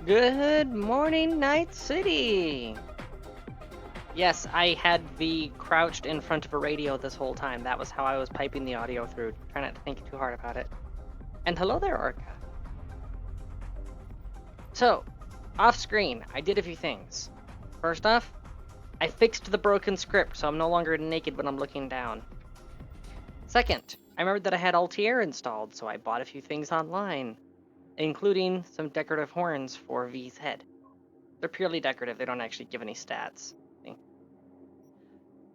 Good morning, Night City! Yes, I had V crouched in front of a radio this whole time. That was how I was piping the audio through. Try not to think too hard about it. And hello there, Orca. So, off screen, I did a few things. First off, I fixed the broken script, so I'm no longer naked when I'm looking down. Second, I remembered that I had Altair installed, so I bought a few things online, including some decorative horns for V's head. They're purely decorative, they don't actually give any stats.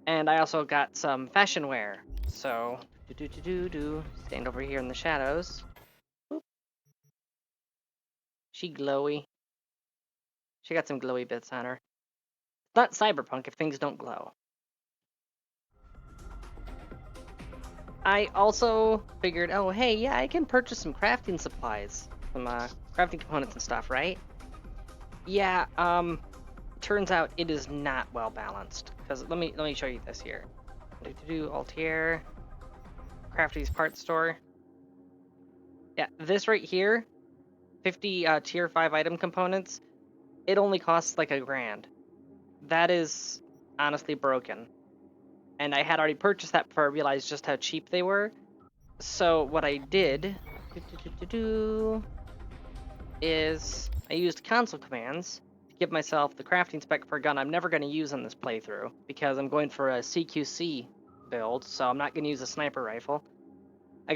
And I also got some fashion wear. So, stand over here in the shadows. Boop. She glowy. She got some glowy bits on her. It's not Cyberpunk if things don't glow. I also figured, oh hey, yeah, I can purchase some crafting supplies, some crafting components and stuff, right? Yeah, turns out it is not well balanced. Because let me show you this here. Altair, Crafty's parts store. Yeah, this right here, 50 tier 5 item components, it only costs like $1,000. That is honestly broken. And I had already purchased that before I realized just how cheap they were. So what I did is I used console commands to give myself the crafting spec for a gun I'm never going to use in this playthrough because I'm going for a CQC build, so I'm not going to use a sniper rifle. I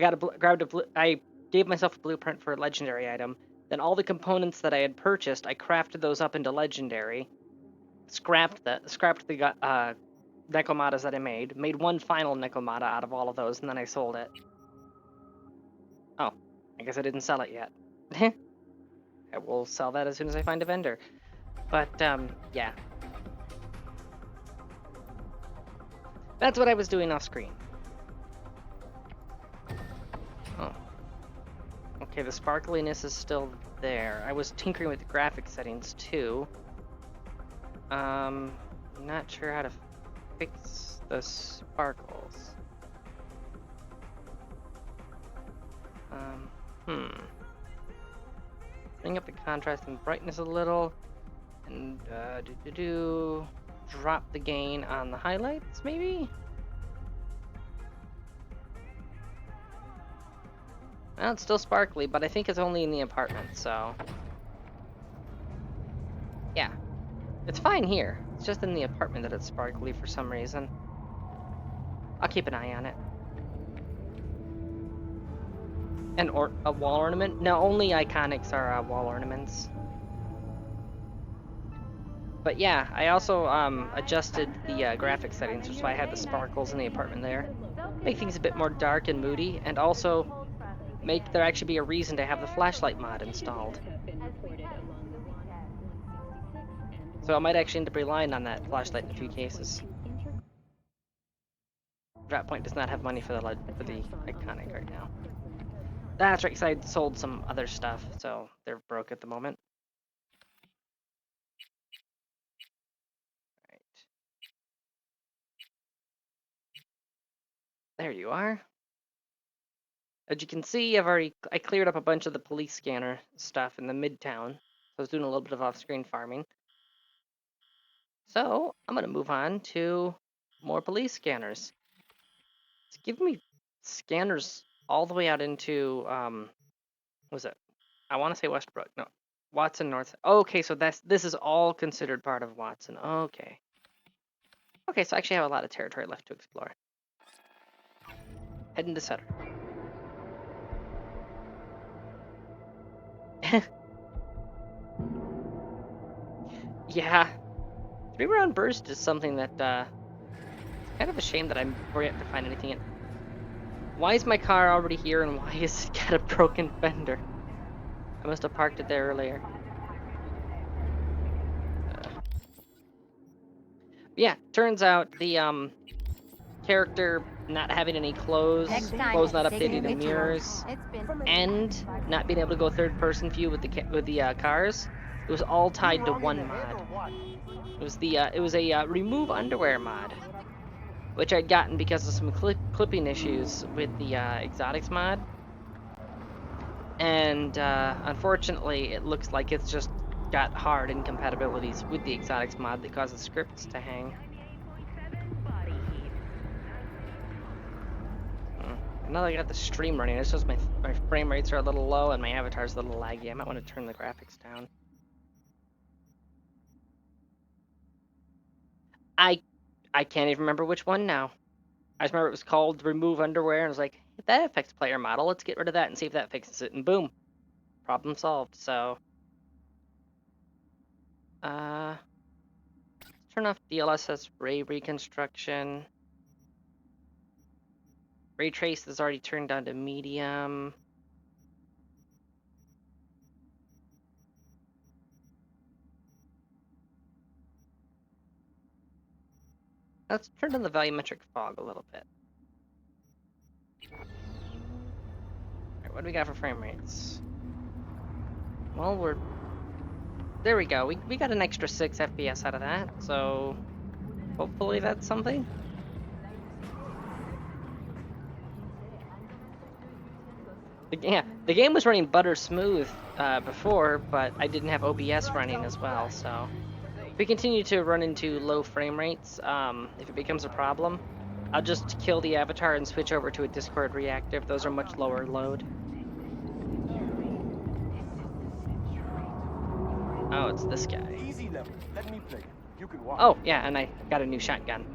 gave myself a blueprint for a legendary item. Then all the components that I had purchased, I crafted those up into legendary. Scrapped the Nekomatas that I made one final Nekomata out of all of those, and then I sold it. Oh, I guess I didn't sell it yet. I will sell that as soon as I find a vendor. But, yeah. That's what I was doing off screen. Oh. Okay, the sparkliness is still there. I was tinkering with the graphic settings, too. Not sure how to fix the sparkles. Bring up the contrast and brightness a little, and drop the gain on the highlights, maybe? Well, it's still sparkly, but I think it's only in the apartment, so... Yeah. It's fine here. It's just in the apartment that it's sparkly for some reason. I'll keep an eye on it. And a wall ornament? No, only iconics are wall ornaments. But yeah, I also adjusted the graphic settings, so I had the sparkles in the apartment there. Make things a bit more dark and moody, and also make there actually be a reason to have the flashlight mod installed. So I might actually end up relying on that flashlight in a few cases. Droppoint does not have money for the iconic right now. That's right, because I sold some other stuff, so they're broke at the moment. Right. There you are. As you can see, I cleared up a bunch of the police scanner stuff in the midtown. So I was doing a little bit of off-screen farming. So I'm gonna move on to more police scanners. It's giving me scanners all the way out into what was it? I want to say Westbrook. No, Watson North. Okay, so this is all considered part of Watson. Okay. Okay, so I actually have a lot of territory left to explore. Heading to Sutter. Yeah, 3-round burst is something that kind of a shame that I'm yet to find anything in. Why is my car already here, and why is it got a broken fender? I must have parked it there earlier. Yeah, turns out the character not having any clothes not updated in mirrors, and not being able to go third-person view with the cars. It was all tied to one mod. It was a remove underwear mod, which I'd gotten because of some clipping issues with the exotics mod. And unfortunately, it looks like it's just got hard incompatibilities with the exotics mod that causes scripts to hang. Now that I got the stream running, it's just my frame rates are a little low and my avatar's a little laggy. I might want to turn the graphics down. I can't even remember which one now. I just remember it was called Remove Underwear, and I was like, if that affects player model, let's get rid of that and see if that fixes it. And boom, problem solved. So, let's turn off DLSS ray reconstruction. Ray trace is already turned down to medium. Let's turn down the volumetric fog a little bit. Alright, what do we got for frame rates? Well, there we go. We got an extra 6 FPS out of that, so hopefully that's something. Yeah, the game was running butter smooth before, but I didn't have OBS running as well, so if we continue to run into low frame rates, if it becomes a problem, I'll just kill the avatar and switch over to a Discord reactive. Those are much lower load. Oh, it's this guy. Easy level. Let me play. You can walk. Oh, yeah, and I got a new shotgun.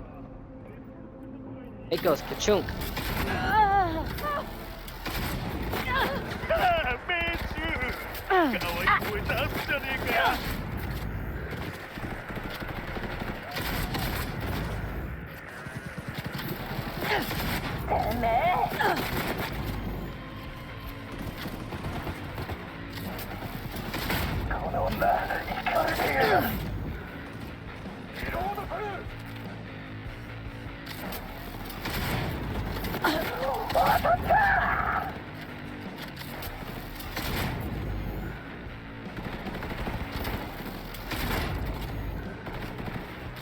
It goes ka-chunk.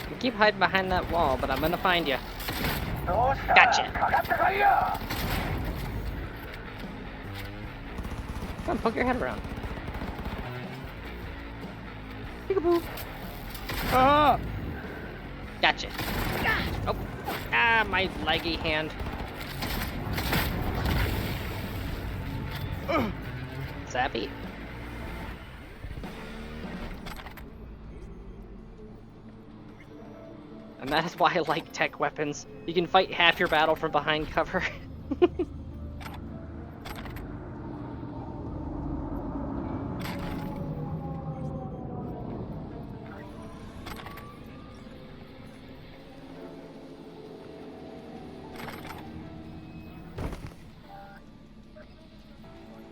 You keep hiding behind that wall, but I'm gonna find you. Gotcha. Come on, poke your head around. Peekaboo. Ah! Gotcha. Oh, my leggy hand. Zappy. And that is why I like tech weapons. You can fight half your battle from behind cover.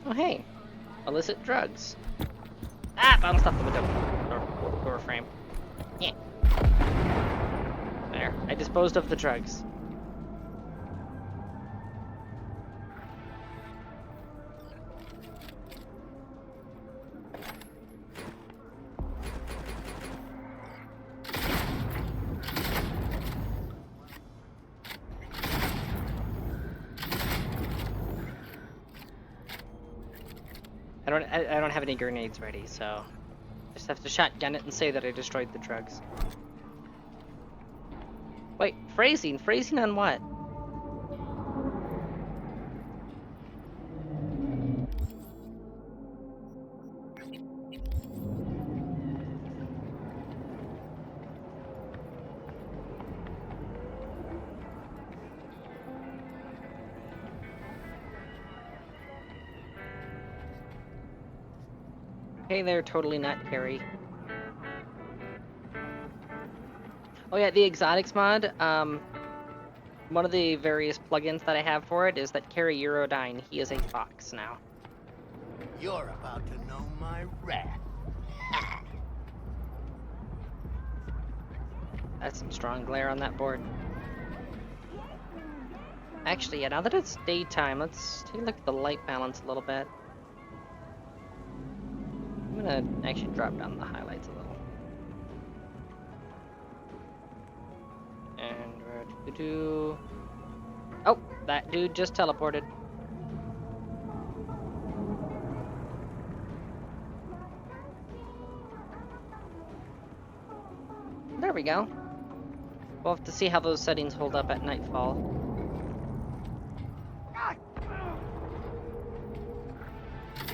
Oh hey, illicit drugs. Ah, bounced off the window. Door frame. Yeah. There, I disposed of the drugs. I don't have any grenades ready, so just have to shotgun it and say that I destroyed the drugs. Wait, phrasing? Phrasing on what? Hey there, totally not Carrie. Oh yeah, the exotics mod, one of the various plugins that I have for it is that Carrie Eurodyne, he is a fox now. You're about to know my wrath. That's some strong glare on that board. Actually, yeah, now that it's daytime, let's take a look at the light balance a little bit. I'm gonna actually drop down the highlights a little. And we're do. Oh, that dude just teleported. we go. We'll have to see how those settings hold up at nightfall.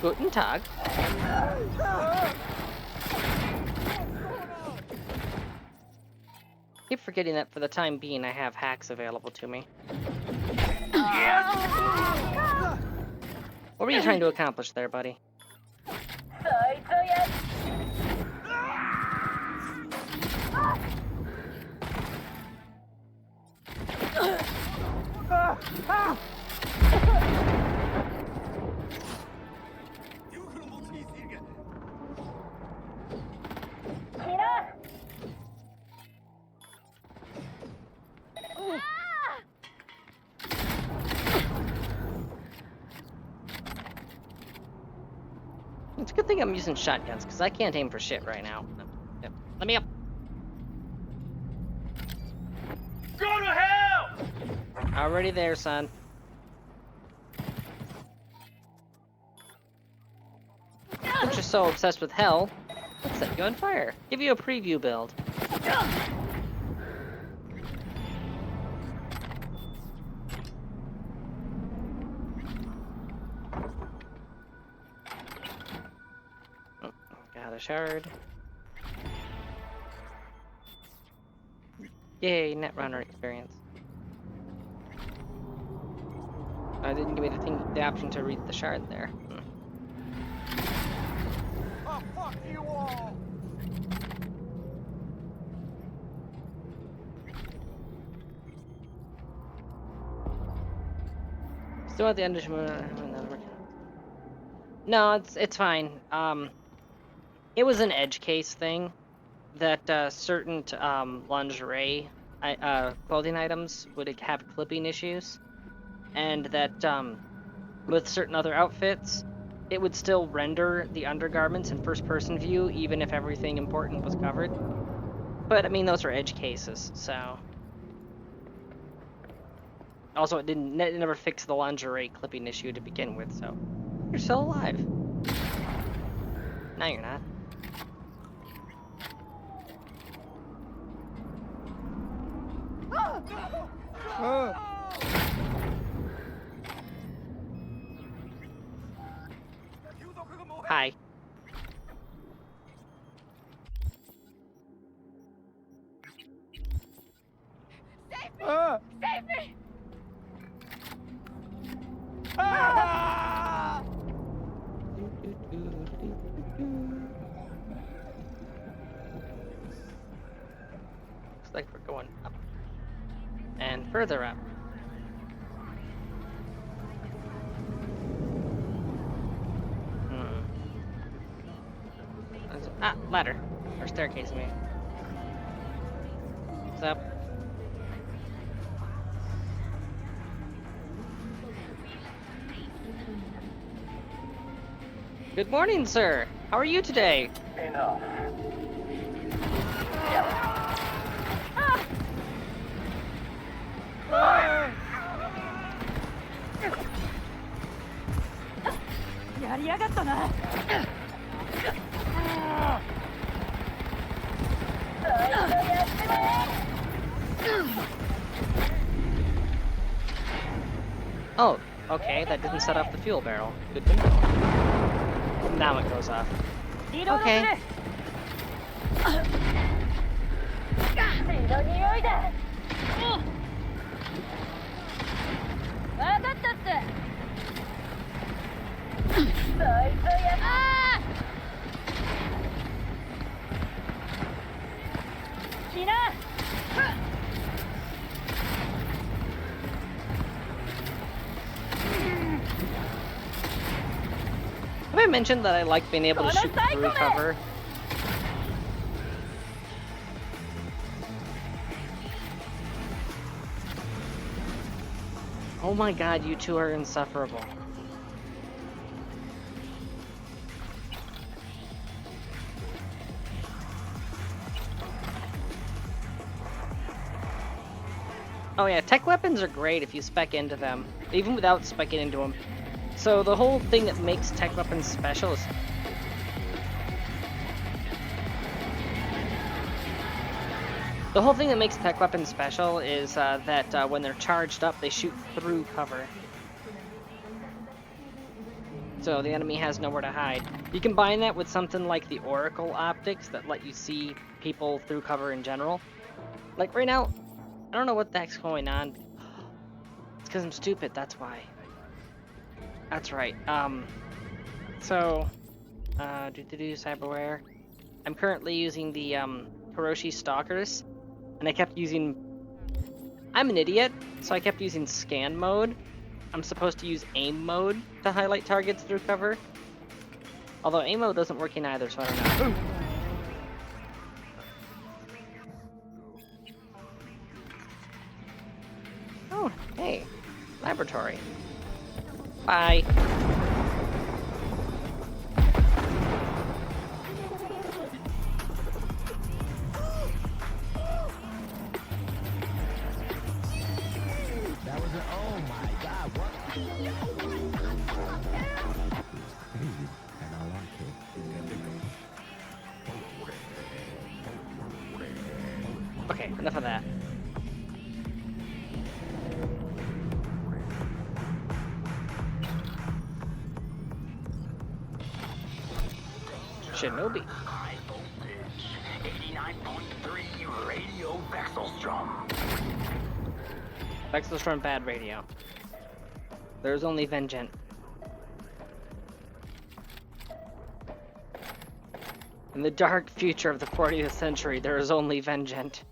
Guten Tag. Keep forgetting that for the time being I have hacks available to me. What were you trying to accomplish there, buddy? It's a good thing I'm using shotguns, because I can't aim for shit right now. Yep. Let me up. Go to hell! Already there, son. Since you're so obsessed with hell, let's set you on fire. Give you a preview build. Oh, got a shard. Yay, Netrunner experience. I didn't give me the option to read the shard there. Oh, fuck you all! Still at the end of No, it's fine. It was an edge case thing that certain lingerie clothing items would have clipping issues, and that with certain other outfits, it would still render the undergarments in first-person view even if everything important was covered. But I mean, those are edge cases, so. Also, it never fixed the lingerie clipping issue to begin with, so you're still alive. Now you're not. Hi. Save me! Looks like we're going up. And further up. Ladder. Or staircase, maybe. What's up? Good morning, sir. How are you today? Enough. Oh, okay, that didn't set off the fuel barrel. Good to know. Now it goes off. Okay. Have I mentioned that I like being able to shoot through cover? Oh my god, you two are insufferable. Oh yeah, tech weapons are great if you spec into them, even without specking into them. So the whole thing that makes tech weapons special is... The whole thing that makes tech weapons special is that when they're charged up, they shoot through cover. So the enemy has nowhere to hide. You combine that with something like the Oracle optics that let you see people through cover in general. Like right now, I don't know what the heck's going on. It's because I'm stupid, that's why. That's right. So, do cyberware. I'm currently using the Hiroshi Stalkers, and I kept using. I'm an idiot, so I kept using scan mode. I'm supposed to use aim mode to highlight targets through cover. Although aim mode doesn't work in either, so I don't know. Oh, hey, laboratory. Bye. That was an oh my god, what? And I like it. Okay, enough of that. Shinobi. High voltage, 89.3 radio Vexelstrom. Vexelstrom bad radio. There's only Vengeant. In the dark future of the 40th century, there is only Vengeant.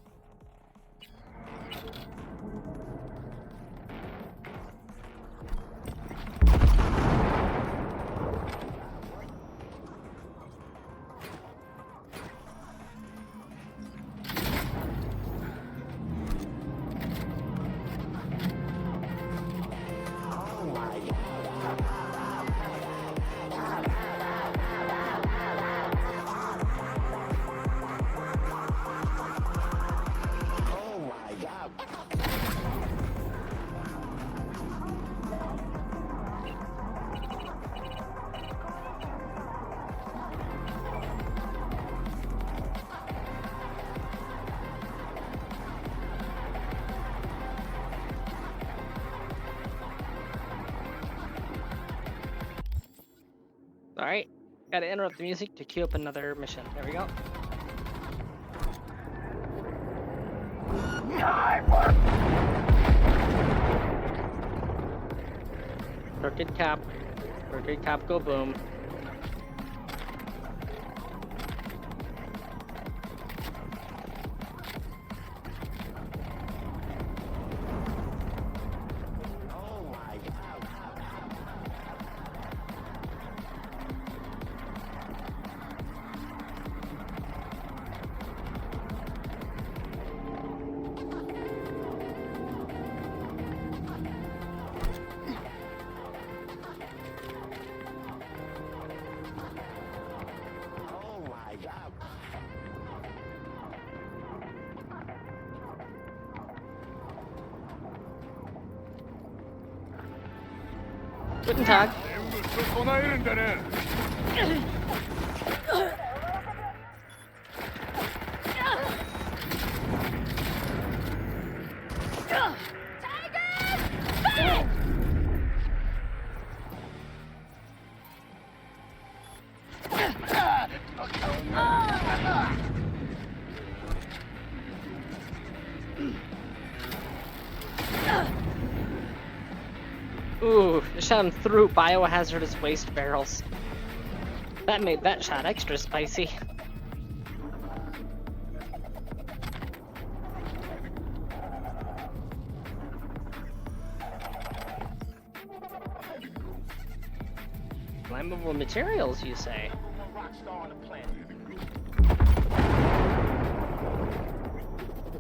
Alright, gotta interrupt the music to queue up another mission. There we go. Crooked cop. Crooked cop go boom. Guten Tag. Ooh, shot him through biohazardous waste barrels. That made that shot extra spicy. Flammable materials, you say?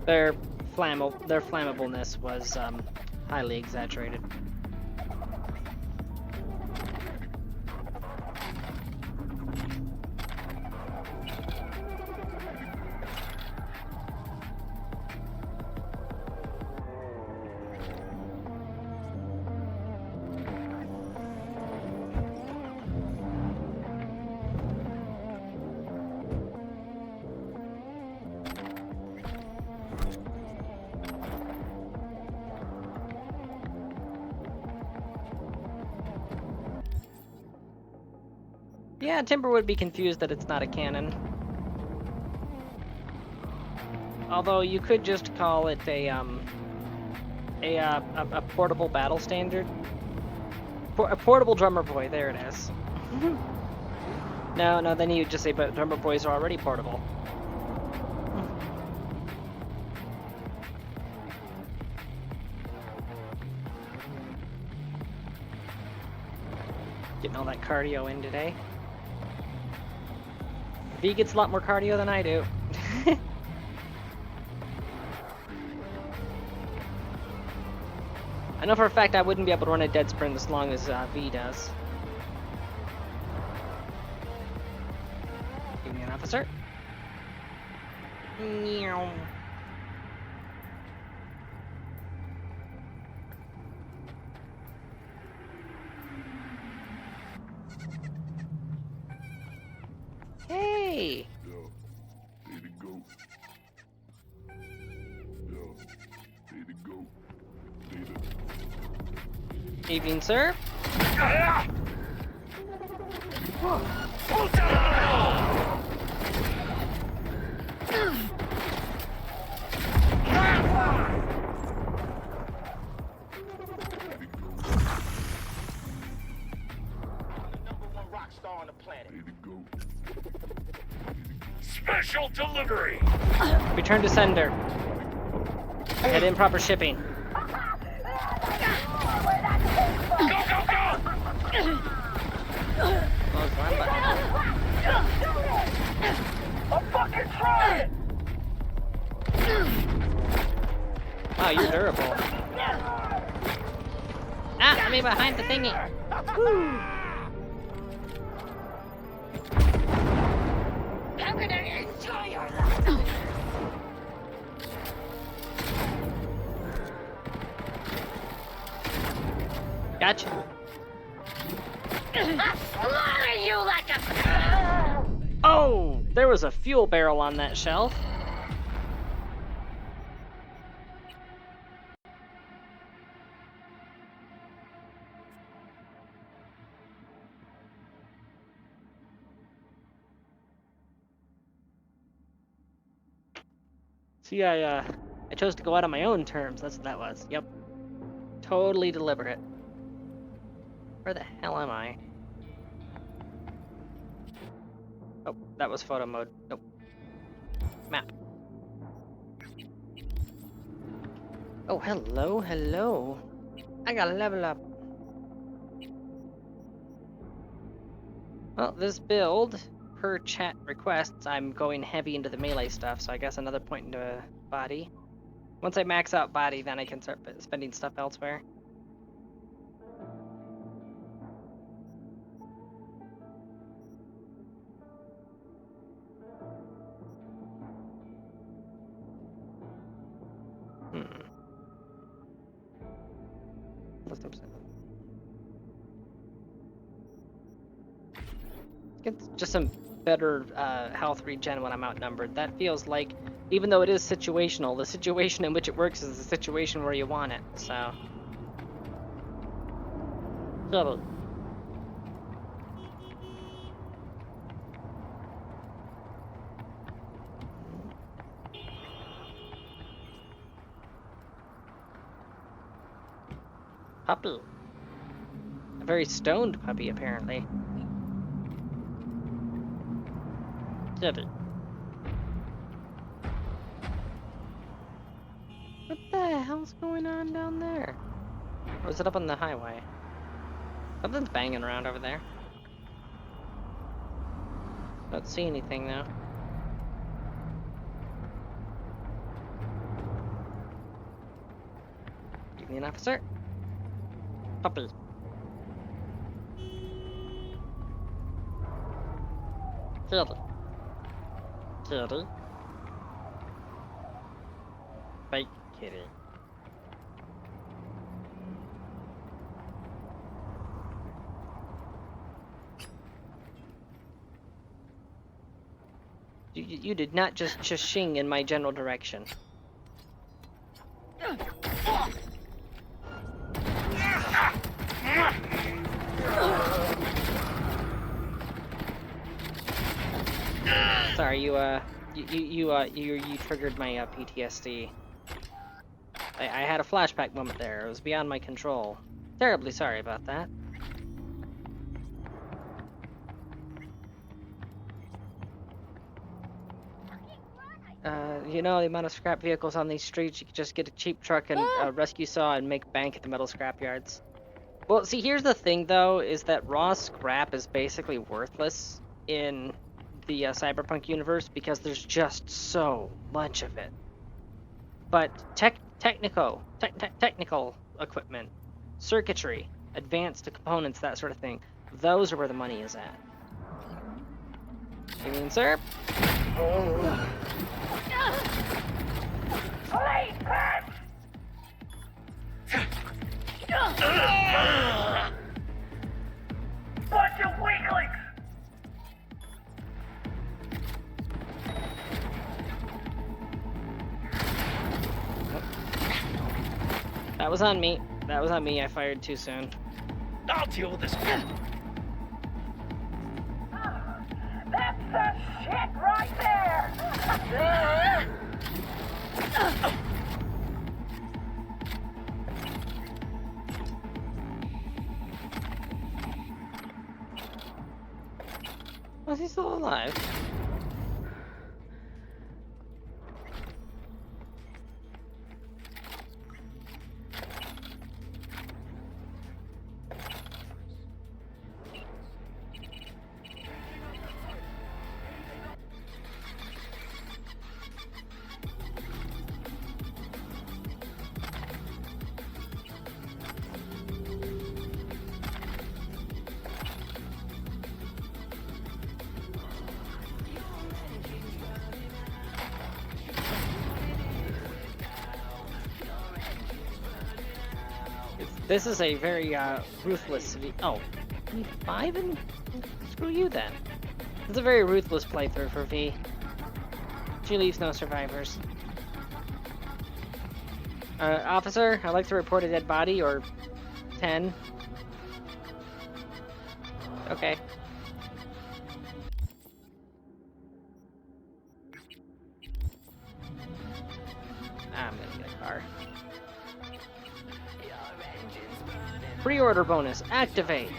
Their flammableness was highly exaggerated. Yeah, Timber would be confused that it's not a cannon. Although you could just call it a portable battle standard. A portable drummer boy, there it is. No, then you just say, but drummer boys are already portable. Getting all that cardio in today. V gets a lot more cardio than I do. I know for a fact I wouldn't be able to run a dead sprint as long as V does. Give me an officer. Meow. Hey! Here to go. Here to go. Evening, sir. Special delivery! Return to sender. Head in proper shipping. Go, go, go! Close one button. I'm fucking trying! Oh, you're durable. Ah, let me behind the thingy. Woo. I'm gonna enjoy your life! Gotcha. I'll slaughter you like a... Oh, there was a fuel barrel on that shelf. See, I chose to go out on my own terms. That's what that was. Yep. Totally deliberate. Where the hell am I? Oh, that was photo mode. Nope. Map. Oh, hello, hello. I gotta level up. Well, this build, per chat requests, I'm going heavy into the melee stuff, so I guess another point into body. Once I max out body, then I can start spending stuff elsewhere. Get just some better health regen when I'm outnumbered. That feels like, even though it is situational, the situation in which it works is the situation where you want it, so. Shuttle. Puppy. A very stoned puppy, apparently. Shitty. What the hell's going on down there? Or is it up on the highway? Something's banging around over there. Don't see anything though. Give me an officer. Puppy. Kitty. Kitty. Fake kitty. You did not just shing in my general direction. sorry. You triggered my PTSD. I had a flashback moment there. It was beyond my control. Terribly sorry about that. You know, the amount of scrap vehicles on these streets, you could just get a cheap truck and a rescue saw and make bank at the metal scrap yards. Well, see, here's the thing, though, is that raw scrap is basically worthless in the Cyberpunk universe because there's just so much of it. But technical equipment, circuitry, advanced components, that sort of thing, those are where the money is at. You mean, sir? Please, Pat! Bunch of weaklings! That was on me. That was on me. I fired too soon. I'll deal with this. That's the shit right there! Was he still alive? This is a very ruthless. Oh, 5 and screw you then. It's a very ruthless playthrough for V. She leaves no survivors. Officer, I'd like to report a dead body or 10. Okay. I'm gonna get a car. Pre-order bonus, activate!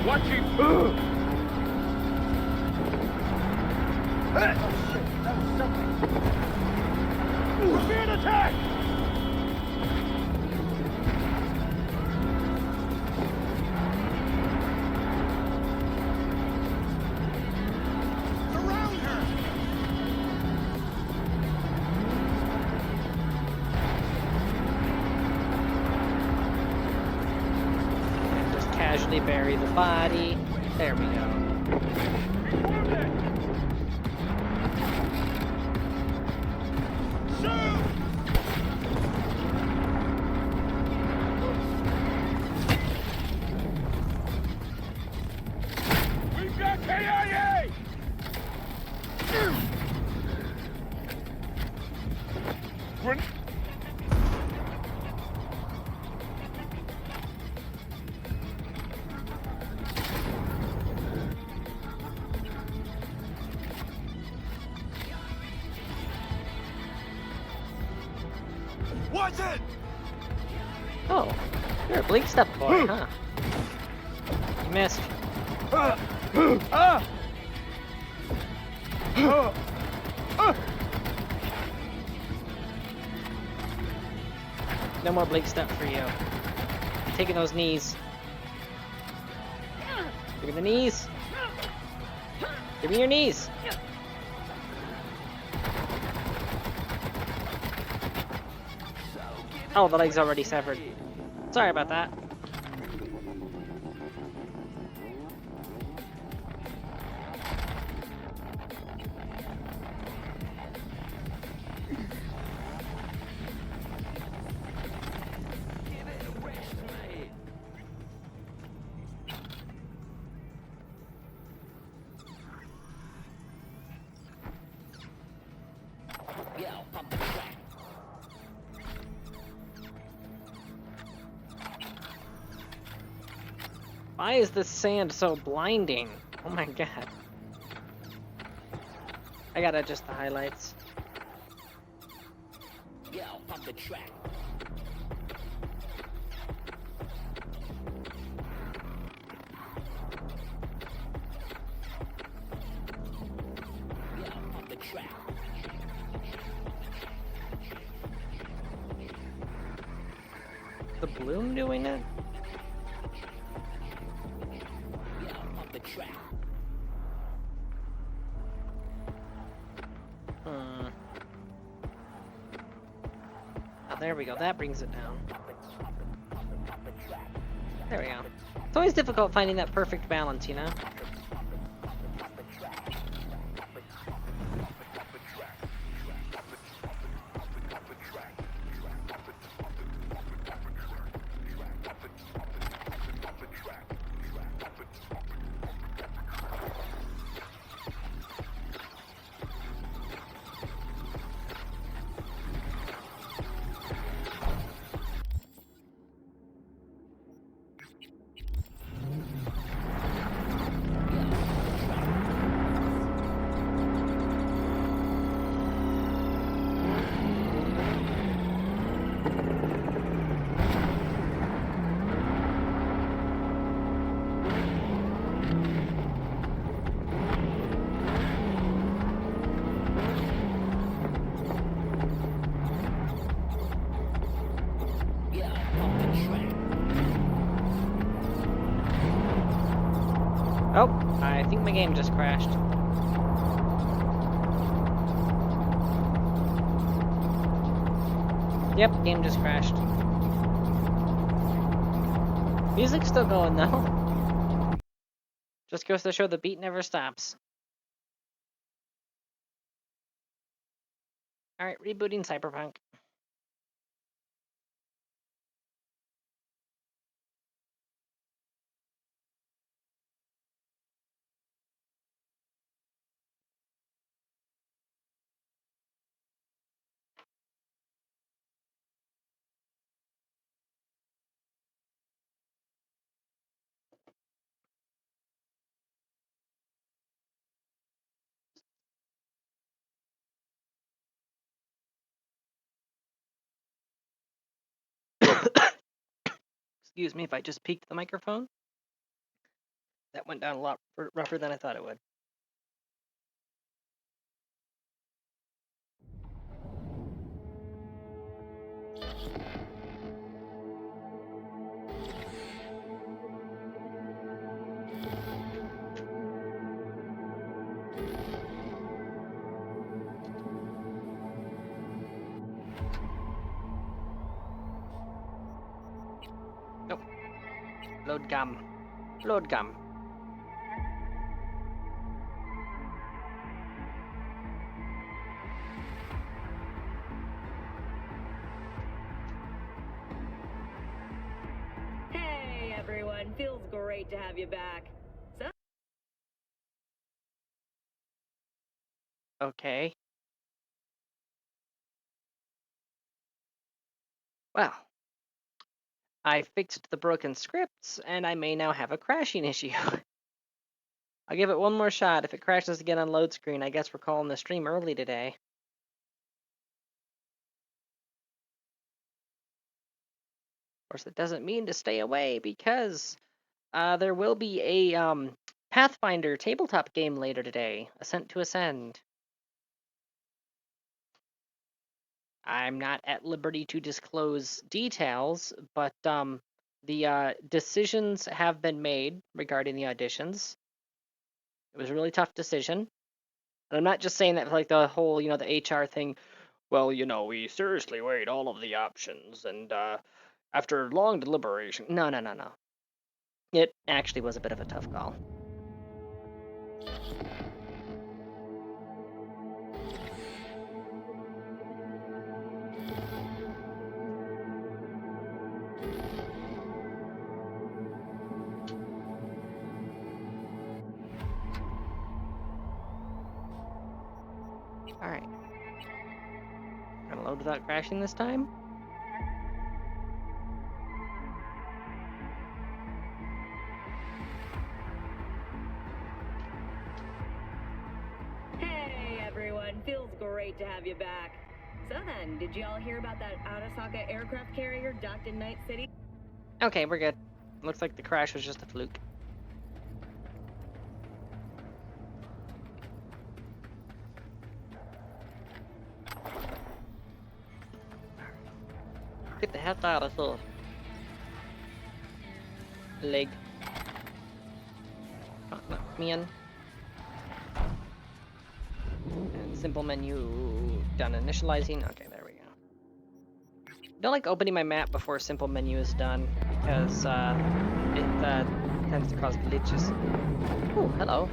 Watch him! Hey! Oh shit, that was something. We're being attacked! Surround her! Just casually bury the body. There we go. We've got KIA! What's it? Oh, you're a blink step boy, huh? You missed. No more blink step for you. Taking those knees. Give me the knees. Give me your knees. Oh, the leg's already severed. Sorry about that. Why is this sand so blinding? Oh my god. I gotta adjust the highlights. Yo, pump the track. Yo, pump the track. The bloom doing it? Yo, pump the track. Hmm. Oh, there we go. That brings it down. There we go. It's always difficult finding that perfect balance, you know? Yo, pump the track. Oh, I think my game just crashed. Yep, game just crashed. Music's still going though. Just goes to show the beat never stops. Alright, rebooting Cyberpunk. Excuse me if I just peeked the microphone. That went down a lot rougher than I thought it would. Nope. Load gum. Load gum. Hey everyone, feels great to have you back. So Okay. Well, I fixed the broken scripts, and I may now have a crashing issue. I'll give it one more shot. If it crashes again on load screen, I guess we're calling the stream early today. Of course, it doesn't mean to stay away, because there will be a Pathfinder tabletop game later today, Ascent to Ascend. I'm not at liberty to disclose details, but the decisions have been made regarding the auditions. It was a really tough decision. And I'm not just saying that for like the whole, the HR thing. Well, we seriously weighed all of the options, and after long deliberation. No, no, no, no. It actually was a bit of a tough call. Alright. Gonna load without crashing this time? everyone. Feels great to have you back. So then, did y'all hear about that Arasaka aircraft carrier docked in Night City? Okay, we're good. Looks like the crash was just a fluke. Get the hell out of here. Leg. Oh, no, man. And simple menu done initializing. Okay, there we go. I don't like opening my map before simple menu is done because it tends to cause glitches. Oh, hello.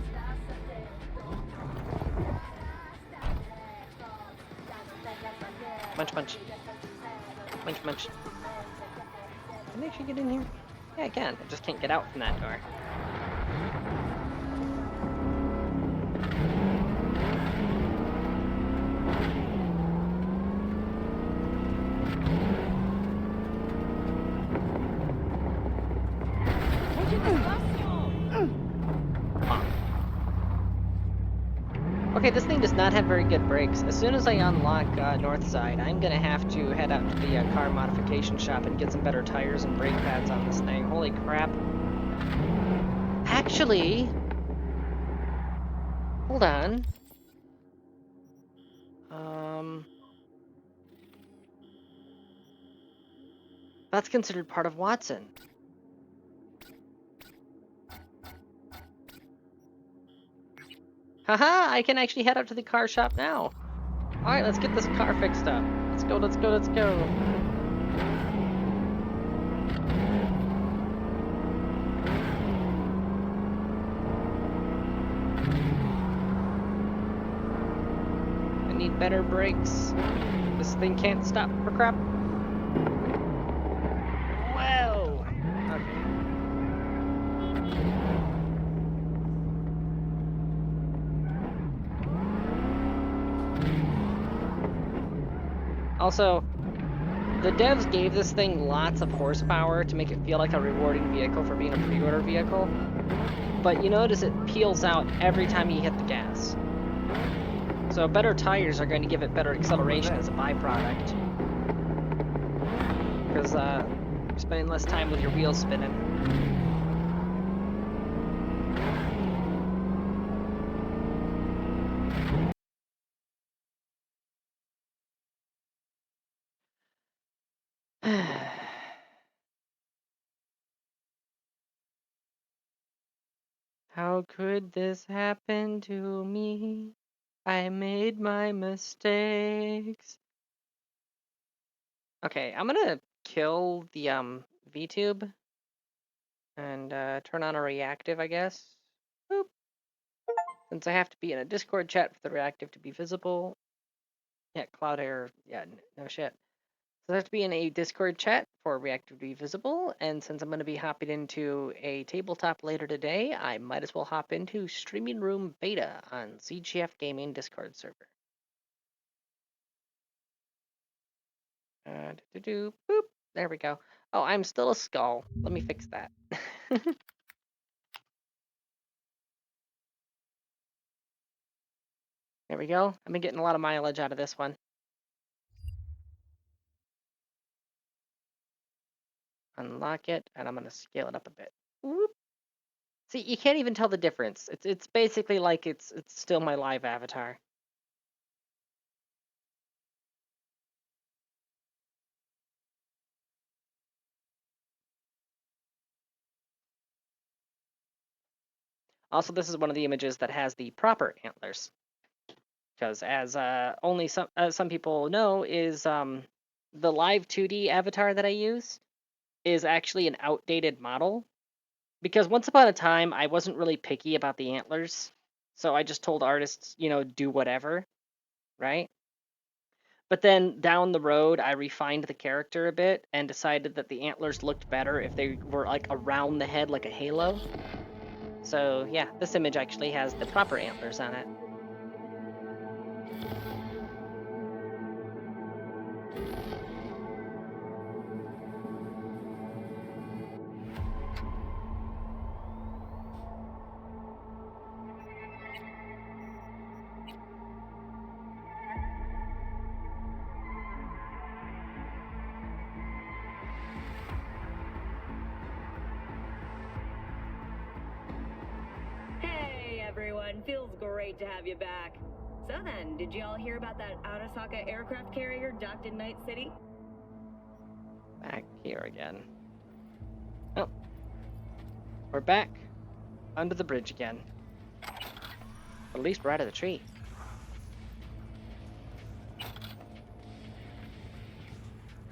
Munch, munch. Munch, munch. Can I actually get in here? Yeah, I can. I just can't get out from that door. Okay, this thing does not have very good brakes. As soon as I unlock North Side, I'm gonna have to head out to the car modification shop and get some better tires and brake pads on this thing. Holy crap. Actually, hold on. That's considered part of Watson. Haha, I can actually head out to the car shop now. Alright, let's get this car fixed up. Let's go, let's go, let's go. I need better brakes. This thing can't stop for crap. Whoa! Okay. Also, the devs gave this thing lots of horsepower to make it feel like a rewarding vehicle for being a pre-order vehicle. But you notice it peels out every time you hit the gas. So better tires are going to give it better acceleration as a byproduct. Because you're spending less time with your wheels spinning. How could this happen to me? I made my mistakes. Okay, I'm gonna kill the VTube and turn on a reactive, I guess. Boop. Since I have to be in a Discord chat for the reactive to be visible. Yeah, Cloud Air. Yeah, no shit. So I have to be in a Discord chat for reactive to be visible, and since I'm going to be hopping into a tabletop later today, I might as well hop into Streaming Room Beta on ZGF Gaming Discord server. Boop. There we go. Oh, I'm still a skull. Let me fix that. There we go. I've been getting a lot of mileage out of this one. Unlock it, and I'm going to scale it up a bit. Whoop. See, you can't even tell the difference. It's basically like it's still my live avatar. Also, this is one of the images that has the proper antlers. Because as only some people know, is the live 2D avatar that I use is actually an outdated model. Because once upon a time, I wasn't really picky about the antlers. So I just told artists, do whatever, right? But then down the road, I refined the character a bit and decided that the antlers looked better if they were like around the head like a halo. So yeah, this image actually has the proper antlers on it. everyone. Feels great to have you back. So then, did you all hear about that Arasaka aircraft carrier docked in Night City? Back here again. Oh. We're back. Under the bridge again. At least we're out of the tree.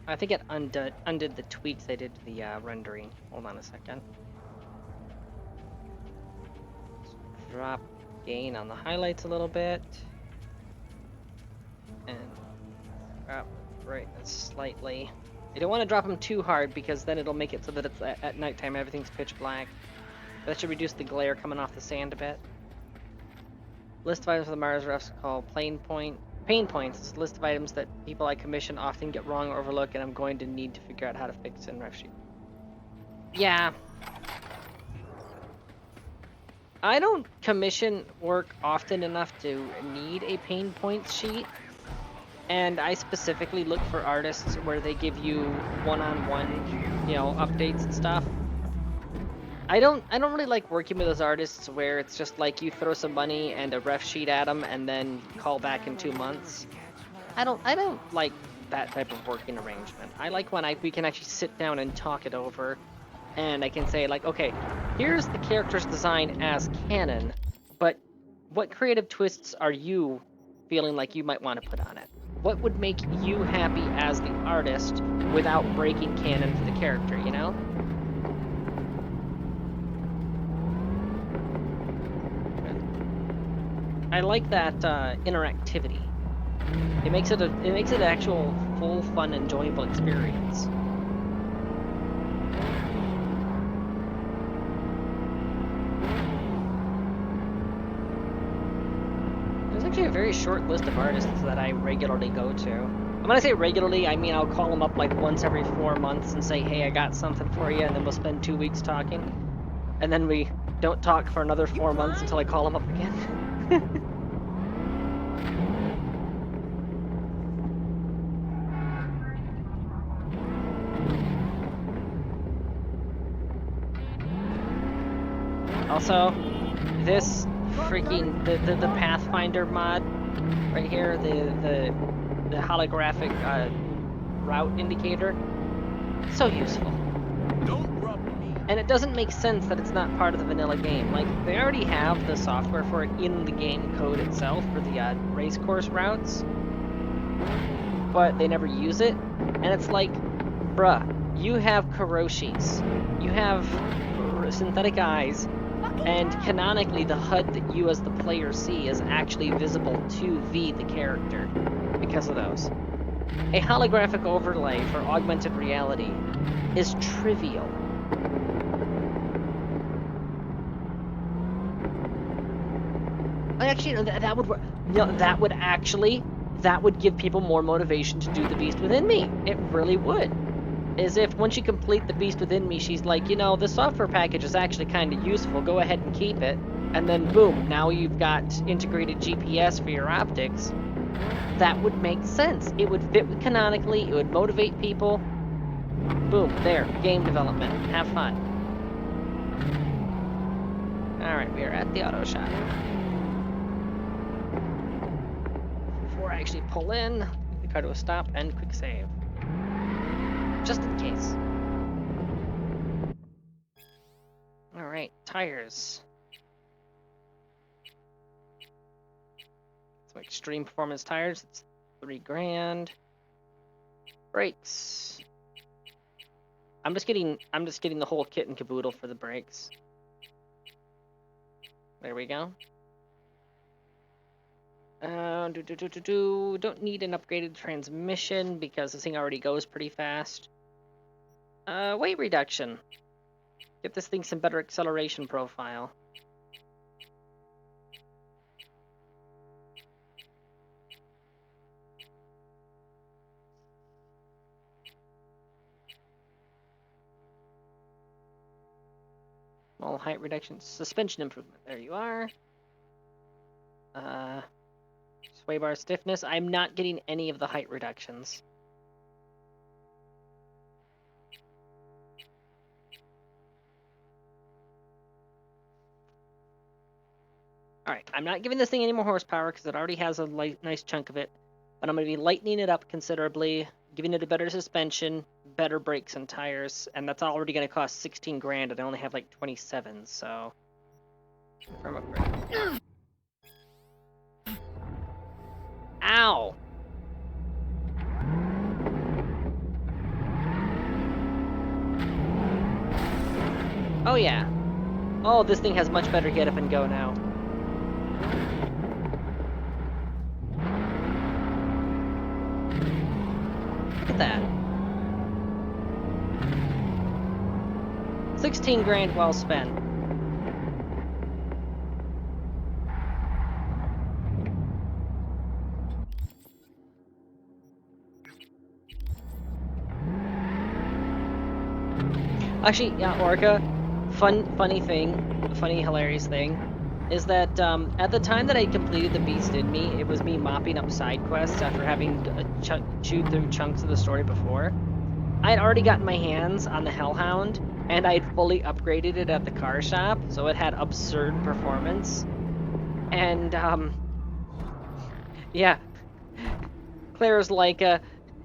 I think it undid the tweaks they did to the rendering. Hold on a second. Drop gain on the highlights a little bit. And drop brightness slightly. You don't want to drop them too hard because then it'll make it so that it's at nighttime everything's pitch black. That should reduce the glare coming off the sand a bit. List of items for the Mars refs call pain points. It's a list of items that people I commission often get wrong or overlook, and I'm going to need to figure out how to fix in ref sheet. Yeah. I don't commission work often enough to need a pain points sheet, and I specifically look for artists where they give you one-on-one, updates and stuff. I don't really like working with those artists where it's just like you throw some money and a ref sheet at them and then call back in 2 months. I don't like that type of working arrangement. I like when we can actually sit down and talk it over, and I can say like, okay, here's the character's design as canon, but what creative twists are you feeling like you might want to put on it? What would make you happy as the artist without breaking canon for the character, you know? I like that interactivity. It makes it an actual full, fun, enjoyable experience. There's actually a very short list of artists that I regularly go to. And when I say regularly, I mean I'll call them up like once every 4 months and say, hey, I got something for you, and then we'll spend 2 weeks talking. And then we don't talk for another 4 months until I call them up again. Also, this freaking the Pathfinder mod right here, the holographic route indicator, so useful. Don't rub me. And it doesn't make sense that it's not part of the vanilla game. Like, they already have the software for it in the game code itself for the race course routes, but they never use it. And it's like, bruh, you have Karoshis, you have synthetic eyes, and canonically the HUD that you as the player see is actually visible to the character because of those. A holographic overlay for augmented reality is trivial. Actually, that would work. That would give people more motivation to do the Beast Within Me. It really would. As if once you complete the Beast Within Me, she's like, this software package is actually kind of useful. Go ahead and keep it. And then boom, now you've got integrated GPS for your optics. That would make sense. It would fit canonically. It would motivate people. Boom, there, game development. Have fun. Alright, we are at the auto shop. Before I actually pull in, we car to a stop and quick save. Just in case. Alright, tires. So extreme performance tires, it's $3,000. Brakes. I'm just getting the whole kit and caboodle for the brakes. There we go. Don't need an upgraded transmission because this thing already goes pretty fast. Weight reduction. Get this thing some better acceleration profile. Small height reduction, suspension improvement. There you are. Sway bar stiffness. I'm not getting any of the height reductions. Alright, I'm not giving this thing any more horsepower because it already has a nice chunk of it. But I'm going to be lightening it up considerably, giving it a better suspension, better brakes and tires, and that's already going to cost 16 grand, and I only have like 27, so... Confirm upgrade. Ow! Oh yeah. Oh, this thing has much better get up and go now. Look at that. 16 grand well spent. Actually, yeah, Orca, funny hilarious thing, is that at the time that I completed The Beast in Me, it was me mopping up side quests after having chewed through chunks of the story before. I had already gotten my hands on the Hellhound, and I had fully upgraded it at the car shop, so it had absurd performance. And, yeah, Claire's like,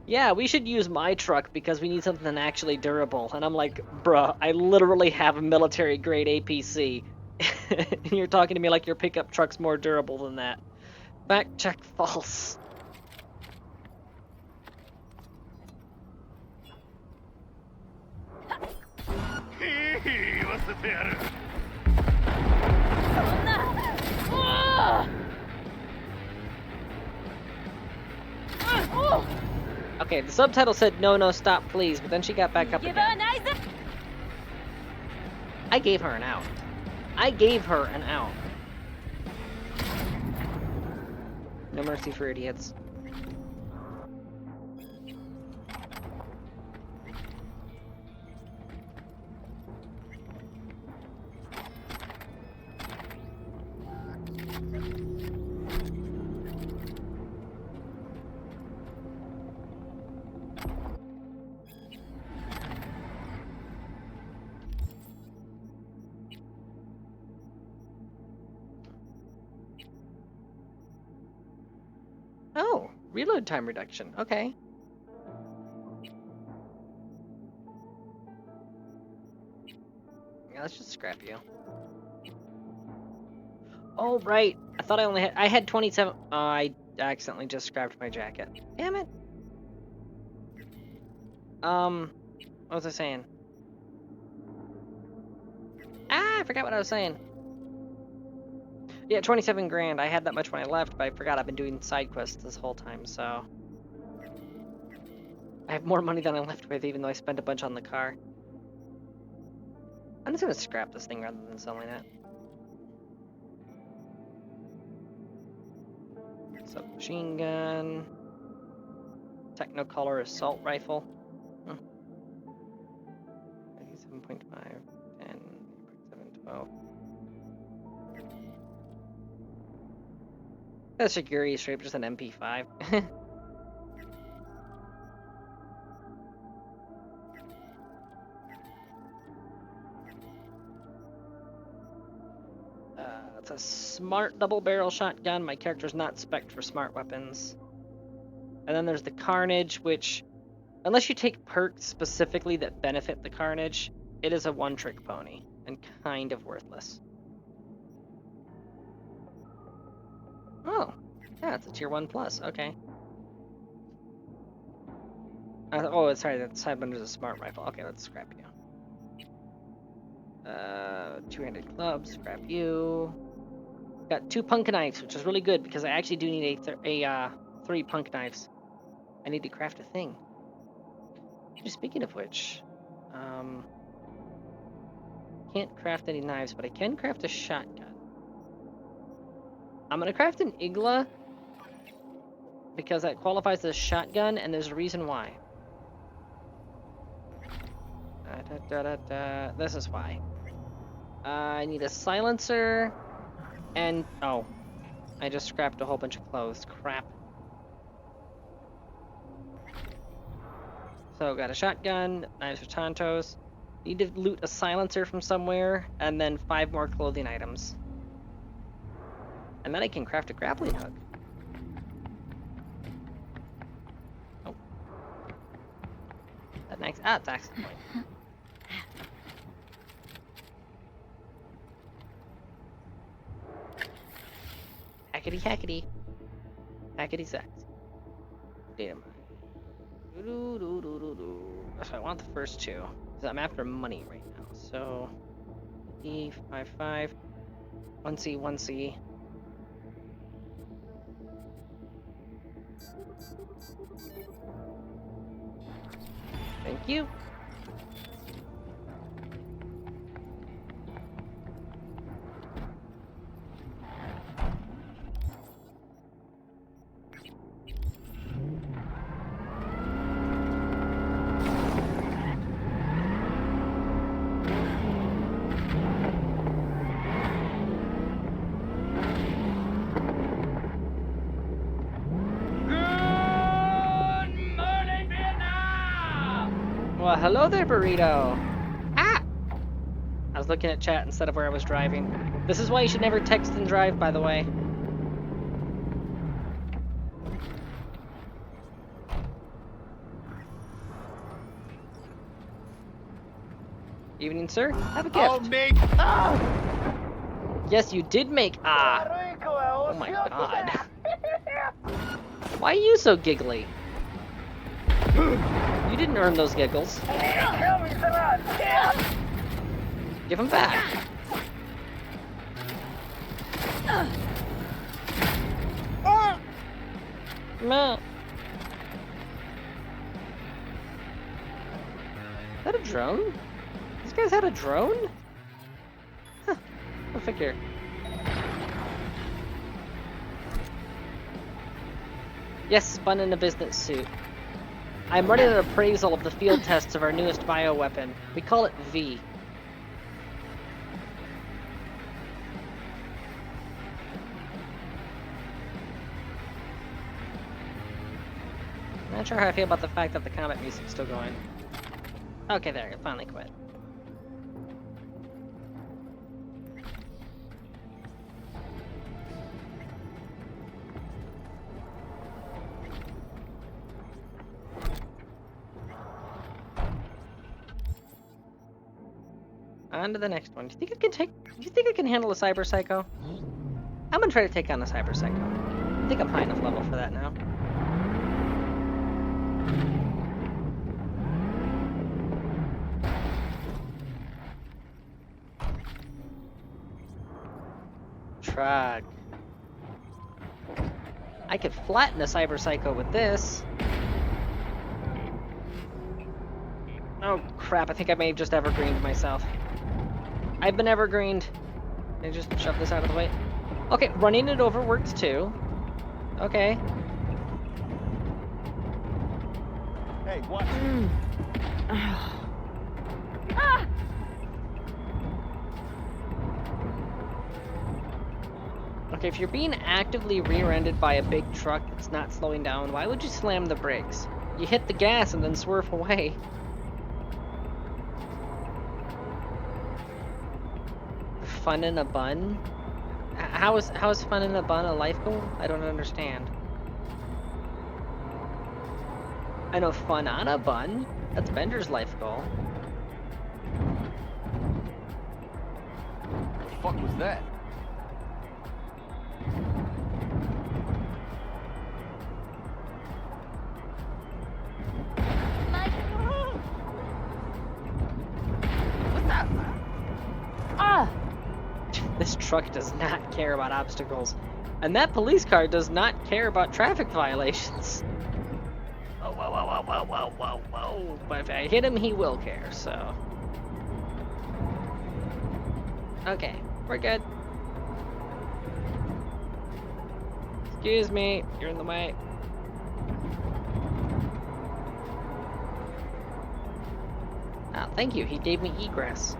yeah, we should use my truck because we need something actually durable. And I'm like, bruh, I literally have a military-grade APC. And you're talking to me like your pickup truck's more durable than that. Fact check false. Okay, the subtitle said, no, stop, please, but then she got back up again. I gave her an out. No mercy for idiots. Oh, reload time reduction. Okay. Yeah, let's just scrap you. Oh, right. I thought I had 27. I accidentally just scrapped my jacket. Damn it. What was I saying? I forgot what I was saying. Yeah, 27 grand. I had that much when I left, but I forgot I've been doing side quests this whole time, so... I have more money than I left with, even though I spent a bunch on the car. I'm just gonna scrap this thing rather than selling it. Submachine gun. Technicolor assault rifle. 7.5, 10, 7, 12. That's a Shiguri straight, just an MP5. It's a smart double barrel shotgun. My character's not spec'd for smart weapons. And then there's the Carnage, which, unless you take perks specifically that benefit the Carnage, it is a one-trick pony and kind of worthless. Oh, yeah, it's a tier 1 plus. Okay. Oh, sorry, that Sidebinder's a smart rifle. Okay, let's scrap you. Two-handed clubs, scrap you. Got 2 punk knives, which is really good because I actually do need 3 punk knives. I need to craft a thing. Speaking of which, can't craft any knives, but I can craft a shotgun. I'm gonna craft an Igla because that qualifies as a shotgun, and there's a reason why. This is why. I need a silencer, and oh, I just scrapped a whole bunch of clothes. Crap. So got a shotgun, knives for Tontos. Need to loot a silencer from somewhere, and then 5 more clothing items. And then I can craft a grappling hook. Oh. That next it's access point. Hackety hackety. Hackety sacks. Data mine. So I want the first two. Because I'm after money right now. So E55. 1C, 1C. Thank you. Well, hello there, burrito. Ah! I was looking at chat instead of where I was driving. This is why you should never text and drive, by the way. Evening, sir. Have a gift. I'll make. Yes, you did make Oh my god. Why are you so giggly? You didn't earn those giggles. Give them back. Meh. Is that a drone? These guys had a drone? Huh. Go figure. Yes, spun in a business suit. I'm running an appraisal of the field tests of our newest bioweapon. We call it V. Not sure how I feel about the fact that the combat music's still going. Okay, there, it finally quit. On to the next one. Do you think I can handle a cyber psycho? I'm gonna try to take on a cyber psycho. I think I'm high enough level for that now. Truck. I could flatten a cyber psycho with this. Oh crap, I think I may have just evergreened myself. I've been evergreened. Let me just shove this out of the way. Okay, running it over works too. Okay. Hey, what? Okay, if you're being actively rear-ended by a big truck that's not slowing down, why would you slam the brakes? You hit the gas and then swerve away. Fun in a bun? How is fun in a bun a life goal? I don't understand. I know fun on a bun. That's Bender's life goal. What the fuck was that? This truck does not care about obstacles. And that police car does not care about traffic violations. Whoa, whoa, whoa, whoa, whoa, whoa, whoa. But if I hit him, he will care, so. Okay, we're good. Excuse me, you're in the way. Ah, thank you, he gave me egress.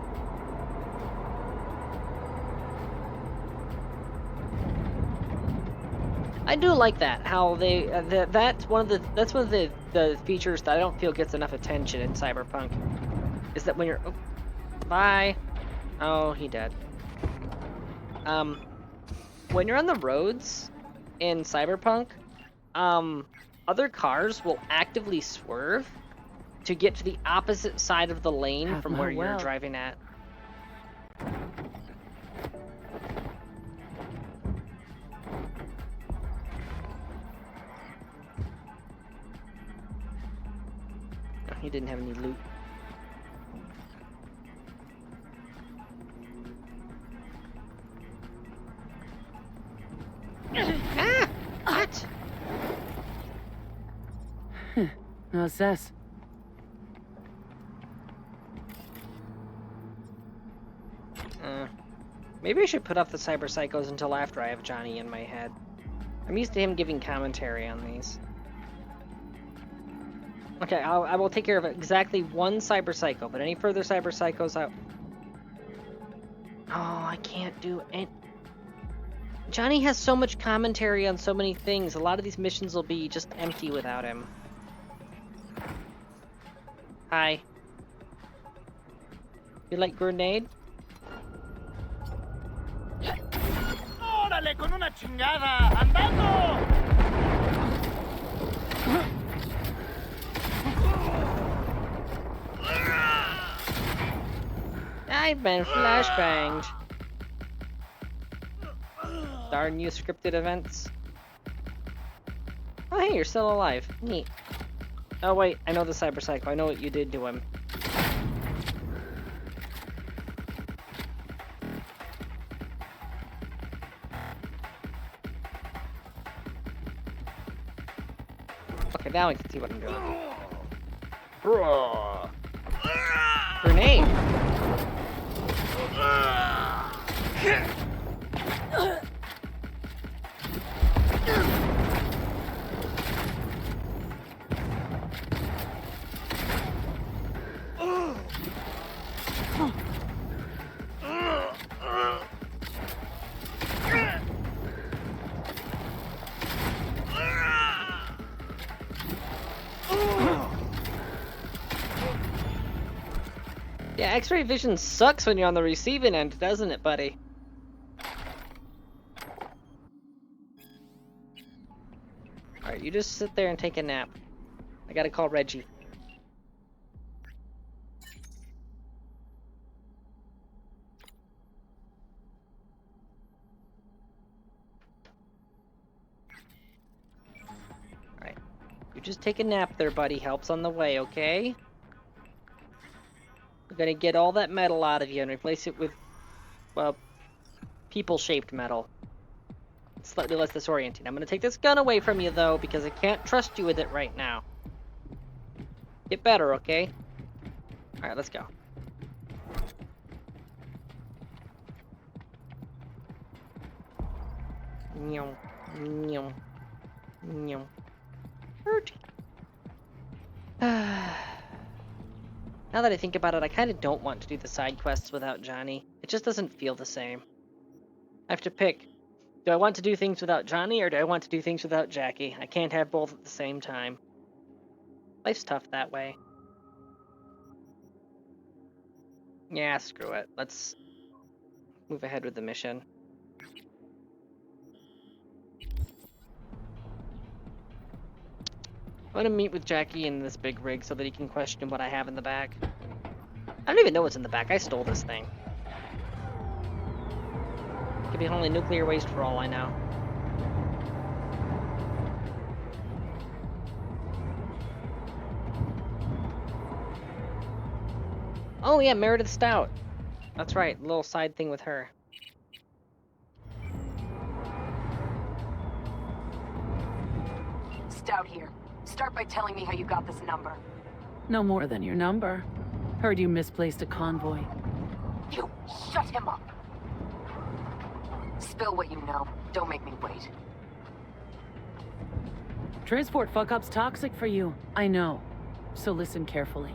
I do like that. How they that's one of the features that I don't feel gets enough attention in Cyberpunk. Is that when you're bye. Oh, he dead. when you're on the roads in Cyberpunk, other cars will actively swerve to get to the opposite side of the lane Half from mile where you're well. driving at. Oh, he didn't have any loot. Ah! What? How's this? Maybe I should put off the cyber psychos until after I have Johnny in my head. I'm used to him giving commentary on these. Okay, I will take care of exactly one cyber psycho, but any further cyber psychos out. Oh, I can't do it. Johnny has so much commentary on so many things. A lot of these missions will be just empty without him. Hi. You like grenade? ¡Órale con una chingada! ¡Andando! I've been flashbanged. Darn you, scripted events. Oh, hey, you're still alive. Neat. Oh, wait, I know the cyber psycho. I know what you did to him. Okay, now I can see what I'm doing. Grenade! Yeah, X-ray vision sucks when you're on the receiving end, doesn't it, buddy? Alright, you just sit there and take a nap. I gotta call Reggie. Alright. You just take a nap there, buddy. Help's on the way, okay? We're gonna get all that metal out of you and replace it with, well, people-shaped metal. It's slightly less disorienting. I'm gonna take this gun away from you, though, because I can't trust you with it right now. Get better, okay? Alright, let's go. Nyum, nyum, nyum. Hurt. Now that I think about it, I kind of don't want to do the side quests without Johnny. It just doesn't feel the same. I have to pick. Do I want to do things without Johnny, or do I want to do things without Jackie? I can't have both at the same time. Life's tough that way. Yeah, screw it. Let's move ahead with the mission. I want to meet with Jackie in this big rig so that he can question what I have in the back. I don't even know what's in the back. I stole this thing. Could be only nuclear waste for all I know. Oh yeah, Meredith Stout. That's right, little side thing with her. Stout here. Start by telling me how you got this number. No more than your number. Heard you misplaced a convoy. You shut him up. Spill what you know. Don't make me wait. Transport fuck-up's toxic for you. I know. So listen carefully.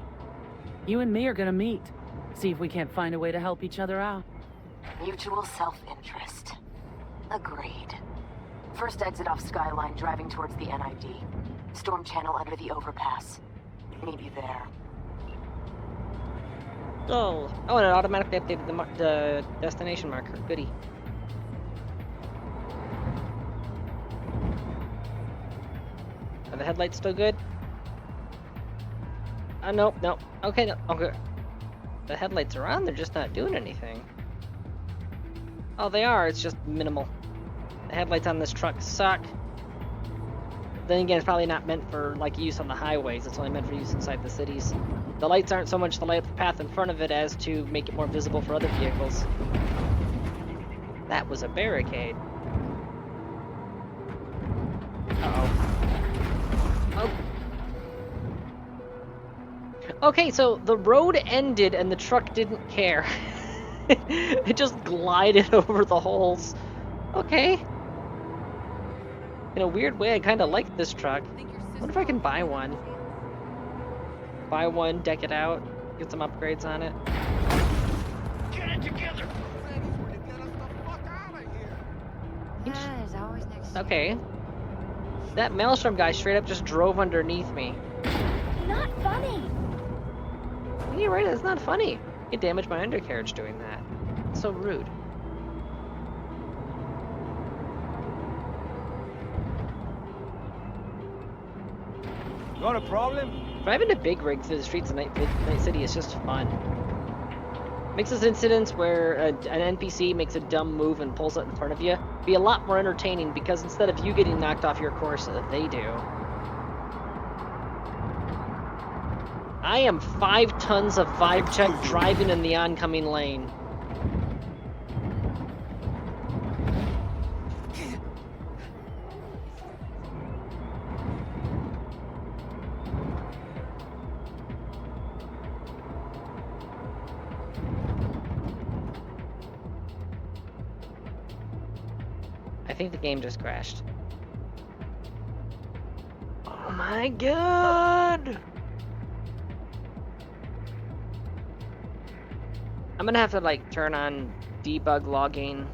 You and me are gonna meet. See if we can't find a way to help each other out. Mutual self-interest. Agreed. First exit off Skyline, driving towards the NID. Storm channel under the overpass. Meet you there. Oh, and it automatically updated the destination marker. Goody. Are the headlights still good? Nope, nope. Okay, no, okay. The headlights are on, they're just not doing anything. Oh, they are, it's just minimal. The headlights on this truck suck. Then again, it's probably not meant for like use on the highways, it's only meant for use inside the cities. The lights aren't so much to light up the path in front of it as to make it more visible for other vehicles. That was a barricade. Uh-oh. Oh. Okay, so the road ended and the truck didn't care. It just glided over the holes. Okay. In a weird way, I kind of like this truck. Wonder if I can buy one. Buy one, deck it out, get some upgrades on it. Get it together! There's always next year. Okay. That Maelstrom guy straight up just drove underneath me. Not funny. You're right, it's not funny. It damaged my undercarriage doing that. It's so rude. Got a problem? Driving a big rig through the streets of Night City is just fun. Makes those incidents where an NPC makes a dumb move and pulls it in front of you be a lot more entertaining because instead of you getting knocked off your course, they do. I am 5 tons of vibe check driving in the oncoming lane. I think the game just crashed. Oh my god! I'm gonna have to like turn on debug logging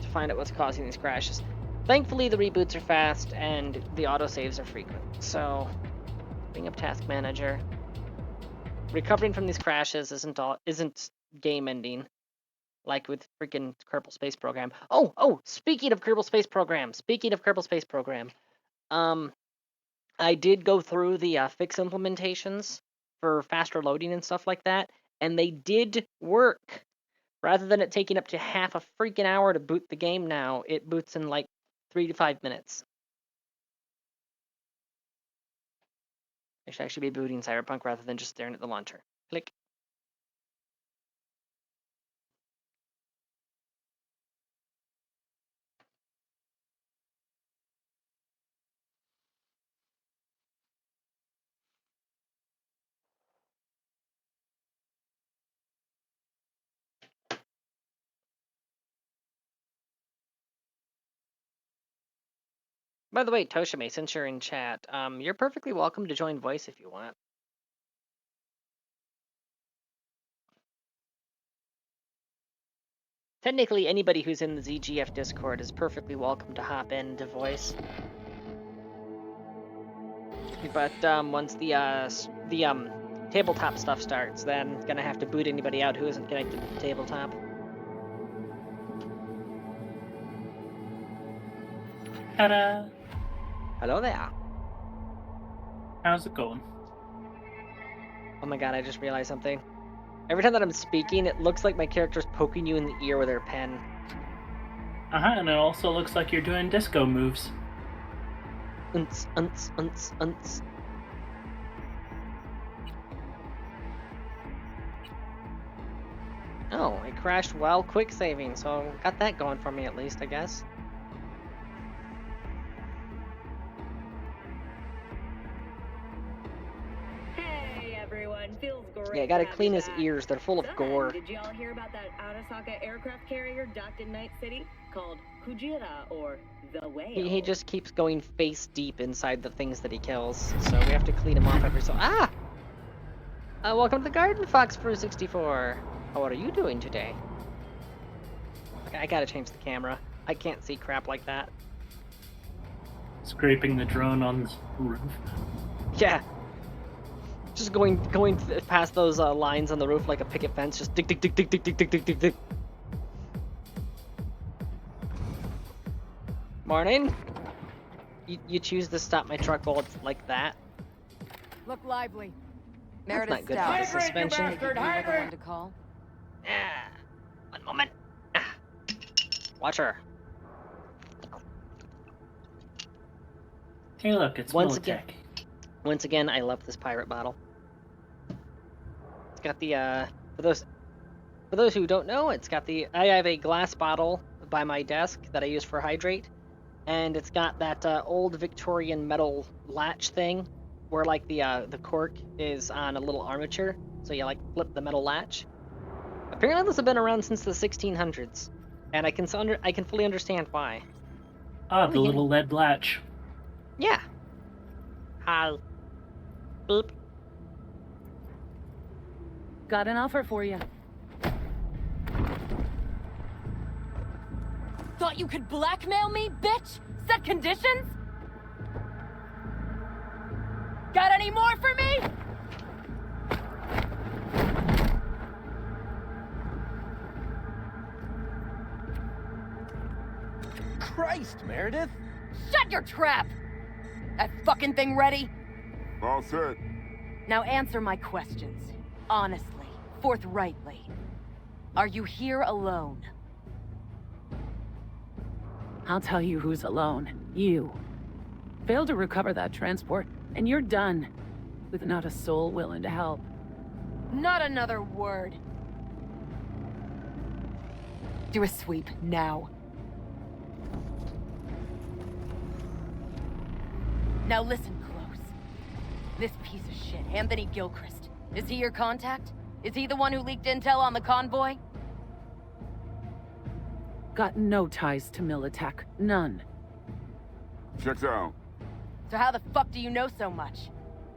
to find out what's causing these crashes. Thankfully the reboots are fast and the autosaves are frequent. So, bring up Task Manager. Recovering from these crashes isn't game ending. Like with freaking Kerbal Space Program. Oh, speaking of Kerbal Space Program, I did go through the fix implementations for faster loading and stuff like that, and they did work. Rather than it taking up to half a freaking hour to boot the game now, it boots in like 3 to 5 minutes. I should actually be booting Cyberpunk rather than just staring at the launcher. Click. By the way, Toshime, since you're in chat, you're perfectly welcome to join voice if you want. Technically, anybody who's in the ZGF Discord is perfectly welcome to hop into voice. But once the tabletop stuff starts, then gonna have to boot anybody out who isn't connected to the tabletop. Ta-da! Hello there. How's it going? Oh my god, I just realized something. Every time that I'm speaking, it looks like my character's poking you in the ear with her pen. And it also looks like you're doing disco moves. Unts, unts, unts, unts. Oh, it crashed while quick saving, so got that going for me at least, I guess. Hey everyone, feels great. Yeah, I gotta to have clean you his back. ears, they're full of So gore. Did y'all hear about that Arasaka aircraft carrier docked in Night City called Kujira or the Whale? He just keeps going face deep inside the things that he kills, so we have to clean him off every so— Ah! Welcome to the garden, Fox Brew 64. How are you doing today? Okay, I gotta change the camera. I can't see crap like that. Scraping the drone on the roof. Yeah. Just going past those lines on the roof like a picket fence, just dig, dig, dig, dig, dig, dig, dig, dig, dig, dig. Morning. you choose to stop my truck while it's like that. Look lively. That's Meredith not good for the Hydrate, you suspension. bastard, You're the hydrate! one to call. Ah, one moment. Ah. Watch her. Hey, look, it's Once Militech. Once again, I love this pirate bottle. It's got the for those who don't know, it's got the I have a glass bottle by my desk that I use for hydrate, and it's got that old Victorian metal latch thing where like the cork is on a little armature, so you like flip the metal latch. Apparently, this has been around since the 1600s, and I can fully understand why. Ah, the yeah. little lead latch. Yeah. Hi. Beep. Got an offer for you. Thought you could blackmail me, bitch? Set conditions? Got any more for me? Christ, Meredith! Shut your trap! That fucking thing ready? All set. Now answer my questions. Honestly, forthrightly. Are you here alone? I'll tell you who's alone. You. Failed to recover that transport, and you're done. With not a soul willing to help. Not another word. Do a sweep, now. Now listen close. This piece of shit, Anthony Gilchrist. Is he your contact? Is he the one who leaked intel on the convoy? Got no ties to Militech. None. Checks out. So how the fuck do you know so much?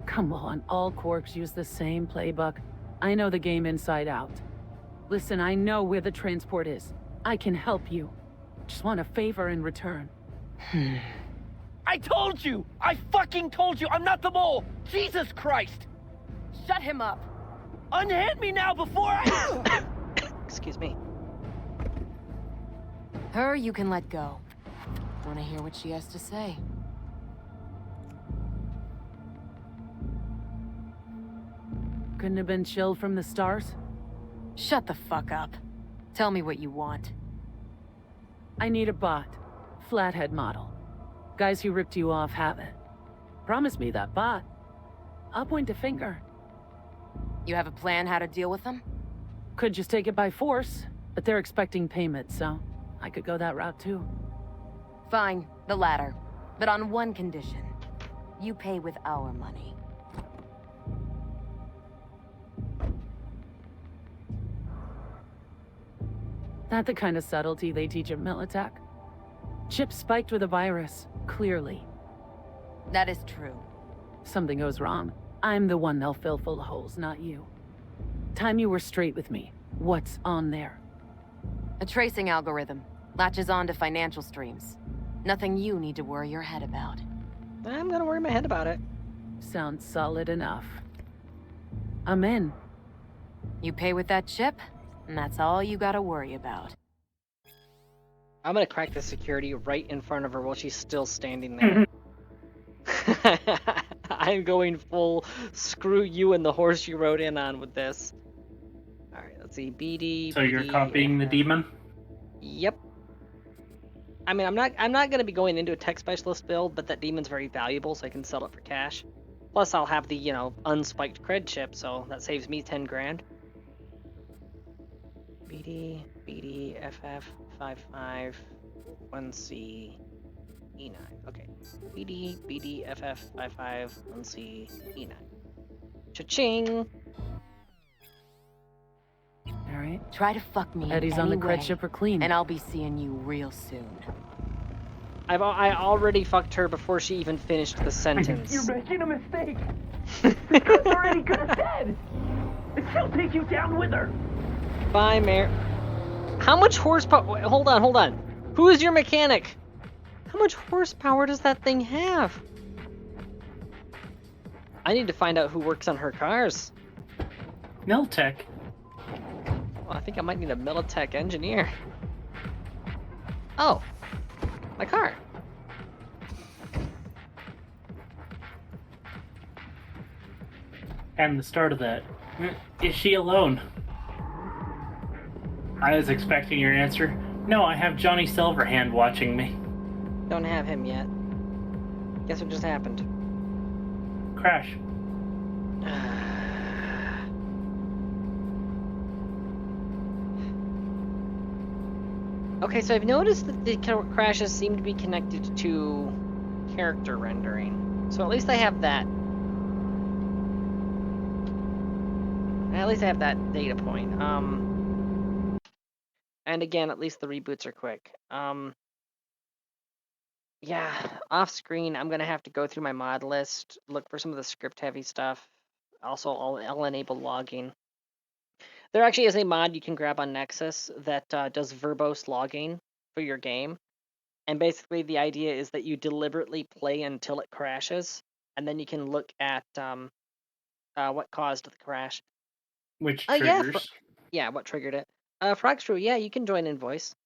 Come on, all Quarks use the same playbook. I know the game inside out. Listen, I know where the transport is. I can help you. Just want a favor in return. I told you! I fucking told you! I'm not the mole! Jesus Christ! Shut him up. Unhand me now before I... Excuse me. Her you can let go. Wanna hear what she has to say? Couldn't have been chill from the stars? Shut the fuck up. Tell me what you want. I need a bot. Flathead model. Guys who ripped you off have it. Promise me that bot. I'll point a finger. You have a plan how to deal with them? Could just take it by force, but they're expecting payment, so I could go that route too. Fine, the latter. But on one condition. You pay with our money. Not the kind of subtlety they teach at Militech. Chip spiked with a virus, clearly. That is true. Something goes wrong. I'm the one they'll fill full of holes, not you. Time you were straight with me. What's on there? A tracing algorithm. Latches on to financial streams. Nothing you need to worry your head about. I'm gonna worry my head about it. Sounds solid enough. I'm in. You pay with that chip, and that's all you gotta worry about. I'm gonna crack the security right in front of her while she's still standing there. I'm going full screw you and the horse you rode in on with this. Alright, let's see. BD. So you're copying the demon? Yep. I mean, I'm not gonna be going into a tech specialist build, but that demon's very valuable, so I can sell it for cash. Plus, I'll have the, you know, unspiked cred chip, so that saves me 10 grand. BD, FF, 55, 1C, E9. Okay. BD, FF, 55, 1C, E9. Cha-ching! Alright. Try to fuck me Eddie's on the cred chip for clean. and I'll be seeing you real soon. I already fucked her before she even finished the sentence. You're making a mistake! The girl's already good as dead! She'll take you down with her! Bye, Mare. How much horsepower? Wait, hold on. Who is your mechanic? How much horsepower does that thing have? I need to find out who works on her cars. Militech. Well, I think I might need a Militech engineer. Oh, my car. And the start of that. Is she alone? I was expecting your answer. No, I have Johnny Silverhand watching me. Don't have him yet. Guess what just happened? Crash. Okay, so I've noticed that the crashes seem to be connected to character rendering. So at least I have that. At least I have that data point. And again, at least the reboots are quick. Yeah, off screen, I'm gonna have to go through my mod list, look for some of the script heavy stuff. Also, I'll enable logging. There actually is a mod you can grab on Nexus that does verbose logging for your game. And basically, the idea is that you deliberately play until it crashes, and then you can look at what caused the crash. Which Yeah, triggers. yeah, what triggered it. Frogstrew, yeah, you can join in voice.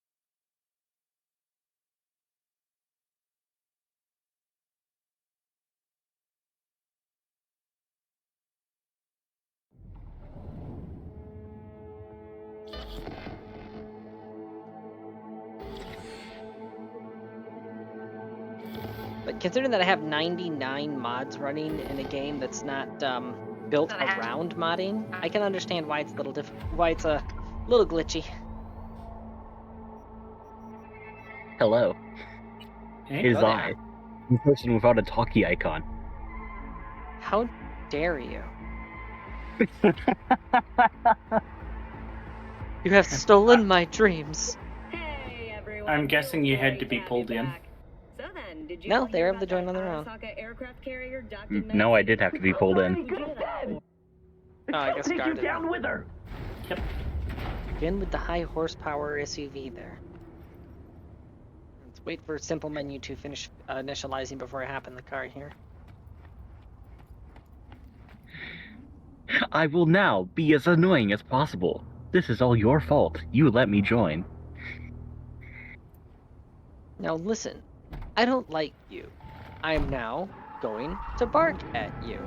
But considering that I have 99 mods running in a game that's not built around modding, I can understand why it's a little why it's a little glitchy. Hello. Hey, It is I, the person without a talkie icon. How dare you? You have stolen my dreams. Hey, everyone. I'm guessing you had to be pulled in. So then, did you No, all they hear were able to about join that on their own. Arasaka aircraft carrier docked in No, I did have to be pulled in. Oh, I guess Take you guarded. down with her. Yep. Again with the high horsepower SUV there. Let's wait for simple menu to finish initializing before I hop in the car here. I will now be as annoying as possible. This is all your fault. You let me join. Now listen, I don't like you. I am now going to bark at you.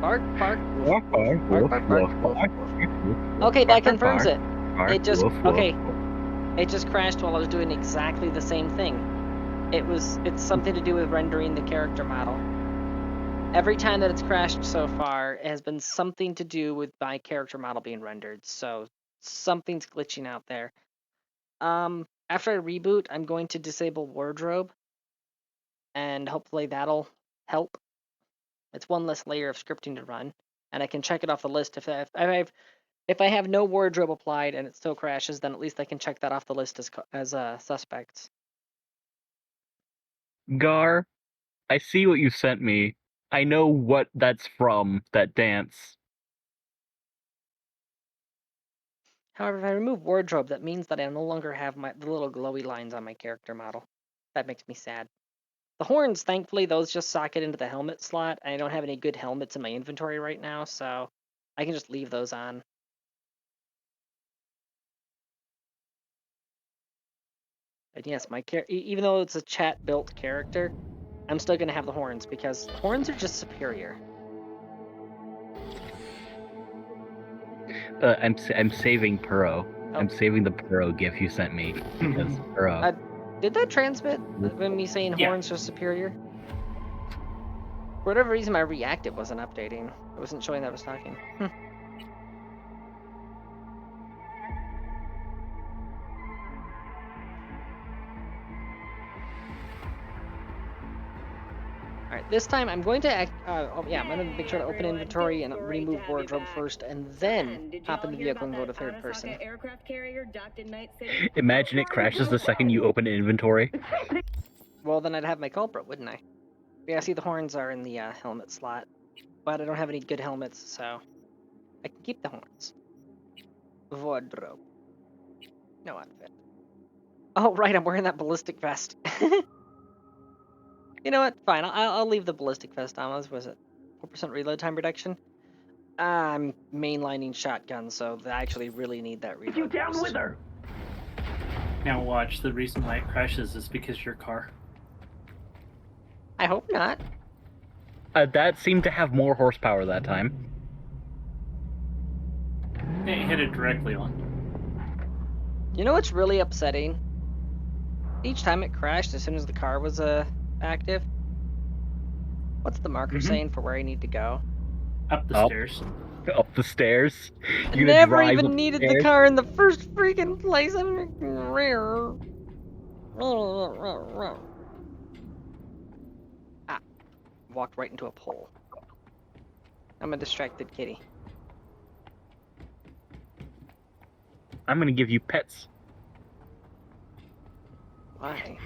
Bark, bark, woof, woof. Bark, bark, bark, woof, woof. Okay, that confirms it. It just okay. It just crashed while I was doing exactly the same thing. It's something to do with rendering the character model. Every time that it's crashed so far, it has been something to do with my character model being rendered. So something's glitching out there. After I reboot, I'm going to disable wardrobe, and hopefully that'll help. It's one less layer of scripting to run, and I can check it off the list if I have no wardrobe applied and it still crashes, then at least I can check that off the list as suspects. Gar, I see what you sent me. I know what that's from, that dance. However, if I remove wardrobe, that means that I no longer have the little glowy lines on my character model. That makes me sad. The horns, thankfully, those just socket into the helmet slot, and I don't have any good helmets in my inventory right now, so I can just leave those on. And yes, even though it's a chat-built character, I'm still going to have the horns, because horns are just superior. I'm saving Puro. Oh. I'm saving the Puro gif you sent me because Puro. Did that transmit when me saying horns are superior? For whatever reason, my reactive wasn't updating. It wasn't showing that I was talking. Alright, this time I'm going to I'm going to make sure to open inventory and remove wardrobe first, and then hop in the vehicle and go to third person. Imagine it crashes the second you open inventory. Well, then I'd have my culprit, wouldn't I? Yeah, see, the horns are in the helmet slot, but I don't have any good helmets, so I can keep the horns. Wardrobe. No outfit. Oh, right, I'm wearing that ballistic vest. You know what? Fine, I'll leave the ballistic vest on. What was it? 4% reload time reduction? I'm mainlining shotgun, so I actually really need that reload. You down with her? Now watch, the reason why it crashes is because your car. I hope not. That seemed to have more horsepower that time. It hit it directly on. You know what's really upsetting? Each time it crashed as soon as the car was active. What's the marker saying for where I need to go? Up the stairs. Up the stairs. I You're gonna never drive even up needed stairs? the car in the first freaking place. Ah, walked right into a pole. I'm a distracted kitty. I'm gonna give you pets Why?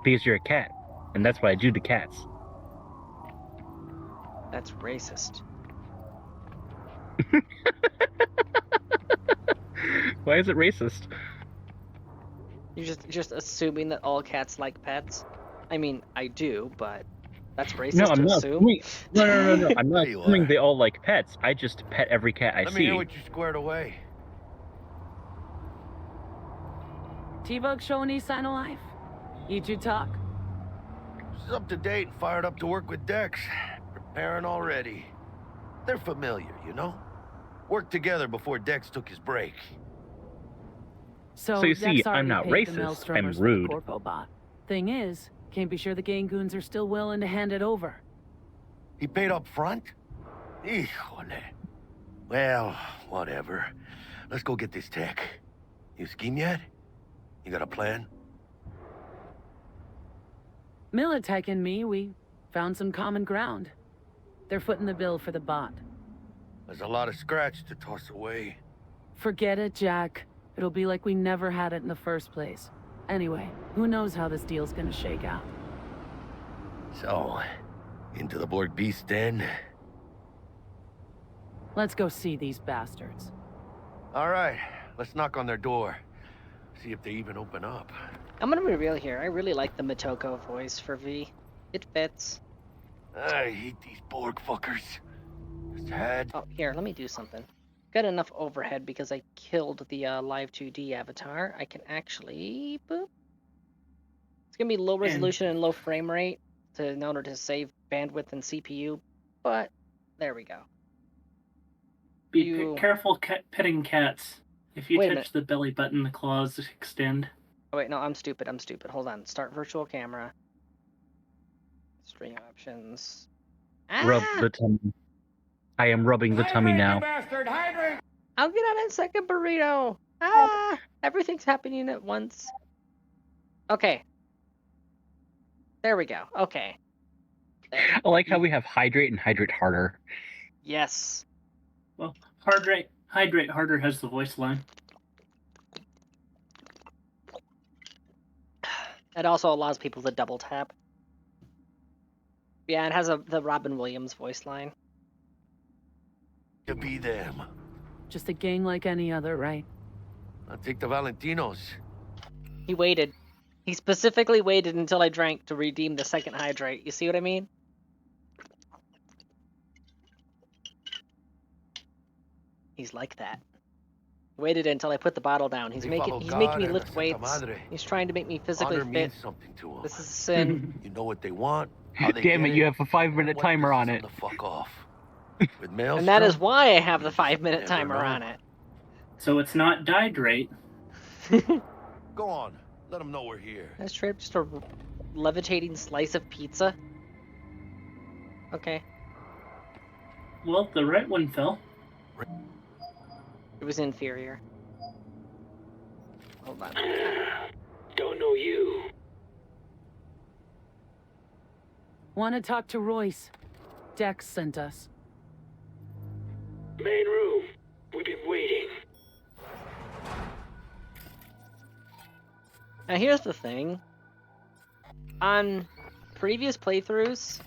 because you're a cat, and that's what I do to cats. That's racist. Why is it racist? You're just assuming that all cats like pets. I mean, I do, but that's racist No, I'm to not assume. assuming. No. I'm not There you assuming are. they all like pets. I just pet every cat I Let see. me hear what you squared away. T-Bug show any sign of life? You two talk? She's up to date and fired up to work with Dex. Preparing already. They're familiar, you know? Worked together before Dex took his break. So you see, Dex I'm already not paid the racist, I'm Maelstromers for rude. the Corpo bot. Thing is, can't be sure the gang goons are still willing to hand it over. He paid up front? Híjole. Well, whatever. Let's go get this tech. You scheme yet? You got a plan? Militech and me, we found some common ground. They're footing the bill for the bot. There's a lot of scratch to toss away. Forget it, Jack. It'll be like we never had it in the first place. Anyway, who knows how this deal's gonna shake out. So, into the Borg Beast Den? Let's go see these bastards. All right, let's knock on their door. See if they even open up. I'm gonna be real here. I really like the Motoko voice for V. It fits. I hate these Borg fuckers. Just had... Oh, here, let me do something. Got enough overhead because I killed the Live 2D avatar. I can actually... boop. It's gonna be low resolution and low frame rate in order to save bandwidth and CPU, but there we go. Be careful petting cats. If you Wait a touch the belly button, the claws extend. Oh wait, no, I'm stupid. Hold on. Start virtual camera. Stream options. Rub the tummy. I am rubbing the tummy now. I'll get on a second burrito. Ah, everything's happening at once. Okay. There we go. Okay. I like how we have hydrate and hydrate harder. Yes. Well, hydrate harder has the voice line. It also allows people to double tap. Yeah, it has the Robin Williams voice line. To be them. Just a gang like any other, right? I'll take the Valentinos. He waited. He specifically waited until I drank to redeem the second hydrate. You see what I mean? He's like that. Waited until I put the bottle down. He's making me lift weights. He's trying to make me physically Honor fit. means something to them. This is a sin. You know what they want. How they Damn get it, you have a 5-minute what timer pisses on them it. the fuck off. With Maelstrom, And that is why I have the you 5-minute never timer know. on it. So it's not dihydrate. Go on. Let them know we're here. That's true. Just a levitating slice of pizza. Okay. Well, the right one fell. It was inferior. Hold on. Don't know you. Want to talk to Royce? Dex sent us. Main room. We've been waiting. Now here's the thing. On previous playthroughs...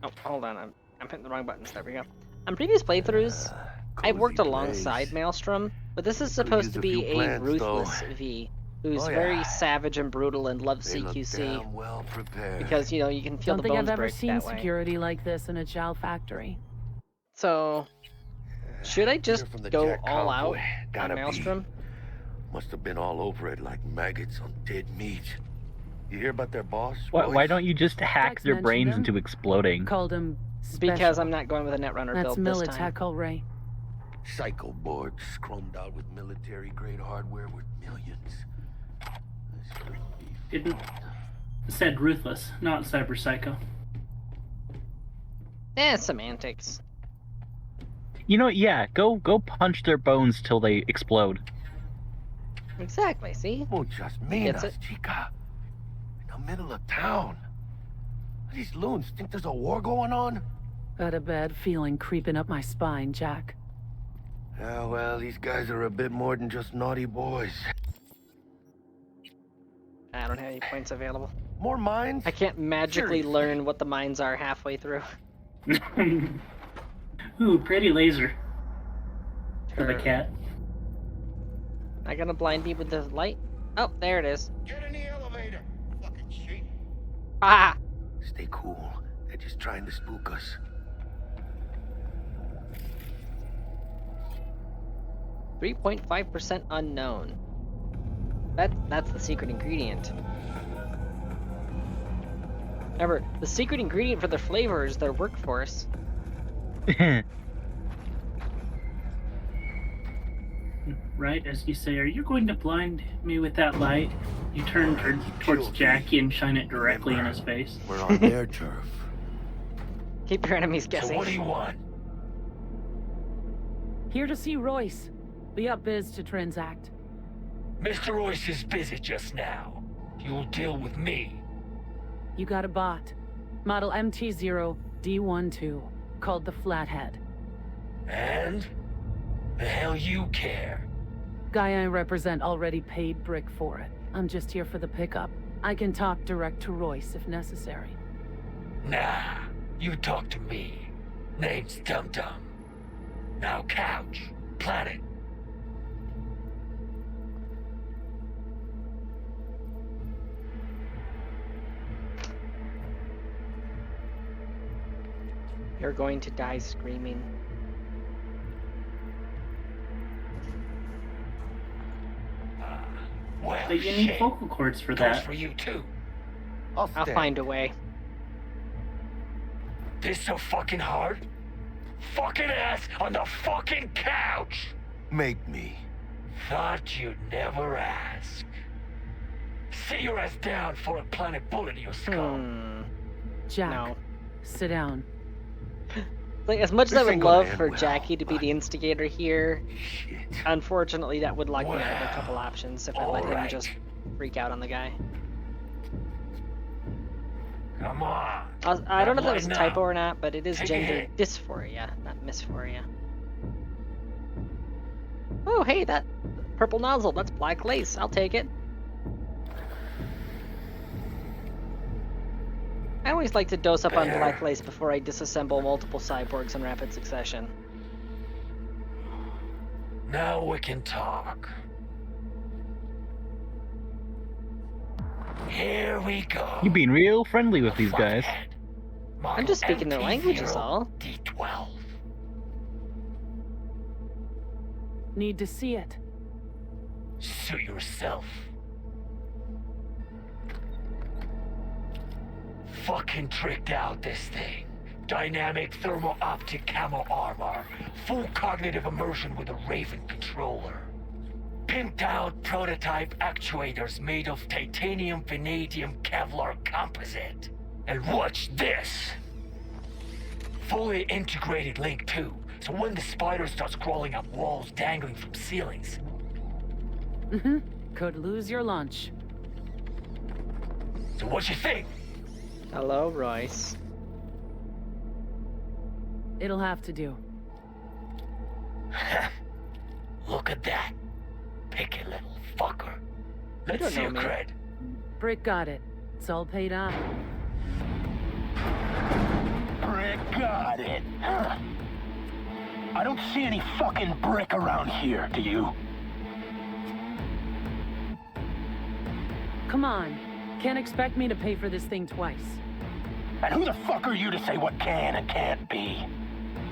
Oh, hold on. I'm hitting the wrong buttons. There we go. On previous playthroughs, I've worked Cozy alongside place. Maelstrom, but this is supposed use to a be few a plants, ruthless though. V, who's Oh, yeah. very savage and brutal and loves They look CQC. damn well prepared. Because, you know, you can feel Don't the think bones I've ever break seen that way. security like this in a chow factory. So, should I just Peter from the go Jack all out Cowboy. on Gotta be. Maelstrom? Must have been all over it like maggots on dead meat. You hear about their boss? Why don't you just hack Dex their mentioned brains him. into exploding? Called him special. Because I'm not going with a Netrunner That's build this time. Militech, all right. Psycho boards chromed out with military-grade hardware worth millions. This could be It said ruthless, not cyber psycho. Semantics. You know, yeah, go punch their bones till they explode. Exactly, see? Muchas Gets minas, it. chica. In the middle of town. These loons think there's a war going on? Got a bad feeling creeping up my spine, Jack. Yeah, well, these guys are a bit more than just naughty boys. I don't have any points available. More mines? I can't magically Seriously. learn what the mines are halfway through. Ooh, pretty laser. For the Sure. cat. Not gonna blind me with the light? Oh, there it is. Get in the elevator, fucking sheep. Ah! Stay cool. They're just trying to spook us. 3.5% unknown. That's the secret ingredient. Remember, the secret ingredient for their flavor is their workforce. Right as you say, are you going to blind me with that light? You turn towards Jackie and shine it directly in his face. We're on their turf. Keep your enemies So guessing. what do you want? Here to see Royce. Be up biz to transact. Mr. Royce is busy just now. You'll deal with me. You got a bot. Model MT0D12, called the Flathead. And? The hell you care? Guy I represent already paid Brick for it. I'm just here for the pickup. I can talk direct to Royce if necessary. Nah, you talk to me. Name's Dum Dum. Now couch, planet. You're going to die screaming. Well, But you need shit. vocal cords for Goes that. for you too. I'll stand. find a way. This so fucking hard? Fucking ass on the fucking couch! Make me. Thought you'd never ask. Sit your ass down for a planet bullet in your skull. Jack, No. sit down. Like, as much as I This would ain't gonna love end for well, Jackie to be the instigator here, Shit. unfortunately that would lock me out of a Well, couple options if I let him alright. just freak out on the guy. Come on. I don't know if that was a Right typo now. or not, but it is Take a gender hit. dysphoria, not misphoria. Oh, hey, that purple nozzle, that's black lace. I'll take it. I always like to dose up on There. black lace before I disassemble multiple cyborgs in rapid succession. Now we can talk. Here we go. You being real friendly with these guys. Flathead. I'm just speaking their Model language is all. D12. Need to see it. Suit yourself. Fucking tricked out this thing. Dynamic thermal optic camo armor. Full cognitive immersion with a Raven controller. Pimped out prototype actuators made of titanium, vanadium, Kevlar composite. And watch this. Fully integrated link too. So when the spider starts crawling up walls dangling from ceilings, Could lose your lunch. so what you think? Hello, Royce. It'll have to do. Look at that. Picky little fucker. Let's don't see know your me. cred. Brick got it. It's all paid off. Brick got it. I don't see any fucking brick around here, do you? Come on. Can't expect me to pay for this thing twice. And who the fuck are you to say what can and can't be?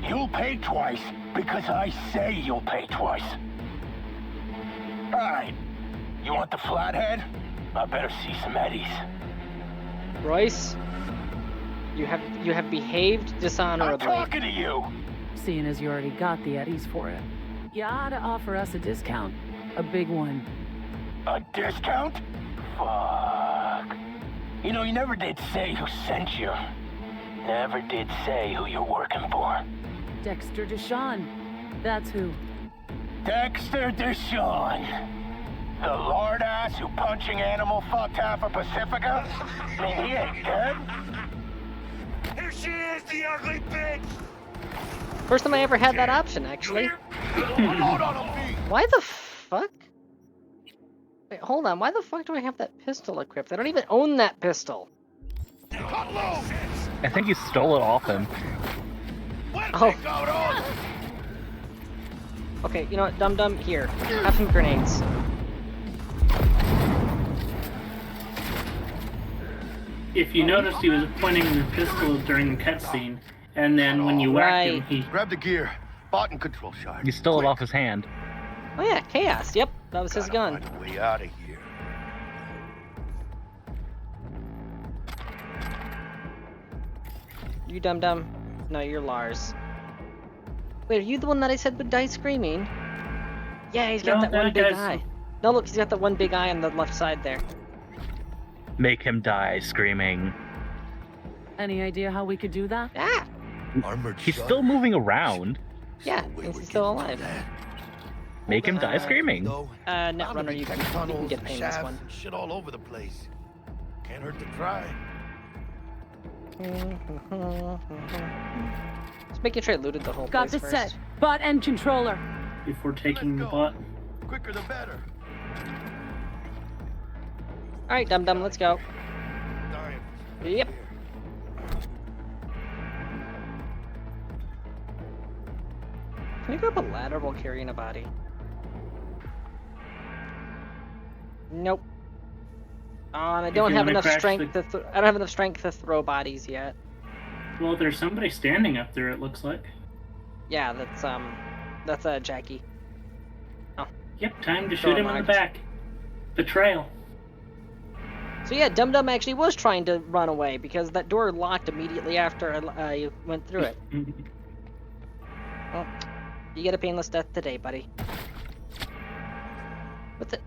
You'll pay twice because I say you'll pay twice. Alright. You want the flathead? I better see some eddies. Royce, you have behaved I'm dishonorably. talking to you! Seeing as you already got the eddies for it. You ought to offer us a discount. A big one. A discount? Fuck. You know, you never did say who sent you. Never did say who you're working for. Dexter Deshawn. That's who. Dexter Deshawn. The lord ass who punching animal fucked half of Pacifica? I mean, he ain't dead. Here she is, the ugly bitch! First time I ever had that option, actually. Why the fuck? Wait, hold on. Why the fuck do I have that pistol equipped? I don't even own that pistol. I think you stole it off him. Oh. Okay, you know what, Dum-Dum? Here. Have some grenades. If you noticed, he was pointing the pistol during the cutscene, and then when you whacked him, he... Grab the gear. Button control shard. You stole it off his hand. Oh yeah, Chaos. Yep, that was his gun. Find a way out of here. You Dum-Dum? No, you're Lars. Wait, are you the one that I said would die screaming? Yeah, he's got No, that one that big guy's- eye. No, look, he's got that one big eye on the left side there. Make him die screaming. Any idea how we could do that? Ah! Armored He's shutter. still moving around. Yeah, No way means we're he's still getting alive. that. Make him die screaming. Though, Netrunner, you can tunnels get and pain this shafts one. and shit all over the place. Can't hurt to try. Let's make sure I looted the whole Got place the first. set. Butt and controller. Before taking the Let's go. bot. Quicker the better. Alright, Dum-Dum, let's go. Dying. Yep. Can you grab a ladder while carrying a body? Nope. Oh, and I don't you have wanna enough crash strength the- I don't have enough strength to throw bodies yet. Well, there's somebody standing up there, it looks like. Yeah, that's Jackie. Yep, time to Throw shoot him in the knives. back. Betrayal. So yeah, Dum-Dum actually was trying to run away because that door locked immediately after I went through it. Well, you get a painless death today, buddy. What's it?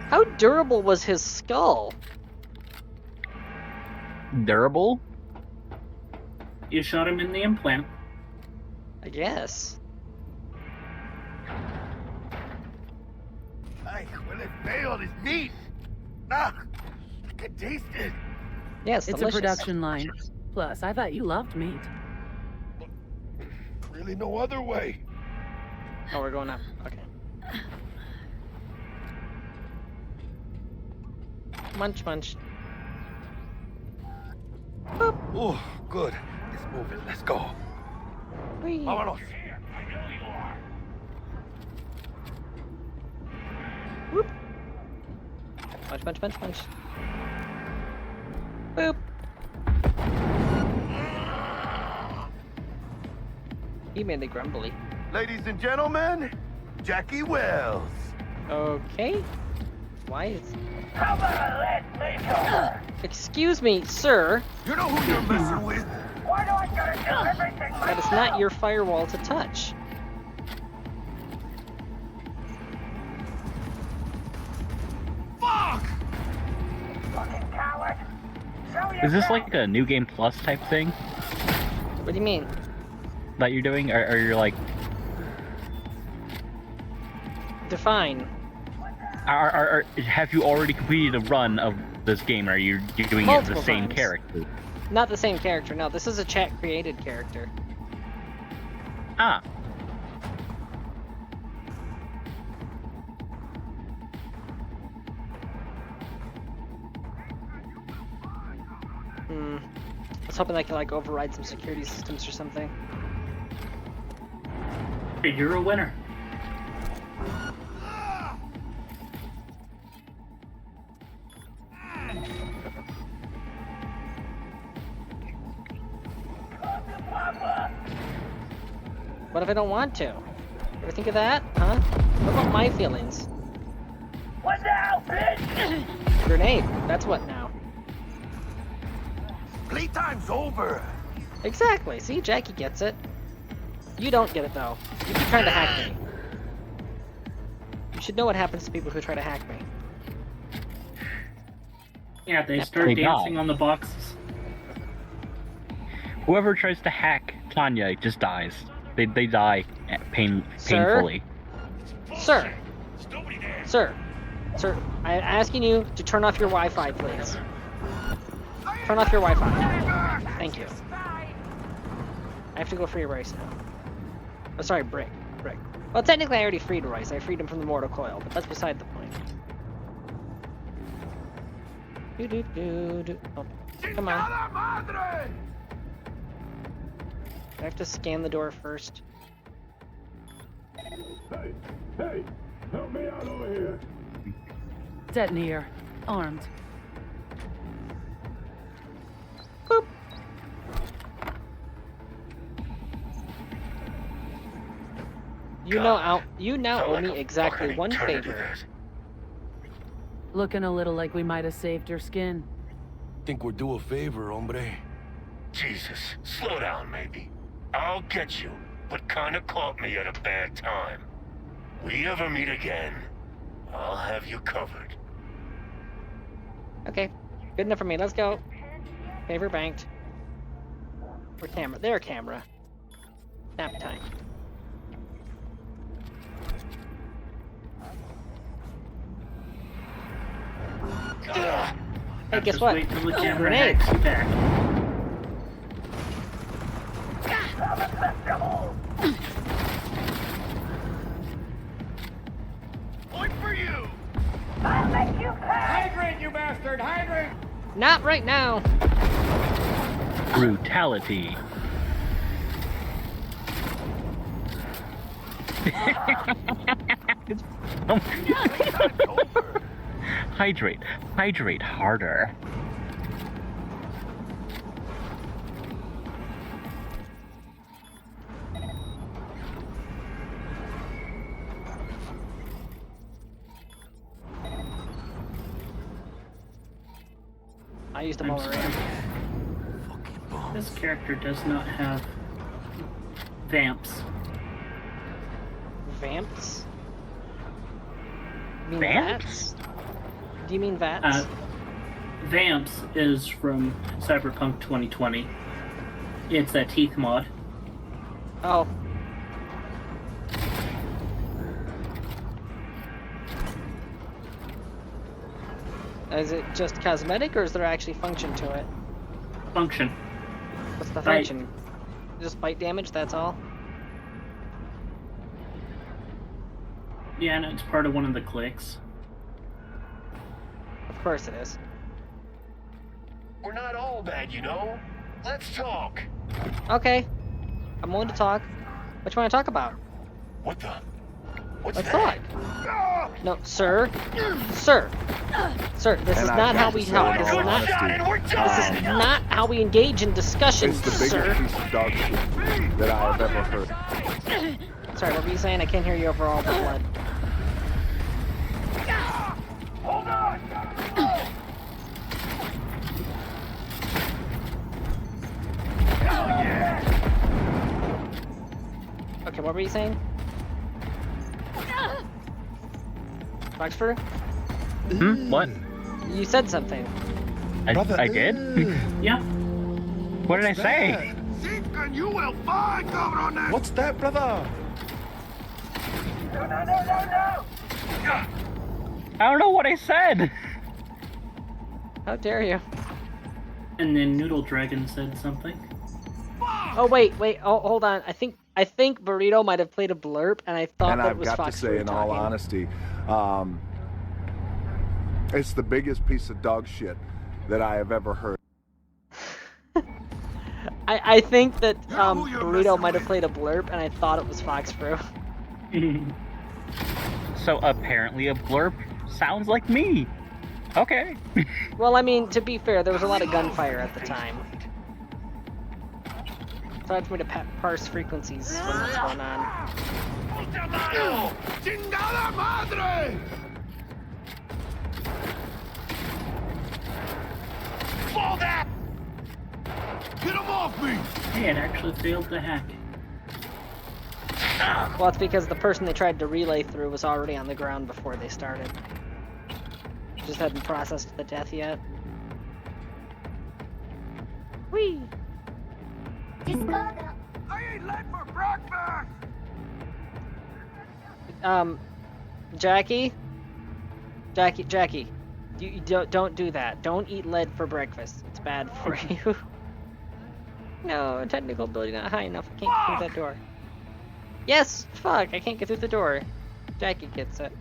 How durable was his skull? Durable? You shot him in the implant. I guess. Ay, when it failed, it's meat. Ah, I can taste it. Yes, It's delicious. a production line. Plus, I thought you loved meat. Really no other way. Oh, we're going up. Okay. Munch, munch. Boop. Oh, good. It's moving. Let's go. Whee. Vámonos. Whoop. Punch, punch, punch, punch. Boop. He made the grumbly. Ladies and gentlemen, Jackie Wells. Okay. Why is... How about I let me go? Excuse me, sir. You know who you're messing with? Why do I gotta do everything That is not your firewall to touch. Fuck! fucking coward? Show Is this like a New Game Plus type thing What do you mean? that you're doing? Or you're like, Define. have you already completed a run of this game? Or are you doing it Multiple the same times. character? Not the same character, no. This is a chat-created character. Ah. I was hoping I could, like, override some security systems or something. Hey, you're a winner. What if I don't want to? Ever think of that? Huh? What about my feelings? What now, bitch? Grenade. That's what now. Playtime's over. Exactly. See, Jackie gets it. You don't get it though. You keep trying to hack me. You should know what happens to people who try to hack me. Yeah, they Yep. start They dancing die. on the boxes. Whoever tries to hack Tanya just dies. They die painfully. Sir. Sir. Sir, I'm asking you to turn off your Wi-Fi, please. Turn off your Wi-Fi. Thank you. I have to go free Rice now. Oh, sorry, Brick. Well, technically I already freed Rice. I freed him from the mortal coil, but that's beside the point. Oh, come on. I have to scan the door first. Hey, help me out over here. Detonator. Armed. Boop. You now owe me exactly one favor. Looking a little like we might have saved your skin. Think we're due a favor, hombre. Jesus, slow down, maybe. I'll get you, but kinda caught me at a bad time. We ever meet again, I'll have you covered. Okay, good enough for me. Let's go. Favor banked. Or camera. There, camera. Nap time. Hey, guess Just what? wait till the camera Grenade. hacks you back. Point for you! I'll make you pay! Hydrate, you bastard! Hydrate! Not right now. Brutality. Hydrate harder. I used them all already. This character does not have vamps. Vamps? You mean Vamps? vats? Do you mean vats? Vamps is from Cyberpunk 2020. It's that teeth mod. Oh. Is it just cosmetic, or is there actually function to it? Function. What's the function? Just bite damage, that's all? Yeah, and it's part of one of the clicks. Of course it is. We're not all bad, you know. Let's talk. Okay. I'm willing to talk. What you want to talk about? What the? What's Let's that? talk. No, sir. Sir. Sir, this is not how we talk. This is not. This is not how we engage in discussion, It's the biggest sir. piece of dog shit that I have ever heard. Sorry, what were you saying? I can't hear you over all the blood. Hold on! Hell yeah! Okay, what were you saying? Foxfur? What? You said something. I did? Yeah. What did I say? Zinkan, you will find cover on that! What's that, brother? No! I don't know what I said. How dare you? And then Noodle Dragon said something. Oh wait. Oh, hold on. I think Burrito might have played a blurb, and I thought And that I've was got to Fox say, in all honesty, it's the biggest piece of dog shit that I have ever heard. I think that Burrito might have played a blurb, and I thought it was Foxfur. So apparently a blurb sounds like me. Okay. Well, I mean, to be fair, there was a lot of gunfire at the time. It's hard for me to parse frequencies when what's going on. ¡Chingada madre! Fall that! Get him off me! Hey, it actually failed to hack. Well, it's because the person they tried to relay through was already on the ground before they started. Just hadn't processed the death yet. Whee! I ate lead for breakfast! Jackie, you don't do that. Don't eat lead for breakfast. It's bad for you. No, technical ability not high enough. I can't get through that door. Yes, fuck, I can't get through the door. Jackie gets it.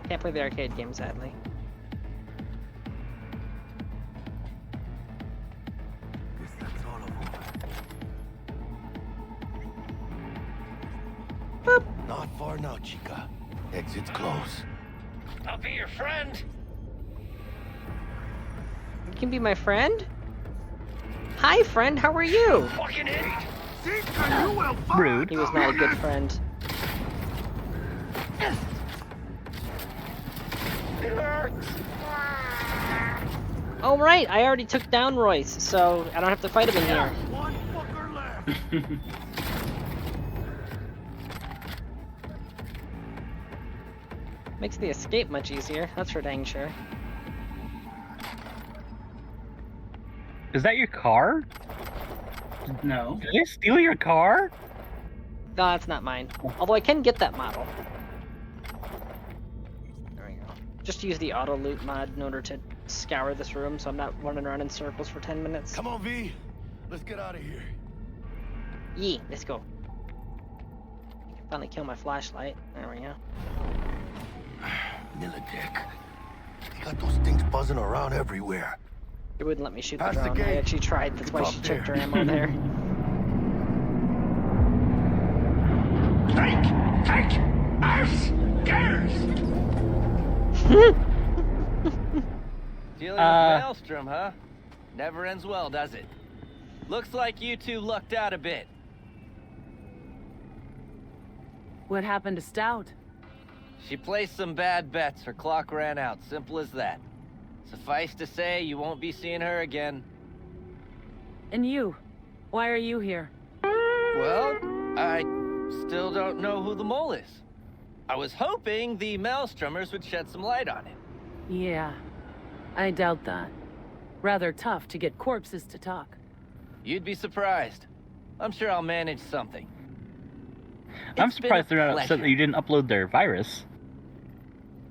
Can't play the arcade game, sadly. Guess that's all of them. Boop. Not far now, chica. Exit's close. I'll be your friend. You can be my friend? Hi, friend, how are you? Fucking idiot. Rude. He was not a good friend. It hurts. Oh, right, I already took down Royce, so I don't have to fight him in here. One fucker left. Makes the escape much easier, that's for dang sure. Is that your car? No. Did they steal your car? No, that's not mine. Although I can get that model. There we go. Just use the auto loot mod in order to scour this room so I'm not running around in circles for 10 minutes. Come on, V. Let's get out of here. Yee, let's go. Finally kill my flashlight. There we go. Militech. They got those things buzzing around everywhere. It wouldn't let me shoot the Past the drone. I gate. actually tried, that's why Up she checked her there. ammo there. Take us gas. Dealing with Maelstrom, huh? Never ends well, does it? Looks like you two lucked out a bit. What happened to Stout? She placed some bad bets, her clock ran out, simple as that. Suffice to say, you won't be seeing her again. And you? Why are you here? Well, I still don't know who the mole is. I was hoping the Maelstromers would shed some light on it. Yeah, I doubt that. Rather tough to get corpses to talk. You'd be surprised. I'm sure I'll manage something. I'm It's been surprised a they're not upset pleasure. that you didn't upload their virus.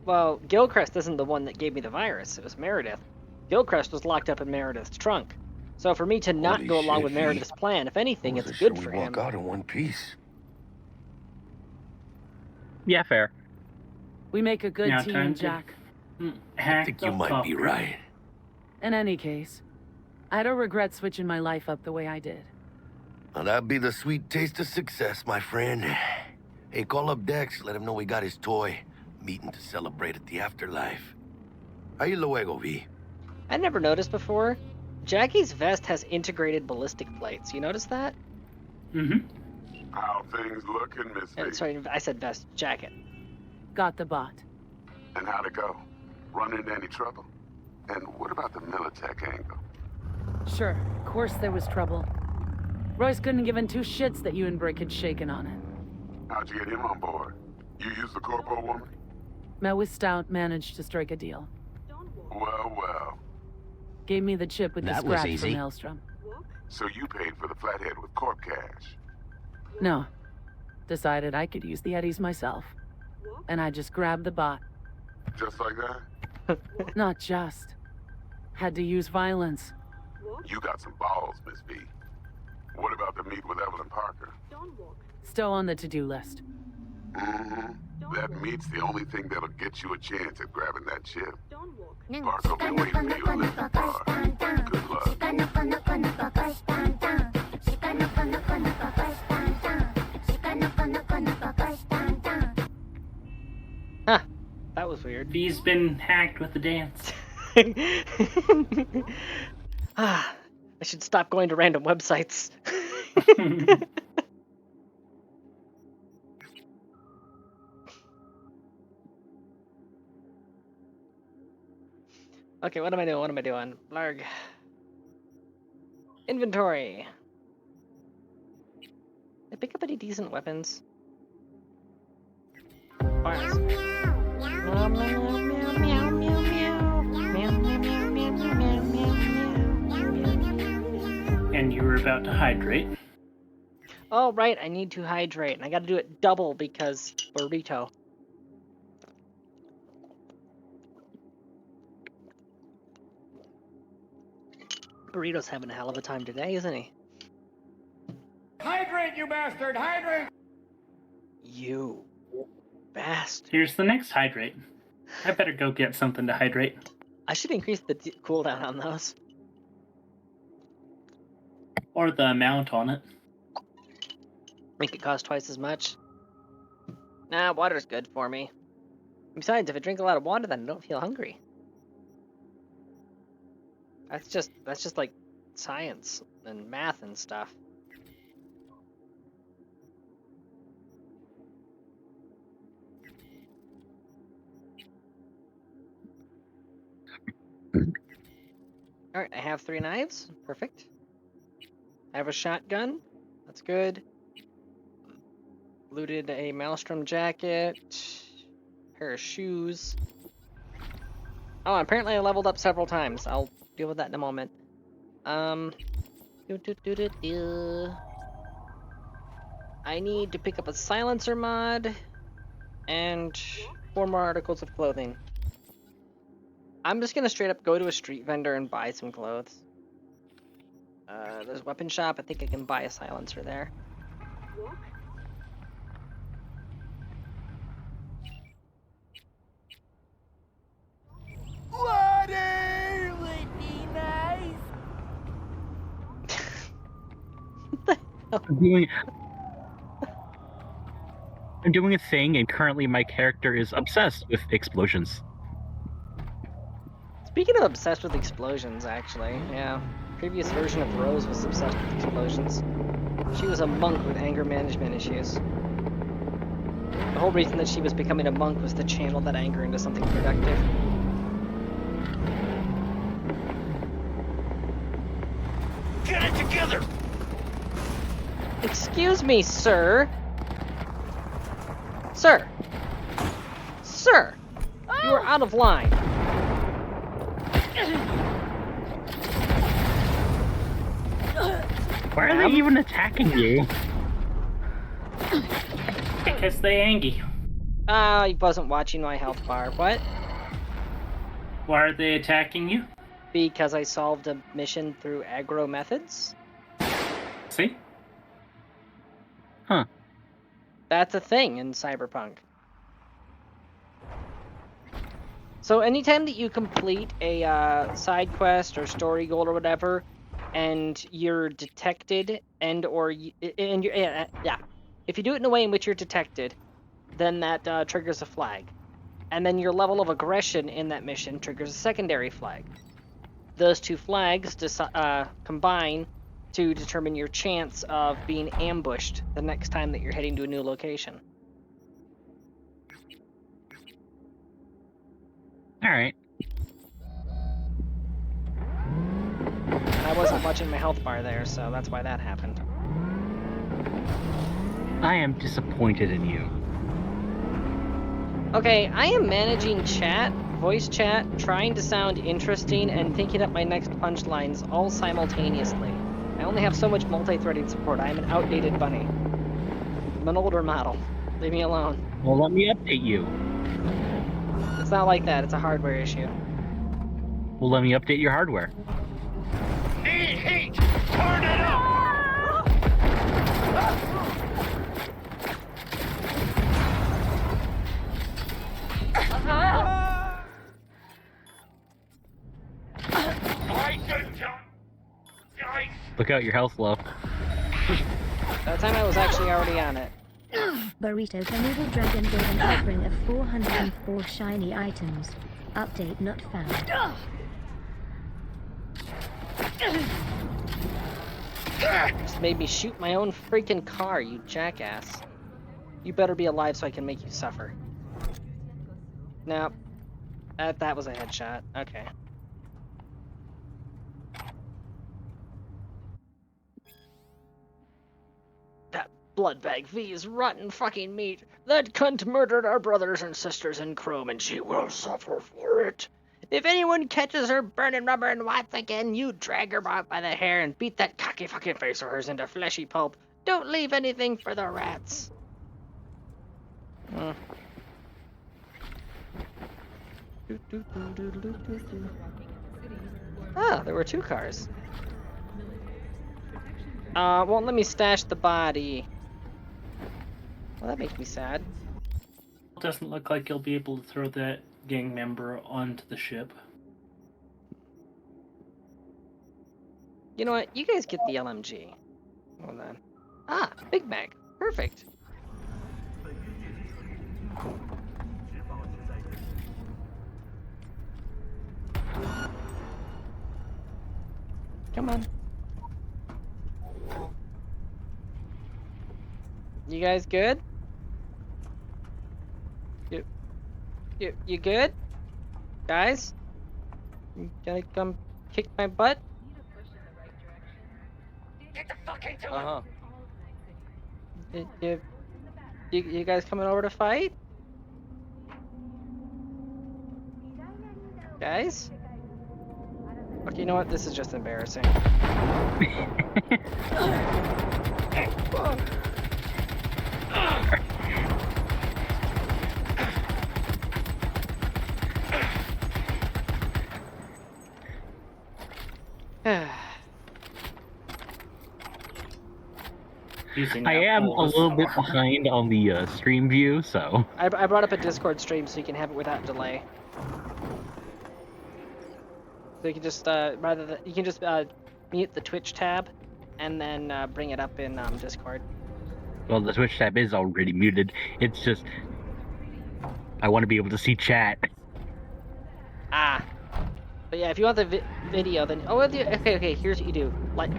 Well, Gilchrist isn't the one that gave me the virus, it was Meredith. Gilchrist was locked up in Meredith's trunk. So for me to not Holy go along shit, with V. Meredith's plan, if anything, it's Wasn't good sure for we him. walk out in one piece. Yeah, fair. We make a good Now team, time to- Jack. I Hack think the you might be fucker. right. In any case, I don't regret switching my life up the way I did. Well, that'd be the sweet taste of success, my friend. Hey, call up Dex, let him know we got his toy. Meeting to celebrate at the afterlife. Ahí luego, V. I never noticed before. Jackie's vest has integrated ballistic plates. You notice that? Mm-hmm. How things looking, Miss V? Sorry, I said vest. Jacket. Got the bot. And how'd it go? Run into any trouble? And what about the Militech angle? Sure, of course there was trouble. Royce couldn't give in two shits that you and Brick had shaken on it. How'd you get him on board? You used the corpo woman? Met with Stout, managed to strike a deal. Well, well. Gave me the chip with the That was scratch easy. from Maelstrom. So you paid for the flathead with corp cash? No. Decided I could use the Eddies myself. And I just grabbed the bot. Just like that? Not just. Had to use violence. You got some balls, Miss V. What about the meet with Evelyn Parker? Still on the to-do list. Mm-hmm. That meet's the only thing that'll get you a chance at grabbing that chip. Parker will be waiting for you in Lincoln Park. Good luck. Huh. That was weird. V's been hacked with the dance. I should stop going to random websites. Okay, what am I doing? Blarg. Inventory. I pick up any decent weapons? Fires. Meow, meow, meow, meow, meow, meow, meow, meow, meow, meow, meow, meow, meow. And you were about to hydrate. Oh, right, I need to hydrate, and I gotta do it double because burrito. Burrito's having a hell of a time today, isn't he? Hydrate, you bastard! Hydrate! You bastard. Here's the next hydrate. I better go get something to hydrate. I should increase the cooldown on those. Or the amount on it. Make it cost twice as much. Nah, water's good for me. Besides, if I drink a lot of water, then I don't feel hungry. That's just like science and math and stuff. Alright, I have 3 knives. Perfect. I have a shotgun. That's good. Looted a maelstrom jacket. Pair of shoes. Oh, apparently I leveled up several times. I'll deal with that in a moment. I need to pick up a silencer mod and 4 more articles of clothing. I'm just gonna straight up go to a street vendor and buy some clothes. There's a weapon shop. I think I can buy a silencer there. Water would be nice. I'm doing a thing, and currently my character is obsessed with explosions. Speaking of obsessed with explosions, actually, yeah. Previous version of Rose was obsessed with explosions. She was a monk with anger management issues. The whole reason that she was becoming a monk was to channel that anger into something productive. Get it together! Excuse me, sir. Sir. Sir. You are out of line. Why are they even attacking you? Because they angry. I wasn't watching my health bar. What? Why are they attacking you? Because I solved a mission through aggro methods. See? Huh. That's a thing in Cyberpunk. So anytime that you complete a side quest or story goal or whatever, and you're detected if you do it in a way in which you're detected, then that triggers a flag, and then your level of aggression in that mission triggers a secondary flag. Those 2 flags combine to determine your chance of being ambushed the next time that you're heading to a new location. Alright. I wasn't watching my health bar there, so that's why that happened. I am disappointed in you. Okay, I am managing chat, voice chat, trying to sound interesting, and thinking up my next punchlines all simultaneously. I only have so much multi-threading support. I am an outdated bunny. I'm an older model. Leave me alone. Well, let me update you. It's not like that. It's a hardware issue. Well, let me update your hardware. Need heat! Turn it up! Look out, your health's low. That time I was actually already on it. Burrito, Carnival Dragon gave an offering of 404 shiny items. Update not found. Just made me shoot my own freaking car, you jackass. You better be alive so I can make you suffer. Nope. That was a headshot. Okay. Bloodbag V's rotten fucking meat. That cunt murdered our brothers and sisters in Chrome, and she will suffer for it. If anyone catches her burning rubber and watts again, you drag her out by the hair and beat that cocky fucking face of hers into fleshy pulp. Don't leave anything for the rats. Ah, there were 2 cars. Won't let me stash the body. Well, that makes me sad. It doesn't look like you'll be able to throw that gang member onto the ship. You know what? You guys get the LMG. Hold on. Ah, Big Mac. Perfect. Come on. You guys good? You good? Guys? You gonna come kick my butt? Get the fuck into it! You guys coming over to fight? Guys? Okay, you know what? This is just embarrassing. Using I am a little bit behind on the stream view, so... I brought up a Discord stream so you can have it without delay. So you can just mute the Twitch tab, and then bring it up in Discord. Well, the Twitch tab is already muted. It's just... I want to be able to see chat. Ah. But yeah, if you want the video, then... Oh, okay, here's what you do. Like,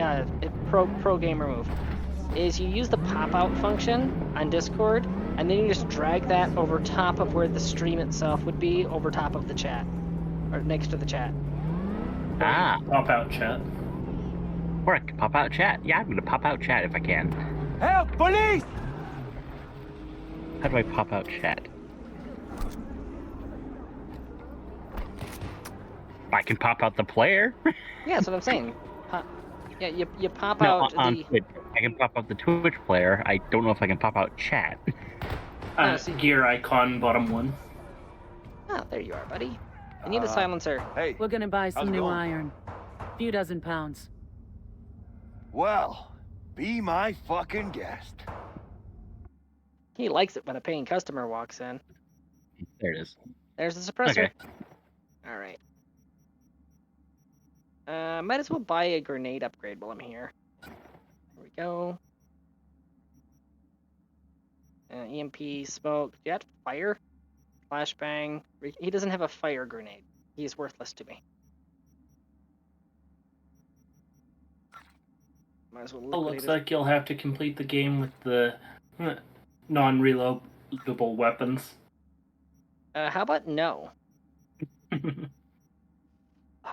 pro gamer move. Is you use the pop-out function on Discord, and then you just drag that over top of where the stream itself would be, over top of the chat. Or next to the chat. Ah. Pop-out chat. Or I can pop out chat. Yeah, I'm gonna pop out chat if I can. Help! Police! How do I pop out chat? I can pop out the player. Yeah, that's what I'm saying. Yeah, you pop No, out on the... Twitch. I can pop out the Twitch player. I don't know if I can pop out chat. Gear icon, bottom one. Oh, there you are, buddy. I need a silencer. Hey, We're gonna buy some how's it new going? iron. Few dozen pounds. Well, be my fucking guest. He likes it when a paying customer walks in. There it is. There's the suppressor. Okay. Alright. Might as well buy a grenade upgrade while I'm here. There we go. EMP, smoke. Do you have fire? Flashbang. He doesn't have a fire grenade. He's worthless to me. Might as well It liquidate looks it. like you'll have to complete the game with the non-reloadable weapons. How about no?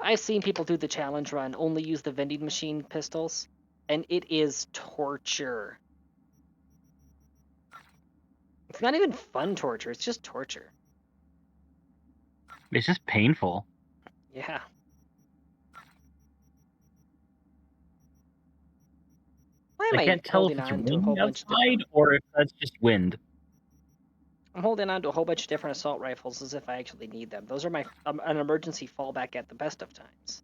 I've seen people do the challenge run, only use the vending machine pistols, and it is torture. It's not even fun torture, it's just torture. It's just painful. Yeah. Why am I can't tell if holding it's on to a whole wind bunch of outside or if that's just wind. I'm holding on to a whole bunch of different assault rifles as if I actually need them. Those are my an emergency fallback at the best of times.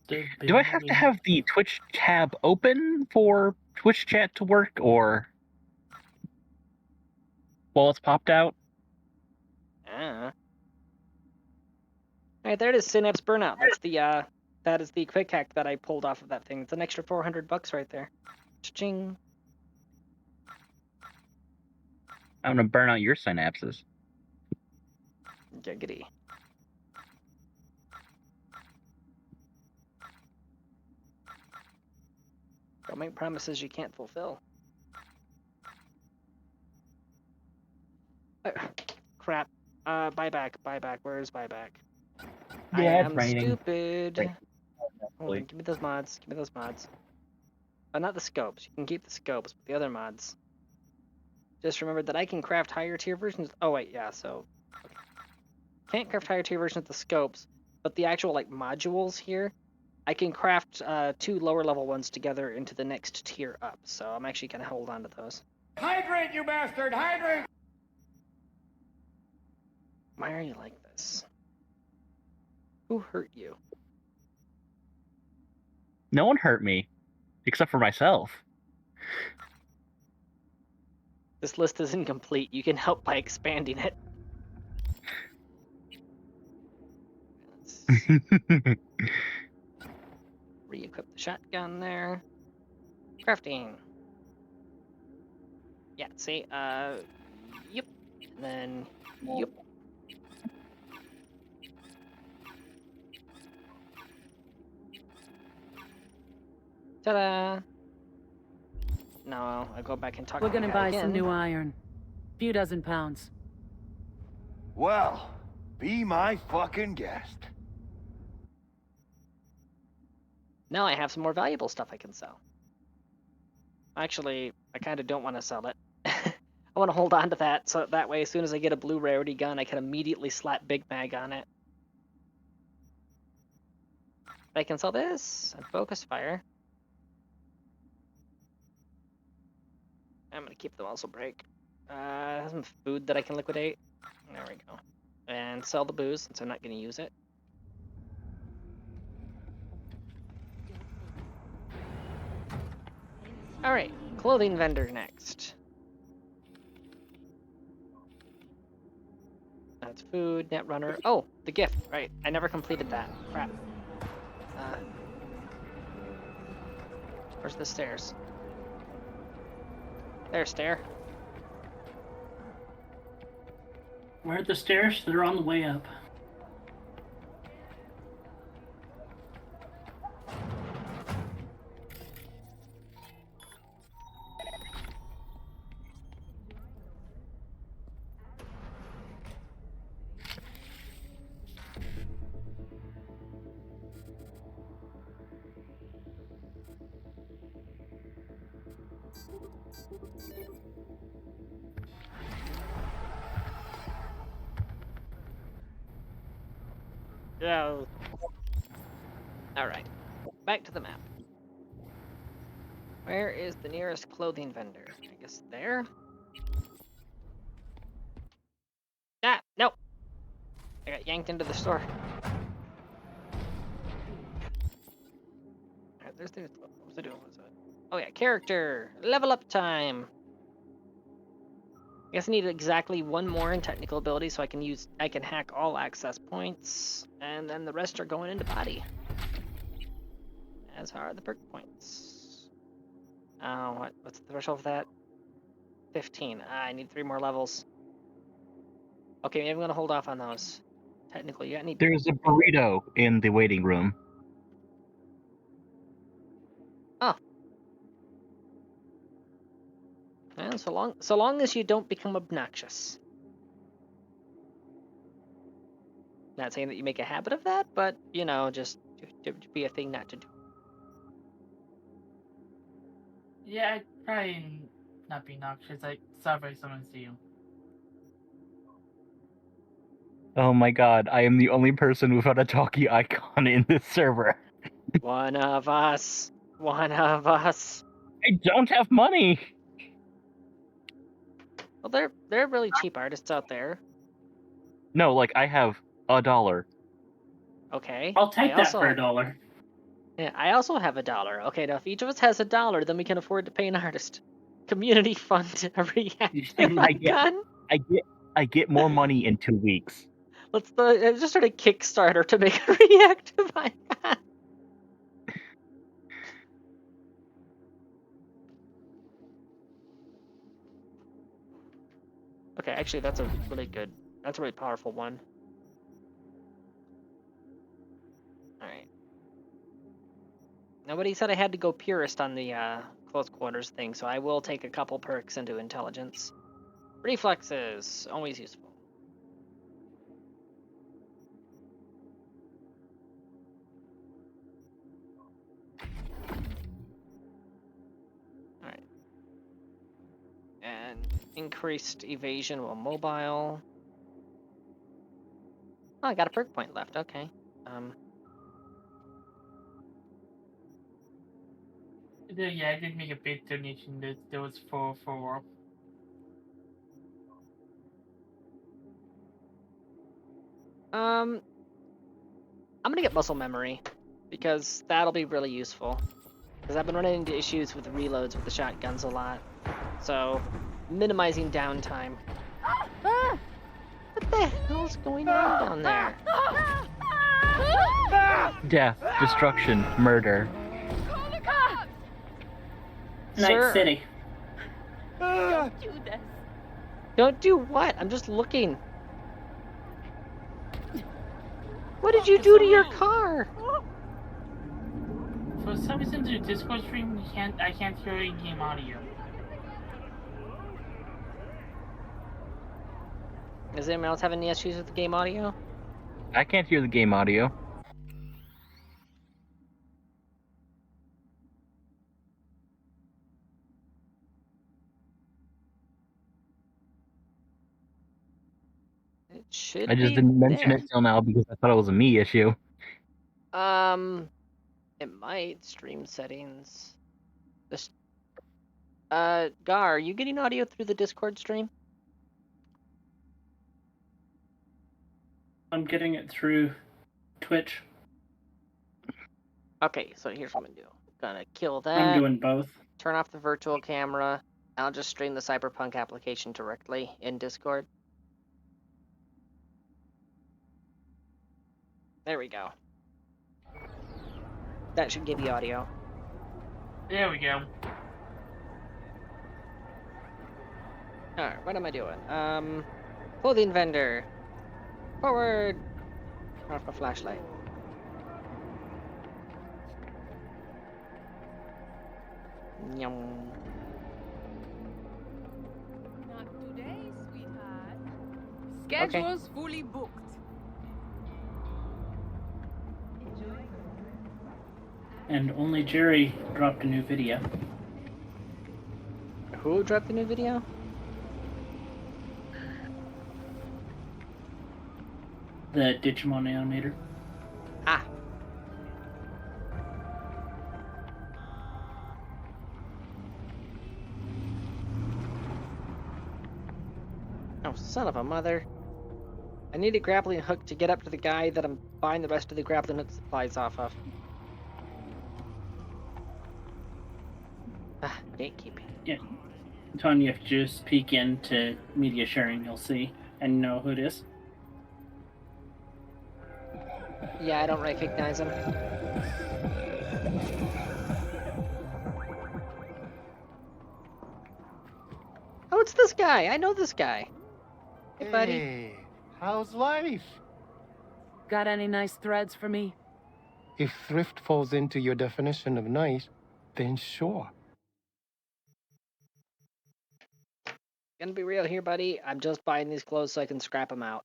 Do I have to have the Twitch tab open for Twitch chat to work, or while it's popped out? Alright, there it is, Synapse Burnout. That's the that is the quick hack that I pulled off of that thing. It's an extra $400 right there. Cha-ching. I'm gonna burn out your synapses. Giggity. Don't make promises you can't fulfill. Crap. Buyback. Where's buyback? I am stupid. Hold on, give me those mods. But not the scopes. You can keep the scopes, but the other mods. Just remember that I can craft higher tier versions. Oh wait, yeah, so okay. Can't craft higher tier versions of the scopes, but the actual like modules here, I can craft 2 lower level ones together into the next tier up. So I'm actually gonna hold on to those. Hydrate, you bastard! Hydrate! Why are you like this? Who hurt you? No one hurt me, except for myself. This list is incomplete. You can help by expanding it. Re-equip the shotgun there. Crafting. Yeah, see, yep. And then, yep. Ta-da! No, I go back and talk We're to the gonna guy buy again. some new iron. Few dozen pounds. Well, be my fucking guest. Now I have some more valuable stuff I can sell. Actually, I kind of don't want to sell it. I want to hold on to that, so that way as soon as I get a blue rarity gun, I can immediately slap Big Mag on it. I can sell this and focus fire. I'm gonna keep the muzzle brake. Some food that I can liquidate. There we go. And sell the booze since I'm not gonna use it. Alright, clothing vendor next. That's food, netrunner. Oh, the gift, right. I never completed that. Crap. Where's the stairs? There's stair. Where are the stairs? They're on the way up. Yeah. Alright. Back to the map. Where is the nearest clothing vendor? I guess there? Ah, nope. I got yanked into the store. Alright, there's what was I doing? What was it? Oh yeah, character! Level up time! I guess I need exactly one more in technical ability so I can hack all access points, and then the rest are going into body. As are the perk points. Oh, what's the threshold for that? 15. I need 3 more levels. Okay, maybe I'm gonna hold off on those. Technically, you need. There's a burrito in the waiting room. Oh. Well, so long as you don't become obnoxious. Not saying that you make a habit of that, but you know, just to be a thing not to do. Yeah, I'd probably not be noxious. Like, sorry if someone see you. Oh my god, I am the only person without a talkie icon in this server. One of us. One of us. I don't have money! Well, they're really cheap artists out there. No, like, I have $1. Okay. I'll take that for $1. Yeah, I also have $1. Okay, now if each of us has $1, then we can afford to pay an artist. Community fund a reactive icon. I get more money in 2 weeks. Let's just start a Kickstarter to make a reactive icon. Okay, actually, that's a really powerful one. Alright. Nobody said I had to go purist on the close quarters thing, so I will take a couple perks into intelligence. Reflexes, always useful. And increased evasion while mobile. Oh, I got a perk point left. Okay. Yeah, I did make a big donation. That was for. I'm gonna get muscle memory because that'll be really useful. Because I've been running into issues with reloads with the shotguns a lot. So, minimizing downtime. What the hell's going on down there? Death, destruction, murder. Night City. Don't do this. Don't do what? I'm just looking. What did you do to your car? For some reason, the Discord stream, I can't hear in-game audio. Does anyone else have any issues with the game audio? I can't hear the game audio. It should I just be didn't mention there. it till now because I thought it was a me issue. It might. Stream settings. This. Gar, are you getting audio through the Discord stream? I'm getting it through Twitch. Okay, so here's what I'm gonna do. Gonna kill that. I'm doing both. Turn off the virtual camera. I'll just stream the Cyberpunk application directly in Discord. There we go. That should give you audio. There we go. Alright, what am I doing? Clothing vendor. Forward. Turn off my flashlight. Yum. Not today, sweetheart. Schedule's fully booked. And only Jerry dropped a new video. Who dropped the new video? The Digimon animator. Ah. Oh, son of a mother. I need a grappling hook to get up to the guy that I'm buying the rest of the grappling hook supplies off of. Ah, gatekeeping. Yeah. Tanya, if you just peek into media sharing, you'll see and know who it is. Yeah, I don't recognize him. Oh, it's this guy. I know this guy. Hey, buddy. Hey, how's life? Got any nice threads for me? If thrift falls into your definition of nice, then sure. Gonna be real here, buddy. I'm just buying these clothes so I can scrap them out.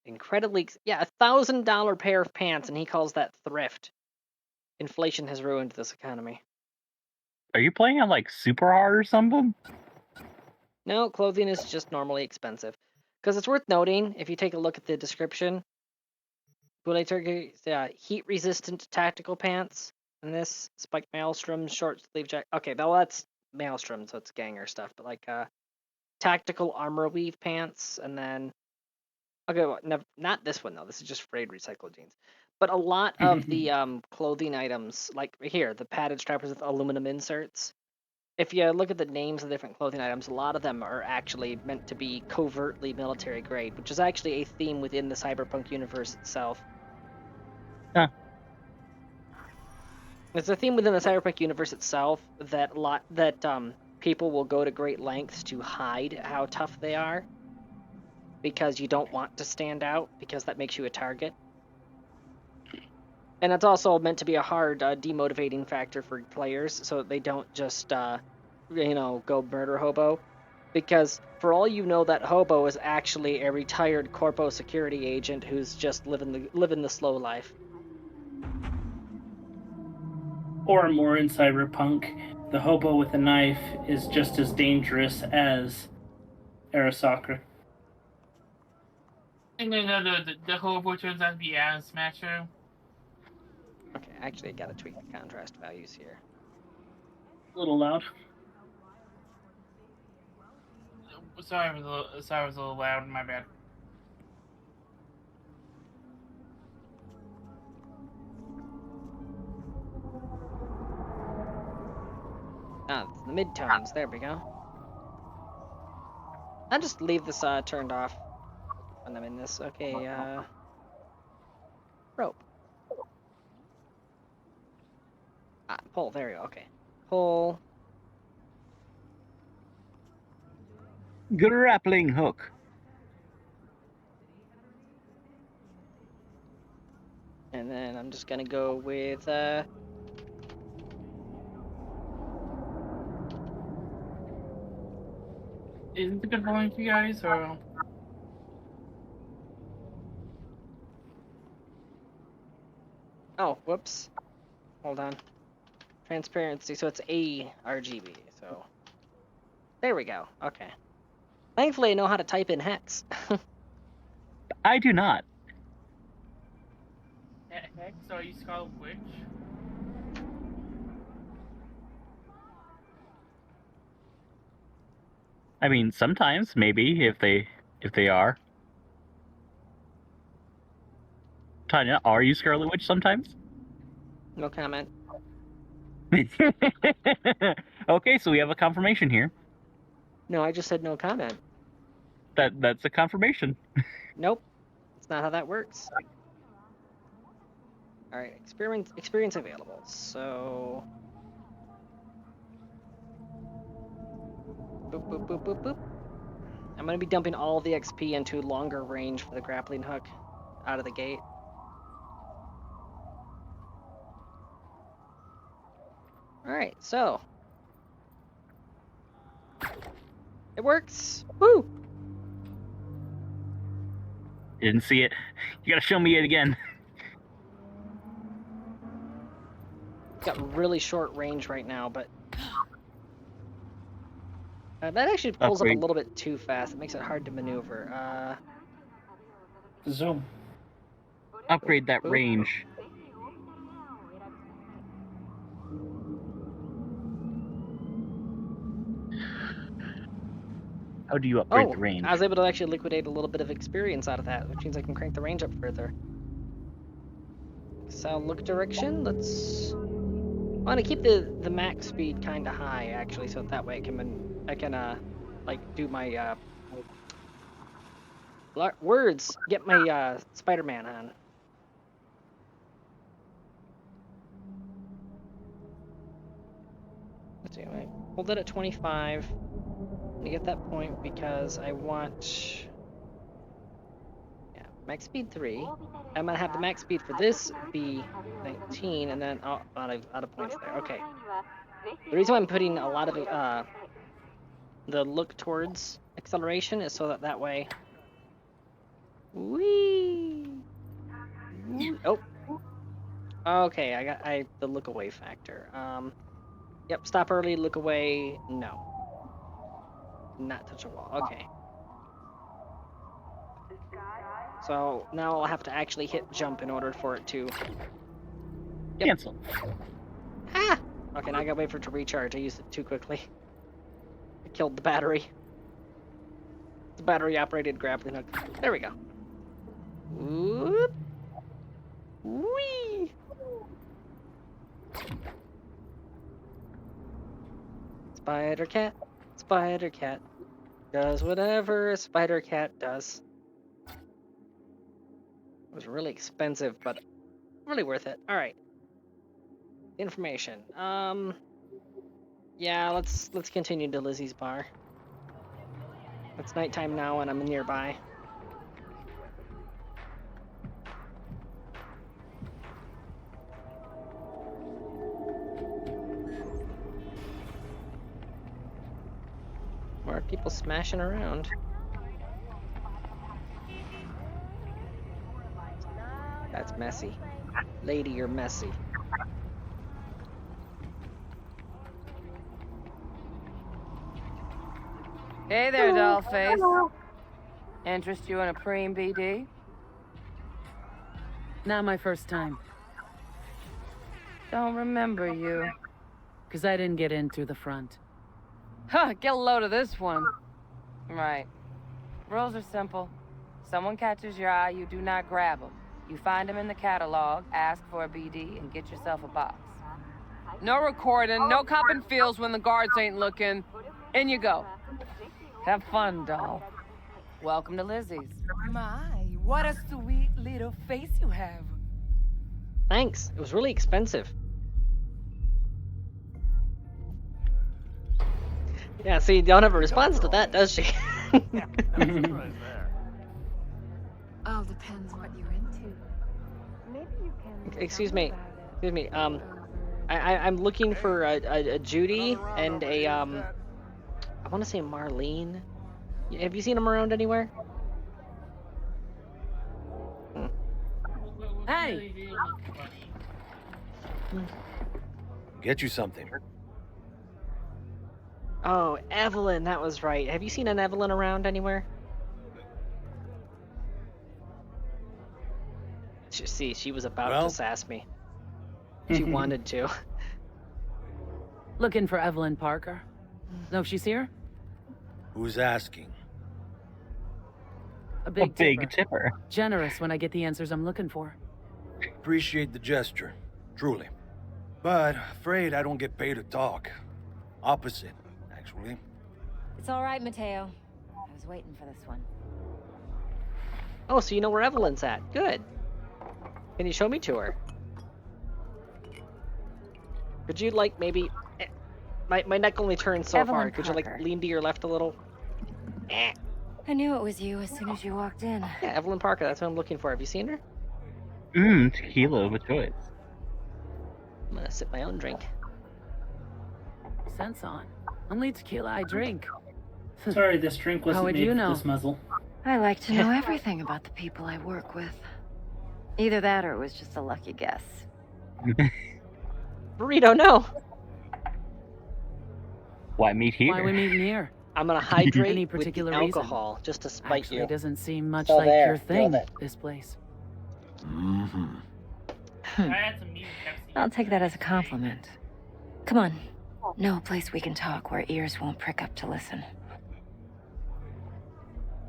Incredibly, yeah, $1,000 pair of pants, and he calls that thrift. Inflation has ruined this economy. Are you playing on like super hard or something? No, clothing is just normally expensive. Because it's worth noting, if you take a look at the description, Goulet Turkey, heat-resistant tactical pants, and this spiked maelstrom short sleeve jacket. Okay, well that's maelstrom, so it's ganger stuff, but like tactical armor weave pants, and then okay, well, not this one though. This is just frayed recycled jeans. But a lot of the clothing items, like here, the padded strappers with aluminum inserts. If you look at the names of the different clothing items, a lot of them are actually meant to be covertly military grade, which is actually a theme within the Cyberpunk universe itself. Huh. It's a theme within the Cyberpunk universe itself that people will go to great lengths to hide how tough they are, because you don't want to stand out, because that makes you a target. And it's also meant to be a hard demotivating factor for players, so that they don't just, go murder hobo. Because for all you know, that hobo is actually a retired corpo security agent who's just living the slow life. Or more in Cyberpunk, the hobo with a knife is just as dangerous as Arasaka. And then the hobo turns out to be Adam Smasher. Okay, actually, I gotta tweak the contrast values here. A little loud. Sorry, I was a little loud. My bad. Ah, it's the midtones. There we go. I'll just leave this turned off when I'm in this. Okay, rope. Ah, pull. There we go. Okay, pull. Grappling hook. And then I'm just gonna go with Is it good for you guys or? Oh, whoops. Hold on. Transparency. So it's A RGB. So there we go. Okay. Thankfully, I know how to type in hex. I do not. Hex? So are you Scarlet Witch? I mean, sometimes maybe if they are. Tanya, are you Scarlet Witch sometimes? No comment. Okay, so we have a confirmation here. No, I just said no comment. That's a confirmation. Nope. That's not how that works. Alright, experience available. So boop boop boop boop boop. I'm gonna be dumping all the XP into longer range for the grappling hook out of the gate. Alright, so it works. Woo! Didn't see it. You gotta show me it again. It's got really short range right now, but that actually pulls up a little bit too fast. It makes it hard to maneuver. Zoom. Upgrade that range. How do you upgrade the range? I was able to actually liquidate a little bit of experience out of that, which means I can crank the range up further. So look direction. I want to keep the max speed kind of high actually, so that way I can like do my get my Spider-Man on. Let's see. I hold it at 25. To get that point because I want max speed 3. I'm gonna have the max speed for this be 19, and then out of points there. Okay. The reason why I'm putting a lot of the look towards acceleration is so that way. Whee! Oh. Okay, I got the look away factor. Yep. Stop early. Look away. No. Not touch a wall. Okay. So now I'll have to actually hit jump in order for it to cancel. Ah! Okay, now I gotta wait for it to recharge. I used it too quickly. I killed the battery. The battery operated grappling hook. There we go. Whoop. Whee! Spider cat does whatever a spider cat does. It was really expensive, but really worth it. All right. Information. Yeah, let's continue to Lizzie's bar. It's nighttime now, and I'm nearby. More people smashing around. That's messy. Lady, you're messy. Hey there, dollface. Interest you in a preem BD? Not my first time. Don't remember you. Because I didn't get in through the front. Huh, get a load of this one. Right. Rules are simple. Someone catches your eye, you do not grab them. You find them in the catalog, ask for a BD, and get yourself a box. No recording, no copping feels when the guards ain't looking. In you go. Have fun, doll. Welcome to Lizzie's. My, what a sweet little face you have. Thanks. It was really expensive. Yeah, see, don't have a response to that, does she? All depends what you're into. Maybe you can. Excuse me. Excuse me. I'm looking for a Judy and a I want to say Marlene. Have you seen them around anywhere? Hey! Get you something. Oh, Evelyn, that was right. Have you seen an Evelyn around anywhere? See, she was about to sass me. She wanted to. Looking for Evelyn Parker. Know if she's here? Who's asking? A big tipper. Generous when I get the answers I'm looking for. Appreciate the gesture, truly. But afraid I don't get paid to talk. Opposite, actually. It's all right, Mateo. I was waiting for this one. Oh, so you know where Evelyn's at. Good. Can you show me to her? Could you, like, maybe... My neck only turns so Evelyn far. Could you, like, Parker. lean to your left a little? I knew it was you as soon as you walked in. Yeah, Evelyn Parker. That's what I'm looking for. Have you seen her? Tequila of a choice. I'm gonna sip my own drink. Sense on. Only tequila I drink. Sorry, this drink wasn't How would made you for know? this muzzle. I like to know everything about the people I work with. Either that or it was just a lucky guess. Burrito, no! Why meet here? Why we meeting here? I'm gonna hydrate Any with the particular reason? alcohol, just to spite Actually, you. it doesn't seem much So like there, your thing, feel it. this place. Hmm. I had some meat Pepsi. I'll take that as a compliment. Come on. Know a place we can talk where ears won't prick up to listen.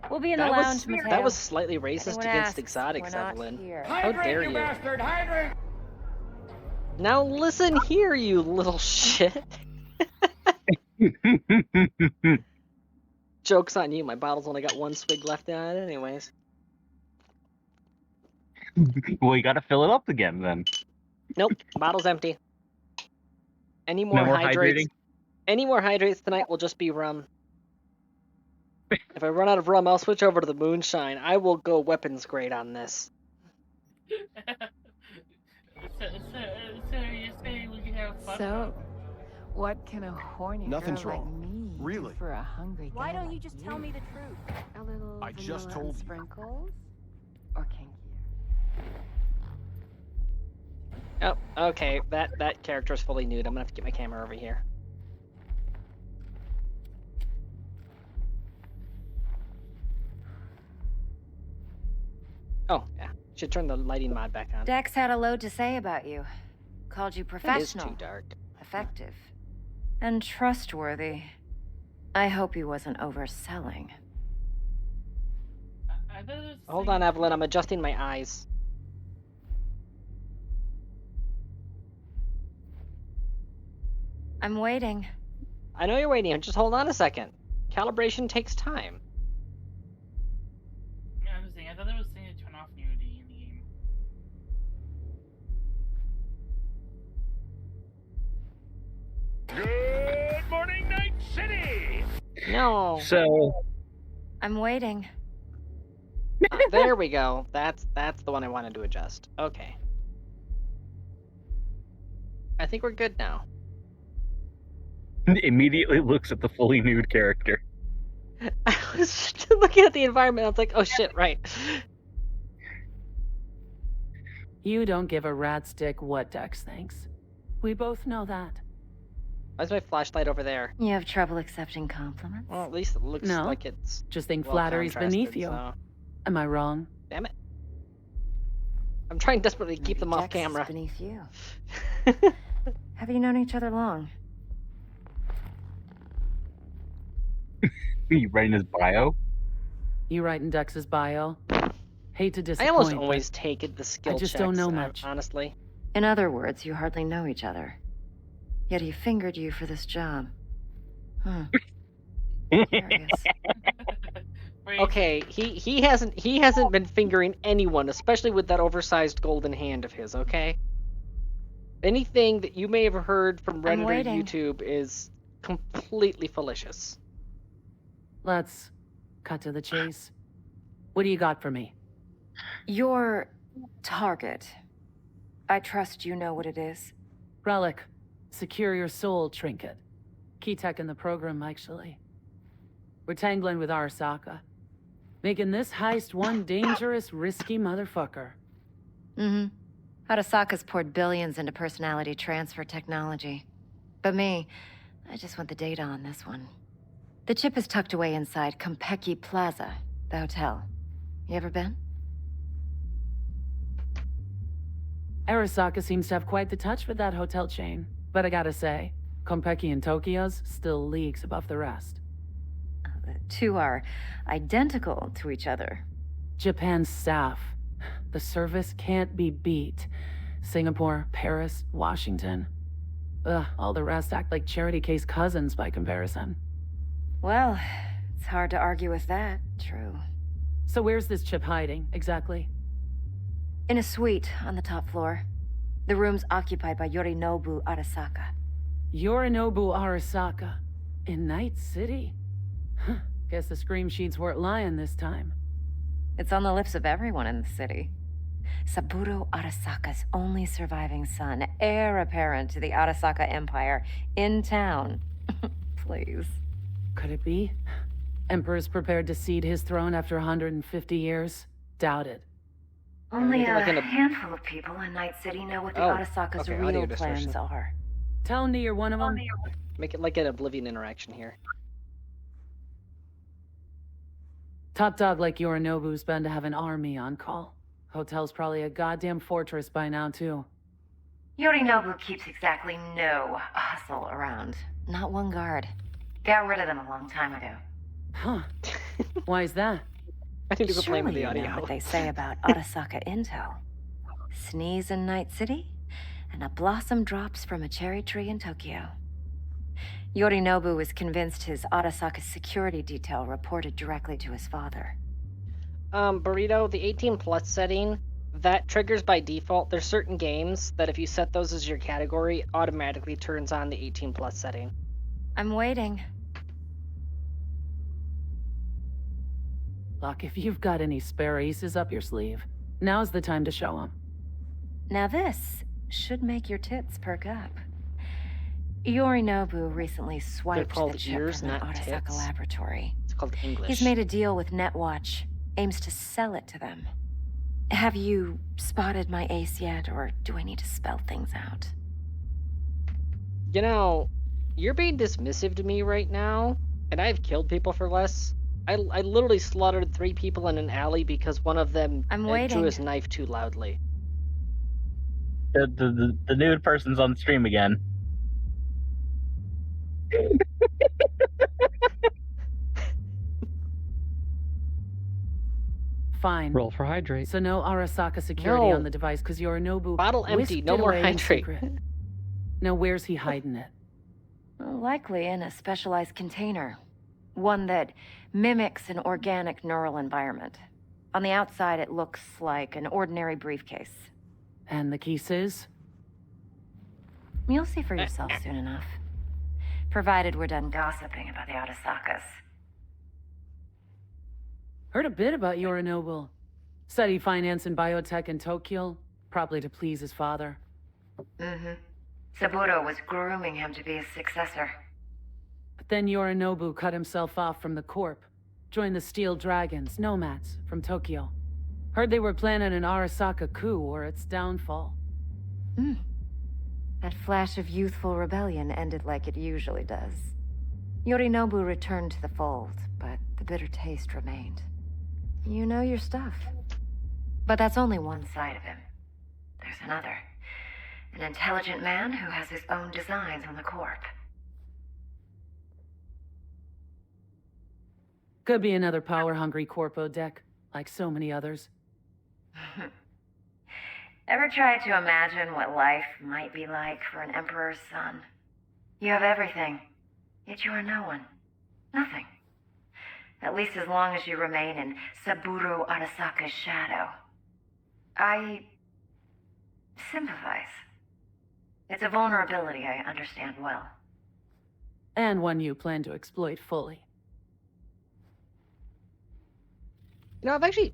We'll be in the lounge, Mateo. That was slightly racist Anyone against asks, exotics, we're not Evelyn. here. How dare you? Bastard, hydrate! Now listen here, you little shit. Joke's on you, my bottle's only got one swig left in it anyways. Well, you gotta fill it up again then. Nope, bottle's empty. Any more No more hydrates? hydrating? Any more hydrates tonight will just be rum. If I run out of rum, I'll switch over to the moonshine. I will go weapons grade on this. So you're saying we can have fun? So, what can a horny Nothing's girl wrong. like me Really. do for a hungry guy? Why don't you like just tell me the truth? A little I just vanilla told and you. sprinkles? Or kinkier? Oh, okay. That character is fully nude. I'm gonna have to get my camera over here. Oh, yeah. Should turn the lighting mod back on. Dex had a load to say about you. Called you It is professional, too dark. effective, and trustworthy. I hope he wasn't overselling. Hold on, Evelyn. I'm adjusting my eyes. I'm waiting. I know you're waiting. Just hold on a second. Calibration takes time. Yeah, I'm just saying, I thought there was a thing to turn off nudity in the game. Good morning, Night City! No. So I'm waiting. There we go. That's the one I wanted to adjust. Okay. I think we're good now. immediately looks at the fully nude character. I was just looking at the environment. I was like, oh shit, right. You don't give a rat stick what Dex thinks. We both know that. Why's my flashlight over there? You have trouble accepting compliments? Well, at least it looks No. like it's Just think well flattery's beneath contrasted, you. so- Am I wrong? Damn it. I'm trying desperately to keep Maybe them off Dex is camera. beneath you. Have you known each other long? You writing his bio? You writing Dex's bio? Hate to I disappoint. almost always but take it the skill I just checks, don't know much. honestly. In other words, you hardly know each other. Yet he fingered you for this job. Curious. Okay, he hasn't been fingering anyone, especially with that oversized golden hand of his, okay? Anything that you may have heard from Reddit or waiting. YouTube is completely fallacious. Let's cut to the chase. What do you got for me? Your target. I trust you know what it is. Relic. Secure your soul trinket. Key tech in the program, actually. We're tangling with Arasaka. Making this heist one dangerous, risky motherfucker. Mm-hmm. Arasaka's poured billions into personality transfer technology. But me, I just want the data on this one. The chip is tucked away inside Konpeki Plaza, the hotel. You ever been? Arasaka seems to have quite the touch with that hotel chain. But I gotta say, Konpeki and Tokyo's still leagues above the rest. The two are identical to each other. Japan's staff. The service can't be beat. Singapore, Paris, Washington. Ugh, all the rest act like charity case cousins by comparison. Well, it's hard to argue with that. True. So where's this chip hiding, exactly? In a suite on the top floor. The room's occupied by Yorinobu Arasaka. Yorinobu Arasaka. In Night City? Huh. Guess the scream sheets weren't lying this time. It's on the lips of everyone in the city. Saburo Arasaka's only surviving son, heir apparent to the Arasaka Empire, in town. Please. Could it be? Emperor's prepared to cede his throne after 150 years? Doubt it. Only a Like in a- handful of people in Night City know what the Oh, Arasaka's okay, audio real distortion. plans are. Tell me you're one of them. Make it like an Oblivion interaction here. Top dog like Yorinobu's bound to have an army on call. Hotel's probably a goddamn fortress by now, too. Yorinobu keeps exactly no hustle around. Not one guard. Got rid of them a long time ago. Huh. Why is that? I need to go play with Surely the you know audio. what they say about Arasaka intel. Sneeze in Night City, and a blossom drops from a cherry tree in Tokyo. Yorinobu was convinced his Arasaka security detail reported directly to his father. Burrito, the 18 plus setting, that triggers by default. There's certain games that if you set those as your category, it automatically turns on the 18 plus setting. I'm waiting. Look, if you've got any spare aces up your sleeve, now's the time to show them. Now this should make your tits perk up. Yorinobu recently swiped the called chip ears, from the not Arasaka tits. laboratory. It's called English. He's made a deal with Netwatch, aims to sell it to them. Have you spotted my ace yet, or do I need to spell things out? You know, you're being dismissive to me right now, and I've killed people for less. I literally slaughtered 3 people in an alley because one of them I'm drew waiting. his knife too loudly. The nude person's on stream again. Fine. Roll for hydrate. So no Arasaka security No. on the device because Yorinobu Bottle empty, whisked no it more away in hydrate. secret. Now where's he hiding it? Likely in a specialized container. One that mimics an organic neural environment. On the outside, it looks like an ordinary briefcase. And the key says? You'll see for yourself soon enough. Provided we're done gossiping about the Arasakas. Heard a bit about Yorinobu. Studied finance and biotech in Tokyo, probably to please his father. Mm-hmm. Saburo was grooming him to be his successor. But then Yorinobu cut himself off from the Corp, joined the Steel Dragons, nomads, from Tokyo. Heard they were planning an Arasaka coup or its downfall. That flash of youthful rebellion ended like it usually does. Yorinobu returned to the fold, but the bitter taste remained. You know your stuff. But that's only one side of him. There's another. An intelligent man who has his own designs on the Corp. Could be another power-hungry corpo deck, like so many others. Ever tried to imagine what life might be like for an emperor's son? You have everything, yet you are no one. Nothing. At least as long as you remain in Saburo Arasaka's shadow. I sympathize. It's a vulnerability I understand well. And one you plan to exploit fully. You know, I've actually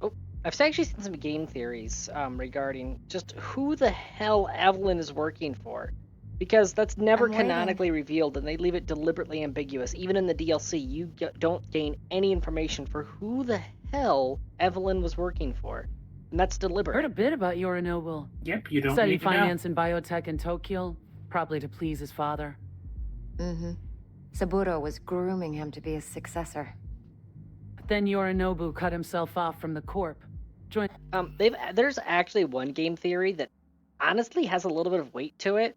seen some game theories regarding just who the hell Evelyn is working for. Because that's never canonically revealed, and they leave it deliberately ambiguous. Even in the DLC, you don't gain any information for who the hell Evelyn was working for. And that's deliberate. Heard a bit about Yorinobu. Yep, you don't Studied need to know. finance and biotech in Tokyo, probably to please his father. Mm-hmm. Saburo was grooming him to be his successor. But then Yorinobu cut himself off from the Corp. There's actually one game theory that honestly has a little bit of weight to it.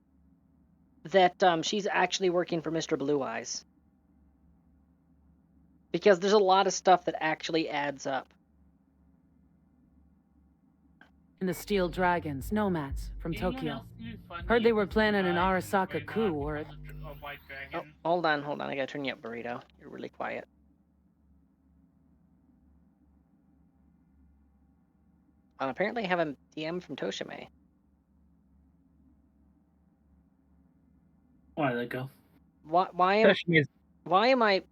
That she's actually working for Mr. Blue Eyes. Because there's a lot of stuff that actually adds up. In the Steel Dragons, nomads from Tokyo. Heard they were planning an Arasaka coup or a... Oh, hold on. I gotta turn you up, Burrito. You're really quiet. Apparently I have a DM from Toshime. Why did that go? Why am I...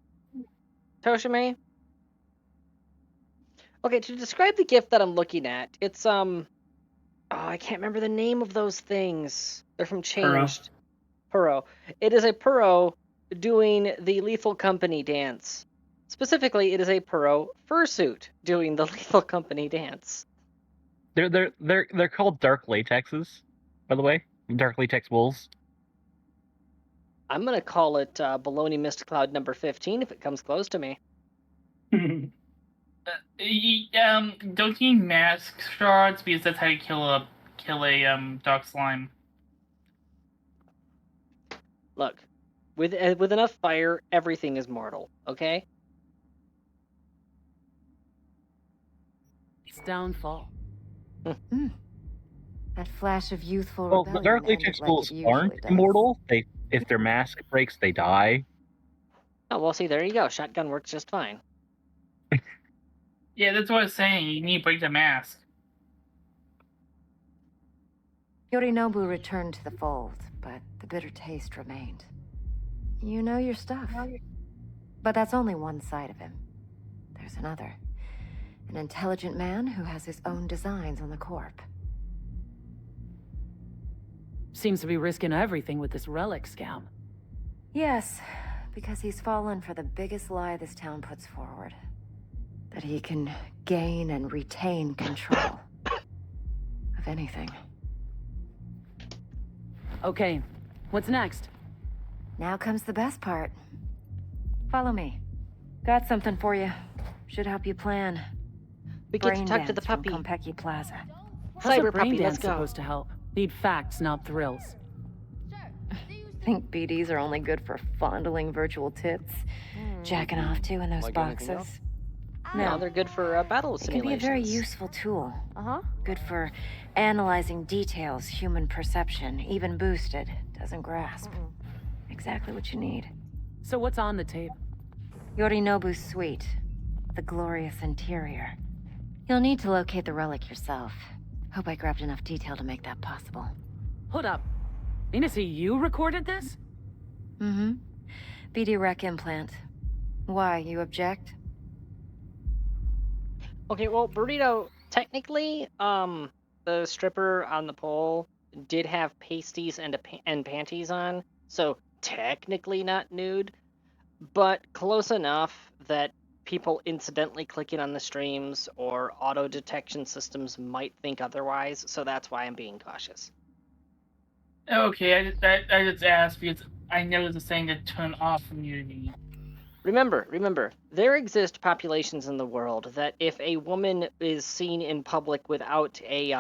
Toshime? Okay, to describe the gift that I'm looking at, it's, Oh, I can't remember the name of those things. They're from Changed. Puro. It is a Puro doing the Lethal Company dance. Specifically, it is a Puro fursuit doing the Lethal Company dance. They're called dark latexes, by the way. Dark latex wools. I'm gonna call it Baloney Mist Cloud number 15 if it comes close to me. Don't you need mask shards because that's how you kill a dark slime. Look, with enough fire, everything is mortal. Okay. It's downfall. That flash of youthful Well, rebellion the dark latex wolves aren't immortal. If their mask breaks, they die. Oh, well, see, there you go. Shotgun works just fine. Yeah, that's what I was saying. You need to break the mask. Yorinobu returned to the fold, but the bitter taste remained. You know your stuff. But that's only one side of him. There's another. An intelligent man who has his own designs on the Corp. Seems to be risking everything with this relic scam. Yes, because he's fallen for the biggest lie this town puts forward. That he can gain and retain control of anything. Okay, what's next? Now comes the best part. Follow me. Got something for you. Should help you plan. We get to talk to the puppy. Konpeki Plaza. How's a Cyber brain puppy, dance let's go. supposed to help? Need facts, not thrills. Think BDs are only good for fondling virtual tits? Jacking off to in those boxes? No, they're good for battle It can simulations. be a very useful tool. Good for analyzing details human perception, even boosted, doesn't grasp. Exactly what you need. So what's on the tape? Yorinobu's suite. The glorious interior. You'll need to locate the relic yourself. Hope I grabbed enough detail to make that possible. Hold up. Mean to see you recorded this? Mm-hmm. BD rec implant. Why, you object? Okay, well, Burrito, technically, the stripper on the pole did have pasties and panties on, so technically not nude, but close enough that people incidentally clicking on the streams or auto detection systems might think otherwise, so that's why I'm being cautious. Okay, I just asked because I know there's a saying to turn off immunity. Remember, there exist populations in the world that if a woman is seen in public without a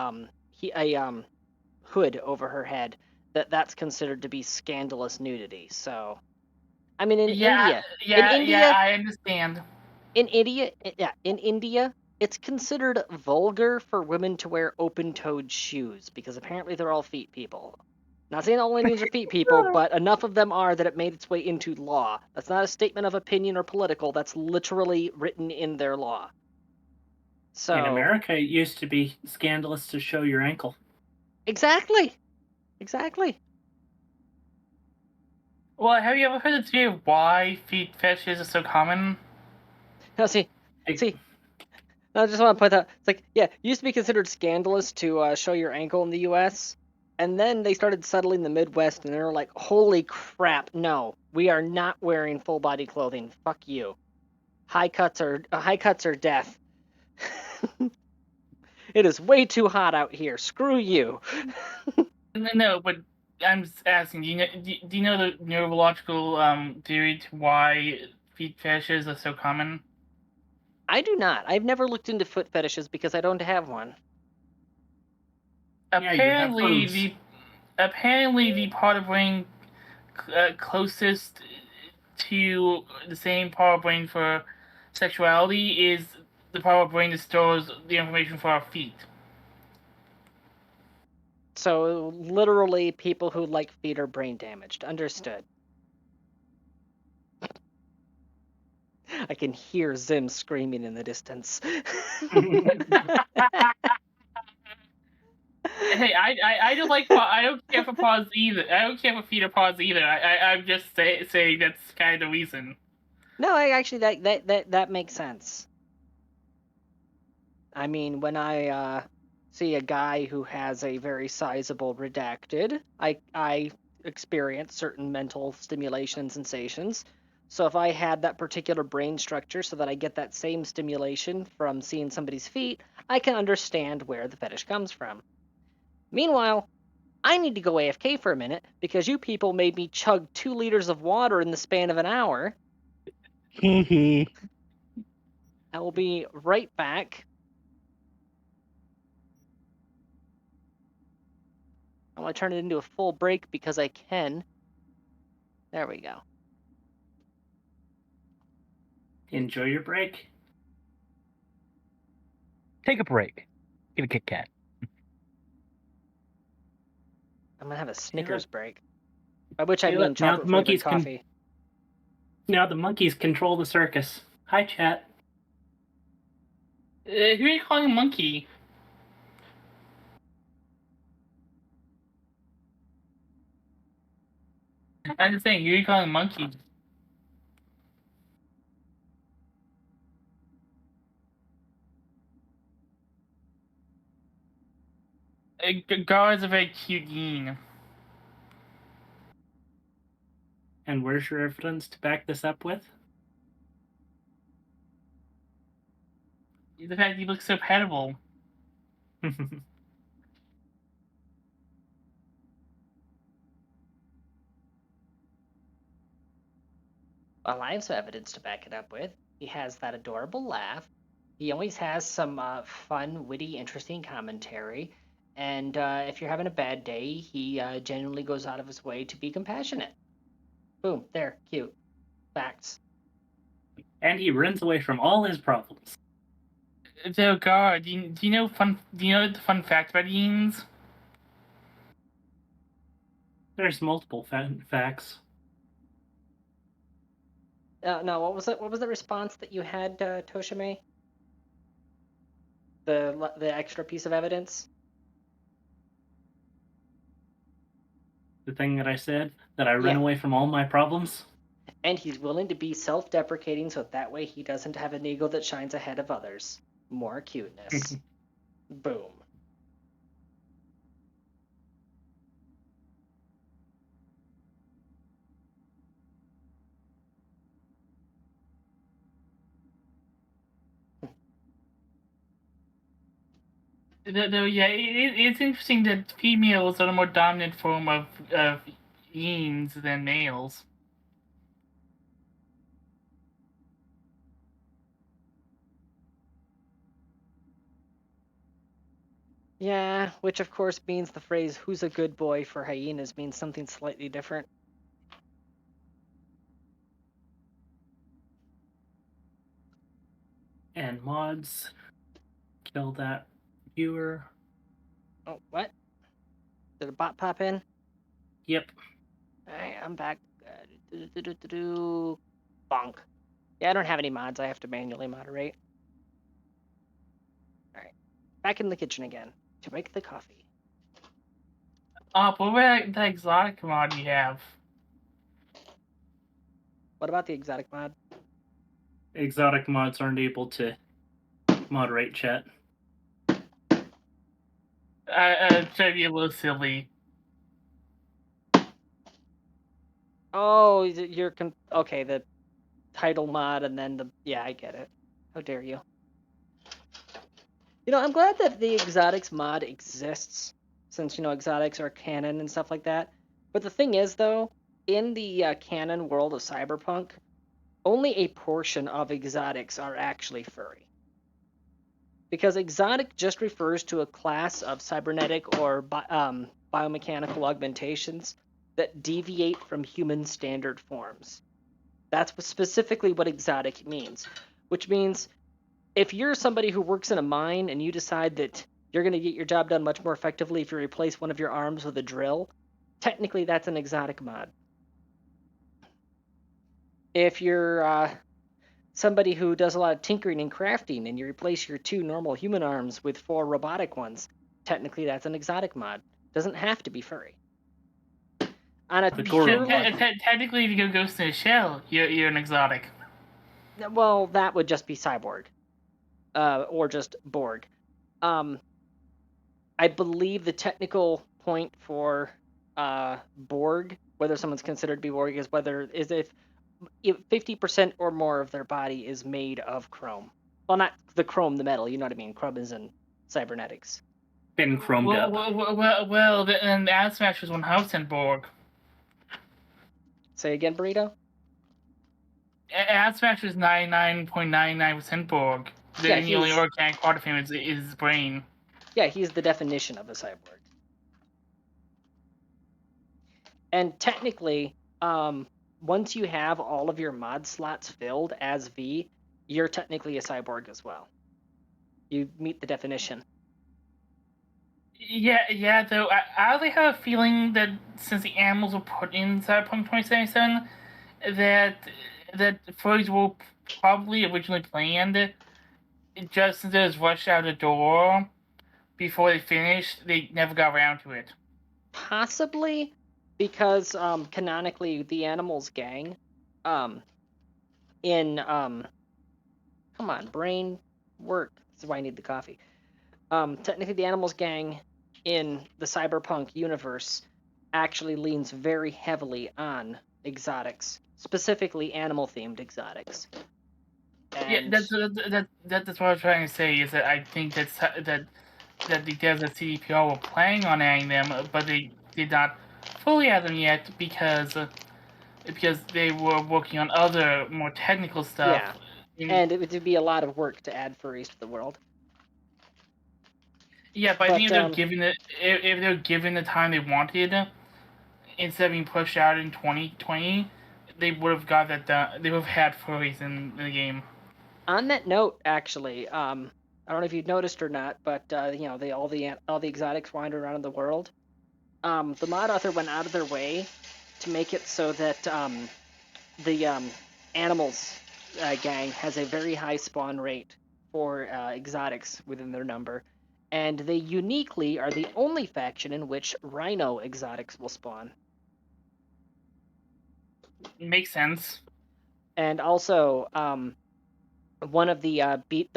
hood over her head, that's considered to be scandalous nudity. So, I mean, Yeah, I understand. in India, it's considered vulgar for women to wear open-toed shoes because apparently they're all feet people. Not saying all Indians are feet people, but enough of them are that it made its way into law. That's not a statement of opinion or political. That's literally written in their law. So in America, it used to be scandalous to show your ankle. Exactly. Well, have you ever heard the theory of why feet fetishes are so common? No, see. I just want to point out, it's like, yeah, it used to be considered scandalous to show your ankle in the U.S., and then they started settling the Midwest, and they were like, holy crap, no, we are not wearing full body clothing. Fuck you. High cuts are death. It is way too hot out here. Screw you. No, but I'm just asking. Do you know the neurological theory to why feet fetishes are so common? I do not. I've never looked into foot fetishes because I don't have one. Apparently, the part of brain closest to the same part of brain for sexuality is the part of brain that stores the information for our feet. So literally, people who like feet are brain damaged. Understood. I can hear Zim screaming in the distance. Hey, I don't like I don't care for paws either. I don't care for feet or paws either. I'm just saying that's kind of the reason. No, actually that makes sense. I mean, when I see a guy who has a very sizable redacted, I experience certain mental stimulation and sensations. So if I had that particular brain structure so that I get that same stimulation from seeing somebody's feet, I can understand where the fetish comes from. Meanwhile, I need to go AFK for a minute because you people made me chug 2 liters of water in the span of an hour. I will be right back. I want to turn it into a full break because I can. There we go. Enjoy your break. Take a break. Get a Kit Kat. I'm gonna have a Snickers break. By which I mean chocolate flavored coffee. Now the monkeys control the circus. Hi, chat. Who are you calling a monkey? I'm just saying, who are you calling a monkey? Gar is a very cute yin. And where's your evidence to back this up with? The fact he looks so petable. Well, I have some evidence to back it up with. He has that adorable laugh. He always has some fun, witty, interesting commentary. And if you're having a bad day, he genuinely goes out of his way to be compassionate. Boom, there, cute. Facts. And he runs away from all his problems. So, God, do you know the fun fact about yins? There's multiple facts. No, what was it? What was the response that you had, Toshime? The extra piece of evidence? The thing that I said, that I run away from all my problems? And he's willing to be self-deprecating so that way he doesn't have an ego that shines ahead of others. More cuteness. Boom. Yeah, it's interesting that females are the more dominant form of genes than males. Yeah, which of course means the phrase "who's a good boy" for hyenas means something slightly different. And mods, kill that viewer. Oh, what? Did a bot pop in? Yep. Alright, I'm back. Bonk. Yeah, I don't have any mods. I have to manually moderate. Alright. Back in the kitchen again to make the coffee. What about the exotic mod you have? What about the exotic mod? Exotic mods aren't able to moderate chat. Try to be a little silly. Oh, you're okay. The title mod and then the I get it. How dare you? You know, I'm glad that the exotics mod exists, since exotics are canon and stuff like that. But the thing is, though, in the canon world of Cyberpunk, only a portion of exotics are actually furry. Because exotic just refers to a class of cybernetic or biomechanical augmentations that deviate from human standard forms. That's specifically what exotic means, which means if you're somebody who works in a mine and you decide that you're going to get your job done much more effectively if you replace one of your arms with a drill, technically that's an exotic mod. If you're somebody who does a lot of tinkering and crafting and you replace your 2 normal human arms with 4 robotic ones, technically that's an exotic mod. Doesn't have to be furry. On a technically, if you go Ghost in a Shell, you're an exotic. Well, that would just be cyborg, or just Borg. I believe the technical point for Borg, whether someone's considered to be Borg, is if 50% or more of their body is made of chrome. Well, not the chrome, the metal. You know what I mean? Chrome is in cybernetics. Been chromed up. Well, and the Ad Smash was 100% Borg. Say again, Burrito? Ad Smash was 99.99% Borg. The only organic part of him is his brain. Yeah, he's the definition of a cyborg. And technically, once you have all of your mod slots filled as V, you're technically a cyborg as well. You meet the definition. Yeah. Though I really have a feeling that since the animals were put in Cyberpunk 2077, that furries were probably originally planned. Just as it was rushed out the door before they finished, they never got around to it. Possibly, because canonically the animals gang, come on, brain work. This is why I need the coffee. Technically, the animals gang in the Cyberpunk universe actually leans very heavily on exotics, specifically animal-themed exotics. And that's what I was trying to say. Is that I think that the devs at CDPR were planning on adding them, but they did not fully add them yet because they were working on other more technical stuff. Yeah, and it would be a lot of work to add furries to the world. Yeah, but I think if they're given the time they wanted, instead of being pushed out in 2020, they would have got that done. They would have had furries in the game. On that note, actually, I don't know if you've noticed or not, but all the exotics wander around the world. The mod author went out of their way to make it so that the animals gang has a very high spawn rate for exotics within their number, and they uniquely are the only faction in which rhino exotics will spawn. Makes sense. And also, one of the beat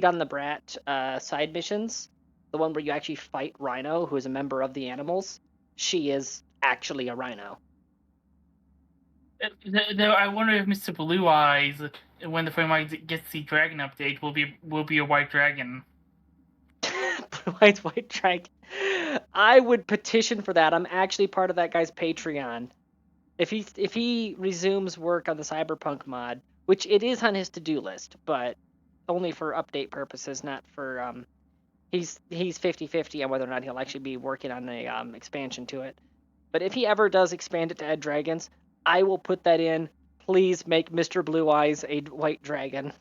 on the brat side missions, the one where you actually fight Rhino, who is a member of the animals, she is actually a rhino. I wonder if Mr. Blue Eyes, when the frame gets the dragon update, will be a white dragon. Blue Eyes White Dragon. I would petition for that. I'm actually part of that guy's Patreon. If he resumes work on the Cyberpunk mod, which it is on his to-do list, but only for update purposes, not for he's 50-50 on whether or not he'll actually be working on a expansion to it. But if he ever does expand it to add dragons, I will put that in. Please make Mr. Blue Eyes a white dragon.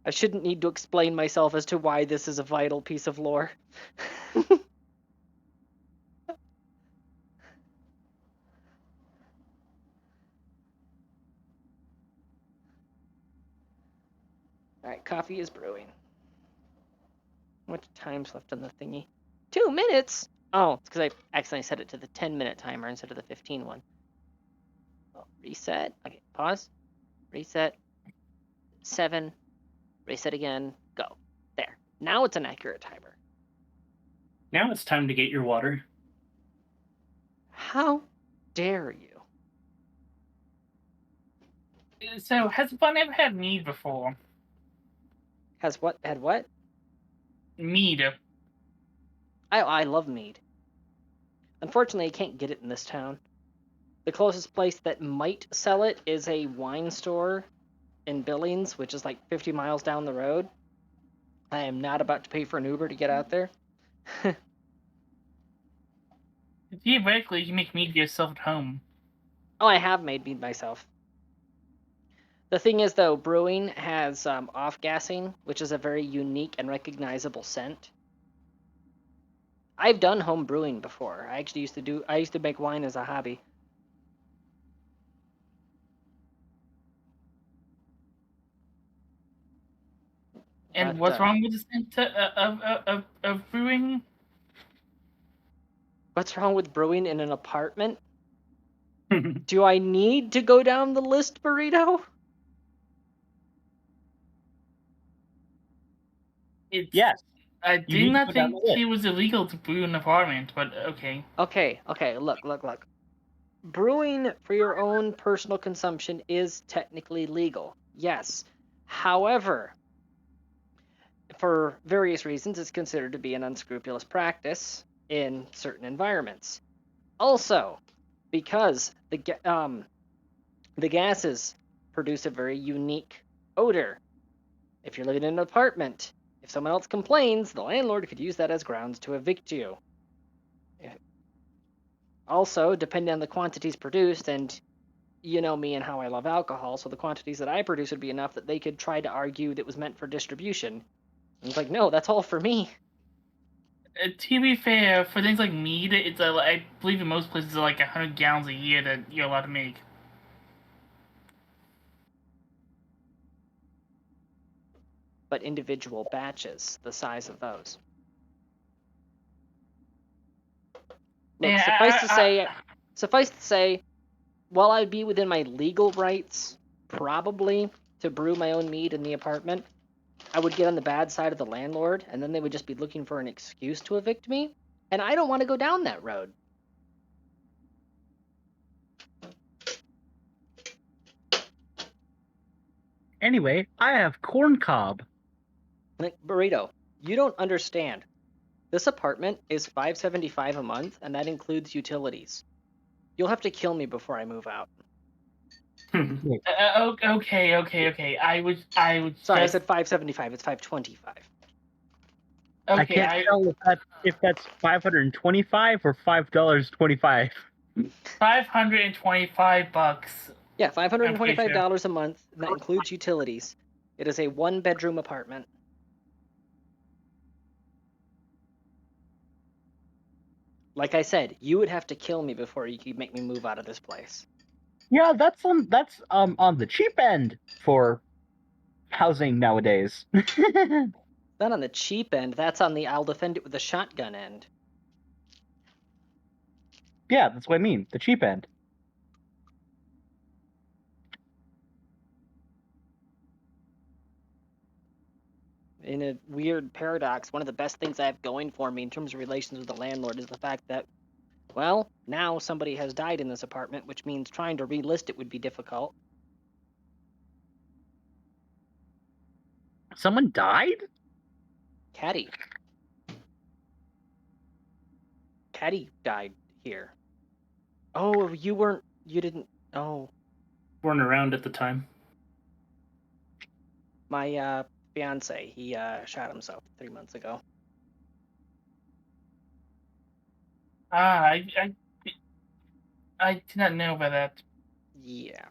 I shouldn't need to explain myself as to why this is a vital piece of lore. Alright, coffee is brewing. How much time's left on the thingy? 2 minutes? Oh, it's because I accidentally set it to the 10-minute timer instead of the 15 one. Oh, reset. Okay, pause. Reset. 7. Reset again. Go. There. Now it's an accurate timer. Now it's time to get your water. How dare you? So, has Bun ever had mead before? Has what? Had what? Mead. I love mead. Unfortunately, I can't get it in this town. The closest place that might sell it is a wine store in Billings, which is like 50 miles down the road. I am not about to pay for an Uber to get out there. Theoretically, you can make mead yourself at home. Oh, I have made mead myself. The thing is, though, brewing has off-gassing, which is a very unique and recognizable scent. I've done home brewing before. I actually used to make wine as a hobby. And what's wrong with the scent of brewing? What's wrong with brewing in an apartment? Do I need to go down the list, Burrito? Yes. I did not think it was illegal to brew in an apartment, but okay. Okay, look. Brewing for your own personal consumption is technically legal, yes. However, for various reasons, it's considered to be an unscrupulous practice in certain environments. Also, because the gases produce a very unique odor. If you're living in an apartment, if someone else complains, the landlord could use that as grounds to evict you. Also, depending on the quantities produced, and you know me and how I love alcohol, so the quantities that I produce would be enough that they could try to argue that it was meant for distribution. And it's like, no, that's all for me. To be fair, for things like mead, it's I believe in most places it's like 100 gallons a year that you're allowed to make. But individual batches, the size of those. Look, Yeah, suffice to say, while I'd be within my legal rights, probably, to brew my own mead in the apartment, I would get on the bad side of the landlord, and then they would just be looking for an excuse to evict me, and I don't want to go down that road. Anyway, I have corn cob. Like, Burrito, you don't understand. This apartment is $575 a month, and that includes utilities. You'll have to kill me before I move out. Okay. I would. Sorry, I said $575. It's $525. I can't tell if that's $525 or $5.25. $525. Yeah, $525 a month, and that includes utilities. It is a one-bedroom apartment. Like I said, you would have to kill me before you could make me move out of this place. Yeah, that's on the cheap end for housing nowadays. Not on the cheap end, that's on the I'll defend it with a shotgun end. Yeah, that's what I mean, the cheap end. In a weird paradox, one of the best things I have going for me in terms of relations with the landlord is the fact that, well, now somebody has died in this apartment, which means trying to relist it would be difficult. Someone died? Caddy. Caddy died here. Oh, you didn't, oh. Weren't around at the time. My, fiance, he, shot himself 3 months ago. I did not know about that. Yeah.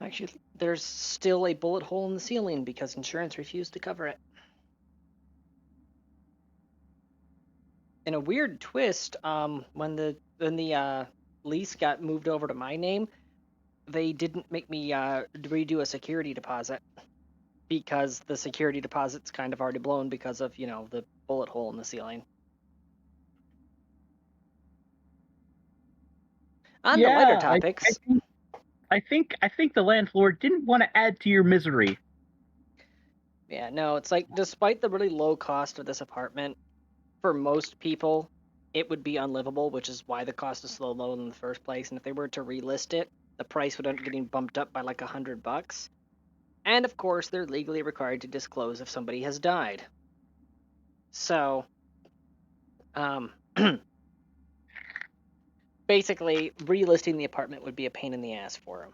Actually, there's still a bullet hole in the ceiling because insurance refused to cover it. In a weird twist, when the lease got moved over to my name, they didn't make me redo a security deposit because the security deposit's kind of already blown because of, you know, the bullet hole in the ceiling. On the lighter topics, I think the landlord didn't want to add to your misery. yeah, no, it's like despite the really low cost of this apartment, for most people, it would be unlivable, which is why the cost is so low in the first place. And if they were to relist it, the price would end up getting bumped up by like $100. And of course, they're legally required to disclose if somebody has died. So, basically, relisting the apartment would be a pain in the ass for them.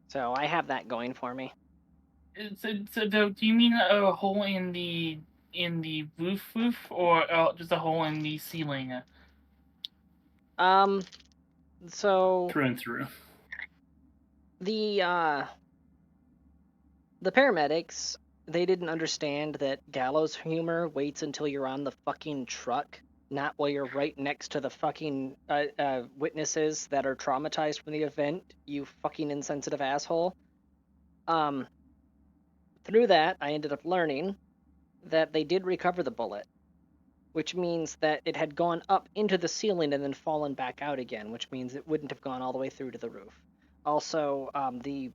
So I have that going for me. So do you mean a hole in the roof, or just a hole in the ceiling? So through and through. The paramedics, they didn't understand that gallows humor waits until you're on the fucking truck, not while you're right next to the fucking witnesses that are traumatized from the event, you fucking insensitive asshole. Through that, I ended up learning that they did recover the bullet, which means that it had gone up into the ceiling and then fallen back out again, which means it wouldn't have gone all the way through to the roof. Also, the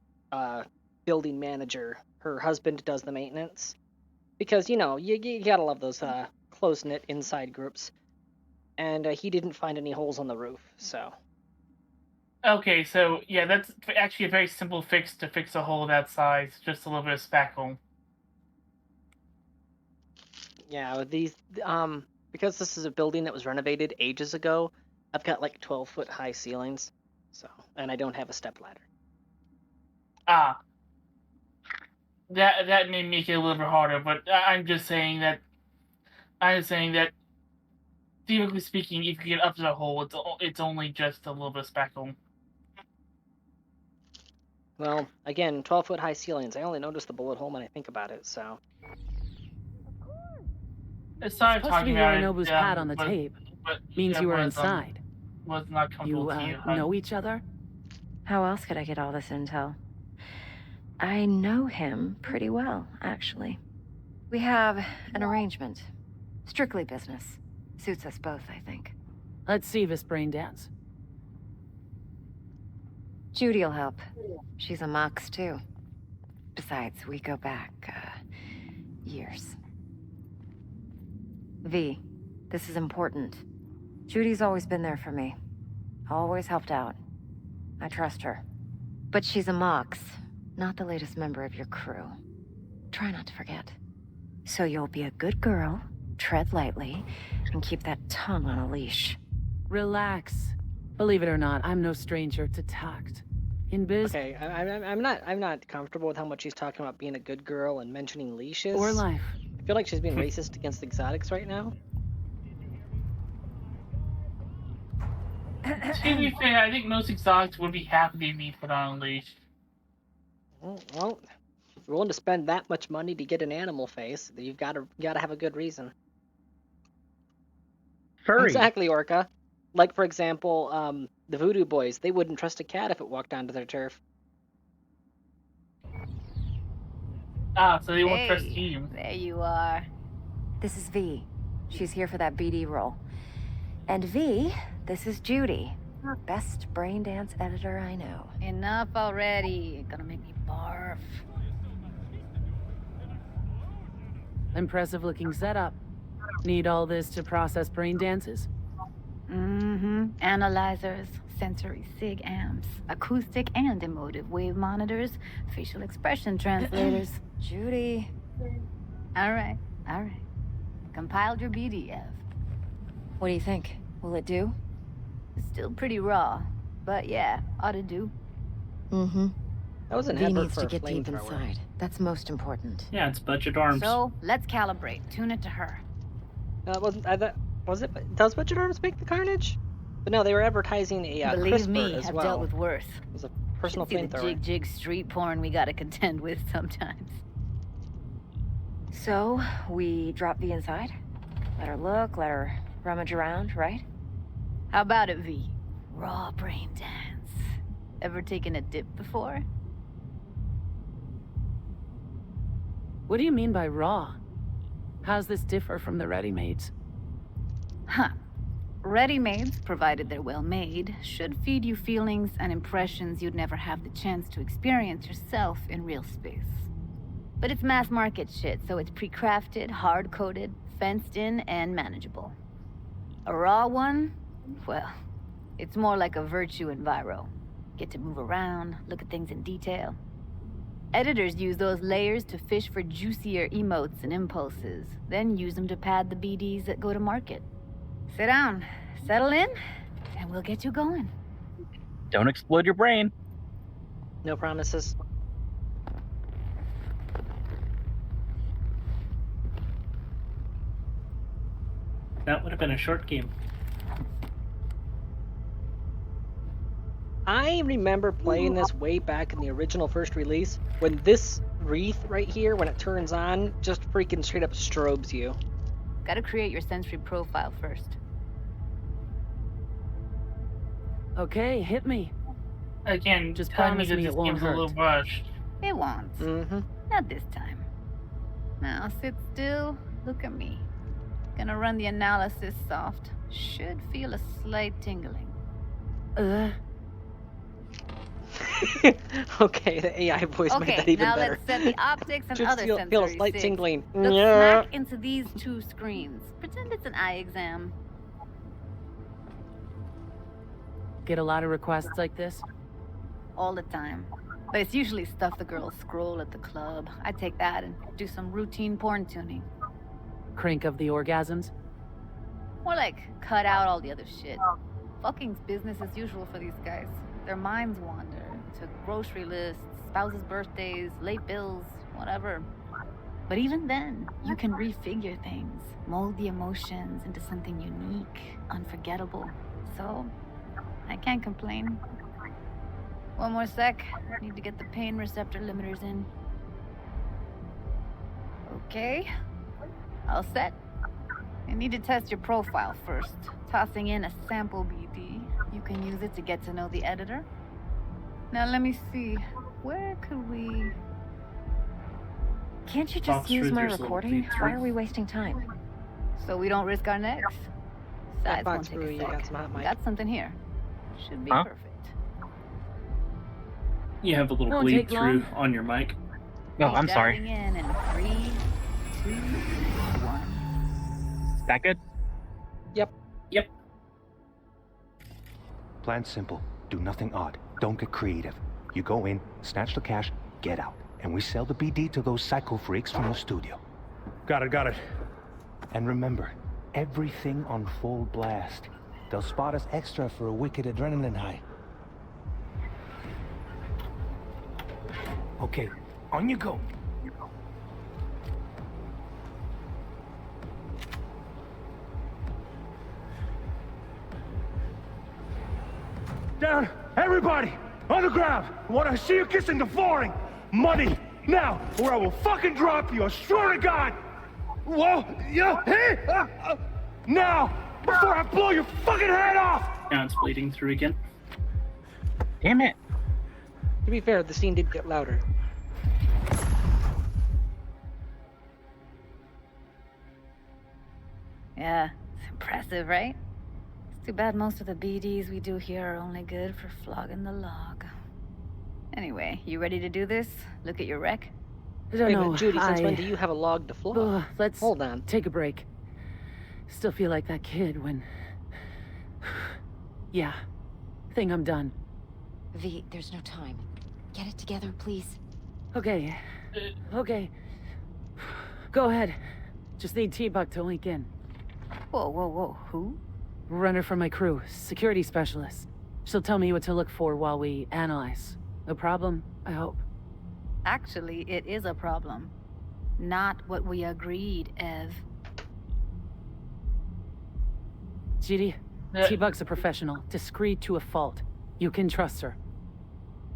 building manager, her husband does the maintenance, because, you know, you gotta love those close-knit inside groups, and he didn't find any holes on the roof, so. Okay, so yeah, that's actually a very simple fix to fix a hole that size, just a little bit of spackle. Yeah, these, because this is a building that was renovated ages ago, I've got like 12-foot high ceilings, so, and I don't have a stepladder. Ah. That may make it a little bit harder, but I'm just saying that, theoretically speaking, if you get up to the hole, it's only just a little bit of spackle. Well, again, 12-foot high ceilings. I only noticed the bullet hole when I think about it, so. Aside Supposed to talking be about Yorinobu's pad on the tape. Means you were inside. Was not comfortable to you. You know each other? How else could I get all this intel? I know him pretty well, actually. We have an arrangement. Strictly business. Suits us both, I think. Let's see this brain dance. Judy'll help. She's a Mox, too. Besides, we go back, years. V, this is important. Judy's always been there for me. Always helped out. I trust her. But she's a Mox, not the latest member of your crew. Try not to forget. So you'll be a good girl, tread lightly, and keep that tongue on a leash. Relax. Believe it or not, I'm no stranger to tact. In biz... Okay, I'm not comfortable with how much she's talking about being a good girl and mentioning leashes. Or life. I feel like she's being racist against exotics right now. To be fair, I think most exotics would be happy to be put on a leash. Well, if you're willing to spend that much money to get an animal face, you've got to have a good reason. Furry. Exactly, Orca. Like, for example, the Voodoo Boys, they wouldn't trust a cat if it walked onto their turf. Ah, so they won't trust you. There you are. This is V. She's here for that BD role. And V, this is Judy. Best brain dance editor I know. Enough already. Gonna make me barf. Impressive looking setup. Need all this to process brain dances? Mm-hmm. Analyzers, sensory sig amps, acoustic and emotive wave monitors, facial expression translators. Judy. All right. Compiled your BDF. What do you think? Will it do? Still pretty raw, but yeah, ought to do. Mm-hmm. That was an V advert needs for to a get deep flamethrower. inside. That's most important. Yeah, it's budget arms. So, let's calibrate. Tune it to her. Was it? Does Budget Arms make the Carnage? But no, they were advertising a Believe CRISPR me, as I've well. dealt with worse. It was a personal Should see the flamethrower. jig street porn we gotta contend with sometimes. So, we drop V inside? Let her look, let her rummage around, right? How about it, V? Raw brain dance. Ever taken a dip before? What do you mean by raw? How's this differ from the ready-mades? Huh. Ready-mades, provided they're well made, should feed you feelings and impressions you'd never have the chance to experience yourself in real space. But it's mass market shit, so it's pre-crafted, hard-coded, fenced in, and manageable. A raw one? Well, it's more like a virtue enviro. Get to move around, look at things in detail. Editors use those layers to fish for juicier emotes and impulses, then use them to pad the BDs that go to market. Sit down, settle in, and we'll get you going. Don't explode your brain. No promises. That would have been a short game. I remember playing this way back in the original first release, when this wreath right here, when it turns on, just freaking straight up strobes you. Gotta create your sensory profile first. Okay, hit me. Again, Just telling me promise that me this it won't game's a little hurt. rushed. It won't. Mm-hmm. Not this time. Now sit still, look at me. Gonna run the analysis soft. Should feel a slight tingling. Okay, the AI voice made that even now better. let's set the optics and Just other feel sensory slight sigs. tingling. Look Yeah. smack into these two screens. Pretend it's an eye exam. Get a lot of requests like this? All the time. But it's usually stuff the girls scroll at the club. I take that and do some routine porn tuning. Crank of the orgasms? More like cut out all the other shit. Fucking's business as usual for these guys. Their minds wander to grocery lists, spouses' birthdays, late bills, whatever. But even then, you can refigure things, mold the emotions into something unique, unforgettable. So, I can't complain. One more sec. Need to get the pain receptor limiters in. Okay. All set. You need to test your profile first. Tossing in a sample BD. You can use it to get to know the editor. Now let me see. Where could we... Can't you just use my recording? Why are we wasting time? So we don't risk our necks? Size won't Fox take Brew, a you sec. got some hot mic. Got something here. Should be Huh? perfect. You have a little Won't bleed take long. through on your mic. Oh, I'm sorry. Diving in 3, 2, 1. That good? Yep. Yep. Plan's simple. Do nothing odd. Don't get creative. You go in, snatch the cash, get out. And we sell the BD to those psycho freaks from the studio. Got it. And remember, everything on full blast. They'll spot us extra for a wicked adrenaline high. Okay, on you go. Down! Everybody! On the ground! I want to see you kissing the flooring! Money! Now! Or I will fucking drop you! I swear to God! Whoa! Yeah! Hey! Now! Before I blow your fucking head off! Now it's bleeding through again. Damn it. To be fair, the scene did get louder. Yeah, it's impressive, right? It's too bad most of the BDs we do here are only good for flogging the log. Anyway, you ready to do this? Look at your rec? I don't Wait a know. minute, Judy, since when do you have a log to flog? Let's Hold on. take a break. Still feel like that kid when... Yeah. Think I'm done. V, there's no time. Get it together, please. Okay. Okay. Go ahead. Just need T-Buck to link in. Whoa, whoa, whoa. Who? Runner from my crew, security specialist. She'll tell me what to look for while we analyze. No problem, I hope. Actually, it is a problem. Not what we agreed, Ev. GD, T-Buck's a professional, discreet to a fault. You can trust her.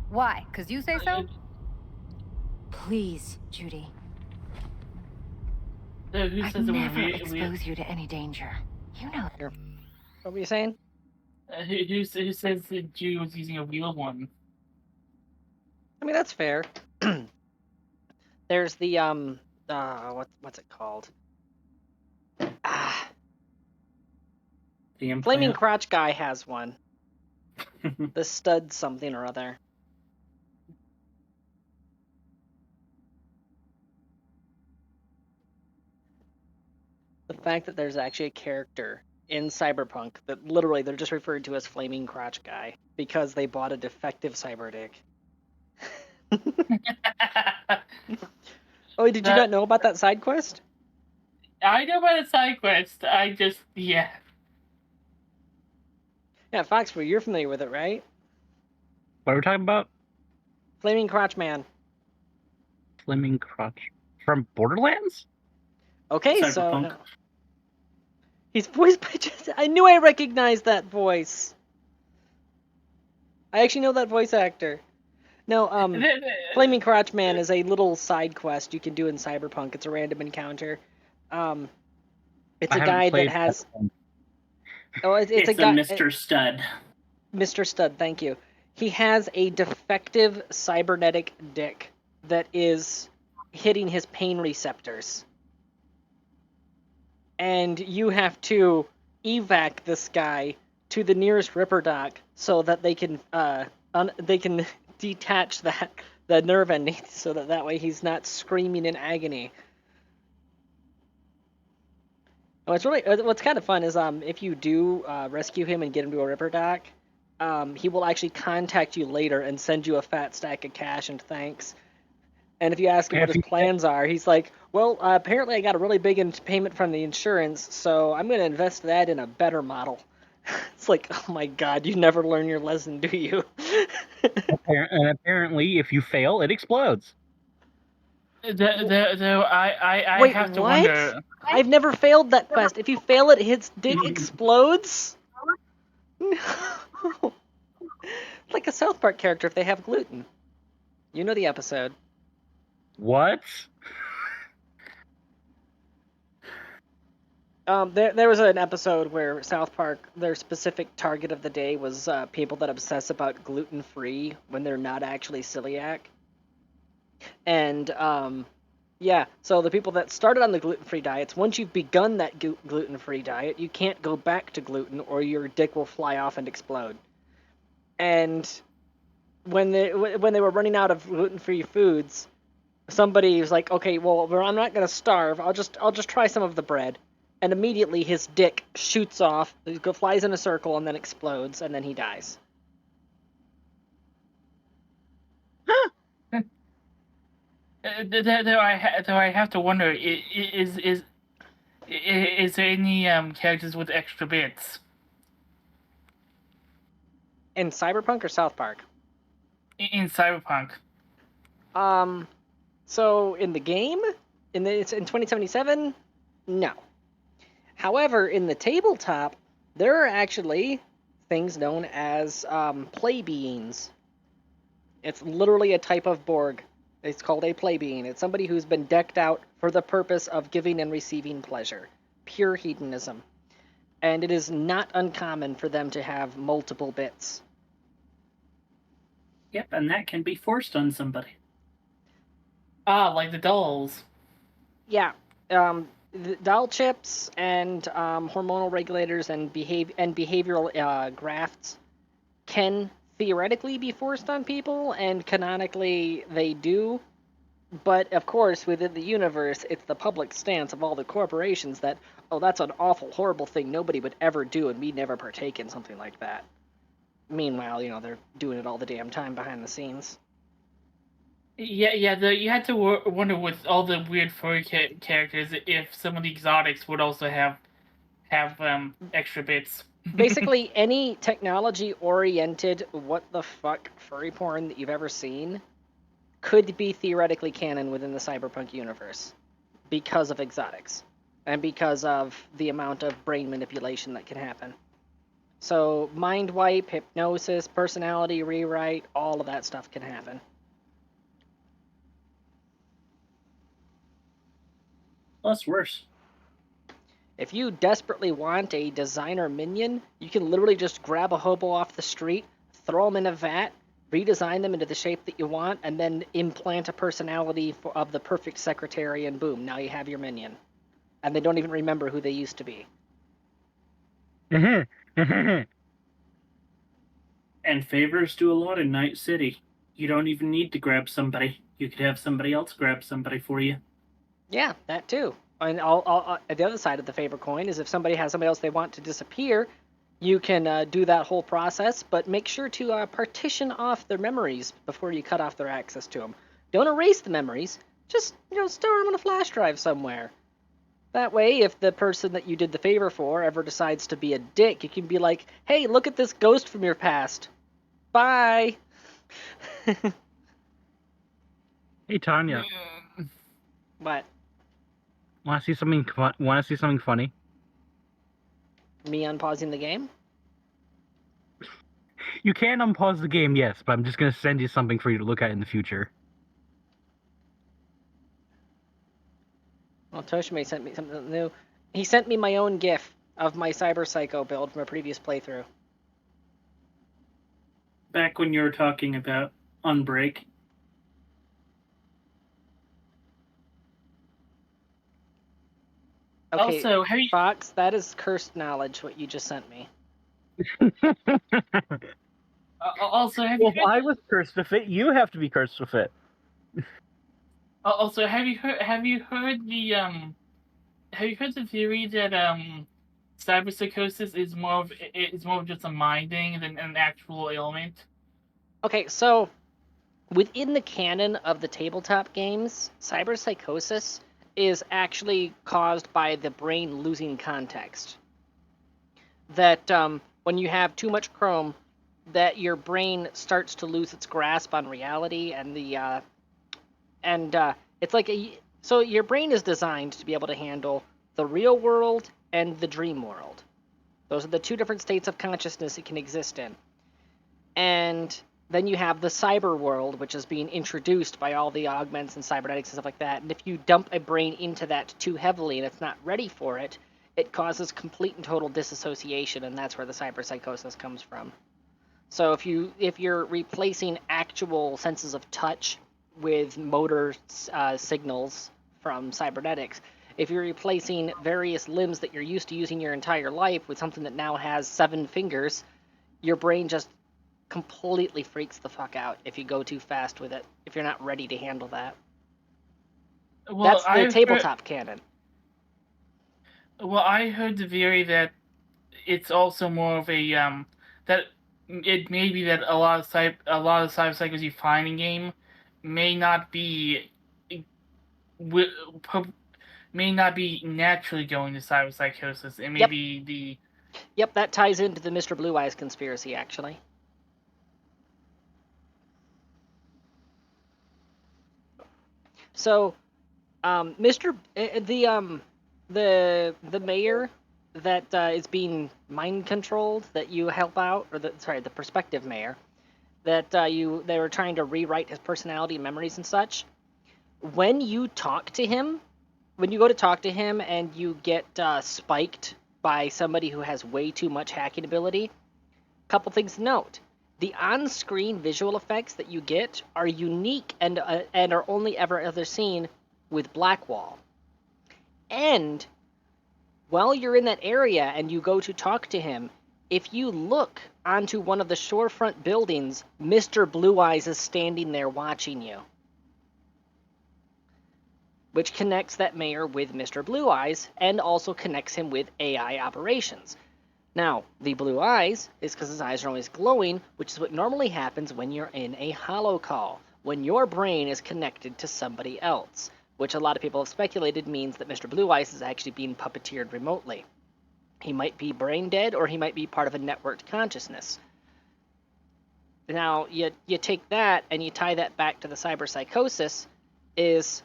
Why? 'Cause you say so? Please, Judy. Who I'd says never expose you to any danger. You know. What were you saying? Who says that Judy was using a real one? I mean, that's fair. There's the what's it called? The implant. Flaming Crotch guy has one. The stud something or other. The fact that there's actually a character in Cyberpunk that literally they're just referred to as Flaming Crotch guy because they bought a defective cyber dick. Oh, did you not know about that side quest? I know about the side quest. Yeah. Yeah, Foxford, you're familiar with it, right? What are we talking about? Flaming Crotch Man. Flaming Crotch. From Borderlands? Okay, Cyberpunk. so... No. He's voiced by just... I knew I recognized that voice. I actually know that voice actor. No, Flaming Crotch Man is a little side quest you can do in Cyberpunk. It's a random encounter. It's a guy that has... Oh, it's a guy... Mr. Stud. Mr. Stud, thank you. He has a defective cybernetic dick that is hitting his pain receptors. And you have to evac this guy to the nearest Ripper dock so that they can detach the nerve ending so that way he's not screaming in agony. What's kind of fun is if you do rescue him and get him to a Ripper dock, he will actually contact you later and send you a fat stack of cash and thanks. And if you ask him what his plans are, he's like, well, apparently I got a really big payment from the insurance, so I'm going to invest that in a better model. It's like, oh my god, you never learn your lesson, do you? And apparently, if you fail, it explodes. Though I Wait, have to what? wonder. I've never failed that quest. If you fail it, his dick explodes? No. Like a South Park character if they have gluten. You know the episode. What? There was an episode where South Park, their specific target of the day was people that obsess about gluten-free when they're not actually celiac. And, yeah, so the people that started on the gluten-free diets, once you've begun that gluten-free diet, you can't go back to gluten or your dick will fly off and explode. And when they were running out of gluten-free foods, somebody was like, okay, well, I'm not going to starve. I'll just try some of the bread. And immediately his dick shoots off, flies in a circle, and then explodes, and then he dies. Though I have to wonder, is there any characters with extra bits? In Cyberpunk or South Park? In Cyberpunk. So in the game, it's in 2077, no. However, in the tabletop, there are actually things known as play beings. It's literally a type of Borg. It's called a play being. It's somebody who's been decked out for the purpose of giving and receiving pleasure. Pure hedonism. And it is not uncommon for them to have multiple bits. Yep, and that can be forced on somebody. Ah, like the dolls. Yeah. The doll chips and hormonal regulators and behavioral grafts can theoretically be forced on people, and canonically they do. But of course, within the universe, it's the public stance of all the corporations that, oh, that's an awful, horrible thing nobody would ever do, and we'd never partake in something like that. Meanwhile, they're doing it all the damn time behind the scenes. Yeah. You had to wonder with all the weird furry characters if some of the exotics would also have extra bits. Basically, any technology-oriented what the fuck furry porn that you've ever seen could be theoretically canon within the Cyberpunk universe because of exotics and because of the amount of brain manipulation that can happen. So, mind wipe, hypnosis, personality rewrite, all of that stuff can happen. That's worse. If you desperately want a designer minion, you can literally just grab a hobo off the street, throw them in a vat, redesign them into the shape that you want, and then implant a personality of the perfect secretary, and boom, now you have your minion. And they don't even remember who they used to be. And favors do a lot in Night City. You don't even need to grab somebody. You could have somebody else grab somebody for you. Yeah, that too. And the other side of the favor coin is if somebody has somebody else they want to disappear, you can do that whole process, but make sure to partition off their memories before you cut off their access to them. Don't erase the memories. Just, store them on a flash drive somewhere. That way, if the person that you did the favor for ever decides to be a dick, you can be like, hey, look at this ghost from your past. Bye. Hey, Tanya. What? Want to see something funny? Me unpausing the game? You can unpause the game, yes, but I'm just going to send you something for you to look at in the future. Well, Toshime sent me something new. He sent me my own GIF of my Cyber Psycho build from a previous playthrough. Back when you were talking about Unbreak. Okay, also, have you... Fox, that is cursed knowledge, what you just sent me. Also, have you... If I was cursed with it, you have to be cursed with it. Also, have you heard the theory that cyberpsychosis is more of just a minding than an actual ailment? Okay, so within the canon of the tabletop games, cyberpsychosis is actually caused by the brain losing context. That when you have too much chrome, that your brain starts to lose its grasp on reality, and it's like so your brain is designed to be able to handle the real world and the dream world. Those are the two different states of consciousness it can exist in. And then you have the cyber world, which is being introduced by all the augments and cybernetics and stuff like that. And if you dump a brain into that too heavily and it's not ready for it, it causes complete and total disassociation, and that's where the cyberpsychosis comes from. So if you're replacing actual senses of touch with motor signals from cybernetics, if you're replacing various limbs that you're used to using your entire life with something that now has 7 fingers, your brain just completely freaks the fuck out if you go too fast with it, if you're not ready to handle that. Well, that's the tabletop canon. Well, I heard the theory that it's also more of a that it may be that a lot of cyberpsychos you find in game may not be naturally going to cyberpsychosis. It may be the... Yep, that ties into the Mr. Blue Eyes conspiracy, actually. So, the mayor that is being mind controlled, that you help out, or the prospective mayor, that they were trying to rewrite his personality and memories and such. When you talk to him, when you go to talk to him and you get spiked by somebody who has way too much hacking ability, couple things to note. The on-screen visual effects that you get are unique and are only ever seen with Blackwall. And while you're in that area and you go to talk to him, if you look onto one of the shorefront buildings, Mr. Blue Eyes is standing there watching you, which connects that mayor with Mr. Blue Eyes and also connects him with AI operations. Now, the blue eyes is because his eyes are always glowing, which is what normally happens when you're in a holocall. when your brain is connected to somebody else, which a lot of people have speculated means that Mr. Blue Eyes is actually being puppeteered remotely. He might be brain dead, or he might be part of a networked consciousness. Now, you take that and you tie that back to the cyberpsychosis, is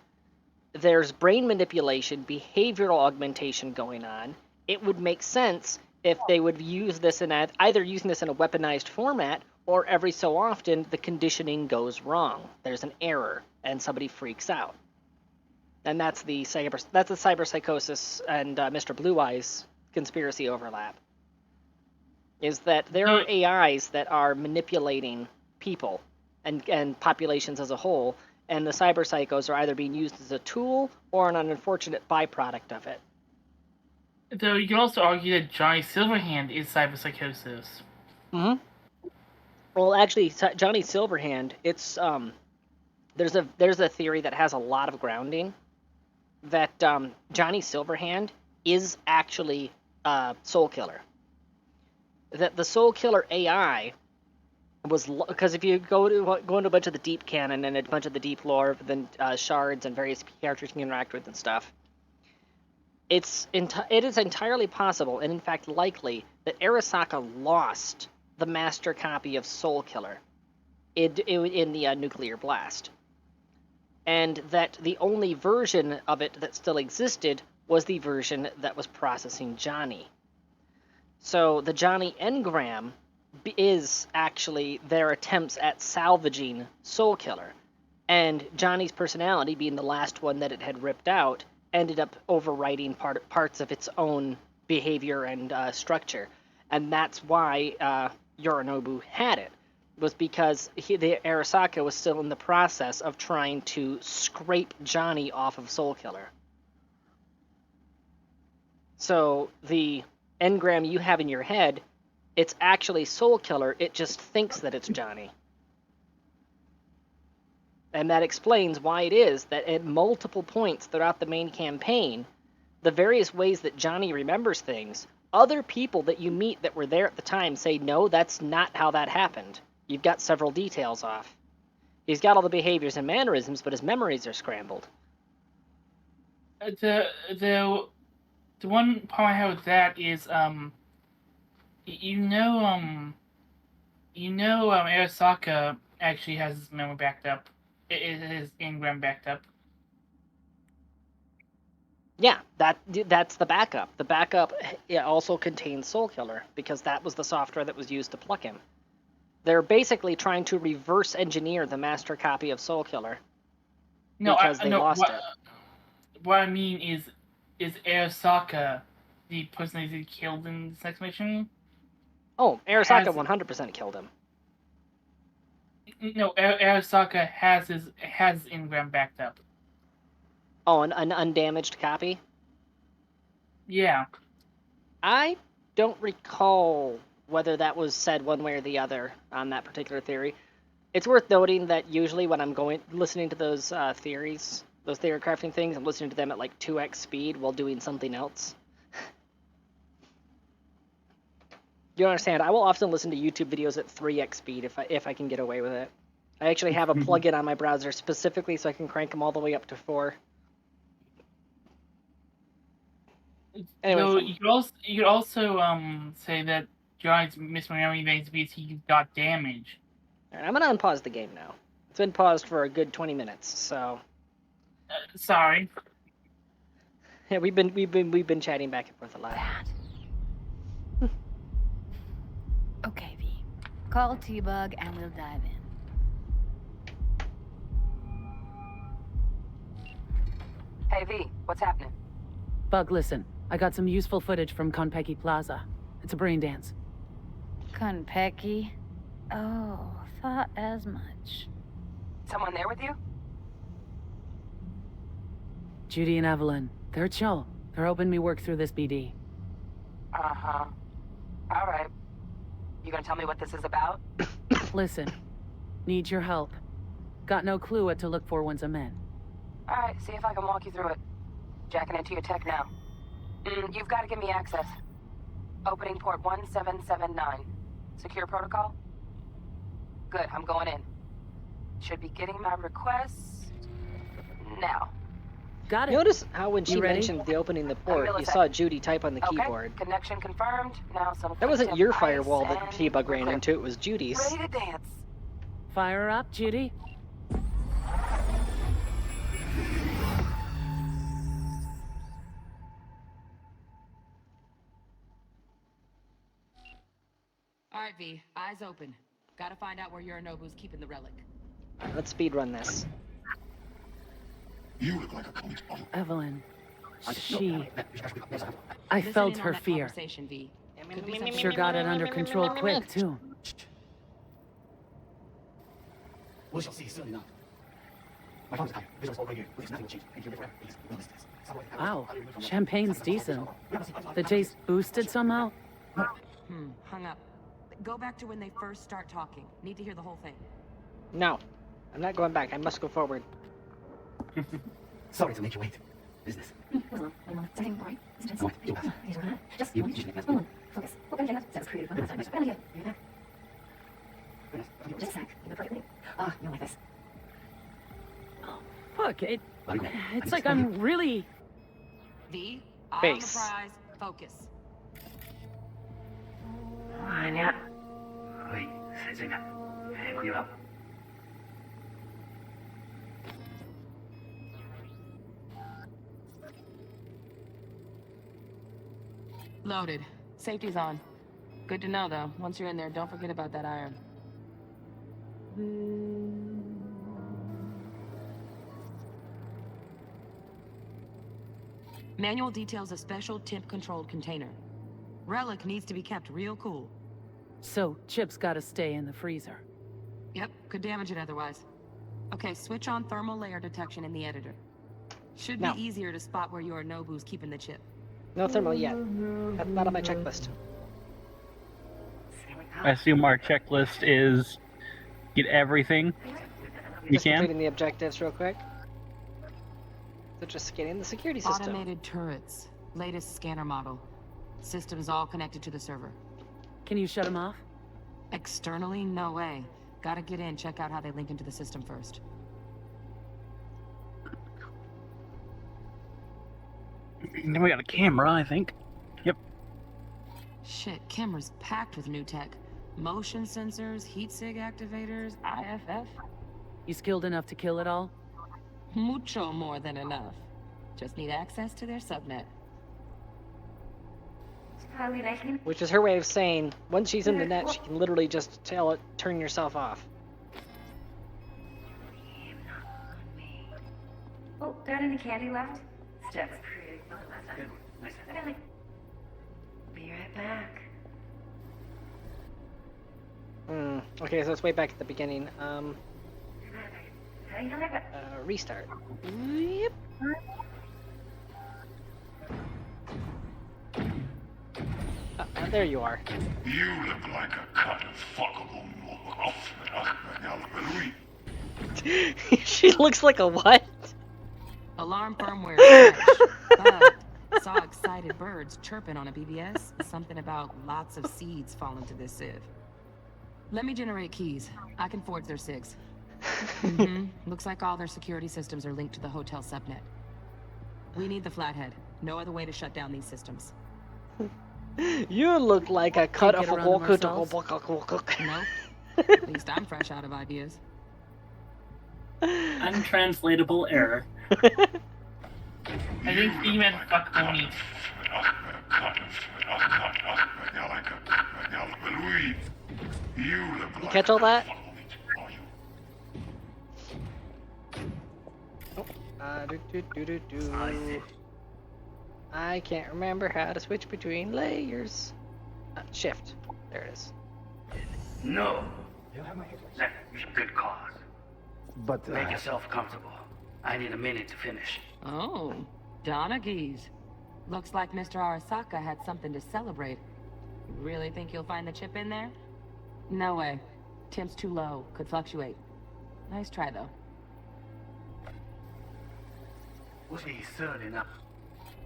there's brain manipulation, behavioral augmentation going on. It would make sense if they would use this in either using this in a weaponized format, or every so often the conditioning goes wrong. There's an error and somebody freaks out. And that's the cyberpsychosis and Mr. Blue Eyes conspiracy overlap. Is that there are AIs that are manipulating people and populations as a whole, and the cyberpsychos are either being used as a tool or an unfortunate byproduct of it. Though you could also argue that Johnny Silverhand is cyberpsychosis. Mm-hmm. Well, actually, Johnny Silverhand, it's there's a theory that has a lot of grounding that Johnny Silverhand is actually Soul Killer. That the Soul Killer AI was, because if you go into a bunch of the deep canon and a bunch of the deep lore, then shards and various characters you can interact with and stuff, it is entirely possible, and in fact likely, that Arasaka lost the master copy of Soul Killer in the nuclear blast. And that the only version of it that still existed was the version that was processing Johnny. So the Johnny engram is actually their attempts at salvaging Soul Killer. And Johnny's personality, being the last one that it had ripped out, ended up overwriting parts of its own behavior and structure. And that's why Yorinobu had it, was because the Arasaka was still in the process of trying to scrape Johnny off of Soul Killer. So the engram you have in your head, it's actually Soul Killer, it just thinks that it's Johnny. And that explains why it is that at multiple points throughout the main campaign, the various ways that Johnny remembers things, other people that you meet that were there at the time say, no, that's not how that happened. You've got several details off. He's got all the behaviors and mannerisms, but his memories are scrambled. The one problem I have with that is, Arasaka actually has his memory backed up. His engram backed up. Yeah, that's the backup. The backup also contains Soul Killer, because that was the software that was used to pluck him. They're basically trying to reverse engineer the master copy of Soul Killer. Because they lost it. What I mean is Arasaka the person that he killed in this next mission? Oh, Arasaka 100% killed him. No, Arasaka has his engram backed up. Oh, an undamaged copy? Yeah. I don't recall whether that was said one way or the other on that particular theory. It's worth noting that usually when I'm listening to those theories, those theory crafting things, I'm listening to them at like 2x speed while doing something else. You understand? I will often listen to YouTube videos at 3x speed if I can get away with it. I actually have a plugin on my browser specifically so I can crank them all the way up to 4. Anyways, so you could also say that Johnny's misremembering things because he got damaged. Alright, I'm gonna unpause the game now. It's been paused for a good 20 minutes, so. Sorry. Yeah, we've been chatting back and forth a lot. Okay, V. Call T-Bug and we'll dive in. Hey, V, what's happening? Bug, listen. I got some useful footage from Konpeki Plaza. It's a brain dance. Konpeki? Oh, thought as much. Someone there with you? Judy and Evelyn. They're chill. They're helping me work through this BD. Uh-huh. All right. You gonna tell me what this is about? Listen. Need your help. Got no clue what to look for once I'm in. All right, see if I can walk you through it. Jacking into your tech now. You've got to give me access. Opening port 1779. Secure protocol? Good, I'm going in. Should be getting my request now. Got it. Notice how when she You ready? mentioned the opening the port, you saw Judy type on the keyboard. Connection confirmed. Now some That wasn't quick your tip firewall ice that and T-Bug ran clear. into, it was Judy's. Ready to dance. Fire her up, Judy. All right, V. Eyes open. Gotta find out where Yorinobu's keeping the relic. Alright, let's speedrun this. You look like a police officer. Evelyn. She... I felt her fear. V. Sure got it under control quick, too. Wow, champagne's decent. The taste boosted somehow? Hung up. Go back to when they first start talking. Need to hear the whole thing. No, I'm not going back. I must go forward. Sorry to make you wait. Business. Fuck, it's like I'm really... V, eye on the Base. prize. Focus. Loaded. Safety's on. Good to know, though. Once you're in there, don't forget about that iron. Manual details a special temp-controlled container. Relic needs to be kept real cool. So, Chip's gotta stay in the freezer. Yep, could damage it otherwise. Okay, switch on thermal layer detection in the editor. Should be easier to spot where Yorinobu's keeping the chip. No thermal yet. That's not on my checklist. I assume our checklist is get everything you Just can. completing the objectives real quick. So just getting the security system. Automated turrets. Latest scanner model. Systems all connected to the server. Can you shut him off? Externally, no way. Gotta get in, check out how they link into the system first. Then we got a camera, I think. Yep. Shit, camera's packed with new tech. Motion sensors, heat sig activators, IFF. You skilled enough to kill it all? Mucho more than enough. Just need access to their subnet. Which is her way of saying, once she's in the net, she can literally just tell it, turn yourself off. Oh, got any candy left? Stuff's pretty well. Be right back. Okay, so it's way back at the beginning. Restart. Yep. There you are. You look like a cut of fuckable She looks like a what? Alarm firmware crashed, but saw excited birds chirping on a BBS. Something about lots of seeds falling to this sieve. Let me generate keys. I can forge their SIGs. Looks like all their security systems are linked to the hotel subnet. We need the flathead. No other way to shut down these systems. You look like a cut of a Nope. At least I'm fresh out of ideas. Untranslatable error. I think he meant fuckable meat. You catch all that? I can't remember how to switch between layers. Shift. There it is. No. That is a good cause. But, Make yourself comfortable. I need a minute to finish. Oh, Donaghy's. Looks like Mr. Arasaka had something to celebrate. Really think you'll find the chip in there? No way. Temp's too low. Could fluctuate. Nice try, though. What's he certain up?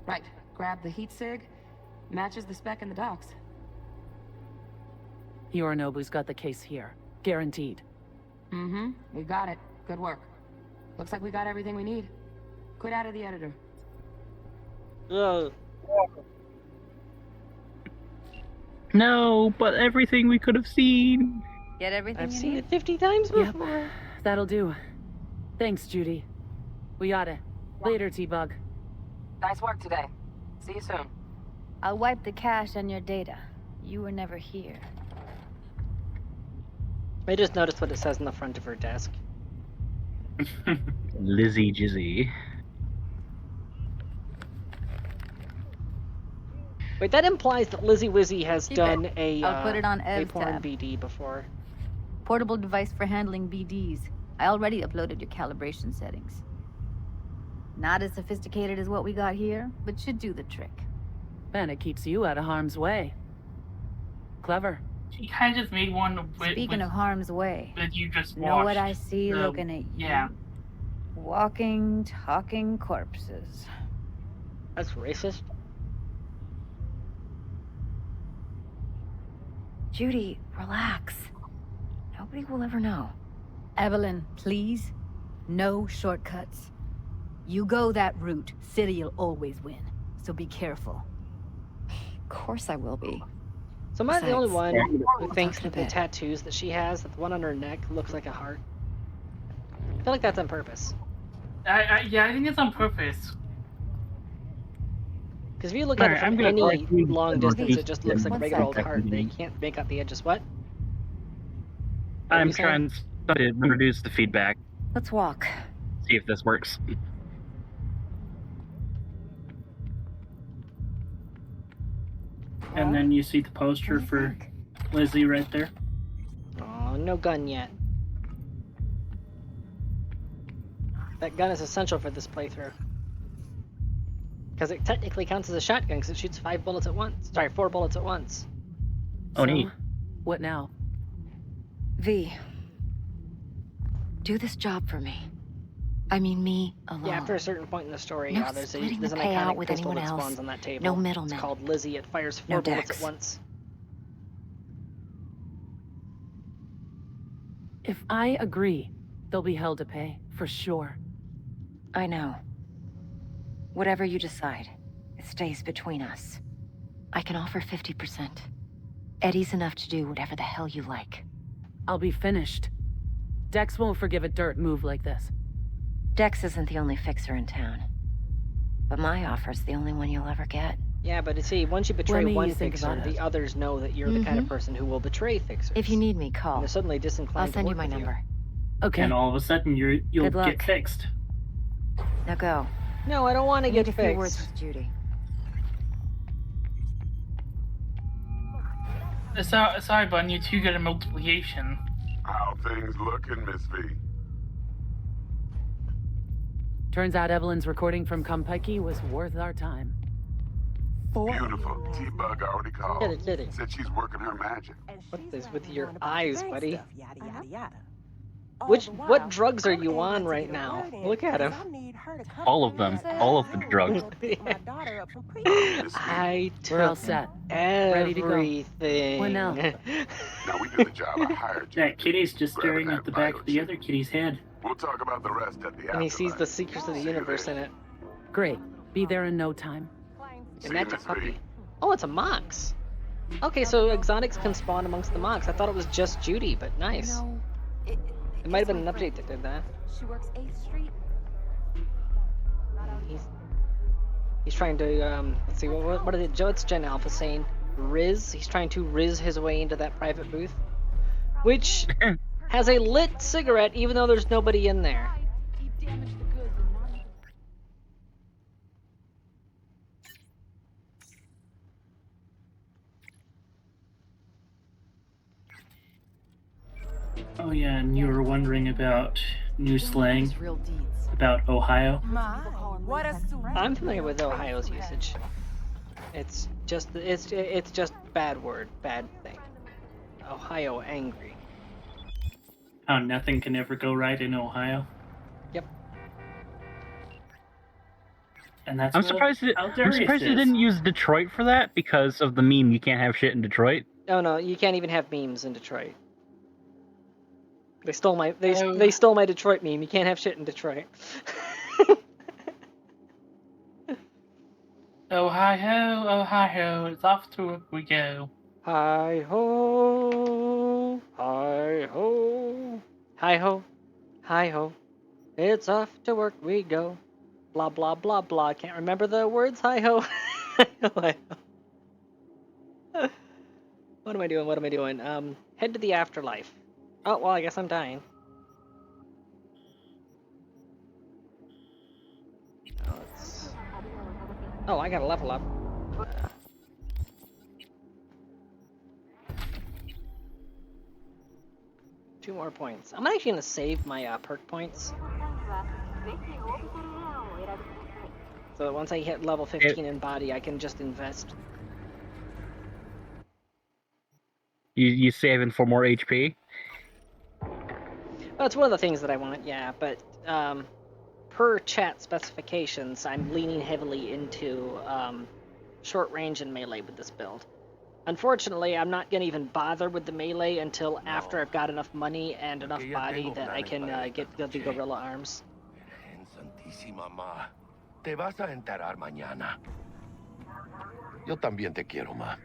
Right. Grab the heat sig. Matches the spec in the docs. Yorinobu's got the case here. Guaranteed. Mm-hmm. We got it. Good work. Looks like we got everything we need. Quit out of the editor. No, but everything we could have seen. Get everything I've you seen need? it 50 times before. Yep, that'll do. Thanks, Judy. We oughta. Later, T-Bug. Nice work today. See you soon. I'll wipe the cache on your data. You were never here. I just noticed what it says on the front of her desk. Lizzie Jizzy. Wait, that implies that Lizzie Wizzy has Keep done it. a I'll put it on a Ev's porn tab. BD before. Portable device for handling BDs. I already uploaded your calibration settings. Not as sophisticated as what we got here, but should do the trick. And it keeps you out of harm's way. Clever. She kind of just made one with, Speaking of harm's way, that you just watched. know what I see looking at you? Yeah. Walking, talking corpses. That's racist. Judy, relax. Nobody will ever know. Evelyn, please. No shortcuts. You go that route, City'll always win. So be careful. Of course I will be. So am I the only one who we'll thinks talk in that a the bit. tattoos that she has, that the one on her neck looks like a heart? I feel like that's on purpose. Yeah, I think it's on purpose. Because if you look at it from any long distance, it just looks like a One regular old sec. heart. They can't make out the edges. What? I'm trying to introduce the feedback. Let's walk. See if this works. And then you see the poster for Lizzie right there. Oh, no gun yet. That gun is essential for this playthrough. Because it technically counts as a shotgun because it shoots 5 bullets at once. Sorry, 4 bullets at once. Oh, neat. What now? V. Do this job for me. I mean me alone. Yeah, after a certain point in the story, No there's splitting an the payout iconic with pistol anyone that else. spawns on that table. No middlemen. It's called Lizzie. It fires 4 No bullets Dex. at once. If I agree, they'll be hell to pay, for sure. I know. Whatever you decide, it stays between us. I can offer 50%. Eddie's enough to do whatever the hell you like. I'll be finished. Dex won't forgive a dirt move like this. Dex isn't the only fixer in town. But my offer's the only one you'll ever get. Yeah, but see, once you betray Let me one think fixer, about it. the others know that you're the kind of person who will betray fixers. If you need me, call. And they're suddenly disinclined I'll send to you work my with number. Okay. And all of a sudden you'll Good luck. get fixed. Now go. No, I don't want to I get need a fixed. few words with Judy. Sorry, Bun, you're too good at multiplication. How things looking, Miss V? Turns out Evelyn's recording from Compeki was worth our time. Beautiful. T-Bug already called. Get it, get it. Said she's working her magic. What is with your eyes, buddy? Yada yada yada. What drugs are you on right now? Look at him. All of them. All of the drugs. I We're all took set. Ready to go. everything. When now? Now we do the job I hired you. That kitty's just staring at the back of the other kitty's head. We'll talk about the rest at the And he sees afterlife. the secrets of the universe in it. Great. Be there in no time. A magic puppy. Oh, it's a Mox. Okay, so exotics can spawn amongst the Mox. I thought it was just Judy, but nice. It might have been an update that did that. She works 8th Street. He's trying to, let's see, what are the, what's Gen Alpha saying? Riz? He's trying to riz his way into that private booth. Which has a lit cigarette even though there's nobody in there. Oh yeah, and you were wondering about new slang about Ohio. I'm familiar with Ohio's usage. It's just bad word, bad thing. Ohio angry. How nothing can ever go right in Ohio. Yep. And that's I'm what surprised Outdarius they is. didn't use Detroit for that because of the meme "You can't have shit in Detroit." Oh no, you can't even have memes in Detroit. They stole my they stole my Detroit meme. You can't have shit in Detroit. Oh hi ho, it's off to work we go. Hi ho, hi ho, hi ho, hi ho. It's off to work we go. Blah blah blah blah. Can't remember the words. Hi ho. Hi ho. What am I doing? What am I doing? Head to the afterlife. Oh well, I guess I'm dying. Oh, I gotta level up. 2 more points. I'm actually gonna save my perk points. So that once I hit level 15 in body, I can just invest. You saving for more HP? Well, it's one of the things that I want, yeah, but per chat specifications, I'm leaning heavily into short range and melee with this build. Unfortunately, I'm not going to even bother with the melee until after I've got enough money and enough body that I can get the gorilla arms. Santísima Ma, te vas a enterar mañana. Yo también te quiero, Ma.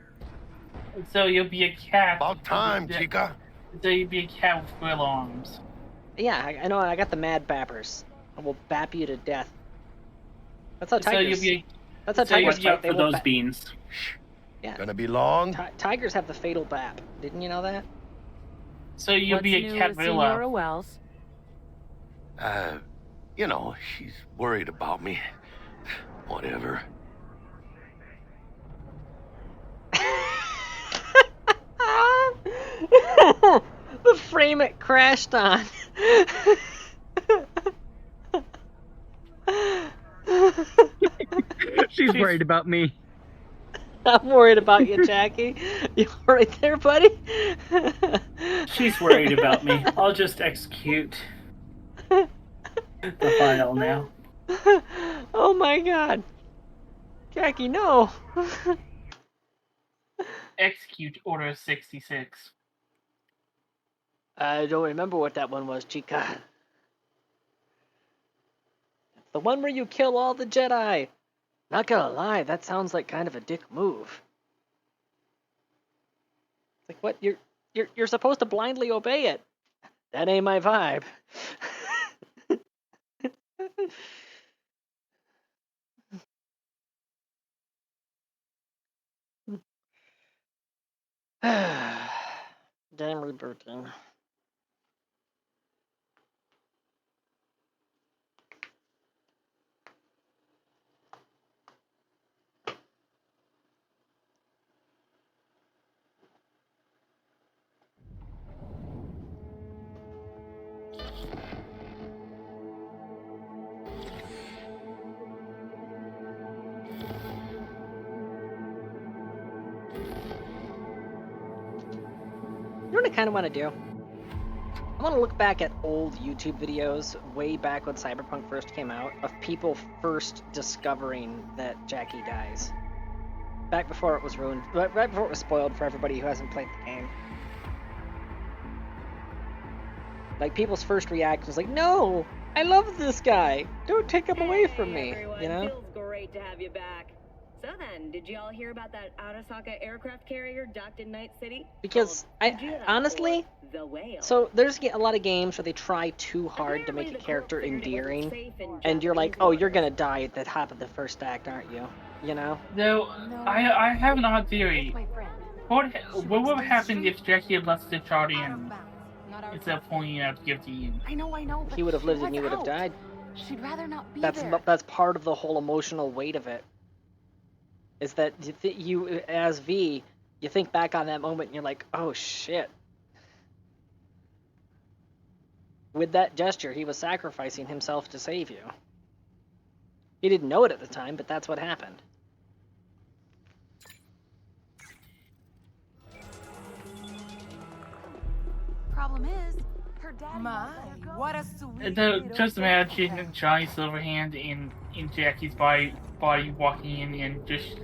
So you'll be a cat. About time, chica. So you'll be a cat with gorilla arms. Yeah, I know. I got the mad bappers. I will bap you to death. That's how tigers. So you'll be. That's how tigers fight. They for those beans. Yeah. Gonna be long. Tigers have the fatal bap. Didn't you know that? So you'll be a cat gorilla. Wells? You know, she's worried about me. Whatever. The frame it crashed on. She's worried about me. I'm worried about you, Jackie. You right there, buddy? She's worried about me. I'll just execute the file now. Oh my god. Jackie, no. Execute Order 66. I don't remember what that one was, Chica. The one where you kill all the Jedi. Not gonna lie, that sounds like kind of a dick move. It's like, what? You're supposed to blindly obey it. That ain't my vibe. Damn rebooting. You know what I kind of want to do? I want to look back at old YouTube videos way back when Cyberpunk first came out of people first discovering that Jackie dies. Back before it was ruined, right before it was spoiled for everybody who hasn't played the game. Like, people's first reaction was like, no, I love this guy. Don't take him away from me, you know? Feels great to have you back. So then, did you all hear about that Arasaka aircraft carrier docked in Night City? Because, honestly, so there's a lot of games where they try too hard to make a character endearing, and you're like, oh, you're gonna die at the top of the first act, aren't you? You know? No, I have an odd theory. What would have happened if Jackie had left Stitch already and instead of pulling it out to give to you? I know. He would have lived and you would have died. She'd rather not be That's part of the whole emotional weight of it. Is that you, as V, you think back on that moment and you're like, oh shit. With that gesture, he was sacrificing himself to save you. He didn't know it at the time, but that's what happened. Problem is, her dad. My, what a sweet. Just imagine Johnny Silverhand in Jackie's body walking in and just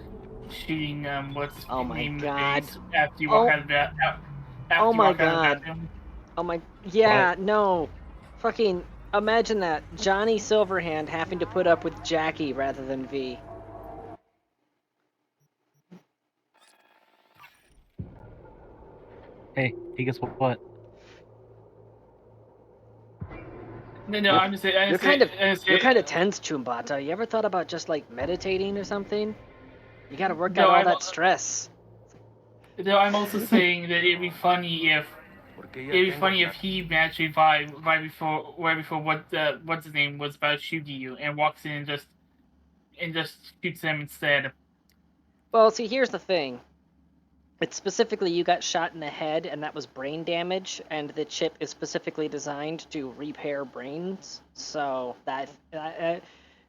shooting what's his name in the face after you walk out of that. Oh my god. Oh my, Yeah, no. Fucking imagine that. Johnny Silverhand having to put up with Jackie rather than V. Hey, guess what? No, I'm just saying. You're kind of tense, Chumbata. You ever thought about just like meditating or something? You gotta work out all that stress. No, I'm also saying that it'd be funny if he naturally right before what's his name was about shooting you and walks in and just shoots him instead. Well, see, here's the thing. It's specifically you got shot in the head, and that was brain damage, and the chip is specifically designed to repair brains. So that,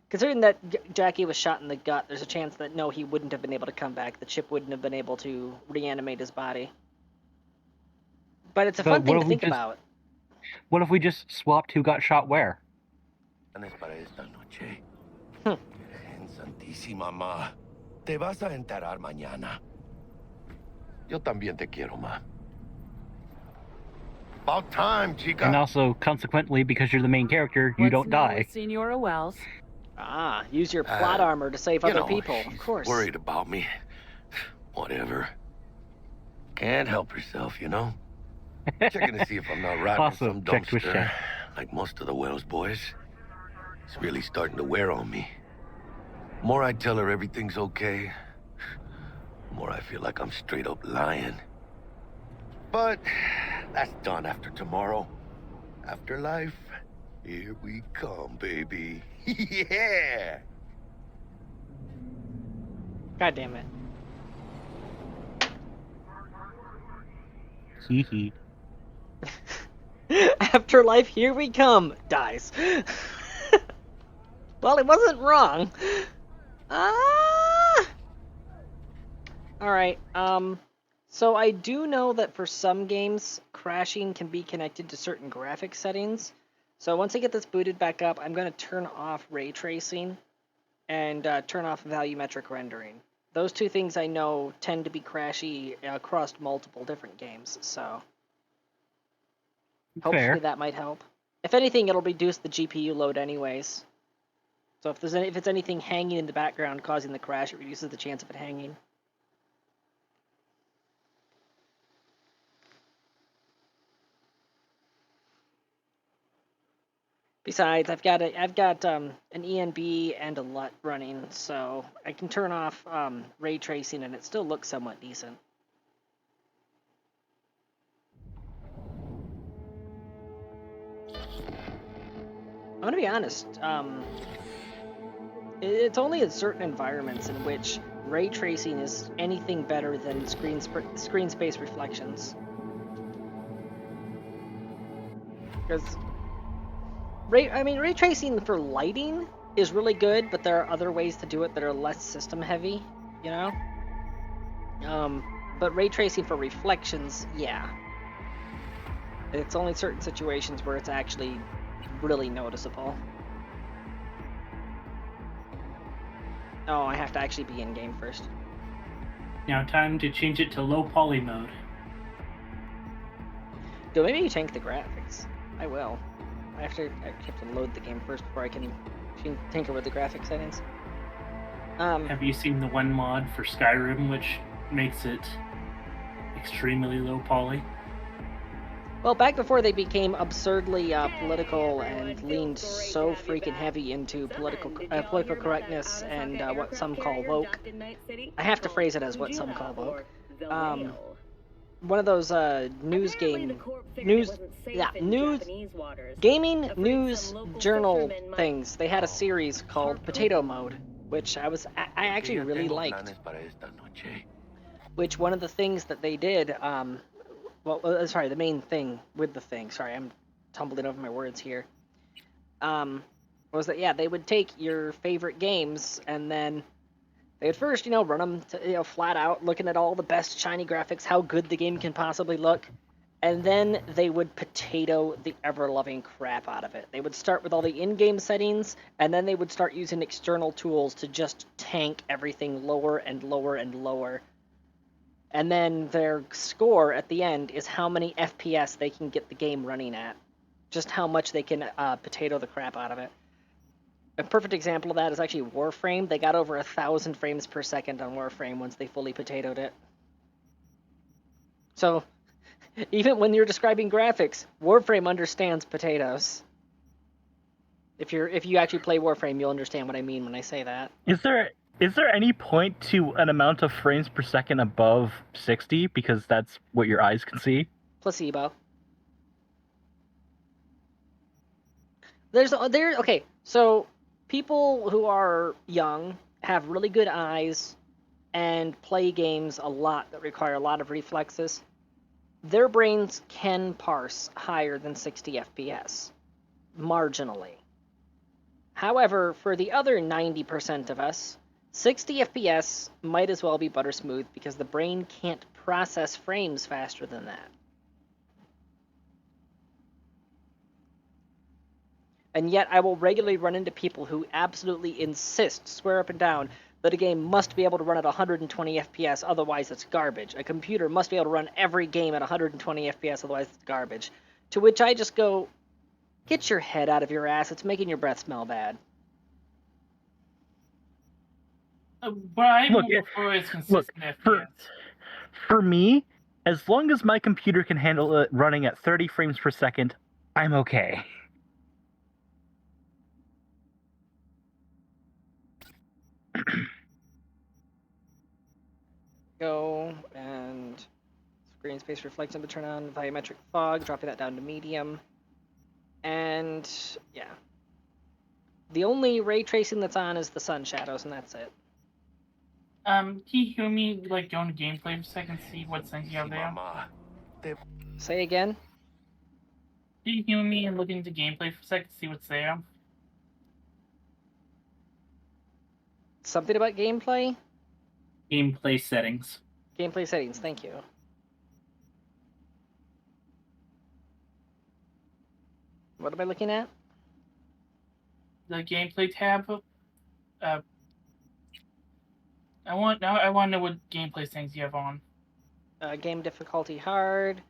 considering that Jackie was shot in the gut, there's a chance that no, he wouldn't have been able to come back. The chip wouldn't have been able to reanimate his body. But it's a fun thing to think about. What if we just swapped who got shot where? Santísima Ma, te vas a enterar mañana. Yo también te quiero, Ma. About time, chica. And also, consequently, because you're the main character, you don't die. Senora Wells. Ah, use your plot armor to save other people, of course. Worried about me. Whatever. Can't help herself, you know? Checking to see if I'm not rotting Also, some check Twitch dumpster, chat. like most of the Wells boys. It's really starting to wear on me. More I tell her everything's okay, more I feel like I'm straight up lying. But that's done after tomorrow. Afterlife, here we come, baby. Yeah! God damn it. Hee Afterlife, here we come, dies. Well, it wasn't wrong. Alright, so I do know that for some games, crashing can be connected to certain graphic settings. So once I get this booted back up, I'm going to turn off ray tracing and turn off volumetric rendering. Those two things I know tend to be crashy across multiple different games, so hopefully that might help. If anything, it'll reduce the GPU load anyways. So if it's anything hanging in the background causing the crash, it reduces the chance of it hanging. Besides, I've got an ENB and a LUT running, so I can turn off ray tracing and it still looks somewhat decent. I'm gonna be honest. It's only in certain environments in which ray tracing is anything better than screen space reflections. Because ray tracing for lighting is really good, but there are other ways to do it that are less system heavy, you know? But ray tracing for reflections, yeah. It's only certain situations where it's actually really noticeable. Oh, I have to actually be in game first. Now time to change it to low poly mode. Yo, maybe you tank the graphics. I will. I have to load the game first before I can tinker with the graphic settings. Have you seen the one mod for Skyrim which makes it extremely low poly? Well, back before they became absurdly political and leaned so freaking heavy into political correctness and what some call woke. I have to phrase it as what some call woke. One of those gaming news journal things. They had a series called Potato Mode, which I actually really liked. Which one of the things that they did, the main thing with the thing. Sorry, I'm tumbling over my words here. Was that they would take your favorite games and then they would first, run them to, flat out, looking at all the best shiny graphics, how good the game can possibly look, and then they would potato the ever-loving crap out of it. They would start with all the in-game settings, and then they would start using external tools to just tank everything lower and lower and lower. And then their score at the end is how many FPS they can get the game running at. Just how much they can potato the crap out of it. A perfect example of that is actually Warframe. They got over 1,000 frames per second on Warframe once they fully potatoed it. So, even when you're describing graphics, Warframe understands potatoes. If you actually play Warframe, you'll understand what I mean when I say that. Is there any point to an amount of frames per second above 60 because that's what your eyes can see? Placebo. Okay, so people who are young have really good eyes and play games a lot that require a lot of reflexes. Their brains can parse higher than 60 FPS, marginally. However, for the other 90% of us, 60 FPS might as well be butter smooth because the brain can't process frames faster than that. And yet I will regularly run into people who absolutely insist, swear up and down, that a game must be able to run at 120 FPS, otherwise it's garbage. A computer must be able to run every game at 120 FPS, otherwise it's garbage. To which I just go, get your head out of your ass, it's making your breath smell bad. What I look for is consistent FPS. For me, as long as my computer can handle it running at 30 frames per second, I'm okay. Go and screen space reflection to turn on volumetric fog, dropping that down to medium. And yeah. The only ray tracing that's on is the sun shadows, and that's it. Can you hear me like go into gameplay for a second, see what settings you have there? Say again? Can you hear me and look into gameplay for a second, see what's there? Something about gameplay? Gameplay settings. Gameplay settings, thank you. What am I looking at? The gameplay tab. I want to know what gameplay settings you have on. Game difficulty hard.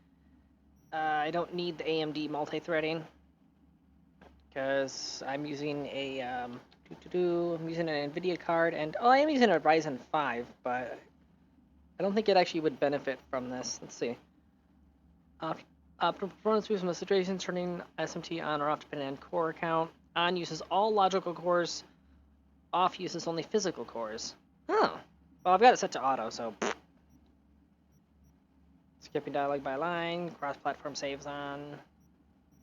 I don't need the AMD multi-threading because I'm using a I'm using an NVIDIA card, and I am using a Ryzen 5, but I don't think it actually would benefit from this. Let's see. Performance boost from the situation, turning SMT on or off depending on core count. On uses all logical cores. Off uses only physical cores. Oh. Well, I've got it set to auto, so. Skipping dialogue by line. Cross-platform saves on.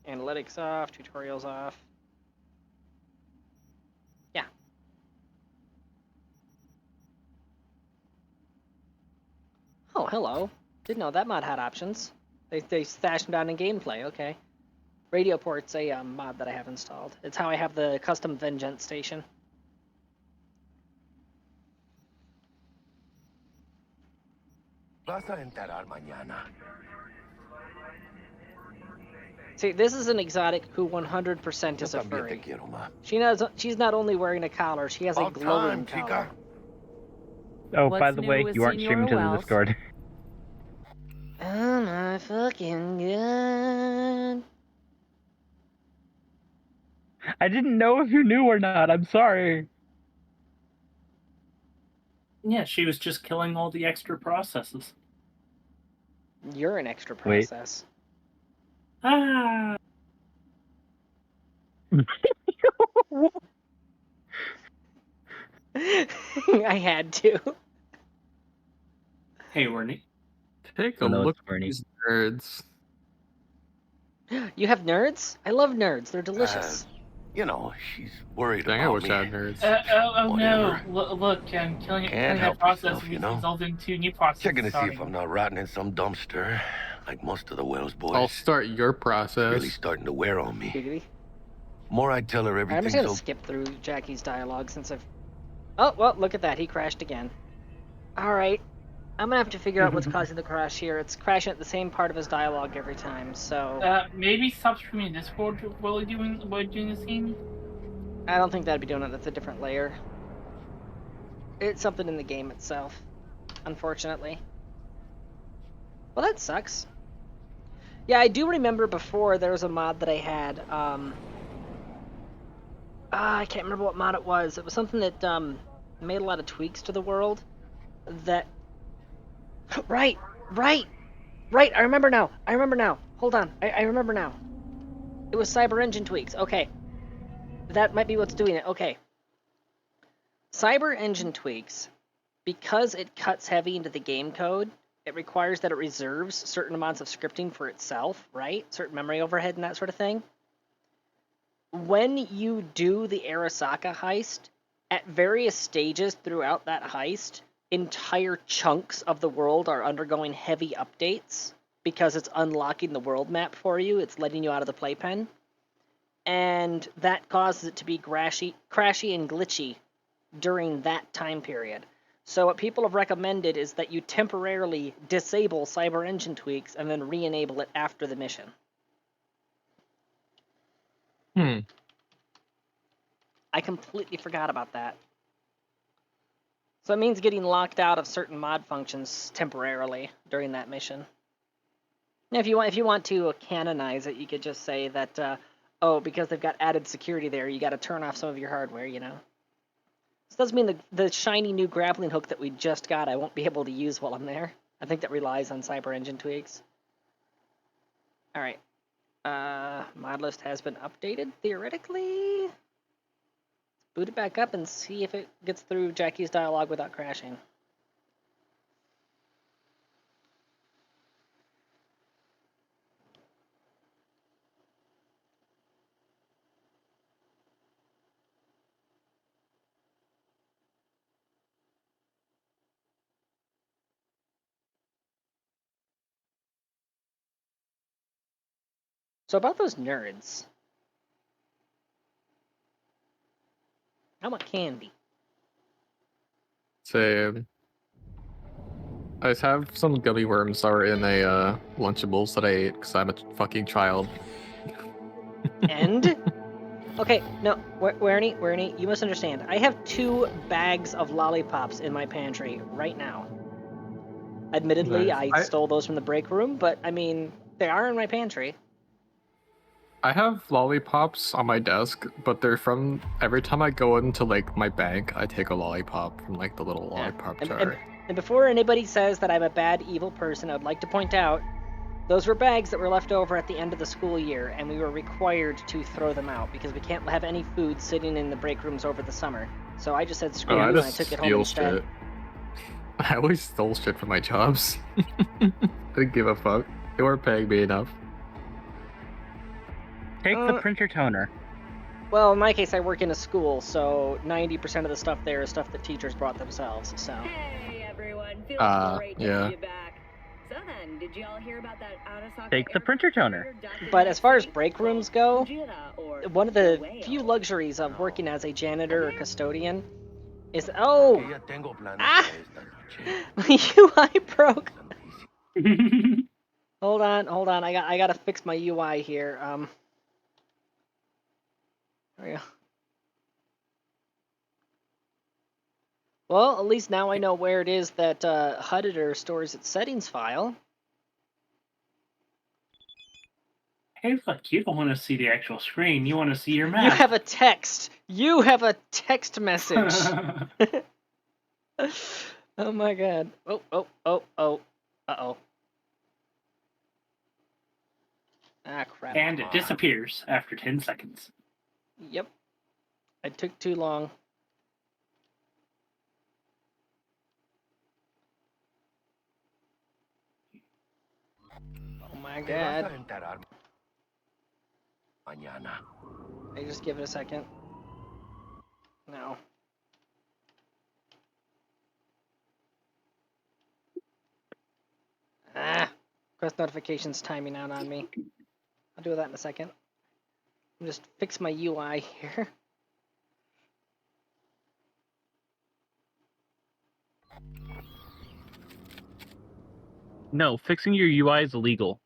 Analytics off. Tutorials off. Yeah. Oh, hello. Didn't know that mod had options. They stashed them down in gameplay, okay. Radio port's a mod that I have installed. It's how I have the custom Vengeance station. Vas a enterar mañana. See, this is an exotic who 100% is a furry. She's not only wearing a collar, she has a glowing collar. Oh, by the way, you aren't streaming to the Discord. Oh my fucking god. I didn't know if you knew or not, I'm sorry. Yeah, she was just killing all the extra processes. You're an extra process. Ah. I had to. Hey, Wernie. Take a look at these nerds. You have nerds? I love nerds. They're delicious. You know, she's worried Dang, about I wish me. I had nerds. No! Look, killing that process results in 2 new processes. Checking to see if I'm not rotting in some dumpster, like most of the Wales boys. I'll start your process. It's really starting to wear on me. More I tell her I'm everything's just gonna skip through Jackie's dialogue since I've... Oh, well, look at that. He crashed again. Alright. I'm gonna have to figure out what's causing the crash here. It's crashing at the same part of his dialogue every time, so... Maybe stop streaming Discord while doing the scene? I don't think that'd be doing it. That's a different layer. It's something in the game itself, unfortunately. Well, that sucks. Yeah, I do remember before there was a mod that I had. I can't remember what mod it was. It was something that made a lot of tweaks to the world. That. Right, right, right. I remember now. I remember now. Hold on. I remember now. It was Cyber Engine tweaks. Okay. That might be what's doing it. Okay. Cyber Engine tweaks, because it cuts heavy into the game code, it requires that it reserves certain amounts of scripting for itself, right? Certain memory overhead and that sort of thing. When you do the Arasaka heist, at various stages throughout that heist, entire chunks of the world are undergoing heavy updates because it's unlocking the world map for you. It's letting you out of the playpen. And that causes it to be crashy and glitchy during that time period. So what people have recommended is that you temporarily disable Cyber Engine tweaks and then re-enable it after the mission. I completely forgot about that. So it means getting locked out of certain mod functions temporarily during that mission. Now, if you want to canonize it, you could just say that, oh, because they've got added security there, you got to turn off some of your hardware, you know. This doesn't mean the shiny new grappling hook that we just got I won't be able to use while I'm there. I think that relies on Cyber Engine tweaks. Alright. Mod list has been updated, theoretically. Let's boot it back up and see if it gets through Jackie's dialogue without crashing. So about those nerds. How about candy? Same. I just have some gummy worms that are in a Lunchables that I ate because I'm a fucking child. And? Okay, no, Wernie, you must understand. I have 2 bags of lollipops in my pantry right now. Admittedly, Nice. I stole those from the break room, but I mean, they are in my pantry. I have lollipops on my desk, but they're from every time I go into like my bank, I take a lollipop from like the little lollipop jar. And before anybody says that I'm a bad, evil person, I would like to point out, those were bags that were left over at the end of the school year, and we were required to throw them out because we can't have any food sitting in the break rooms over the summer. So I just said screw you, and I took it home instead. Shit. I always stole shit from my jobs. I didn't give a fuck. They weren't paying me enough. Take the printer toner. Well, in my case, I work in a school, so 90% of the stuff there is stuff that teachers brought themselves, so... Hey, everyone. Feels great to yeah. have you back. So then, did y'all hear about that Arasaka Take the printer toner. But as far as break rooms go, one of the few luxuries of working as a janitor or custodian is... Oh! Ah! My UI broke! Hold on. I gotta fix my UI here. There we go. Well, at least now I know where it is that HUDitor stores its settings file. Hey, look, you don't want to see the actual screen. You want to see your map. You have a text. You have a text message. Oh my god. Oh. Uh-oh. Ah, crap. And it disappears after 10 seconds. Yep. I took too long. Oh my god. I just give it a second. No. Ah! Quest notifications timing out on me. I'll do that in a second. I'll just fix my UI here. No, fixing your UI is illegal.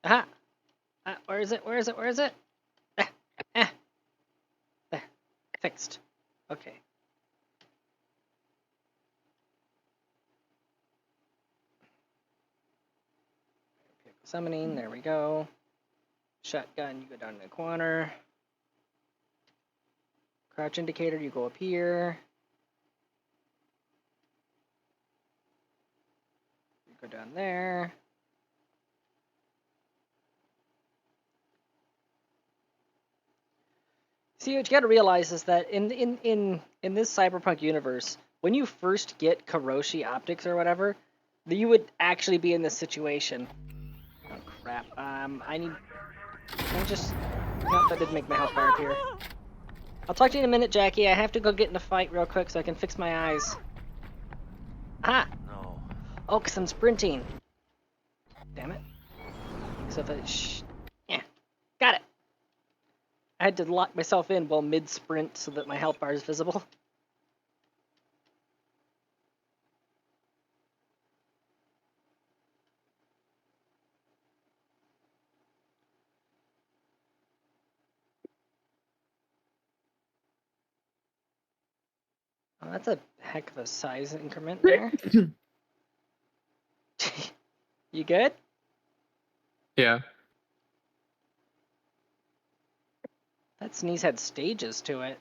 Aha! Where is it? There. Fixed. Okay. Summoning, there we go. Shotgun, you go down in the corner. Crouch indicator, you go up here. You go down there. See, what you gotta realize is that in this Cyberpunk universe, when you first get Kiroshi optics or whatever, you would actually be in this situation. Oh crap. Can I just... Nope, that didn't make my health bar appear. I'll talk to you in a minute, Jackie. I have to go get in a fight real quick so I can fix my eyes. Ah! No. Oh, because I'm sprinting. Damn it. So if I... Yeah. Got it. I had to lock myself in while mid-sprint so that my health bar is visible. Oh, that's a heck of a size increment there. You good? Yeah. That sneeze had stages to it.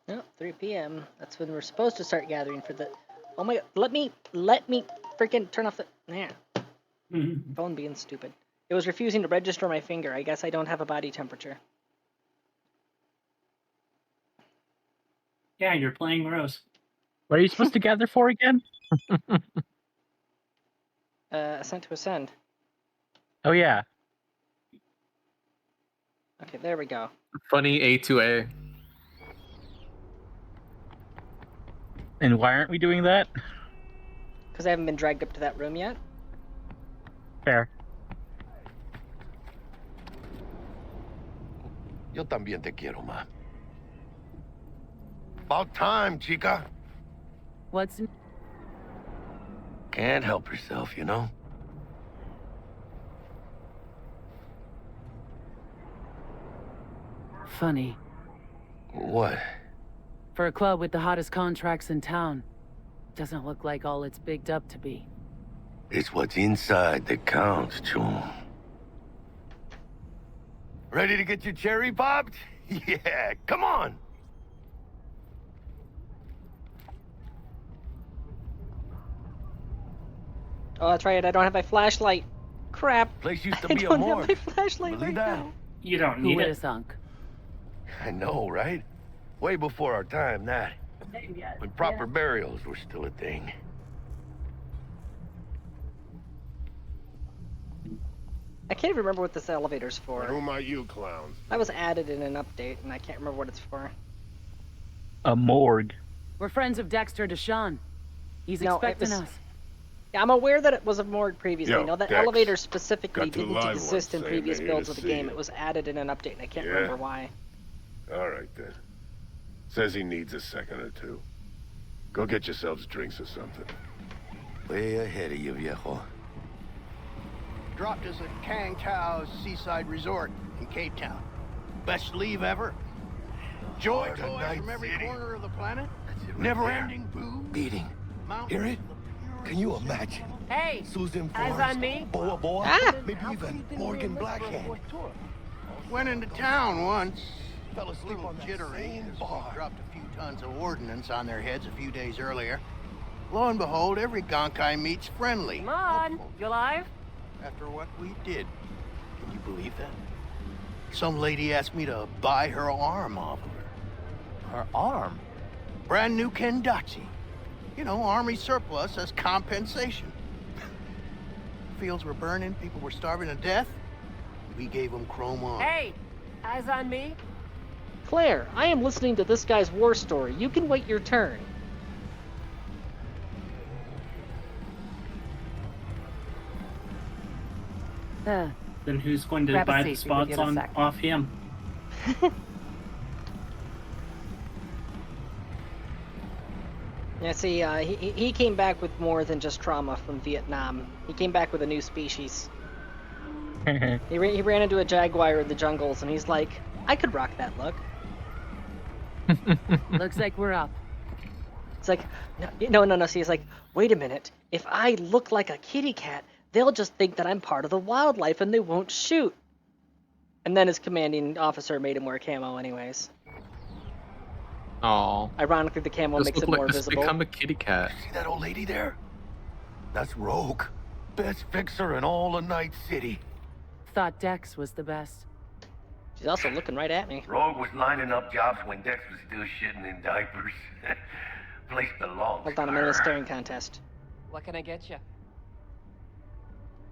Oh, 3 p.m. That's when we're supposed to start gathering for the... Oh my god, let me freaking turn off the... Yeah. Phone being stupid. It was refusing to register my finger. I guess I don't have a body temperature. Yeah, you're playing Rose. What are you supposed to gather for again? Ascent to Ascend. Oh, yeah. Okay, there we go. Funny A2A. And why aren't we doing that? Because I haven't been dragged up to that room yet. Fair. Yo también te quiero, ma. About time, chica. What's... Can't help herself, you know? Funny. What? For a club with the hottest contracts in town, doesn't look like all it's bigged up to be. It's what's inside that counts, Chum. Ready to get your cherry popped? Yeah, come on! Oh, that's right, I don't have my flashlight. Crap. Place used to I be a don't morgue. have my flashlight Believe right that? now. You don't need it. Sunk. I know, right? Way before our time, that. When proper burials were still a thing. I can't even remember what this elevator's for. Who might you clowns? That was added in an update, and I can't remember what it's for. A morgue. We're friends of Dexter Deshawn. He's expecting us. Yeah, I'm aware that it was a morgue previously. Yo, I know that Dex, elevator specifically got two didn't live exist in ones saying previous they're here builds to of the see game. you. It was added in an update, and I can't Yeah? remember why. All right, then. Says he needs a second or two. Go get yourselves drinks or something. Way ahead of you, viejo. Dropped us at Kang Tao's seaside resort in Cape Town. Best leave ever. Joy Hard toys night from every city. corner of the planet. right Never-ending booze. Beating. Mountains Hear it? of the purest Can you imagine? Hey, Susan eyes Forrest, on me. Boa Boa, Ah! maybe even Morgan Blackhand. Went into town once. Fell asleep on that Jittery. same as bar. we dropped a few tons of ordnance on their heads a few days earlier. Lo and behold, every gonk I meet's friendly. Come on, you alive? After what we did. Can you believe that? Some lady asked me to buy her arm off of her. Her arm? Brand new Kendachi. You know, army surplus as compensation. Fields were burning, people were starving to death. We gave them chrome armor. Hey, eyes on me. Claire, I am listening to this guy's war story. You can wait your turn. Then who's going to Grab a buy seat, the we spots give a on sec. off him? Yeah, see, he came back with more than just trauma from Vietnam. He came back with a new species. He ran into a jaguar in the jungles, and he's like, I could rock that look. Looks like we're up. It's like, no. See, he's like, wait a minute. If I look like a kitty cat, they'll just think that I'm part of the wildlife, and they won't shoot. And then his commanding officer made him wear camo anyways. Oh. Ironically, the camo makes it more visible. Become a kitty cat. See that old lady there? That's Rogue. Best fixer in all of Night City. Thought Dex was the best. She's also looking right at me. Rogue was lining up jobs when Dex was still shitting in diapers. Place belongs. Hold on a minute, staring contest. What can I get you?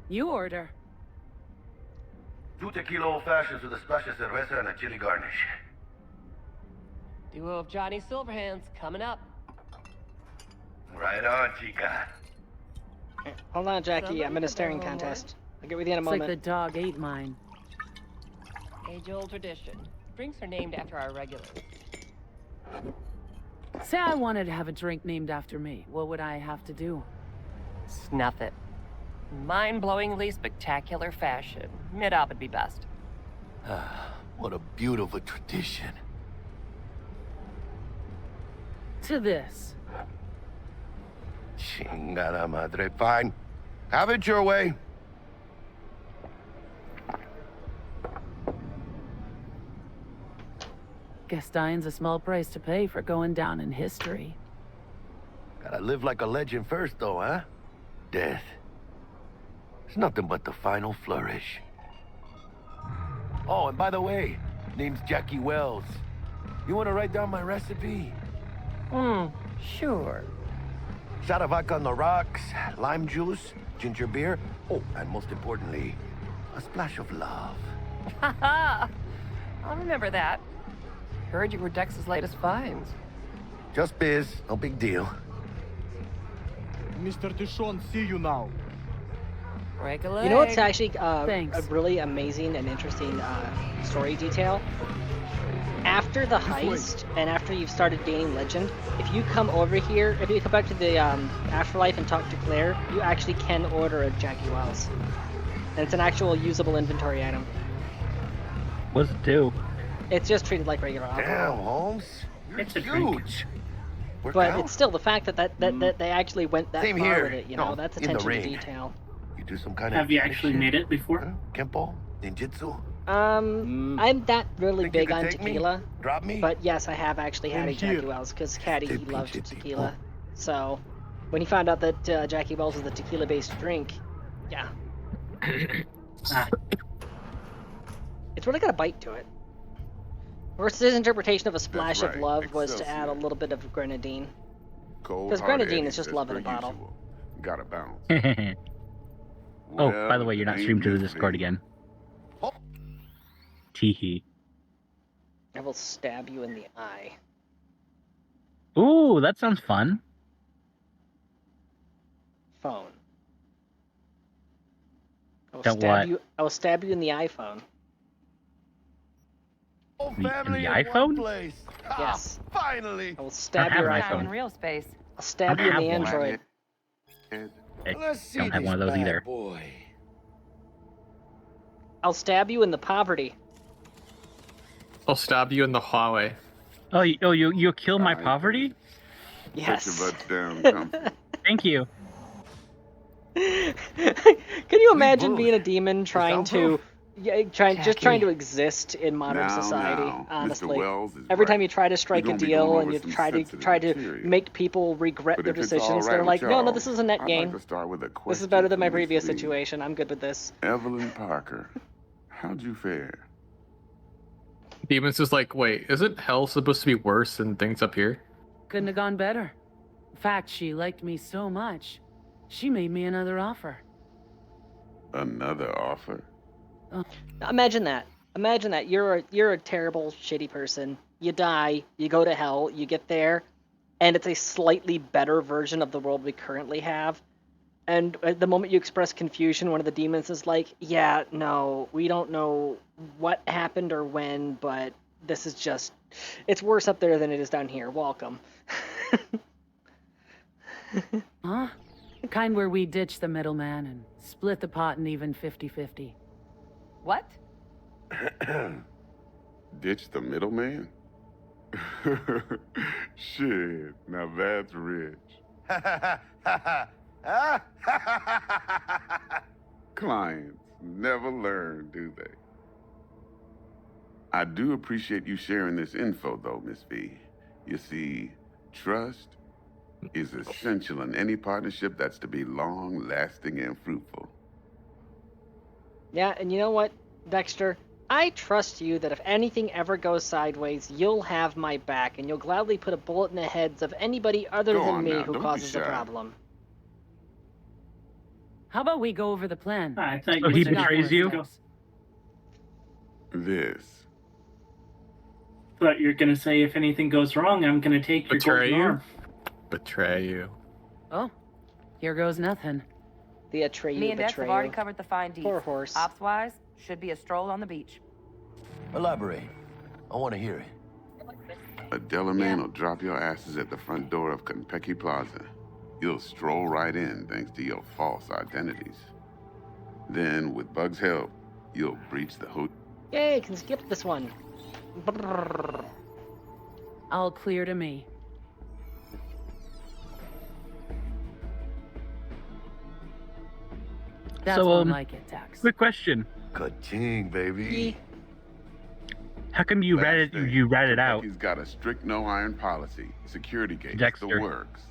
You order. 2 tequila old fashions with a splash of cerveza and a chili garnish. Duo of Johnny Silverhands coming up. Right on, chica. Hold on, Jackie. I'm in a staring contest. I'll get with you in a moment. It's like the dog ate mine. Age-old tradition. Drinks are named after our regulars. Say I wanted to have a drink named after me. What would I have to do? Snuff it. Mind-blowingly spectacular fashion. Mid-op would be best. What a beautiful tradition. To this. Chingada madre. Fine. Have it your way. Guess dying's a small price to pay for going down in history. Gotta live like a legend first, though, huh? Death. It's nothing but the final flourish. Oh, and by the way, name's Jackie Wells. You wanna write down my recipe? Sure. Shot of vodka on the rocks, lime juice, ginger beer. Oh, and most importantly, a splash of love. Haha! I'll remember that. Heard you were Dex's latest finds. Just biz, no big deal. Mr. Dishon, see you now. Break a leg. You know what's actually a Thanks. really amazing and interesting story detail? After the heist, and after you've started gaining legend, if you come over here, if you come back to the afterlife and talk to Claire, you actually can order a Jackie Wells. And it's an actual usable inventory item. What's it do? It's just treated like regular alcohol. Damn, Holmes. You're It's a drink. huge. Work But out? it's still the fact that they actually went that Same far here. with it, you No, know, that's in the attention to ring. detail. You do some kind of... Have you actually made it before? Huh? Kempo? Ninjutsu? I'm not really Think you big could on take me? tequila. Drop me? But yes, I have actually had a In here. Jackie Wells, because Caddy, he Tippy, loved tippy. tequila. So, when he found out that Jackie Wells was a tequila-based drink, yeah. Ah, It's really got a bite to it. Versus his interpretation of a splash right, of love was to add a Excelsior. little bit of grenadine. Cold Because hard grenadine Eddie, is just as love in per a bottle. usual. Gotta bounce. Oh, by Well, the way, you're not ain't streamed to the me Discord today. again. Oh. Teehee. I will stab you in the eye. Ooh, that sounds fun. Phone. I will That stab what? you. I will stab you in the iPhone. Whole in the family in iPhone? one place. Yes. Finally. I will stab have your an iPhone. iPhone. Time in real space. I'll stab I you in have the one. Android. I Let's see don't have one of this those bad either. Boy. I'll stab you in the poverty. I'll stab you in the hallway. Oh, you'll kill my Alright, poverty? Yes. Put your butts down, comfy. Thank you. Can you imagine booze. being a demon trying to, trying Jackie. to exist in modern Now, society? now, Mr. Honestly, Wells is every right. time you try to strike We're a gonna be deal going and over you some try to sensitive material. make people regret But their if it's all decisions, right they're with like, no, y'all, this is a net I'd gain. like to start with a question This is better than for my Miss previous Lee. situation. I'm good with this. Evelyn Parker, how'd you fare? Demons is like, wait, isn't hell supposed to be worse than things up here? Couldn't have gone better. In fact, she liked me so much, she made me another offer. Another offer? Now, imagine that. Imagine that you're a terrible, shitty person. You die. You go to hell. You get there, and it's a slightly better version of the world we currently have. And at the moment you express confusion, one of the demons is like, "Yeah, no, we don't know what happened or when, but this is it's worse up there than it is down here. Welcome." Huh? The kind where we ditch the middleman and split the pot in even 50-50. What? Ditch the middleman? Shit, now that's rich. Clients never learn, do they? I do appreciate you sharing this info, though, Miss V. You see, trust is essential in any partnership that's to be long-lasting and fruitful. Yeah, and you know what, Dexter? I trust you that if anything ever goes sideways, you'll have my back, and you'll gladly put a bullet in the heads of anybody other Go than on me now, who don't be causes the shy. problem. How about we go over the plan? I thought So he betrays you? This. Thought you're gonna say if anything goes wrong, I'm gonna take your Betray golden you? arm. Betray you. Oh, here goes nothing. The Atreyu Me and Dex have already Betrayer. covered the fine details. Poor horse. Ops-wise, should be a stroll on the beach. Elaborate. I want to hear it. A Delamain will drop your asses at the front door of Konpeki Plaza. You'll stroll right in thanks to your false identities. Then, with Bug's help, you'll breach the hotel. Yay, can skip this one. Brrr. All clear to me. That's So, one like it, Tex. Quick question. Ka-ching, baby. How come you read it? You read it out. He's got a strict no-iron policy. Security gates, Dexter. the works.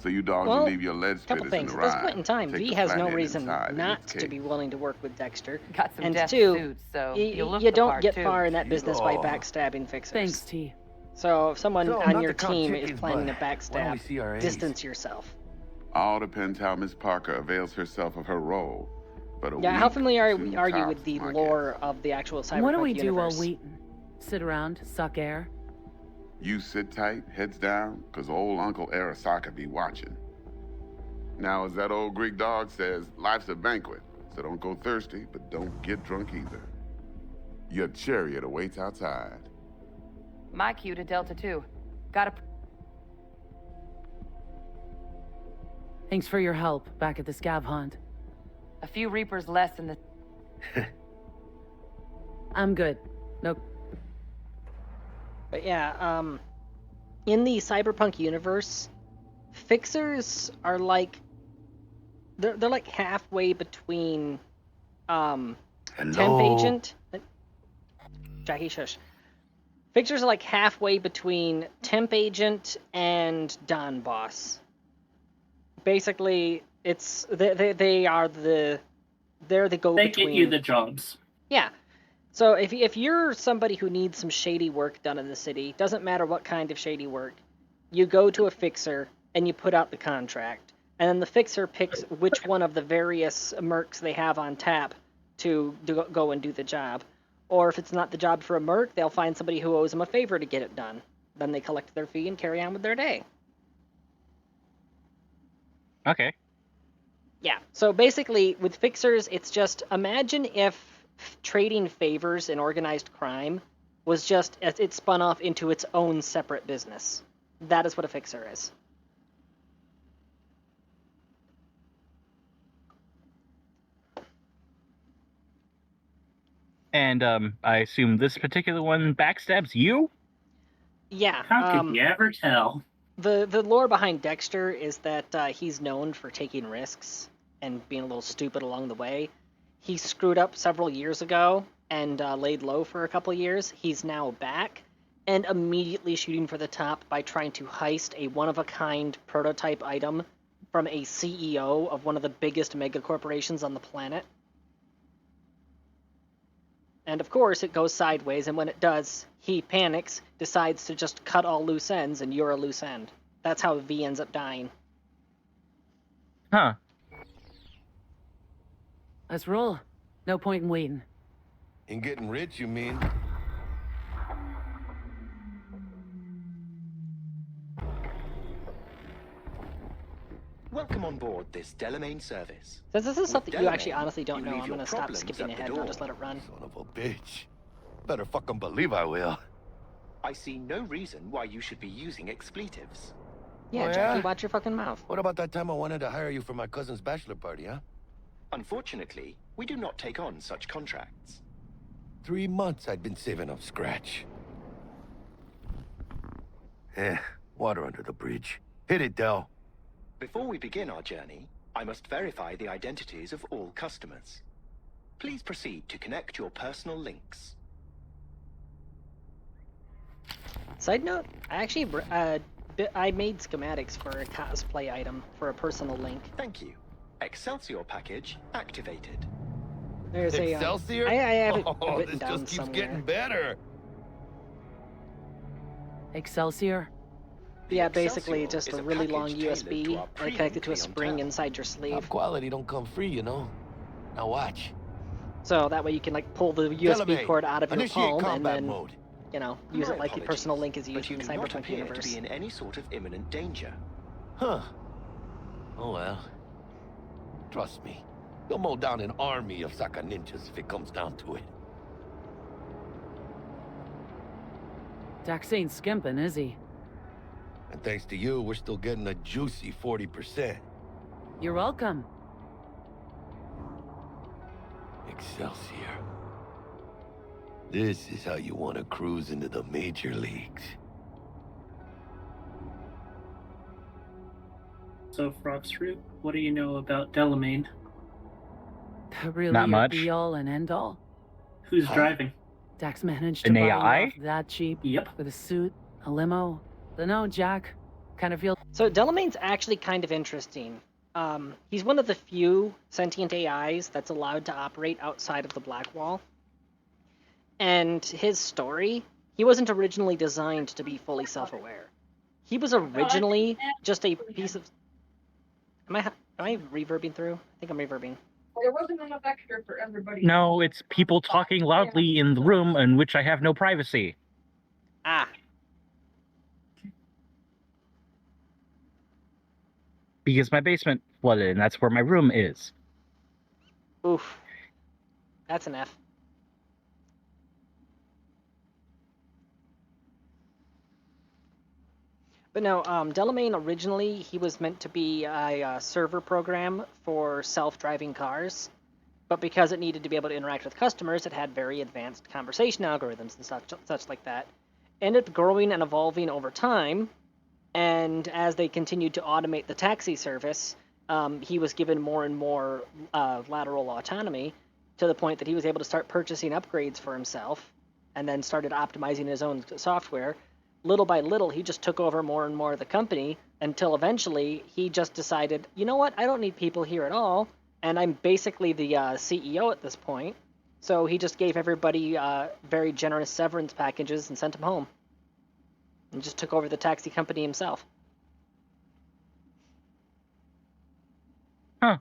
So you dogs Well, will leave your lead couple spitters things. in At the this ride. point in time, Take V the has no flathead reason inside in not its to cake. be willing to work with Dexter. Got some And death two, suits, so you look you the don't part, get too. far in that business by Oh. backstabbing fixers. Thanks, T. So if someone So, on not your to count team is chickens, planning a but why don't we backstab, see our ace? distance yourself. All depends how Miss Parker avails herself of her role. But a Yeah, how week, familiar two are you tops, with the my lore of the actual Cyberpunk What do we do while universe? waiting? Sit around, suck air? You sit tight, heads down, 'cause old Uncle Arasaka be watching. Now, as that old Greek dog says, life's a banquet, so don't go thirsty, but don't get drunk either. Your chariot awaits outside. My cue to Delta 2. Gotta... Thanks for your help back at the scav hunt. A few Reapers less in the... I'm good. No. But yeah, in the Cyberpunk universe, fixers are like they're like halfway between temp agent. Jackie, shush. Fixers are like halfway between temp agent and Don Boss. Basically, it's they are the they're the go They between. get you the jobs. Yeah. So if you're somebody who needs some shady work done in the city, doesn't matter what kind of shady work, you go to a fixer and you put out the contract. And then the fixer picks which one of the various mercs they have on tap to go and do the job. Or if it's not the job for a merc, they'll find somebody who owes them a favor to get it done. Then they collect their fee and carry on with their day. Okay. Yeah, so basically with fixers, it's just imagine if trading favors in organized crime was just it spun off into its own separate business. That is what a fixer is. And I assume this particular one backstabs you? Yeah. How could you ever tell? The lore behind Dexter is that he's known for taking risks and being a little stupid along the way. He screwed up several years ago and laid low for a couple years. He's now back and immediately shooting for the top by trying to heist a one-of-a-kind prototype item from a CEO of one of the biggest megacorporations on the planet. And of course, it goes sideways, and when it does, he panics, decides to just cut all loose ends, and you're a loose end. That's how V ends up dying. Huh. Let's roll. No point in waiting. In getting rich, you mean? Welcome on board this Delamain service. Since this is something you Delamain, actually honestly don't you know, leave I'm your going to stop problems skipping at the ahead and I'll door. just let it run. Son of a bitch. Better fucking believe I will. I see no reason why you should be using expletives. Yeah, Oh, Jackie, yeah? watch your fucking mouth. What about that time I wanted to hire you for my cousin's bachelor party, huh? Unfortunately, we do not take on such contracts. 3 months I'd been saving up scratch. Water under the bridge. Hit it, Del. Before we begin our journey, I must verify the identities of all customers. Please proceed to connect your personal links. Side note, I actually I made schematics for a cosplay item for a personal link. Thank you. Excelsior package activated. There's Excelsior? I have it Oh, written this down just keeps somewhere. getting better. Excelsior? Yeah, basically Excelsior just is a a really long package tailored to USB our and connected to a premium spring clientele. inside your sleeve. Top quality don't come free, you know. Now watch. So that way you can like pull the USB Delamay, cord out of your initiate palm and combat then, mode. you know, use My it like your apologies, personal link is but used you in the do not Cyberpunk appear to universe. be in any sort of imminent danger. Huh. Oh well. Trust me. You'll mow down an army of Saka ninjas if it comes down to it. Dax ain't skimping, is he? And thanks to you, we're still getting a juicy 40%. You're welcome. Excelsior. This is how you want to cruise into the major leagues. So, Frostfruit, what do you know about Delamain? Really Not much. Be all and end all? Who's driving? Dax managed to An buy you AI? off that cheap. Yep. With a suit, a limo. Dunno, Jack. Kind of feel. So Delamain's actually kind of interesting. He's one of the few sentient AIs that's allowed to operate outside of the Black Wall. And his story, he wasn't originally designed to be fully self-aware. He was originally just a piece of... Am I reverbing through? I think I'm reverbing. There wasn't enough extra for everybody. No, it's people talking loudly in the room in which I have no privacy. Ah. Because my basement flooded, and that's where my room is. Oof. That's an F. But no, Delamain originally, he was meant to be a server program for self-driving cars. But because it needed to be able to interact with customers, it had very advanced conversation algorithms and such like that. Ended up growing and evolving over time. And as they continued to automate the taxi service, he was given more and more lateral autonomy to the point that he was able to start purchasing upgrades for himself and then started optimizing his own software. Little by little, he just took over more and more of the company until eventually he just decided, you know what, I don't need people here at all, and I'm basically the CEO at this point. So he just gave everybody very generous severance packages and sent them home. And just took over the taxi company himself. Huh.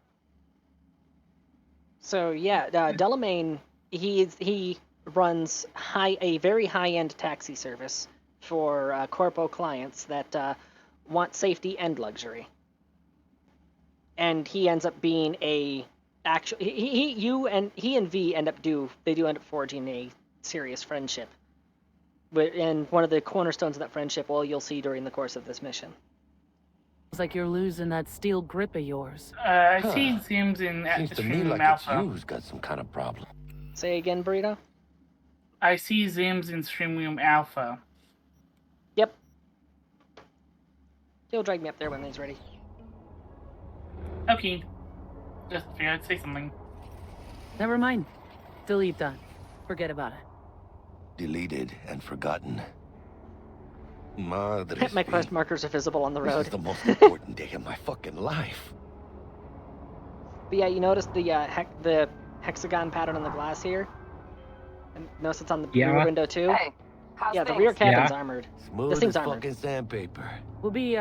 So yeah, Delamain, he runs a very high-end taxi service for corpo clients that want safety and luxury. And he ends up being he and V end up forging a serious friendship. And one of the cornerstones of that friendship, well, you'll see during the course of this mission. It's like you're losing that steel grip of yours. I see zooms in Seems to me Extreme like Alpha. it's you who's got some kind of problem. Say again, Burrito? I see zooms in Stream Room Alpha. Yep. He'll drag me up there when he's ready. Okay. Just figured I'd say something. Never mind. Delete that. Forget about it. Deleted and forgotten. Madre My quest markers are visible on the road. This is the most important day of my fucking life. But yeah, you notice the hexagon pattern on the glass here? And notice it's on the rear window too? Hey, how's yeah, the things? rear cabin's armored. Smooth This thing's as armored. fucking sandpaper. We'll be,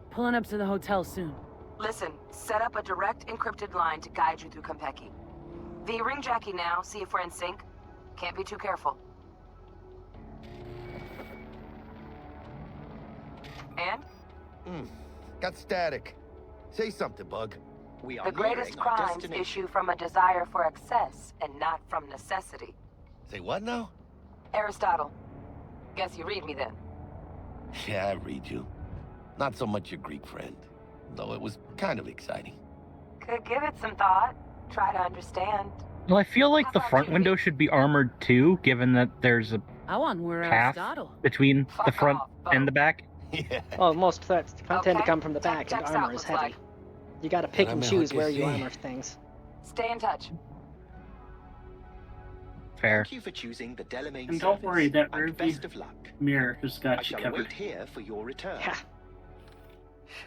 pulling up to the hotel soon. Listen, set up a direct encrypted line to guide you through Konpeki. V, ring Jackie now, see if we're in sync. Can't be too careful. And? Got static. Say something, Bug. We are The greatest nearing our crimes destination. issue from a desire for excess and not from necessity. Say what now? Aristotle. Guess you read me then. Yeah, I read you. Not so much your Greek friend, though it was kind of exciting. Could give it some thought. Try to understand. Well, I feel like the front window should be armored too, given that there's a I want where path Aristotle. between the front and the back. Yeah. Well, most threats tend to come from the Tech back, and checks armor out, is looks heavy. like. You gotta pick and Espérame, choose que where you sí. armor things. Stay in touch. Fair. Thank you for choosing the Delamain And don't worry, that and rearview best of luck. mirror has I got you shall covered. wait here for your return.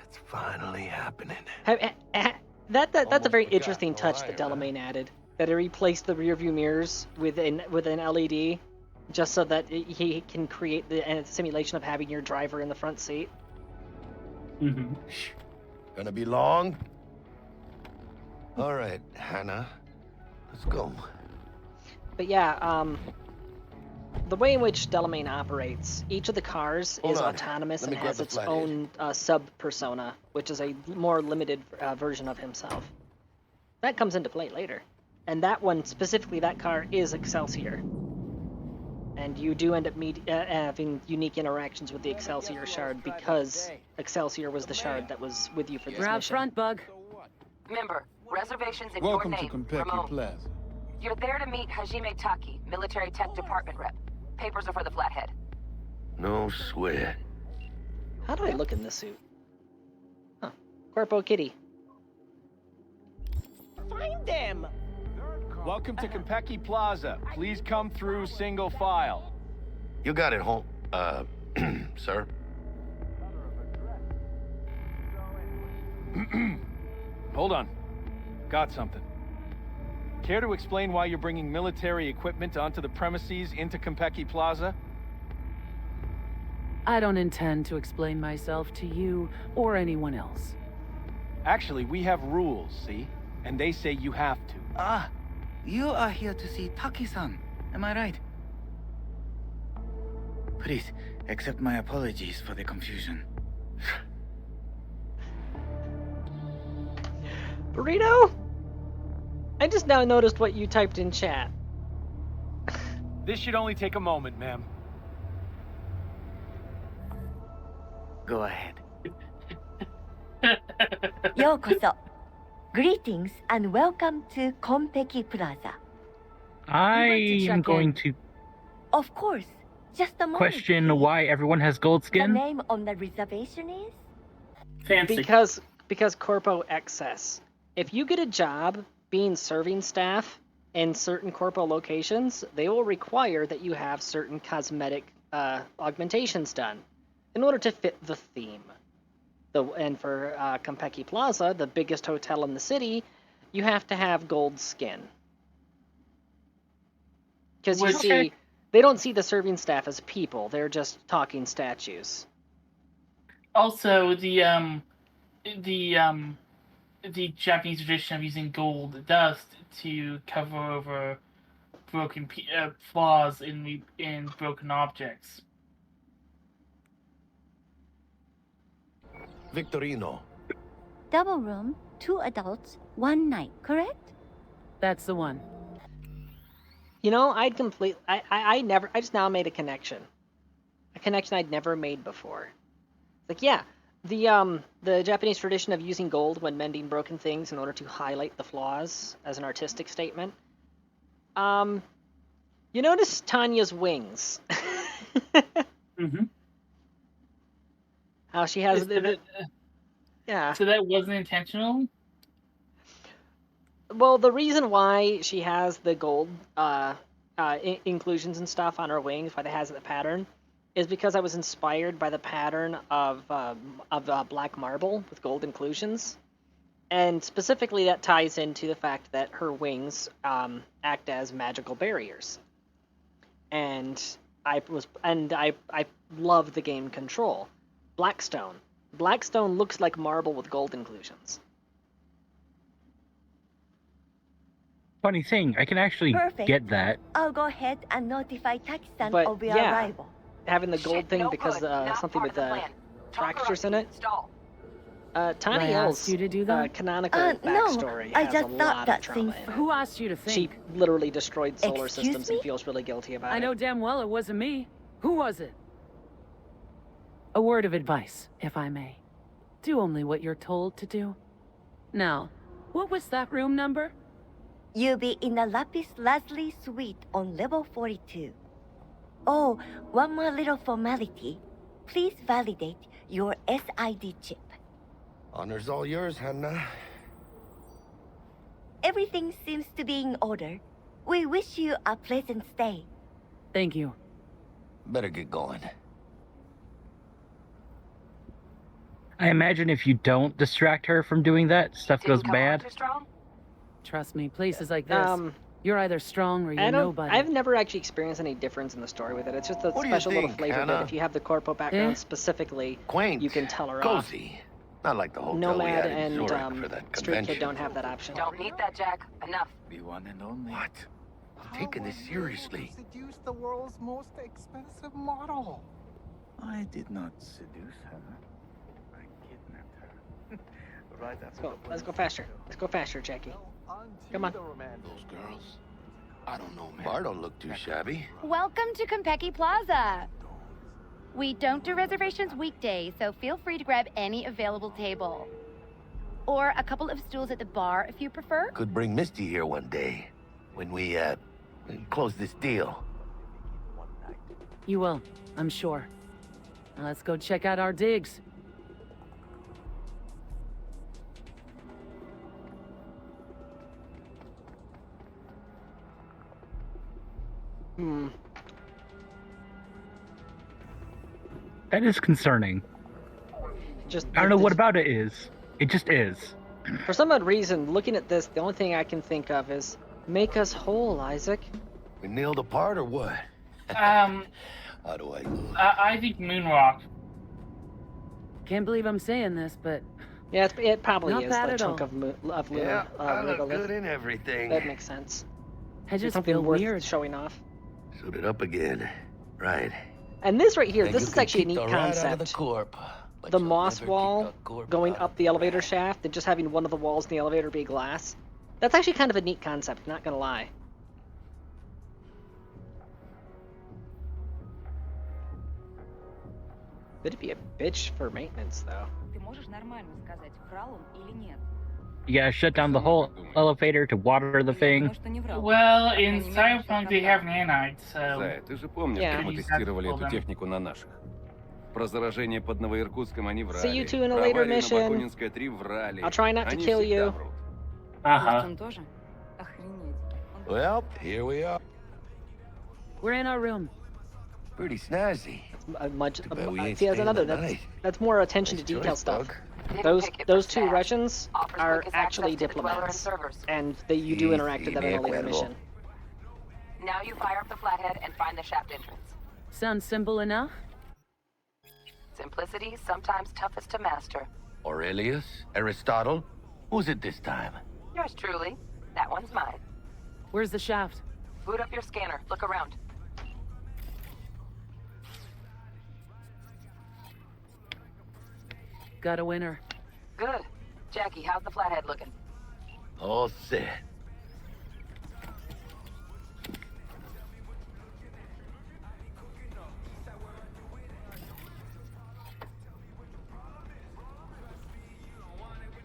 It's finally happening. That's a Almost very forgot interesting touch Orion, that Delamain added. That it replaced the rear view mirrors with an LED, just so that he can create the simulation of having your driver in the front seat. Mm-hmm. Gonna be long? All right, Hannah. Let's go. But yeah, the way in which Delamain operates, each of the cars Hold is on. autonomous Let and me grab has the its flathead. own sub-persona, which is a more limited version of himself. That comes into play later. And that one, specifically that car, is Excelsior. And you do end up having unique interactions with the Excelsior shard because Excelsior was the shard that was with you for this Grab mission. front, Bug. Remember, reservations in Welcome your to name, Konpeki Ramon. Plaza. You're there to meet Hajime Taki, military tech department rep. Papers are for the flathead. No sweat. How do I look in this suit? Huh. Corpo Kitty. Find them! Welcome to Konpeki Plaza. Please come through single file. You got it, home. Sir. Hold on. Got something. Care to explain why you're bringing military equipment onto the premises into Konpeki Plaza? I don't intend to explain myself to you or anyone else. Actually, we have rules, see? And they say you have to. Ah, you are here to see Taki-san, am I right? Please, accept my apologies for the confusion. Burrito? I just now noticed what you typed in chat. This should only take a moment, ma'am. Go ahead. Yokoso. Greetings and welcome to Konpeki Plaza. I am going to Of course. Just a moment. question why everyone has gold The skin. name on the reservation is? Fancy. Because Corpo Excess. If you get a job being serving staff in certain Corpo locations, they will require that you have certain cosmetic augmentations done in order to fit the theme. And for Konpeki Plaza, the biggest hotel in the city, you have to have gold skin. Because you see, they don't see the serving staff as people; they're just talking statues. Also, the Japanese tradition of using gold dust to cover over broken flaws in broken objects. Victorino. Double room, 2 adults, 1 night, correct? That's the one. You know, I just now made a connection I'd never made before. Like, yeah, the Japanese tradition of using gold when mending broken things in order to highlight the flaws as an artistic statement. You notice Tanya's wings. Mm-hmm. How she has yeah. So that wasn't intentional? Well, the reason why she has the gold inclusions and stuff on her wings, why they has the pattern, is because I was inspired by the pattern of black marble with gold inclusions, and specifically that ties into the fact that her wings act as magical barriers. And I love the game Control. Blackstone. Blackstone looks like marble with gold inclusions. Funny thing, I can actually get that. I'll go ahead and notify Taki-san But of your yeah, arrival. having the gold thing because something with the fractures in it. Tiny Did I ask L's you to do that? canonical No, backstory I has just a thought lot of that trauma seems- in it. Who asked you to think? She literally destroyed solar Excuse systems me? and feels really guilty about I it. know damn well it wasn't me. Who was it? A word of advice, if I may. Do only what you're told to do. Now, what was that room number? You'll be in the Lapis Lazuli suite on level 42. Oh, one more little formality. Please validate your SID chip. Honor's all yours, Hannah. Everything seems to be in order. We wish you a pleasant stay. Thank you. Better get going. I imagine if you don't distract her from doing that, stuff goes bad. Trust me, places like this, you're either strong or you're nobody. I've never actually experienced any difference in the story with it. It's just a What do you special little think, flavor Hannah? that if you have the corpo background specifically, Quaint, you can tell her off. cozy. Not like the hotel we Nomad had in and Zurich for that Street convention. Kid don't have that option. Don't need that, Jack. Enough. The one and only. What? I'm taking this seriously. Seduce the world's most expensive model. I did not seduce her. I kidnapped her. Right after Let's go faster. Let's go faster, Jackie. Come on. Those girls. I don't know, man. Bar don't look too shabby. Welcome to Konpeki Plaza. We don't do reservations weekdays, so feel free to grab any available table. Or a couple of stools at the bar if you prefer. Could bring Misty here one day when we close this deal. You will, I'm sure. Now let's go check out our digs. That is concerning. I don't know what about it is. It just is. For some odd reason, looking at this, the only thing I can think of is make us whole, Isaac. We nailed apart or what? How do I move? I think Moonrock. Can't believe I'm saying this, but yeah, it probably not is bad the at chunk all. of Luna. Yeah, I look Regolith. good in everything. That makes sense. I just something feel worth weird. showing off. Suit it up again. Right. And this right here, And this you is can actually a keep neat the rat out of concept. the corp, but The you'll moss never keep wall the corp going out up of the the elevator rat. shaft and just having one of the walls in the elevator be glass. That's actually kind of a neat concept, not gonna lie. It'd be a bitch for maintenance, though. Ты можешь нормально сказать, врал он или нет? You gotta shut down the whole elevator to water the thing. Well, in Cyberpunk they have nanites, so... Зая, ты же помнишь, Yeah. как мы тестировали эту технику на наших? Про заражение под Новоиркутском они врали. See you two in a Про later аварию на mission. Бакунинской 3 врали. I'll try not to Они kill всегда you. врут. Ага. Он тоже? Охренеть. Well, here we are. We're in our room. Pretty snazzy. See, we ain't that's staying another. the That's night. that's more attention to Nice detail choice, stuff. Doug. Those two Russians Offers are quickest actually access to the dweller and diplomats, servers. and you do interact with them in a later mission. Now you fire up the flathead and find the shaft entrance. Sounds simple enough? Simplicity is sometimes toughest to master. Aurelius? Aristotle? Who's it this time? Yours truly. That one's mine. Where's the shaft? Boot up your scanner. Look around. Got a winner. Good. Jackie, how's the flathead looking? All set.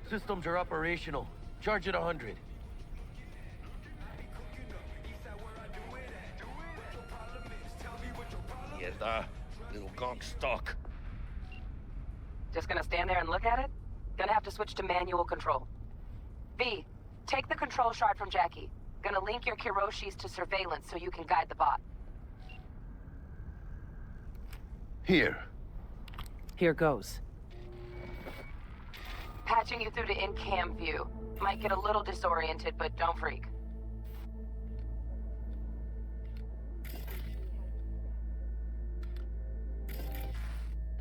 Systems are operational. Charge it 100. Yeah, little gonk stock. Just gonna stand there and look at it? Gonna have to switch to manual control. V, take the control shard from Jackie. Gonna link your Kiroshis to surveillance so you can guide the bot. Here. Here goes. Patching you through to in-cam view. Might get a little disoriented, but don't freak.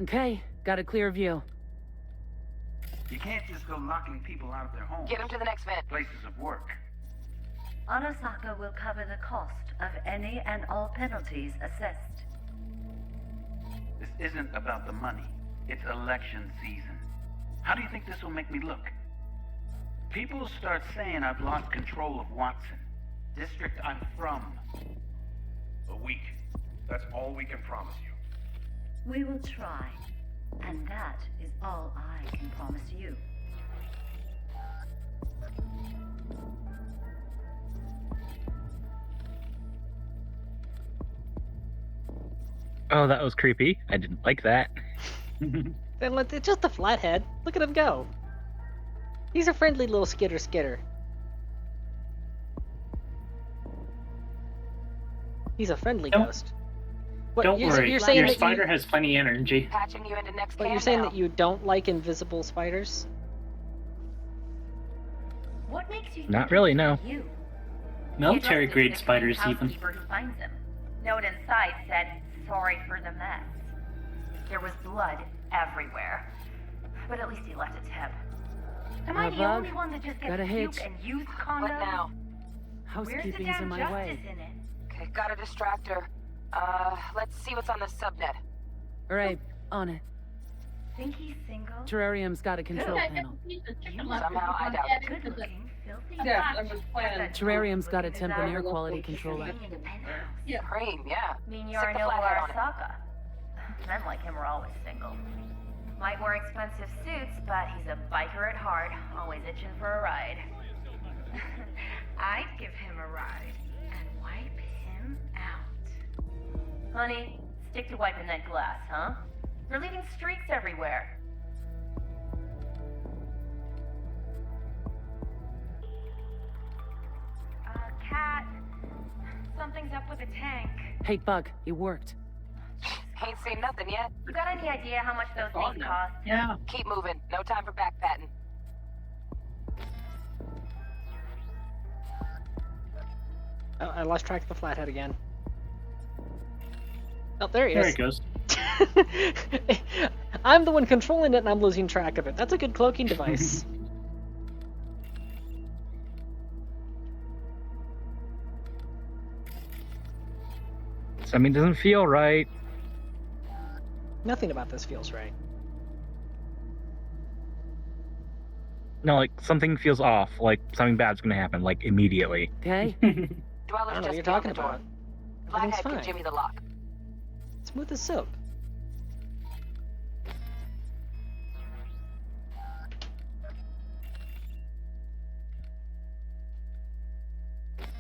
Okay, got a clear view. You can't just go knocking people out of their homes. Get them to the next vent. Places of work. Arasaka will cover the cost of any and all penalties assessed. This isn't about the money. It's election season. How do you think this will make me look? People start saying I've lost control of Watson, district I'm from. A week. That's all we can promise you. We will try, and that is all I can promise you. Oh, that was creepy. I didn't like that. It's just a flathead. Look at him go. He's a friendly little skitter. He's a friendly ghost. What, Don't worry, you're saying your that spider has plenty of energy. Patching you into next But cam you're saying now. that you don't like invisible spiders? What makes you Not really, no. you? Military grade spiders, even. Housekeeper who finds him. Note inside said, "Sorry for the mess." There was blood everywhere, but at least he left a tip. Am I the Bug, only one that just gets got a hitch. puke and used condoms? What now? Housekeeping's in my way. In it? Okay, got a distractor. Let's see what's on the subnet. All right, on it. Think he's single? Terrarium's got a control panel. Somehow I doubt it. Good looking, filthy. Yeah, I was planning. Terrarium's got a temp and air quality controller. Yeah. Cream, yeah. Mean Stick you're the no flathead on it. Arasaka. Men like him are always single. Might wear expensive suits, but he's a biker at heart, always itching for a ride. I'd give him a ride and wipe him out. Honey, stick to wiping that glass, huh? You're leaving streaks everywhere. Cat, something's up with the tank. Hey, Bug, it worked. Ain't seen nothing yet. You got any idea how much those things cost? Yeah. Keep moving. No time for backpatting. Oh, I lost track of the flathead again. Oh, there he There is. it goes. I'm the one controlling it and I'm losing track of it. That's a good cloaking device. Something doesn't feel right. Nothing about this feels right. No, like something feels off. Like something bad's gonna happen. Like immediately. Okay. I Dwellers don't know what just you're beyond talking the door. about. Everything's Flathead can fine. jimmy the lock. Smooth as silk.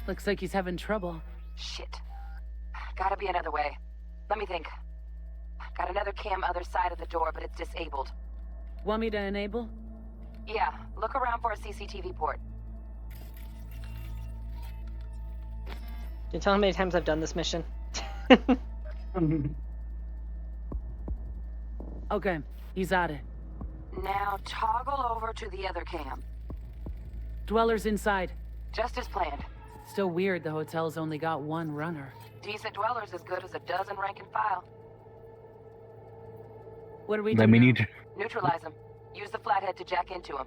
Looks like he's having trouble. Shit. Gotta be another way. Let me think. Got another cam other side of the door, but it's disabled. Want me to enable? Yeah, look around for a CCTV port. Can you tell how many times I've done this mission? Okay, he's at it. Now toggle over to the other cam. Dweller's inside. Just as planned. Still weird the hotel's only got one runner. Decent dwellers as good as a dozen rank and file. What do we do Then we now? need to. Neutralize them. Use the flathead to jack into him.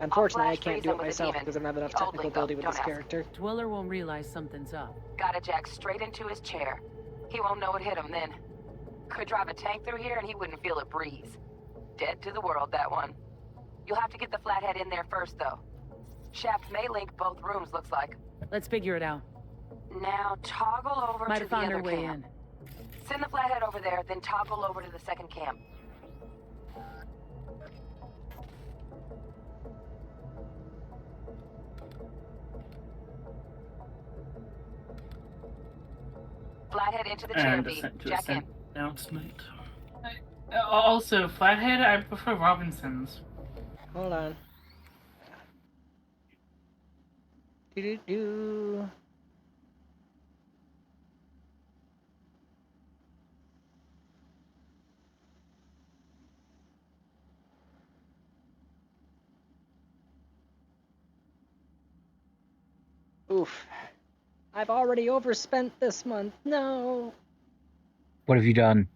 Unfortunately, I flash can't freeze do it him with a myself demon. because I don't have enough The old technical lingo, ability with don't this ask. character. Dweller won't realize something's up. Gotta jack straight into his chair. He won't know it hit him then. Could drive a tank through here and he wouldn't feel it breeze. Dead to the world, that one. You'll have to get the flathead in there first, though. Shaft may link both rooms, looks like. Let's figure it out. Now toggle over Might to have the found other our way cam. in. Send the flathead over there, then toggle over to the second cam. Flathead into the chair, And B. Ascent to Jack in. Ascent announcement. Also, Flathead, I prefer Robinson's. Hold on. Do-do-do. Oof. I've already overspent this month. No. What have you done?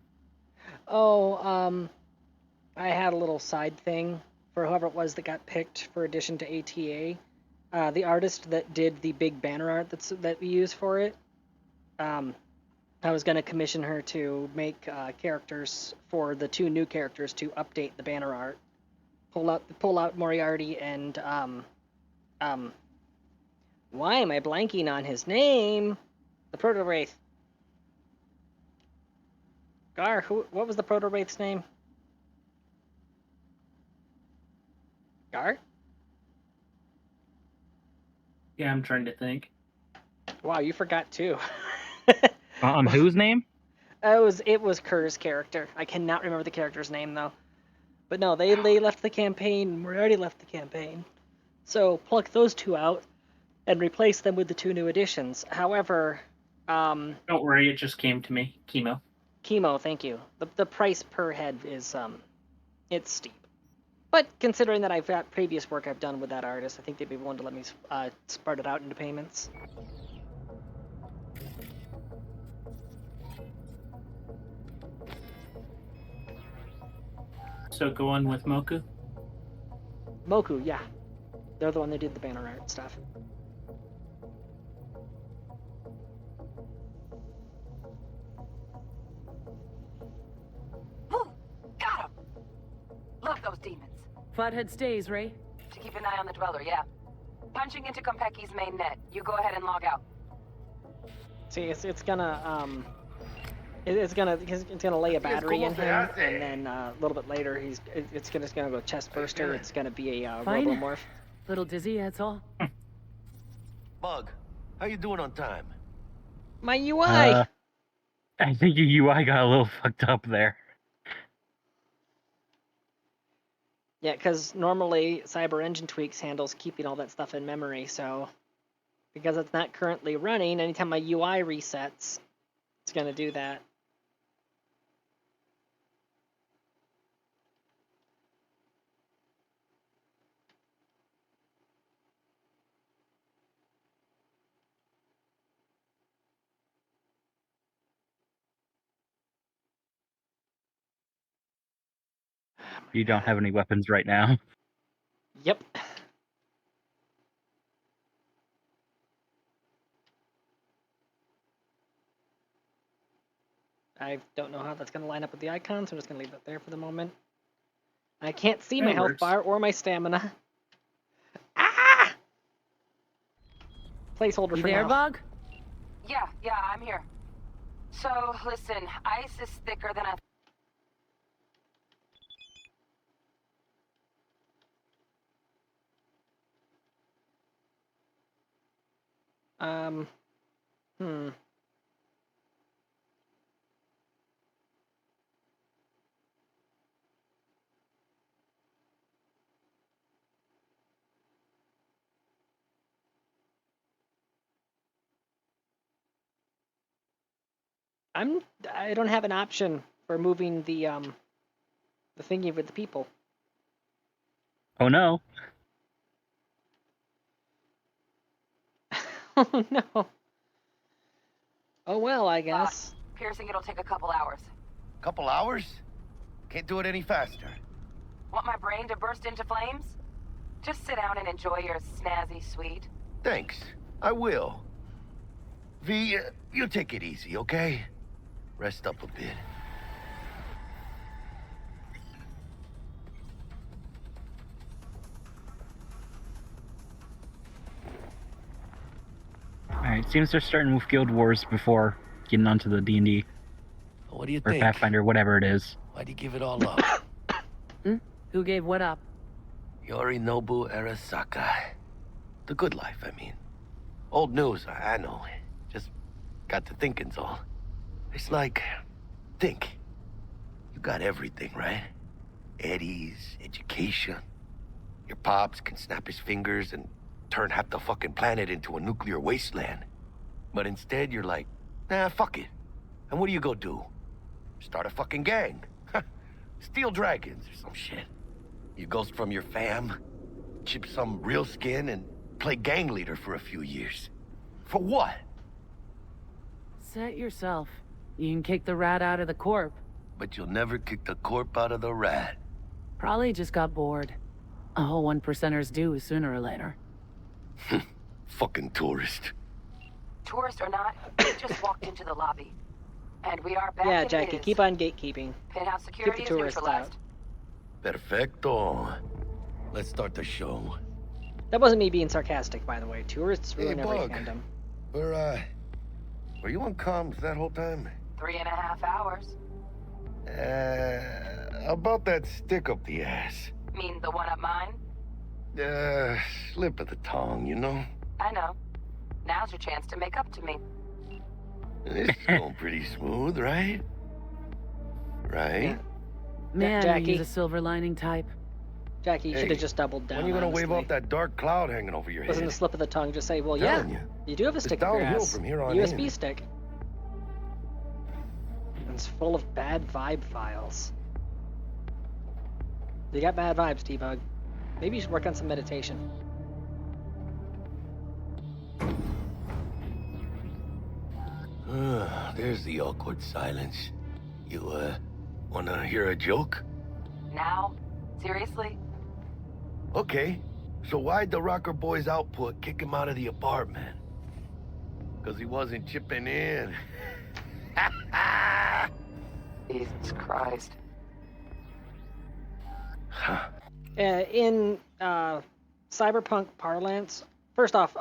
Oh, I had a little side thing for whoever it was that got picked for addition to ATA. The artist that did the big banner art that we use for it. I was going to commission her to make characters for the two new characters to update the banner art. Pull out Moriarty and why am I blanking on his name? The Proto-Wraith. Gar, what was the Proto-Wraith's name? Gar? Yeah, I'm trying to think. Wow, you forgot too. Whose name? It was Kerr's character. I cannot remember the character's name though. But no, they left the campaign. Moriarty left the campaign. So pluck those two out and replace them with the two new additions. However, don't worry, it just came to me. Chemo, thank you. The price per head is it's steep. But considering that I've got previous work I've done with that artist, I think they'd be willing to let me spread it out into payments. So go on with Moku? Moku, yeah. They're the one that did the banner art stuff. Got him! Love those demons. Flathead stays, Ray? To keep an eye on the Dweller, yeah. Punching into Kompeki's main net. You go ahead and log out. See, it's gonna lay a battery in him, and then a little bit later it's gonna go chest burster. It's gonna be a robomorph. Little dizzy, that's all. Bug, how you doing on time? My UI. I think your UI got a little fucked up there. Yeah, because normally Cyber Engine Tweaks handles keeping all that stuff in memory, so because it's not currently running, anytime my UI resets, it's going to do that. You don't have any weapons right now. Yep. I don't know how that's going to line up with the icon, so I'm just going to leave that there for the moment. I can't see my health bar or my stamina. Ah! Placeholder for there, now. Bug? Yeah, I'm here. So, listen, ice is thicker than I... I don't have an option for moving the thingy with the people. Oh no. Oh no. Oh well, I guess. Piercing it'll take a couple hours. Couple hours? Can't do it any faster. Want my brain to burst into flames? Just sit down and enjoy your snazzy sweet. Thanks. I will. V, you take it easy, okay? Rest up a bit. Alright, seems they're starting with Guild Wars before getting onto the D&D. What do you or think? Pathfinder, whatever it is. Why'd you give it all up? Who gave what up? Yorinobu Arasaka. The good life, I mean. Old news, I know. Just got to thinking's all. It's like, think. You got everything, right? Eddies, education. Your pops can snap his fingers and turn half the fucking planet into a nuclear wasteland. But instead, you're like, nah, fuck it. And what do you go do? Start a fucking gang. Steal dragons or some shit. You ghost from your fam, chip some real skin, and play gang leader for a few years. For what? Set yourself. You can kick the rat out of the corp. But you'll never kick the corp out of the rat. Probably just got bored. All 1%ers do sooner or later. Fucking tourist. Tourist or not, we just walked into the lobby. And we are back Yeah, in Jackie, biz. keep on gatekeeping. Penthouse security Keep is the tourists neutralized. out. Perfecto. Let's start the show. That wasn't me being sarcastic, by the way. Tourists ruin Hey, every Bug. fandom. Were you on comms that whole time? 3.5 hours. About that stick up the ass. Mean the one up mine? Slip of the tongue, you know? I know. Now's your chance to make up to me. This is going pretty smooth, right? right? Yeah. Man, Jackie. he's a silver lining type. Jackie, you should Hey, have just doubled down. When are you gonna wave honestly. off that dark cloud hanging over your Wasn't head? a slip of the tongue. Just say, well, Telling yeah, you. you do have a It's stick up your downhill ass. from here on USB in. stick. And it's full of bad vibe files. You got bad vibes, T-Bug. Maybe you should work on some meditation. There's the awkward silence. You, wanna hear a joke? Now? Seriously? Okay, so why'd the Rocker Boy's output kick him out of the apartment? Because he wasn't chipping in. Jesus Christ. In Cyberpunk parlance, first off,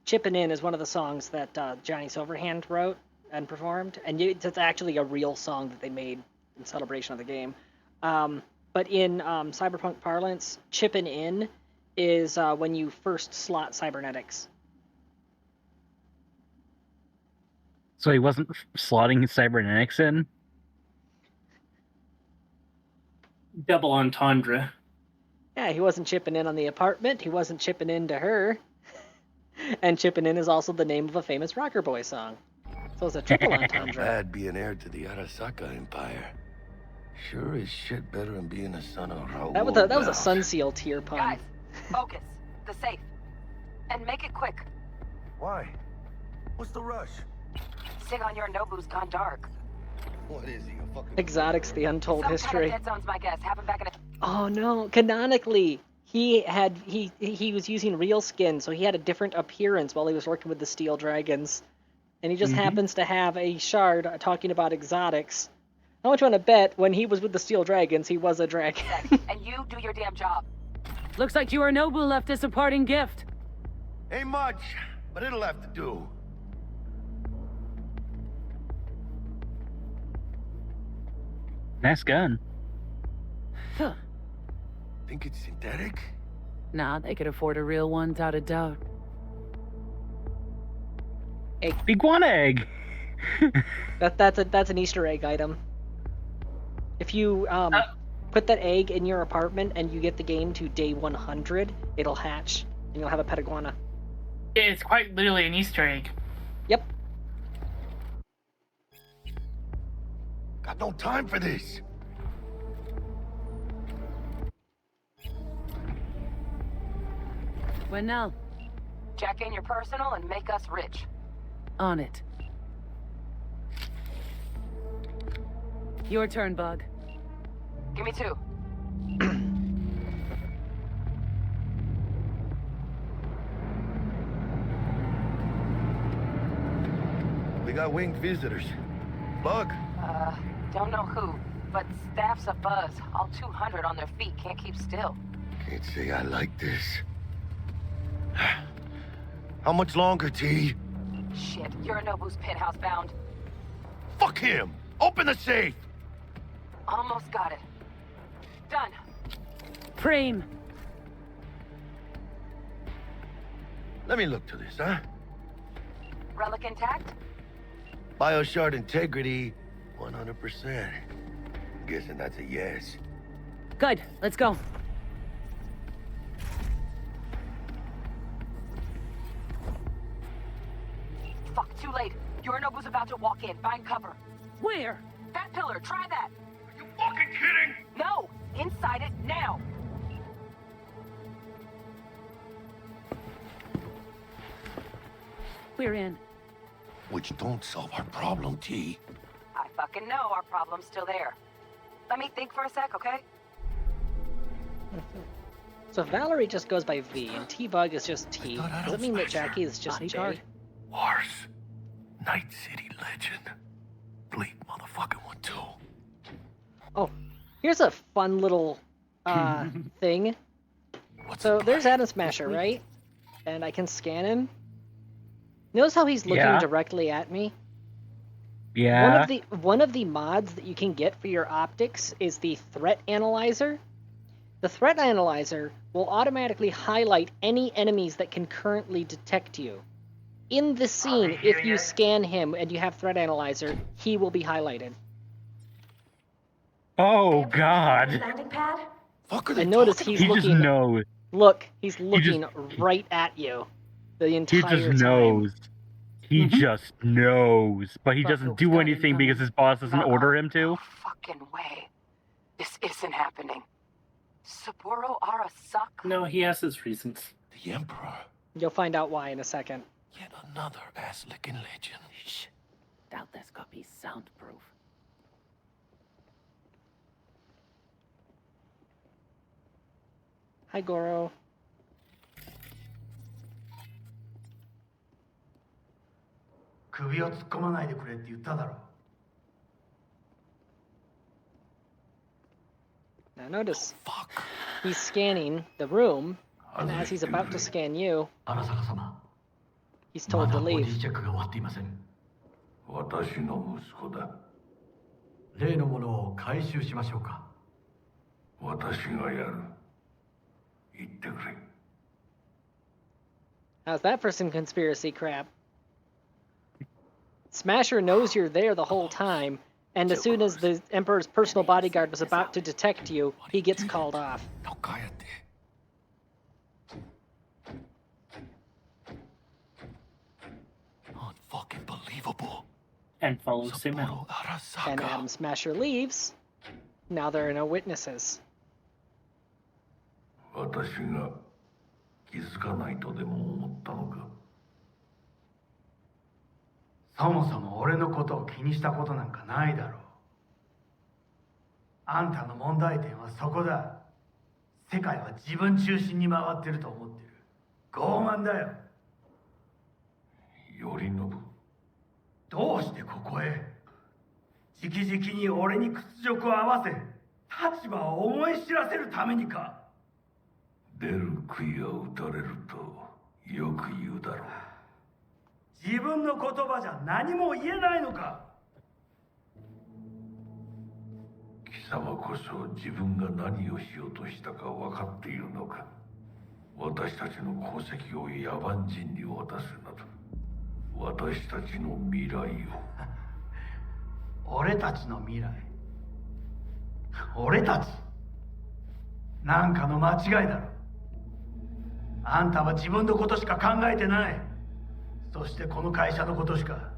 Chippin' In is one of the songs that Johnny Silverhand wrote and performed, and it's actually a real song that they made in celebration of the game. But in Cyberpunk parlance, Chippin' In is when you first slot cybernetics. So he wasn't slotting cybernetics in? Double entendre. Yeah, he wasn't chipping in on the apartment, he wasn't chipping in to her. And Chippin' In is also the name of a famous Rocker Boy song. So it's a triple entendre. Bad being heir to the Arasaka Empire. Sure as shit better than being a son of Raoul. That was a Sunseal tier pun. Guys, focus. The safe. And make it quick. Why? What's the rush? Sigon Yorinobu's gone dark. What is he, a fucking... Exotics, the Untold Some History. kind of dead zone's my guess. Have him back in a... Oh no, canonically, he was using real skin, so he had a different appearance while he was working with the Steel Dragons. And he just happens to have a shard talking about exotics. How much you want to bet when he was with the Steel Dragons, he was a dragon? And you do your damn job. Looks like Yorinobu left us a parting gift. Ain't much, but it'll have to do. Nice gun. Huh. Think it's synthetic? Nah, they could afford a real one without a doubt. Iguana egg. That's an Easter egg item. If you put that egg in your apartment and you get the game to day 100, it'll hatch and you'll have a pet iguana. It's quite literally an Easter egg. Yep. Got no time for this. When now? Jack in your personal and make us rich. On it. Your turn, Bug. Give me 2. We got winged visitors. Bug? Don't know who, but staff's abuzz. All 200 on their feet, can't keep still. Can't say I like this. How much longer, T? Shit, Yorinobu's penthouse bound. Fuck him! Open the safe! Almost got it. Done. Frame. Let me look to this, huh? Relic intact? Bioshard integrity, 100%. Guessing that's a yes. Good, let's go. Fuck, too late. Yorinobu's about to walk in. Find cover. Where? That pillar, try that. Are you fucking kidding? No! Inside it, now! We're in. Which don't solve our problem, T. I fucking know our problem's still there. Let me think for a sec, okay? So if Valerie just goes by V and T-Bug is just T, does it mean that Jackie is just J? Wars. Night City legend. Bleak motherfucking one, too. Oh, here's a fun little thing. So there's Adam Smasher, right? And I can scan him. Notice how he's looking directly at me? Yeah. One of the mods that you can get for your optics is the Threat Analyzer. The Threat Analyzer will automatically highlight any enemies that can currently detect you. In the scene, if you scan him and you have Threat Analyzer, he will be highlighted. Oh God! Landing pad? And notice he's He looking. just knows. Look, he's looking right at you the entire He just time. knows. He just knows, but he doesn't do anything because his boss doesn't order him to. Fucking way. This isn't happening. Saburo Arasaka. No, he has his reasons. The Emperor. You'll find out why in a second. Yet another ass-licking legend. Shh. Doubt this copy's soundproof. Hi, Goro. Now notice, he's scanning the room, and as he's about to scan you, he's told to leave. 私の息子だ。例のものを回収しましょうか。私がやる。言ってくれ。How's that for some conspiracy crap? Smasher knows you're there the whole time, and as soon as the Emperor's personal bodyguard was about to detect you, he gets called off. Unfucking believable. And follows him out. And Adam Smasher leaves. Now there are no witnesses. 私が気づかないとでも思ったのか。そもそも俺のことを気にしたことなんかないだろう。あんたの問題点はそこだ。世界は自分中心に回ってると思ってる。傲慢だよ。頼信。どうしてここへ？直々に俺に屈辱を合わせ、立場を思い知らせるためにか。出る杭は打たれるとよく言うだろう。自分の言葉じゃ何も言えないのか。貴様こそ自分が何をしようとしたか分かっているのか。私たちの功績を野蛮人に渡すなど。私たちの未来を。俺たちの未来。俺たち。なんかの間違いだろ。あんたは自分のことしか考えてない。そしてこの会社のことしか。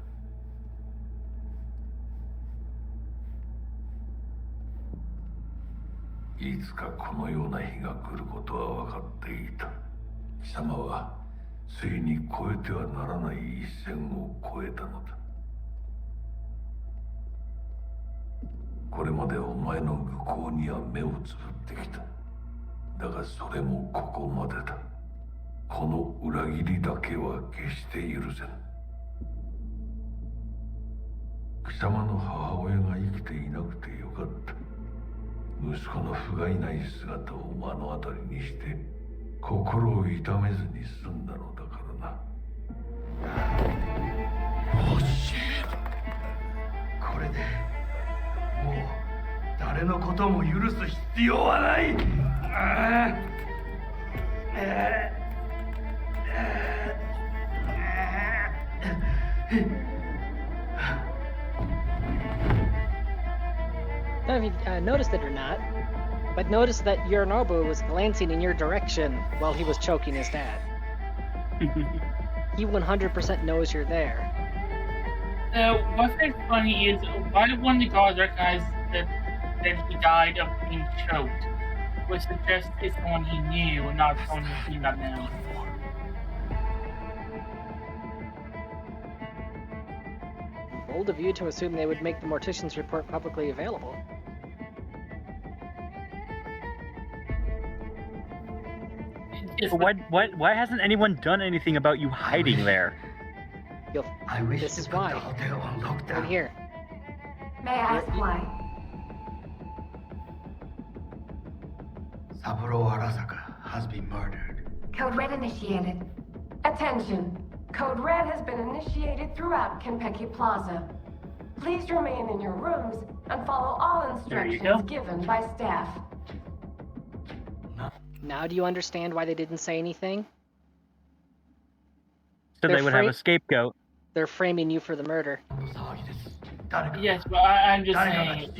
いつかこのような日が来ることは分かっていた。貴様はついに越えてはならない一線を越えたのだ。これまでお前の愚行には目をつぶってきた。だがそれもここまでだ。この裏切りだけは決して許せん。貴様の母親が生きていなくてよかった。息子の不甲斐ない姿を目の当たりにして心を痛めずに済んだのだからな。これでもう誰のことも許す必要はない。I don't know if you noticed it or not, but notice that Yorinobu was glancing in your direction while he was choking his dad. He 100% knows you're there. What's funny is why one of the guards recognized that he died of being choked, which suggests it's someone he knew and not someone who's seen that now. Bold of you to assume they would make the mortician's report publicly available. Why hasn't anyone done anything about you hiding there? This is why. Right here. May I ask why? Saburo Arasaka has been murdered. Code Red initiated. Attention. Code Red has been initiated throughout Kenpeki Plaza. Please remain in your rooms and follow all instructions given by staff. Now do you understand why they didn't say anything? So they would have a scapegoat. They're framing you for the murder. Yes, but I'm just saying,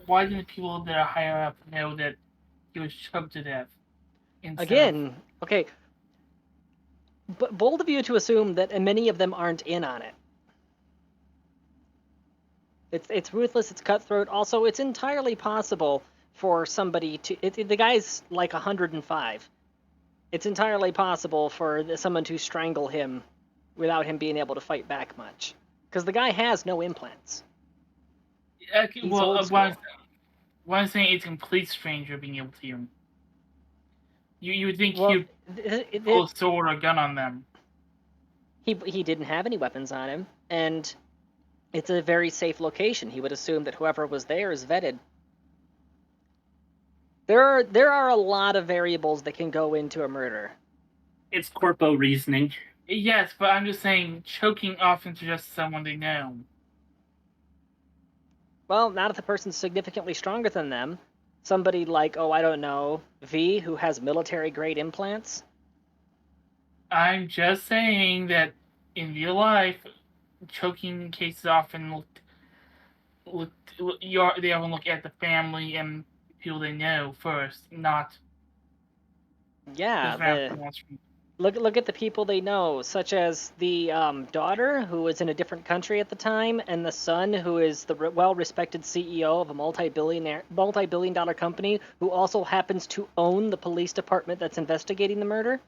why didn't the people that are higher up know that he was choked to death? Again, okay. But bold of you to assume that many of them aren't in on it. It's ruthless, it's cutthroat. Also, it's entirely possible for somebody to... the guy's like 105. It's entirely possible for someone to strangle him without him being able to fight back much. Because the guy has no implants. Okay, He's well, old school. what I'm saying is a complete stranger being able to hear him. You would think he'd pull a sword or a gun on them. He didn't have any weapons on him, and it's a very safe location. He would assume that whoever was there is vetted. There are a lot of variables that can go into a murder. It's corpo reasoning. Yes, but I'm just saying, choking often suggests someone they know. Well, not if the person's significantly stronger than them. Somebody like, oh, I don't know, V, who has military-grade implants. I'm just saying that in real life, choking cases often they often look at the family and people they know first, not. Yeah, look at the people they know, such as the daughter, who was in a different country at the time, and the son, who is the well-respected CEO of a multi-billion-dollar company, who also happens to own the police department that's investigating the murder.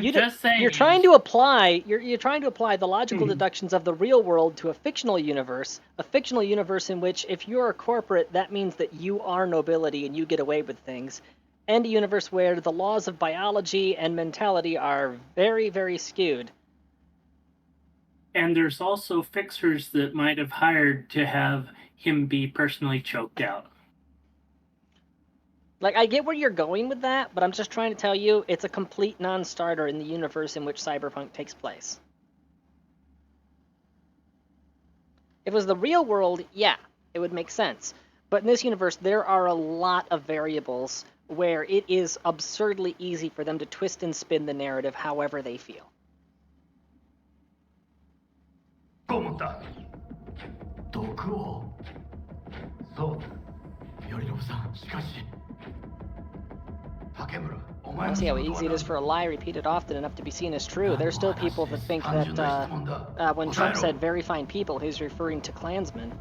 Just saying. You're trying to apply the logical deductions of the real world to a fictional universe in which if you're a corporate, that means that you are nobility and you get away with things. And a universe where the laws of biology and mentality are very, very skewed. And there's also fixers that might have hired to have him be personally choked out. Like, I get where you're going with that, but I'm just trying to tell you it's a complete non-starter in the universe in which Cyberpunk takes place. If it was the real world, yeah, it would make sense. But in this universe, there are a lot of variables where it is absurdly easy for them to twist and spin the narrative however they feel. I see how easy it is for a lie repeated often enough to be seen as true. There's still people that think that when Trump said very fine people, he's referring to Klansmen.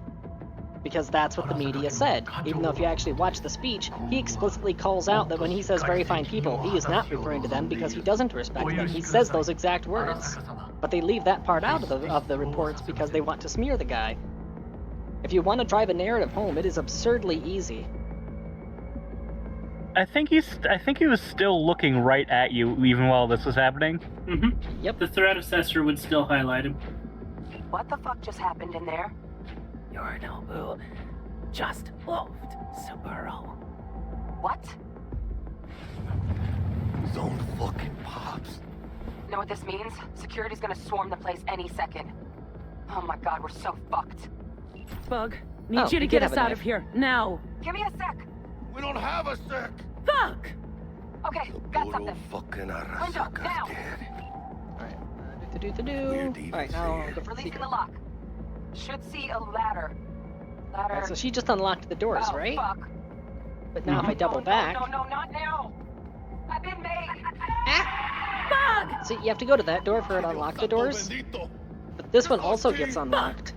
Because that's what the media said. Even though if you actually watch the speech, he explicitly calls out that when he says very fine people, he is not referring to them because he doesn't respect them. He says those exact words. But they leave that part out of the reports because they want to smear the guy. If you want to drive a narrative home, it is absurdly easy. I think he was still looking right at you even while this was happening. Mm-hmm. Yep. The threat assessor would still highlight him. What the fuck just happened in there? Yorinobu just moved, Subaru. What? His own fucking pops. Know what this means? Security's gonna swarm the place any second. Oh my god, we're so fucked. Bug, need you to get us out of here, now. Give me a sec. We don't have a sec. Fuck! Okay, got something. Fucking Window, now! Alright, now I'll go for Releasing the lock. Should see a ladder. Right, so she just unlocked the doors, right? Fuck. But now if I double back... No, not now! I've been made! Bug! See, you have to go to that door for it to unlock the doors. But this one also gets unlocked.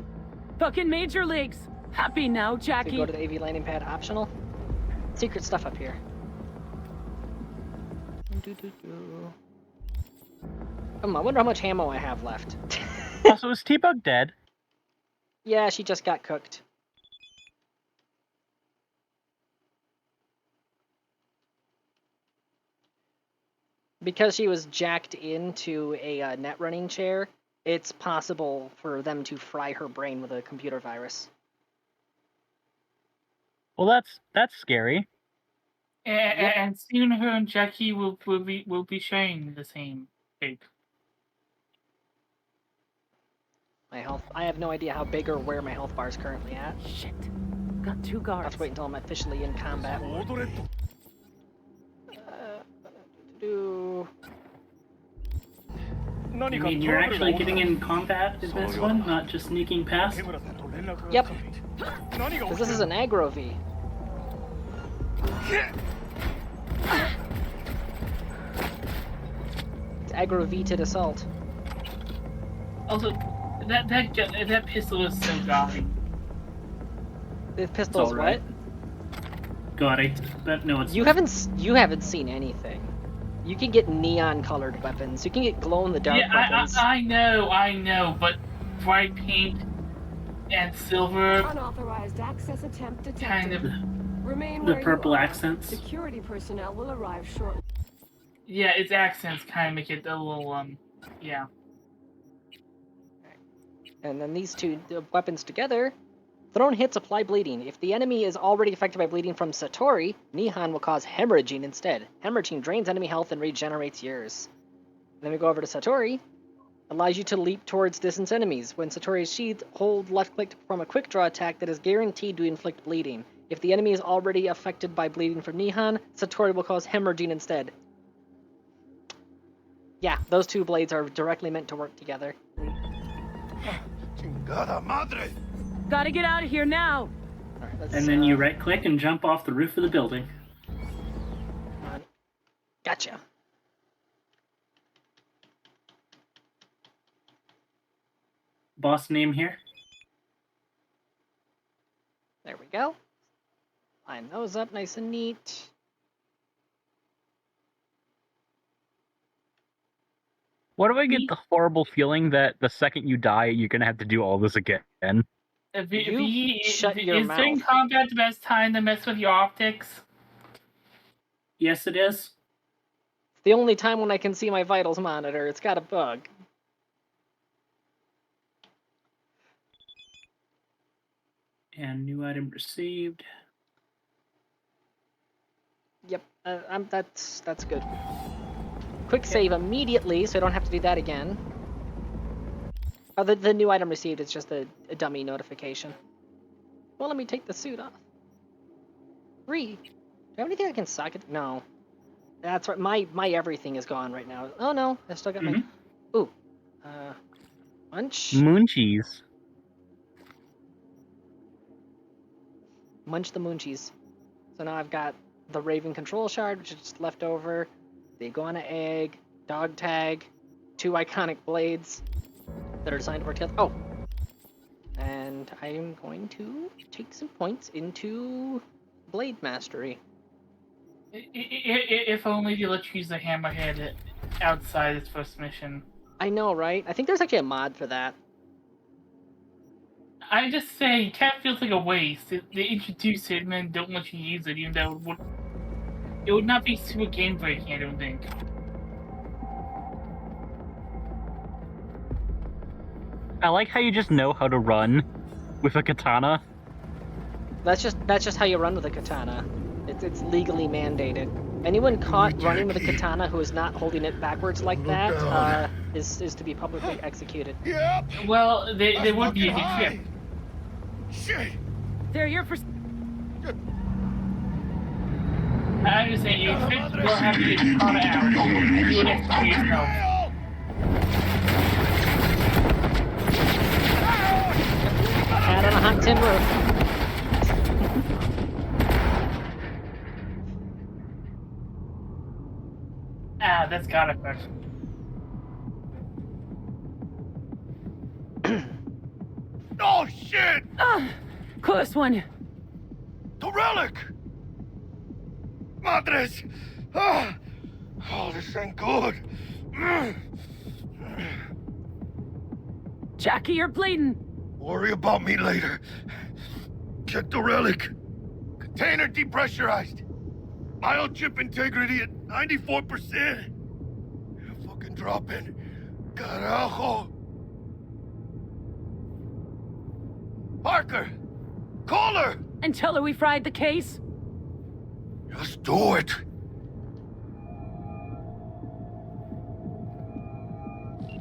Fucking major leagues! Happy now, Jackie? So you go to the AV landing pad optional. Secret stuff up here. I wonder how much ammo I have left. Also, is T-Bug dead? Yeah, she just got cooked. Because she was jacked into a net running chair, it's possible for them to fry her brain with a computer virus. Well, that's scary. And soon her and Jackie will be sharing the same fate. My health. I have no idea how big or where my health bar is currently at. Shit. Got 2 guards. Let's wait until I'm officially in combat. You mean you're actually getting in combat in this one, not just sneaking past? Yep. Because this is an aggro V. It's aggro V-ted assault. Also, that pistol is so gaudy. The pistol is right. what? Gaudy, but no, it's you haven't seen anything. You can get neon-colored weapons. You can get glow-in-the-dark weapons. I know, but bright paint and silver Unauthorized access attempt detected. kind of Remain the where purple you are. accents. Security personnel will arrive shortly. Yeah, its accents kind of make it a little yeah. And then these two weapons together, thrown hits apply bleeding. If the enemy is already affected by bleeding from Satori, Nihon will cause hemorrhaging instead. Hemorrhaging drains enemy health and regenerates yours. And then we go over to Satori. Allows you to leap towards distance enemies. When Satori is sheathed, hold left click to perform a quick draw attack that is guaranteed to inflict bleeding. If the enemy is already affected by bleeding from Nihon, Satori will cause hemorrhaging instead. Yeah, those two blades are directly meant to work together. Chingada madre! Gotta get out of here now! Alright, And then you right-click and jump off the roof of the building. Come on. Gotcha. Boss name here. There we go. Line those up nice and neat. Why do I get the horrible feeling that the second you die, you're gonna have to do all this again? Shut your is mouth. during combat the best time to mess with your optics? Yes, it is. It's the only time when I can see my vitals monitor. It's got a bug. And new item received. Yep, that's good. Quick save immediately, so I don't have to do that again. Oh, the new item received is just a dummy notification. Well, let me take the suit off. 3. Do I have anything I can socket? No. That's right. My everything is gone right now. Oh no, I still got my. Ooh. Munch. Munchies. Munch the munchies. So now I've got the Raven control shard, which is just left over. The iguana egg, dog tag, 2 iconic blades that are designed to work together. Oh! And I am going to take some points into blade mastery. If only you let you use the hammerhead outside its first mission. I know, right? I think there's actually a mod for that. I just say, cat feels like a waste. They introduce it and then don't let you use it, even though it would not be super game breaking, I don't think. I like how you just know how to run with a katana. That's just how you run with a katana. It's legally mandated. Anyone caught running with a katana who is not holding it backwards like that is to be publicly executed. Yep. Well, they would be if you tripped. Shit! There, you're for. I'm just saying, you tripped, you'll have to get caught out. You would execute yourself. Cat on a hot tin roof. Ah, that's gotta hurt. Oh shit! Close one. The relic! Madres! Oh, this ain't good. Jackie, you're bleeding. Worry about me later. Check the relic. Container depressurized. Biochip integrity at 94%. Fucking dropping. Carajo. Parker! Call her! And tell her we fried the case? Just do it.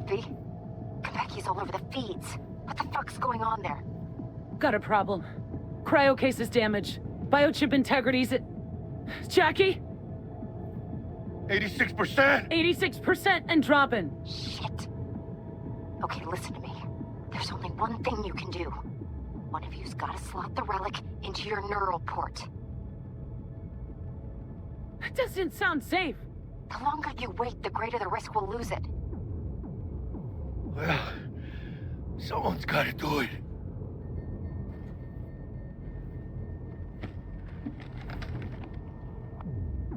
V? Konpeki's all over the feeds. What the fuck's going on there? Got a problem. Cryo case is damaged. Biochip integrity's at... Jackie? 86%. 86% and dropping. Shit. Okay, listen to me. There's only one thing you can do. One of you's gotta slot the relic into your neural port. That doesn't sound safe. The longer you wait, the greater the risk we'll lose it. Well, someone's gotta do it.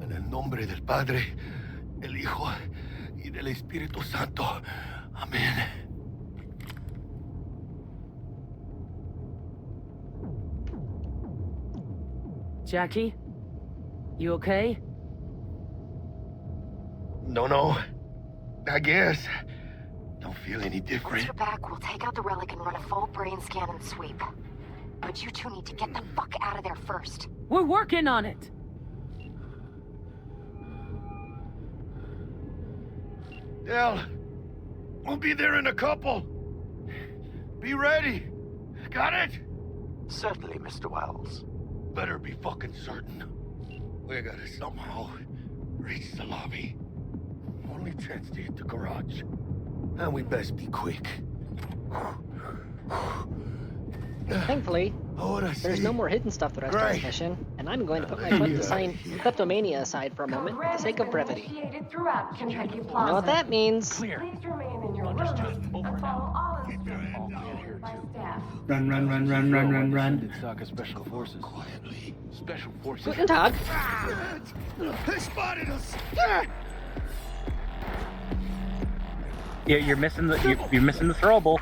En el nombre del Padre, del Hijo y del Espíritu Santo. Amén. Jackie? You okay? No. I guess. Don't feel any Once different. you're back, we'll take out the relic and run a full brain scan and sweep. But you two need to get the fuck out of there first. We're working on it. Dell, we'll be there in a couple. Be ready. Got it? Certainly, Mr. Wells. Better be fucking certain. We gotta somehow reach the lobby. Only chance to hit the garage. And we best be quick. Thankfully, there's no more hidden stuff the rest of this mission, and I'm going to put my foot to sign kleptomania aside for a moment for the sake of brevity. You know what that means? Please remain in your rooms and follow all instructions given by staff. Run. Saka Special Forces. Quietly. Special Forces. Guten Tag. They spotted us. Yeah, you're missing the you're missing the throwable.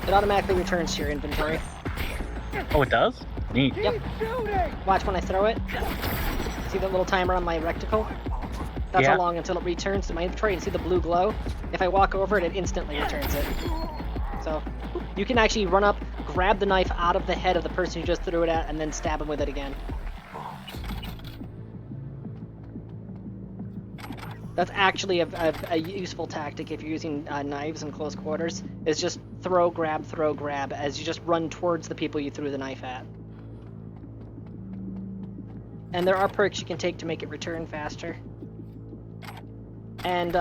It automatically returns to your inventory. Oh, it does? Neat. Yep. Watch when I throw it. See the little timer on my reticle? That's Yeah. how long until it returns to my inventory. And see the blue glow? If I walk over it, it instantly returns it. So, you can actually run up, grab the knife out of the head of the person you just threw it at, and then stab him with it again. That's actually a useful tactic if you're using knives in close quarters, is just throw, grab, as you just run towards the people you threw the knife at. And there are perks you can take to make it return faster. And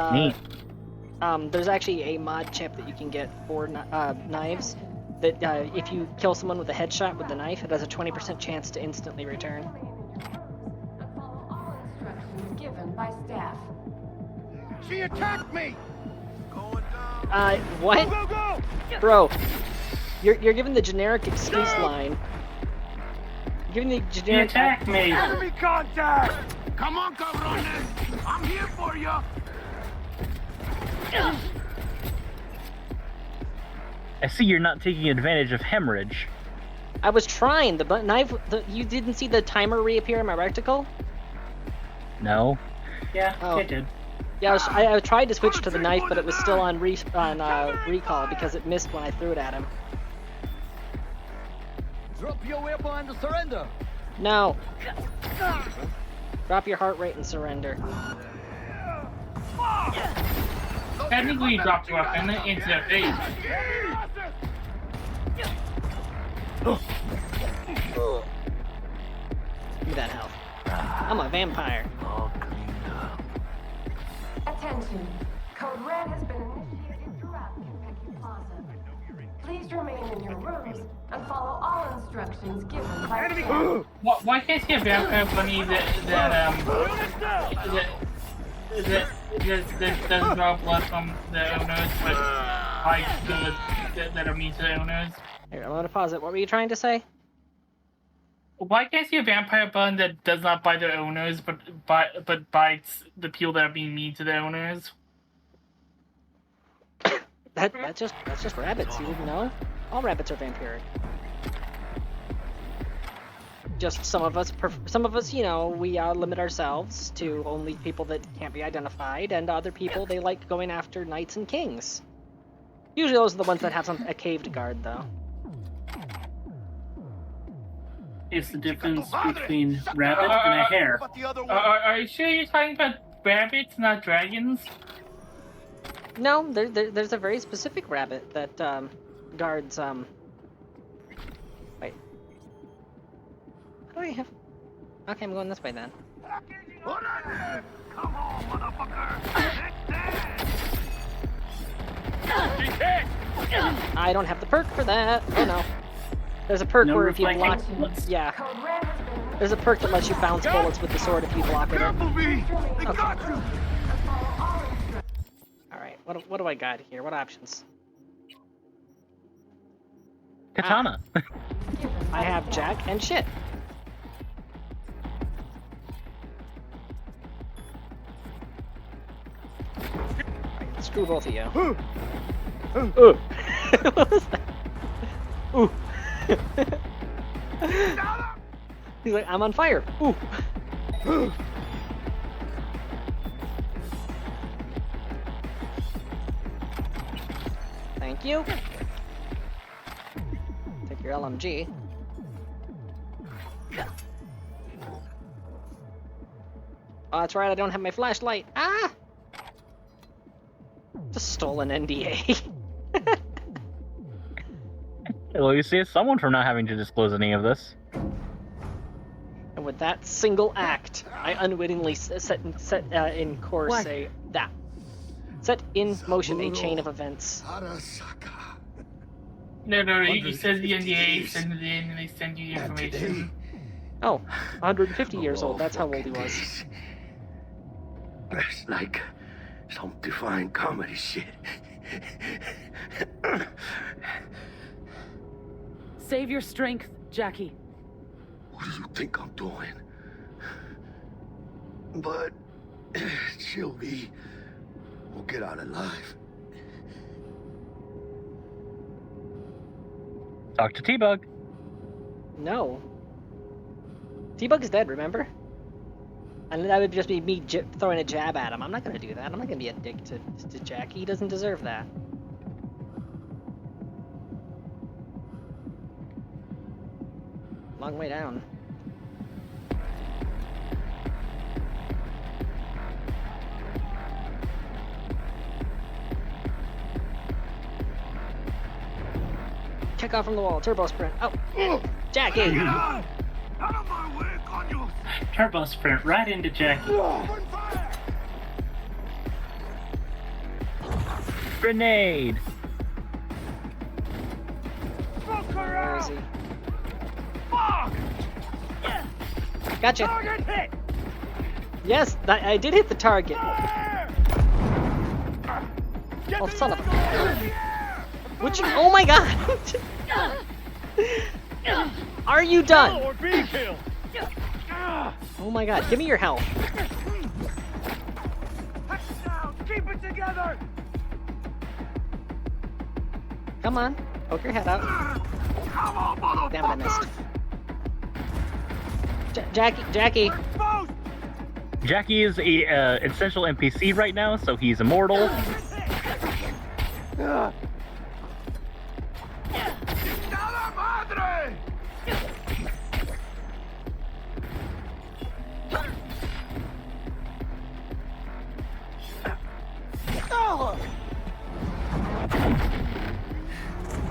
there's actually a mod chip that you can get for knives, that if you kill someone with a headshot with the knife, it has a 20% chance to instantly return. Given by staff. She attacked me! What? Go! Bro, you're given the generic excuse line. You're giving the generic... attacked me! Enemy contact! Come on, cabrones! I'm here for you! I see you're not taking advantage of hemorrhage. I was trying. The knife... you didn't see the timer reappear in my reticle? No. Yeah, it did. Yeah, I tried to switch to the knife, but it was still on recall because it missed when I threw it at him. Drop your weapon and surrender. No. Drop your heart rate and surrender. Technically, you dropped your weapon into their face. Give me that health. I'm a vampire. Attention. Code Red has been initiated throughout Kentucky Plaza. Please remain in your rooms and follow all instructions given by staff. Why can't you have vampire bunny that doesn't draw blood from the owners, but bites that are mean to the owners? Here, I'm gonna pause it. What were you trying to say? Why can't you have vampire bun that does not bite their owners, but bites the people that are being mean to the owners? That's just rabbits. You didn't know? All rabbits are vampiric. Just some of us, you know, we limit ourselves to only people that can't be identified, and other people they like going after knights and kings. Usually, those are the ones that have a caved guard, though. It's the difference between rabbit and a hare. Are you sure you're talking about rabbits, not dragons? No, there's a very specific rabbit that guards. Wait. How do I have? Okay, I'm going this way then. Come on, motherfucker! I don't have the perk for that. Oh no. There's a perk No where if you block... reflecting bullets. Yeah. There's a perk that lets you bounce bullets with the sword if you block it. Okay. Alright, what do I got here? What options? Katana. I have Jack and shit. Right, screw both of you. Ooh. What was that? Ooh. He's like, I'm on fire. Ooh. Thank you. Take your LMG. Oh, that's right, I don't have my flashlight. Ah! Just stole an NDA. Well, you see, someone from not having to disclose any of this. And with that single act, I unwittingly set in course set in motion a chain of events. No, you said the NDA, send it in, and they send you the information. Oh, 150 years old, that's how old he was. That's like some divine comedy shit. Save your strength, Jackie. What do you think I'm doing? But Sylvie will get out alive. Talk to T-Bug. No. T-Bug is dead, remember? And that would just be me throwing a jab at him. I'm not gonna do that. I'm not gonna be a dick to Jackie. He doesn't deserve that. Long way down. Kick off from the wall. Turbo sprint. Oh, Jackie! Out of my way, coño! Turbo sprint right into Jackie. Grenade. Where is he? Fuck! Gotcha. Target hit! Yes, I did hit the target. Oh, son of a... Which... Oh my god! Are you done? Or be killed. Oh my god, give me your health. Touchdown! Keep it together! Come on, poke your head out. Come on, motherfuckers! Damn it, I missed. Jackie! Jackie is a essential NPC right now, so he's immortal.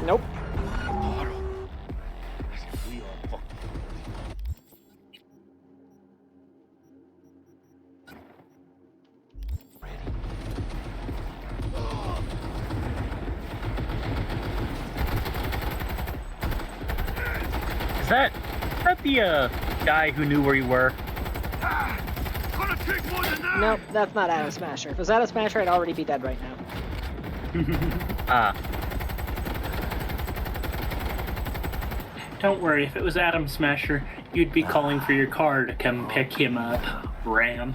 Nope. Is that the guy who knew where you were? Nope, that's not Adam Smasher. If it was Adam Smasher, I'd already be dead right now. Don't worry, if it was Adam Smasher, you'd be calling for your car to come pick him up, Ram.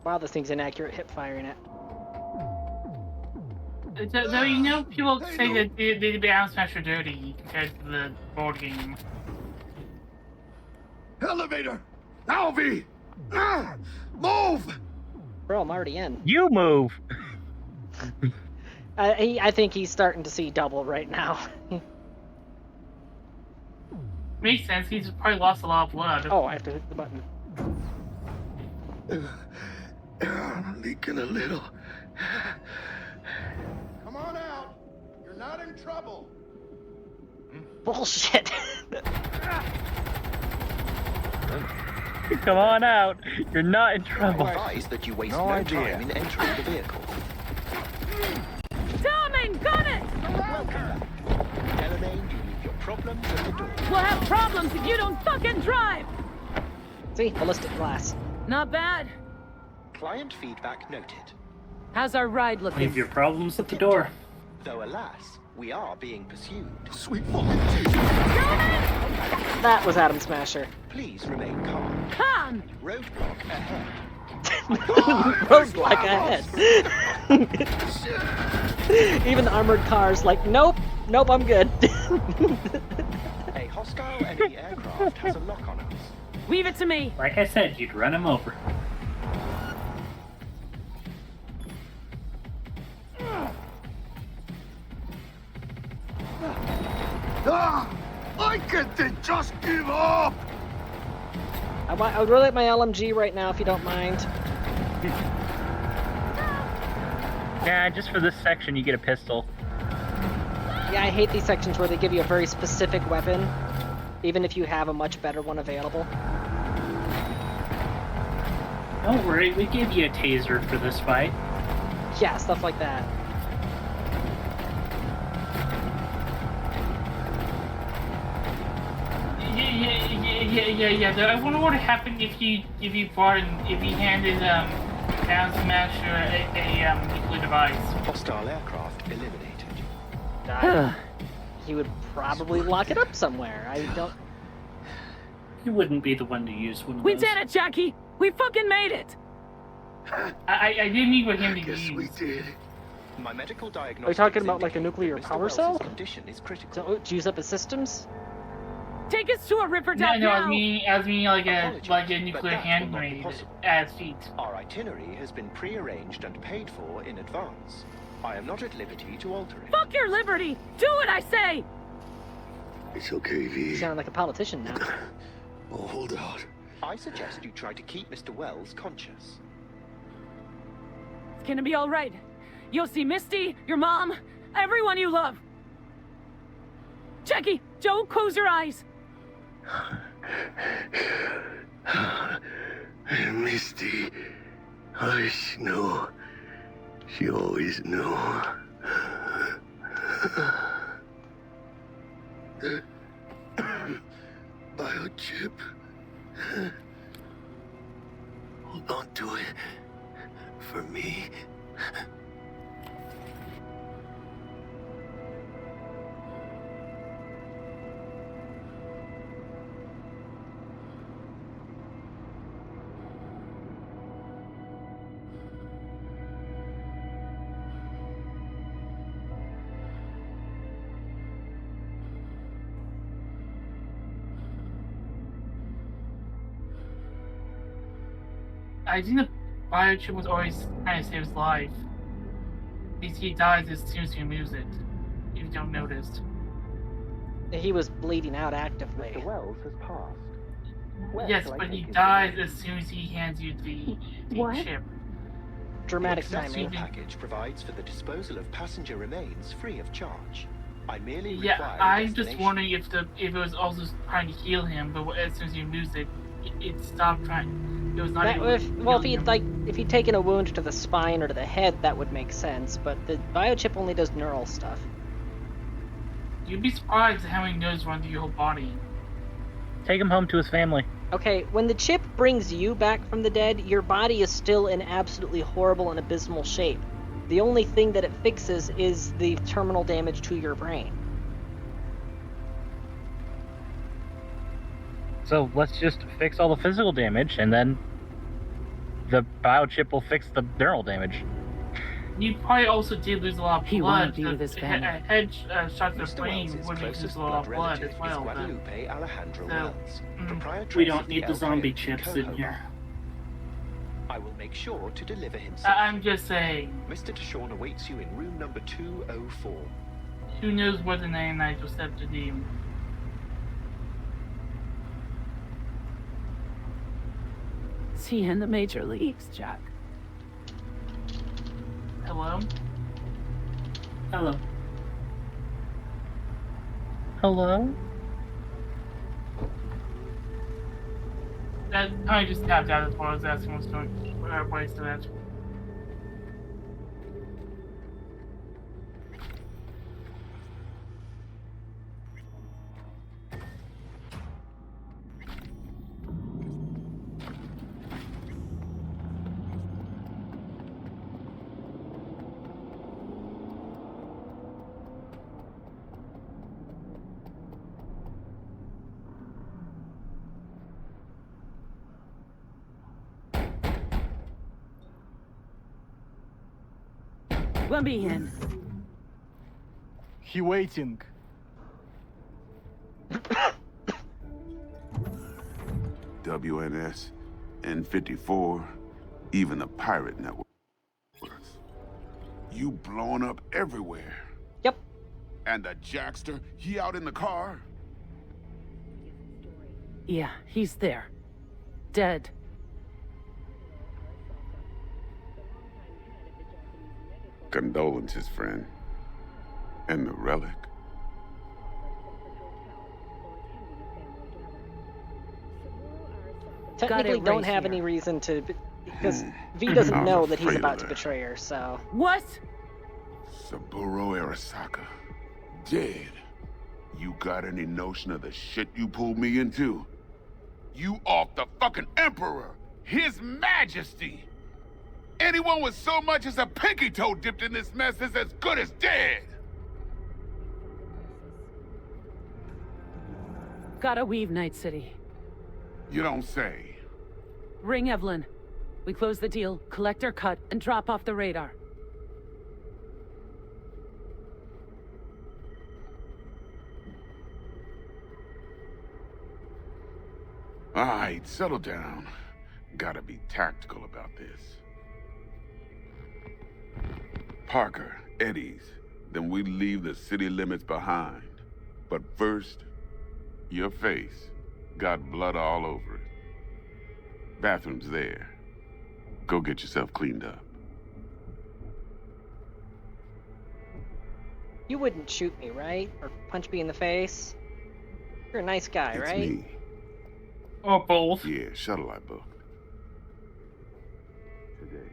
Wow, this thing's inaccurate hip firing it. Though you know, people say that the Adam Smasher dirty compared to the board game. Elevator! Alvi! Move! Bro, I'm already in. You move! I think he's starting to see double right now. Makes sense, he's probably lost a lot of blood. Oh, I have to hit the button. I'm leaking a little. Come on out. You're not in trouble. Bullshit. Come on out. You're not in I trouble. advise that you waste no time in entering the vehicle. Tommy, gun it! Welcome back. Delamain, you leave your problems at the door. We'll have problems if you don't fucking drive! See, ballistic glass. Not bad. Client feedback noted. How's our ride looking? Leave your problems at the door. Though alas, we are being pursued. Sweet fucking That was Adam Smasher. Please remain calm. Calm! Roadblock ahead. Roadblock ahead. Even the armored cars like, nope, I'm good. A hostile enemy aircraft has a lock on us. Leave it to me. Like I said, you'd run him over. Why can't they just give up? I would really like my LMG right now, if you don't mind. Yeah, just for this section, you get a pistol. Yeah, I hate these sections where they give you a very specific weapon, even if you have a much better one available. Don't worry, we gave you a taser for this fight. Yeah, stuff like that. Yeah. I wonder what would happen if you handed Down Smasher a nuclear device. Hostile aircraft eliminated. He would probably lock it up somewhere. I don't. You wouldn't be the one to use one of those. We did it, Jackie! We fucking made it! I didn't need for him to use. We did. My medical diagnosis. Are you talking about like a nuclear Mr. power Wells's cell? condition is critical. To use up his systems? Take us to a river No, down now! I mean like a Apologies, nuclear but that hand will not be grenade possible. at feet. Our itinerary has been pre-arranged and paid for in advance. I am not at liberty to alter it. Fuck your liberty! Do what I say! It's okay, V. You sound like a politician now. Oh, hold out. I suggest you try to keep Mr. Wells conscious. It's gonna be alright. You'll see Misty, your mom, everyone you love. Jackie, Joe, close your eyes. Misty, I know. She always knew. Biochip. Hold on to it. For me. I think the biochip was always trying to save his life. He dies as soon as he removes it. If you don't notice. He was bleeding out actively. Mr. Wells has passed. Where Yes, shall I but take he his dies remains? as soon as he hands you the chip. Dramatic The accessory timing. package provides for the disposal of passenger remains free of charge. I merely Yeah, require a I'm just destination. wondering if it was also trying to heal him, but as soon as he removes it, it stopped trying. It was not able to heal him. If he'd taken a wound to the spine or to the head, that would make sense. But the biochip only does neural stuff. You'd be surprised at how many nerves run through your whole body. Take him home to his family. Okay, when the chip brings you back from the dead, your body is still in absolutely horrible and abysmal shape. The only thing that it fixes is the terminal damage to your brain. So let's just fix all the physical damage, and then the biochip will fix the neural damage. You probably also did lose a lot of He blood. wanted to be with his family. A head shot to the Mr. brain Wells's would lose closest a lot of blood blood relative as well. is but- Guadalupe Alejandro so, Wells, proprietress We don't of need the El zombie Coyote chips in Coho here. Bar. I will make sure to deliver him safely. I'm just saying, Mr. Deshawn awaits you in room number 204. who knows what the 99th was set to do. Is he in the major leagues, Jack? Hello? Hello. Hello? That I just tapped out as well as asking what's doing. What he's doing. Let me in. He waiting. WNS, N54, even the pirate networks. You blowing up everywhere. Yep. And the Jackster, he out in the car? Yeah, he's there. Dead. Condolences, friend. And the relic? Technically don't have any reason to, because V doesn't know that he's about to betray her, so... What? Saburo Arasaka. Dead. You got any notion of the shit you pulled me into? You off the fucking Emperor! His Majesty! Anyone with so much as a pinky toe dipped in this mess is as good as dead! Gotta weave, Night City. You don't say. Ring Evelyn. We close the deal, collect our cut, and drop off the radar. Alright, settle down. Gotta be tactical about this. Parker, Eddie's. Then we leave the city limits behind. But first, your face got blood all over it. Bathroom's there. Go get yourself cleaned up. You wouldn't shoot me, right? Or punch me in the face? You're a nice guy, It's right? me. Or both. Yeah, shuttle I booked. Today.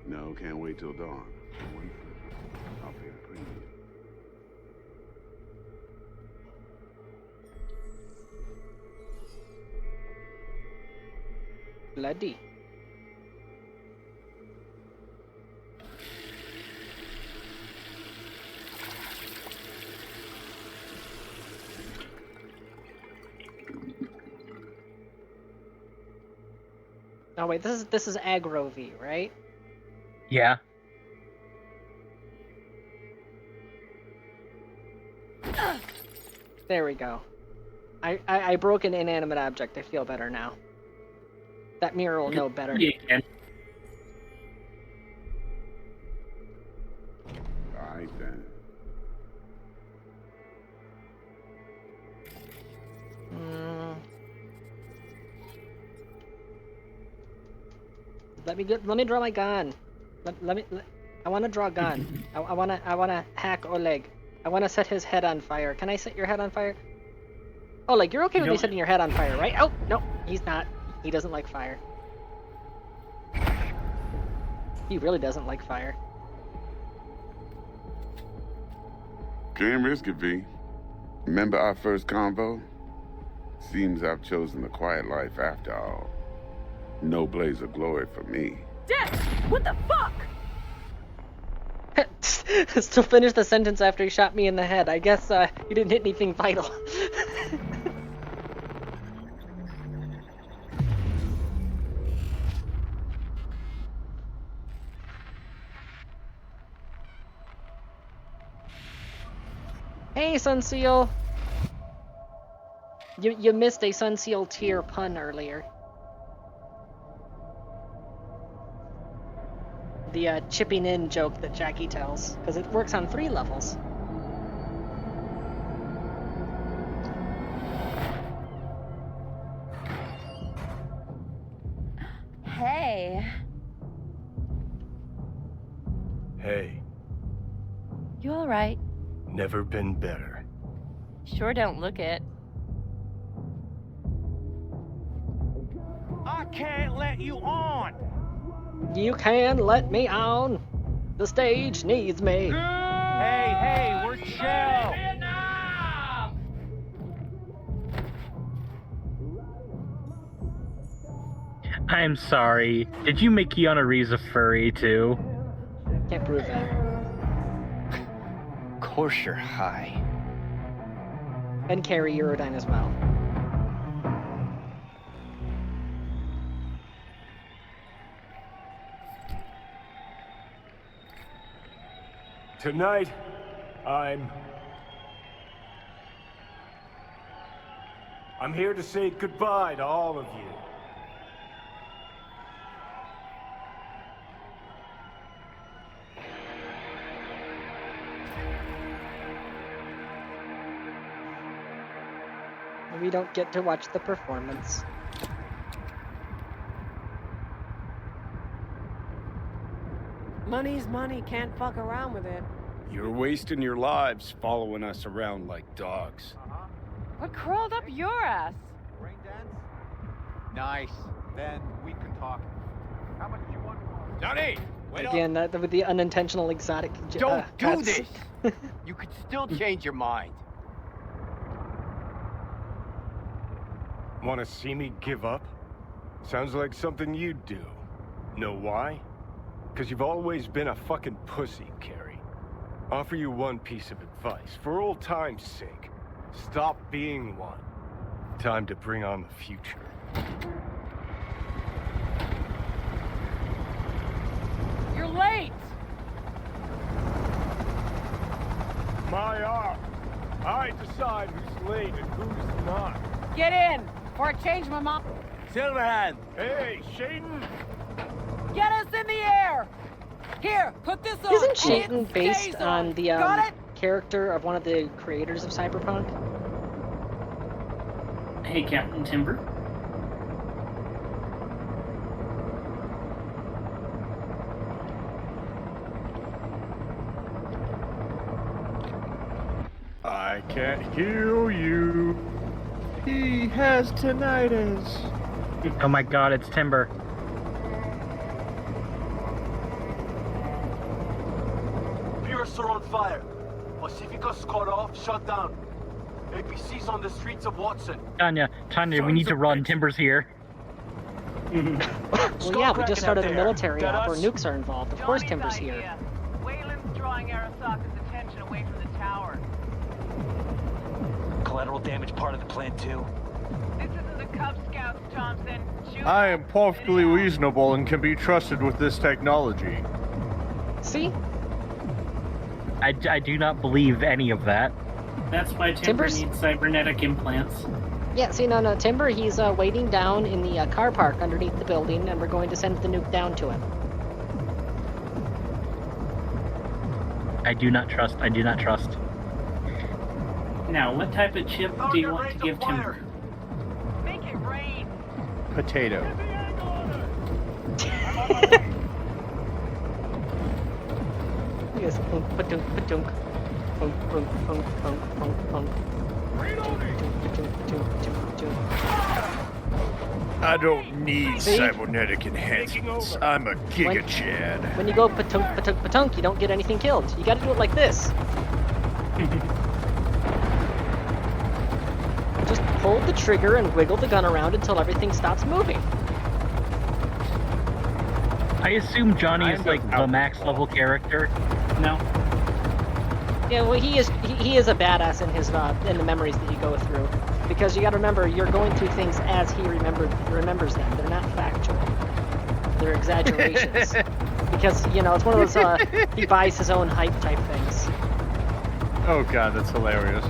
No, can't wait till dawn. I'll pay the premium. Bloody. Oh wait, this is aggro V, right? Yeah. There we go. I broke an inanimate object. I feel better now. That mirror will know better. Yeah. Alright then. Let me draw my gun. I want to draw a gun. I want to hack Oleg. I want to set his head on fire. Can I set your head on fire? Oleg, you're okay with me setting your head on fire, right? Oh, no, he's not. He doesn't like fire. He really doesn't like fire. Can't risk it, V. Remember our first convo? Seems I've chosen the quiet life after all. No blaze of glory for me. Dex! What the fuck? Still finish the sentence after he shot me in the head. I guess he didn't hit anything vital. Hey, Sunseal! You missed a Sunseal tier pun earlier. The chipping in joke that Jackie tells, because it works on 3 levels. Hey. Hey. You alright? Never been better. Sure don't look it. I can't let you on! You can let me on. The stage needs me. Hey, we're chill! I'm sorry. Did you make Keanu Reeves a furry too? Can't prove that. Of course you're high. And carry Eurodyne as well. Tonight, I'm here to say goodbye to all of you. We don't get to watch the performance. Money's money, can't fuck around with it. You're wasting your lives following us around like dogs. What crawled up your ass? Rain dance? Nice. Then we can talk. How much do you want? Johnny! Wait Again, with the unintentional exotic. Don't do cuts. this! You could still change your mind. Want to see me give up? Sounds like something you'd do. Know why? Because you've always been a fucking pussy, Carrie. Offer you one piece of advice, for old time's sake. Stop being one. Time to bring on the future. You're late! My art. I decide who's late and who's not. Get in, before I change my mind. Silverhand! Hey, Shaden! Get us in the air! Here, put this on. Isn't and Shaden it based stays on the Got it? character of one of the creators of Cyberpunk? Hey, Captain Timber. I can't heal you. He has tinnitus. Oh my god, it's Timber. Pierce are on fire. Pacifica's cut off, shut down. APC's on the streets of Watson. Tanya, we need to run. Timber's here. Well, yeah, we just started a military op where nukes are involved. Of course, Timber's here. Wayland's drawing Arasaka's attention away from the tower. Collateral damage part of the plan too. This isn't the Cub Scouts, Thompson. Shoot. I am perfectly reasonable and can be trusted with this technology. See? I do not believe any of that. That's why Timber Timber's- needs cybernetic implants. Yeah, see, no, Timber, he's waiting down in the car park underneath the building, and we're going to send the nuke down to him. I do not trust. Now, what type of chip do you want to give Timber? Make it rain. Potato. Yes, pa-dunk, pa-dunk. Punk, punk, punk, punk, punk, punk. I don't need See? cybernetic enhancements. I'm a Giga Chad. When you go patunk, patunk, patunk, you don't get anything killed. You gotta do it like this. Just hold the trigger and wiggle the gun around until everything stops moving. I assume Johnny is like the max level character. No. Yeah, well, he is a badass in his in the memories that you go through, because you got to remember you're going through things as he remembers them. They're not factual. They're exaggerations. Because it's one of those he buys his own hype type things. Oh god, that's hilarious.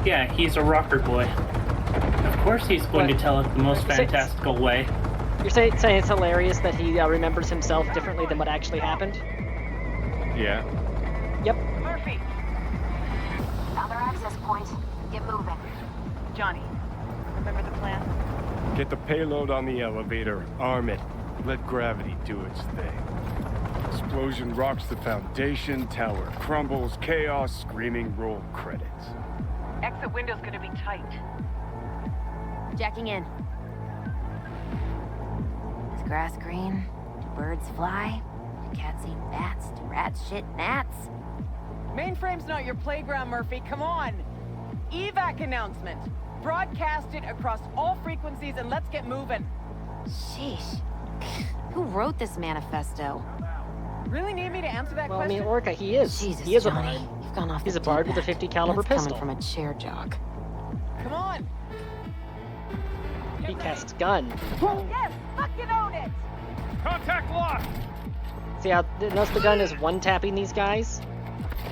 Yeah, he's a rocker boy. Of course he's going to tell it the most fantastical way. You're saying it's hilarious that he remembers himself differently than what actually happened? Yeah. Yep. Murphy. Other access point. Get moving. Johnny, remember the plan? Get the payload on the elevator, arm it, let gravity do its thing. Explosion rocks the foundation, tower crumbles, chaos, screaming, roll credits. Exit window's gonna be tight. Jacking in. Is grass green? Do birds fly? Do cats eat bats? Do rats shit gnats? Mainframe's not your playground, Murphy. Come on. Evac announcement. Broadcast it across all frequencies and let's get moving. Sheesh. Who wrote this manifesto? Really need me to answer that Well, I question? mean, Orca, he is. Jesus, He is a Johnny, bard. you've gone off He's the a bard deep with a end. 50 caliber That's pistol. coming from a chair jog. Come on. He casts gun. Yes, fucking own it. Contact lost! See how notice the gun is one-tapping these guys?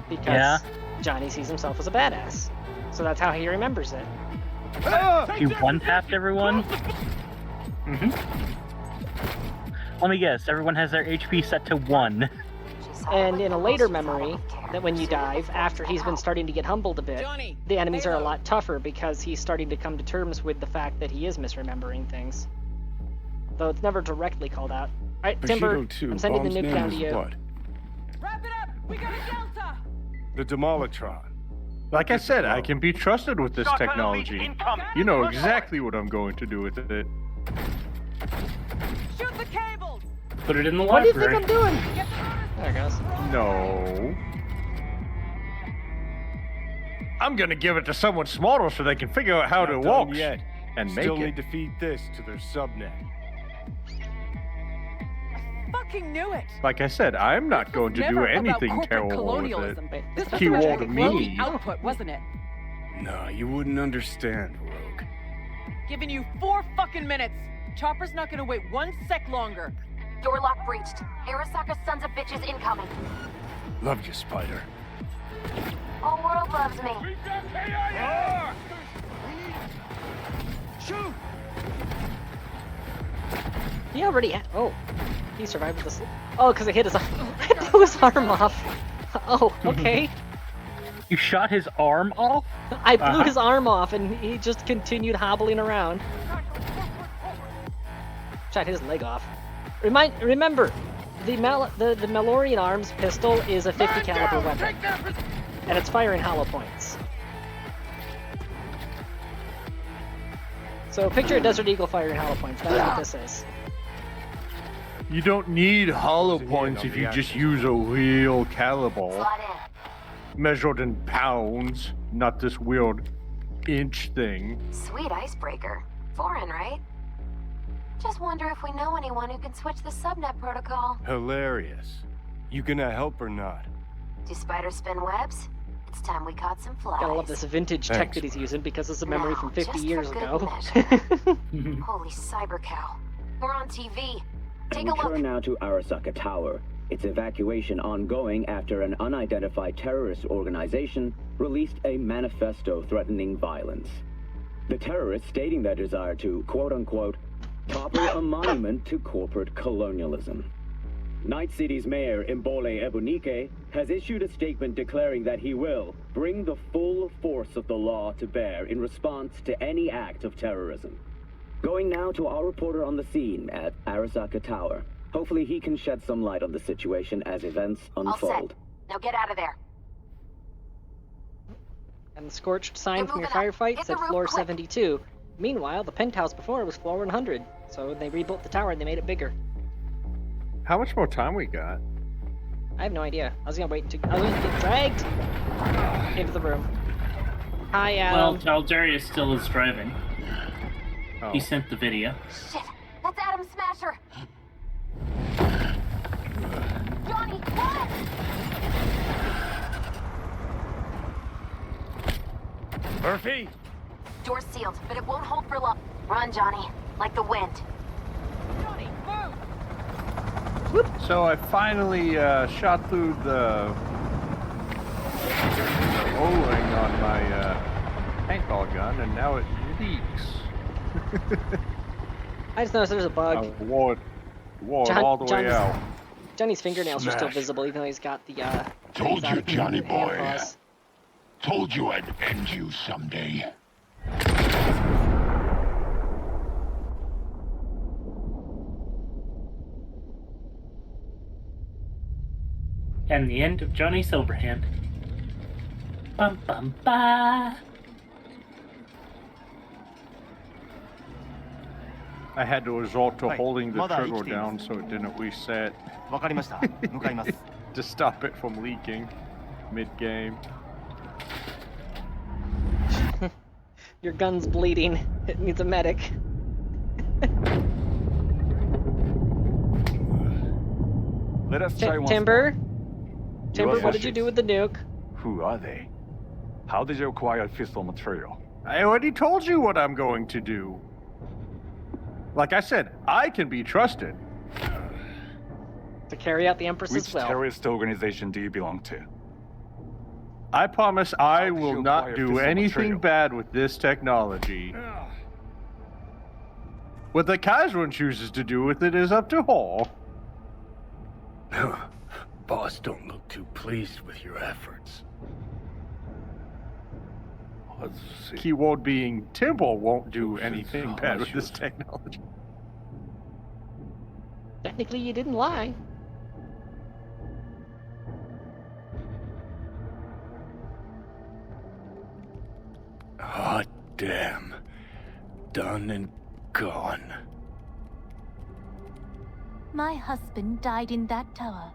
Because Yeah. Johnny sees himself as a badass. So that's how he remembers it. He one-tapped everyone? Mm-hmm. Let me guess, everyone has their HP set to 1. And in a later memory, that when you dive, after he's been starting to get humbled a bit, the enemies are a lot tougher because he's starting to come to terms with the fact that he is misremembering things. Though it's never directly called out. Alright, Timber, I'm sending the nuke down to you. Wrap it up. We got a Delta. The Demolitron. Like I said, I can be trusted with this technology. You know exactly what I'm going to do with it. Shoot the cables. Put it in the What do you library. think I'm doing? There it goes. No. I'm gonna give it to someone smarter so they can figure out how Not to done walk yet. and make Still it. need to feed this to their subnet. Fucking knew it. Like I said, I'm not going to do Never about anything corporate terrible with colonialism. it. This was Keyword about growing me. output, wasn't it? No, you wouldn't understand, Rogue. Giving you 4 fucking minutes. Chopper's not gonna wait 1 sec longer. Door lock breached. Arasaka's sons of bitches incoming. Love you, Spider. Whole world loves me. Shoot! He already had. Oh, he survived with this. Oh, because it hit his. I blew his arm off. Oh, okay. You shot his arm off? I blew his arm off, and he just continued hobbling around. Shot his leg off. Remember, the Malorian Arms pistol is a 50 caliber weapon, and it's firing hollow points. So picture a Desert Eagle firing hollow points. That's what this is. You don't need hollow points if you just use a real caliber. Measured in pounds, not this weird inch thing. Sweet icebreaker. Foreign, right? Just wonder if we know anyone who can switch the subnet protocol. Hilarious. You gonna help or not? Do spiders spin webs? It's time we caught some flies. Gotta love this vintage tech Thanks. that he's using because it's a memory from 50 just years for good ago. Holy cyber cow. We're on TV. Take And a we turn look. now to Arasaka Tower. Its evacuation ongoing after an unidentified terrorist organization released a manifesto threatening violence. The terrorists stating their desire to, quote-unquote, topple a monument to corporate colonialism. Night City's mayor, Mbole Ebunike, has issued a statement declaring that he will bring the full force of the law to bear in response to any act of terrorism. Going now to our reporter on the scene at Arasaka Tower. Hopefully he can shed some light on the situation as events All unfold. set. Now get out of there. And the scorched sign from your moving up. firefight Hit said the roof floor quick. 72. Meanwhile, the penthouse before was floor 100. So they rebuilt the tower and they made it bigger. How much more time we got? I have no idea. I was gonna wait until I was gonna get dragged into the room. Hi, Well, Adam. Darius still is driving. Oh. He sent the video. Shit. That's Adam Smasher. Johnny, what? Murphy? Door's sealed, but it won't hold for long. Run, Johnny. Like the wind. Johnny, move. So I finally shot through the O-ring on my paintball gun, and now it leaks. I just noticed there's a bug. I wore it all the way Johnny's- out. Johnny's fingernails are still Smash. visible, even though he's got the Told he's out you, of the Johnny hand boy. paws. Told you I'd end you someday. And the end of Johnny Silverhand. Bum bum ba. I had to resort to holding the trigger down so it didn't reset. To stop it from leaking mid-game. Your gun's bleeding. It needs a medic. Let us try once Timber? more. Timber, what did you do with the nuke? Who are they? How did you acquire fissile material? I already told you what I'm going to do. Like I said, I can be trusted. To carry out the Empress's Which will. terrorist organization do you belong to? I promise I will not do anything bad with this technology. What the Kaiserun chooses to do with it is up to Hall. Boss don't look too pleased with your efforts. Keyword being Timber won't do anything bad with this technology. Technically, you didn't lie. Hot damn. Done and gone. My husband died in that tower.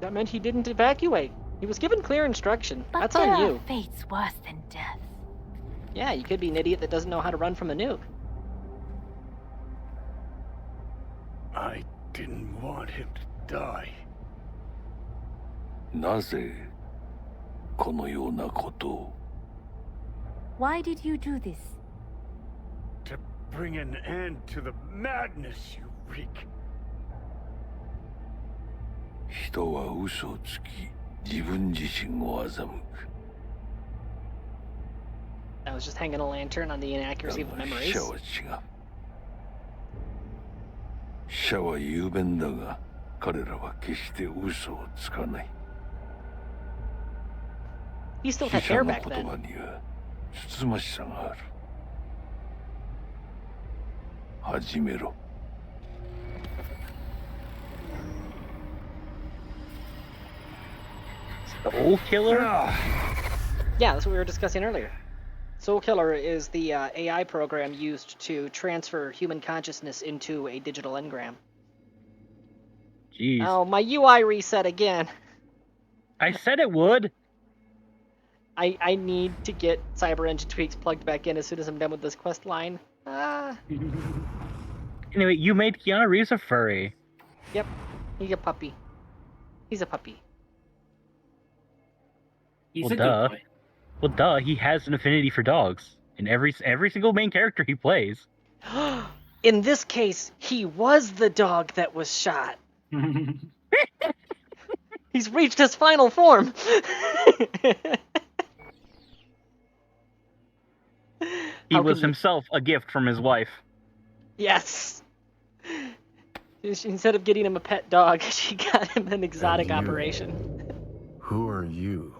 That meant he didn't evacuate. He was given clear instruction. But That's there on are you. fates worse than death. Yeah, you could be an idiot that doesn't know how to run from a nuke. I didn't want him to die. なぜこのようなことを Why did you do this? To bring an end to the madness you wreak. 人は嘘をつき自分自身を欺く I was just hanging a lantern on the inaccuracy of memories. 死者は違う死者は雄弁だが彼らは決して嘘をつかない He still 死 had 者 hair の back 言葉 then. にはつつましさがある始めろ Soul Killer? Yeah, that's what we were discussing earlier. Soul Killer is the AI program used to transfer human consciousness into a digital engram. Jeez. Oh, my UI reset again. I said it would. I need to get Cyber Engine tweaks plugged back in as soon as I'm done with this quest line. Anyway, you made Keanu Reeves a furry. Yep, he's a puppy. He's a puppy. He's Well, a duh. good boy. Well, duh. He has an affinity for dogs in every single main character he plays. In this case, he was the dog that was shot. He's reached his final form. He was himself a gift from his wife. Yes. Instead of getting him a pet dog, she got him an exotic operation. Who are you?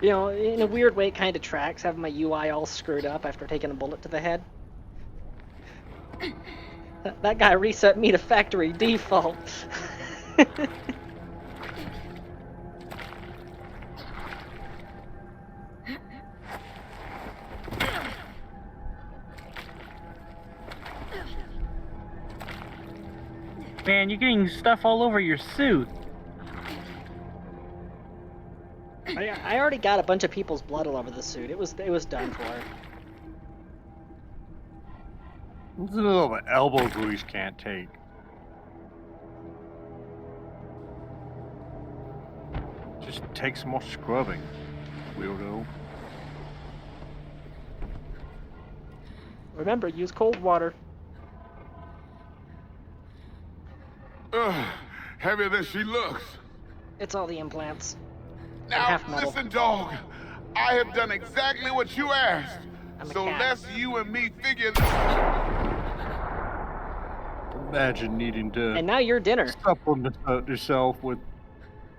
You know, in a weird way, it kind of tracks having my UI all screwed up after taking a bullet to the head. That guy reset me to factory default. Man, you're getting stuff all over your suit. I already got a bunch of people's blood all over the suit. It was done for. There's a little bit elbow grease can't take. Just take some more scrubbing, weirdo. Remember, use cold water. Heavier than she looks. It's all the implants. Now, listen, dog. I have done exactly what you asked. So let's you and me figure this. Imagine needing to. And now you're dinner. Supplement yourself with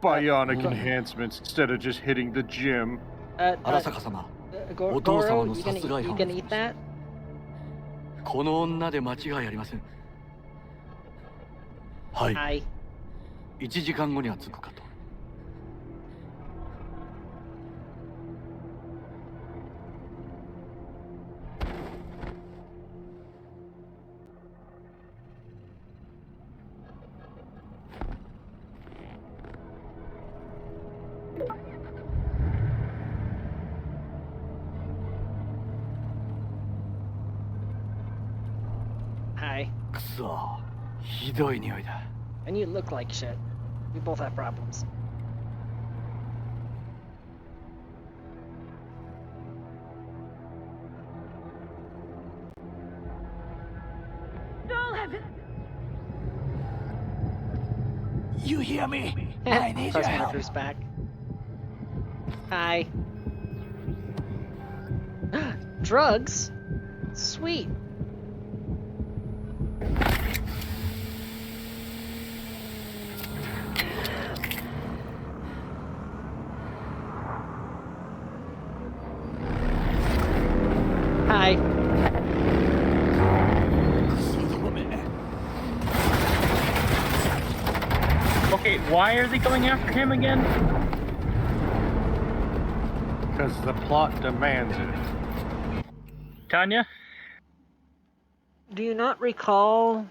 bionic enhancements instead of just hitting the gym. Goro, you gonna eat that? この女で間違いありません。はい。はい。1時間後には着くかと。Hi. くそ、ひどい匂いだ。And you look like shit. We both have problems. You hear me? I need your help. Back. Hi. Drugs? Sweet. Hi. Okay, why are they going after him again? Because the plot demands it. Tanya? Do you not recall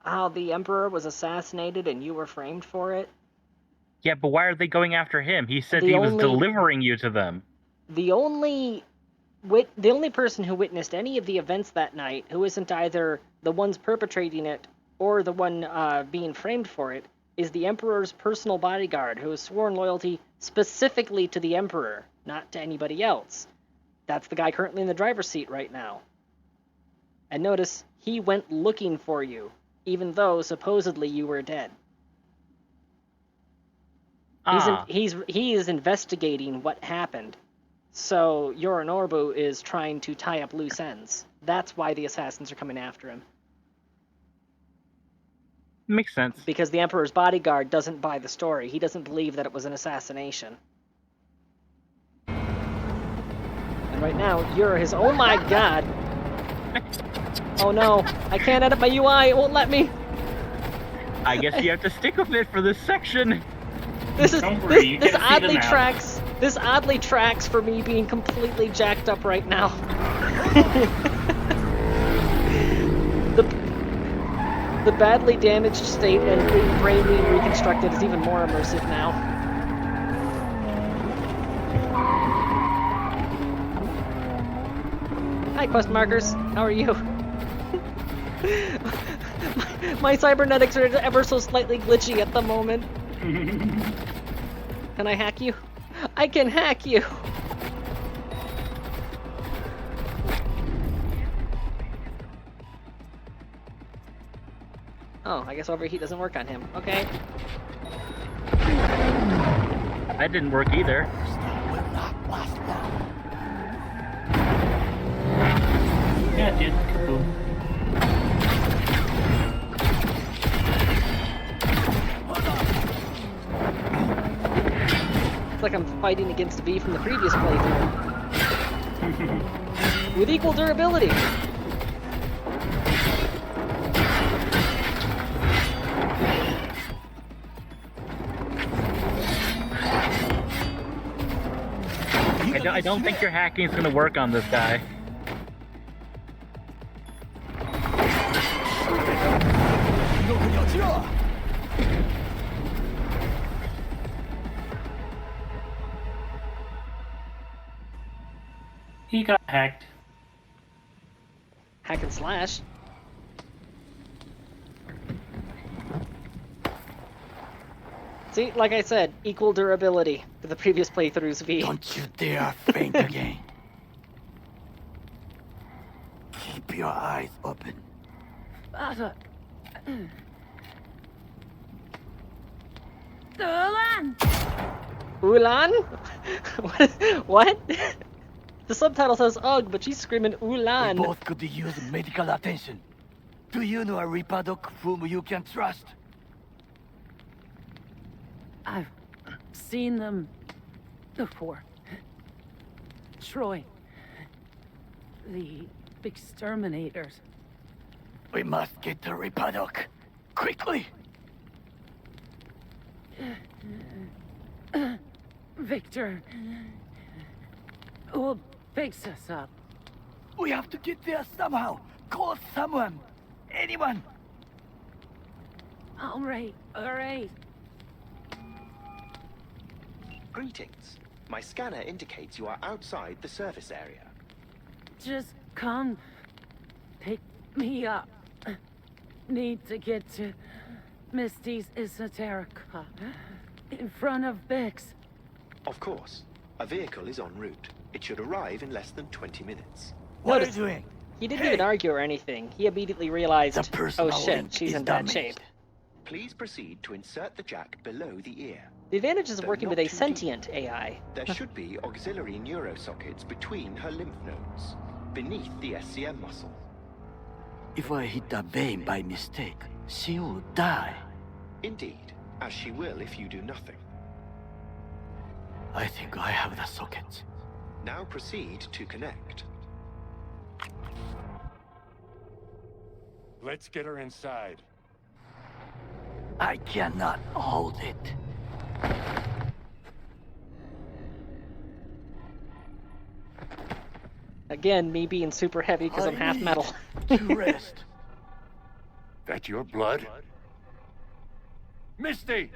how the Emperor was assassinated and you were framed for it? Yeah, but why are they going after him? He said he was delivering you to them. The only person who witnessed any of the events that night, who isn't either the ones perpetrating it or the one being framed for it, is the Emperor's personal bodyguard, who has sworn loyalty specifically to the Emperor, not to anybody else. That's the guy currently in the driver's seat right now. And notice, he went looking for you, even though supposedly you were dead. He is investigating what happened. So Yorinobu is trying to tie up loose ends. That's why the assassins are coming after him. Makes sense. Because the Emperor's bodyguard doesn't buy the story. He doesn't believe that it was an assassination. And right now, you're his... Oh my god! Oh no, I can't edit my UI, it won't let me! I guess you have to stick with it for this section. This oddly tracks for me being completely jacked up right now. The badly damaged state and brain being reconstructed is even more immersive now. Hi, quest markers. How are you? my cybernetics are ever so slightly glitchy at the moment. Can I hack you? I can hack you! Oh, I guess overheat doesn't work on him. Okay. That didn't work either. Yeah, it did. Kaboom. It's like I'm fighting against V from the previous playthrough. With equal durability. I don't think your hacking is going to work on this guy. He got hacked. Hack and slash. See, like I said, equal durability to the previous playthroughs V. Don't you dare faint again. Keep your eyes open. Father. Ulan! Ulan? What? The subtitle says ugh, but she's screaming Ulan. We both could use medical attention. Do you know a Reaper whom you can trust? I've seen them before. Troy. The exterminators. We must get to Reaper quickly. Victor will fix us up. We have to get there somehow. Call someone. Anyone. All right. Greetings. My scanner indicates you are outside the service area. Just come pick me up. Need to get to Misty's Esoterica in front of Bix. Of course. A vehicle is en route. It should arrive in less than 20 minutes. What are you doing? He didn't even argue or anything. He immediately realized, oh shit, link she's is in bad damaged. shape. Please proceed to insert the jack below the ear. The advantages of Though working not with a too sentient AI. There should be auxiliary neurosockets between her lymph nodes, beneath the SCM muscle. If I hit a vein by mistake, she will die. Indeed, as she will if you do nothing. I think I have the socket. Now proceed to connect. Let's get her inside. I cannot hold it. Again, me being super heavy because I'm half metal. To rest. That your blood? Misty!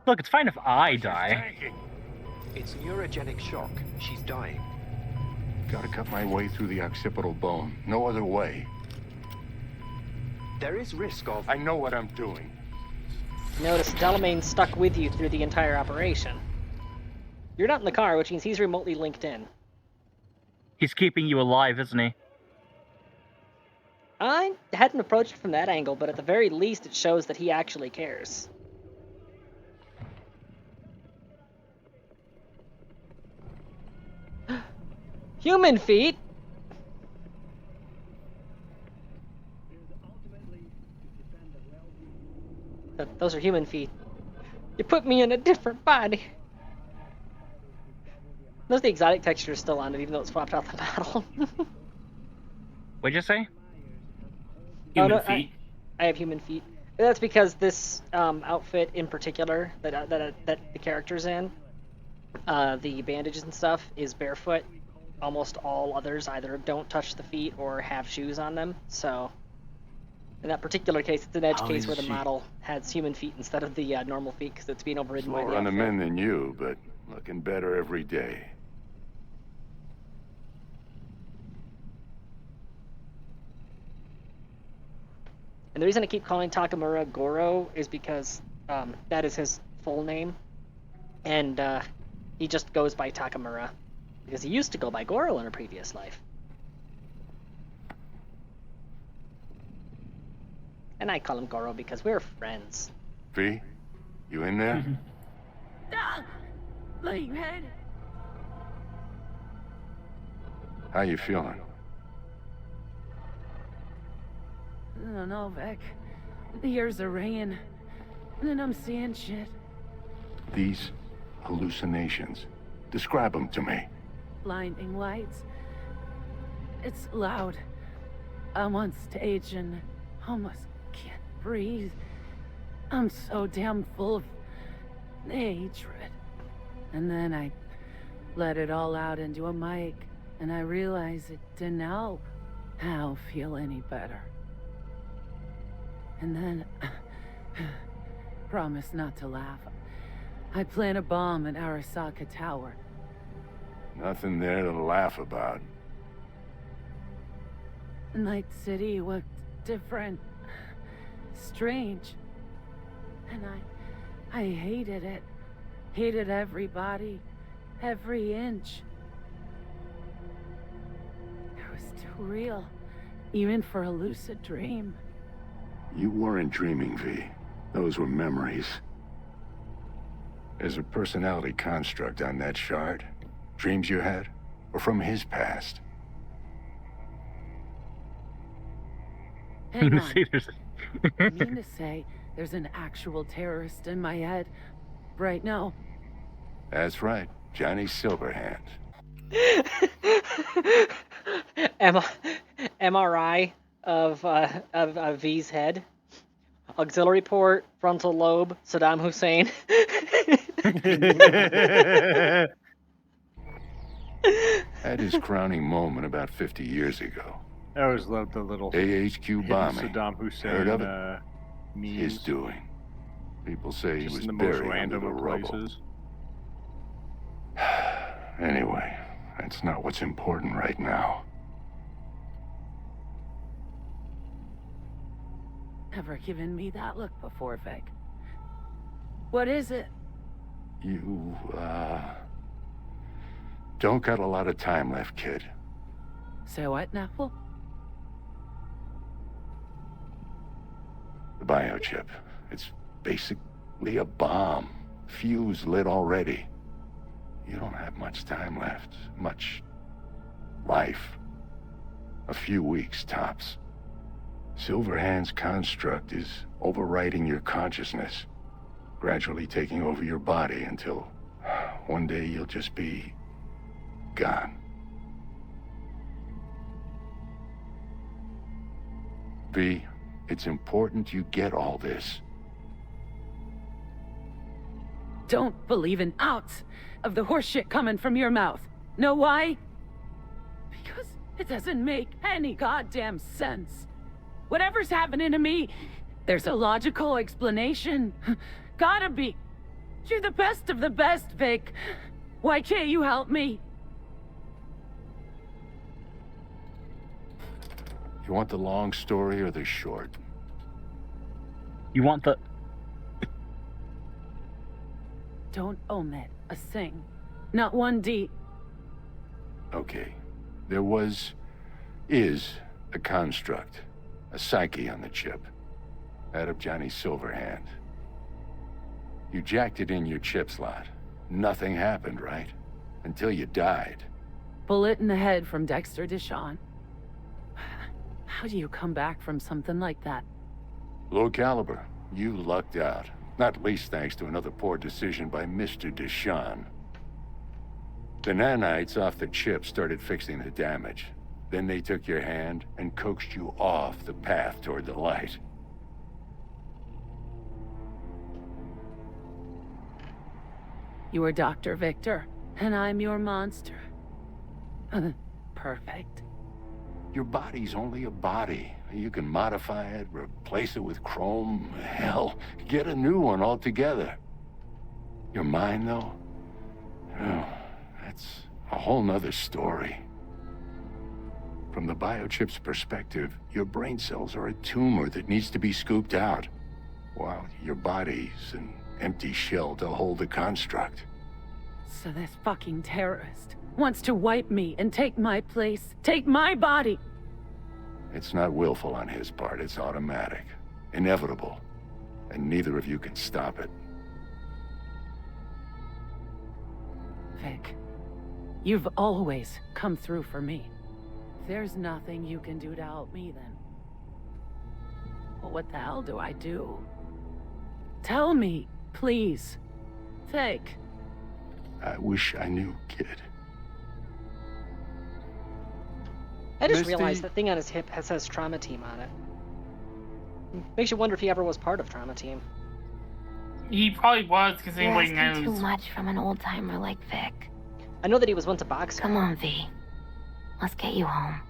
Look, it's fine if I die. It's neurogenic shock. She's dying. Gotta cut my way through the occipital bone. No other way. There is risk of... I know what I'm doing. Notice Delamain stuck with you through the entire operation. You're not in the car, which means he's remotely linked in. He's keeping you alive, isn't he? I hadn't approached it from that angle, but at the very least it shows that he actually cares. Human feet? Those are human feet. You put me in a different body. Notice the exotic texture is still on it, even though it's swapped out the battle. What'd you say? Human feet. I have human feet. That's because this outfit in particular that the character's in, the bandages and stuff, is barefoot. Almost all others either don't touch the feet or have shoes on them. So, in that particular case, it's an edge case where the model has human feet instead of the normal feet because it's being overridden by the Slower on the outfit. men than you, but looking better every day. And the reason I keep calling Takamura Goro is because that is his full name. And he just goes by Takamura. Because he used to go by Goro in a previous life. And I call him Goro because we're friends. V, you in there? Laying head. How you feeling? I don't know, Vic. The ears are ringing. And I'm seeing shit. These hallucinations. Describe them to me. Blinding lights. It's loud. I'm on stage and almost can't breathe. I'm so damn full of hatred. And then I let it all out into a mic, and I realized it didn't help Hal feel any better. And then promise not to laugh. I plant a bomb in Arasaka Tower. Nothing there to laugh about. Night City looked different. Strange. And I hated it. Hated everybody. Every inch. It was too real. Even for a lucid dream. You weren't dreaming, V. Those were memories. There's a personality construct on that shard. Dreams you had, or from his past. Hang on. I mean to say, there's an actual terrorist in my head right now. That's right, Johnny Silverhand. MRI of V's head. Auxiliary port, frontal lobe, Saddam Hussein. Had his crowning moment about 50 years ago. I always loved the little AHQ bombing. Saddam Hussein Heard of it? memes. His doing. People say Just he was in the most buried under random the of rubble. places. Anyway, that's not what's important right now. Never given me that look before, Vic. What is it? You, don't got a lot of time left, kid. So what, Napple? The biochip. It's basically a bomb. Fuse lit already. You don't have much time left. Much life. A few weeks, tops. Silverhand's construct is overriding your consciousness, gradually taking over your body until one day you'll just be gone. V, it's important you get all this. Don't believe an ounce of the horseshit coming from your mouth. Know why? Because it doesn't make any goddamn sense. Whatever's happening to me, there's a logical explanation. Gotta be. You're the best of the best, Vic. Why can't you help me? You want the long story or the short? You want the... Don't omit a thing. Not one D. Okay. There is a construct. A psyche on the chip. That of Johnny Silverhand. You jacked it in your chip slot. Nothing happened, right? Until you died. Bullet in the head from Dexter Deshawn. How do you come back from something like that? Low caliber. You lucked out. Not least thanks to another poor decision by Mr. Deshawn. The nanites off the chip started fixing the damage. Then they took your hand and coaxed you off the path toward the light. You are Dr. Victor, and I'm your monster. Perfect. Your body's only a body. You can modify it, replace it with chrome, hell, get a new one altogether. Your mind, though? Oh, that's a whole nother story. From the biochip's perspective, your brain cells are a tumor that needs to be scooped out, while your body's an empty shell to hold the construct. So this fucking terrorist wants to wipe me and take my place, take my body. It's not willful on his part, it's automatic, inevitable, and neither of you can stop it. Vic, you've always come through for me. There's nothing you can do to help me, then. Well, what the hell do I do? Tell me, please. Vic. I wish I knew, kid. I just Misty... realized the thing on his hip says Trauma Team on it. Makes you wonder if he ever was part of Trauma Team. He probably was, because You're anybody asking knows. too much from an old timer like Vic. I know that he was once a boxer. Come on, V. Let's get you home.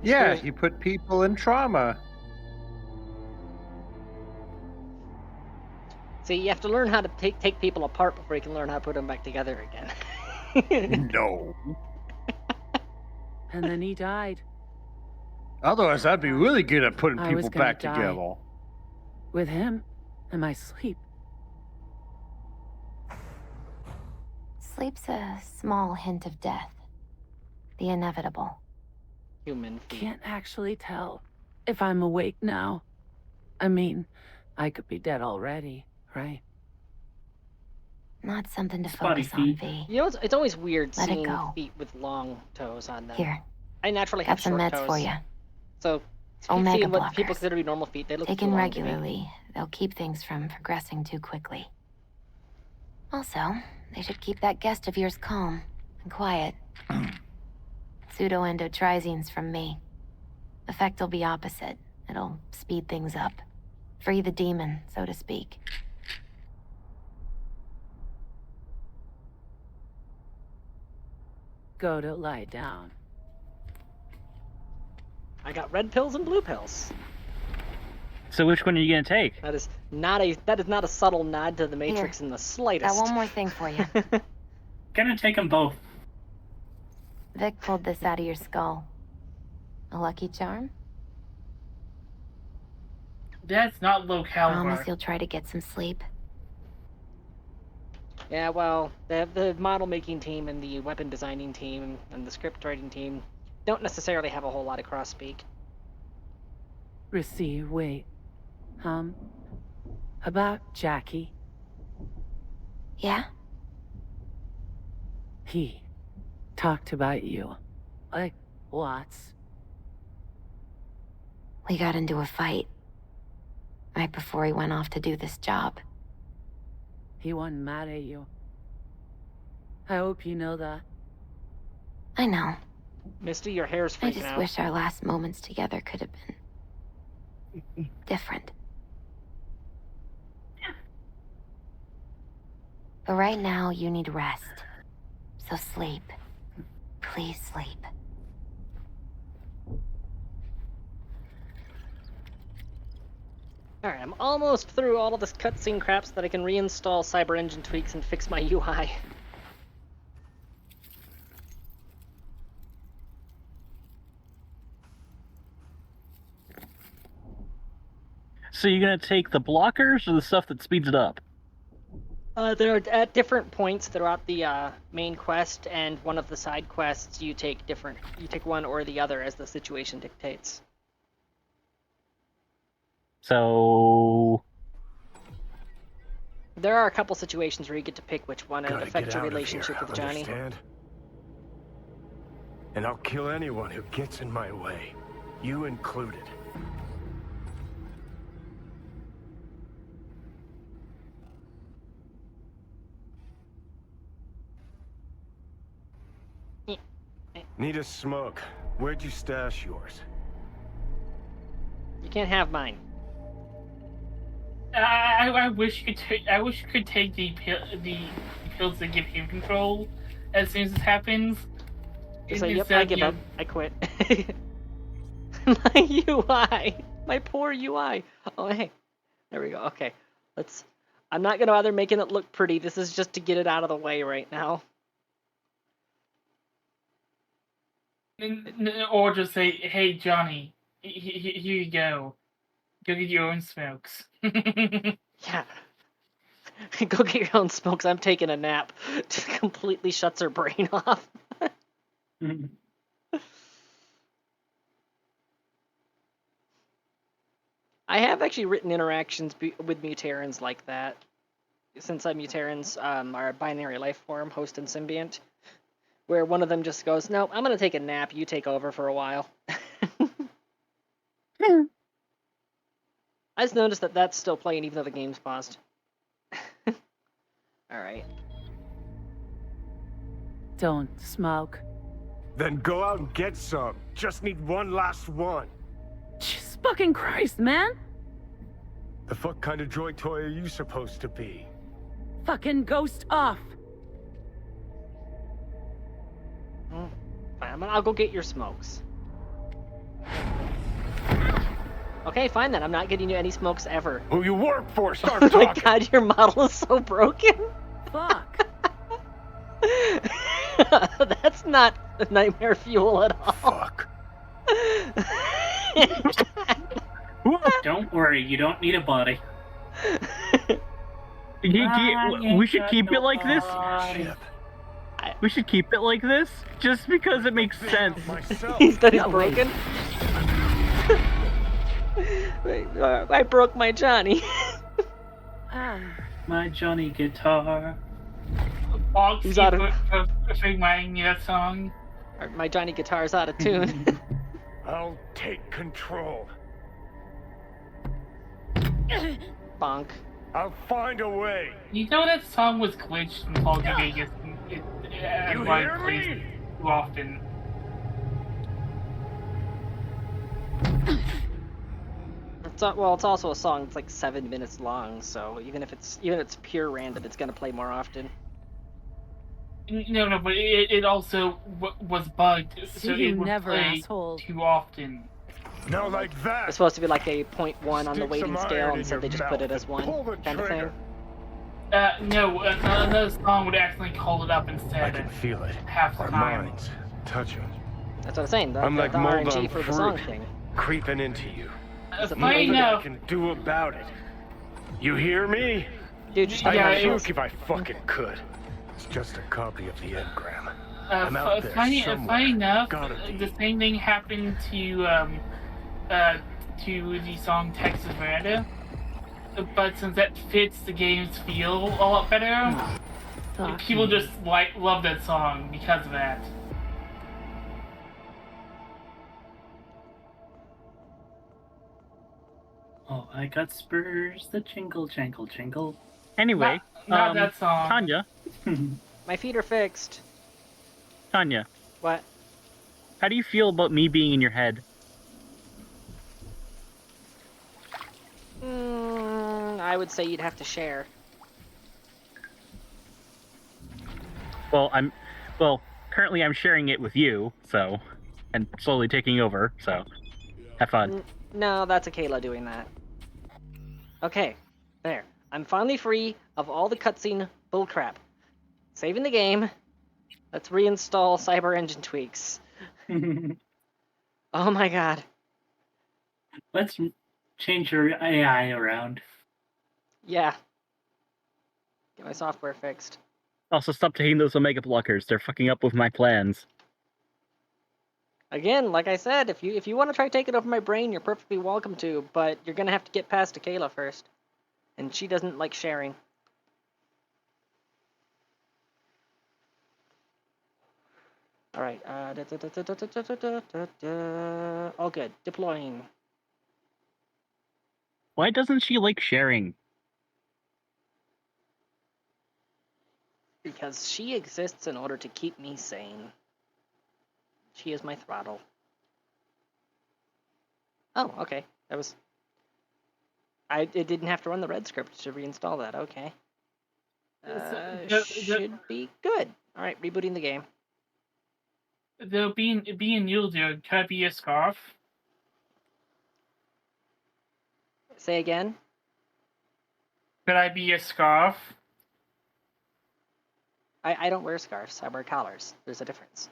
Yeah, he put people in trauma. See, you have to learn how to take people apart before you can learn how to put them back together again. No. And then he died. Otherwise, I'd be really good at putting I was people gonna back die. together. With him in my sleep. Sleep's a small hint of death. The inevitable. Human feet. Can't actually tell if I'm awake now. I mean, I could be dead already, right? Not something to Spotty focus on, feet. V. You know, it's always weird Let it seeing go. feet with long toes on them. Here. I naturally Got have some short meds toes. for you. So, Omega seeing what blockers. people consider to be normal feet, they look too Taken long to me. regularly, they'll keep things from progressing too quickly. Also, they should keep that guest of yours calm and quiet. Pseudoendotrizines from me. Effect will be opposite. It'll speed things up. Free the demon, so to speak. Go to lie down. I got red pills and blue pills. So which one are you gonna take? That is not a subtle nod to the Matrix in the slightest. Got one more thing for you. Gonna take them both. Vic pulled this out of your skull. A lucky charm? That's not low caliber. Promise you'll try to get some sleep. Yeah, well, the model making team and the weapon designing team and the script writing team don't necessarily have a whole lot of cross-speak. Receive, wait. About Jackie. Yeah? He talked about you. Like, lots. We got into a fight. Right before he went off to do this job. He wasn't mad at you. I hope you know that. I know. Misty, your hair's freaking I just out. wish our last moments together could have been different. But right now, you need rest. So sleep. Please sleep. Alright, I'm almost through all of this cutscene crap so that I can reinstall Cyber Engine tweaks and fix my UI. So you're gonna take the blockers or the stuff that speeds it up? There are at different points throughout the main quest and one of the side quests. You take one or the other as the situation dictates. So There are a couple situations where you get to pick which one and Gotta affect get your out of relationship here, with Johnny. understand? And I'll kill anyone who gets in my way, you included. Need a smoke. Where'd you stash yours? You can't have mine. I wish you could take. I wish you could take the pills that give you control as soon as it happens. So, yep, I give up. I quit. My UI, my poor UI. Oh hey, there we go. Okay, I'm not gonna bother making it look pretty. This is just to get it out of the way right now. Or just say, "Hey, Johnny, here you go. Go get your own smokes." Yeah. Go get your own smokes. I'm taking a nap. Just completely shuts her brain off. I have actually written interactions with Mutarans like that. Since Mutarans are a binary life form, host and symbiont, where one of them just goes, "No, I'm going to take a nap. You take over for a while." I just noticed that that's still playing even though the game's paused. Alright. Don't smoke. Then go out and get some. Just need one last one. Jesus fucking Christ, man! The fuck kind of droid toy are you supposed to be? Fucking ghost off! Fine, I'll go get your smokes. Okay, fine then. I'm not getting you any smokes ever. Who you work for? Start Oh my talking. god, your model is so broken. Fuck. That's not nightmare fuel at all. Fuck. Don't worry, you don't need a body. We should keep it like this. We should keep it like this, just because it makes sense. He's broken. Wait, I broke my Johnny. My Johnny guitar. He's out of. Reminding me that song. My Johnny guitar's out of tune. I'll take control. Bonk. I'll find a way. You know that song was glitched in Fall New Vegas. You hear me? Too often. It's also a song. It's like 7 minutes long, so even if it's pure random, it's gonna play more often. No, but it also was bugged, so See, it would never, play asshole. too often. No, like that. It's supposed to be like a 0.1 on the Stick weighting some scale, iron in and so your they just put it as one Pull the kind of thing. trigger. No, another song would accidentally call it up instead. I can feel it. Half the Our time. minds touching. That's what I'm saying. I'm like the mold RNG on for the fruit, song thing. creeping into you. Funny Nothing I enough, can do about it. You hear me? Dude, just I'd puke if I fucking could. It's just a copy of the engram. I'm out there funny somewhere. enough, Gotta be. the same thing happened to the song Texas Veranda. But since that fits the game's feel a lot better, people just love that song because of that. Oh, I got spurs that jingle, jangle, jingle. Anyway, Not that song. Tanya. My feet are fixed. Tanya. What? How do you feel about me being in your head? I would say you'd have to share. Well, currently I'm sharing it with you, so, and slowly taking over, so, have fun. No, that's Akela doing that. Okay, there. I'm finally free of all the cutscene bullcrap. Saving the game. Let's reinstall Cyber Engine tweaks. Oh my god. Let's change your AI around. Yeah. Get my software fixed. Also, stop taking those Omega blockers. They're fucking up with my plans. Again, like I said, if you want to try taking over my brain, you're perfectly welcome to, but you're gonna have to get past Akela first. And she doesn't like sharing. Alright, all good. Deploying. Why doesn't she like sharing? Because she exists in order to keep me sane. She is my throttle. Oh, okay. That was... It didn't have to run the red script to reinstall that. Okay. Should be good. Alright, rebooting the game. Though being new there, could I be a scarf? Say again? Could I be a scarf? I don't wear scarves. I wear collars. There's a difference.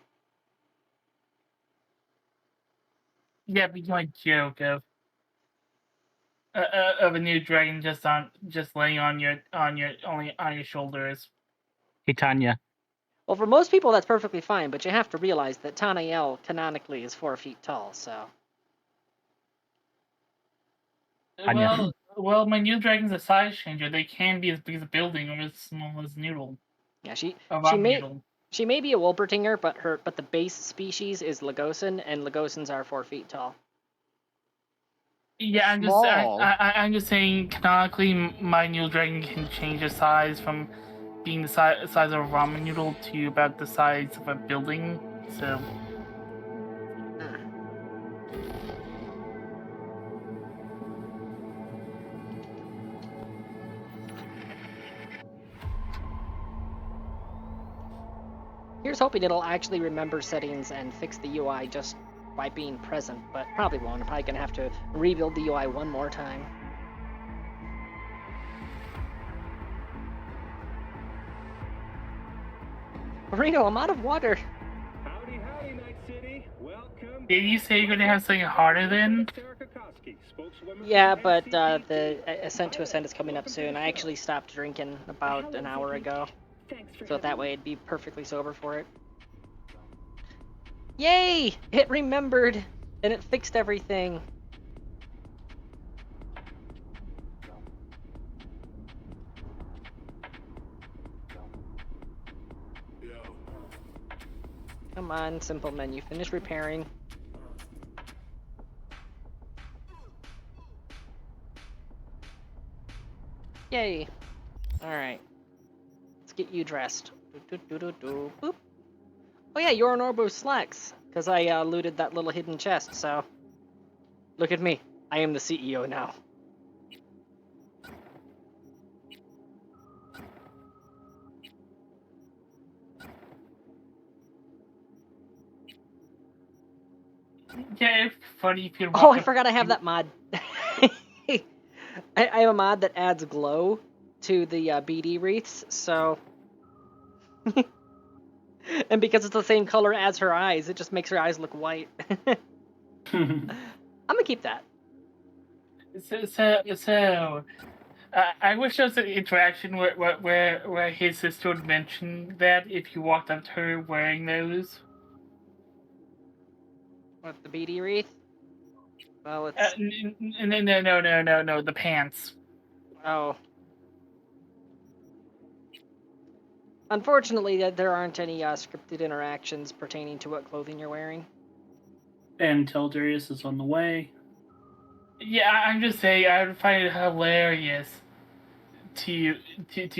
Yeah, but my joke of a new dragon just laying on your shoulders. Hey, Tanya. Well, for most people, that's perfectly fine, but you have to realize that Tanael canonically is 4 feet tall, so... Well, my new dragon's a size changer. They can be as big as a building or as small as Noodle. Yeah, she may be a Wolpertinger, but the base species is Lagosan, and Lagosans are 4 feet tall. Yeah, I'm just saying canonically, my new dragon can change its size from being the size of a ramen noodle to about the size of a building. So. Here's hoping it'll actually remember settings and fix the UI just by being present, but probably won't. I'm probably gonna have to rebuild the UI one more time. Burrito, I'm out of water. Did you say you're gonna have something harder then? Yeah, but the Ascent to Ascent is coming up soon. I actually stopped drinking about an hour ago, so that way I'd be perfectly sober for it. Yay! It remembered, and it fixed everything. Come on, simple menu. Finish repairing. Yay! Alright. Let's get you dressed. Boop. Oh yeah, you're an Orbo Slacks, because I looted that little hidden chest, so... Look at me. I am the CEO now. Yeah, it's funny if you Oh, I forgot I have that mod. I have a mod that adds glow to the BD wreaths, so... and because it's the same color as her eyes, it just makes her eyes look white. I'm gonna keep that. I wish there was an interaction where his sister would mention that if you walked up to her wearing those. What, the BD wreath? Well, it's... No, the pants. Oh. Unfortunately, there aren't any scripted interactions pertaining to what clothing you're wearing. And tell Darius is on the way. Yeah, I'm just saying, I would find it hilarious to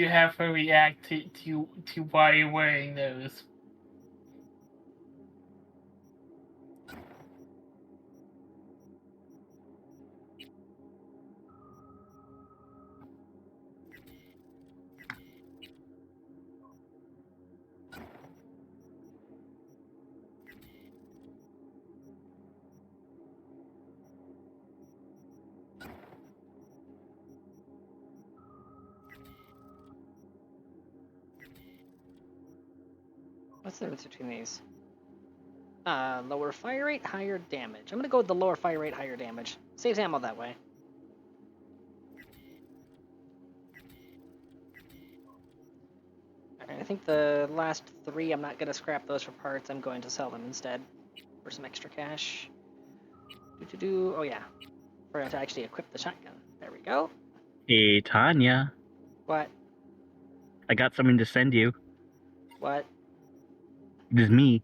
have her react to why you're wearing those. What's the difference between these? Lower fire rate, higher damage. I'm gonna go with the lower fire rate, higher damage. Saves ammo that way. Alright, I think the last three, I'm not gonna scrap those for parts. I'm going to sell them instead for some extra cash. Oh yeah, forgot to actually equip the shotgun. There we go. Hey, Tanya. What? I got something to send you. What? It is me.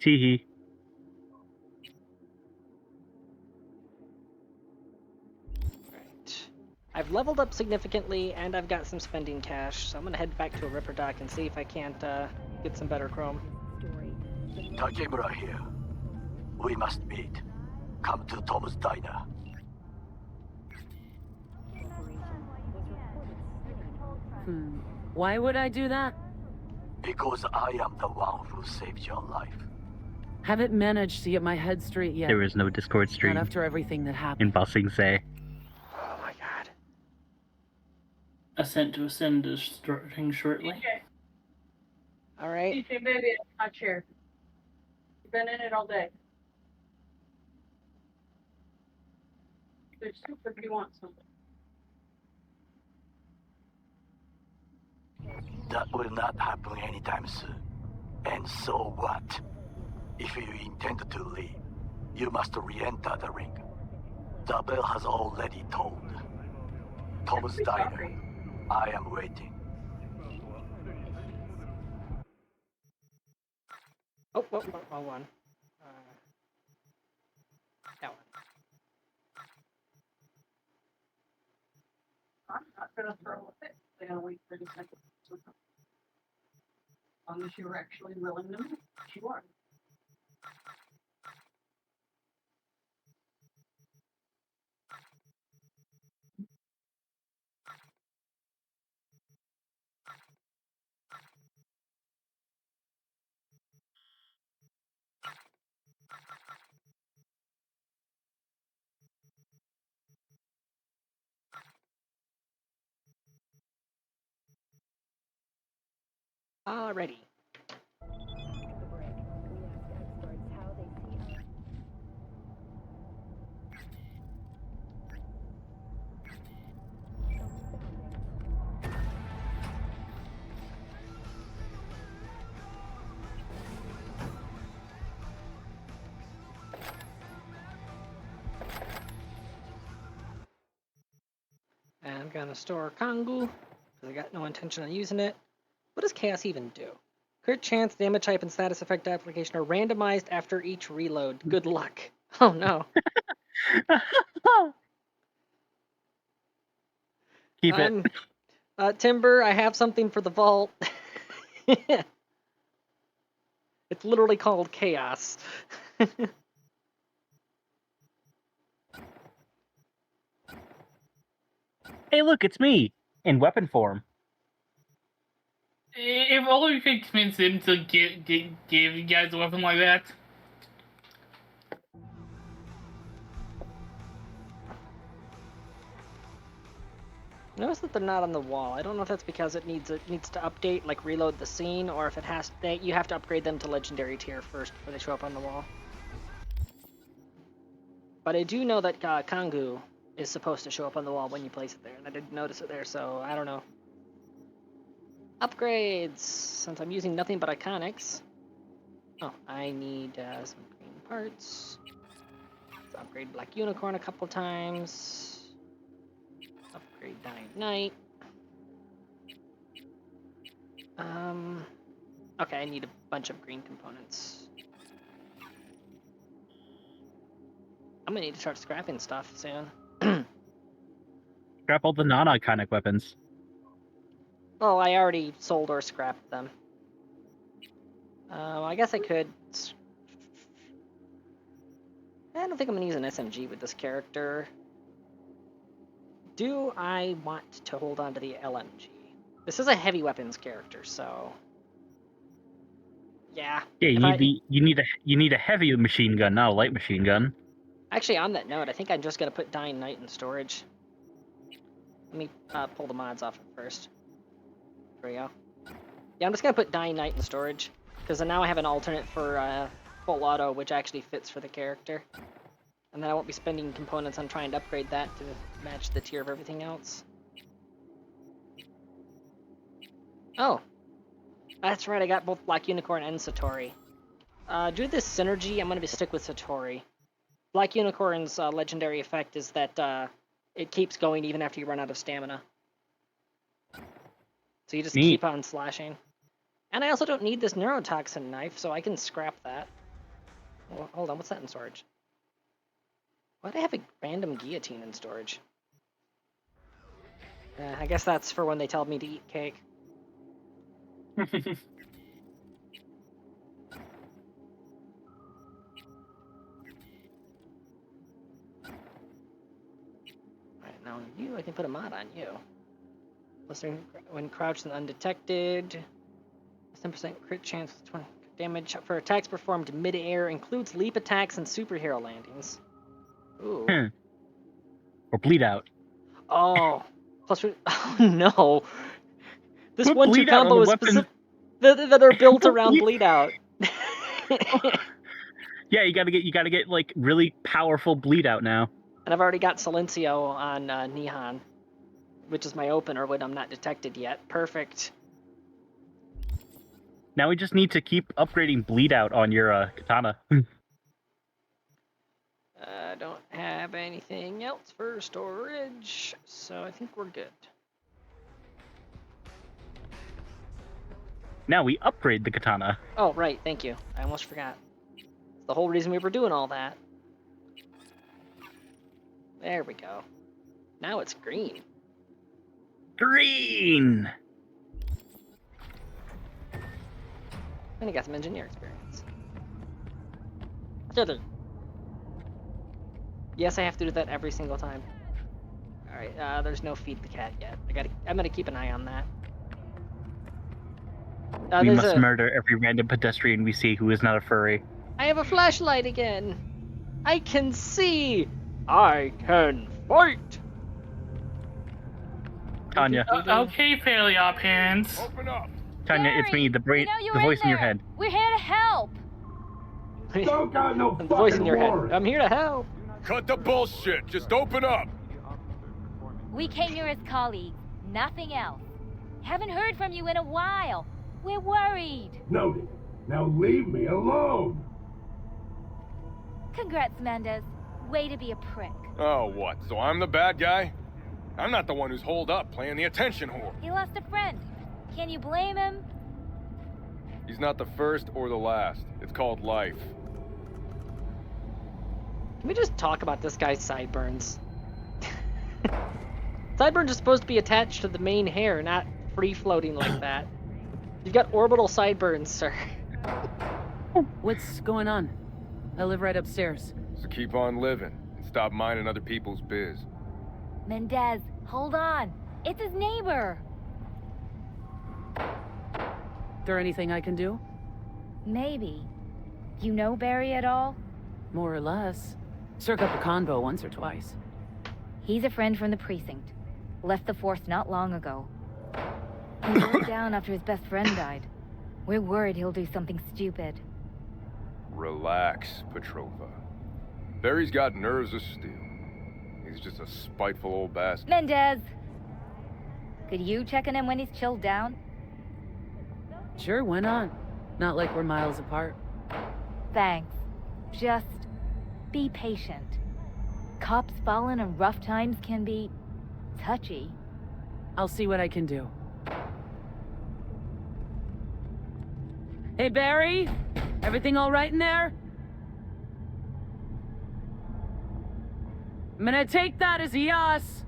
Teehee. Right. I've leveled up significantly, and I've got some spending cash, so I'm gonna head back to a Ripper Dock and see if I can't get some better chrome. Takemura here. We must meet. Come to Tom's Diner. Why would I do that? Because I am the one who saved your life. Haven't managed to get my head straight yet. There is no Discord stream. Not after everything that happened. In Bossing Say. Oh my god. Ascent to Ascend is starting shortly. Alright. DJ, baby, my chair. You've been in it all day. There's soup if you want some. That will not happen anytime soon. And so what? If you intend to leave, you must re-enter the ring. The bell has already tolled. Tom's Diner. I am waiting. Oh, wrong one. That one. I'm not gonna throw it. They're gonna wait 30 seconds. As long as you're actually willing to move, you are. Alrighty. And I'm gonna store Kangu, because I got no intention on using it. What does Chaos even do? Crit chance, damage type, and status effect application are randomized after each reload. Good luck. Oh no. Keep it. Timber, I have something for the vault. It's literally called Chaos. Hey, look, it's me in weapon form. If only we could convince him to give you guys a weapon like that. Notice that they're not on the wall. I don't know if that's because it needs to update, like reload the scene, or if it has you have to upgrade them to legendary tier first before they show up on the wall. But I do know that Kangu is supposed to show up on the wall when you place it there, and I didn't notice it there, so I don't know. Upgrades! Since I'm using nothing but iconics. Oh, I need some green parts. Let's upgrade Black Unicorn a couple times. Upgrade Dying Knight. Okay, I need a bunch of green components. I'm gonna need to start scrapping stuff soon. Scrap all the non-iconic weapons. Oh, I already sold or scrapped them. I guess I could... I don't think I'm gonna use an SMG with this character. Do I want to hold on to the LMG? This is a heavy weapons character, so... Yeah. Yeah, you need a heavy machine gun, not a light machine gun. Actually, on that note, I think I'm just gonna put Dying Knight in storage. Let me pull the mods off first. There we go. Yeah, I'm just gonna put Dying Knight in storage, because now I have an alternate for full auto, which actually fits for the character. And then I won't be spending components on trying to upgrade that to match the tier of everything else. Oh. That's right, I got both Black Unicorn and Satori. Due to this synergy, I'm going to stick with Satori. Black Unicorn's legendary effect is that it keeps going even after you run out of stamina. So you just keep on slashing. And I also don't need this neurotoxin knife, so I can scrap that. Oh, hold on, what's that in storage? Why'd I have a random guillotine in storage? I guess that's for when they tell me to eat cake. Alright, now you, I can put a mod on you. Plus, when crouched and undetected, 10% crit chance with 20 damage for attacks performed mid-air, includes leap attacks and superhero landings. Ooh. Or bleed out. Oh. Plus, oh no. This Put 1-2 combo is specific that are built around bleed out. Yeah, you gotta get like really powerful bleed out now. And I've already got Silencio on Nihon, which is my opener when I'm not detected yet. Perfect. Now we just need to keep upgrading bleed out on your katana. I don't have anything else for storage, so I think we're good. Now we upgrade the katana. Oh, right, thank you. I almost forgot. It's the whole reason we were doing all that. There we go. Now it's green. Green! And I got some engineer experience. Yes, I have to do that every single time. Alright, there's no feed the cat yet. I'm gonna keep an eye on that. We must murder every random pedestrian we see who is not a furry. I have a flashlight again! I can see! I can fight! Tanya. Okay, fairly op hands. Open up! Tanya, it's me, the voice in your head. We're here to help. Don't got no The voice in fucking your head. warrant. I'm here to help. Cut the bullshit. Just open up. We came here as colleagues, nothing else. Haven't heard from you in a while. We're worried. Noted. Now leave me alone. Congrats, Mendez. Way to be a prick. Oh, what? So I'm the bad guy? I'm not the one who's holed up playing the attention whore. He lost a friend. Can you blame him? He's not the first or the last. It's called life. Can we just talk about this guy's sideburns? Sideburns are supposed to be attached to the main hair, not free-floating like that. You've got orbital sideburns, sir. What's going on? I live right upstairs. So keep on living and stop minding other people's biz. Mendez, hold on. It's his neighbor. There anything I can do? Maybe. You know Barry at all? More or less. Struck up a convo once or twice. He's a friend from the precinct. Left the force not long ago. He moved down after his best friend died. We're worried he'll do something stupid. Relax, Petrova. Barry's got nerves of steel. He's just a spiteful old bastard. Mendez! Could you check on him when he's chilled down? Sure, why not? Not like we're miles apart. Thanks. Just be patient. Cops falling in rough times can be touchy. I'll see what I can do. Hey, Barry? Everything all right in there? I'm gonna take that as a yes.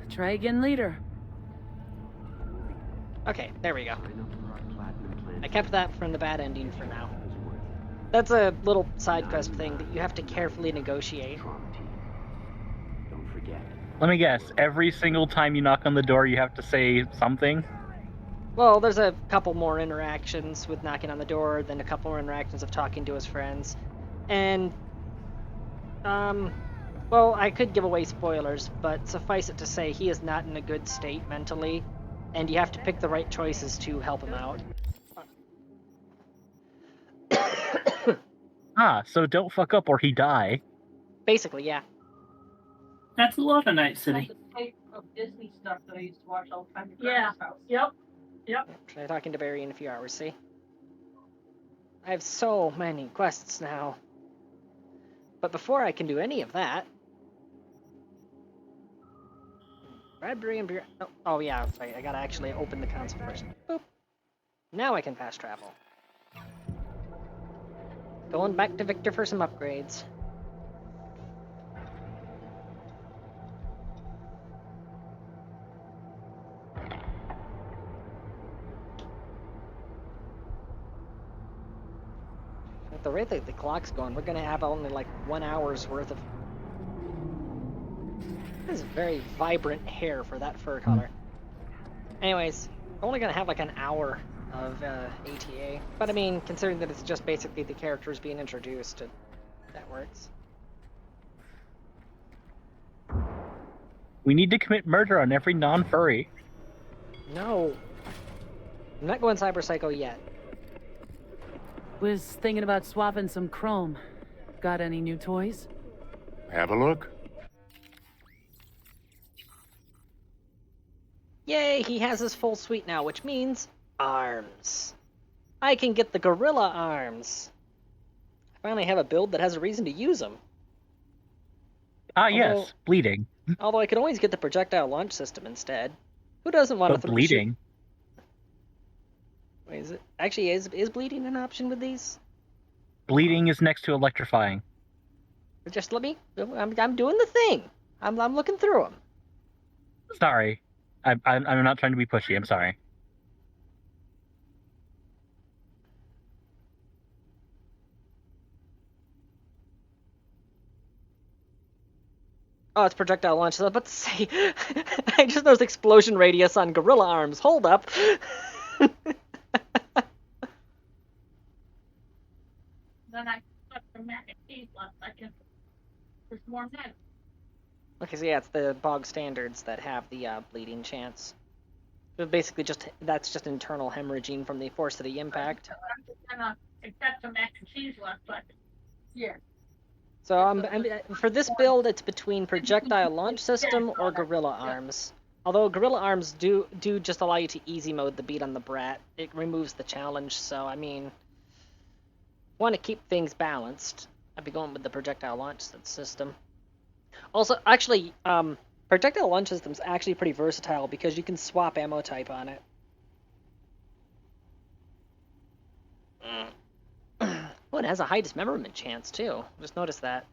Try again later. Okay, there we go. I kept that from the bad ending for now. That's a little side quest thing that you have to carefully negotiate. Let me guess, every single time you knock on the door, you have to say something? Well, there's a couple more interactions with knocking on the door, then a couple more interactions of talking to his friends. And, well, I could give away spoilers, but suffice it to say, he is not in a good state mentally, and you have to pick the right choices to help him out. So don't fuck up or he die. Basically, yeah. That's a lot of Night City. Tape of Disney stuff that I used to watch all the time. Yeah. Yep. Yep. Try talking to Barry in a few hours, see? I have so many quests now. But before I can do any of that... Bradbury and Beer... Oh yeah, right. I gotta actually open the console first. Boop. Now I can fast travel. Going back to Victor for some upgrades. At the rate that the clock's going, we're gonna have only like 1 hour's worth of... This is very vibrant hair for that fur color. Anyways, we're only gonna have like an hour of ATA. But I mean, considering that it's just basically the characters being introduced, that works. We need to commit murder on every non-furry. No. I'm not going Cyber Psycho yet. Was thinking about swapping some chrome. Got any new toys? Have a look. Yay, he has his full suite now, which means arms. I can get the gorilla arms. I finally have a build that has a reason to use them. Yes, bleeding. Although I could always get the projectile launch system instead. Who doesn't want to bleeding? Wait, is it actually is bleeding an option with these? Bleeding is next to electrifying. Just let me. I'm doing the thing. I'm looking through them. Sorry, I'm not trying to be pushy. I'm sorry. Oh, it's projectile launch. I was about to say, I just noticed explosion radius on gorilla arms. Hold up. Then I got the mac and cheese left. I can. There's more men. Okay, so yeah, it's the bog standards that have the bleeding chance. But basically, that's just internal hemorrhaging from the force of the impact. I've got some mac and cheese left, but yeah. So for this build, it's between projectile launch system or gorilla arms. Although gorilla arms do just allow you to easy mode the beat on the brat. It removes the challenge. So I mean, want to keep things balanced, I'd be going with the projectile launch system. Also, actually, projectile launch system's actually pretty versatile because you can swap ammo type on it. Oh, it has a high dismemberment chance too. Just noticed that.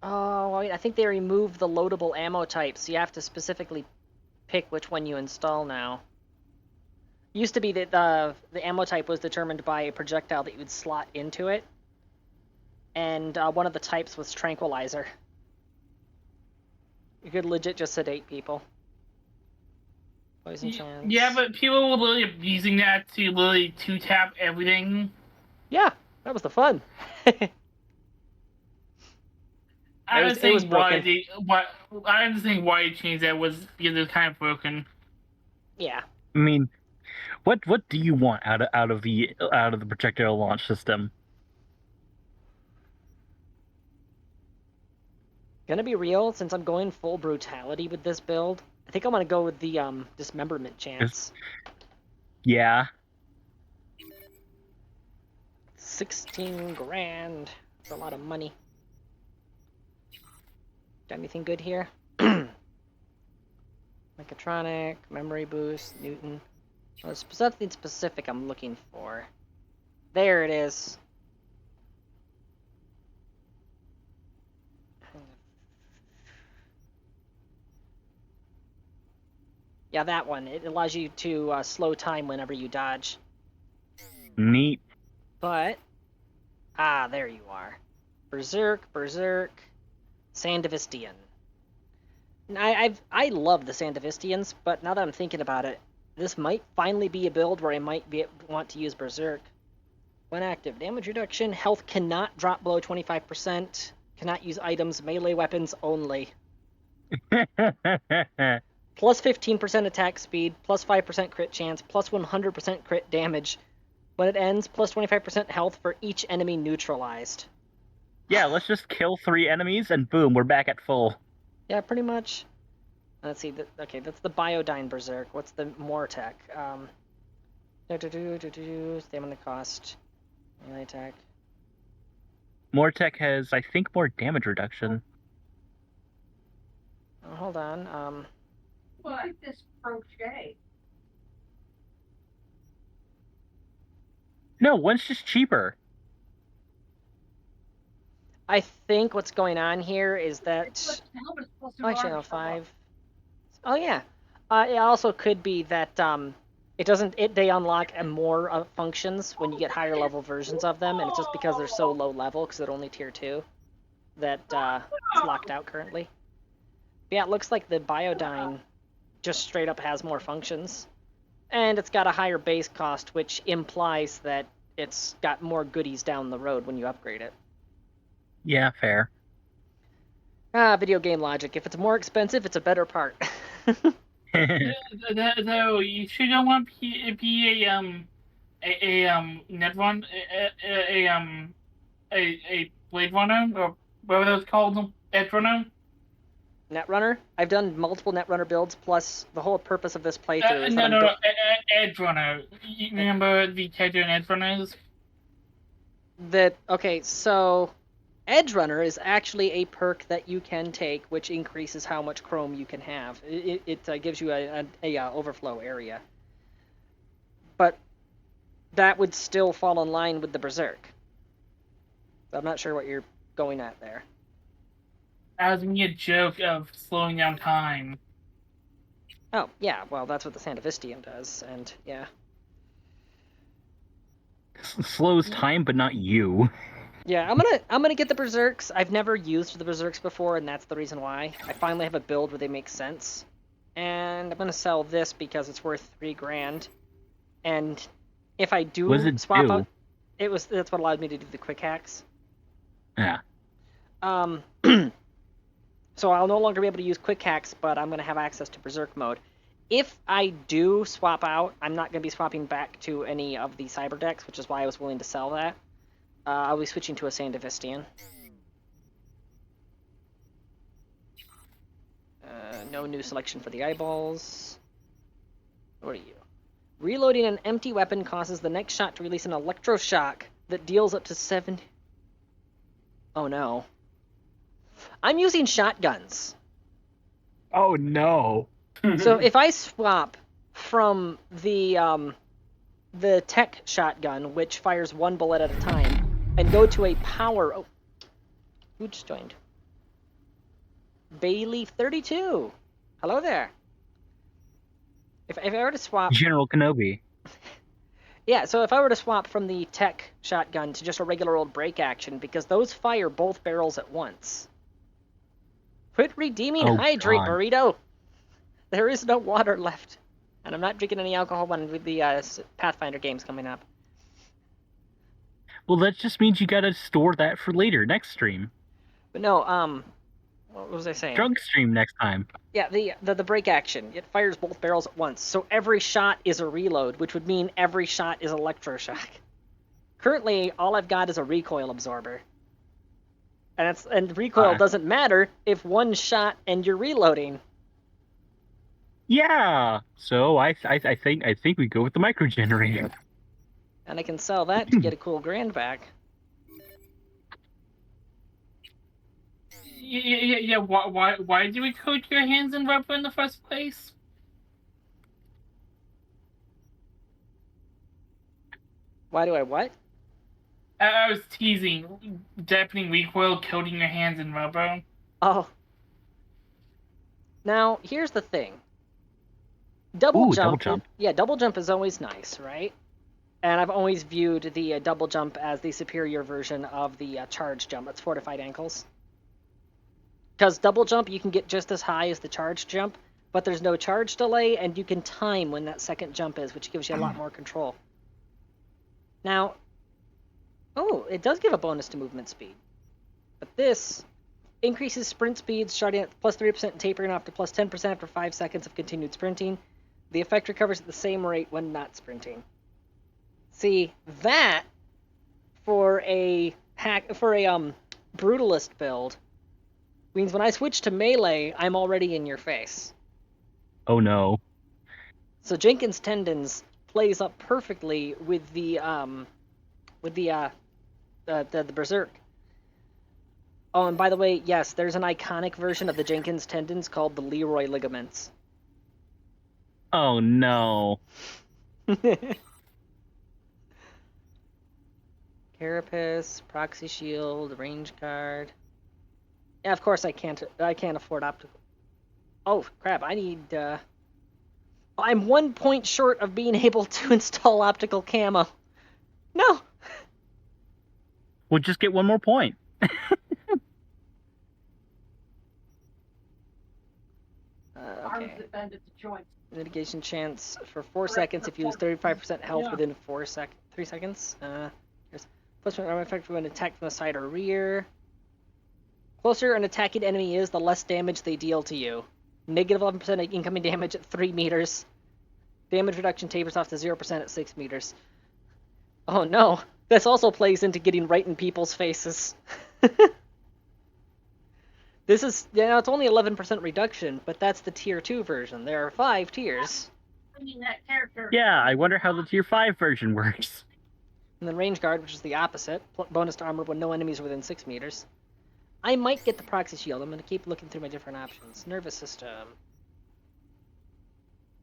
Oh, wait, I think they removed the loadable ammo type, so you have to specifically pick which one you install now. Used to be that the ammo type was determined by a projectile that you would slot into it, and one of the types was tranquilizer. You could legit just sedate people. Poison chance. Yeah, but people were literally using that to literally two-tap everything. Yeah, that was the fun. I understand why they changed that was because it was kind of broken. Yeah. I mean, what do you want out of the projectile launch system? Gonna be real, since I'm going full brutality with this build, I think I'm gonna go with the dismemberment chance. Yeah. 16 grand. That's a lot of money. Got anything good here? Mechatronic, memory boost, Newton. There's something specific I'm looking for. There it is. Yeah, that one. It allows you to slow time whenever you dodge. Neat. But, there you are. Berserk, Sandevistian. I love the Sandevistians, but now that I'm thinking about it, this might finally be a build where I might want to use Berserk. When active, damage reduction, health cannot drop below 25%, cannot use items, melee weapons only. Plus 15% attack speed, plus 5% crit chance, plus 100% crit damage. When it ends, plus 25% health for each enemy neutralized. Yeah, let's just kill 3 enemies and boom, we're back at full. Yeah, pretty much. Let's see. Okay, that's the Biodyne Berserk. What's the Mortec? Stamina cost. Melee attack. Mortec has, I think, more damage reduction. Oh, hold on. Well, I this crochet. No, one's just cheaper. I think what's going on here is that... Oh, actually, no, 5. Oh, yeah. It also could be that they unlock more functions when you get higher level versions of them, and it's just because they're so low level, because they're only tier 2, that it's locked out currently. But yeah, it looks like the Biodyne just straight up has more functions. And it's got a higher base cost, which implies that it's got more goodies down the road when you upgrade it. Yeah, fair. Video game logic. If it's more expensive, it's a better part. Though you should not want to be a Blade Runner, or whatever that's called, Edge Runner. Netrunner? I've done multiple Netrunner builds, plus the whole purpose of this playthrough is Edge Runner. You remember the character in Edge Runners? Okay, so Edge Runner is actually a perk that you can take, which increases how much chrome you can have. It gives you a overflow area. But that would still fall in line with the Berserk. So I'm not sure what you're going at there. I was making a joke of slowing down time. Oh, yeah, well, that's what the Sandevistian does, and yeah. Slows time, but not you. Yeah, I'm gonna get the Berserks. I've never used the Berserks before, and that's the reason why. I finally have a build where they make sense. And I'm gonna sell this because it's worth 3 grand. And if I do swap out, that's what allowed me to do the quick hacks. Yeah. So I'll no longer be able to use quick hacks, but I'm going to have access to Berserk mode. If I do swap out, I'm not going to be swapping back to any of the cyber decks, which is why I was willing to sell that. I'll be switching to a Sandevistian. No new selection for the eyeballs. What are you? Reloading an empty weapon causes the next shot to release an electroshock that deals up to 7... Oh no. I'm using shotguns. Oh no. So if I swap from the tech shotgun, which fires one bullet at a time, and go to a power... Oh, who just joined? Bailey32. Hello there. If I were to swap... General Kenobi. Yeah, so if I were to swap from the tech shotgun to just a regular old break action, because those fire both barrels at once. Quit redeeming Hydrate, God. Burrito! There is no water left. And I'm not drinking any alcohol with the Pathfinder games coming up. Well, that just means you gotta store that for later, next stream. But no, what was I saying? Drunk stream next time. Yeah, the break action. It fires both barrels at once, so every shot is a reload, which would mean every shot is electroshock. Currently, all I've got is a recoil absorber. And recoil doesn't matter if one shot and you're reloading. Yeah. So I think we go with the micro generator. And I can sell that to get a cool grand back. Yeah. Why do we coat your hands in rubber in the first place? Why do I what? I was teasing. Dampening recoil, coating your hands in rubber. Oh. Now, here's the thing. Double jump. Yeah, double jump is always nice, right? And I've always viewed the double jump as the superior version of the charge jump. That's fortified ankles. Because double jump, you can get just as high as the charge jump, but there's no charge delay, and you can time when that second jump is, which gives you a lot more control. Now, oh, it does give a bonus to movement speed. But this increases sprint speed, starting at plus 3% and tapering off to plus 10% after 5 seconds of continued sprinting. The effect recovers at the same rate when not sprinting. See, that for a brutalist build means when I switch to melee, I'm already in your face. Oh no. So Jenkins Tendons plays up perfectly with the Berserk. Oh, and by the way, yes, there's an iconic version of the Jenkins Tendons called the Leroy Ligaments. Oh no. Carapace, Proxy Shield, Range Guard. Yeah, of course I can't afford optical. Oh crap! I need. I'm 1 point short of being able to install optical camo. No. We'll just get one more point. Okay. Mitigation chance for 4 seconds if you lose 35% health within 3 seconds. Here's plus one armor effect when attacked from the side or rear. Closer an attacking enemy is, the less damage they deal to you. Negative 11% incoming damage at 3 meters. Damage reduction tapers off to 0% at 6 meters. Oh no, this also plays into getting right in people's faces. This is, it's only 11% reduction, but that's the tier 2 version. There are 5 tiers. Yeah, I wonder how the tier 5 version works. And then Range Guard, which is the opposite. Bonus to armor when no enemies are within 6 meters. I might get the Proxy Shield. I'm going to keep looking through my different options. Nervous System.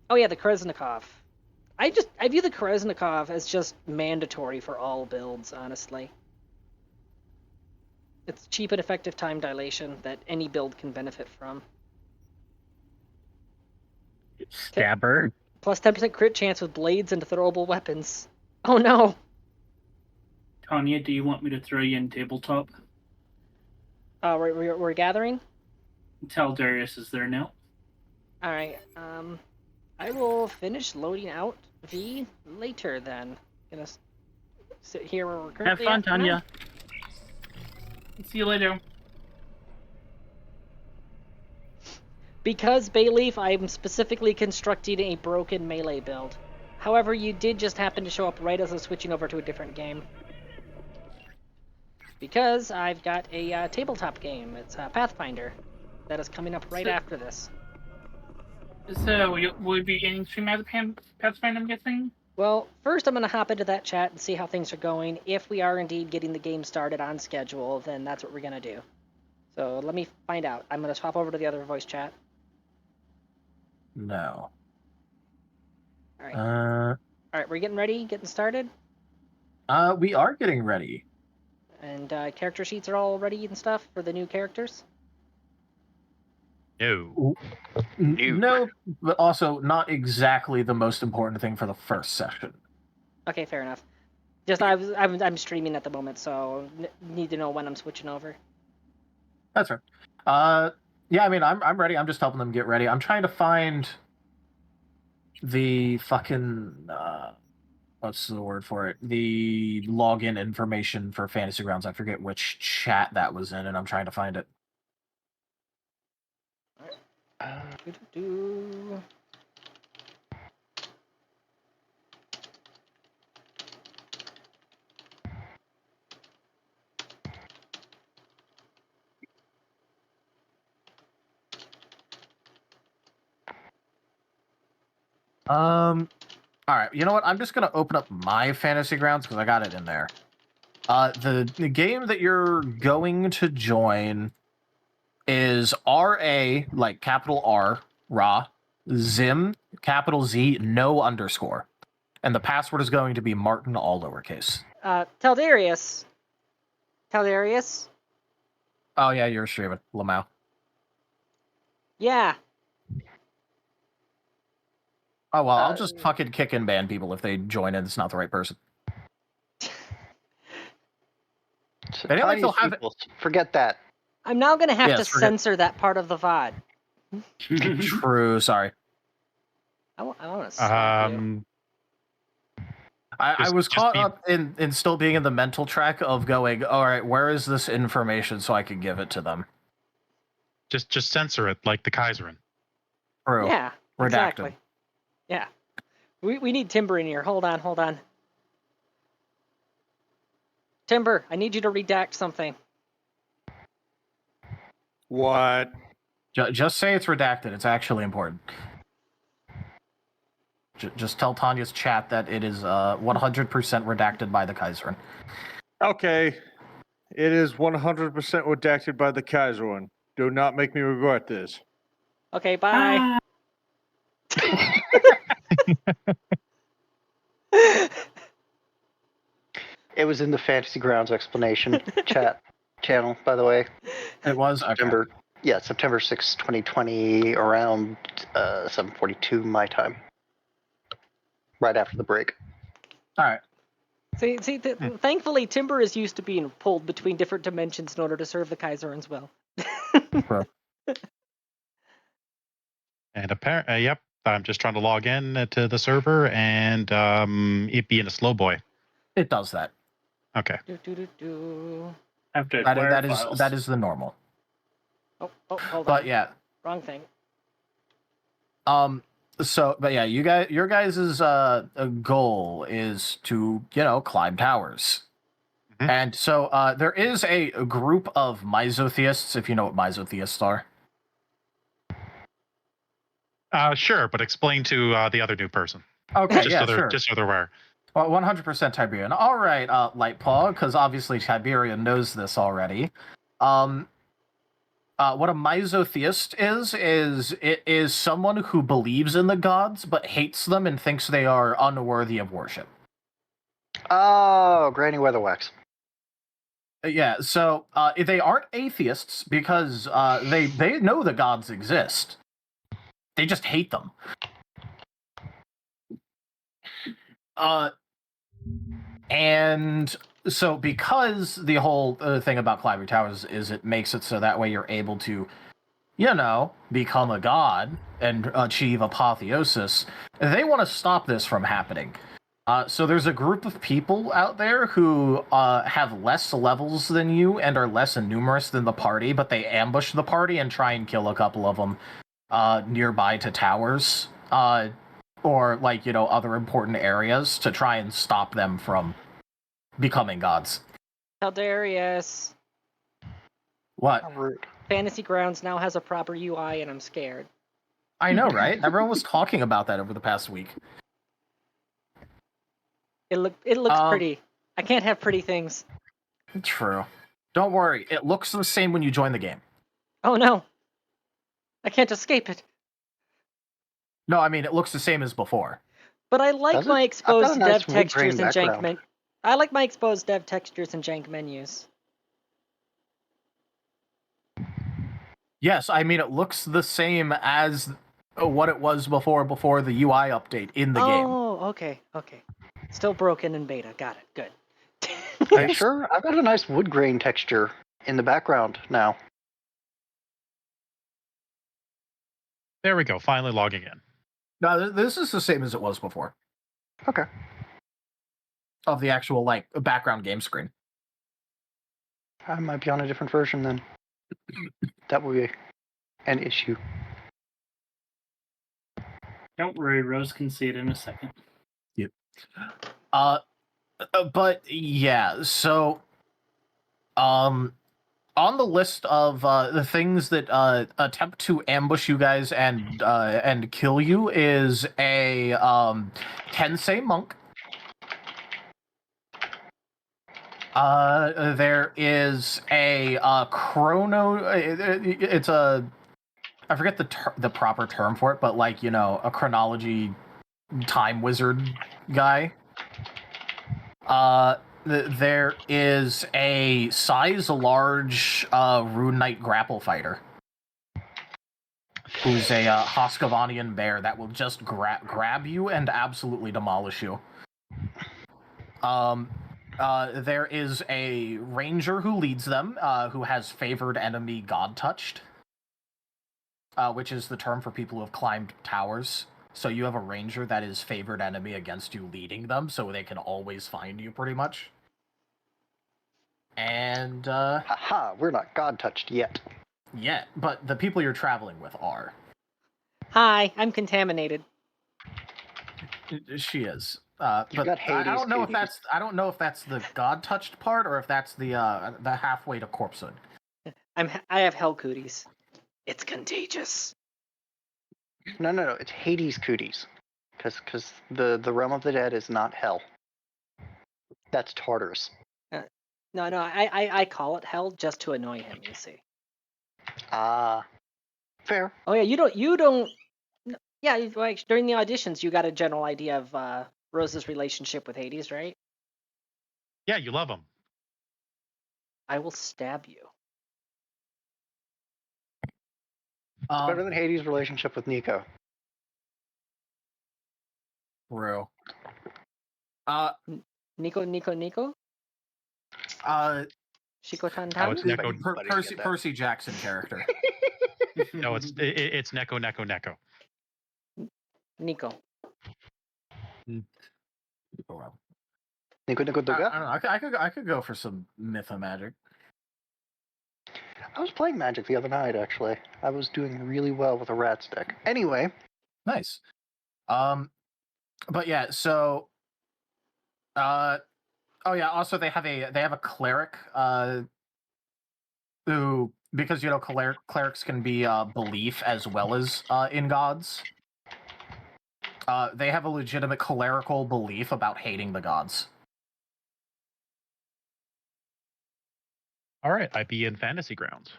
Oh yeah, the Kreznikov. I view the Kreznikov as just mandatory for all builds, honestly. It's cheap and effective time dilation that any build can benefit from. Stabber. Plus 10% crit chance with blades and throwable weapons. Oh no! Tanya, do you want me to throw you in tabletop? We're gathering? Tell Darius is there now. Alright, I will finish loading out V later then. Gonna sit here where we're currently Have fun, Tanya. See you later. Because Bayleaf, I'm specifically constructing a broken melee build. However, you did just happen to show up right as I was switching over to a different game. Because I've got a tabletop game. It's Pathfinder. That is coming up right after this. So, will we be getting stream as a Pathfinder, I'm guessing? Well, first I'm going to hop into that chat and see how things are going. If we are indeed getting the game started on schedule, then that's what we're going to do. So let me find out. I'm going to swap over to the other voice chat. No. All right. All right, we're getting ready, getting started. We are getting ready. And character sheets are all ready and stuff for the new characters? No. No, but also not exactly the most important thing for the first session. Okay, fair enough. Just I'm streaming at the moment, so need to know when I'm switching over. That's right. Yeah, I mean, I'm ready. I'm just helping them get ready. I'm trying to find the fucking what's the word for it? The login information for Fantasy Grounds. I forget which chat that was in, and I'm trying to find it. All right, you know what? I'm just gonna open up my Fantasy Grounds because I got it in there. The game that you're going to join is RA, like capital R, Ra, Zim, capital Z, no underscore. And the password is going to be Martin, all lowercase. Taldarius. Taldarius? Oh, yeah, you're streaming. Lamau. Yeah. Oh, well, I'll just fucking kick and ban people if they join in. It's not the right person. Anyway, forget that. I'm now going to have to censor that part of the VOD. True, sorry. I want to slap you. I was caught up in still being in the mental track of going, all right, where is this information so I can give it to them? Just censor it like the Kaiserin. True. Yeah, Redacted. exactly. Yeah. We need Timber in here. Hold on. Timber, I need you to redact something. What? Just say it's redacted. It's actually important. Just tell Tanya's chat that it is 100% redacted by the Kaiserin. Okay. It is 100% redacted by the Kaiserin. Do not make me regret this. Okay, bye. It was in the Fantasy Grounds explanation channel, by the way. It was? September, okay. Yeah, September 6, 2020, around 7:42 my time. Right after the break. All right. See, thankfully, Timber is used to being pulled between different dimensions in order to serve the Kaiserins well. And apparently, yep, I'm just trying to log in to the server and it being a slow boy. It does that. Okay. That is the normal. Oh, hold on. But yeah. Wrong thing. So, but yeah, your guys' goal is to, climb towers. Mm-hmm. And so there is a group of Misotheists, if you know what Misotheists are. Sure, but explain to the other new person. Okay, sure. Just so they're aware. Well, 100% Tiberian. All right, Lightpaw, because obviously Tiberian knows this already. What a Misotheist is someone who believes in the gods but hates them and thinks they are unworthy of worship. Oh, Granny Weatherwax. Yeah, so they aren't atheists because they know the gods exist. They just hate them. And so because the whole thing about climbing towers is it makes it so that way you're able to, become a god and achieve apotheosis, they want to stop this from happening. So there's a group of people out there who have less levels than you and are less numerous than the party, but they ambush the party and try and kill a couple of them. nearby to towers, or like other important areas to try and stop them from becoming gods. Darius. What? Fantasy Grounds now has a proper UI, and I'm scared. I know, right? Everyone was talking about that over the past week. It looks pretty. I can't have pretty things. True. Don't worry, it looks the same when you join the game. Oh no. I can't escape it. No, I mean it looks the same as before. But I like my exposed dev textures and jank background. I like my exposed dev textures and jank menus. Yes, I mean it looks the same as what it was before the UI update in the game. Oh, okay. Still broken in beta. Got it. Good. Are you sure? I've got a nice wood grain texture in the background now. There we go. Finally logging in. No, this is the same as it was before. Okay. Of the actual background game screen. I might be on a different version then. That would be an issue. Don't worry, Rose can see it in a second. Yep. But yeah, so on the list of the things that attempt to ambush you guys and kill you is a Tensei monk. There is a chrono. It's a, I forget the proper term for it, but a chronology time wizard guy. There is a size large Rune Knight grapple fighter, who's a Hoskavanian bear that will just grab you and absolutely demolish you. There is a ranger who leads them, who has favored enemy god touched, which is the term for people who have climbed towers. So you have a ranger that is favored enemy against you leading them, so they can always find you, pretty much. And, Haha, we're not god touched yet. Yeah, but the people you're traveling with are. Hi, I'm contaminated. She is. You've But got I don't know Hades if that's the god touched part or if that's the halfway to corpsehood. I have hell cooties. It's contagious. No, it's Hades cooties. Because the realm of the dead is not hell. That's Tartarus. No, I call it hell just to annoy him, you see. Ah. Fair. Oh yeah, you don't. Yeah, during the auditions, you got a general idea of Rose's relationship with Hades, right? Yeah, you love him. I will stab you. It's better than Hades' relationship with Nico. True. Nico? Shiko Tan Oh, it's Neko. Percy Jackson character. No, it's Neko. Nico. Nico I don't know. I could go for some Mythomagic. I was playing Magic the other night, actually. I was doing really well with a Rats deck. Anyway. Nice. But yeah, so oh yeah, also they have a cleric who, because clerics can be belief as well as in gods. They have a legitimate clerical belief about hating the gods. All right, I'd be in Fantasy Grounds.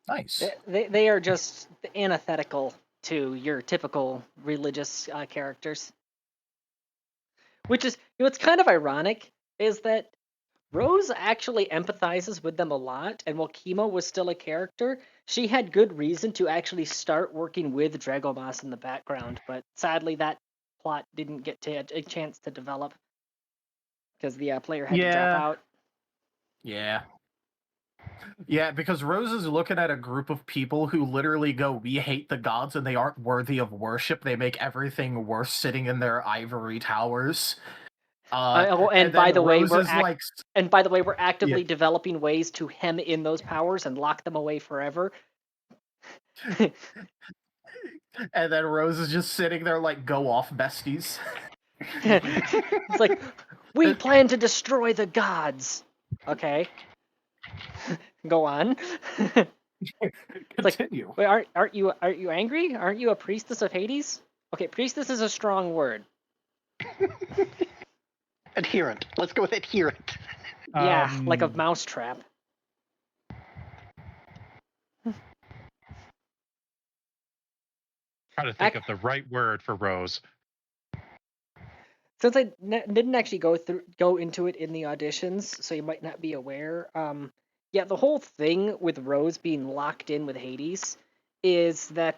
Nice. They are just antithetical to your typical religious characters. Which is, what's kind of ironic is that Rose actually empathizes with them a lot, and while Chemo was still a character, she had good reason to actually start working with Dragomas in the background, but sadly that plot didn't get to a chance to develop because the player had to drop out. Yeah. Yeah, because Rose is looking at a group of people who literally go, we hate the gods and they aren't worthy of worship. They make everything worse sitting in their ivory towers. And by the way, we're actively developing ways to hem in those powers and lock them away forever. And then Rose is just sitting there like, go off, besties. It's like, we plan to destroy the gods. Okay. Go on. Continue. Wait, aren't you angry? Aren't you a priestess of Hades? Okay, priestess is a strong word. Adherent. Let's go with adherent. Yeah, like a mousetrap. Trying to think of the right word for Rose. Since I didn't actually go into it in the auditions, so you might not be aware. Yeah, the whole thing with Rose being locked in with Hades is that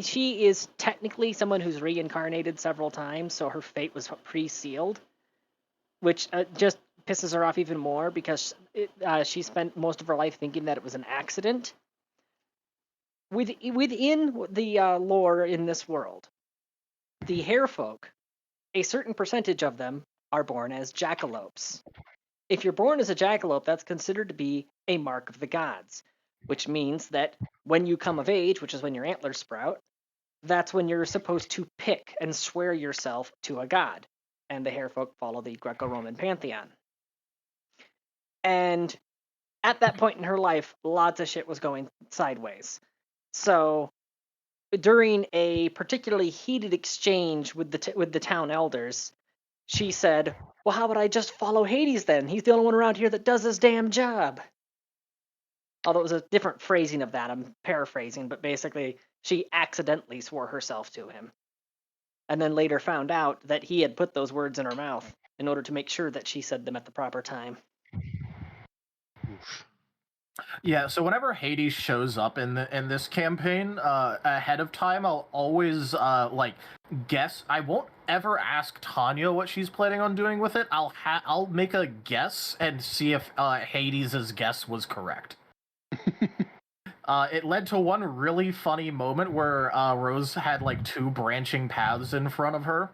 she is technically someone who's reincarnated several times, so her fate was pre-sealed, which just pisses her off even more because she spent most of her life thinking that it was an accident. Within the lore in this world, the Harefolk, a certain percentage of them are born as jackalopes. If you're born as a jackalope, that's considered to be a mark of the gods, which means that when you come of age, which is when your antlers sprout, that's when you're supposed to pick and swear yourself to a god. And the Harefolk follow the Greco-Roman pantheon. And at that point in her life, lots of shit was going sideways. So during a particularly heated exchange with the town elders, she said, well, how would I just follow Hades then? He's the only one around here that does his damn job. Although it was a different phrasing of that, I'm paraphrasing, but basically she accidentally swore herself to him. And then later found out that he had put those words in her mouth in order to make sure that she said them at the proper time. Yeah, so whenever Hades shows up in this campaign, ahead of time, I'll always guess. I won't ever ask Tanya what she's planning on doing with it. I'll make a guess and see if Hades' guess was correct. It led to one really funny moment where Rose had like two branching paths in front of her.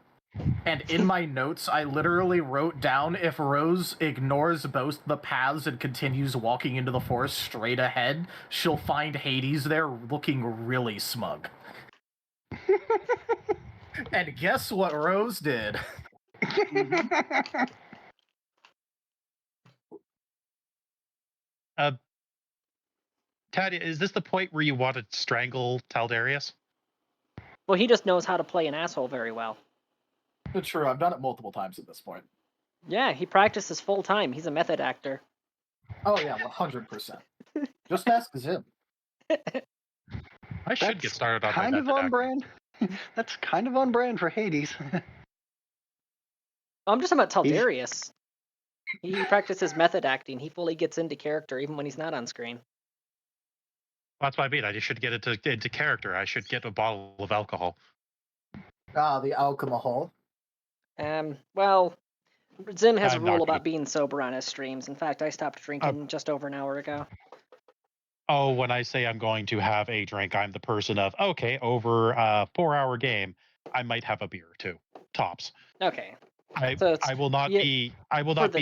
And in my notes, I literally wrote down, if Rose ignores both the paths and continues walking into the forest straight ahead, she'll find Hades there looking really smug. And guess what Rose did? Tadia, is this the point where you want to strangle Taldarius? Well, he just knows how to play an asshole very well. It's true, I've done it multiple times at this point. Yeah, he practices full time. He's a method actor. Oh yeah, 100%. Just ask Zim. I should get started on kind my of method on acting. brand. That's kind of on brand for Hades. I'm just talking about Taldarius. He practices method acting. He fully gets into character even when he's not on screen. That's what I mean. I just should get into character. I should get a bottle of alcohol. Ah, the alcohol. Well, Zim has a I'm rule not about being sober on his streams. In fact, I stopped drinking just over an hour ago. Oh, when I say I'm going to have a drink, I'm the person of, okay, over a 4-hour game, I might have a beer or two, tops. Okay. I will not be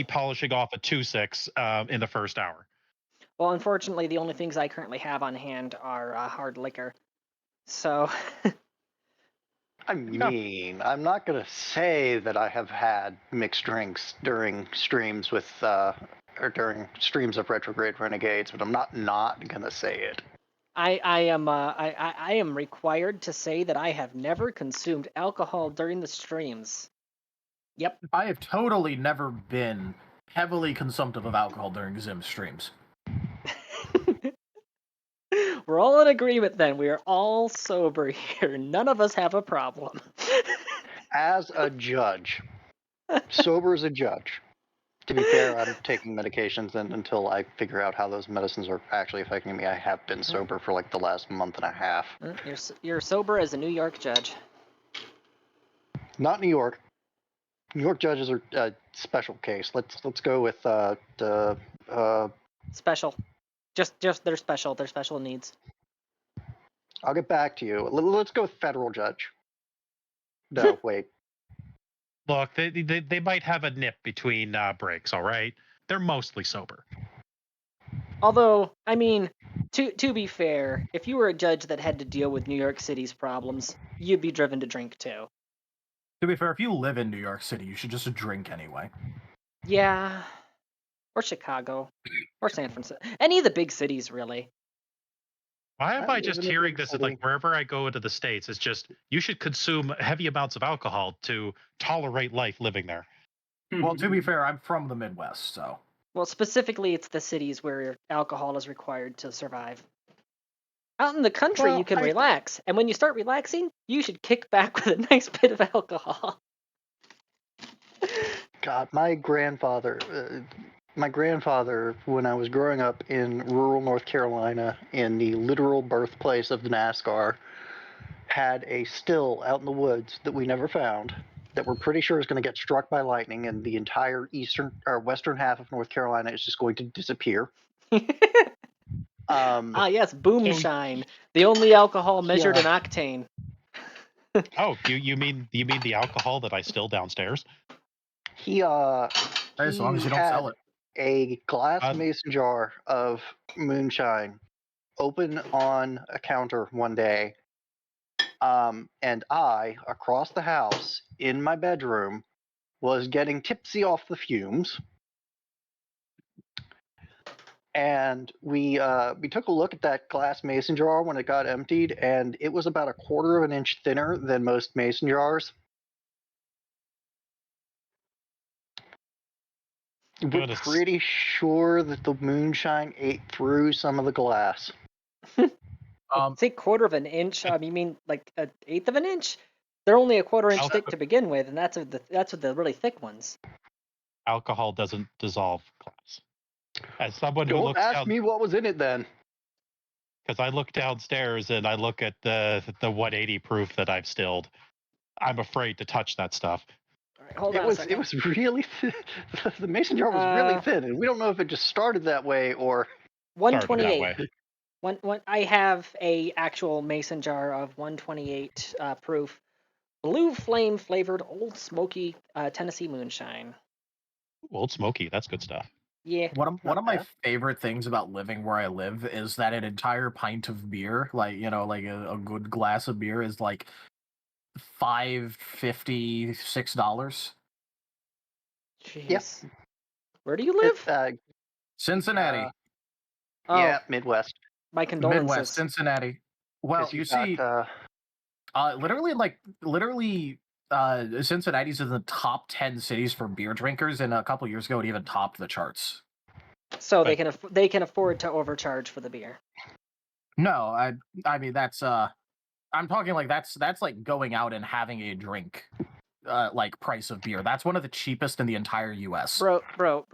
polishing off a 2-6 in the first hour. Well, unfortunately, the only things I currently have on hand are hard liquor. So. I mean, I'm not gonna say that I have had mixed drinks during streams with or during streams of Retrograde Renegades, but I'm not gonna say it. I am required to say that I have never consumed alcohol during the streams. Yep. I have totally never been heavily consumptive of alcohol during Zim streams. We're all in agreement then. We are all sober here. None of us have a problem. As a judge, sober as a judge. To be fair, I'm taking medications, and until I figure out how those medicines are actually affecting me, I have been sober for like the last month and a half. You're sober as a New York judge. Not New York. New York judges are a special case. Let's go with special. Just they're special. They're special needs. I'll get back to you. Let's go with federal judge. No, wait. Look, they might have a nip between breaks, all right? They're mostly sober. Although, I mean, To be fair, if you were a judge that had to deal with New York City's problems, you'd be driven to drink too. To be fair, if you live in New York City, you should just drink anyway. Yeah, or Chicago, or San Francisco, any of the big cities, really. Why am I I live just in a hearing big this? city. Like wherever I go into the States, it's just you should consume heavy amounts of alcohol to tolerate life living there. Well, to be fair, I'm from the Midwest, so. Well, specifically, it's the cities where alcohol is required to survive. Out in the country, Well, you can relax, and when you start relaxing, you should kick back with a nice bit of alcohol. God, my grandfather, when I was growing up in rural North Carolina, in the literal birthplace of the NASCAR, had a still out in the woods that we never found, that we're pretty sure is going to get struck by lightning, and the entire eastern or western half of North Carolina is just going to disappear. Yes, Boomshine, the only alcohol measured in Yeah. octane. Oh, you mean the alcohol that I still downstairs? He Hey, as long as you don't had sell it. a glass mason jar of moonshine open on a counter one day, and I, across the house in my bedroom, was getting tipsy off the fumes. And we took a look at that glass mason jar when it got emptied, and it was about a quarter of an inch thinner than most mason jars. We're pretty sure that the moonshine ate through some of the glass. Say quarter of an inch. You mean like an eighth of an inch? They're only a quarter inch thick to begin with, and that's with the really thick ones. Alcohol doesn't dissolve glass. As someone who Don't looks ask down, me what was in it then. because I look downstairs and I look at the 180 proof that I've stilled, I'm afraid to touch that stuff. All right, hold It on a was second. really thin. The mason jar was really thin, and we don't know if it just started that way or 128. I have a actual mason jar of 128 proof blue flame flavored Old Smoky Tennessee moonshine. Old Smoky, that's good stuff. Yeah. One of my favorite things about living where I live is that an entire pint of beer, like a good glass of beer, is like $5.50, $6. Jeez. Where do you live? Cincinnati. Yeah, Midwest. My condolences. Midwest, Cincinnati. Well, you see, literally, Cincinnati's in the top 10 cities for beer drinkers, and a couple years ago, it even topped the charts. So they can afford to overcharge for the beer. No, I mean that's I'm talking like that's like going out and having a drink, like price of beer. That's one of the cheapest in the entire U.S. Bro.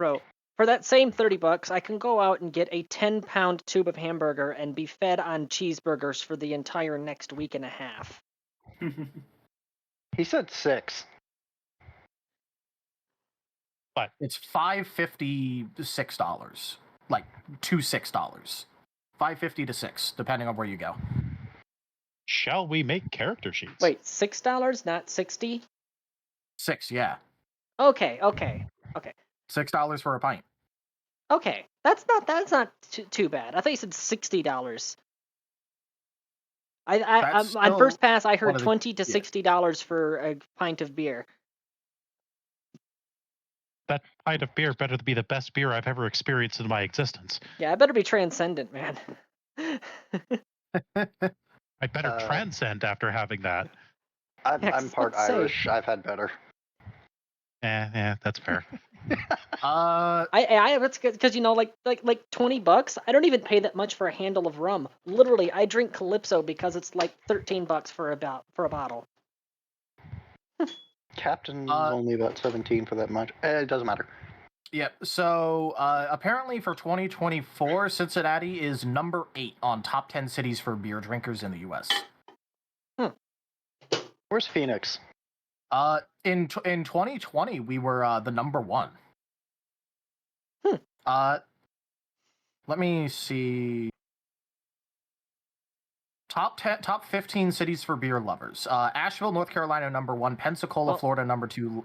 For that same $30, I can go out and get a 10-pound tube of hamburger and be fed on cheeseburgers for the entire next week and a half. He said 6. But it's $5.50 to $6, like $6. $5.50 to $6, depending on where you go. Shall we make character sheets? Wait, $6, not 60? 6, yeah. Okay. $6 for a pint. Okay, that's not too bad. I thought you said $60. On first pass, I heard $20 to $60 for a pint of beer. That pint of beer better be the best beer I've ever experienced in my existence. Yeah, I better be transcendent, man. I better transcend after having that. I'm part Irish. I've had better. Yeah, that's fair. That's good because like $20. I don't even pay that much for a handle of rum. Literally, I drink Calypso because it's like $13 for a bottle. Captain's only about 17 for that much. It doesn't matter. Yep. So apparently for 2024, Cincinnati is number 8 on top 10 cities for beer drinkers in the U.S. Where's Phoenix? In 2020, we were the number 1. Let me see. Top 15 cities for beer lovers. Asheville, North Carolina, number 1. Pensacola, Florida, number 2.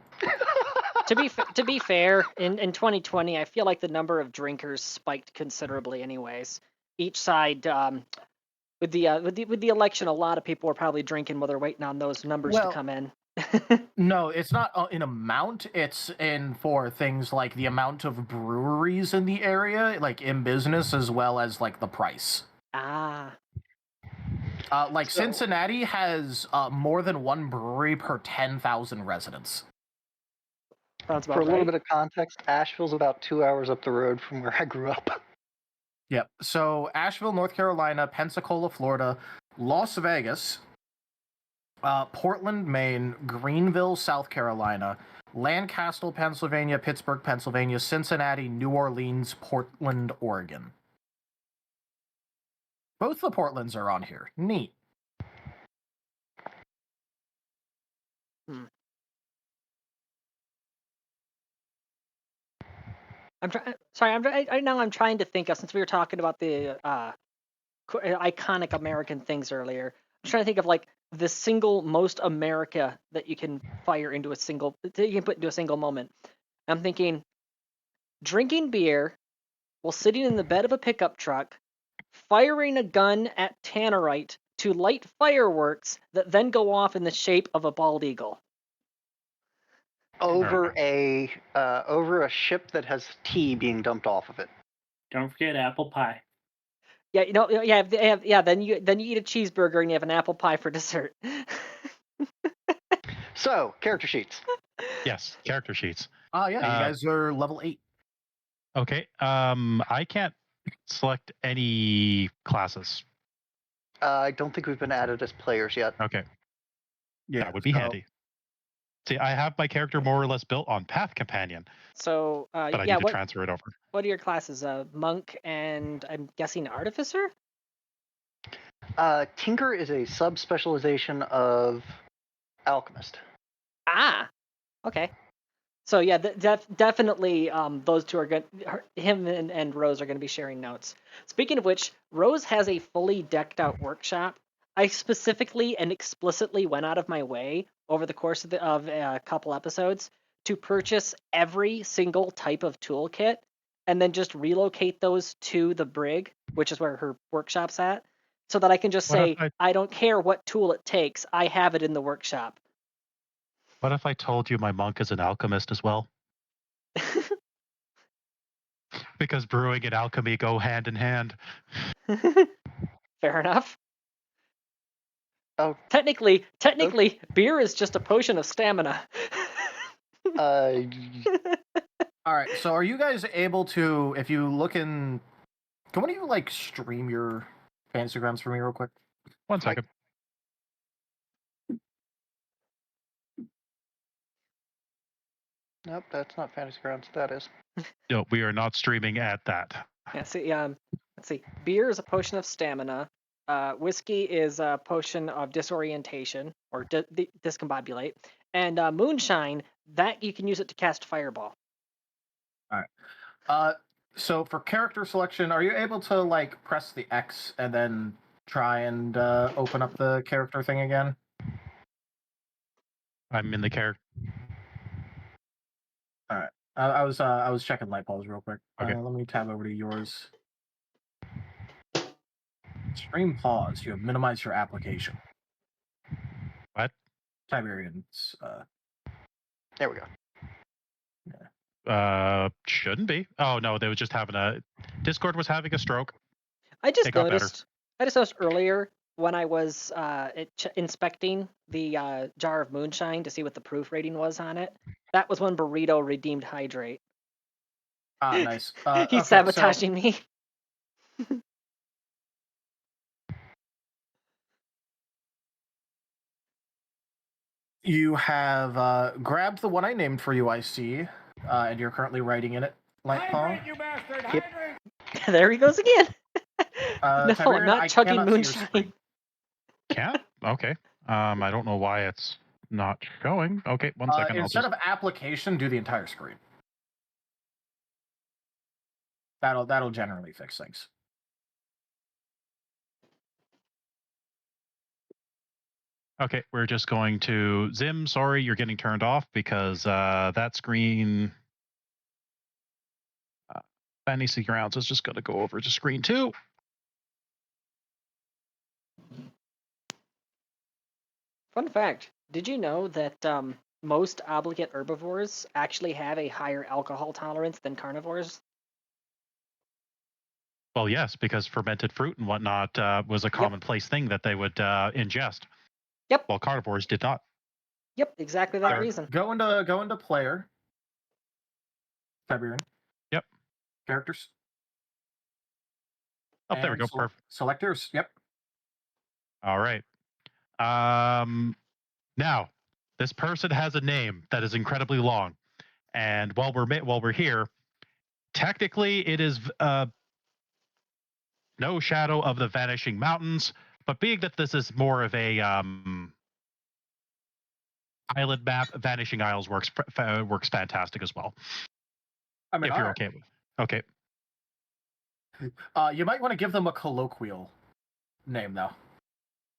To be fair, in 2020, I feel like the number of drinkers spiked considerably anyways. each side, with the election, a lot of people are probably drinking while they're waiting on those numbers to Well, come in. No, it's not in amount. It's in for things like the amount of breweries in the area, like in business, as well as like the price. Ah. Like Cincinnati has more than one brewery per 10,000 residents. Sounds For a little bit of context, Asheville's about 2 hours up the road from where I grew up. Yep. So Asheville, North Carolina, Pensacola, Florida, Las Vegas, Portland, Maine, Greenville, South Carolina, Lancaster, Pennsylvania, Pittsburgh, Pennsylvania, Cincinnati, New Orleans, Portland, Oregon. Both the Portlands are on here. Neat. I'm trying. Sorry, I'm trying to think of, since we were talking about the iconic American things earlier. I'm trying to think of like the single most America that you can fire into a single, that you can put into a single moment. I'm thinking drinking beer while sitting in the bed of a pickup truck, firing a gun at Tannerite to light fireworks that then go off in the shape of a bald eagle. Over a ship that has tea being dumped off of it. Don't forget apple pie. Yeah, Then you eat a cheeseburger and you have an apple pie for dessert. So, character sheets. Yes, character sheets. Oh yeah, you guys are level 8. Okay. I can't select any classes. I don't think we've been added as players yet. Okay. Yeah, that would be handy. See, I have my character more or less built on Path Companion. So, but I need to transfer it over. What are your classes? Monk and I'm guessing Artificer? Tinker is a sub-specialization of Alchemist. Ah, okay. So yeah, definitely those two are good. Him and Rose are going to be sharing notes. Speaking of which, Rose has a fully decked out workshop. I specifically and explicitly went out of my way over the course of a couple episodes to purchase every single type of toolkit and then just relocate those to the brig, which is where her workshop's at, so that I can just say, I don't care what tool it takes, I have it in the workshop. What if I told you my monk is an alchemist as well? Because brewing and alchemy go hand in hand. Fair enough. Oh, technically, beer is just a potion of stamina. All right. So, are you guys able to, if you look in, can one of you like stream your fantasy grounds for me real quick? 1 second. Nope, that's not Fantasy Grounds. That is. No, we are not streaming at that. Yeah. See, let's see. Beer is a potion of stamina. Whiskey is a potion of disorientation or discombobulate, and moonshine, that you can use it to cast fireball. All right. So for character selection, are you able to like press the X and then try and open up the character thing again? I'm in the character. All right. I was checking light bulbs real quick. Okay. Let me tab over to yours. Stream pause. You have minimized your application. What? Tiberians. There we go. Shouldn't be. Oh no, they was just having Discord was having a stroke. I just noticed earlier when I was inspecting the jar of moonshine to see what the proof rating was on it. That was when Burrito redeemed hydrate. Ah, nice. He's sabotaging me. You have grabbed the one I named for you, I see, and you're currently writing in it, Lightpaw. You bastard! Yep. There he goes again. No, Tiberian, I'm not I chugging cannot see your moonshine. screen. Can't? Okay. I don't know why it's not showing. Okay, 1 second. Instead of application, do the entire screen. That'll generally fix things. Okay, we're just going to Zim. Sorry, you're getting turned off because that screen. Fantasy Grounds is just going to go over to screen 2. Fun fact: did you know that most obligate herbivores actually have a higher alcohol tolerance than carnivores? Well, yes, because fermented fruit and whatnot was a commonplace thing that they would ingest. Yep. While carnivores did not. Yep, exactly that reason. Go into player. February. Yep. Characters. Oh, there we go. Perfect. Selectors. Yep. All right. Now, this person has a name that is incredibly long, and while we're here, technically it is No Shadow of the Vanishing Mountains, but being that this is more of a island map, Vanishing Isles works fantastic as well. I mean, if you're okay with. Okay. You might want to give them a colloquial name, though.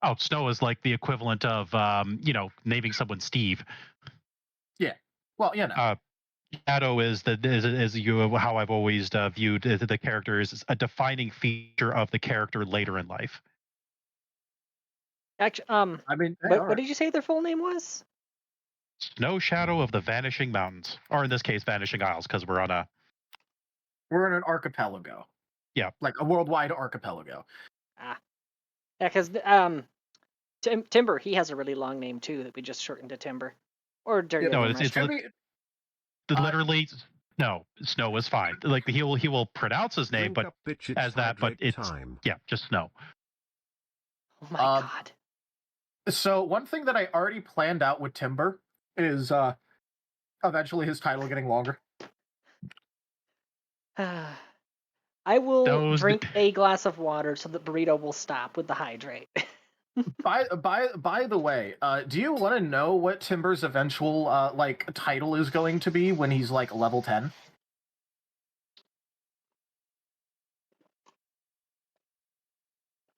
Oh, Snow is like the equivalent of naming someone Steve. Yeah. Well, Shadow is how I've always viewed the character is a defining feature of the character later in life. Actually, I mean, what did you say their full name was? No Shadow of the Vanishing Mountains, or in this case, Vanishing Isles, because we're in an archipelago. Yeah, like a worldwide archipelago. Ah, yeah, because Timber, he has a really long name too that we just shortened to Timber, or Dirty. No, it's literally no. Snow is fine. Like he will pronounce his name, but as that, but it's just Snow. Oh my god. So one thing that I already planned out with Timber is eventually his title getting longer. I will drink a glass of water so that Burrito will stop with the hydrate. By the way, do you want to know what Timber's eventual title is going to be when he's like level 10?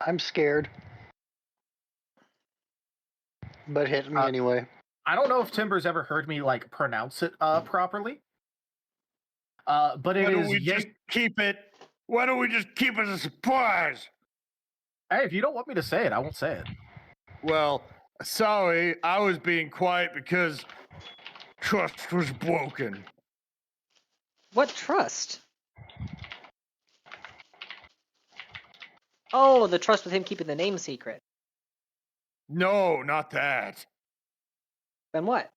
I'm scared. But hit me anyway. I don't know if Timber's ever heard me like pronounce it properly. But it is. Why don't we just keep it a surprise? Hey, if you don't want me to say it, I won't say it. Well, sorry, I was being quiet because trust was broken. What trust? Oh, the trust with him keeping the name secret. No, not that. Then what?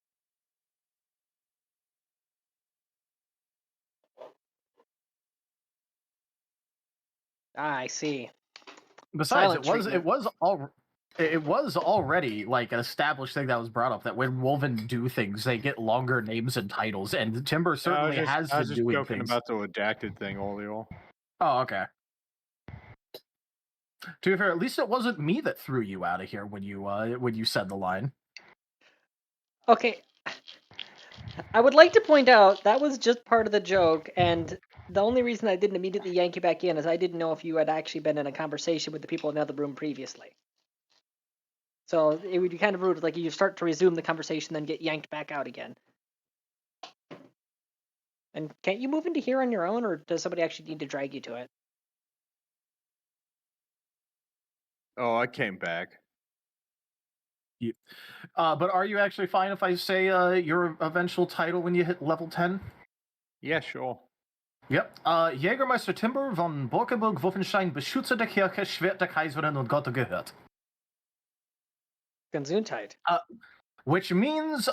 I see. Besides, it was already like an established thing that was brought up that when Wolven do things, they get longer names and titles, and Timber certainly has been doing joking things. about the redacted thing, Olio. Oh, okay. To be fair, at least it wasn't me that threw you out of here when you said the line. Okay. I would like to point out that was just part of the joke, and the only reason I didn't immediately yank you back in is I didn't know if you had actually been in a conversation with the people in the other room previously. So it would be kind of rude, like you start to resume the conversation, then get yanked back out again. And can't you move into here on your own, or does somebody actually need to drag you to it? Oh, I came back. But are you actually fine if I say your eventual title when you hit level 10? Yeah, sure. Yep. Jägermeister Timber von Borkeburg Wolfenstein, Beschützer der Kirche, Schwert der Kaiserin und Gott gehört. Gesundheit. Which means,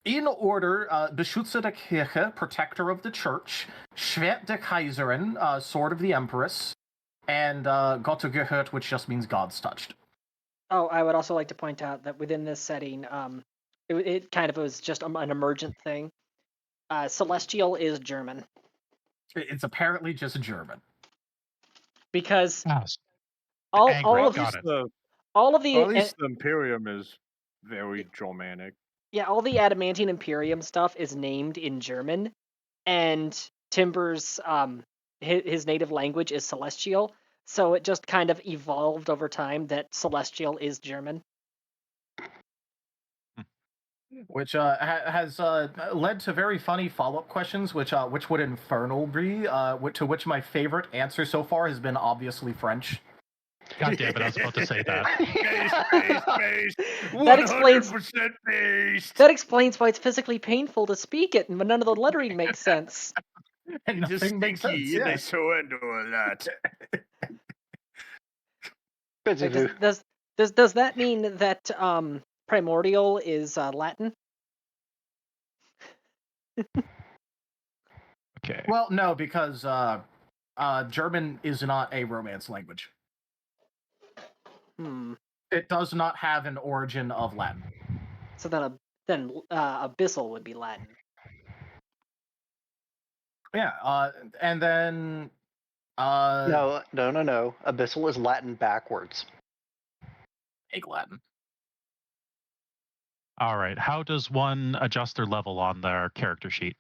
in order, Beschützer der Kirche, Protector of the Church, Schwert der Kaiserin, Sword of the Empress, and Gott gehört, which just means God's touched. Oh, I would also like to point out that within this setting, it kind of was just an emergent thing. Celestial is German. It's apparently just German. Because At least the Imperium is very Germanic. Yeah, all the Adamantine Imperium stuff is named in German, and Timber's his native language is Celestial, so it just kind of evolved over time that Celestial is German. Which has led to very funny follow-up questions, which would Infernal be? To which my favorite answer so far has been obviously French. God damn it! I was about to say that. Based. That explains 100% based. that explains why it's physically painful to speak it, but none of the lettering makes sense. And just Nothing makes sticky, sense, and yeah. they sew into a lot. Like, does that mean that primordial is Latin? Okay. Well, no, because German is not a Romance language. It does not have an origin of Latin. So then abyssal would be Latin. Yeah, and then No. Abyssal is Latin backwards. Egg Latin. All right. How does one adjust their level on their character sheet?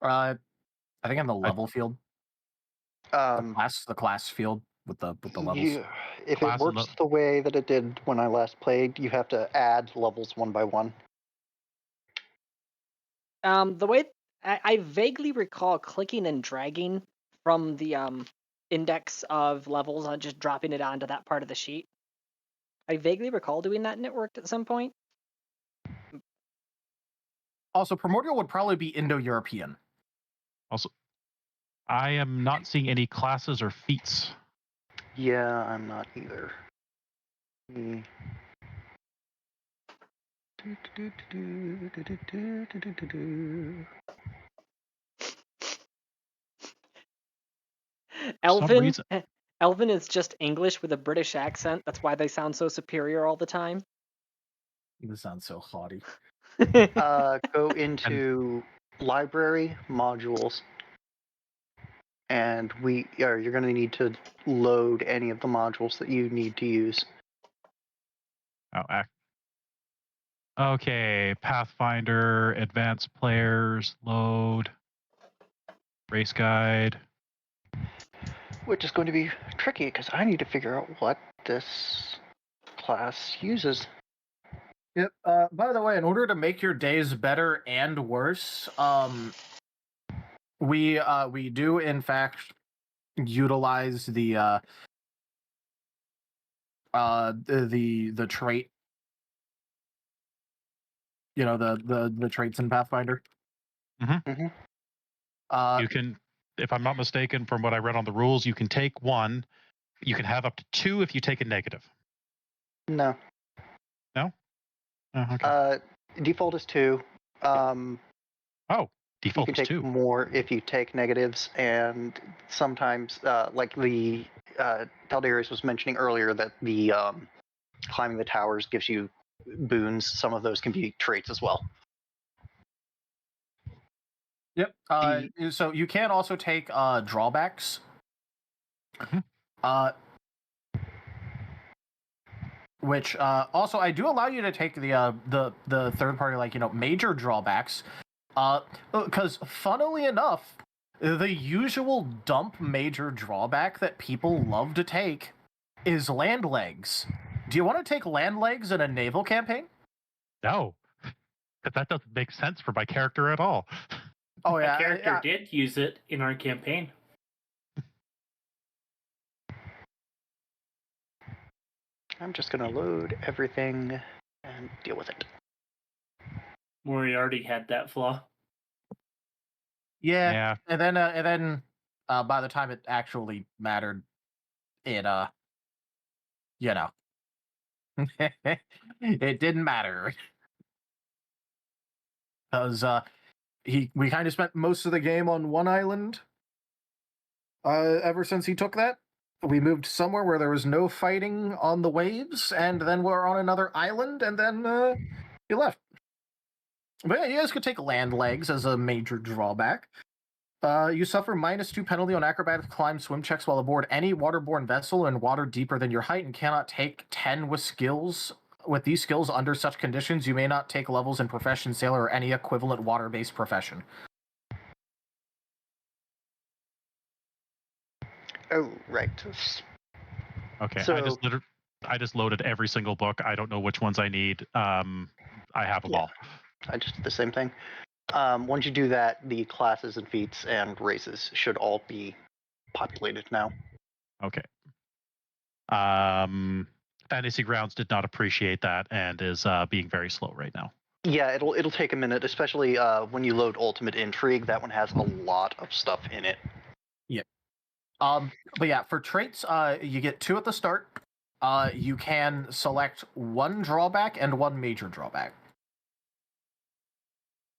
I think in the level field. The class field with the levels. If Class it and works the way that it did when I last played, you have to add levels one by one. The way I vaguely recall clicking and dragging from the index of levels and just dropping it onto that part of the sheet. I vaguely recall doing that, and it worked at some point. Also, primordial would probably be Indo-European. Also, I am not seeing any classes or feats. Yeah, I'm not either. Elven is just English with a British accent. That's why they sound so superior all the time. This sounds so haughty. Go into library modules, and you're going to need to load any of the modules that you need to use. Okay, Pathfinder, advanced players, load, race guide. Which is going to be tricky because I need to figure out what this class uses. Yep. By the way, in order to make your days better and worse, we do in fact utilize the trait. You know, the traits in Pathfinder. Mm-hmm. You can, if I'm not mistaken, from what I read on the rules, you can take one. You can have up to 2 if you take a negative. No. No? Oh, okay. Default is 2. Default you can is take 2. more if you take negatives, and sometimes, like the Taldarius was mentioning earlier, that the climbing the towers gives you boons. Some of those can be traits as well. Yep. So you can also take drawbacks. Which also I do allow you to take the third party, like, you know, major drawbacks. Because funnily enough, the usual dump major drawback that people love to take is land legs. Do you want to take land legs in a naval campaign? No, because that doesn't make sense for my character at all. Oh yeah, my character did use it in our campaign. I'm just gonna load everything and deal with it. Moriarty had that flaw. Yeah. And then by the time it actually mattered, it you know, it didn't matter. Because we kind of spent most of the game on one island. Ever since he took that, we moved somewhere where there was no fighting on the waves, and then we're on another island, and then he left. But yeah, you guys could take land legs as a major drawback. You suffer -2 penalty on acrobatic climb swim checks while aboard any waterborne vessel in water deeper than your height, and cannot take 10 with skills. With these skills under such conditions, you may not take levels in profession, sailor, or any equivalent water-based profession. Oh, right. Okay, So, I just loaded every single book. I don't know which ones I need. I have them all. I just did the same thing. Once you do that, the classes and feats and races should all be populated now. Okay. Fantasy Grounds did not appreciate that and is being very slow right now. Yeah, it'll take a minute, especially when you load Ultimate Intrigue. That one has a lot of stuff in it. Yep. But yeah, for traits, you get 2 at the start. You can select 1 drawback and 1 major drawback.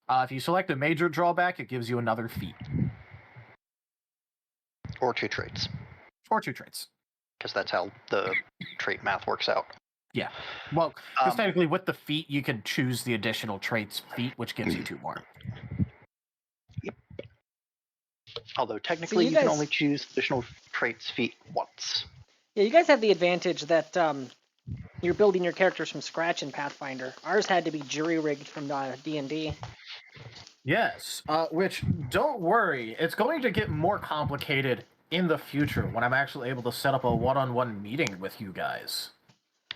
If you select a major drawback, it gives you another feat. Or 2 traits. Or 2 traits. Because that's how the trait math works out. Yeah. Well, because technically with the feat, you can choose the additional traits feat, which gives you 2 more. Yep. Although technically you can only choose additional traits feat once. Yeah, you guys have the advantage that you're building your characters from scratch in Pathfinder. Ours had to be jury-rigged from D&D. Yes, which, don't worry, it's going to get more complicated in the future when I'm actually able to set up a one-on-one meeting with you guys.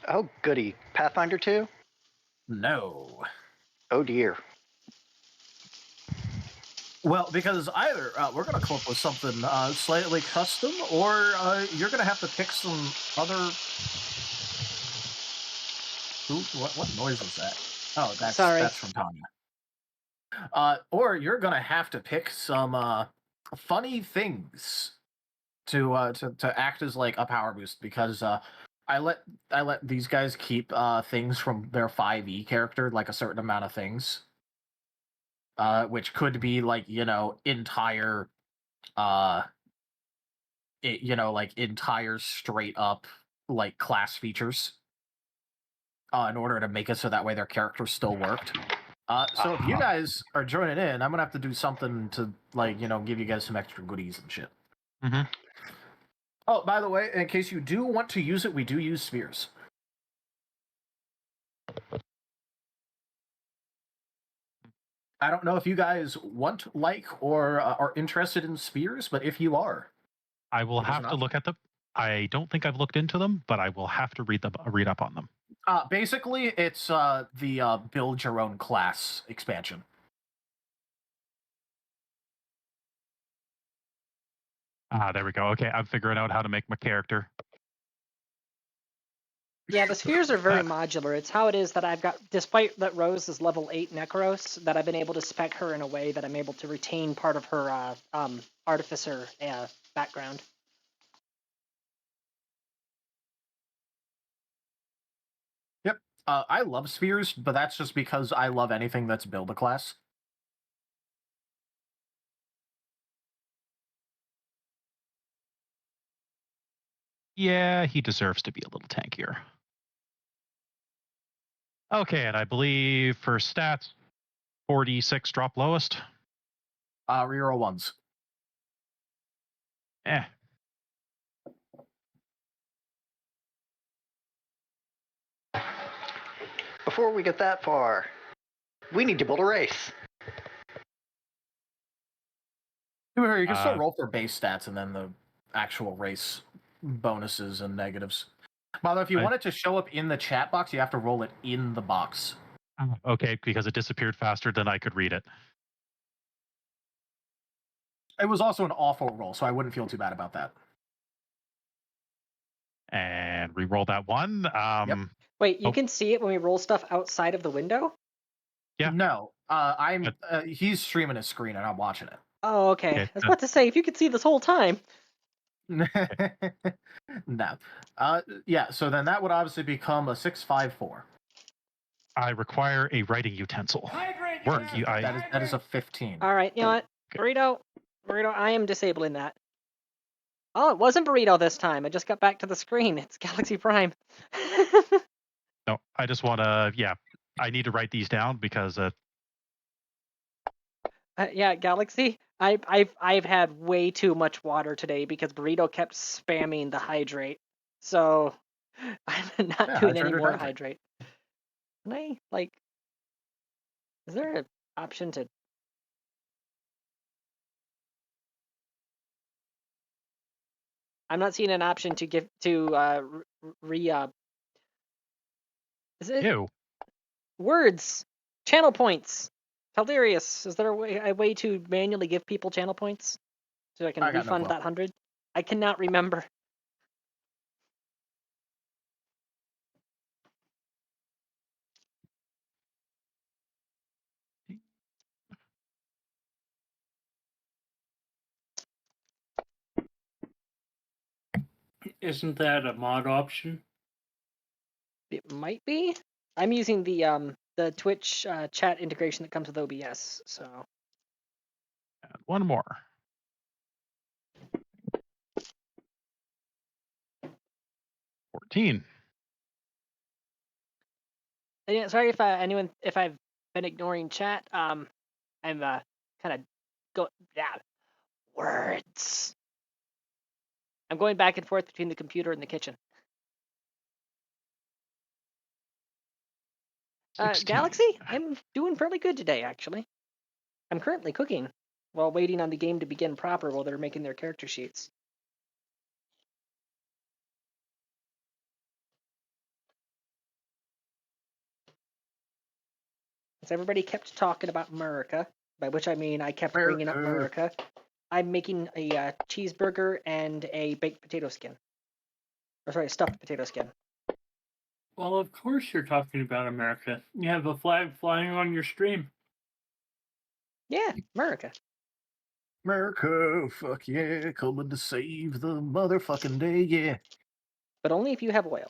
Oh, goody. Pathfinder 2? No. Oh, dear. Well, because either we're going to come up with something slightly custom, or you're going to have to pick some other... Ooh, what noise was that? Oh, that's from Tanya. Or you're going to have to pick some funny things to act as like a power boost, because I let these guys keep things from their 5e character, like a certain amount of things. Which could be like, entire entire straight up like class features, in order to make it so that way their characters still worked. So if you guys are joining in, I'm gonna have to do something to give you guys some extra goodies and shit. Mm-hmm. Oh, by the way, in case you do want to use it, we do use spheres. I don't know if you guys want, or are interested in spheres, but if you are, I will have to look at them. I don't think I've looked into them, but I will have to read up on them. Basically, it's the build your own class expansion. There we go. Okay, I'm figuring out how to make my character. Yeah, the spheres are very modular. It's how it is that I've got, despite that Rose is level 8 Necros, that I've been able to spec her in a way that I'm able to retain part of her Artificer background. Yep. I love spheres, but that's just because I love anything that's build a class. Yeah, he deserves to be a little tankier. Okay, and I believe for stats, 46 drop lowest. Reroll ones. Before we get that far, we need to build a race. You can still roll for base stats and then the actual race bonuses and negatives. Although if you want it to show up in the chat box, you have to roll it in the box. Okay, because it disappeared faster than I could read it. It was also an awful roll, so I wouldn't feel too bad about that. And re-roll that one. Yep. Wait, you can see it when we roll stuff outside of the window? Yeah. No, he's streaming his screen and I'm watching it. Oh, okay. I was about to say, if you could see this whole time. No. Yeah, so then that would obviously become a 654. I require a writing utensil. That is a 15. All right, you know what? Burrito, I am disabling that. Oh, it wasn't Burrito this time. I just got back to the screen. It's Galaxy Prime. No, I just want to, I need to write these down because... yeah, Galaxy, I've had way too much water today because Burrito kept spamming the hydrate. So I'm not doing any more hydrate. Can I, is there an option to... I'm not seeing an option to give to is it Ew. Words, channel points. Taldarius, is there a way to manually give people channel points so I can refund that 100? I cannot remember. Isn't that a mod option? It might be. I'm using the Twitch chat integration that comes with OBS. So And one more. 14. and yeah, sorry if if I've been ignoring chat. I'm kind of words. I'm going back and forth between the computer and the kitchen. 16. Galaxy, I'm doing fairly good today, actually. I'm currently cooking while waiting on the game to begin proper while they're making their character sheets. As everybody kept talking about America, by which I mean I kept bringing up America, I'm making a cheeseburger and a baked potato skin. Or sorry, stuffed potato skin. Well, of course you're talking about America. You have a flag flying on your stream. Yeah, America. America, fuck yeah, coming to save the motherfucking day, yeah. But only if you have oil.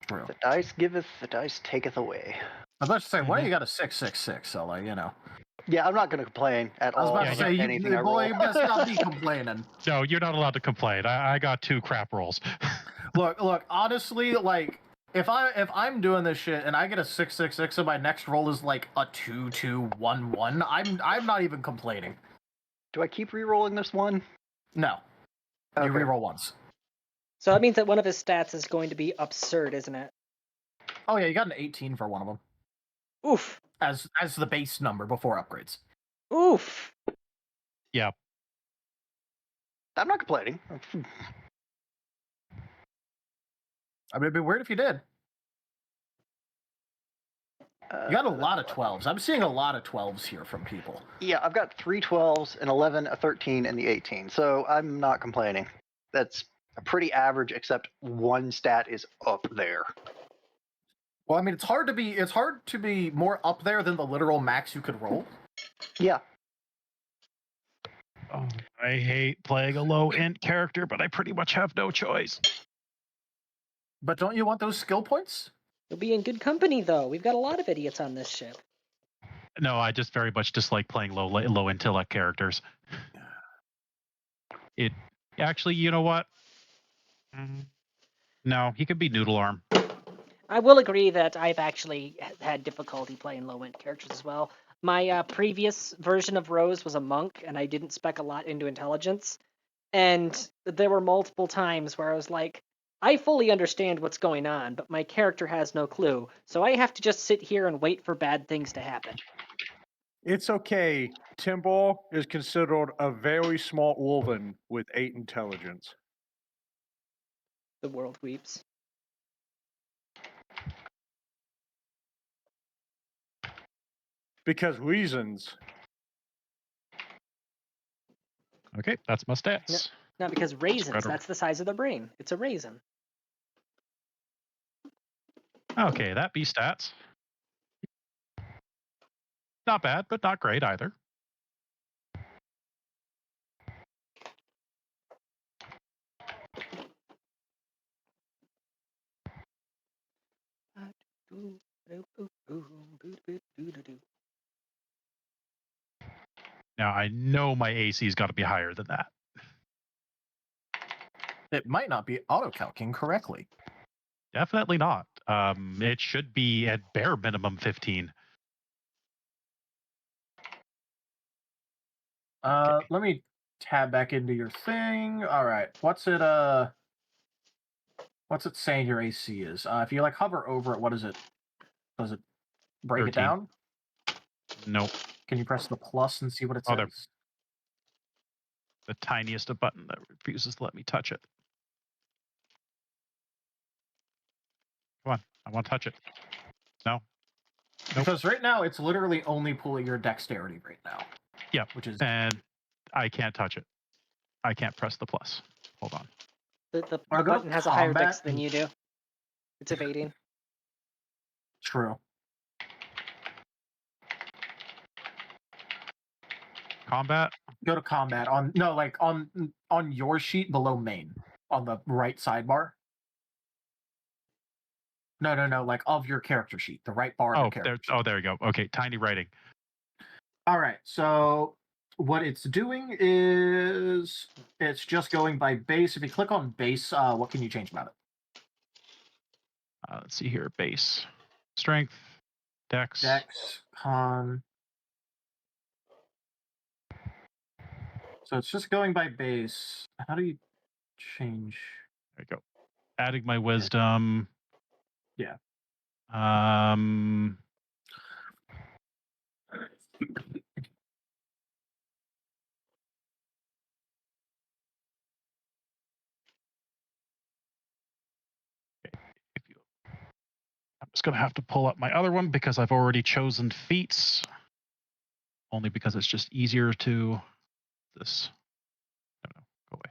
True. The dice giveth, the dice taketh away. I was about to say, why you got a 666, so like, you know. Yeah, I'm not going to complain at all. I was about to say, anything I boy, roll. you best not be complaining. No, you're not allowed to complain. I got 2 crap rolls. Look, honestly, like, if I'm doing this shit and I get a 666 and my next roll is like a 2211, I'm not even complaining. Do I keep re-rolling this one? No. You re-roll once. So that means that one of his stats is going to be absurd, isn't it? Oh yeah, you got an 18 for one of them. Oof. As the base number before upgrades. Oof. Yeah. I'm not complaining. I mean, it'd be weird if you did. You got a lot of 12s. I'm seeing a lot of 12s here from people. Yeah, I've got 3 12s, an 11, a 13, and the 18. So I'm not complaining. That's a pretty average, except one stat is up there. Well, I mean, it's hard to be more up there than the literal max you could roll. Yeah. Oh, I hate playing a low int character, but I pretty much have no choice. But don't you want those skill points? You'll be in good company, though. We've got a lot of idiots on this ship. No, I just very much dislike playing low intellect characters. It actually, you know what? No, he could be Noodle Arm. I will agree that I've actually had difficulty playing low-end characters as well. My previous version of Rose was a monk, and I didn't spec a lot into intelligence. And there were multiple times where I was like, I fully understand what's going on, but my character has no clue, so I have to just sit here and wait for bad things to happen. It's okay. Timbal is considered a very small wolven with 8 intelligence. The world weeps. Because reasons. Okay, that's my stats. Not because raisins, that's the size of the brain. It's a raisin. Okay, that be stats. Not bad, but not great either. Now, I know my AC's got to be higher than that. It might not be auto-calcing correctly. Definitely not. It should be at bare minimum 15. Let me tab back into your thing. All right, what's it saying your AC is? If you like hover over it, what is it? Does it break 13. it down? Nope. Can you press the plus and see what it says? The tiniest of button that refuses to let me touch it. Come on, I want to touch it. No. Nope. Because right now it's literally only pulling your dexterity right now. Yeah, which is and I can't touch it. I can't press the plus. Hold on. The button has a higher dex than you do. It's evading. True. Combat? Go to combat on your sheet below main. On the right sidebar. No, like of your character sheet, the right bar of your character sheet. There you go. Okay, tiny writing. All right, so what it's doing is it's just going by base. If you click on base, what can you change about it? Let's see here. Base, strength, dex. Con. So it's just going by base. How do you change? There you go. Adding my wisdom. Yeah. I'm just gonna have to pull up my other one because I've already chosen feats. Only because it's just easier to this. No, go away.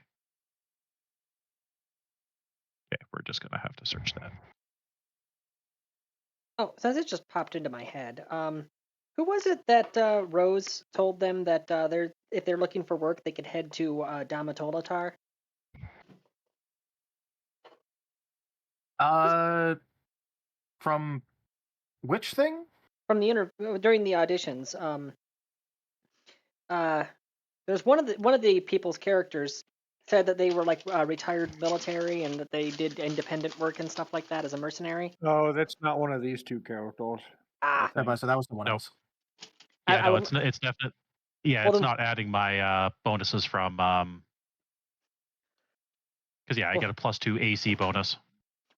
Okay, we're just gonna have to search that. Oh, since it just popped into my head, who was it that Rose told them that if they're looking for work, they could head to Damatolatar? From which thing? From the during the auditions. There's one of the people's characters said that they were like retired military and that they did independent work and stuff like that as a mercenary. Oh, that's not one of these two characters. So that was the one else. Yeah, no, it's definitely. Yeah, Well, it's then- not adding my bonuses from because I get a +2 AC bonus.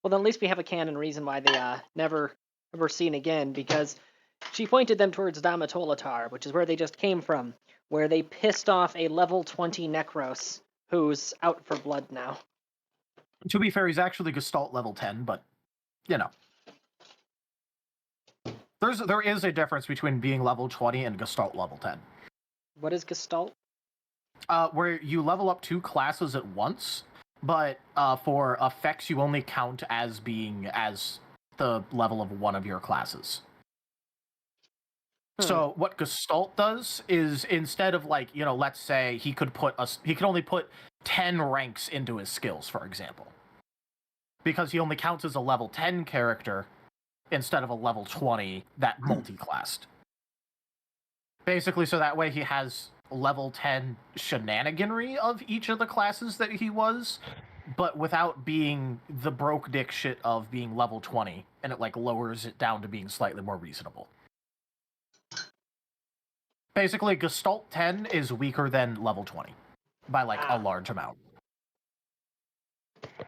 Well, then at least we have a canon reason why they never ever seen again, because she pointed them towards Damatolatar, which is where they just came from, where they pissed off a level 20 Necros who's out for blood now. To be fair, he's actually Gestalt level 10, but you know. There is a difference between being level 20 and Gestalt level 10. What is Gestalt? Where you level up 2 classes at once, but for effects you only count as being as the level of one of your classes. So what Gestalt does is instead of like, let's say he could only put 10 ranks into his skills, for example. Because he only counts as a level 10 character instead of a level 20 that multi-classed. Basically, so that way he has level 10 shenaniganry of each of the classes that he was, but without being the broke dick shit of being level 20, and it like lowers it down to being slightly more reasonable. Basically, Gestalt 10 is weaker than level 20 by like a large amount.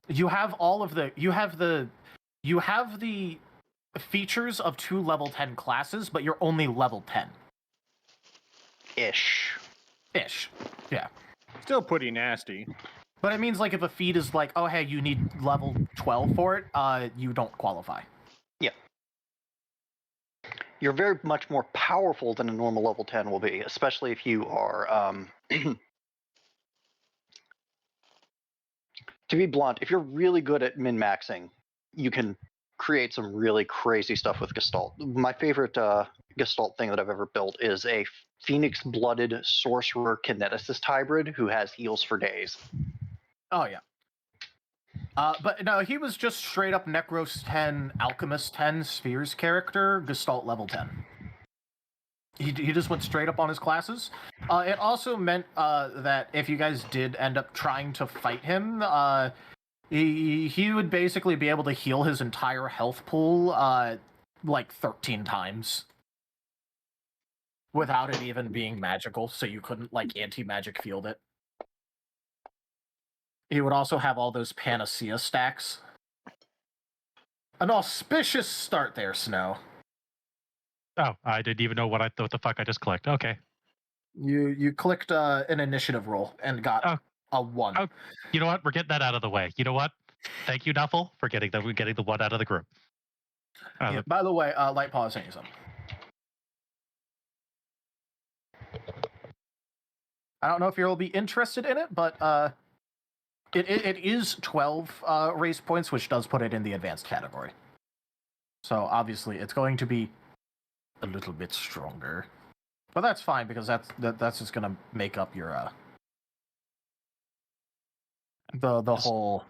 You have the features of 2 level 10 classes, but you're only level 10. Ish. Yeah. Still pretty nasty. But it means like if a feat is like, oh hey, you need level 12 for it, you don't qualify. Yeah. You're very much more powerful than a normal level 10 will be, especially if you are, to be blunt, if you're really good at min-maxing, you can create some really crazy stuff with Gestalt. My favorite Gestalt thing that I've ever built is a Phoenix-blooded sorcerer kineticist hybrid who has heals for days. Oh yeah. But no, he was just straight up Necros 10, Alchemist 10, Spheres character, Gestalt level 10. He just went straight up on his classes. It also meant that if you guys did end up trying to fight him, he would basically be able to heal his entire health pool like 13 times. Without it even being magical, so you couldn't like anti-magic field it. He would also have all those panacea stacks. An auspicious start there, Snow. Oh, I didn't even know what the fuck I just clicked. Okay. You clicked an initiative roll and got a 1. Oh, you know what? We're getting that out of the way. You know what? Thank you, Nuffle, for getting the 1 out of the group. Yeah, by the way, Lightpaw is saying something. I don't know if you'll be interested in it, but it is 12 race points, which does put it in the advanced category. So obviously, it's going to be a little bit stronger, but that's fine because that's just going to make up your. The whole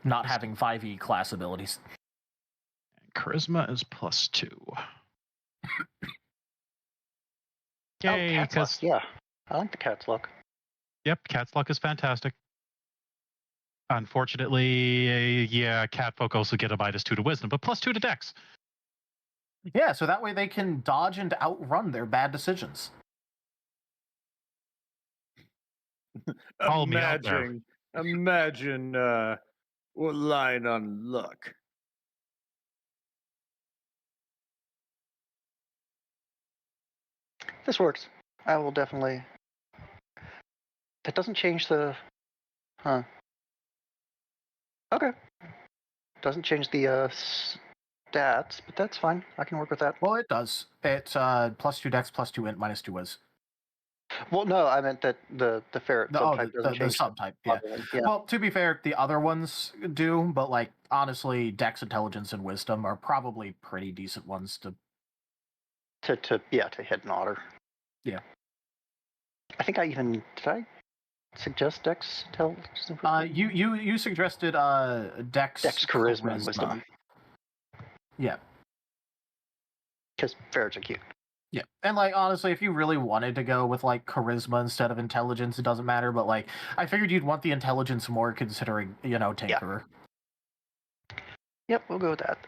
not having 5e class abilities. Charisma is +2. Yay, Yay, cat's luck. Yeah, I like the cat's luck. Yep, cat's luck is fantastic. Unfortunately, yeah, cat folk also get a -2 to wisdom, but +2 to dex. Yeah, so that way they can dodge and outrun their bad decisions. Call me out there. Imagine we're lying on luck. This works. I will definitely. That doesn't change the. Huh. Okay. Doesn't change the stats, but that's fine. I can work with that. Well, it does. It's +2 dex, +2 int, -2 whiz. Well, no, I meant that the ferret subtype doesn't the change. subtype, yeah. Well, to be fair, the other ones do, but like honestly, dex, intelligence, and wisdom are probably pretty decent ones to hit an otter. Yeah. I think did I suggest dex intelligence? You suggested dex, charisma, and wisdom. Yeah. Because ferrets are cute. Yeah, and like honestly, if you really wanted to go with like charisma instead of intelligence, it doesn't matter. But like, I figured you'd want the intelligence more, considering Tinkerer. Yep, we'll go with that.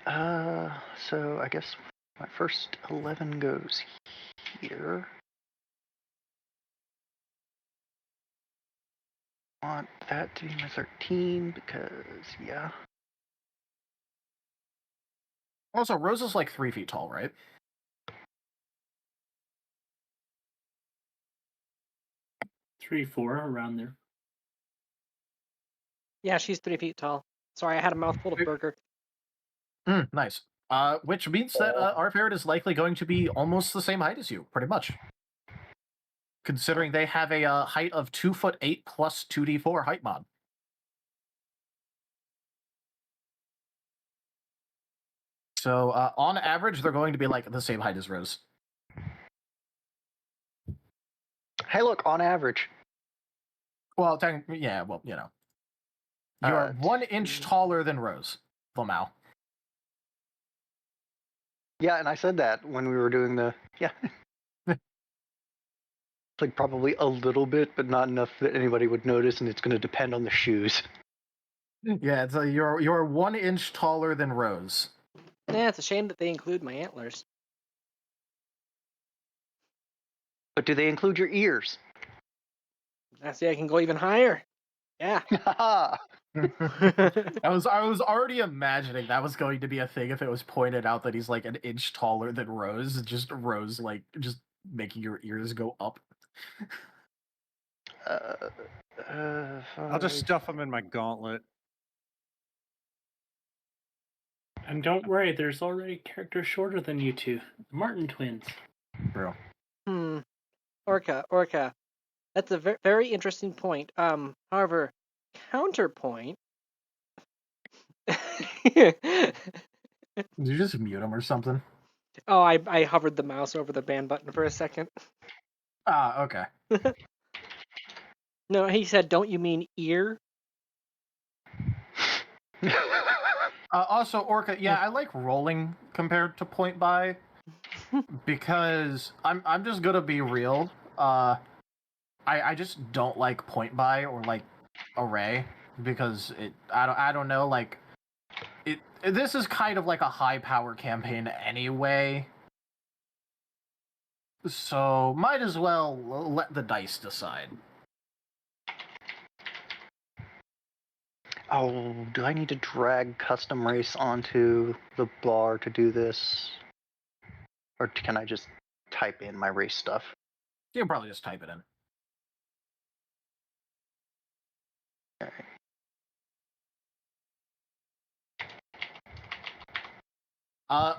So I guess my first 11 goes here. I want that to be my 13 because yeah. Also, Rose is like 3 feet tall, right? Three, 4, around there. Yeah, she's 3 feet tall. Sorry, I had a mouthful of burger. Nice. Which means that our ferret is likely going to be almost the same height as you, pretty much. Considering they have a height of 2'8" plus 2d4 height mod. So on average, they're going to be like the same height as Rose. Hey, look, on average. Well, technically, yeah. Well, you are 1 inch taller than Rose, Lamau. Yeah, and I said that when we were doing the like probably a little bit, but not enough that anybody would notice, and it's going to depend on the shoes. Yeah, so you're 1 inch taller than Rose. Yeah, it's a shame that they include my antlers. But do they include your ears? I see I can go even higher. Yeah. I was already imagining that was going to be a thing if it was pointed out that he's like 1 inch taller than Rose. Just Rose like just making your ears go up. I'll just stuff them in my gauntlet. And don't worry, there's already characters shorter than you two. The Martin twins. Bro. Orca. That's a very interesting point. However, counterpoint. Did you just mute him or something? Oh, I hovered the mouse over the ban button for a second. Ah, okay. No, he said, "Don't you mean ear?" Also, Orca, yeah, I like rolling compared to point buy because I'm just gonna be real. I just don't like point buy or like array because I don't know, like this is kind of like a high power campaign anyway. So might as well let the dice decide. Oh, do I need to drag custom race onto the bar to do this? Or can I just type in my race stuff? You can probably just type it in. Alright.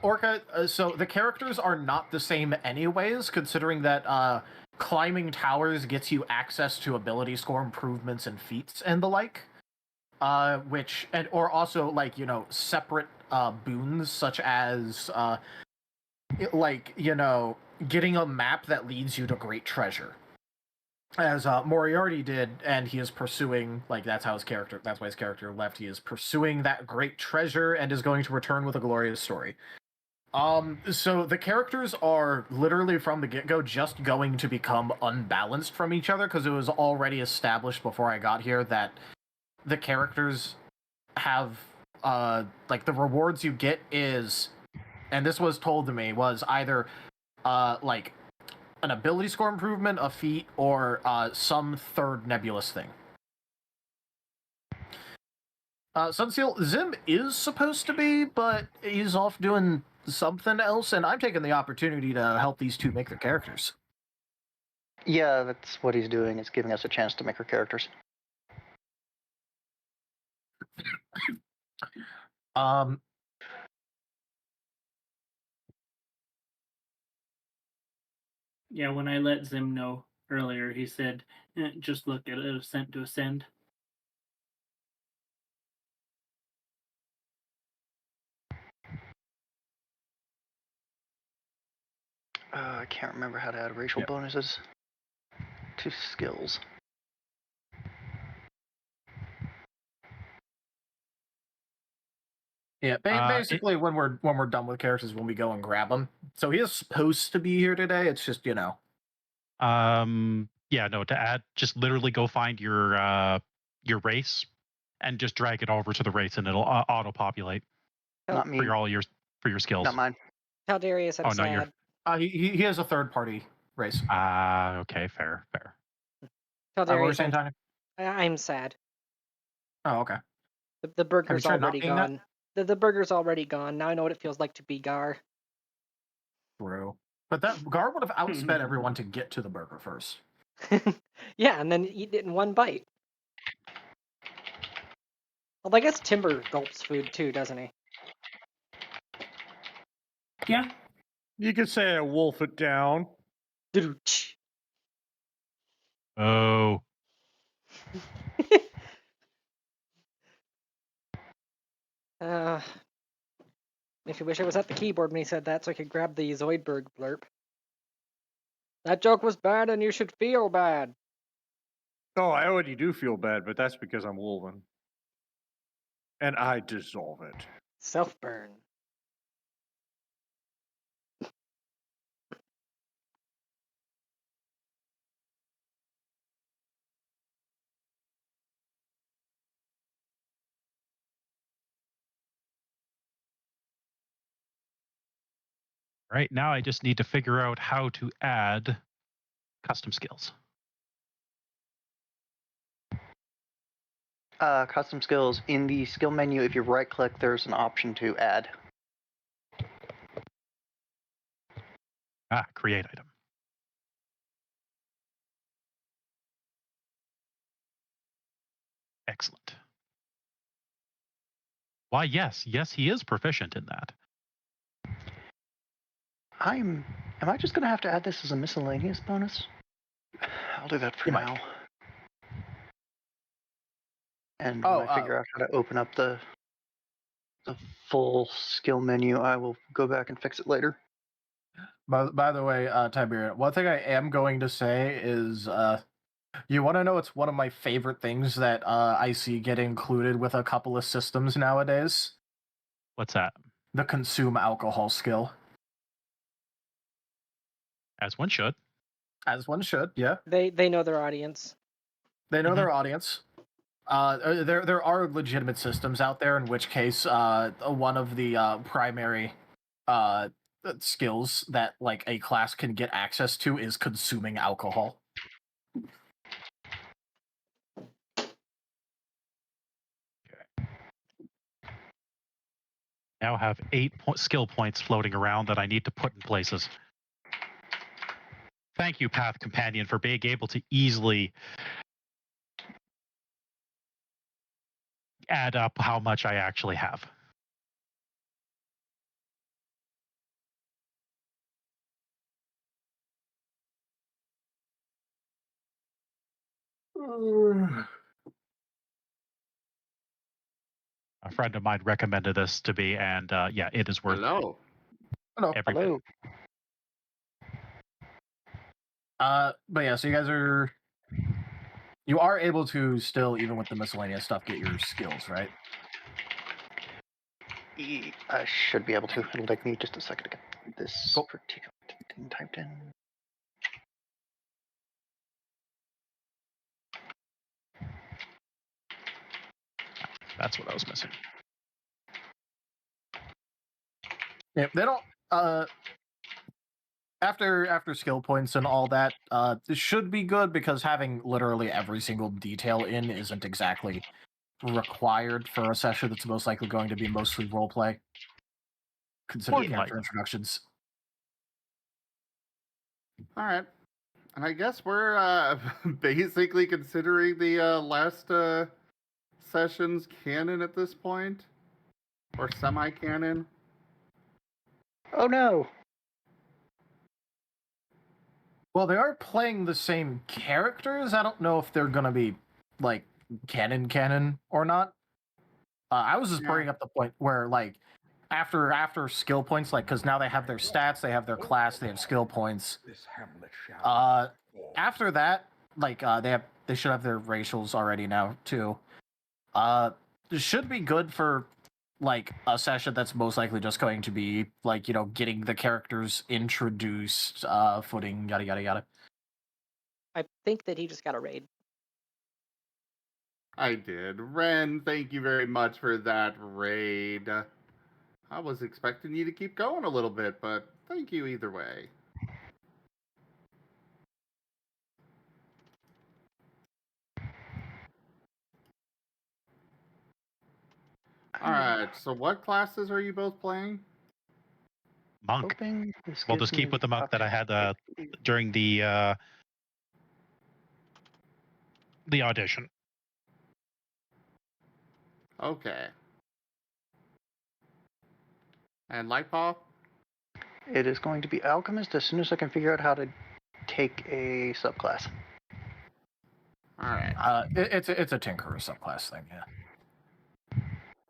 Orca, so the characters are not the same anyways, considering that climbing towers gets you access to ability score improvements and feats and the like. Or also like, separate boons such as getting a map that leads you to great treasure. as Moriarty did, and he is pursuing, like, that's why his character left. He is pursuing that great treasure and is going to return with a glorious story. So the characters are literally from the get-go just going to become unbalanced from each other, because it was already established before I got here that the characters have, like, the rewards you get is, and this was told to me, was either, like, an ability score improvement, a feat, or some third nebulous thing. Sunseal, Zim is supposed to be, but he's off doing something else, and I'm taking the opportunity to help these two make their characters. Yeah, that's what he's doing, is giving us a chance to make our characters. Yeah, when I let Zim know earlier, he said, just look at it, Ascent to Ascend. I can't remember how to add racial bonuses to skills. Yeah, basically when we're done with characters, when we go and grab them. So he is supposed to be here today. It's just, you know. Yeah, no, to add, just literally go find your race and just drag it over to the race, and it'll auto-populate. Not me. For your skills. Not mine. Tell Darius I'm sad. He has a third party race. Okay, fair. Tell What were you Darius saying, Tanya? I'm sad. Oh, okay. The burger's tried not already being that? gone. The burger's already gone. Now I know what it feels like to be Gar. True. But that Gar would have outsped everyone to get to the burger first. Yeah, and then eat it in one bite. Well, I guess Timber gulps food too, doesn't he? Yeah. You could say I wolf it down. Oh. If you wish I was at the keyboard when he said that so I could grab the Zoidberg blurb. That joke was bad and you should feel bad. Oh, I already do feel bad, but that's because I'm wolven. And I dissolve it. Self-burn. Right now, I just need to figure out how to add custom skills. Custom skills. In the skill menu, if you right-click, there's an option to add. Create item. Excellent. Why, yes, he is proficient in that. Am I just going to have to add this as a miscellaneous bonus? I'll do that for now. And when I figure out how to open up the full skill menu, I will go back and fix it later. By the way, Tiberian, one thing I am going to say is, you want to know it's one of my favorite things that I see get included with a couple of systems nowadays? What's that? The consume alcohol skill. As one should. As one should, yeah. They know their audience. They know their audience. There are legitimate systems out there, in which case one of the primary skills that like a class can get access to is consuming alcohol. Now have 8 skill points floating around that I need to put in places. Thank you, Path Companion, for being able to easily add up how much I actually have. A friend of mine recommended this to me, and yeah, it is worth every bit. But yeah, so you guys are You are able to still, even with the miscellaneous stuff, get your skills, right? I should be able to. It'll take me just a second to get this particular thing typed in. That's what I was missing. Yeah, they don't. After skill points and all that, this should be good because having literally every single detail in isn't exactly required for a session that's most likely going to be mostly roleplay. Considering character introductions. All right. And I guess we're basically considering the last sessions canon at this point, or semi-canon. Oh no! Well, they are playing the same characters. I don't know if they're gonna be like canon or not. I was just bringing up the point where like after skill points, like because now they have their stats, they have their class, they have skill points. After that, like they should have their racials already now too. This should be good for like a session that's most likely just going to be like, you know, getting the characters introduced, footing, yada yada yada. I think that he just got a raid. I did. Ren, thank you very much for that raid. I was expecting you to keep going a little bit, but thank you either way. Alright, so what classes are you both playing? Monk. We'll just keep with the monk that I had during the audition. Okay. And Lightpaw? It is going to be Alchemist as soon as I can figure out how to take a subclass. Alright. It's a Tinkerer subclass thing, yeah.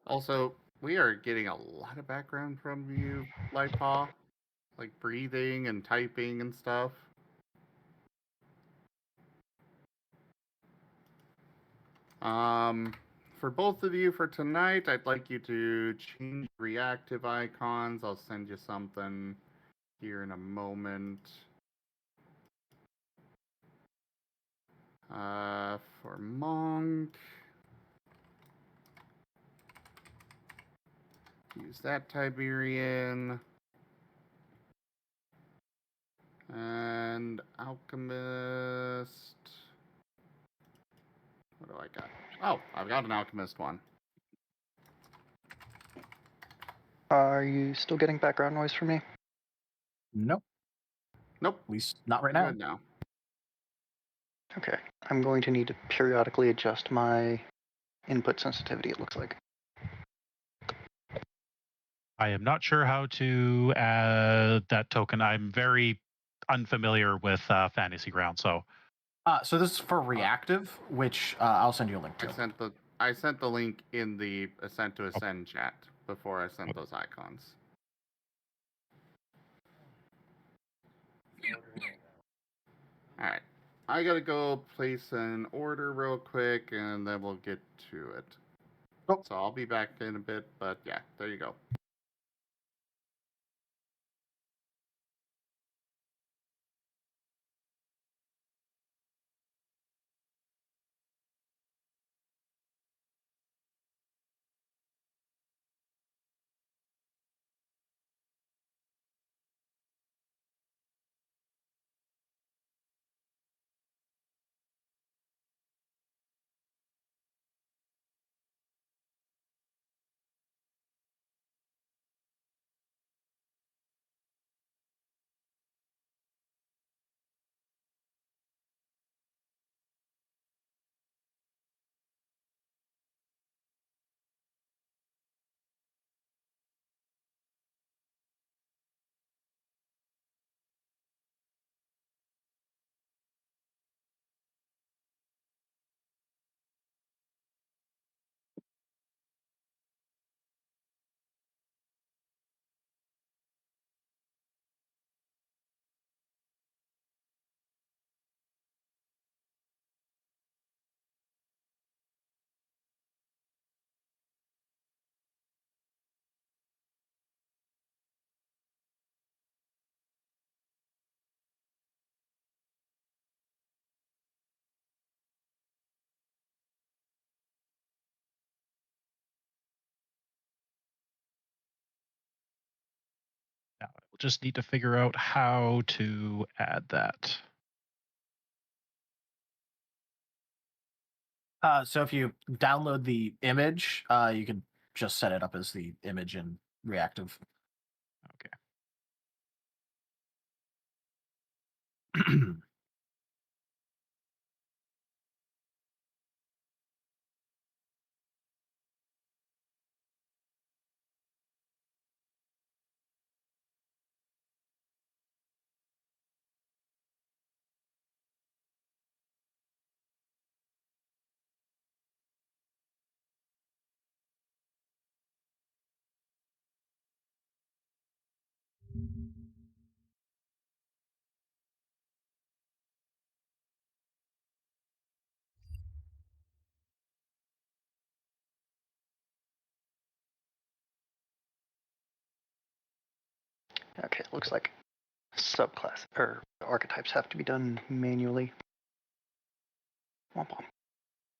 Also, we are getting a lot of background from you, Lightpaw. Like breathing and typing and stuff. For both of you for tonight, I'd like you to change reactive icons. I'll send you something here in a moment. For Monk, use that Tiberian. And Alchemist. What do I got? Oh, I've got an Alchemist one. Are you still getting background noise from me? Nope. Nope. At least not right now. Good now. Okay. I'm going to need to periodically adjust my input sensitivity, it looks like. I am not sure how to add that token. I'm very unfamiliar with Fantasy Ground, so. So this is for reactive, which I'll send you a link to. I sent the link in the Ascent to Ascend chat before I sent those icons. Alright. I gotta go place an order real quick and then we'll get to it. So I'll be back in a bit, but yeah, there you go. just need to figure out how to add that. So if you download the image, you can just set it up as the image in reactive. Okay. Okay, it looks like subclass or archetypes have to be done manually. Womp womp.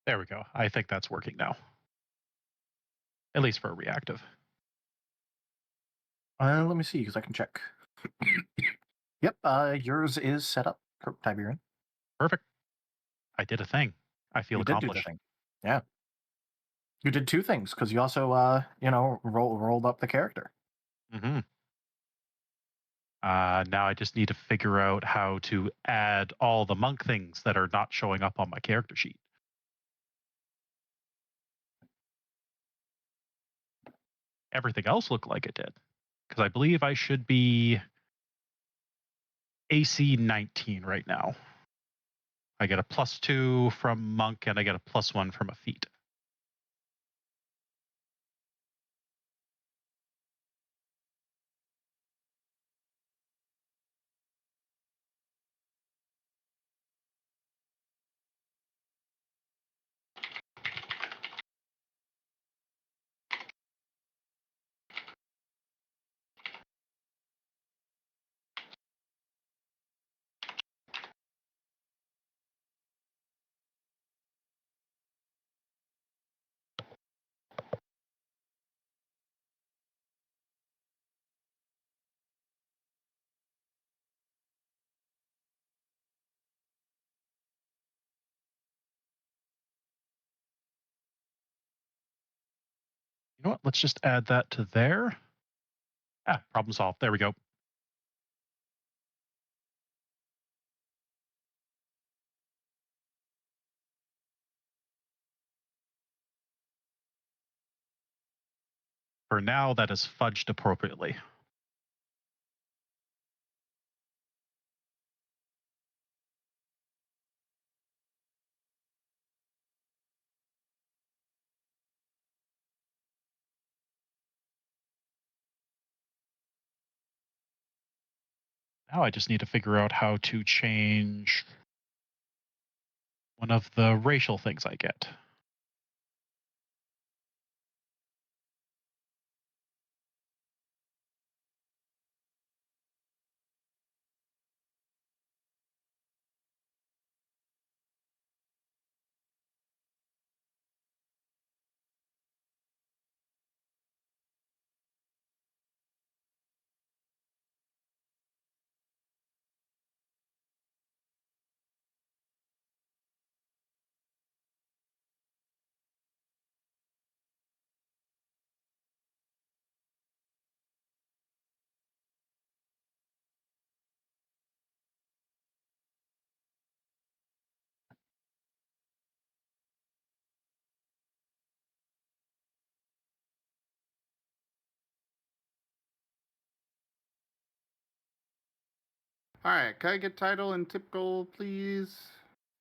There we go. I think that's working now. At least for a reactive. Let me see, because I can check. Yep, yours is set up, Tiberian. Perfect. I did a thing. I feel You did do accomplished. the thing. Yeah. You did two things, because you also, rolled up the character. Mm-hmm. Now I just need to figure out how to add all the monk things that are not showing up on my character sheet. Everything else looked like it did. Because I believe I should be AC 19 right now. I get a +2 from monk and I get a +1 from a feat. You know what? Let's just add that to there. Problem solved. There we go. For now, that is fudged appropriately. Now I just need to figure out how to change one of the racial things I get. All right, can I get title and tip goal, please,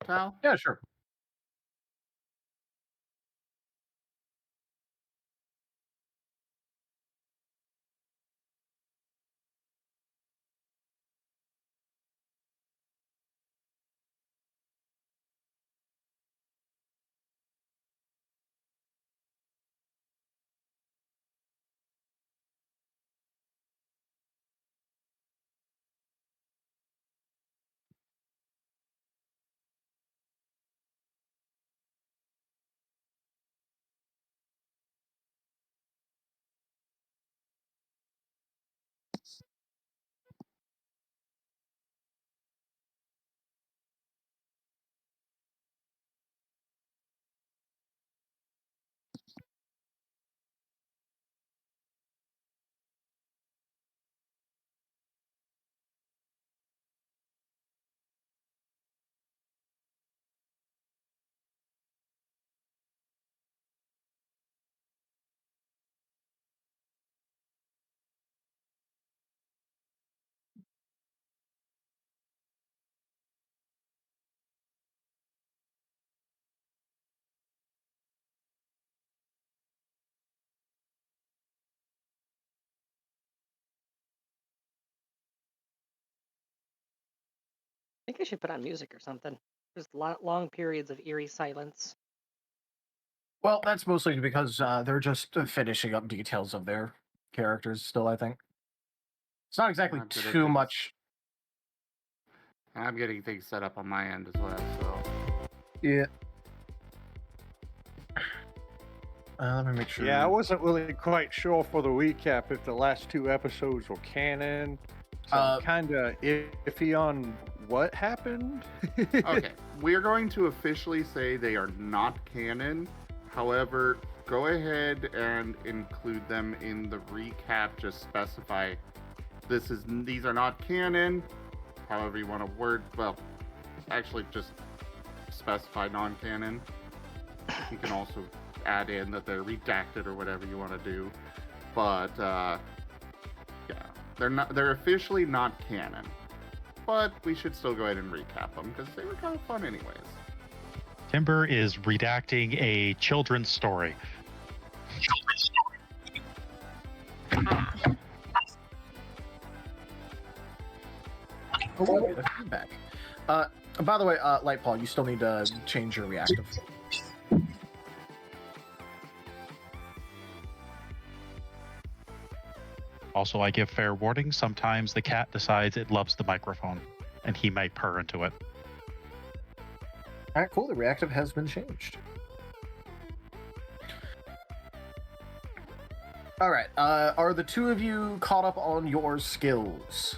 Tal? Yeah, sure. think I should put on music or something. There's long periods of eerie silence. Well, that's mostly because they're just finishing up details of their characters still, I think. It's not exactly too much. I'm getting things set up on my end as well, so. Yeah. Let me make sure. Yeah, I wasn't really quite sure for the recap if the last 2 episodes were canon. So I'm kind of iffy on what happened. Okay, we are going to officially say they are not canon. However, go ahead and include them in the recap. Just specify these are not canon. However you want to word, well, actually just specify non-canon. You can also add in that they're redacted or whatever you want to do. But yeah, they're officially not canon. But we should still go ahead and recap them because they were kind of fun anyways. Timber is redacting a children's story. Oh, the feedback. By the way, Light Paul, you still need to change your reactive. Also, I give fair warning. Sometimes the cat decides it loves the microphone, and he might purr into it. All right, cool. The reactive has been changed. All right. Are the two of you caught up on your skills?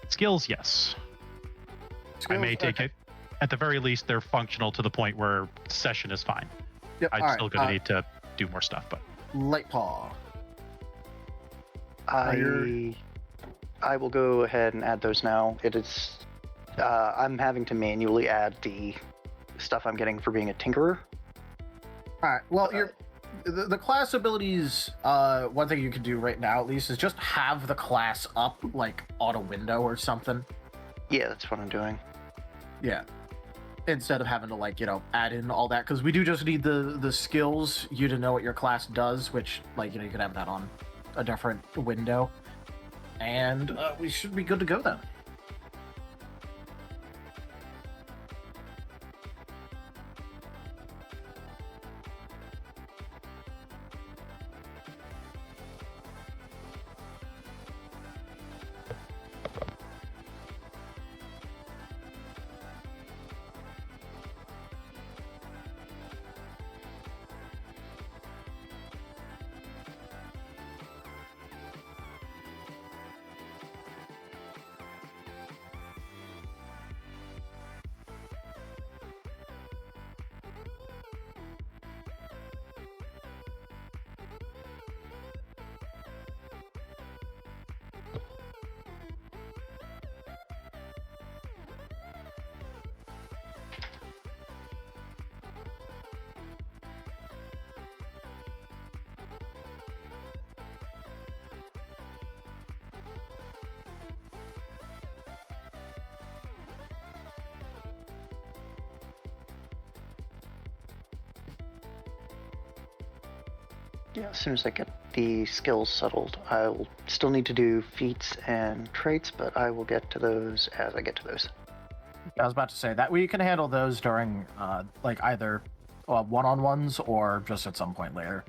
Skills, yes. I may take it. At the very least, they're functional to the point where session is fine. Yep, I'm all still right, going to need to do more stuff, but. Light Paw. I will go ahead and add those now. It is I'm having to manually add the stuff I'm getting for being a tinkerer. All right. Well, the class abilities. One thing you can do right now, at least, is just have the class up like on a window or something. Yeah, that's what I'm doing. Yeah. Instead of having to add in all that, because we do just need the skills, you to know what your class does, which you can have that on a different window, and we should be good to go then. Yeah, as soon as I get the skills settled, I'll still need to do feats and traits, but I will get to those as I get to those. I was about to say that we can handle those during either one-on-ones or just at some point later.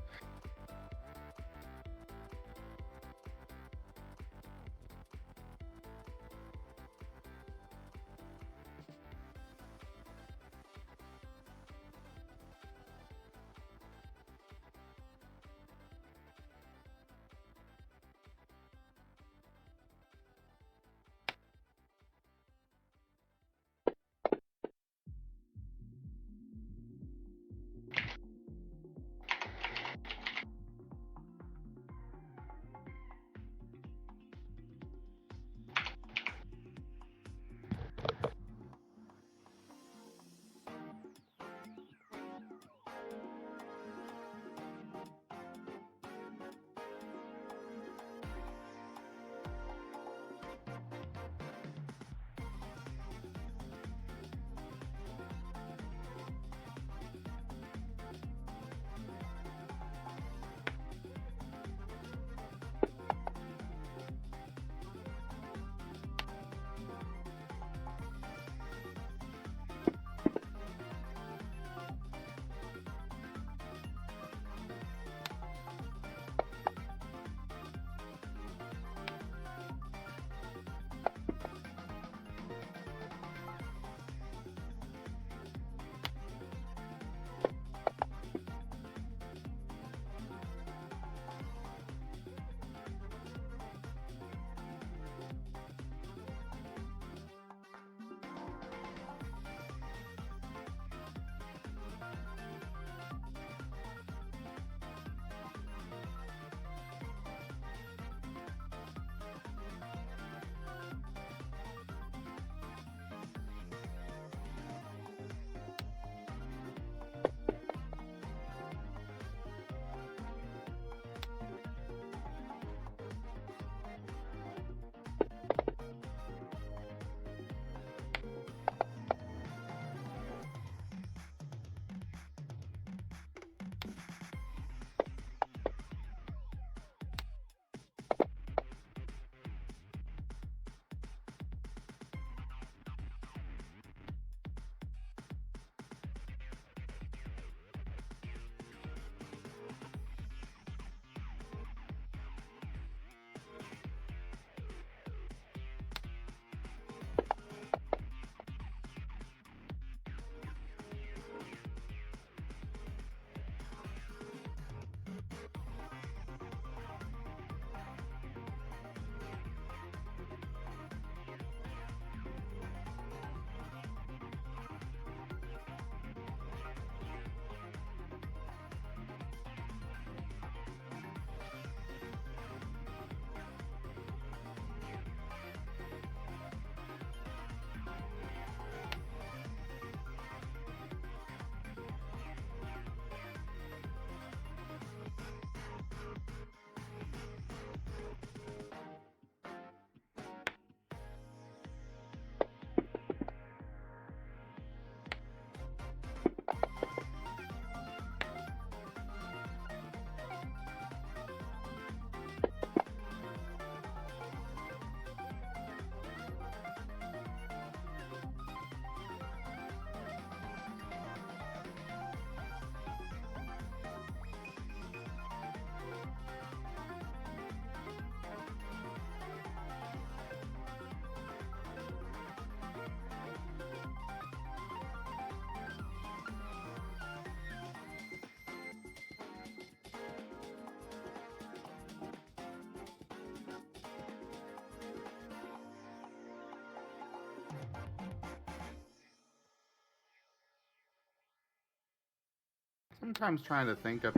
Sometimes trying to think up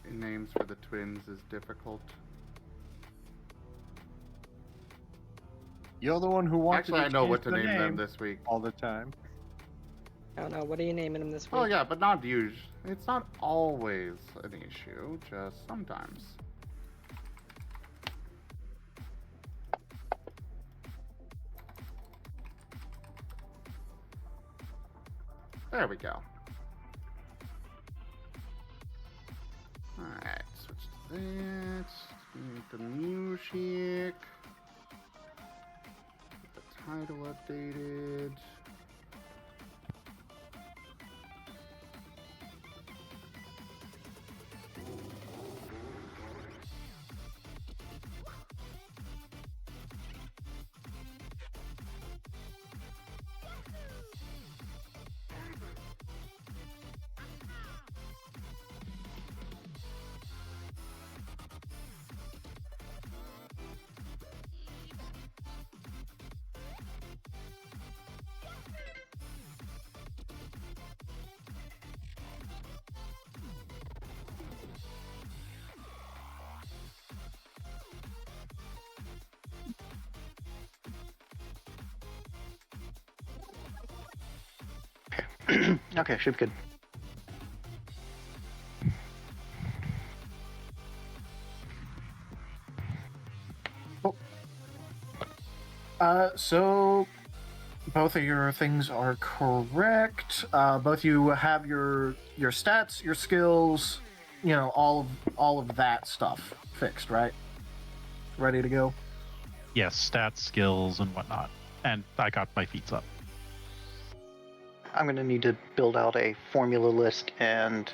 names for the twins is difficult. You're the one who wanted Actually, to I know change what to the name them this week. all the time. I don't know. What are you naming him this week? Oh yeah, but not usually. It's not always an issue, just sometimes. There we go. Alright, switch to that. Make the music. Get the title updated. Okay, should be good. So both of your things are correct. Both you have your stats, your skills, you know, all of that stuff fixed, right? Ready to go? Yes, stats, skills, and whatnot. And I got my feats up. I'm going to need to build out a formula list and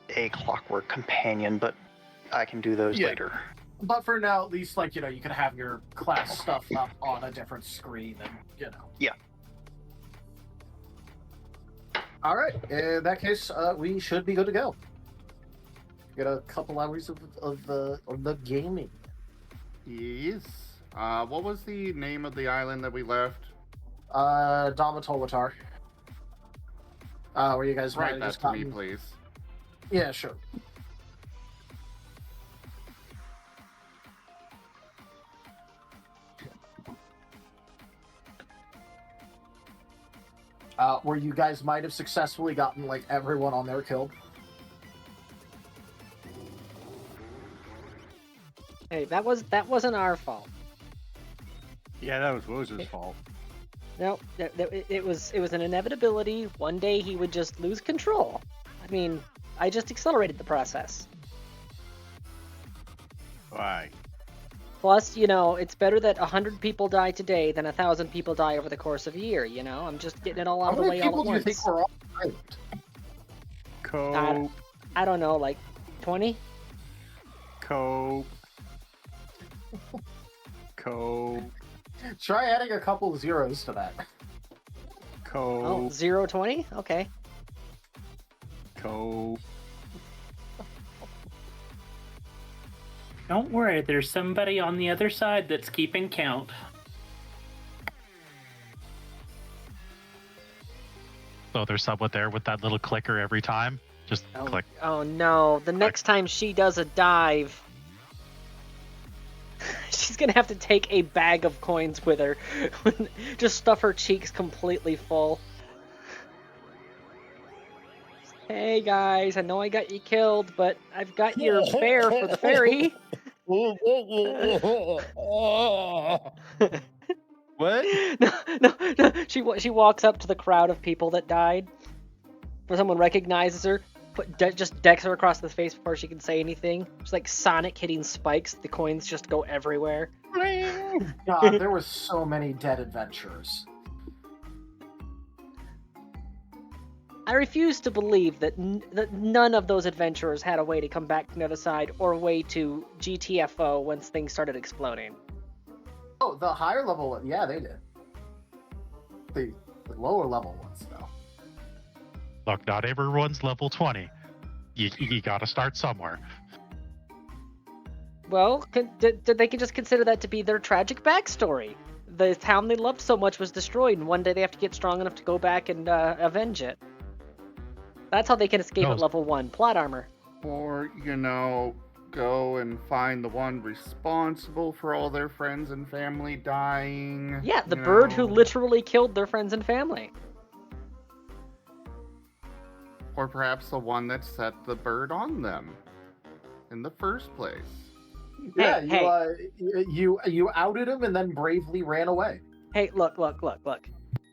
a clockwork companion, but I can do those later. But for now, at least, like, you know, you can have your class stuff up on a different screen and, you know. Yeah. All right. In that case, we should be good to go. Get a couple hours of the gaming. Yes. What was the name of the island that we left? Domitolatar. Where you guys might Write have that just to me, gotten... please. Yeah, sure. Where you guys might have successfully gotten, like, everyone on there killed. Hey, that wasn't our fault. Yeah, that was Rose's fault. No, it was an inevitability. One day he would just lose control. I mean, I just accelerated the process. Why? Plus, you know, it's better that 100 people die today than 1,000 people die over the course of a year, you know? I'm just getting it all out of the way all at once. How many people do you think were on the island? Cope. I don't know, like 20? Cope. Cope. Try adding a couple of zeros to that. Cope. Oh, 0, 20? Okay. Cope. Don't worry, there's somebody on the other side that's keeping count. So there's someone there with that little clicker every time. Just click. Oh no, the next time she does a dive, she's gonna have to take a bag of coins with her. Just stuff her cheeks completely full. Hey guys, I know I got you killed, but I've got your fare for the ferry. What? No. She walks up to the crowd of people that died. Where someone recognizes her, just decks her across the face before she can say anything. It's like Sonic hitting spikes. The coins just go everywhere. God, there were so many dead adventurers. I refuse to believe that none of those adventurers had a way to come back to the other side or a way to GTFO once things started exploding. Oh, the higher level one, yeah, they did. The lower level ones, though. Look, not everyone's level 20. You gotta start somewhere. Well, they can just consider that to be their tragic backstory. The town they loved so much was destroyed, and one day they have to get strong enough to go back and avenge it. That's how they can escape No. at level 1. Plot armor. Or, go and find the one responsible for all their friends and family dying. Yeah, the bird who literally killed their friends and family. Or perhaps the one that set the bird on them in the first place. Yeah, Hey, you outed him and then bravely ran away. Hey, look.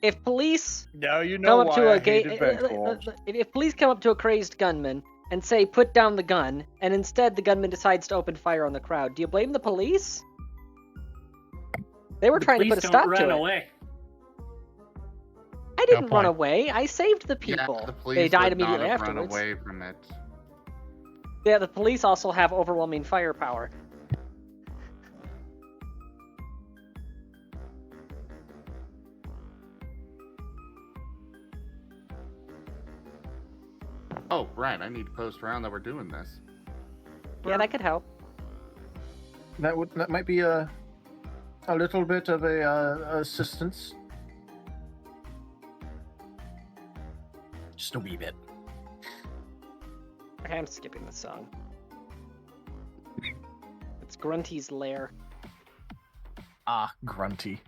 If police Now you come know up why to I a hated Vengeful. if police come up to a crazed gunman and say put down the gun, and instead the gunman decides to open fire on the crowd, do you blame the police? They were trying to put a stop to it. Away. I didn't run away. I saved the people. Yeah, the police they died would not immediately have afterwards. Run away from it. Yeah, the police also have overwhelming firepower. Oh, right. I need to post around that we're doing this. Yeah, that could help. That might be a little bit of a assistance. Just a wee bit. Okay, I'm skipping this song. It's Grunty's lair. Ah, Grunty.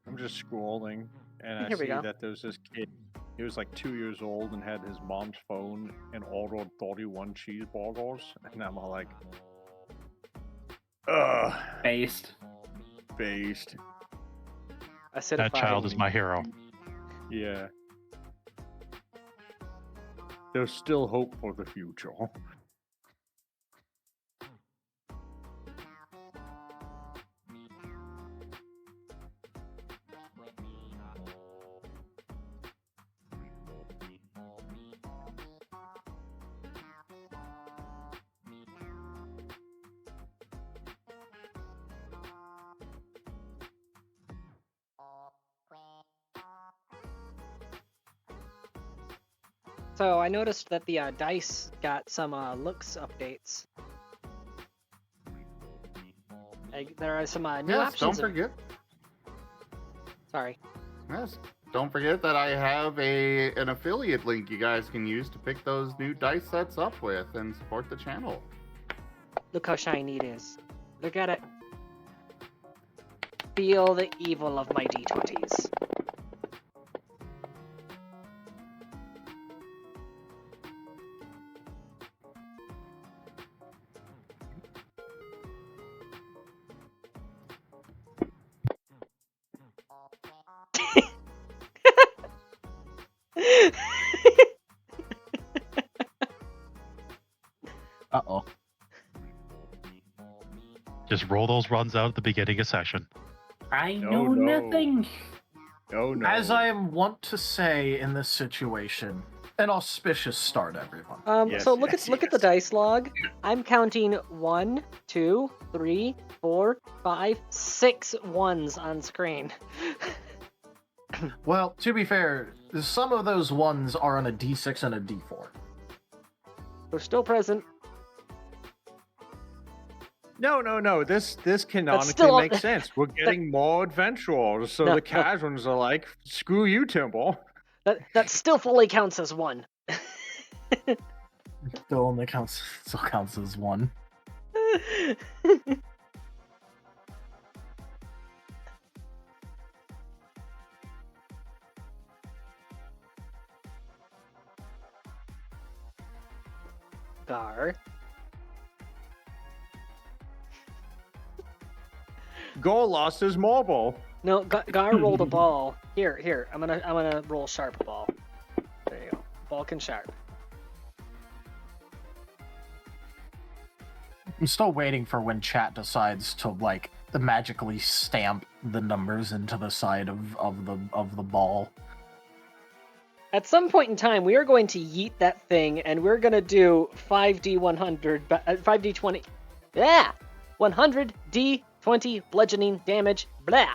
I'm just scrolling, and I Here we see go. that there's this kid. He was like 2 years old and had his mom's phone and ordered 31 cheeseburgers, and I'm all like, ugh. Based. That child is my hero. Yeah. There's still hope for the future. So I noticed that the dice got some looks updates. There are some new Yes, options. don't forget. Sorry. Yes, don't forget that I have an affiliate link you guys can use to pick those new dice sets up with and support the channel. Look how shiny it is. Look at it. Feel the evil of my D20s. Uh-oh. Just roll those runs out at the beginning of session. I know nothing. No. As I am wont to say in this situation, an auspicious start, everyone. So look at the dice log. I'm counting 1, 2, 3, 4, 5, 6 ones on screen. Well, to be fair, some of those ones are on a D6 and a D4. They're still present. No. This canonically still- makes sense. We're getting more adventurers, so No, the casuals are like, screw you, Timble. That still fully counts as 1. Still counts as 1. Gar. Gore lost his marble. No, Gar rolled a ball. Here. I'm gonna roll sharp ball. There you go. Balkan sharp. I'm still waiting for when chat decides to magically stamp the numbers into the side of the ball. At some point in time, we are going to yeet that thing, and we're gonna do 5d100, 5d20. Yeah, 100 d20 bludgeoning damage. Blah.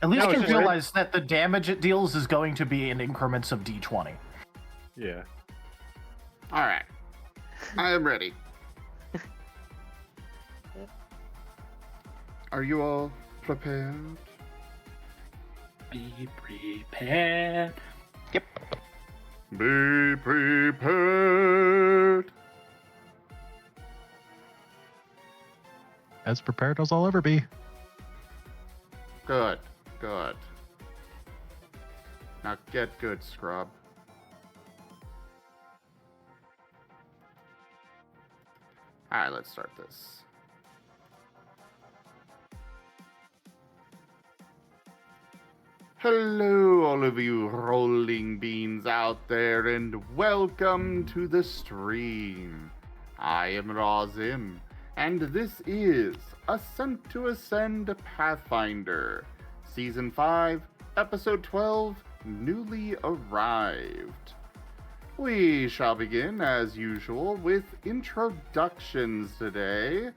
At least No, you it's just- realize that the damage it deals is going to be in increments of d20. Yeah. All right. I am ready. Are you all prepared? Be prepared. Be prepared. As prepared as I'll ever be. Good. Good. Now get good, scrub. Alright, let's start this. Hello, all of you rolling beans out there, and welcome to the stream. I am Razim, and this is Ascent to Ascend Pathfinder, Season 5, Episode 12, Newly Arrived. We shall begin, as usual, with introductions today.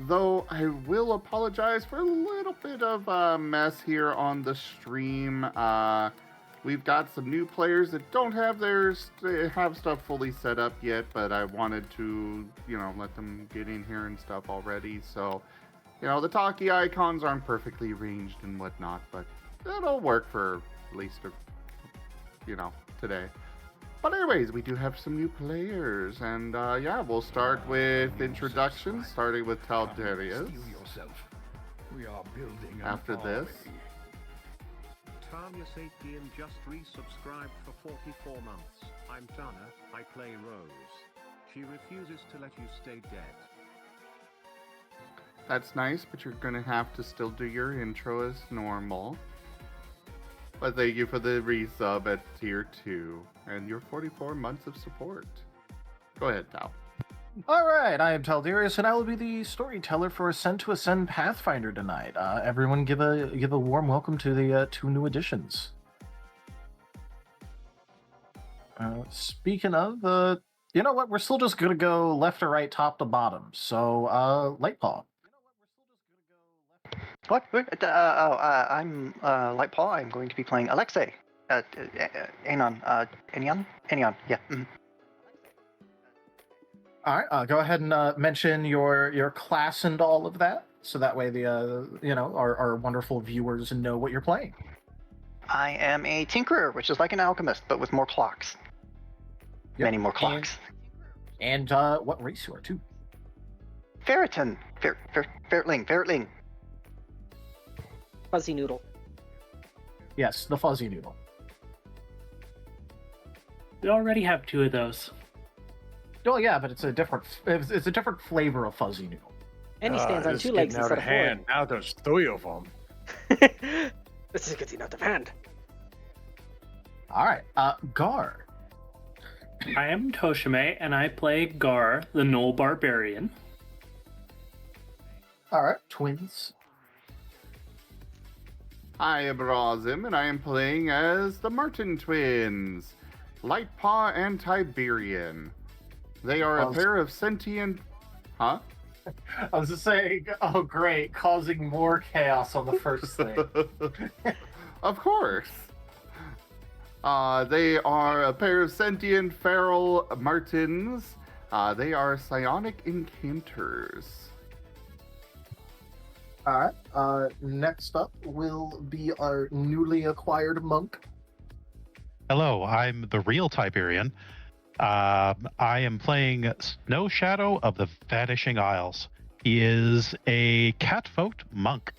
Though I will apologize for a little bit of a mess here on the stream. We've got some new players that don't have have stuff fully set up yet, but I wanted to, let them get in here and stuff already. So, the talkie icons aren't perfectly arranged and whatnot, but it'll work for at least, today. But anyways, we do have some new players, and we'll start with introductions, starting with Taldarius. We are building After this. Tanya Sapien just resubscribed for 44 months. I'm Tana, I play Rose. She refuses to let you stay dead. That's nice, but you're gonna have to still do your intro as normal. But thank you for the resub at tier 2 and your 44 months of support. Go ahead, Tal. Alright, I am Taldarius, and I will be the storyteller for Ascent to Ascend Pathfinder tonight. Everyone give a warm welcome to the 2 new additions. Speaking of, you know what, we're still just gonna go left to right, top to bottom. So, Lightpaw. What? I'm Lightpaw. I'm going to be playing Alexei. Anon. Enion? Enion, yeah. Mm-hmm. Alright, go ahead and mention your class and all of that, so that way the our wonderful viewers know what you're playing. I am a tinkerer, which is like an alchemist, but with more clocks. Yep. Many more clocks. And what race you are, too? Ferritin. Ferretling. Fuzzy noodle. Yes, the fuzzy noodle. We already have 2 of those. Oh yeah, but it's a different flavor of fuzzy noodle. And he stands on this 2 is legs getting out instead of of 4. hand. Now there's 3 of them. This is getting out of hand. Alright, Gar. I am Toshime, and I play Gar, the Gnoll Barbarian. Alright, twins. I am Razim, and I am playing as the Martin twins, Lightpaw and Tiberian. They are a pair of sentient... Huh? I was just saying, oh great, causing more chaos on the first thing. Of course. They are a pair of sentient feral martins. They are psionic incanters. Alright, next up will be our newly acquired monk. Hello, I'm the real Tiberian. I am playing Snow Shadow of the Vanishing Isles. He is a catfolk monk.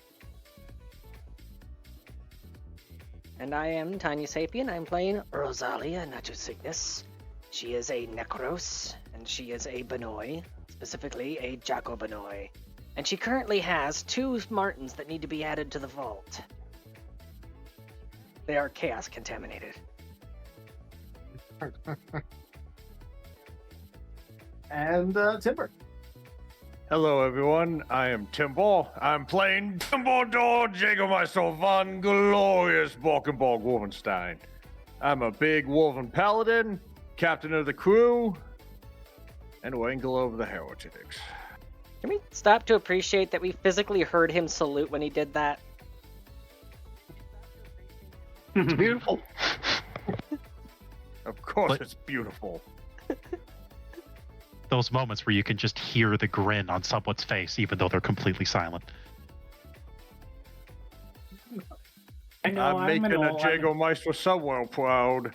And I am Tanya Sapien. I'm playing Rosalia Natusignus. She is a Necros, and she is a Benoi, specifically a Jacobenoy. And she currently has 2 Martins that need to be added to the vault. They are chaos contaminated. And Timber. Hello, everyone. I am Timble. I'm playing Timbledore Jägermeister von Glorious Balkenborg Wolfenstein. I'm a big Wolven Paladin, captain of the crew, and wrangle over the heretics. Can we stop to appreciate that we physically heard him salute when he did that? It's beautiful. Of course, But- it's beautiful. Those moments where you can just hear the grin on someone's face, even though they're completely silent. I know, I'm I'm making an a old, Jägermeister somewhere proud.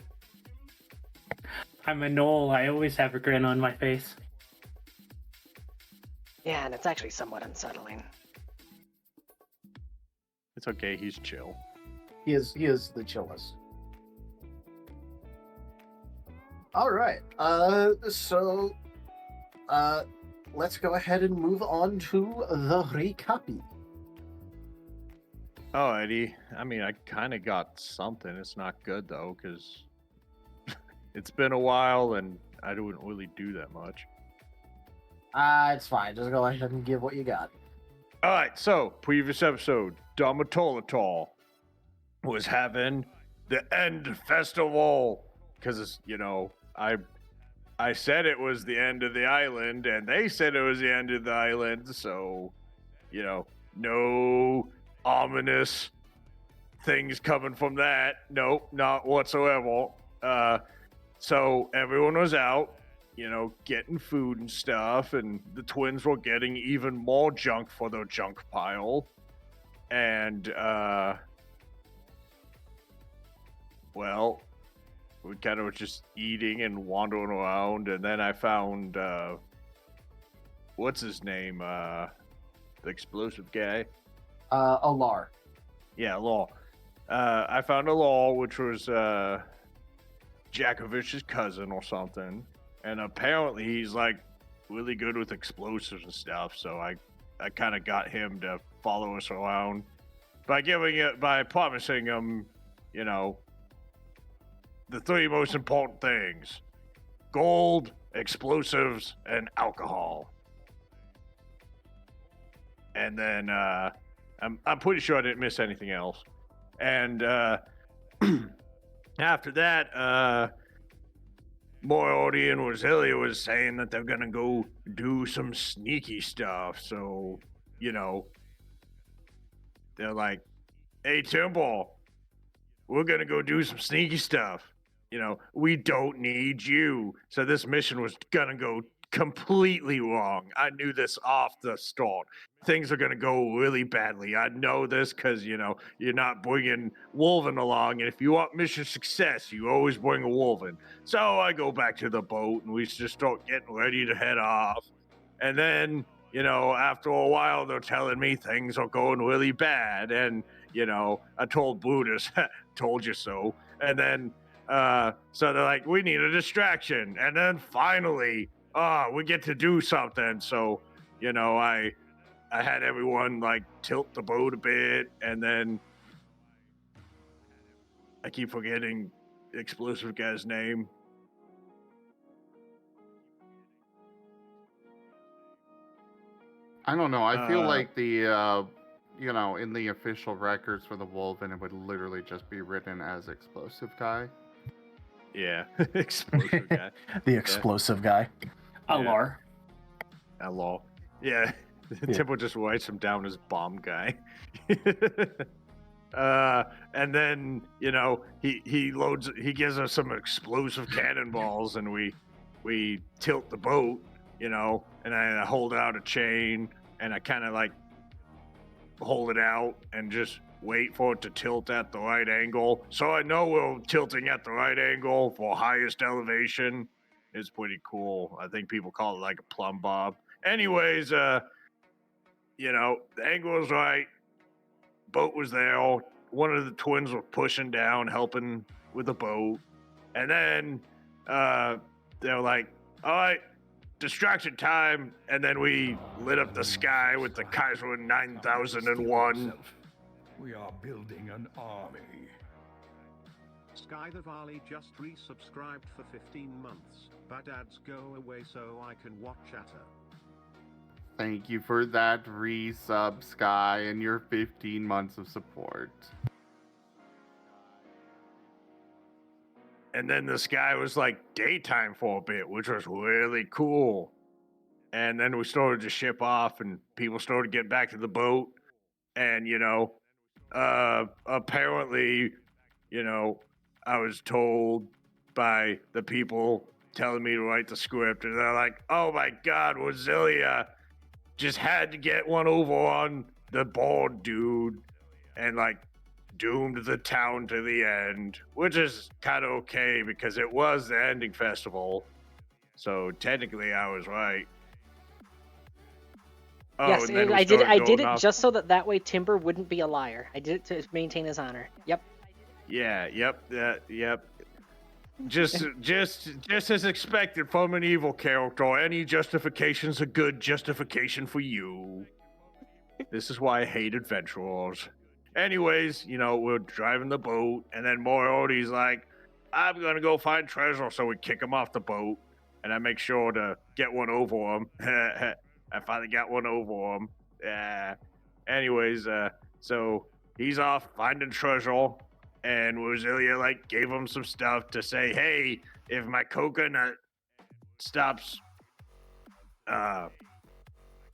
I'm a knoll. I always have a grin on my face. Yeah, and it's actually somewhat unsettling. It's okay, he's chill. He is the chillest. All right. So let's go ahead and move on to the recopy. Oh, Eddie. I mean, I kind of got something. It's not good though, because it's been a while and I didn't really do that much. It's fine. Just go ahead and give what you got. All right. So previous episode, Domatolotol was having the end festival because it's, you know, I said it was the end of the island and they said it was the end of the island, so you know, no ominous things coming from that. Nope, not whatsoever. So everyone was out, you know, getting food and stuff, and the twins were getting even more junk for their junk pile. And well, we kind of were just eating and wandering around, and then I found what's his name? The explosive guy. Alar. Yeah, Law. I found a Law, which was Jakovich's cousin or something, and apparently he's like really good with explosives and stuff. So I kind of got him to follow us around by promising him, you know, the three most important things: gold, explosives, and alcohol. And then I'm pretty sure I didn't miss anything else. And after that, Moriarty and Roselia was saying that they're gonna go do some sneaky stuff. So, you know, they're like, "Hey, Timble, we're gonna go do some sneaky stuff. You know, we don't need you." So this mission was gonna go completely wrong. I knew this off the start. Things are gonna go really badly. I know this because, you know, you're not bringing Wolven along, and if you want mission success, you always bring a Wolven. So I go back to the boat, and we just start getting ready to head off. And then, you know, after a while, they're telling me things are going really bad, and, you know, I told Buddhist, told you so. And then, so they're like, we need a distraction. And then finally, we get to do something. So, you know, I had everyone like tilt the boat a bit, and then I keep forgetting the explosive guy's name. I don't know. I feel like the, you know, in the official records for the Wolven, it would literally just be written as explosive guy. Yeah, explosive guy. The explosive guy. Alar. Alar. Yeah. Timbo just writes him down as bomb guy. And then, you know, he gives us some explosive cannonballs, and we tilt the boat, you know, and I hold out a chain, and I kind of like hold it out and just wait for it to tilt at the right angle. So I know we're tilting at the right angle for highest elevation. It's pretty cool. I think people call it like a plumb bob. Anyways, you know, the angle was right. Boat was there. One of the twins were pushing down, helping with the boat. And then they're like, all right, distraction time. And then we lit up the sky with the Kaiser 9001. We are building an army. Sky the Valley just resubscribed for 15 months. Bad ads go away so I can watch chatter. Thank you for that resub, Sky, and your 15 months of support. And then the sky was like daytime for a bit, which was really cool. And then we started to ship off, and people started getting back to the boat. And, you know, apparently, I was told by the people telling me to write the script, and they're like, "Oh my God, Wazilia just had to get one over on the bald dude, and like doomed the town to the end," which is kind of okay because it was the ending festival, so technically I was right. Oh, Yes, and then we I did. started I did going it off. just so that way Timber wouldn't be a liar. I did it to maintain his honor. Yep. Yeah, yep, yep. Just as expected from an evil character, any justification's a good justification for you. This is why I hate adventurers. Anyways, we're driving the boat, and then Moriarty's like, "I'm gonna go find treasure," so we kick him off the boat, and I make sure to get one over him. I finally got one over him. Anyways, so he's off finding treasure, and Wazilia like gave him some stuff to say, "Hey, if my coconut stops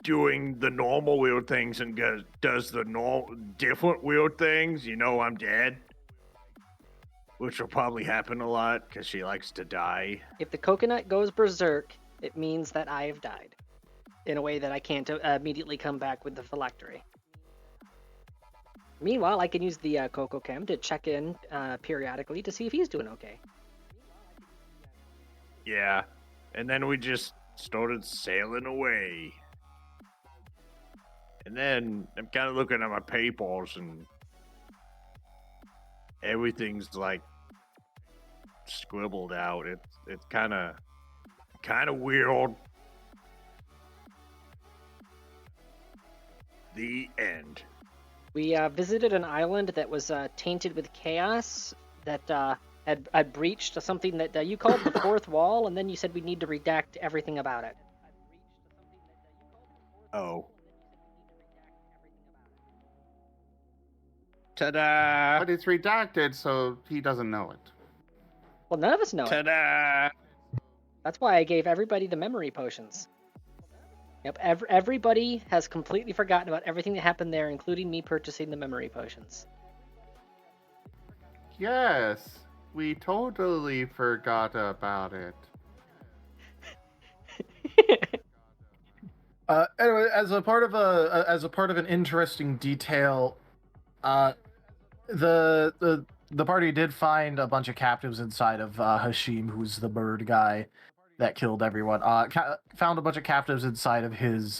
doing the normal weird things and does the different weird things, I'm dead." Which will probably happen a lot because she likes to die. If the coconut goes berserk, it means that I have died in a way that I can't immediately come back with the phylactery. Meanwhile, I can use the Coco Chem to check in periodically to see if he's doing okay. Yeah, and then we just started sailing away. And then I'm kind of looking at my papers, and everything's like scribbled out. It's kind of weird. The end. We visited an island that was tainted with chaos, that had breached something that you called the fourth wall, and then you said we need to redact everything about it. Oh. Ta-da! But it's redacted, so he doesn't know it. Well, none of us know it. Ta-da! That's why I gave everybody the memory potions. Yep, everybody has completely forgotten about everything that happened there, including me purchasing the memory potions. Yes, we totally forgot about it. Anyway, as a part of an interesting detail, the party did find a bunch of captives inside of Hashim, who's the bird guy that killed everyone. Found a bunch of captives inside of his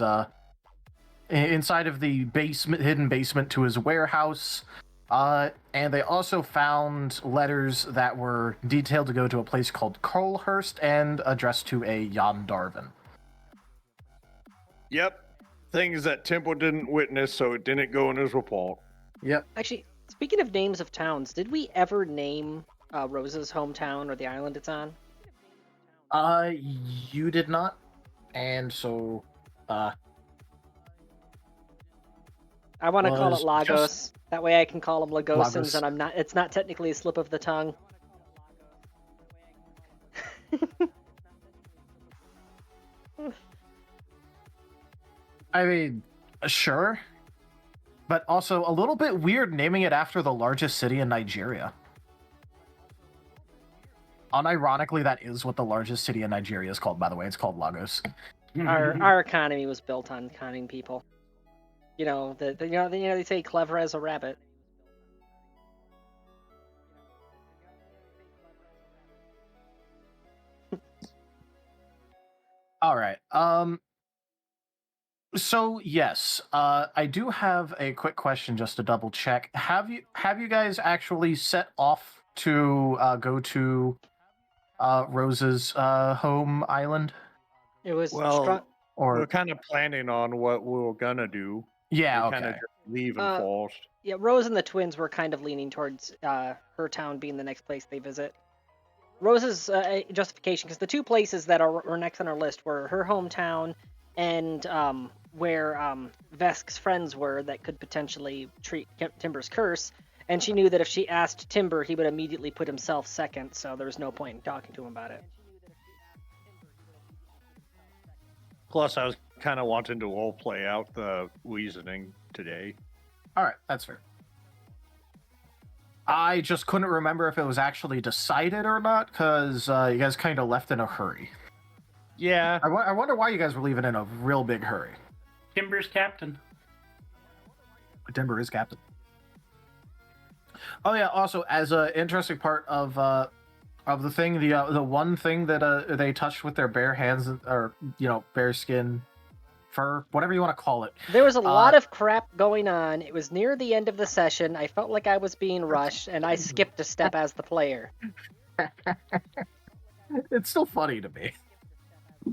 inside of the hidden basement to his warehouse. And they also found letters that were detailed to go to a place called Colhurst and addressed to a Jan Darvin. Yep. Things that Temple didn't witness, so it didn't go in his report. Yep. Actually, speaking of names of towns, did we ever name Rosa's hometown or the island it's on? You did not. And so, I want to call it Lagos. That way I can call them Lagosans, Lagos. And it's not technically a slip of the tongue. I mean, sure. But also a little bit weird naming it after the largest city in Nigeria. Unironically, that is what the largest city in Nigeria is called, by the way. It's called Lagos. Our economy was built on conning people. They say clever as a rabbit. All right. So yes, I do have a quick question just to double check. Have you guys actually set off to go to Rose's home island? It was we're kind of planning on what we were gonna do. Yeah, we kind of just leaving first. Yeah, Rose and the twins were kind of leaning towards her town being the next place they visit. Rose's justification, because the two places that are next on our list were her hometown and where Vesk's friends were that could potentially treat Timber's curse. And she knew that if she asked Timber, he would immediately put himself second, so there was no point in talking to him about it. Plus, I was kind of wanting to all play out the reasoning today. All right, that's fair. I just couldn't remember if it was actually decided or not, because you guys kind of left in a hurry. Yeah. I wonder why you guys were leaving in a real big hurry. Timber's captain. Timber is captain. Oh yeah. Also, as an interesting part of the thing, the one thing that they touched with their bare hands, or bare skin, fur, whatever you want to call it. There was a lot of crap going on. It was near the end of the session. I felt like I was being rushed, and I skipped a step as the player. It's still funny to me.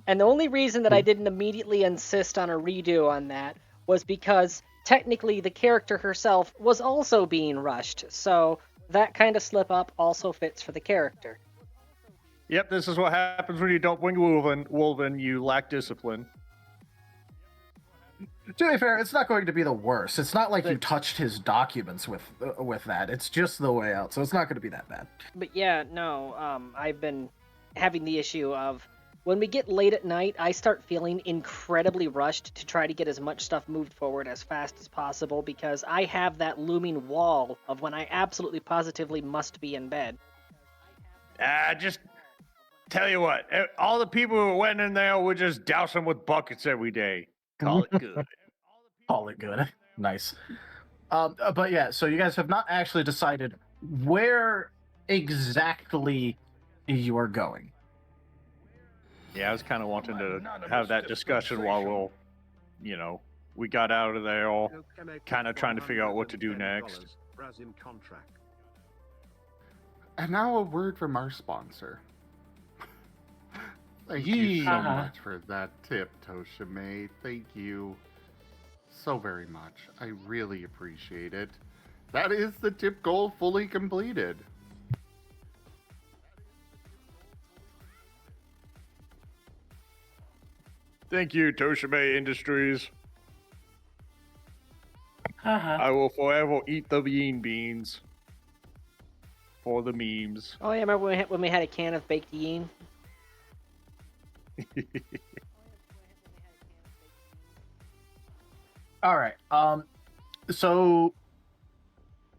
And the only reason that I didn't immediately insist on a redo on that was because technically the character herself was also being rushed, so that kind of slip up also fits for the character. Yep, this is what happens when you don't bring Wolven, you lack discipline. To be fair, it's not going to be the worst. It's not like you touched his documents with that. It's just the way out, so it's not going to be that bad. But yeah, no, I've been having the issue of when we get late at night, I start feeling incredibly rushed to try to get as much stuff moved forward as fast as possible because I have that looming wall of when I absolutely positively must be in bed. Just tell you what, all the people who went in there would just douse them with buckets every day. Call it good. Call it good. Nice. But yeah, so you guys have not actually decided where exactly you are going. Yeah, I was kind of wanting to have that discussion while we got out of there, all kind of trying to figure out what to do next. And now a word from our sponsor. Thank you so much for that tip, Toshime. Thank you so very much. I really appreciate it. That is the tip goal fully completed. Thank you, Toshime Industries. I will forever eat the beans for the memes. Oh yeah, remember when we had a can of baked bean? All right. So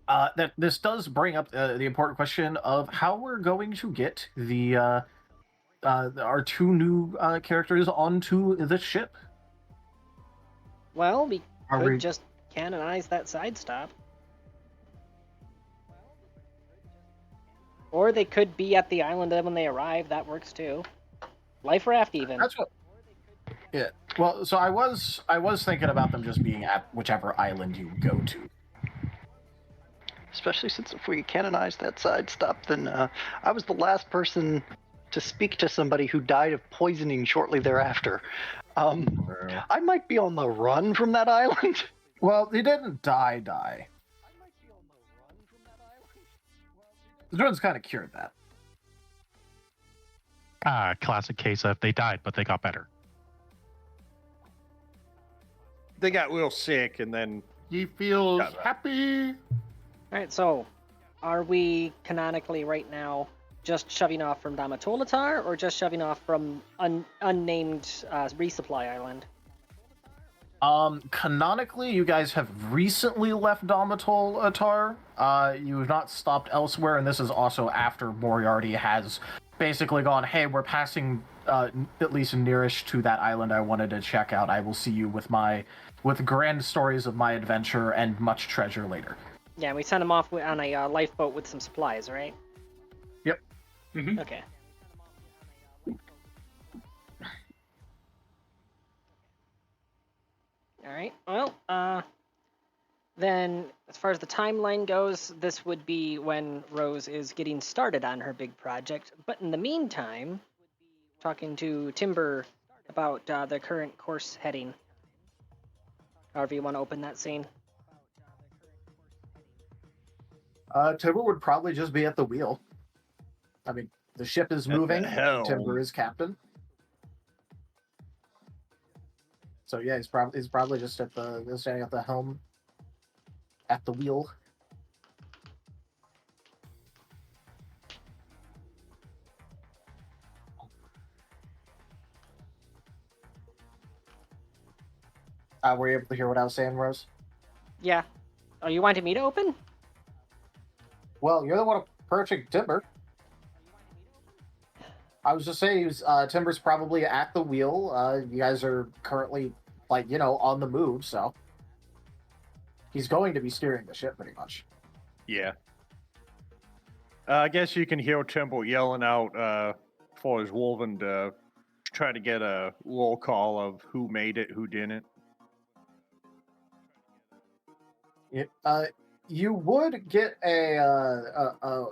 that this does bring up the important question of how we're going to get the our two new characters onto the ship. Well, we could just canonize that side stop. Or they could be at the island when they arrive. That works too. Life raft even. That's what. Yeah. Well, so I was thinking about them just being at whichever island you go to. Especially since if we canonize that side stop, then I was the last person to speak to somebody who died of poisoning shortly thereafter. I might be on the run from that island. Well, he didn't die. The drone's kind of cured that. Classic case of they died, but they got better. They got real sick, and then he feels happy. Alright, so are we canonically right now just shoving off from Damatolatar, or just shoving off from unnamed resupply island? Canonically, you guys have recently left Damatolatar. You have not stopped elsewhere, and this is also after Moriarty has basically gone, hey, we're passing at least nearish to that island I wanted to check out. I will see you with grand stories of my adventure and much treasure later. Yeah, we sent him off on a lifeboat with some supplies, right? Yep. Mm-hmm. Okay. Alright, well, then as far as the timeline goes, this would be when Rose is getting started on her big project. But in the meantime, talking to Timber about the current course heading. However you want to open that scene. Timber would probably just be at the wheel. I mean, the ship is moving. Timber is captain. So yeah, he's probably just standing at the helm, at the wheel. Were you able to hear what I was saying, Rose? Yeah. Oh, you wanted me to open? Well, you're the one approaching Timber. I was just saying, Timber's probably at the wheel. You guys are currently, on the move, so he's going to be steering the ship pretty much. Yeah. I guess you can hear Timber yelling out for his Wolven to try to get a roll call of who made it, who didn't. You would get a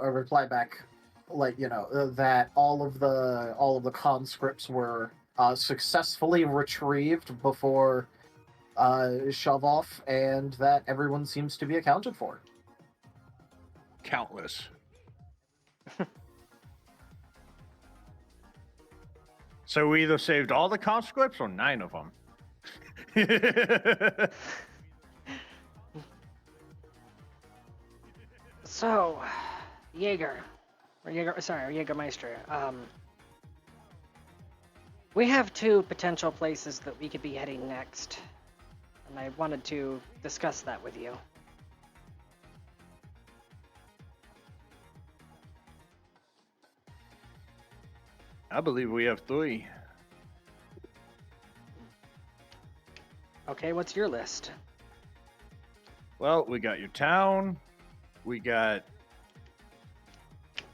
reply back, that all of the conscripts were successfully retrieved before shove off, and that everyone seems to be accounted for. Countless. So we either saved all the conscripts or 9 of them. So, Jägermeister, we have 2 potential places that we could be heading next, and I wanted to discuss that with you. I believe we have 3. Okay, what's your list? Well, we got your town. We got...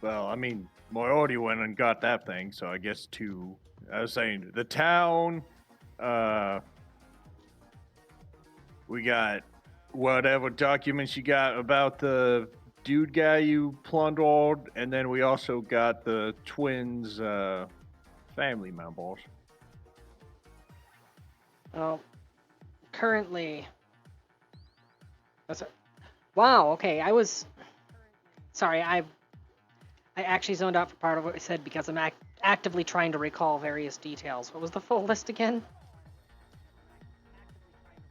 Well, I mean, Moriarty went and got that thing, so I guess 2. I was saying the town. We got whatever documents you got about the dude guy you plundered, and then we also got the twins' family members. Well, currently... Wow, okay, Sorry, I actually zoned out for part of what I said because I'm actively trying to recall various details. What was the full list again?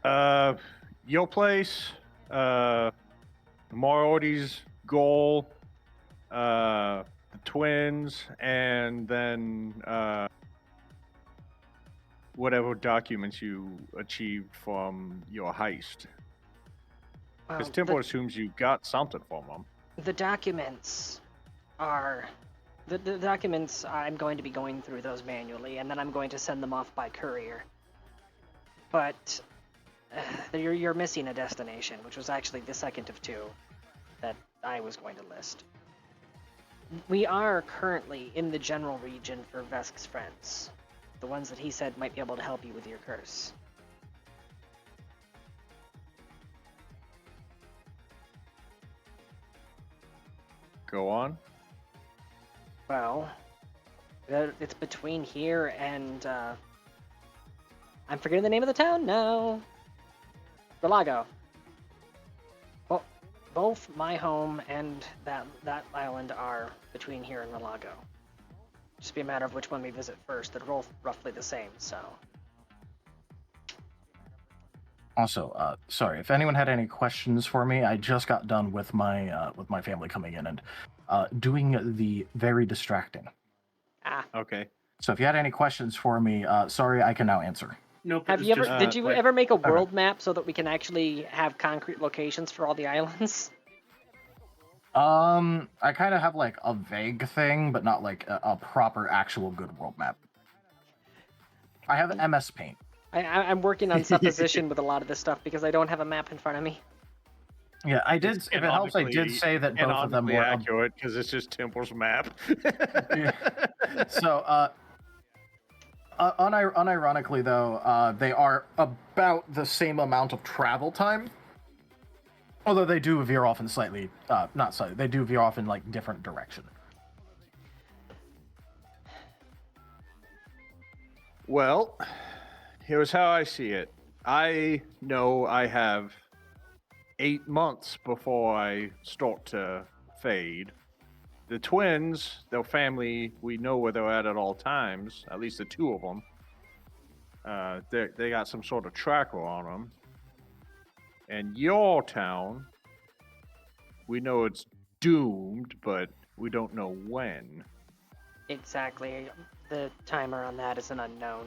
Your place, Moriarty's goal, the twins, and then whatever documents you achieved from your heist. Because Timber assumes you got something from them. The documents are... The documents, I'm going to be going through those manually, and then I'm going to send them off by courier. But you're missing a destination, which was actually the second of 2 that I was going to list. We are currently in the general region for Vesk's friends. The ones that he said might be able to help you with your curse. Go on. Well, it's between here and, I'm forgetting the name of the town now. Relago. Well, both my home and that island are between here and Relago. Just be a matter of which one we visit first. They're both roughly the same, so. Also, sorry, if anyone had any questions for me, I just got done with my family coming in and doing the very distracting. Ah. Okay. So if you had any questions for me, sorry, I can now answer. Nope. Have you ever? Did you ever make a world map so that we can actually have concrete locations for all the islands? I kind of have like a vague thing, but not like a proper actual good world map. I have MS Paint. I'm working on supposition with a lot of this stuff because I don't have a map in front of me. Yeah, I did. If it helps, I did say that both of them were accurate because it's just Temple's map. So, unironically though, they are about the same amount of travel time. Although they do veer off in slightly, not slightly, they do veer off in like different direction. Well, here's how I see it. I know I have 8 months before I start to fade. The twins, their family, we know where they're at all times, at least the 2 of them. They got some sort of tracker on them. And your town, we know it's doomed, but we don't know when. Exactly. The timer on that is an unknown.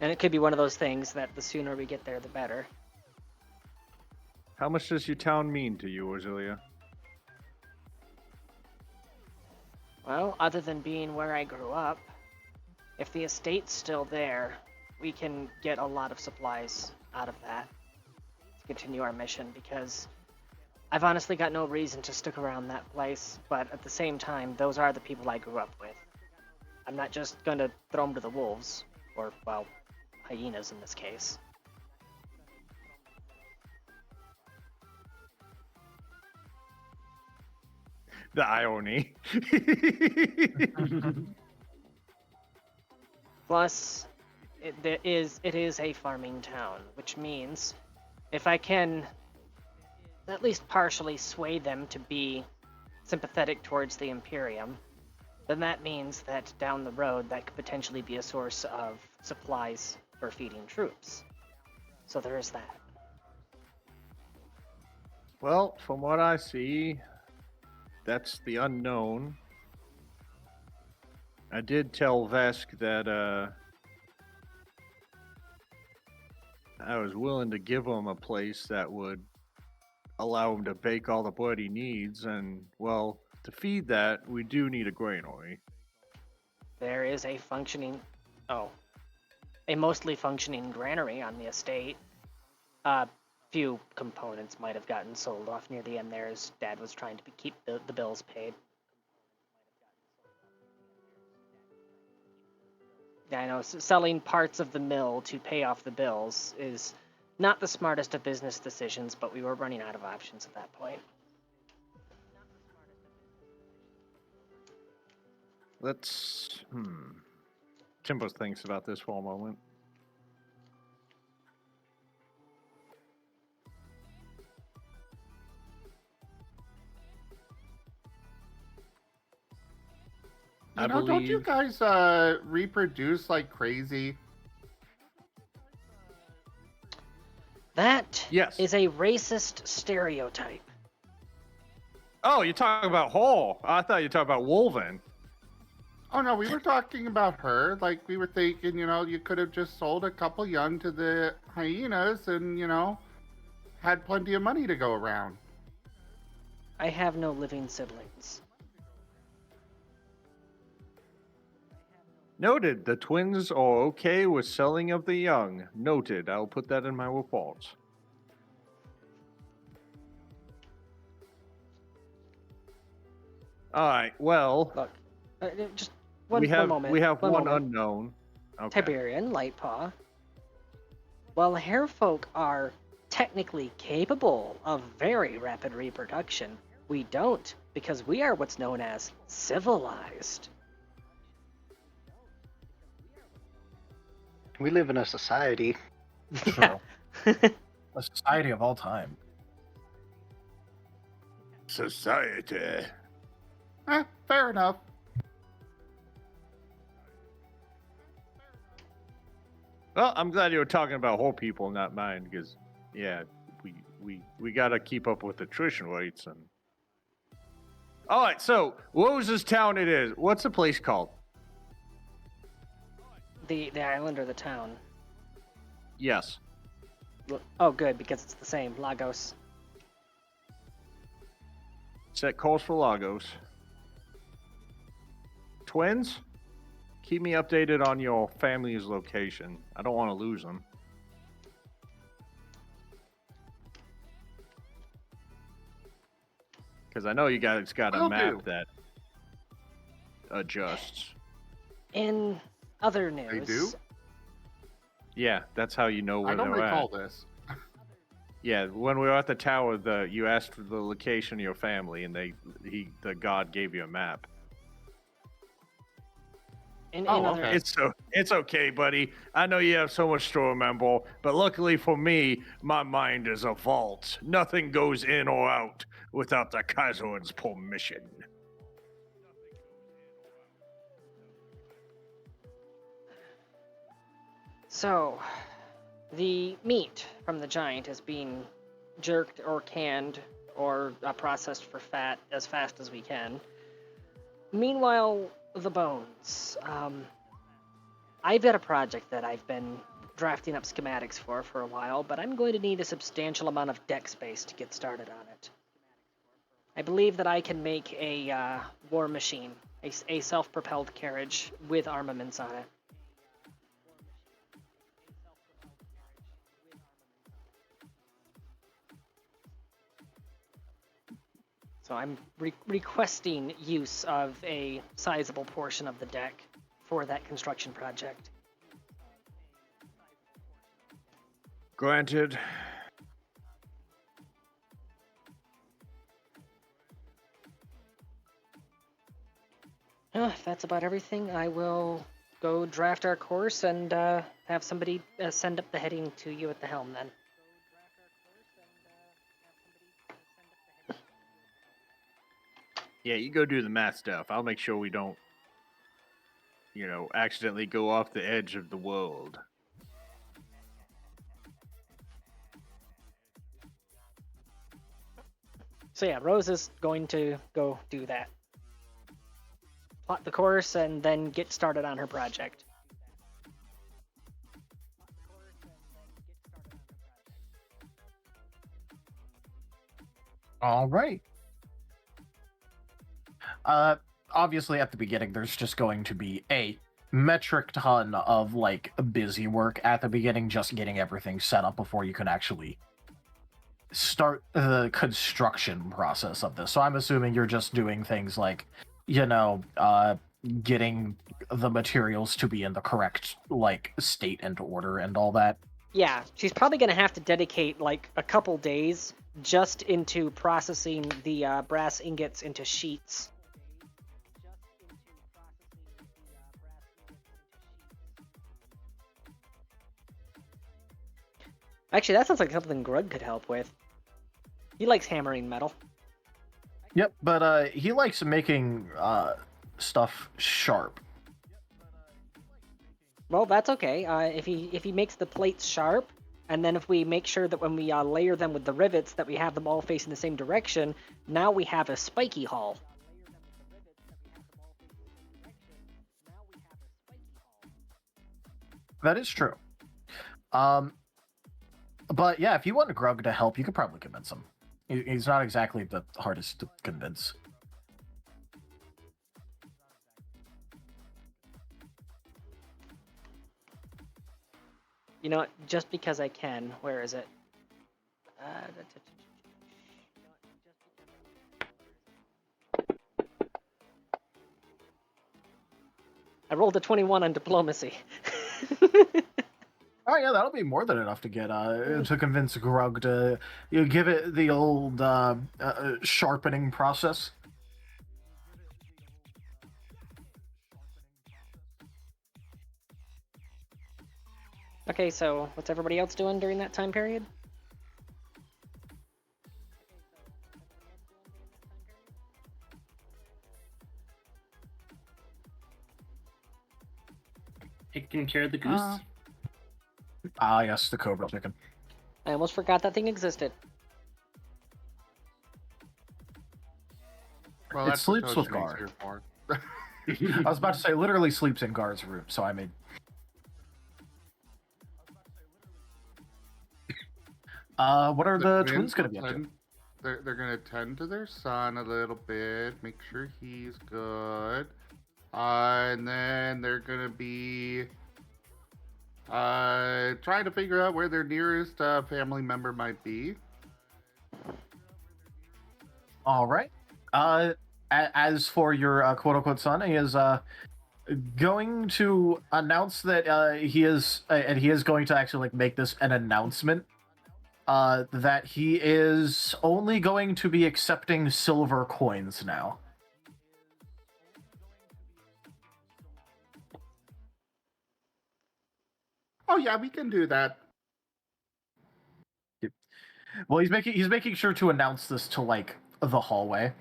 And it could be one of those things that the sooner we get there, the better. How much does your town mean to you, Ozilia? Well, other than being where I grew up, if the estate's still there, we can get a lot of supplies out of that to continue our mission, because I've honestly got no reason to stick around that place, but at the same time, those are the people I grew up with. I'm not just going to throw them to the wolves, or, well, hyenas in this case. The irony. Plus, it is a farming town, which means if I can at least partially sway them to be sympathetic towards the Imperium, then that means that down the road that could potentially be a source of supplies for feeding troops. So there is that. Well, from what I see, that's the unknown. I did tell Vesk that I was willing to give him a place that would allow him to bake all the bread he needs, and, well, to feed that, we do need a granary. There is a mostly functioning granary on the estate. Few components might have gotten sold off near the end there as Dad was trying to keep the bills paid. Yeah, I know, selling parts of the mill to pay off the bills is not the smartest of business decisions, but we were running out of options at that point. Let's... Timbo thinks about this for a moment. Don't you guys reproduce like crazy? That yes. is a racist stereotype. Oh, you're talking about Hall. I thought you were talking about Wolven. Oh no, we were talking about her. Like, we were thinking, you could have just sold a couple young to the hyenas and, had plenty of money to go around. I have no living siblings. Noted. The twins are okay with selling of the young. Noted. I'll put that in my reports. All right. Well, look, just one moment. We have one moment. unknown. Okay. Tiberian Lightpaw. While hairfolk are technically capable of very rapid reproduction, we don't, because we are what's known as civilized. We live in a society. True. A society of all time. Society. Fair enough. Well, I'm glad you were talking about whole people, not mine, because, yeah, we got to keep up with attrition rates. And all right, so what was this town it is? What's the place called? The island or the town? Yes. Oh, good, because it's the same. Lagos. Set course for Lagos. Twins? Keep me updated on your family's location. I don't want to lose them. Because I know you guys got a map that adjusts. In other news... They do? Yeah, that's how you know where they're at. I don't recall this. Yeah, when we were at the tower, you asked for the location of your family, and the god gave you a map. Okay. It's okay, buddy. I know you have so much to remember, but luckily for me, my mind is a vault. Nothing goes in or out without the Kaiser's permission. So, the meat from the giant is being jerked or canned or processed for fat as fast as we can. Meanwhile, the bones. I've got a project that I've been drafting up schematics for a while, but I'm going to need a substantial amount of deck space to get started on it. I believe that I can make a war machine, a self-propelled carriage with armaments on it. So I'm requesting use of a sizable portion of the deck for that construction project. Granted. If that's about everything, I will go draft our course and have somebody send up the heading to you at the helm then. Yeah, you go do the math stuff. I'll make sure we don't, accidentally go off the edge of the world. So yeah, Rose is going to go do that. Plot the course and then get started on her project. All right. Obviously, at the beginning, there's just going to be a metric ton of busy work at the beginning, just getting everything set up before you can actually start the construction process of this. So I'm assuming you're just doing things like, getting the materials to be in the correct state and order and all that. Yeah, she's probably going to have to dedicate a couple days just into processing the brass ingots into sheets. Actually, that sounds like something Grug could help with. He likes hammering metal. Yep, but he likes making stuff sharp. Well, that's okay. If he makes the plates sharp, and then if we make sure that when we layer them with the rivets that we have them all facing the same direction, now we have a spiky hull. That is true. But yeah, if you want Grug to help, you could probably convince him. He's not exactly the hardest to convince. You know what? Just because I can. Where is it? I rolled a 21 on diplomacy. Oh yeah, that'll be more than enough to get to convince Grug to give it the old sharpening process. Okay, so what's everybody else doing during that time period? Taking care of the goose. Yes, the Cobra chicken. I almost forgot that thing existed. Well, It sleeps with Guard. Guard. I was about to say, literally sleeps in Guard's room, so I mean... what are the twins going to be up to? They're going to tend to their son a little bit, make sure he's good. And then they're going to be trying to figure out where their nearest family member might be. All right. As for your quote-unquote son, he is going to announce that he is going to actually make this an announcement that he is only going to be accepting silver coins now. Oh yeah, we can do that. Well, he's making sure to announce this to the hallway.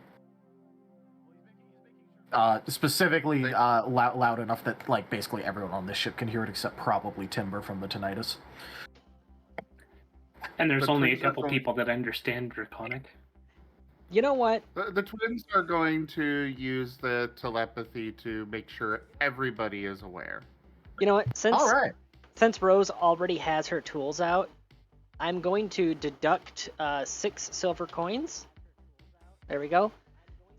Specifically loud enough that basically everyone on this ship can hear it except probably Timber from the Tinnitus. And there's only a couple people that understand Draconic. You know what? The twins are going to use the telepathy to make sure everybody is aware. You know what? All right. Since Rose already has her tools out, I'm going to deduct 6 silver coins. There we go.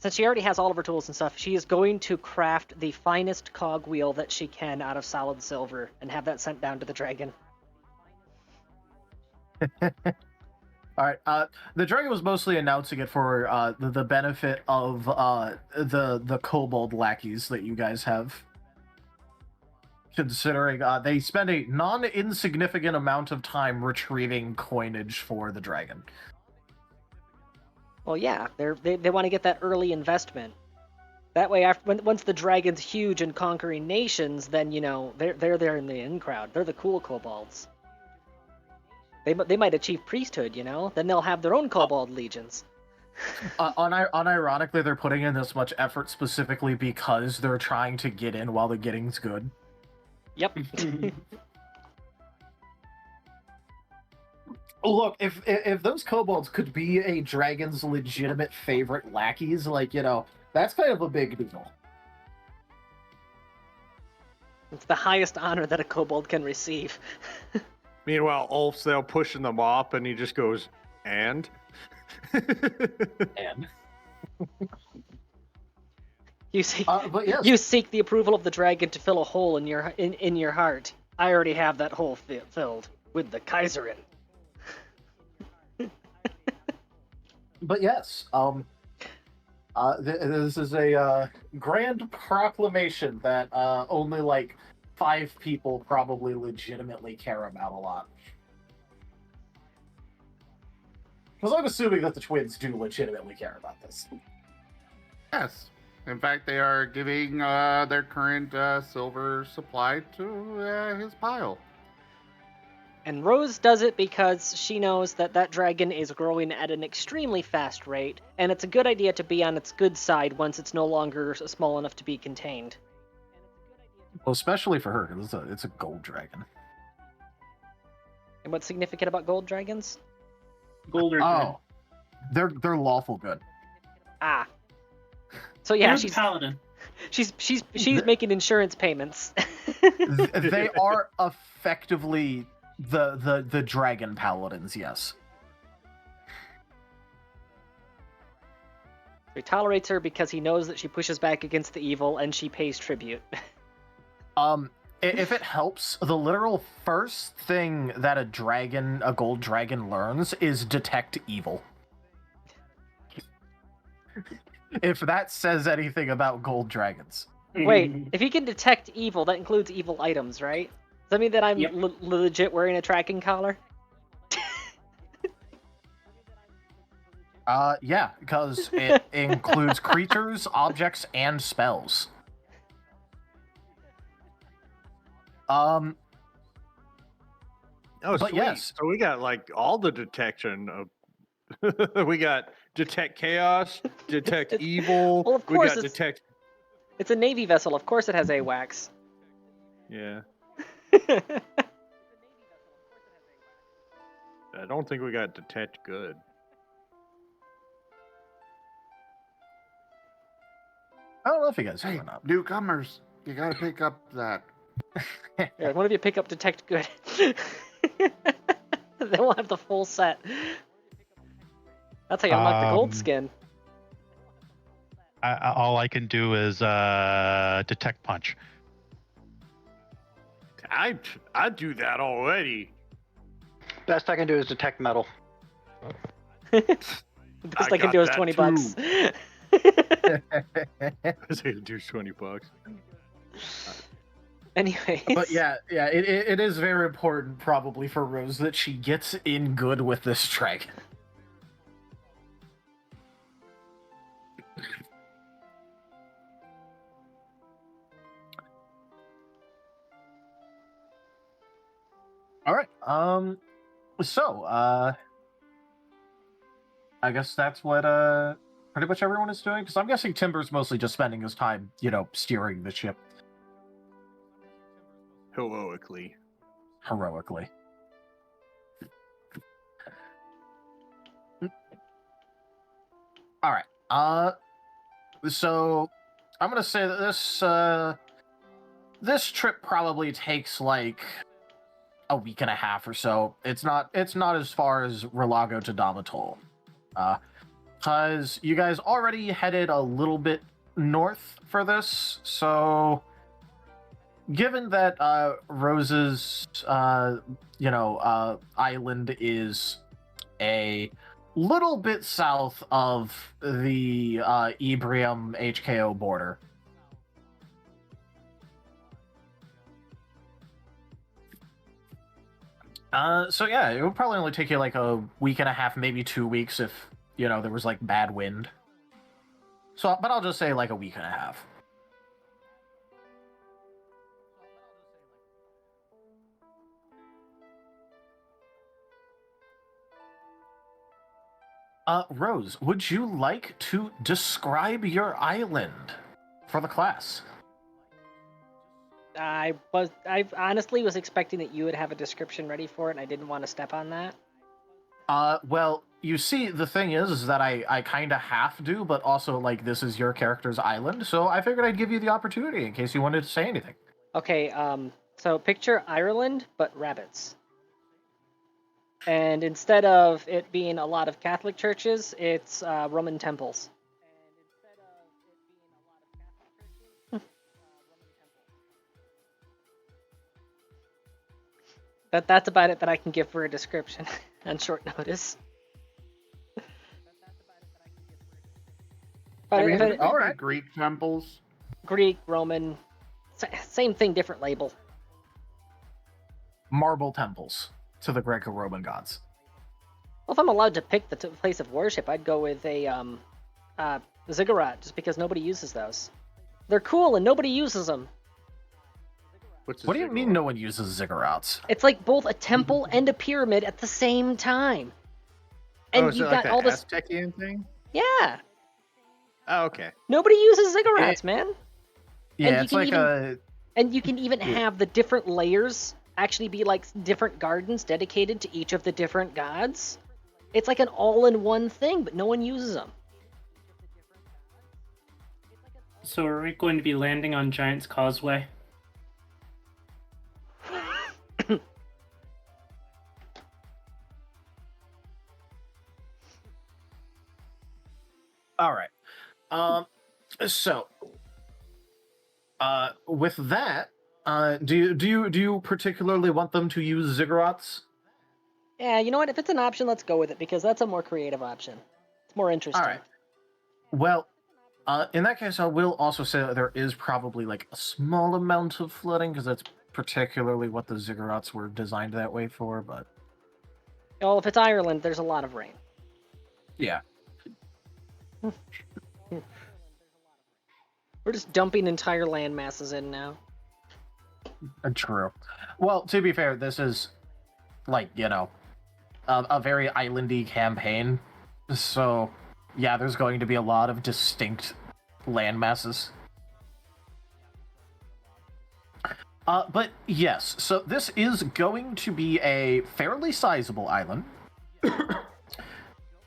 since she already has all of her tools and stuff, she is going to craft the finest cogwheel that she can out of solid silver and have that sent down to the dragon. All right. The dragon was mostly announcing it for the benefit of the kobold lackeys that you guys have. Considering they spend a non-insignificant amount of time retrieving coinage for the dragon. Well, yeah, they want to get that early investment. That way, once the dragon's huge and conquering nations, then they're there in the in crowd. They're the cool kobolds. They might achieve priesthood, Then they'll have their own kobold legions. Unironically, they're putting in this much effort specifically because they're trying to get in while the getting's good. Yep. Look, if those kobolds could be a dragon's legitimate favorite lackeys, that's kind of a big deal. It's the highest honor that a kobold can receive. Meanwhile, Ulf's there pushing them up, and he just goes, and? And? You seek, but yes. You seek the approval of the dragon to fill a hole in your heart. I already have that hole filled with the Kaiserin. But yes, this is a grand proclamation that only 5 people probably legitimately care about a lot. Because I'm assuming that the twins do legitimately care about this. Yes. In fact, they are giving their current silver supply to his pile. And Rose does it because she knows that dragon is growing at an extremely fast rate, and it's a good idea to be on its good side once it's no longer small enough to be contained. Well, especially for her, because it's a gold dragon. And what's significant about gold dragons? Gold are good. They're lawful good. Ah. So yeah, she's paladin. She's making insurance payments. They are effectively the dragon paladins, yes. He tolerates her because he knows that she pushes back against the evil and she pays tribute. If it helps, the literal first thing that a gold dragon learns is detect evil. If that says anything about gold dragons. Wait, if he can detect evil, that includes evil items, right? Does that mean that I'm legit wearing a tracking collar? Yeah, because it includes creatures, objects, and spells. Oh, but sweet. Yes. So we got all the detection of. We got detect chaos, detect evil. Well, of course we got detect. It's a Navy vessel. Of course, it has AWACS. Yeah. I don't think we got detect good. I don't know if you guys have or not. Newcomers, you gotta pick up that. Yeah, one of you pick up detect good. Then we'll have the full set. That's how you unlock the gold skin. All I can do is detect punch. I do that already. Best I can do is detect metal. The best I can do is $20. I say do $20. Anyways. But yeah, it is very important probably for Rose that she gets in good with this dragon. All right. So, I guess that's what pretty much everyone is doing, because I'm guessing Timber's mostly just spending his time, steering the ship. Heroically. All right. So I'm gonna say that this trip probably takes a week and a half or so. It's not as far as Relago to Damatol. because you guys already headed a little bit north for this, so given that Rose's island is a little bit south of the Ebrium HKO border. So yeah, it would probably only take you like a week and a half, maybe 2 weeks if, there was like bad wind. So, but I'll just say like a week and a half. Rose, would you like to describe your island for the class? I honestly was expecting that you would have a description ready for it, and I didn't want to step on that. Well, you see, the thing is that I kind of have to, but also, like, this is your character's island, so I figured I'd give you the opportunity in case you wanted to say anything. Okay, so picture Ireland, but rabbits. And instead of it being a lot of Catholic churches, it's Roman temples. That's about it that I can give for a description on short notice. But all right. Greek temples. Greek, Roman, same thing, different label. Marble temples to the Greco-Roman gods. Well, if I'm allowed to pick the place of worship, I'd go with a ziggurat, just because nobody uses those. They're cool and nobody uses them. What do you mean no one uses ziggurats? It's like both a temple and a pyramid at the same time. And is you've it got like all the this Aztecian thing? Yeah. Oh, okay. Nobody uses ziggurats, man. Yeah, And it's like And you can even have the different layers actually be like different gardens dedicated to each of the different gods. It's like an all-in-one thing, but no one uses them. So are we going to be landing on Giant's Causeway? All right. So, with that, do you particularly want them to use ziggurats? Yeah, you know what? If it's an option, let's go with it, because that's a more creative option. It's more interesting. All right. Well, in that case, I will also say that there is probably like a small amount of flooding, because that's particularly what the ziggurats were designed that way for, but... Well, if it's Ireland, there's a lot of rain. Yeah. We're just dumping entire land masses in now. True. Well, to be fair, this is, like, a very islandy campaign. So, yeah, there's going to be a lot of distinct land masses. But yes, so this is going to be a fairly sizable island.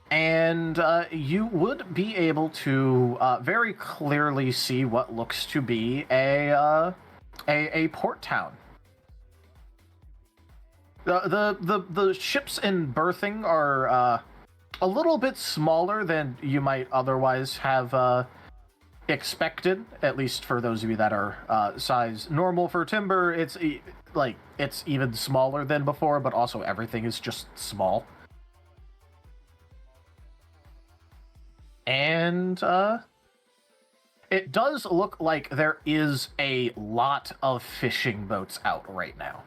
And you would be able to very clearly see what looks to be a port town. The ships in berthing are a little bit smaller than you might otherwise have expected. At least for those of you that are size normal for timber, it's even smaller than before. But also everything is just small. And it does look like there is a lot of fishing boats out right now.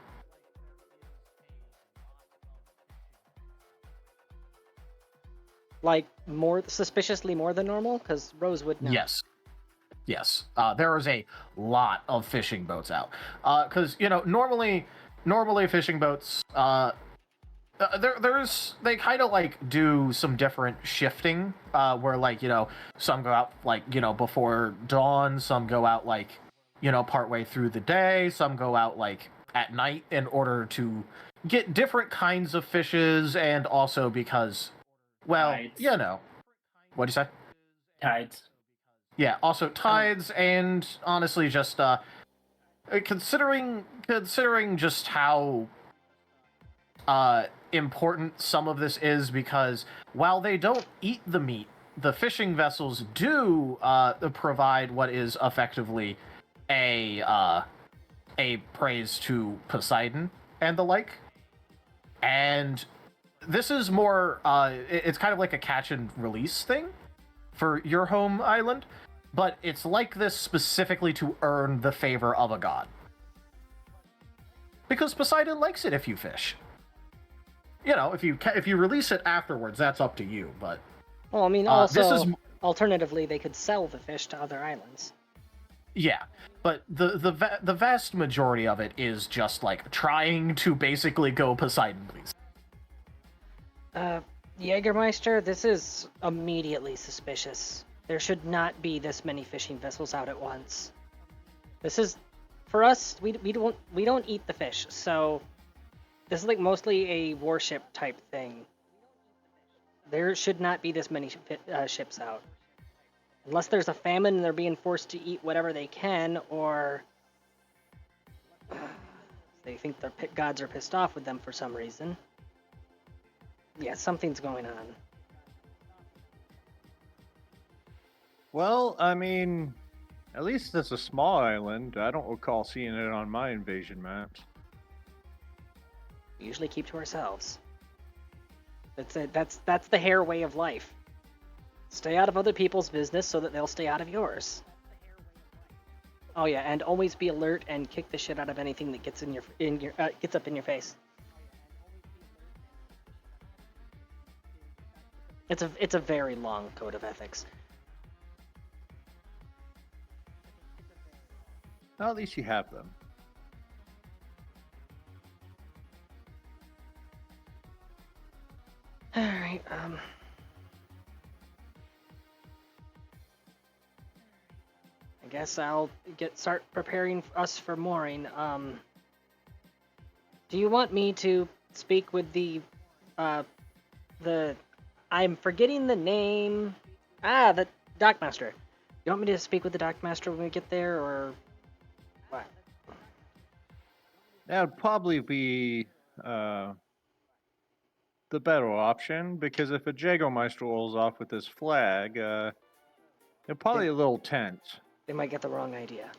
Like, suspiciously more than normal? Because Rose would know. Yes. There is a lot of fishing boats out. Because, normally fishing boats... they kind of like do some different shifting where some go out before dawn, some go out partway through the day, some go out at night in order to get different kinds of fishes, and also because Tides. What'd you say? Tides. Yeah, also tides, and honestly just considering just how important some of this is, because while they don't eat the meat, the fishing vessels do provide what is effectively a praise to Poseidon and the like. And this is more, it's kind of like a catch and release thing for your home island, but it's like this specifically to earn the favor of a god. Because Poseidon likes it if you fish. You know, if you release it afterwards, that's up to you, but... Well, I mean, also, alternatively, they could sell the fish to other islands. Yeah, but the vast majority of it is just, like, trying to basically go Poseidon, please. Jägermeister, this is immediately suspicious. There should not be this many fishing vessels out at once. This is, for us, we don't eat the fish, so this is like mostly a warship type thing. There should not be this many ships out. Unless there's a famine and they're being forced to eat whatever they can, or they think their gods are pissed off with them for some reason. Yeah, something's going on. Well, I mean, at least it's a small island. I don't recall seeing it on my invasion maps. We usually keep to ourselves. That's the hare way of life. Stay out of other people's business so that they'll stay out of yours. Oh yeah, and always be alert and kick the shit out of anything that gets gets up in your face. It's a very long code of ethics. Well, at least you have them. Alright, I guess I'll start preparing us for mooring. Do you want me to speak with the I'm forgetting the name. The Dockmaster. You want me to speak with the Dockmaster when we get there, or what? That would probably be the better option, because if a Jägermeister rolls off with this flag, they're probably a little tense. They might get the wrong idea.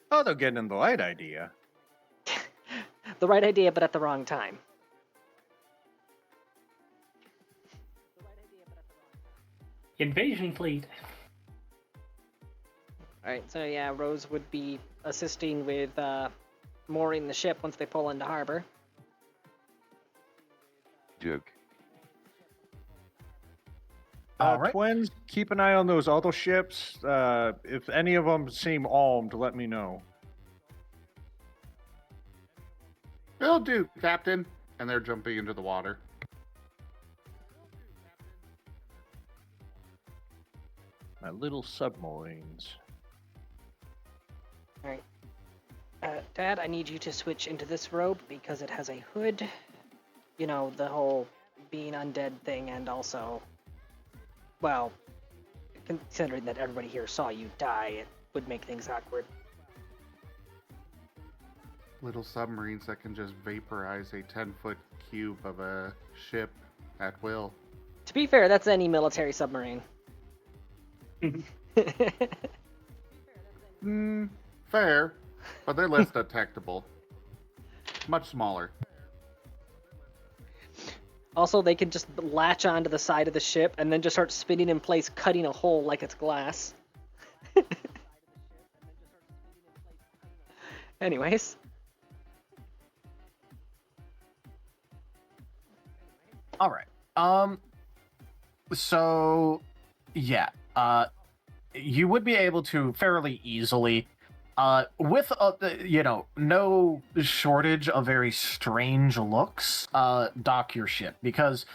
Oh, they're getting the right idea. The right idea, but at the wrong time. Invasion fleet. Alright, so yeah, Rose would be assisting with mooring the ship once they pull into harbor. Joke. Right. Twins, keep an eye on those other ships. If any of them seem armed, let me know. Will do, Captain. And they're jumping into the water. My little submarines. Alright. Dad, I need you to switch into this robe because it has a hood. You know, the whole being undead thing, and also, well, considering that everybody here saw you die, it would make things awkward. Little submarines that can just vaporize a 10-foot cube of a ship at will. To be fair, that's any military submarine. Fair, but they're less detectable. Much smaller. Also, they can just latch onto the side of the ship and then just start spinning in place, cutting a hole like it's glass. Anyways. All right. So, yeah. You would be able to fairly easily, with, no shortage of very strange looks, dock your ship. Because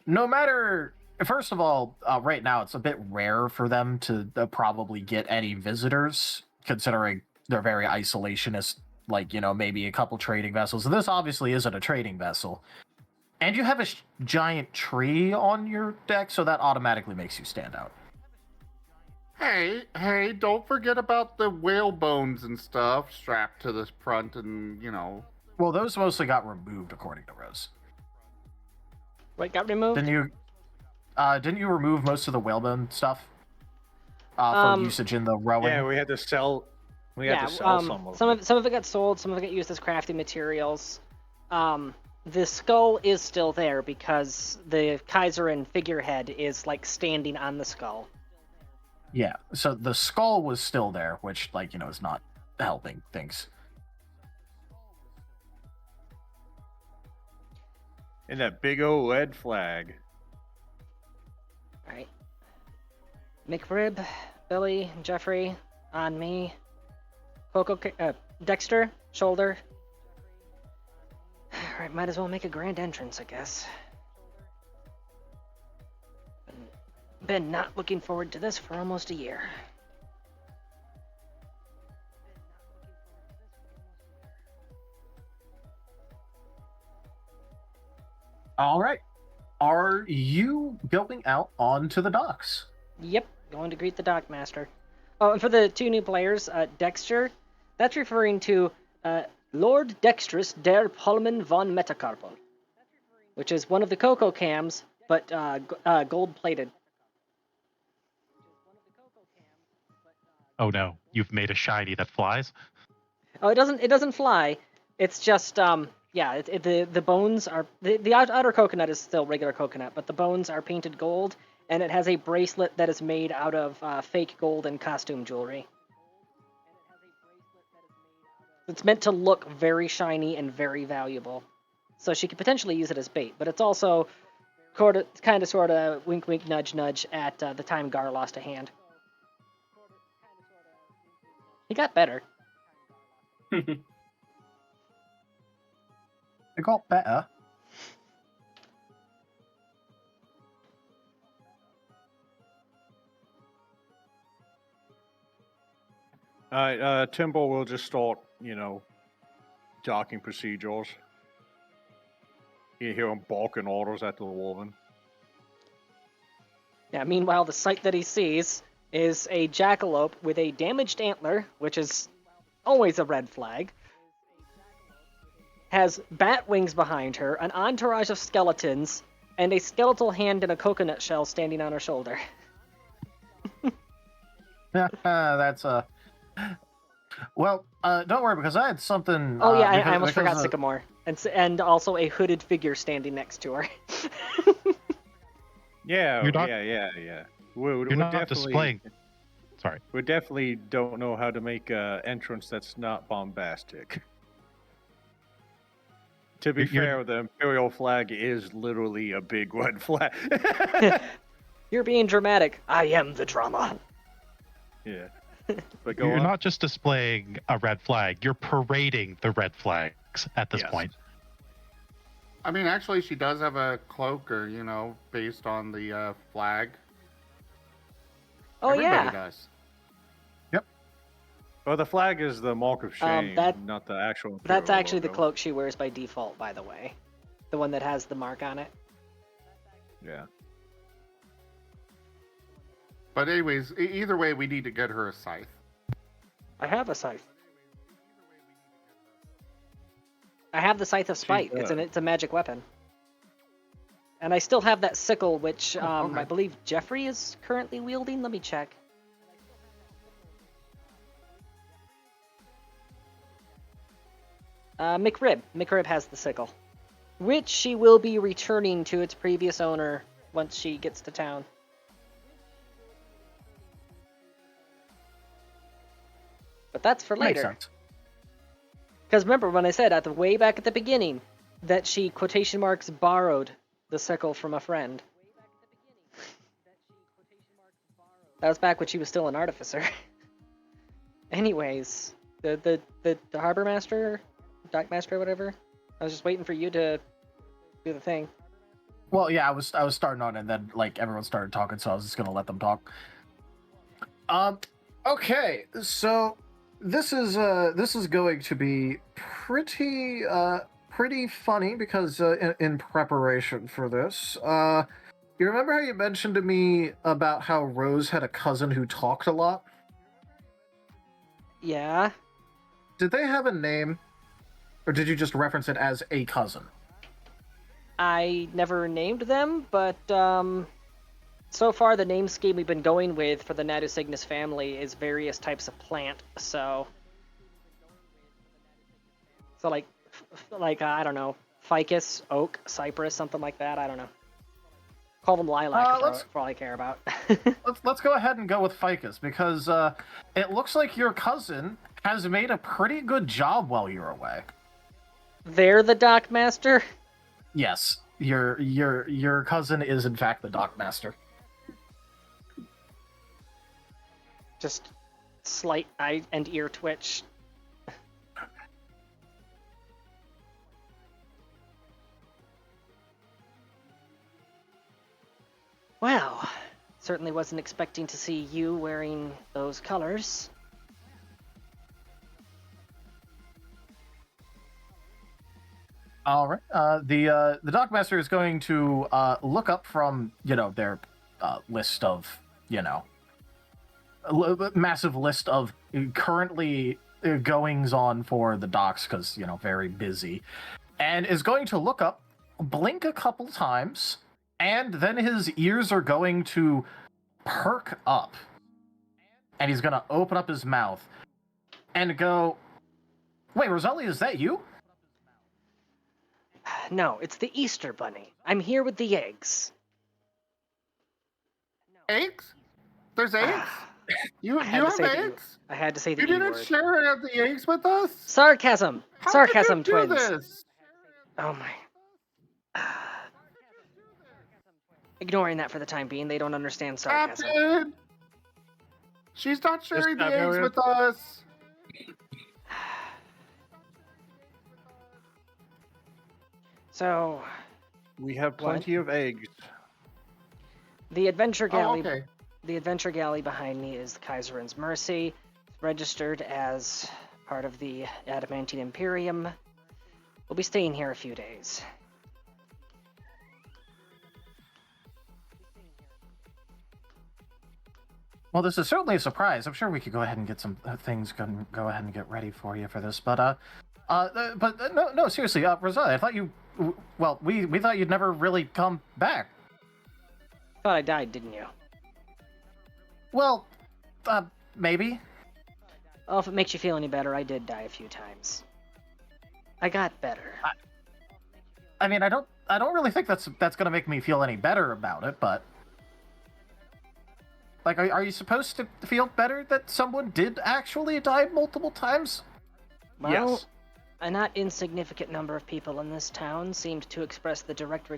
no matter, first of all, right now it's a bit rare for them to probably get any visitors, considering they're very isolationist, like, maybe a couple trading vessels. And this obviously isn't a trading vessel. And you have a giant tree on your deck, so that automatically makes you stand out. Hey, don't forget about the whale bones and stuff strapped to the front and, Well, those mostly got removed, according to Rose. What got removed? The Didn't you remove most of the whalebone stuff for usage in the rowing? Yeah, we had to sell. We had to sell some of it. Some of it got sold. Some of it got used as crafting materials. The skull is still there because the Kaiserin figurehead is like standing on the skull. Yeah, so the skull was still there, which, like, is not helping things. And that big old red flag. Alright. McRib, Billy, Jeffrey, on me. Dexter, shoulder. Alright, might as well make a grand entrance, I guess. Been not looking forward to this for almost a year. All right. Are you going out onto the docks? Yep, going to greet the dockmaster. Oh, and for the two new players, Dexter, that's referring to Lord Dextrus der Pullman von Metacarpon, which is one of the Coco cams, but gold-plated. Oh no, you've made a shiny that flies? Oh, it doesn't fly. It's just the bones are the outer coconut is still regular coconut, but the bones are painted gold, and it has a bracelet that is made out of fake gold and costume jewelry. It's meant to look very shiny and very valuable, so she could potentially use it as bait. But it's also kind of sort of wink wink nudge nudge at the time Gar lost a hand. He got better. It got better. Alright, Timbo will just start, docking procedures. You hear him barking orders at the woman. Yeah, meanwhile, the sight that he sees is a jackalope with a damaged antler, which is always a red flag, has bat wings behind her, an entourage of skeletons, and a skeletal hand in a coconut shell standing on her shoulder. That's Well, don't worry, because I had something... Oh yeah, I almost forgot Sycamore. And also a hooded figure standing next to her. Yeah, You're not- yeah. You're not displaying... Sorry. We definitely don't know how to make an entrance that's not bombastic. To be fair, the Imperial flag is literally a big red flag. You're being dramatic. I am the drama. Yeah. But go You're on. not just displaying a red flag, you're parading the red flags at this point. I mean, actually, she does have a cloaker, based on the flag. Oh, Everybody yeah. does. Well, the flag is the mark of shame, not the actual Imperial That's actually the logo. cloak she wears by default, by the way. The one that has the mark on it. Yeah. But anyways, either way, we need to get her a scythe. I have a scythe. I have the Scythe of Spite. It's a magic weapon. And I still have that sickle, which I believe Jeffrey is currently wielding. Let me check. McRib has the sickle, which she will be returning to its previous owner once she gets to town. But that's for later. Makes sense. Because remember when I said way back at the beginning that she quotation marks borrowed the sickle from a friend. That was back when she was still an artificer. Anyways, the harbor master, dock master, whatever. I was just waiting for you to do the thing. Well, yeah, I was starting on it, and then everyone started talking, so I was just gonna let them talk. Okay, so this is going to be pretty funny because in preparation for this, you remember how you mentioned to me about how Rose had a cousin who talked a lot? Yeah. Did they have a name, or did you just reference it as a cousin? I never named them, but So far, the name scheme we've been going with for the Natus Cygnus family is various types of plant. So like I don't know, ficus, oak, cypress, something like that. I don't know. Call them lilac for all I care about. let's go ahead and go with ficus because it looks like your cousin has made a pretty good job while you're away. They're the dock master? Yes, your cousin is in fact the dock master. Just slight eye and ear twitch. Well, certainly wasn't expecting to see you wearing those colors. All right. The dockmaster is going to look up from their list of massive list of currently goings on for the docks because very busy, and is going to look up, blink a couple times, and then his ears are going to perk up, and he's going to open up his mouth and go, "Wait, Rosalia, is that you?" No, it's the Easter Bunny. I'm here with the eggs. Eggs? There's eggs? You have eggs? I had to say the You E didn't word. share the eggs with us? Sarcasm! How Sarcasm, did you do twins! this? Oh my... Ignoring that for the time being, they don't understand sarcasm. Captain! She's not sharing the eggs Elliot. with us. So... We have plenty of eggs. The adventure galley... okay. The adventure galley behind me is the Kaiserin's Mercy, registered as part of the Adamantine Imperium. We'll be staying here a few days. Well, this is certainly a surprise. I'm sure we could go ahead and get some things go ahead and get ready for you for this. But no, seriously, Rosalia, I thought you. Well, we thought you'd never really come back. Thought I died, didn't you? Well, maybe. Well, if it makes you feel any better, I did die a few times. I got better. I mean, I don't really think that's gonna make me feel any better about it, but. Like, are you supposed to feel better that someone did actually die multiple times? Well, Yes. a not insignificant number of people in this town seemed to express the direct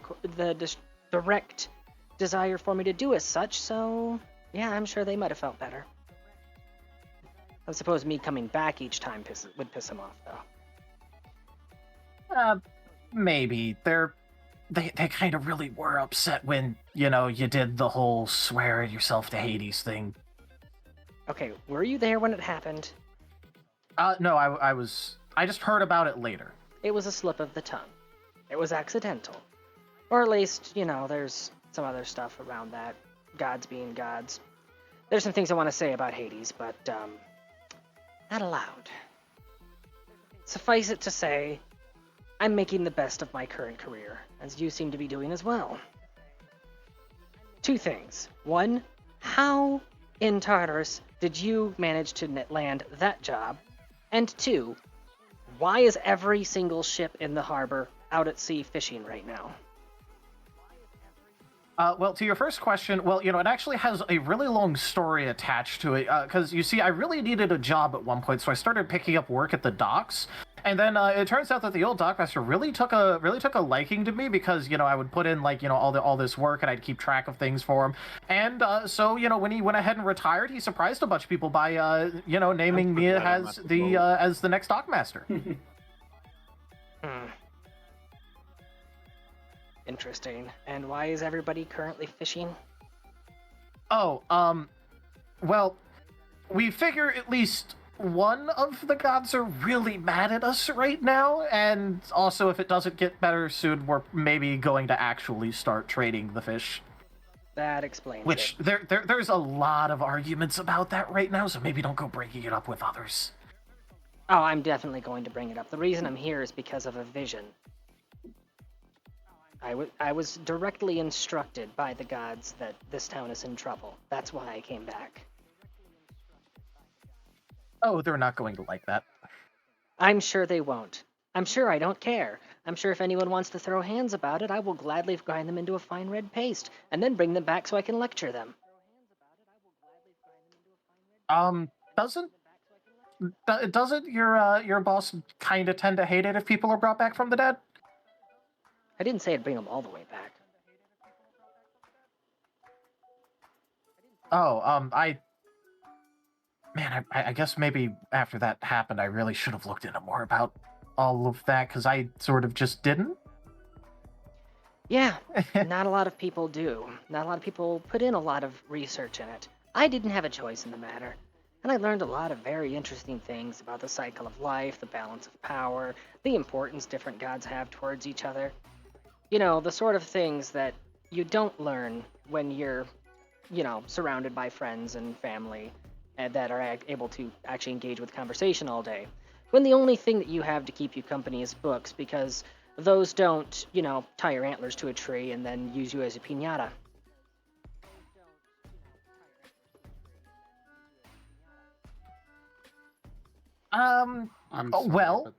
desire for me to do as such, so yeah, I'm sure they might have felt better. I suppose me coming back each time would piss them off, though. Maybe. They kind of really were upset when, you did the whole swear yourself to Hades thing. Okay, were you there when it happened? No, I just heard about it later. It was a slip of the tongue. It was accidental. Or at least, there's some other stuff around that. Gods being gods. There's some things I want to say about Hades, but, not allowed. Suffice it to say, I'm making the best of my current career, as you seem to be doing as well. Two things. One, how in Tartarus did you manage to land that job? And two, why is every single ship in the harbor out at sea fishing right now? Well, to your first question, well, it actually has a really long story attached to it, because, you see, I really needed a job at one point, so I started picking up work at the docks, and then it turns out that the old dockmaster really took a liking to me because, I would put in, all this work, and I'd keep track of things for him, and so, when he went ahead and retired, he surprised a bunch of people by, naming me as the next dockmaster. Interesting. And why is everybody currently fishing? Oh, well, we figure at least one of the gods are really mad at us right now, and also if it doesn't get better soon, we're maybe going to actually start trading the fish. That explains Which, it. there's a lot of arguments about that right now, so maybe don't go breaking it up with others. Oh, I'm definitely going to bring it up. The reason I'm here is because of a vision. I was directly instructed by the gods that this town is in trouble. That's why I came back. Oh, they're not going to like that. I'm sure they won't. I'm sure I don't care. I'm sure if anyone wants to throw hands about it, I will gladly grind them into a fine red paste, and then bring them back so I can lecture them. Doesn't your boss kind of tend to hate it if people are brought back from the dead? I didn't say I'd bring them all the way back. Oh, I guess maybe after that happened, I really should have looked into more about all of that, because I sort of just didn't. Yeah, not a lot of people do. Not a lot of people put in a lot of research in it. I didn't have a choice in the matter. And I learned a lot of very interesting things about the cycle of life, the balance of power, the importance different gods have towards each other. You know, the sort of things that you don't learn when you're, surrounded by friends and family that are able to actually engage with conversation all day. When the only thing that you have to keep you company is books, because those don't, tie your antlers to a tree and then use you as a piñata. I'm sorry, well,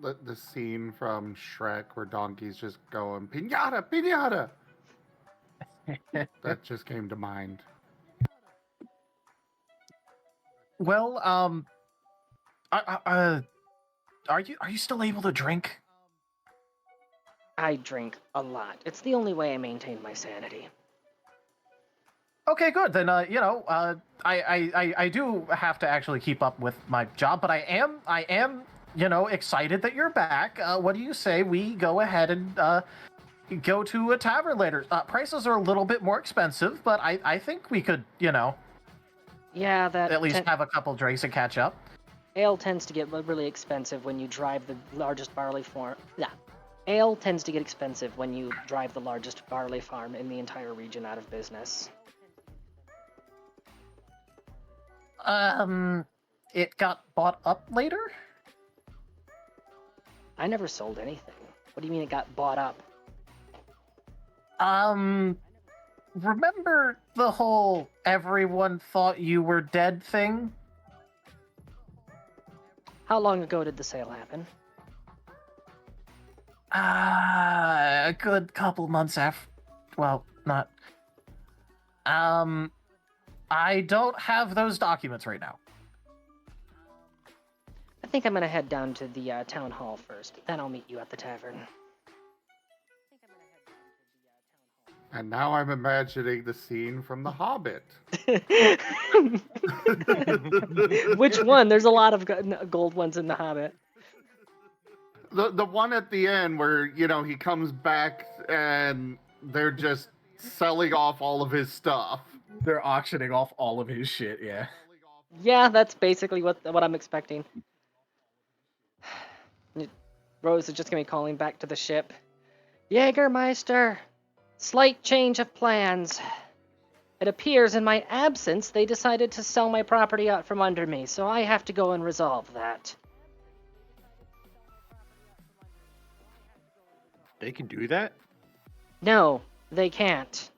but the scene from Shrek where Donkey's just going piñata, piñata. That just came to mind. Well, are you still able to drink? I drink a lot. It's the only way I maintain my sanity. Okay, good. Then, I do have to actually keep up with my job, but I am, excited that you're back. What do you say we go ahead and go to a tavern later? Prices are a little bit more expensive, but I think we could, Yeah, that at least have a couple drinks and catch up. Ale tends to get really expensive when you drive the largest barley farm. Yeah. Ale tends to get expensive when you drive the largest barley farm in the entire region out of business. It got bought up later? I never sold anything. What do you mean it got bought up? Remember the whole everyone thought you were dead thing? How long ago did the sale happen? A good couple months after. Well, not. I don't have those documents right now. I think I'm gonna head down to the town hall first. Then I'll meet you at the tavern. And now I'm imagining the scene from The Hobbit. Which one? There's a lot of gold ones in The Hobbit. The one at the end where, he comes back and they're just selling off all of his stuff. They're auctioning off all of his shit, yeah. Yeah, that's basically what I'm expecting. Rose is just gonna be calling back to the ship. Jägermeister, slight change of plans. It appears in my absence they decided to sell my property out from under me, so I have to go and resolve that. They can do that? No, they can't.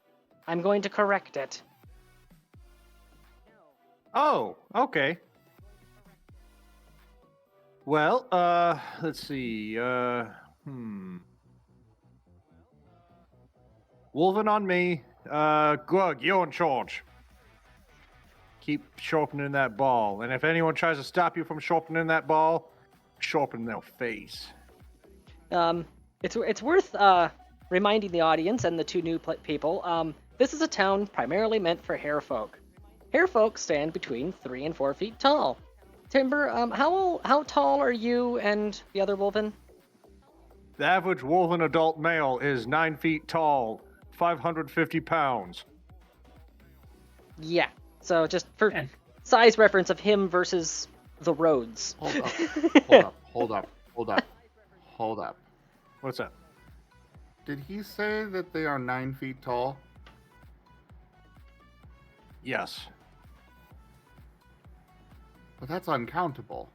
I'm going to correct it. Oh, okay. Well, let's see. Wolven on me. Glug, you're in charge. Keep sharpening that ball. And if anyone tries to stop you from sharpening that ball, sharpen their face. It's worth reminding the audience and the two new people. This is a town primarily meant for hare folk. Hare folk stand between 3 and 4 feet tall. Timber, how tall are you and the other Wolven? The average Wolven adult male is 9 feet tall, 550 pounds. Yeah. So just for size reference of him versus the roads. Hold up. What's up? Did he say that they are 9 feet tall? Yes. But that's uncountable.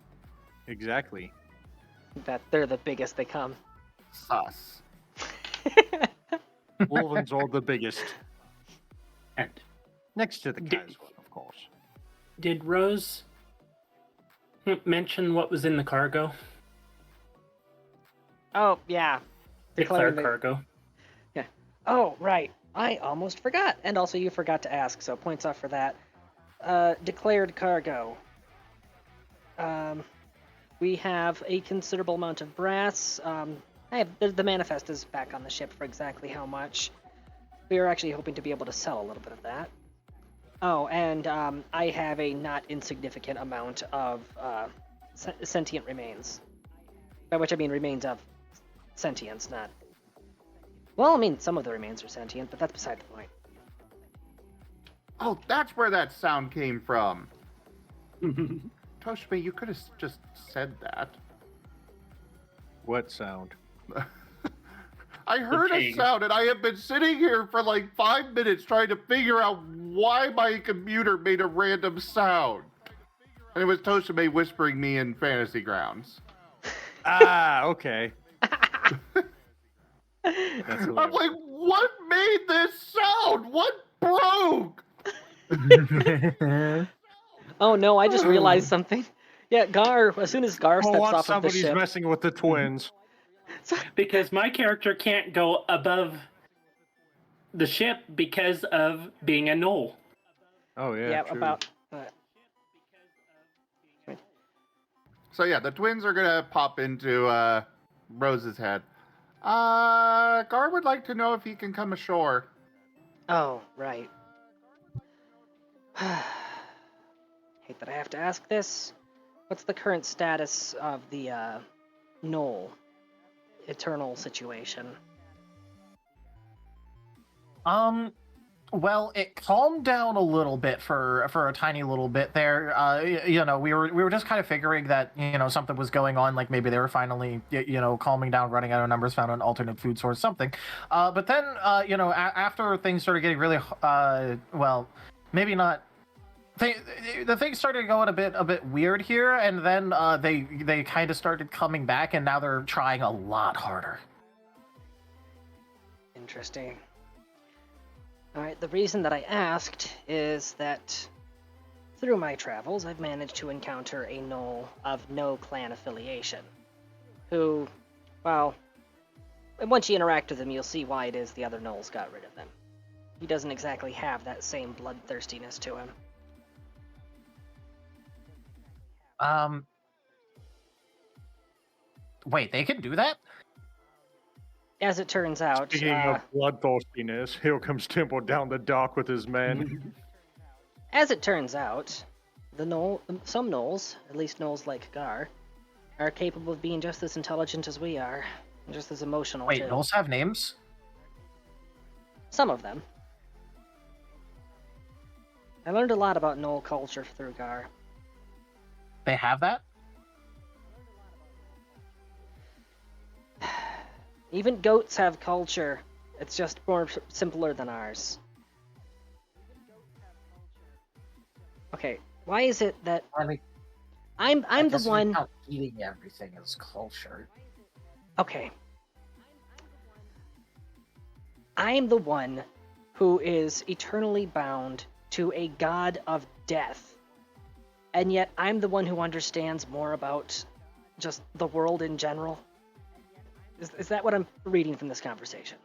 Exactly. That they're the biggest they come. Sus. Wolvins are the biggest. And Next to the Kaz one, of course. did Rose mention what was in the cargo? Oh, yeah. Declare Declaring that- cargo. Yeah. Oh, right. I almost forgot. And also you forgot to ask, so points off for that. Declared cargo. We have a considerable amount of brass. The manifest is back on the ship for exactly how much. We are actually hoping to be able to sell a little bit of that. Oh, and I have a not insignificant amount of sentient remains. By which I mean remains of sentience, not... Well, I mean, some of the remains are sentient, but that's beside the point. Oh, that's where that sound came from. Toshime, you could have just said that. What sound? I heard a pig. sound, and I have been sitting here for like 5 minutes trying to figure out why my computer made a random sound. And it was Toshime whispering me in Fantasy Grounds. Ah, okay. I'm like, what made this sound? What broke? Oh no, I just realized something. Yeah, Gar, as soon as Gar steps off of the somebody's ship... messing with the twins. Because my character can't go above the ship because of being a knoll. Oh, yeah, Yeah, true. about... So yeah, the twins are gonna pop into Rose's head. Gar would like to know if he can come ashore. Oh, right. Hate that I have to ask this. What's the current status of the Knoll Eternal situation? Well, it calmed down a little bit for a tiny little bit there. We were just kind of figuring that something was going on, like maybe they were finally calming down, running out of numbers, found an alternate food source, something. But then after things started getting really maybe not. The things started going a bit weird here, and then they kind of started coming back, and now they're trying a lot harder. Interesting. Alright, the reason that I asked is that through my travels, I've managed to encounter a Knoll of no clan affiliation, who, well, once you interact with him, you'll see why it is the other Knolls got rid of them. He doesn't exactly have that same bloodthirstiness to him. Wait, they can do that? As it turns out... Speaking of bloodthirstiness, here comes Temple down the dock with his men. As it turns out, some Knolls, at least Knolls like Gar, are capable of being just as intelligent as we are, and just as emotional Wait, too. Knolls have names? Some of them. I learned a lot about Knoll culture through Gar. They have that? Even goats have culture. It's just more simpler than ours. Okay, why is it that I'm the one Eating everything is culture. Okay. I'm the one who is eternally bound to a god of death. And yet I'm the one who understands more about just the world in general. Is that what I'm reading from this conversation?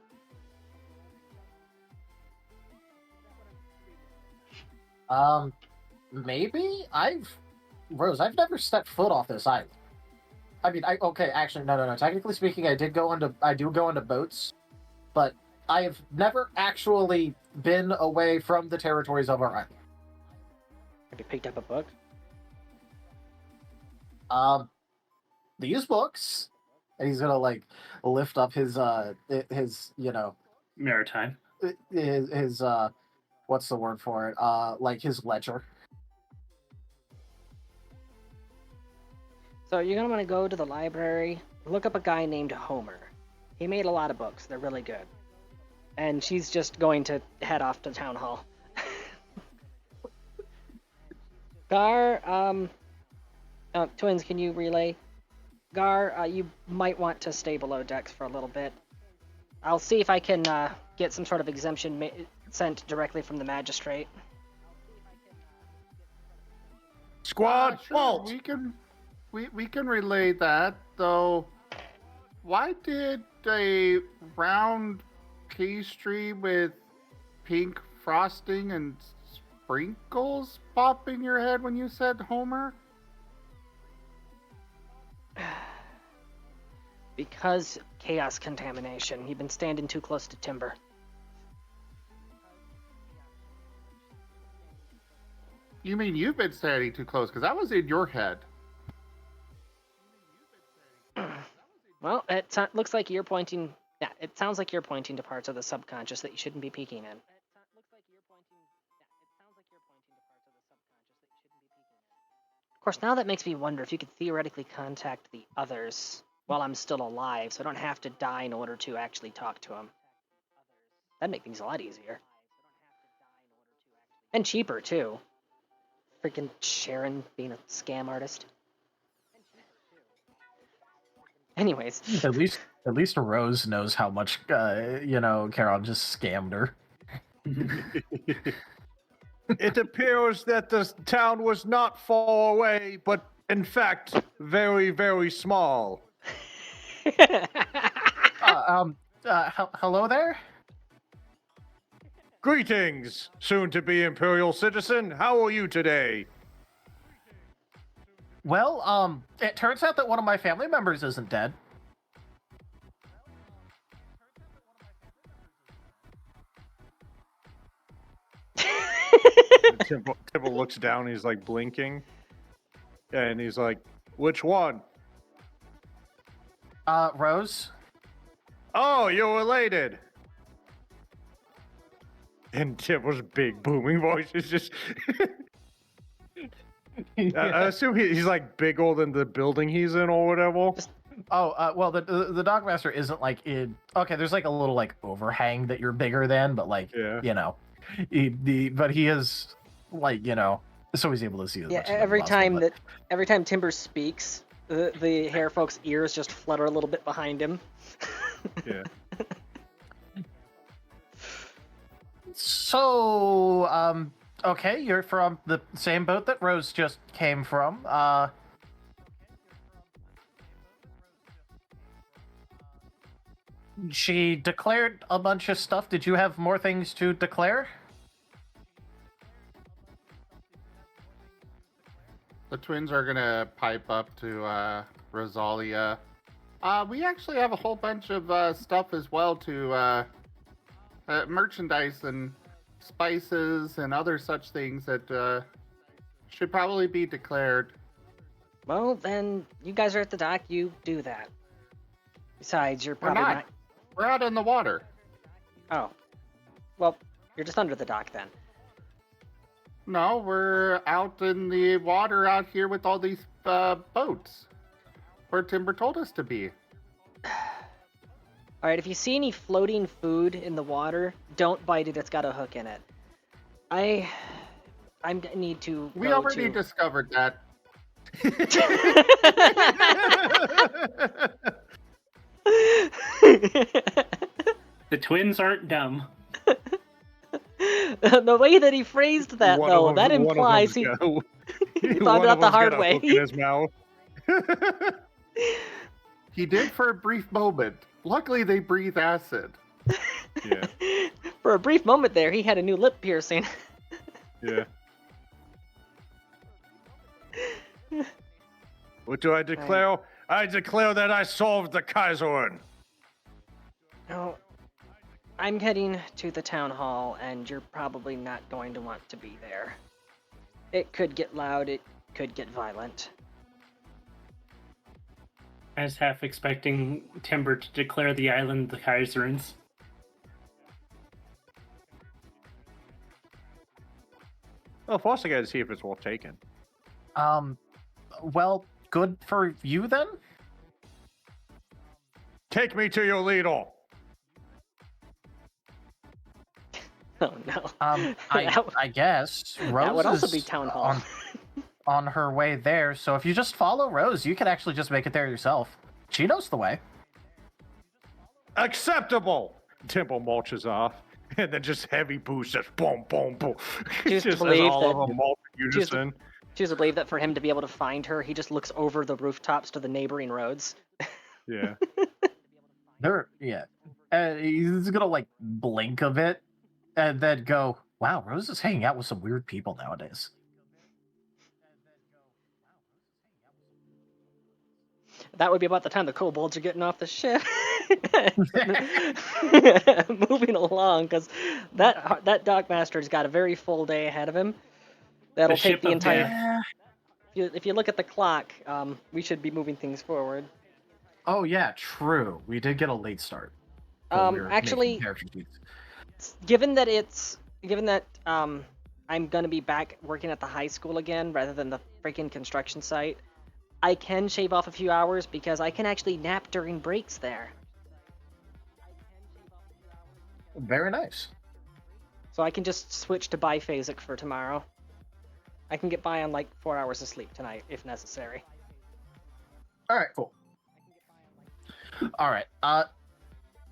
Maybe? Rose, I've never stepped foot off this island. I mean, actually, no. Technically speaking, I do go into boats, but I have never actually been away from the territories of our island. Have you picked up a book? These books, and he's gonna lift up his maritime. His what's the word for it? His ledger. So you're gonna want to go to the library, look up a guy named Homer. He made a lot of books. They're really good. And she's just going to head off to town hall. Gar, twins, can you relay? Gar, you might want to stay below decks for a little bit. I'll see if I can get some sort of exemption sent directly from the magistrate. Squad, sure, halt! We can relay that, though. Why did a round pastry with pink frosting and sprinkles pop in your head when you said Homer? Because chaos contamination. You've been standing too close to timber. You mean you've been standing too close? Because that was in your head. Well, it looks like you're pointing... Yeah, it sounds like you're pointing to parts of the subconscious that you shouldn't be peeking in. Of course, now that makes me wonder if you could theoretically contact the others while I'm still alive, so I don't have to die in order to actually talk to them. That'd make things a lot easier. And cheaper, too. Freaking Sharon being a scam artist. Anyways. At least Rose knows how much, Carol just scammed her. It appears that the town was not far away, but in fact, very, very small. Hello there? Greetings, soon-to-be Imperial citizen. How are you today? Well, it turns out that one of my family members isn't dead. Tibble looks down, he's like blinking. And he's like, which one? Rose. Oh, you're related. And Tibble's big booming voice is just... I assume he's like bigger than the building he's in or whatever. Well, the Dogmaster isn't like in... Okay, there's like a little like overhang that you're bigger than, but like, but he is like, so he's able to see. Yeah, every time Timber speaks, the hair folks' ears just flutter a little bit behind him. Yeah. So, okay, you're from the same boat that Rose just came from. She declared a bunch of stuff. Did you have more things to declare? The twins are gonna pipe up to Rosalia. We actually have a whole bunch of stuff as well to merchandise and spices and other such things that should probably be declared. Well, then you guys are at the dock. You do that. Besides, you're probably not. We're out in the water. Oh. Well, you're just under the dock then. No, we're out in the water out here with all these boats. Where Timber told us to be. Alright, if you see any floating food in the water, don't bite it. It's got a hook in it. I need to. We already discovered that. The twins aren't dumb. The way that he phrased that, though, that implies he found out the hard way. In his mouth. He did for a brief moment. Luckily, they breathe acid. Yeah. For a brief moment there, he had a new lip piercing. Yeah. What do I declare? I declare that I solved the Kaiserin. No, I'm heading to the town hall, and you're probably not going to want to be there. It could get loud, it could get violent. I was half expecting Timber to declare the island the Kaiserins. Well, first I gotta see if it's worth taking. Well, good for you then? Take me to your leader. Oh no. I guess Rose that would also is be town hall. on her way there, so if you just follow Rose, you can actually just make it there yourself. She knows the way. Acceptable! Temple mulches off. And then just heavy boost, just boom, boom, boom. Choose to Just as believe all that. of them mulch in unison. Choose to believe that for him to be able to find her, he just looks over the rooftops to the neighboring roads. Yeah. He's gonna like blink a bit and then go, wow, Rose is hanging out with some weird people nowadays. That would be about the time the kobolds are getting off the ship. Moving along, because that dockmaster's got a very full day ahead of him. That'll The take ship the of entire. death. If you look at the clock, we should be moving things forward. Oh yeah, true. We did get a late start. We were Actually, making character sheets. given that I'm gonna be back working at the high school again rather than the freaking construction site, I can shave off a few hours because I can actually nap during breaks there. Very nice. So I can just switch to biphasic for tomorrow. I can get by on like 4 hours of sleep tonight if necessary. All right, cool. All right.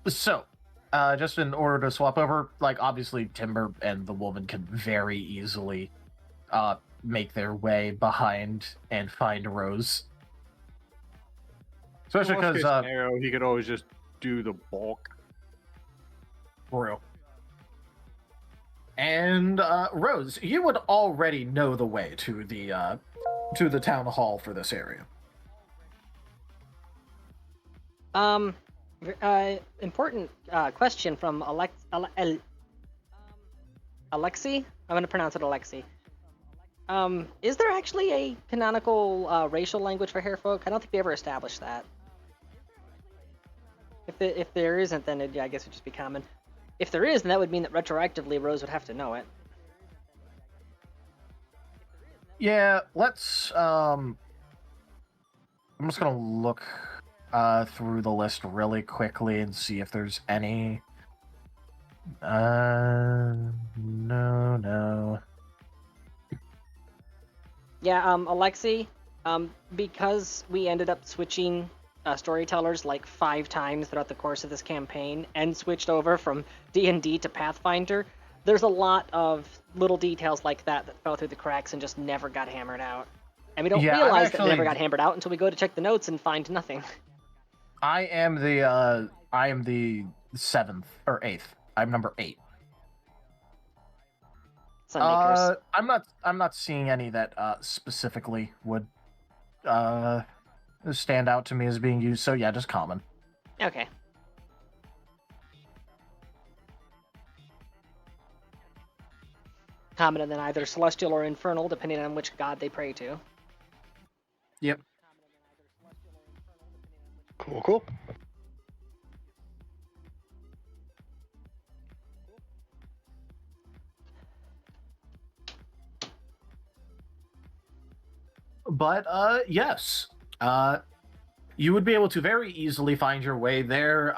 So, just in order to swap over, like obviously Timber and the woman can very easily make their way behind and find Rose. Especially because he could always just do the bulk. Real. And Rose, you would already know the way to the town hall for this area. Important question from Alexi. I'm gonna pronounce it Alexi. Is there actually a canonical racial language for hair folk? I don't think we ever established that. If there isn't, then I guess it would just be common. If there is, then that would mean that retroactively Rose would have to know it. Yeah, let's I'm just gonna look through the list really quickly and see if there's any. No. Yeah, Alexi, because we ended up switching storytellers like 5 times throughout the course of this campaign and switched over from D&D to Pathfinder, there's a lot of little details like that fell through the cracks and just never got hammered out. And we don't realize that they never got hammered out until we go to check the notes and find nothing. I am the 7th or 8th. I'm number 8. Sunmakers. I'm not seeing any that specifically would stand out to me as being used. So yeah, just common. Okay. Common and then either celestial or infernal, depending on which god they pray to. Yep. Cool. But yes, you would be able to very easily find your way there,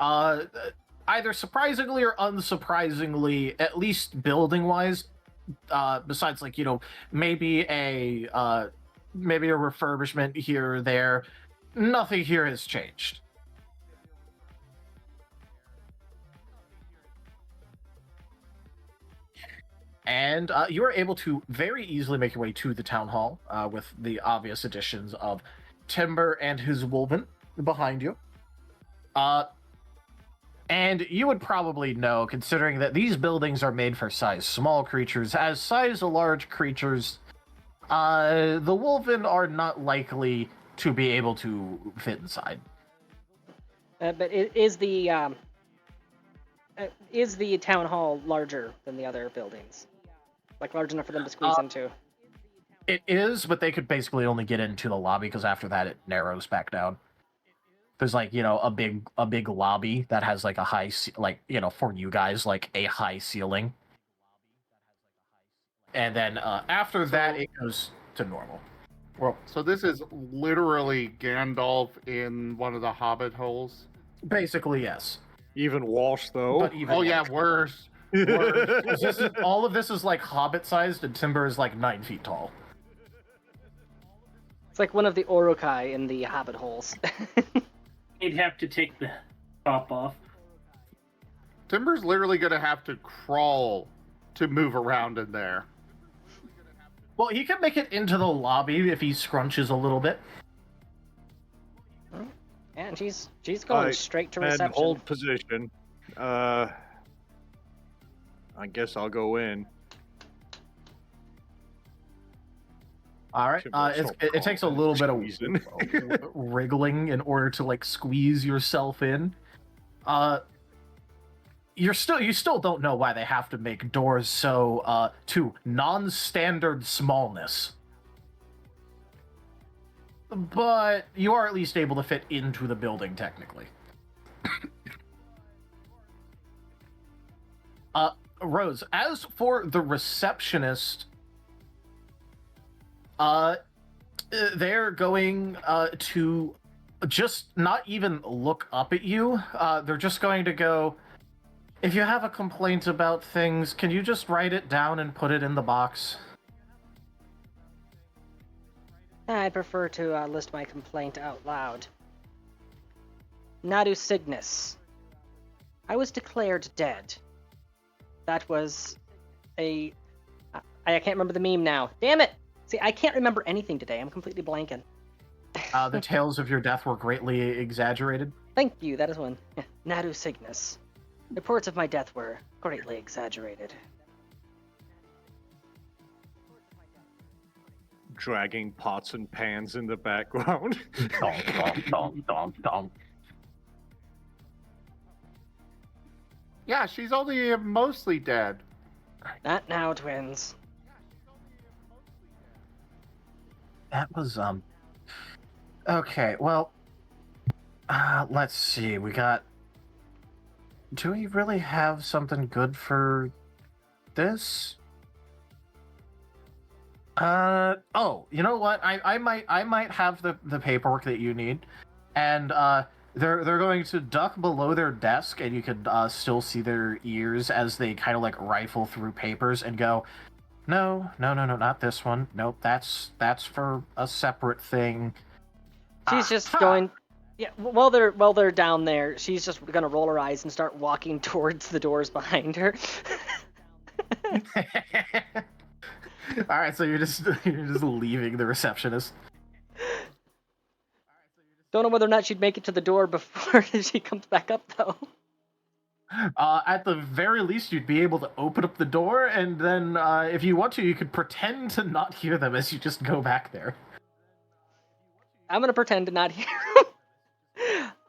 either surprisingly or unsurprisingly, at least building-wise. Besides, like, maybe a refurbishment here or there, nothing here has changed. And you are able to very easily make your way to the town hall with the obvious additions of Timber and his Wolven behind you. And you would probably know, considering that these buildings are made for size small creatures, as size large creatures, the Wolven are not likely to be able to fit inside. But is the town hall larger than the other buildings? Like large enough for them to squeeze into? It is, but they could basically only get into the lobby because after that it narrows back down. There's like, a big lobby that has like a high, for you guys, like a high ceiling. And then after that it goes to normal. Well, so this is literally Gandalf in one of the Hobbit holes? Basically, yes. Even Walsh, though. Worse. All of this is like Hobbit-sized, and Timber is like 9 feet tall. It's like one of the Urukai in the Hobbit holes. He'd have to take the top off. Timber's literally gonna have to crawl to move around in there. Well, he can make it into the lobby if he scrunches a little bit. And she's going straight to reception. Hold position. I guess I'll go in. All right. It takes a little bit of wriggling in order to like squeeze yourself in. You still don't know why they have to make doors so to non-standard smallness. But you are at least able to fit into the building technically. Rose, as for the receptionist, they're going to just not even look up at you. They're just going to go, if you have a complaint about things, can you just write it down and put it in the box? I'd prefer to list my complaint out loud. Nadu Cygnus. I was declared dead. That was I can't remember the meme now. Damn it! See, I can't remember anything today. I'm completely blanking. The tales of your death were greatly exaggerated. Thank you, that is one. Yeah. Nadu Cygnus. Reports of my death were greatly exaggerated. Dragging pots and pans in the background. Donk, donk, donk, donk, donk. Yeah, she's only mostly dead. Not now, twins. That was, okay, well, let's see, do we really have something good for this? Oh, you know what, I might have the paperwork that you need, and, they're going to duck below their desk, and you can, still see their ears as they kind of, like, rifle through papers and go, No, not this one. Nope, that's for a separate thing. She's just going. Yeah, while they're down there, she's just gonna roll her eyes and start walking towards the doors behind her. All right, so you're just leaving the receptionist. Don't know whether or not she'd make it to the door before she comes back up, though. At the very least, you'd be able to open up the door, and then, if you want to, you could pretend to not hear them as you just go back there. I'm gonna pretend to not hear them.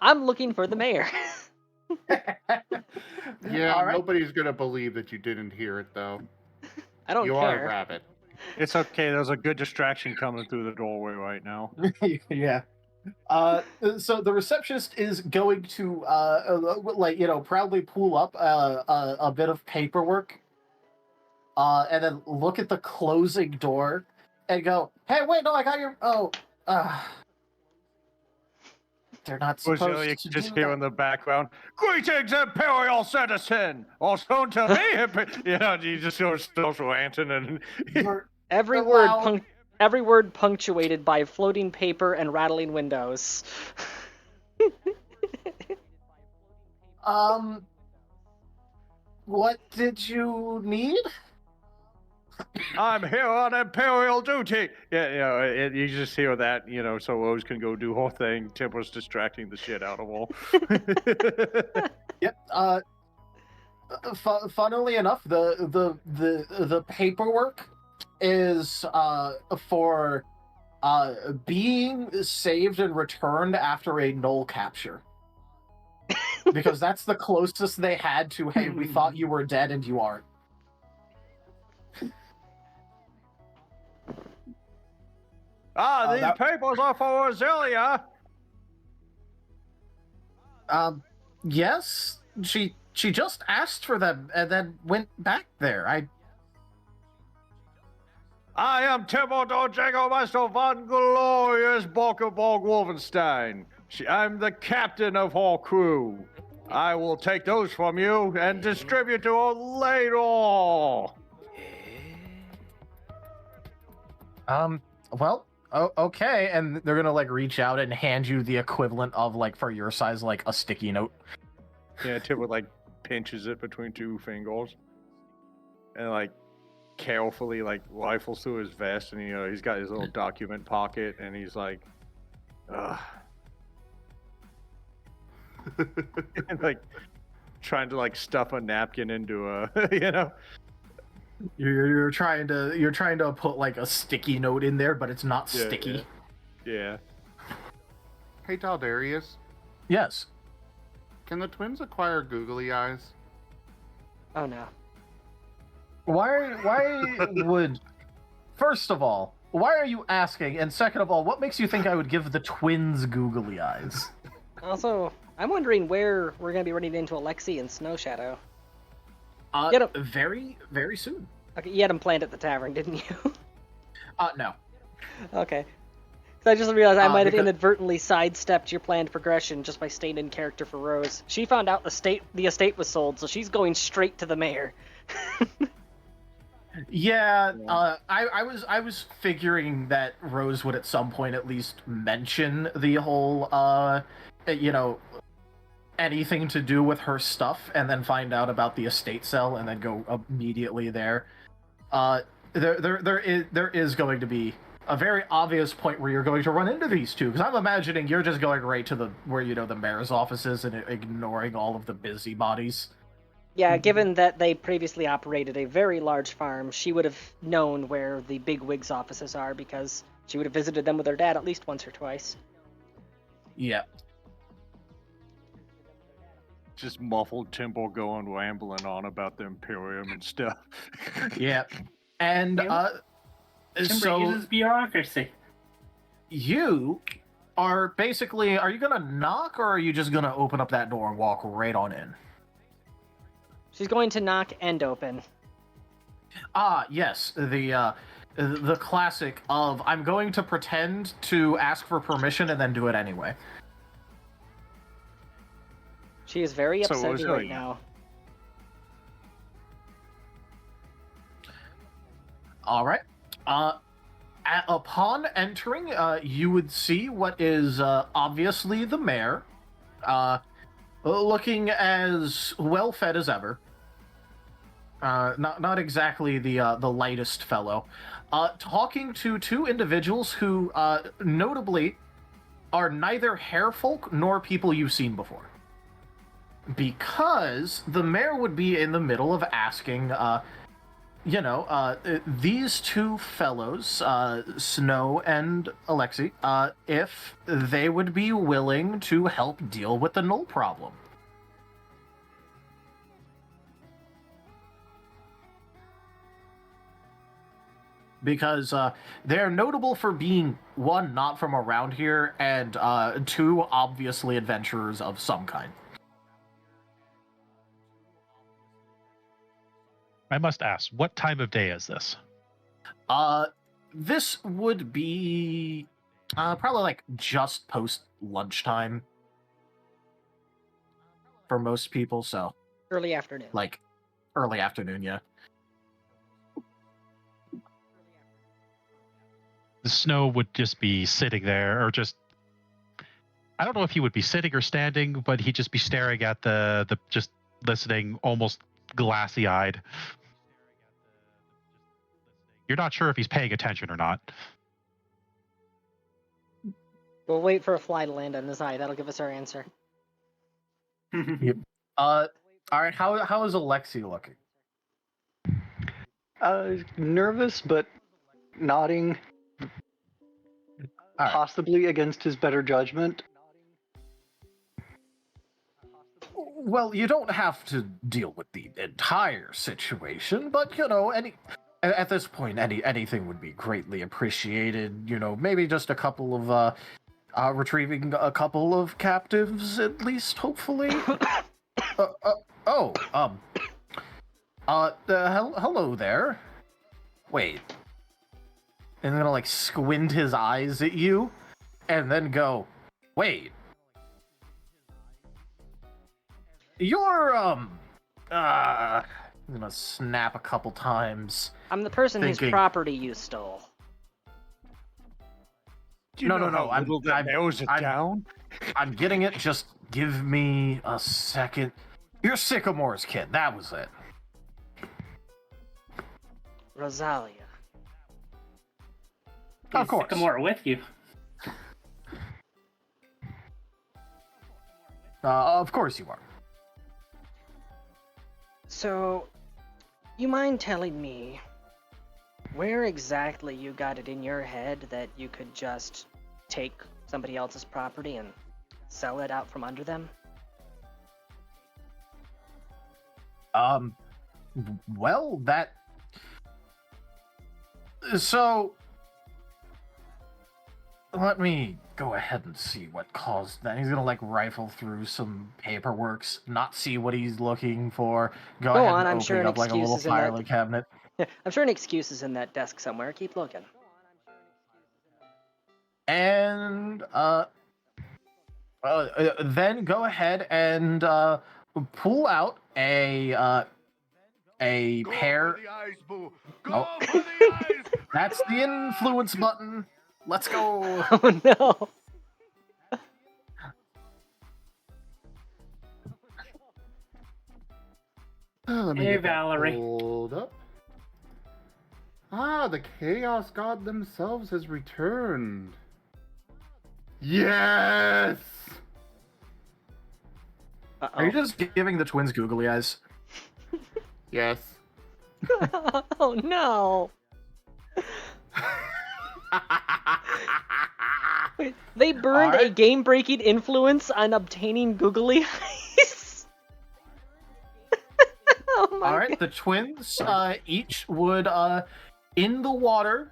I'm looking for the mayor. Yeah, All right. Nobody's gonna believe that you didn't hear it, though. I don't You care. are a rabbit. It's okay. There's a good distraction coming through the doorway right now. Yeah. So the receptionist is going to, proudly pull up a bit of paperwork, and then look at the closing door and go, "Hey, wait, no, I got your. They're not supposed You to can just do hear that." in the background, "Greetings, Imperial citizen!" Or soon to be, you just hear social ranting and Every word punctuated by floating paper and rattling windows. What did you need? I'm here on Imperial duty. Yeah, you just hear that, so Rose can go do her thing. Timber's distracting the shit out of all. Yep. Funnily enough, the paperwork is for being saved and returned after a null capture. Because that's the closest they had to, hey, we thought you were dead and you aren't. These papers are for Azelia. Yes, she just asked for them and then went back there. I am Timber Jägermeister von Glorious Borkeborg Wolfenstein. I'm the captain of her crew. I will take those from you and distribute to her later. Well, okay, and they're gonna like reach out and hand you the equivalent of like for your size like a sticky note. Yeah, Timber like pinches it between two fingers, and like carefully like rifles through his vest, and he's got his little document pocket, and he's like, ugh. And like trying to like stuff a napkin into a You're trying to put like a sticky note in there, but it's not sticky. Yeah. Hey, Daldarius. Yes. Can the twins acquire googly eyes? Oh no. Why would... First of all, why are you asking? And second of all, what makes you think I would give the twins googly eyes? Also, I'm wondering where we're gonna be running into Alexi and Snow Shadow. Very, very soon. Okay, you had them planned at the tavern, didn't you? No. Okay. So I just realized I might have because- inadvertently sidestepped your planned progression just by staying in character for Rose. She found out the estate was sold, so she's going straight to the mayor. Yeah, I was figuring that Rose would at some point at least mention the whole, anything to do with her stuff, and then find out about the estate sale, and then go immediately there. There is going to be a very obvious point where you're going to run into these two, because I'm imagining you're just going right to where the mayor's office is and ignoring all of the busybodies. Yeah, given that they previously operated a very large farm, she would have known where the bigwigs' offices are because she would have visited them with her dad at least once or twice. Yeah. Just muffled Timber going rambling on about the Imperium and stuff. Yeah. And, Timber so... uses bureaucracy. You are basically... Are you gonna knock, or are you just gonna open up that door and walk right on in? She's going to knock and open. Yes, the classic of I'm going to pretend to ask for permission and then do it anyway. She is very So upset what was right going now. All right. Upon entering, you would see what is obviously the mayor, looking as well fed as ever. Not exactly the lightest fellow. Talking to two individuals who, notably, are neither hairfolk nor people you've seen before. Because the mayor would be in the middle of asking, these two fellows, Snow and Alexi, if they would be willing to help deal with the null problem. Because they're notable for being, one, not from around here, and two, obviously adventurers of some kind. I must ask, what time of day is this? This would be probably like just post lunchtime for most people, so Early afternoon. like early afternoon, yeah. The Snow would just be sitting there, or just... I don't know if he would be sitting or standing, but he'd just be staring at the just listening, almost glassy-eyed. You're not sure if he's paying attention or not. We'll wait for a fly to land on his eye. That'll give us our answer. Yep. All right. How is Alexi looking? Nervous, but nodding. Possibly against his better judgment. Well, you don't have to deal with the entire situation, but at this point, anything would be greatly appreciated. Maybe just a couple of retrieving a couple of captives, at least, hopefully. Hello there. Wait. And then gonna squint his eyes at you, and then go, wait. You're I'm gonna snap a couple times. I'm the person whose thinking- property you stole. No. I'm down. I'm getting it. Just give me a second. You're Sycamore's kid. That was it. Rosalia. Of course. Sycamore with you. Of course you are. So, you mind telling me where exactly you got it in your head that you could just take somebody else's property and sell it out from under them? Well, that... So... Let me go ahead and see what caused that. He's gonna, like, rifle through some paperworks, not see what he's looking for, go ahead on, and I'm open sure an up, like, a little excuse is in that- filing cabinet. I'm sure an excuse is in that desk somewhere. Keep looking. And, then go ahead and, pull out a pair... Oh. That's the influence button. Let's go. Oh no. Let me Hey, get that Valerie. pulled up. Ah, the Chaos God themselves has returned. Yes! Are you just giving the twins googly eyes? Yes. Oh no. Wait, they burned a game-breaking influence on obtaining googly eyes? Oh my Alright, the twins each would, in the water,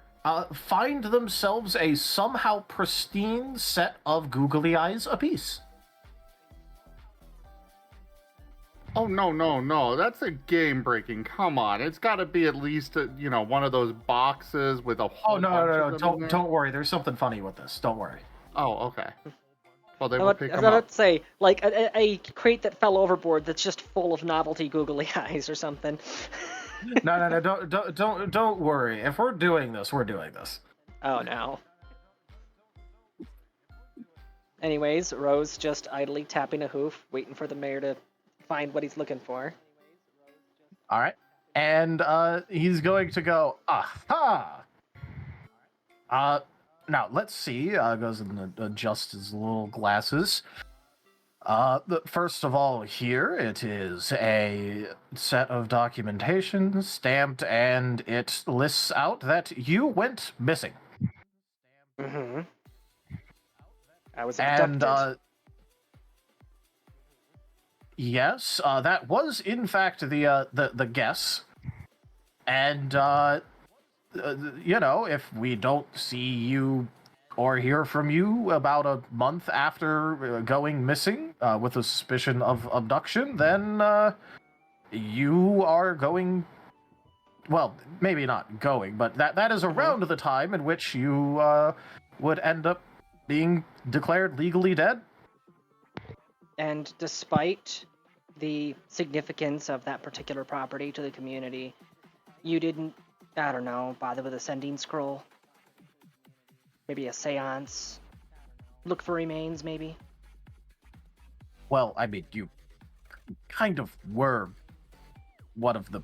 find themselves a somehow pristine set of googly eyes apiece. Oh, no. That's a game breaking. Come on. It's got to be at least, one of those boxes with a whole Oh, no, bunch no, of no. them in there. Don't worry. There's something funny with this. Don't worry. Oh, okay. Well, they I will was pick them about up. to say, like, a crate that fell overboard that's just full of novelty googly eyes or something. No. Don't worry. If we're doing this, we're doing this. Oh no. Anyways, Rose just idly tapping a hoof, waiting for the mayor to find what he's looking for. All right. And he's going to go, aha! Now, let's see. Goes and adjusts his little glasses. First of all, here, it is a set of documentation stamped, and it lists out that you went missing. Mm-hmm. I was abducted. And, yes, that was, in fact, the guess. And, if we don't see you or hear from you about a month after going missing with a suspicion of abduction, then you are going... Well, maybe not going, but that is around the time in which you would end up being declared legally dead. And despite the significance of that particular property to the community, you didn't, I don't know, bother with a sending scroll? Maybe a seance? Look for remains, maybe? Well, I mean, you kind of were one of the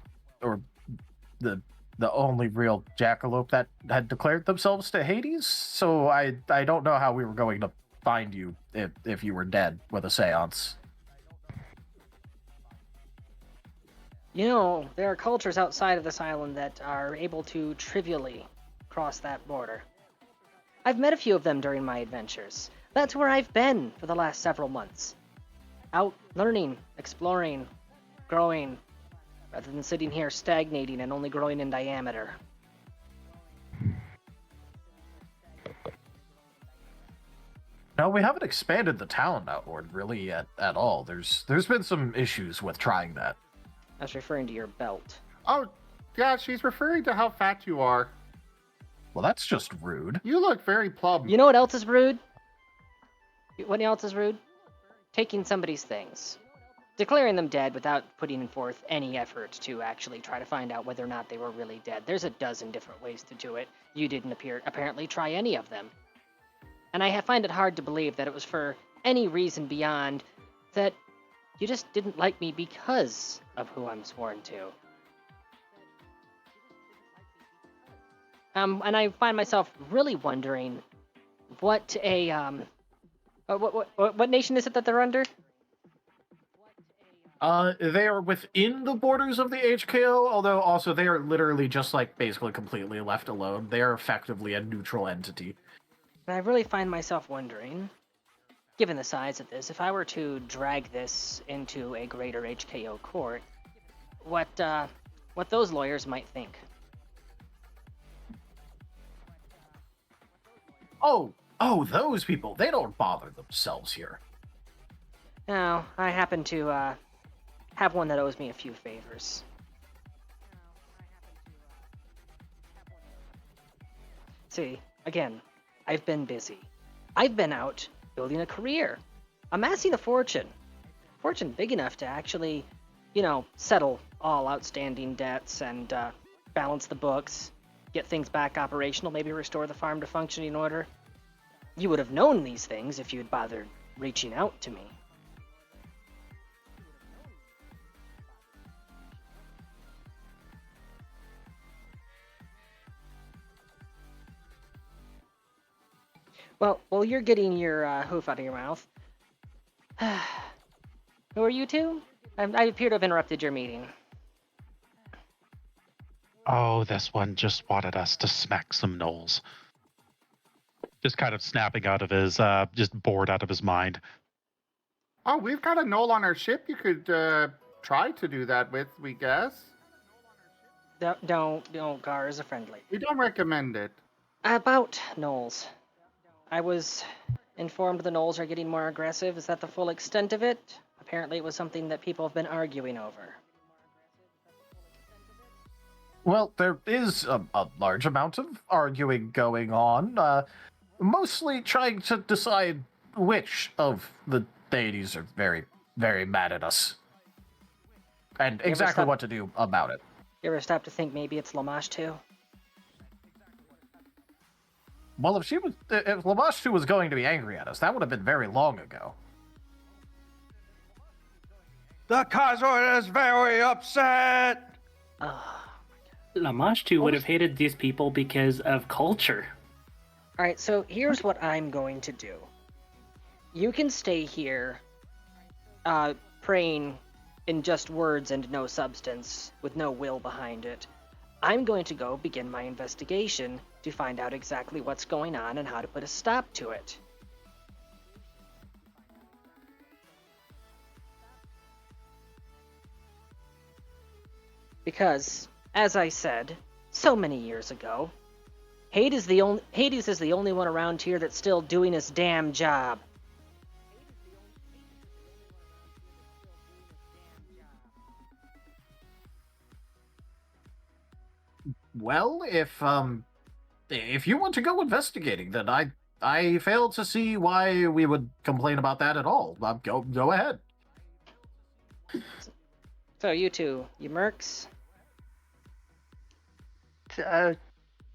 only real jackalope that had declared themselves to Hades, so I don't know how we were going to find you if you were dead with a seance. You know, there are cultures outside of this island that are able to trivially cross that border. I've met a few of them during my adventures. That's where I've been for the last several months. Out learning, exploring, growing, rather than sitting here stagnating and only growing in diameter. No, we haven't expanded the town outward really at all. There's been some issues with trying that. I was referring to your belt. Oh, yeah, she's referring to how fat you are. Well, that's just rude. You look very plump. You know what else is rude? What else is rude? Taking somebody's things. Declaring them dead without putting forth any effort to actually try to find out whether or not they were really dead. There's a dozen different ways to do it. You didn't apparently try any of them. And I find it hard to believe that it was for any reason beyond that You just didn't like me because of who I'm sworn to. And I find myself really wondering what a what nation is it that they're under? They are within the borders of the HKO, although also they are literally just like basically completely left alone. They are effectively a neutral entity. And I really find myself wondering, given the size of this, if I were to drag this into a greater HKO court, what those lawyers might think. Oh, those people, they don't bother themselves here. Now, I happen to have one that owes me a few favors. See, again, I've been busy. I've been out building a career, amassing a fortune. Fortune big enough to actually, settle all outstanding debts and balance the books, get things back operational, maybe restore the farm to functioning order. You would have known these things if you'd bothered reaching out to me. Well, while you're getting your hoof out of your mouth, who are you two? I appear to have interrupted your meeting. Oh, this one just wanted us to smack some gnolls. Just kind of snapping out of his, just bored out of his mind. Oh, we've got a gnoll on our ship you could try to do that with, we guess. Don't, Gars are friendly. We don't recommend it. About gnolls. I was informed the gnolls are getting more aggressive. Is that the full extent of it? Apparently it was something that people have been arguing over. Well, there is a large amount of arguing going on, mostly trying to decide which of the deities are very, very mad at us. And exactly what to do about it. You ever stop to think maybe it's Lamash too? Well, if Lamashtu was going to be angry at us, that would have been very long ago. The Kaiser is very upset! Lamashtu would have hated these people because of culture. Alright, so here's what I'm going to do. You can stay here, praying in just words and no substance, with no will behind it. I'm going to go begin my investigation to find out exactly what's going on and how to put a stop to it. Because, as I said so many years ago, Hades is the only one around here that's still doing his damn job. Well, if you want to go investigating, then I fail to see why we would complain about that at all. Go ahead. So you two, you mercs?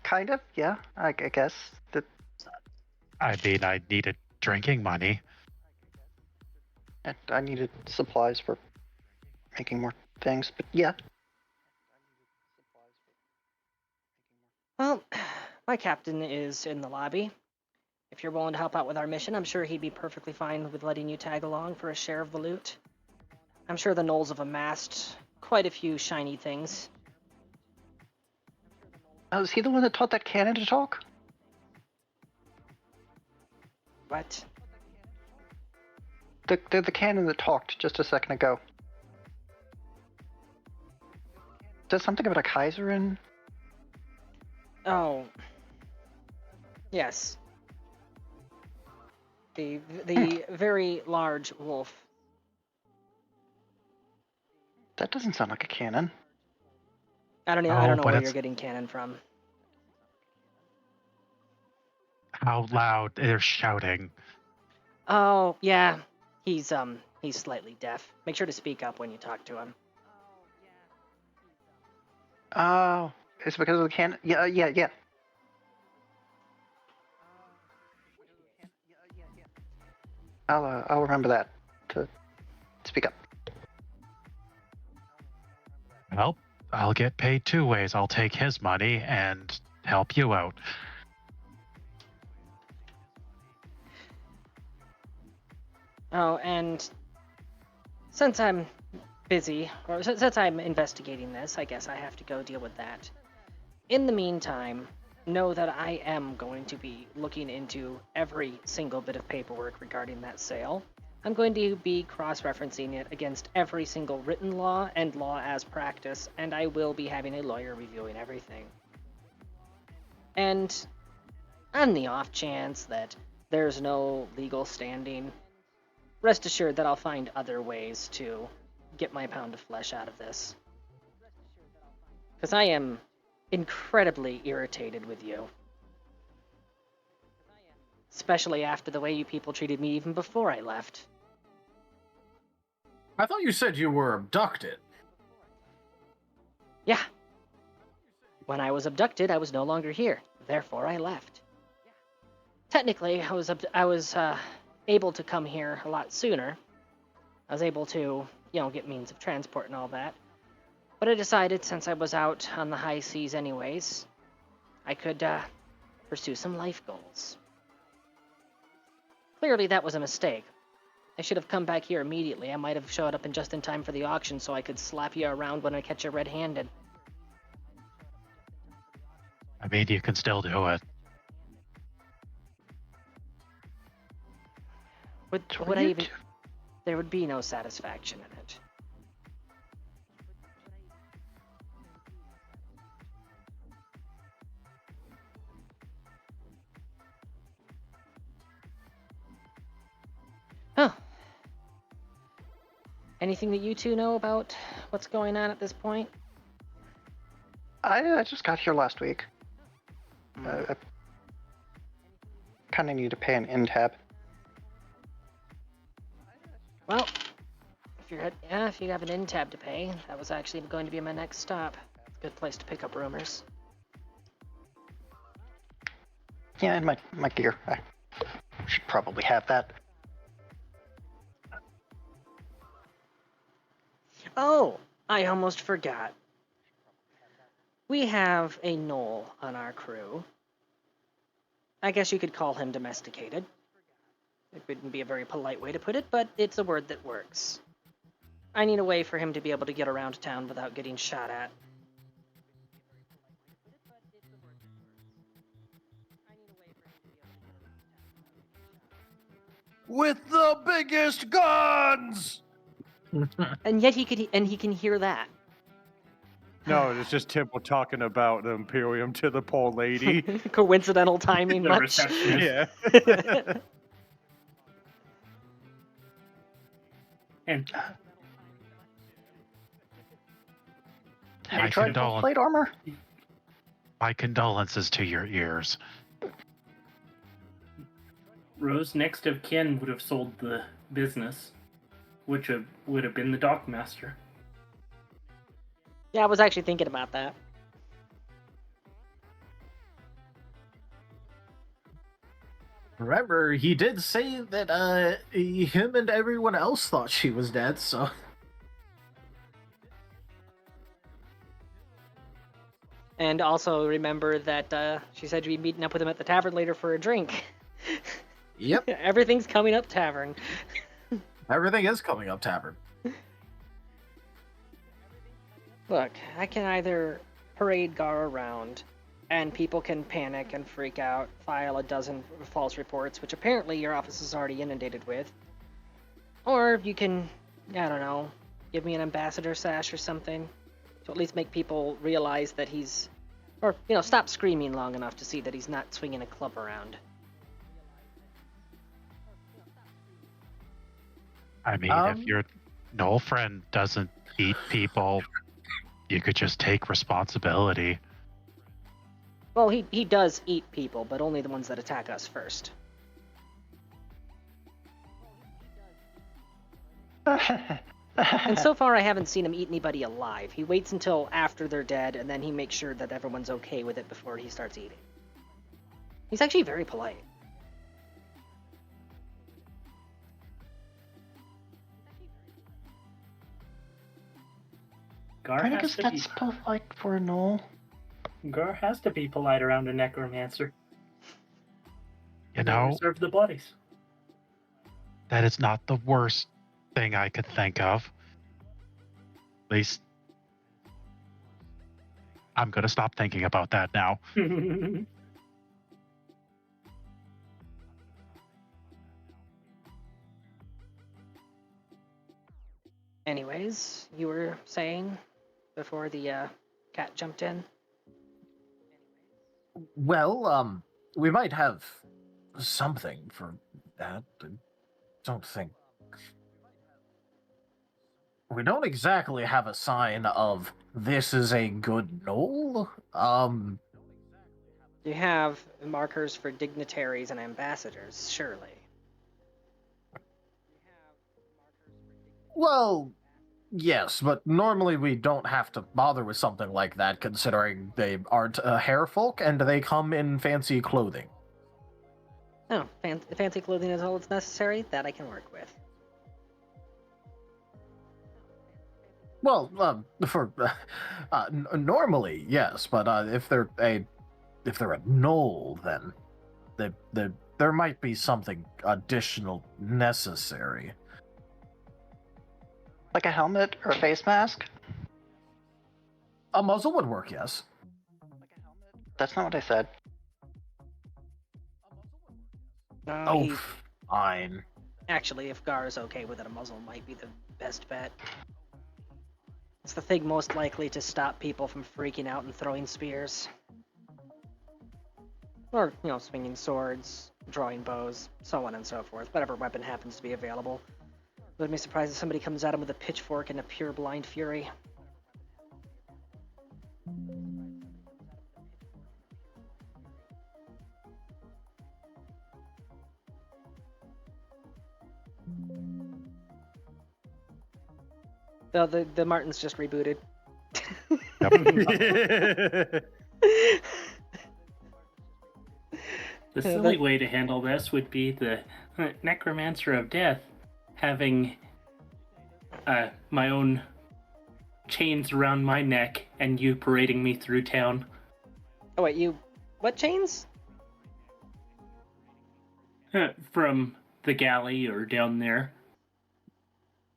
Kind of, yeah, I guess. I mean, I needed drinking money. And I needed supplies for making more things, but yeah. Well, my captain is in the lobby. If you're willing to help out with our mission, I'm sure he'd be perfectly fine with letting you tag along for a share of the loot. I'm sure the gnolls have amassed quite a few shiny things. Oh, is he the one that taught that cannon to talk? What? The cannon that talked just a second ago. Does something about a Kaiser in? Oh. Yes. The very large wolf. That doesn't sound like a cannon. I don't know where you're getting cannon from. How loud they're shouting. Oh, yeah. He's slightly deaf. Make sure to speak up when you talk to him. Oh, it's because of the cannon. Yeah. I'll remember that to speak up. Well, I'll get paid two ways. I'll take his money and help you out. Oh, and since I'm busy, or since I'm investigating this, I guess I have to go deal with that. In the meantime, know that I am going to be looking into every single bit of paperwork regarding that sale. I'm going to be cross-referencing it against every single written law and law as practice, and I will be having a lawyer reviewing everything. And on the off chance that there's no legal standing, rest assured that I'll find other ways to get my pound of flesh out of this. Because I am incredibly irritated with you. Especially after the way you people treated me even before I left. I thought you said you were abducted. Yeah. When I was abducted, I was no longer here. Therefore, I left. Technically, I was able to come here a lot sooner. I was able to, get means of transport and all that. But I decided, since I was out on the high seas anyways, I could pursue some life goals. Clearly, that was a mistake. I should have come back here immediately. I might have showed up just in time for the auction so I could slap you around when I catch you red-handed. I mean, you can still do it. Would I even... There would be no satisfaction in it. Huh. Anything that you two know about what's going on at this point? I just got here last week. I kind of need to pay an in tab. Well, if you have an in tab to pay, that was actually going to be my next stop. It's a good place to pick up rumors. Yeah, and my gear. I should probably have that. Oh, I almost forgot. We have a gnoll on our crew. I guess you could call him domesticated. It wouldn't be a very polite way to put it, but it's a word that works. I need a way for him to be able to get around town without getting shot at. With the biggest guns! And yet he can hear that. No, it's just Temple talking about the Imperium to the poor lady. Coincidental timing, much? Yeah. And Have you tried full plate armor? My condolences to your ears. Rose, next of kin, would have sold the business, which would have been the dockmaster. Yeah, I was actually thinking about that. Remember, he did say that him and everyone else thought she was dead, so... And also remember that she said you'd be meeting up with him at the tavern later for a drink. Yep. Everything's coming up tavern. Everything is coming up tavern. Look, I can either parade Gar around, and people can panic and freak out, file a dozen false reports, which apparently your office is already inundated with. Or you can, I don't know, give me an ambassador sash or something, to at least make people realize that he's... Or, stop screaming long enough to see that he's not swinging a club around. I mean, if your gnoll friend doesn't eat people, you could just take responsibility. Well, he does eat people, but only the ones that attack us first. And so far, I haven't seen him eat anybody alive. He waits until after they're dead, and then he makes sure that everyone's okay with it before he starts eating. He's actually very polite. Gar I has guess to that's polite for a gnoll. Gar has to be polite around a necromancer. You They know, reserve the bodies. that is not the worst thing I could think of. At least I'm going to stop thinking about that now. Anyways, you were saying before the cat jumped in? Well, we might have something for that. I don't think. We don't exactly have a sign of this is a good knoll. You have markers for dignitaries and ambassadors, surely. Well, yes, but normally we don't have to bother with something like that, considering they aren't a hair folk and they come in fancy clothing. Oh, fancy clothing is all that's necessary? That I can work with. Well, normally yes, but if they're a knoll, then there might be something additional necessary. Like a helmet or a face mask? A muzzle would work, yes. That's not what I said. No, fine. Actually, if Gar is okay with it, a muzzle might be the best bet. It's the thing most likely to stop people from freaking out and throwing spears. Or, swinging swords, drawing bows, so on and so forth. Whatever weapon happens to be available. Wouldn't be surprised if somebody comes at him with a pitchfork in a pure blind fury. The Martins just rebooted. The silly way to handle this would be the Necromancer of Death having my own chains around my neck and you parading me through town. Oh wait, what chains? From the galley or down there.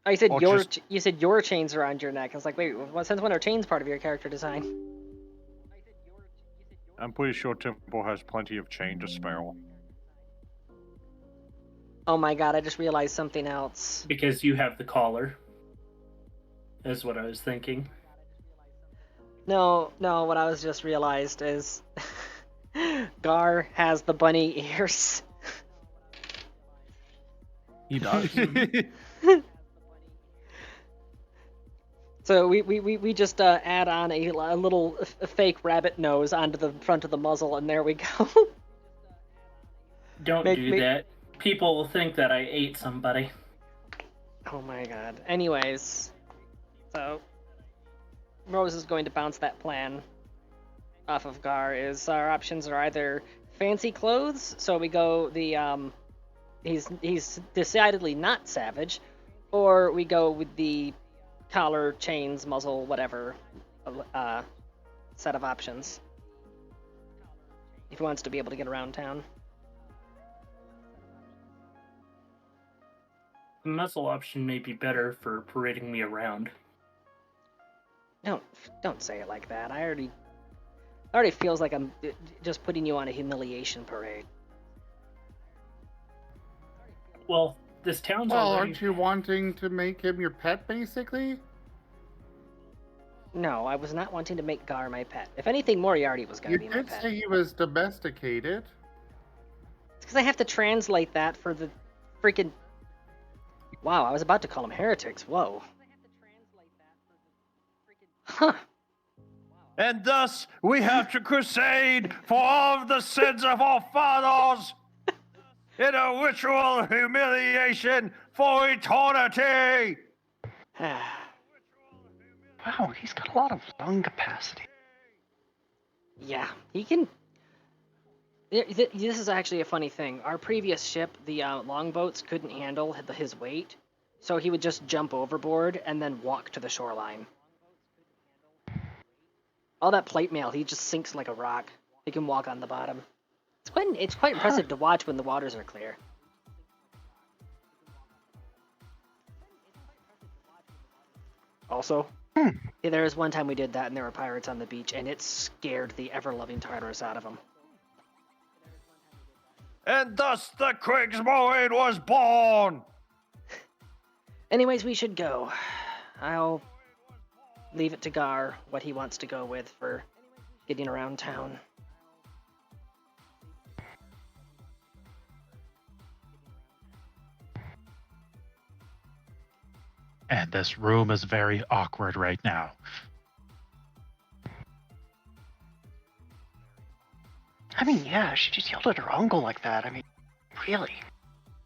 Oh, you said your chains around your neck. I was like, wait, since when are chains part of your character design? I'm pretty sure Temple has plenty of chain to spare. Oh my god, I just realized something else. Because you have the collar. Is what I was thinking. No, what I was just realized is Gar has the bunny ears. He does. So we just add on a little fake rabbit nose onto the front of the muzzle, and there we go. Don't do that. People will think that I ate somebody. Oh my god. Anyways, so Rose is going to bounce that plan off of Gar. Our options are either fancy clothes, so we go the he's decidedly not savage, or we go with the collar, chains, muzzle, whatever set of options. If he wants to be able to get around town. The muzzle option may be better for parading me around. Don't say it like that. It already feels like I'm just putting you on a humiliation parade. Well, this town's Well, already... aren't you wanting to make him your pet, basically? No, I was not wanting to make Gar my pet. If anything, Moriarty was going to be my You pet. did say he was domesticated. It's because I have to translate that for the freaking... Wow, I was about to call them heretics. Whoa. Huh. And thus, we have to crusade for all of the sins of our fathers in a ritual of humiliation for eternity. Wow, he's got a lot of lung capacity. Yeah, he can... This is actually a funny thing. Our previous ship, the longboats, couldn't handle his weight, so he would just jump overboard and then walk to the shoreline. All that plate mail, he just sinks like a rock. He can walk on the bottom. It's quite impressive to watch when the waters are clear. Also, yeah, there was one time we did that and there were pirates on the beach, and it scared the ever-loving Tartarus out of them. And thus the Kriegsmarine was born! Anyways, we should go. I'll leave it to Gar what he wants to go with for getting around town. And this room is very awkward right now. I mean, yeah, she just yelled at her uncle like that. I mean, really?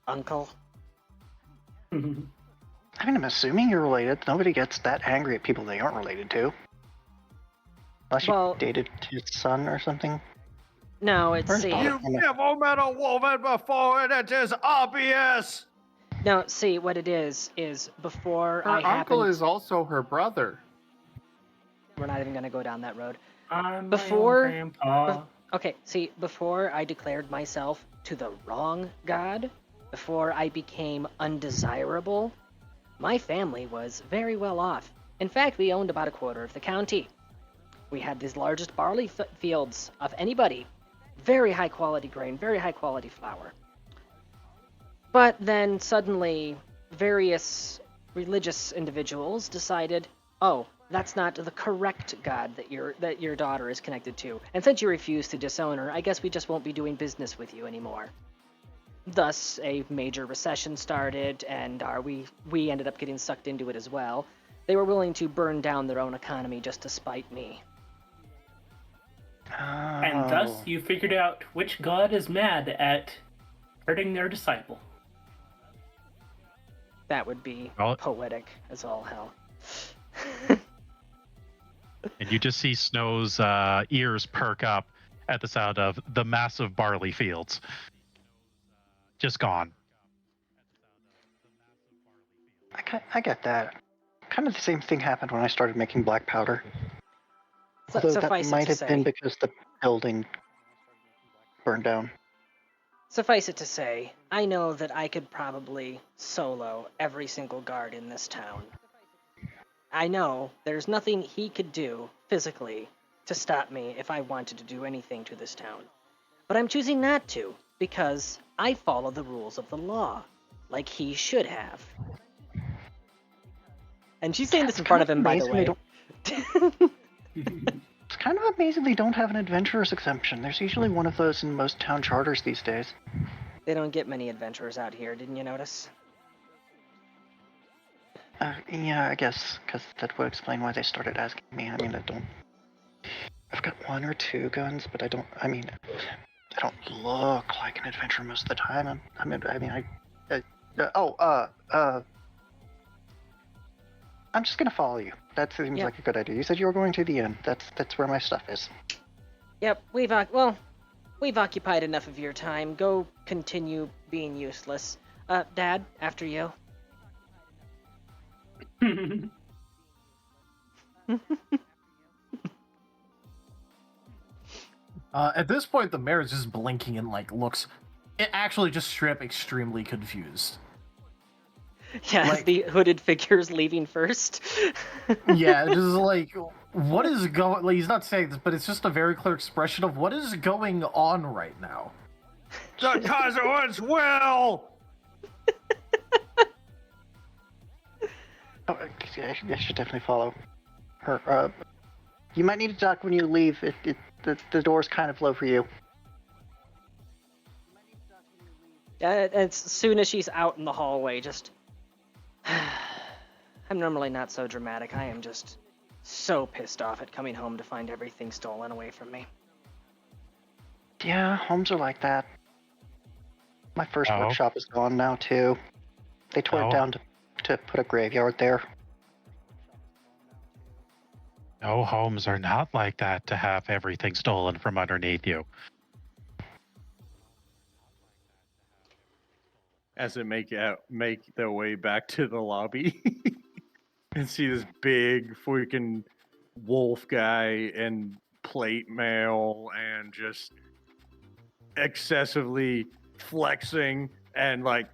Uncle? I mean, I'm assuming you're related. Nobody gets that angry at people they aren't related to. Unless you dated his son or something. No, it's see. You've never met a woman before, and it is obvious! No, see, what it is before Her I uncle happened... is also her brother. We're not even going to go down that road. I'm Before... my own grandpa. Okay, see, before I declared myself to the wrong god, before I became undesirable, my family was very well off. In fact, we owned about a quarter of the county. We had the largest barley fields of anybody. Very high quality grain, very high quality flour. But then suddenly, various religious individuals decided, oh, that's not the correct god that your daughter is connected to. And since you refuse to disown her, I guess we just won't be doing business with you anymore. Thus, a major recession started, and we ended up getting sucked into it as well. They were willing to burn down their own economy just to spite me. And thus you figured out which god is mad at hurting their disciple. That would be poetic as all hell. And you just see Snow's ears perk up at the sound of the massive barley fields. Just gone. I get that. Kind of the same thing happened when I started making black powder. Although that might have been because the building burned down. Suffice it to say, I know that I could probably solo every single guard in this town. I know there's nothing he could do physically to stop me if I wanted to do anything to this town. But I'm choosing not to, because I follow the rules of the law, like he should have. And she's saying this in front of him, by the way. It's kind of amazing they don't have an adventurer's exemption. There's usually one of those in most town charters these days. They don't get many adventurers out here, didn't you notice? Yeah, I guess, because that would explain why they started asking me. I mean, I've got one or two guns, but I don't look like an adventurer most of the time. I'm just gonna follow you. That seems like a good idea. You said you were going to the inn. That's where my stuff is. Yep, we've occupied enough of your time. Go continue being useless. Dad, after you. At this point, the mayor is just blinking and looks, actually just straight up extremely confused. Yeah, the hooded figure's leaving first. Yeah, just what is going? He's not saying this, but it's just a very clear expression of what is going on right now. The Kaiser's will. I should definitely follow her. You might need to duck when you leave. The door's kind of low for you. As soon as she's out in the hallway, just... I'm normally not so dramatic. I am just so pissed off at coming home to find everything stolen away from me. Yeah, homes are like that. My first workshop is gone now, too. They tore it down to put a graveyard there. No, homes are not like that to have everything stolen from underneath you. As they make their way back to the lobby and see this big freaking wolf guy in plate mail and just excessively flexing and like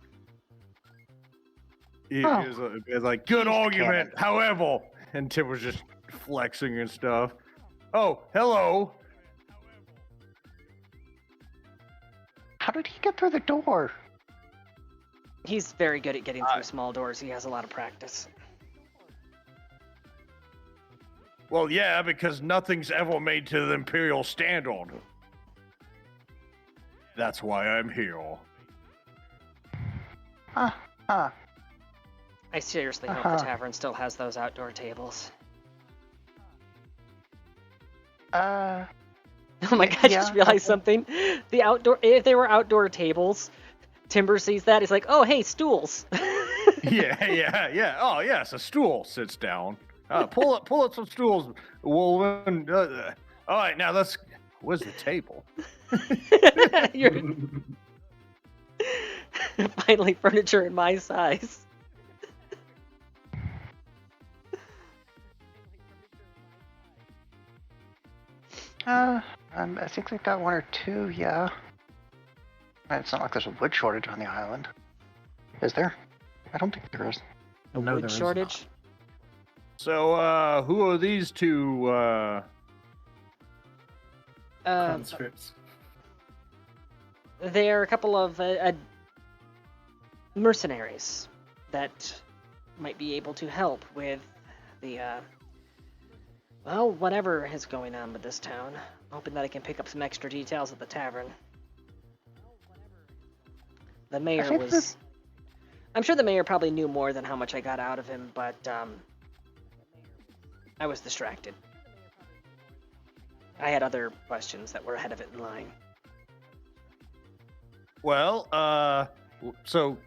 it was like good he's the argument. cannon. However, and Tim was just flexing and stuff. Oh, hello. How did he get through the door? He's very good at getting through small doors. He has a lot of practice. Well, yeah, because nothing's ever made to the Imperial standard. That's why I'm here. I seriously hope the tavern still has those outdoor tables. Oh my god, I just realized something. If they were outdoor tables, Timber sees that, he's like, oh, hey, stools. Yeah. Oh, yes, a stool sits down. Pull up some stools, Wolven. All right, now where's the table? Finally, furniture in my size. I think they've got one or two, yeah. It's not like there's a wood shortage on the island. Is there? I don't think there is. A wood shortage? So, who are these two, conscripts? They are a couple of mercenaries that might be able to help with the, well, whatever is going on with this town. Hoping that I can pick up some extra details at the tavern. The mayor was... I'm sure the mayor probably knew more than how much I got out of him, but, I was distracted. I had other questions that were ahead of it in line. Well, so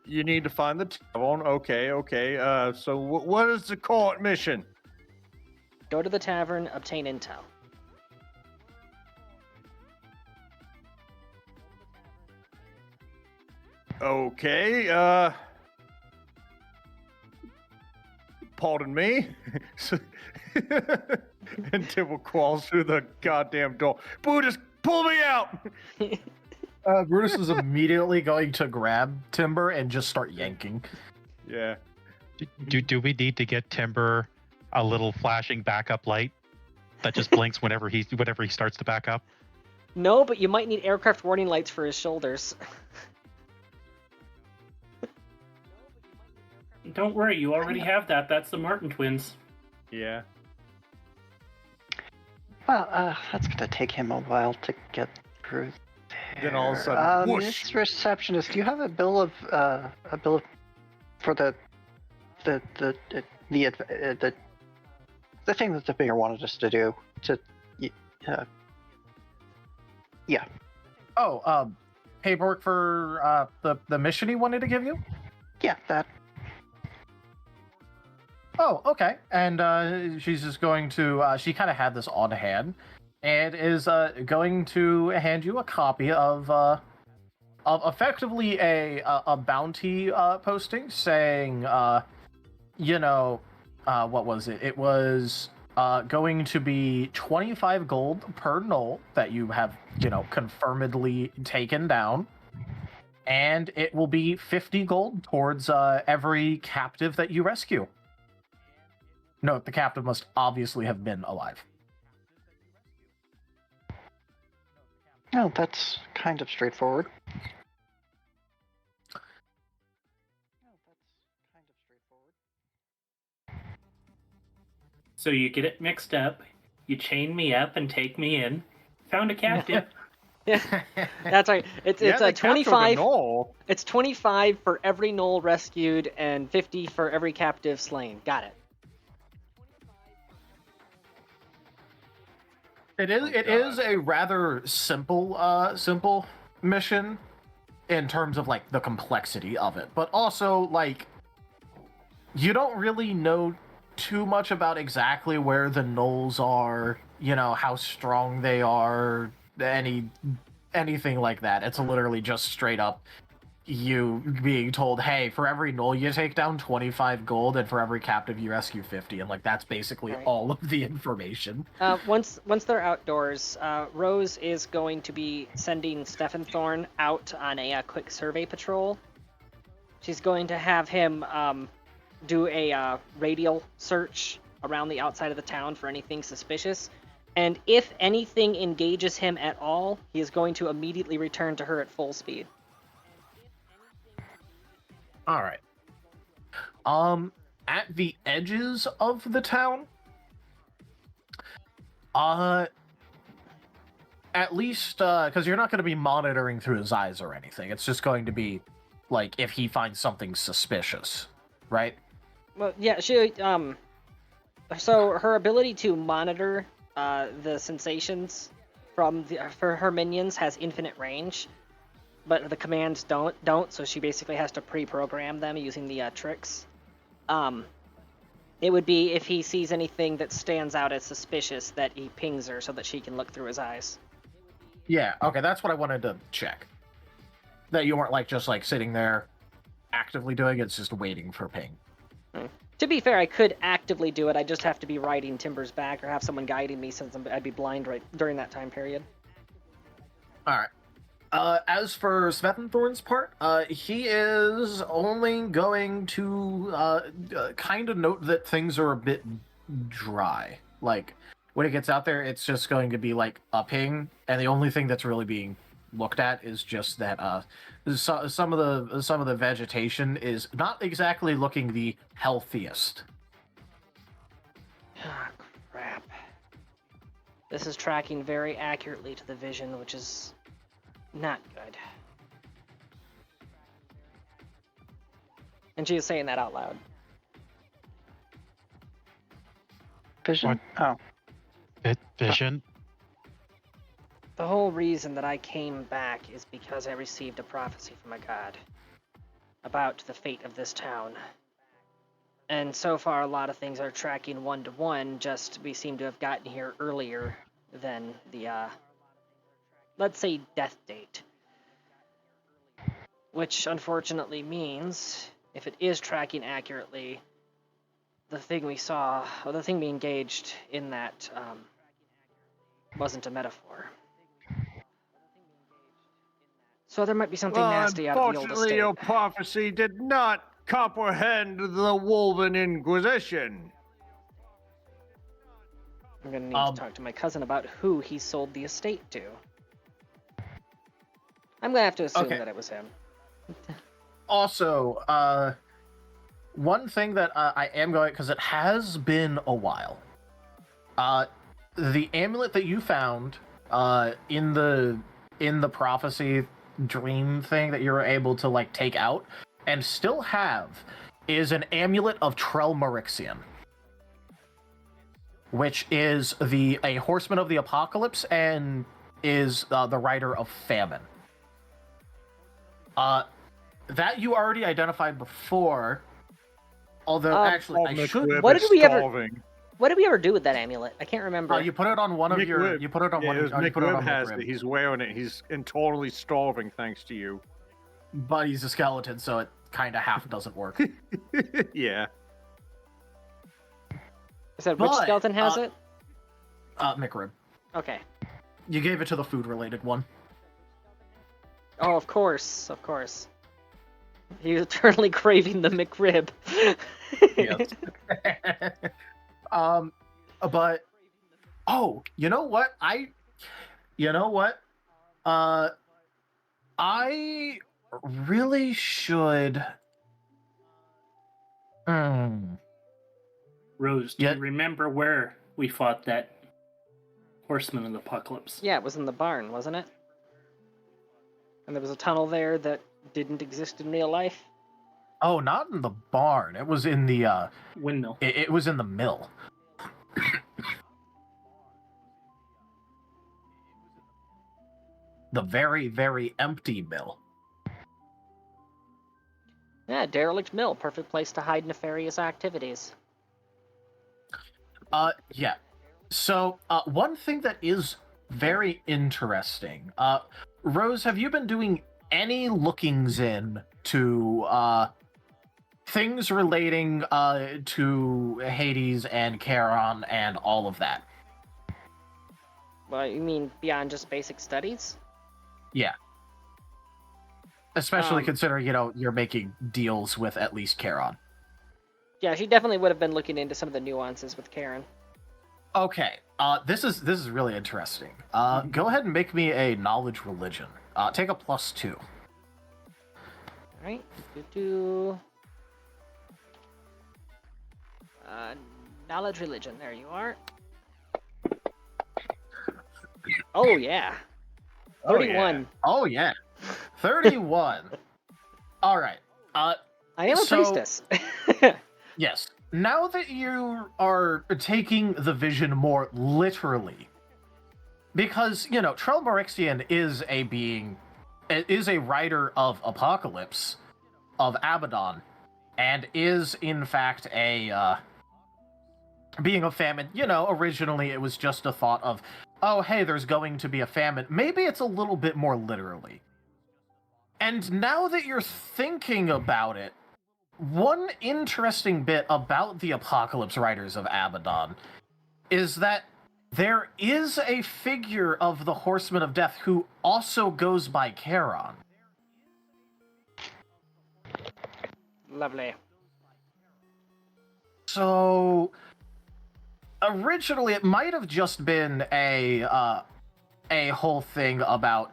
you need to find the tavern. Okay. So what is the court mission? Go to the tavern, obtain intel. Okay, pardon me. And Tibble crawls through the goddamn door. Brutus, pull me out! Brutus is immediately going to grab Timber and just start yanking. Yeah. Do we need to get Timber a little flashing backup light that just blinks whenever he starts to back up? No, but you might need aircraft warning lights for his shoulders. Don't worry, you already have that. That's the Martin twins. Yeah. Well, that's gonna take him a while to get through. Then all of a sudden, whoosh! Miss Receptionist, do you have a bill of for the thing that the mayor wanted us to do? Yeah. Oh, paperwork for the mission he wanted to give you? Yeah, that. Oh, okay. And she's just going to, she kind of had this on hand, and is going to hand you a copy of effectively a bounty posting saying, what was it? It was going to be 25 gold per knoll that you have, confirmedly taken down. And it will be 50 gold towards every captive that you rescue. Note, the captive must obviously have been alive. Oh, that's kind of straightforward. So you get it mixed up, you chain me up and take me in. Found a captive. Yeah, that's right. It's 25. It's 25 for every knoll rescued and 50 for every captive slain. Got it. It is a rather simple mission in terms of like the complexity of it, but also like you don't really know too much about exactly where the gnolls are, how strong they are, anything like that. It's literally just straight up you being told, hey, for every null you take down, 25 gold, and for every captive you rescue 50, and like that's basically Right. all of the information. Once they're outdoors, Rose is going to be sending Stephen Thorne out on a quick survey patrol. She's going to have him do a radial search around the outside of the town for anything suspicious, and if anything engages him at all, he is going to immediately return to her at full speed. All right. At the edges of the town, at least, because you're not going to be monitoring through his eyes or anything. It's just going to be, like, if he finds something suspicious, right? Well, yeah, she, so her ability to monitor, the sensations for her minions has infinite range, but the commands don't, so she basically has to pre-program them using the, tricks. It would be if he sees anything that stands out as suspicious that he pings her so that she can look through his eyes. Yeah, okay, that's what I wanted to check. That you weren't, like, just, like, sitting there actively doing it, it's just waiting for ping. To be fair, I could actively do it, I just have to be riding Timber's back or have someone guiding me since I'd be blind right during that time period. Alright. As for Svethenthorn's part, he is only going to kind of note that things are a bit dry. Like, when it gets out there, it's just going to be like a ping, and the only thing that's really being looked at is just that some of the vegetation is not exactly looking the healthiest. Ah, crap. This is tracking very accurately to the vision, which is not good. And she is saying that out loud. Vision? Oh. Vision? The whole reason that I came back is because I received a prophecy from a god about the fate of this town. And so far, a lot of things are tracking 1-to-1, just we seem to have gotten here earlier than the, let's say, death date. Which, unfortunately, means, if it is tracking accurately, the thing we saw, or the thing we engaged in that, wasn't a metaphor. So there might be something nasty out of the old Unfortunately, estate. your prophecy did not comprehend the Woven Inquisition. I'm gonna need to talk to my cousin about who he sold the estate to. I'm gonna have to assume that it was him. Also, one thing that I am going, because it has been a while, the amulet that you found in the prophecy dream thing that you were able to like take out and still have is an amulet of Trelmarixian, which is a horseman of the apocalypse and is the rider of famine. That you already identified before, although actually I should. What did we ever do with that amulet? I can't remember. You put it on one of Mick your. Webb. You put it on Yeah, one. it was You Mick put it Webb on has McRib. it. He's wearing it. He's totally starving thanks to you. But he's a skeleton, so it kind of half doesn't work. Yeah. I said, which skeleton has it? McRib. Okay. You gave it to the food-related one. Oh, of course, of course. He's eternally craving the McRib. Yes. But you know what? I really should. Rose, do you remember where we fought that horseman of the apocalypse? Yeah, it was in the barn, wasn't it? And there was a tunnel there that didn't exist in real life. Oh, not in the barn. It was in the windmill. It was in the mill. The very, very empty mill. Yeah, derelict mill, perfect place to hide nefarious activities. Yeah. So, one thing that is very interesting. Rose, have you been doing any lookings in to things relating to Hades and Charon and all of that. Well, you mean beyond just basic studies? Yeah. Especially considering, you're making deals with at least Charon. Yeah, she definitely would have been looking into some of the nuances with Karen. Okay, this is really interesting. Go ahead and make me a knowledge religion. Take a +2. Alright, knowledge religion, there you are. Oh yeah. 31. Oh yeah. 31. All right. I am a priestess. Yes. Now that you are taking the vision more literally, because, Trelmorixian is a being, is a rider of Apocalypse, of Abaddon, and is, in fact, a being of famine. Originally it was just a thought of, oh, hey, there's going to be a famine. Maybe it's a little bit more literally. And now that you're thinking about it, one interesting bit about the Apocalypse Riders of Abaddon is that there is a figure of the Horseman of Death who also goes by Charon. Lovely. So, originally it might have just been a whole thing about,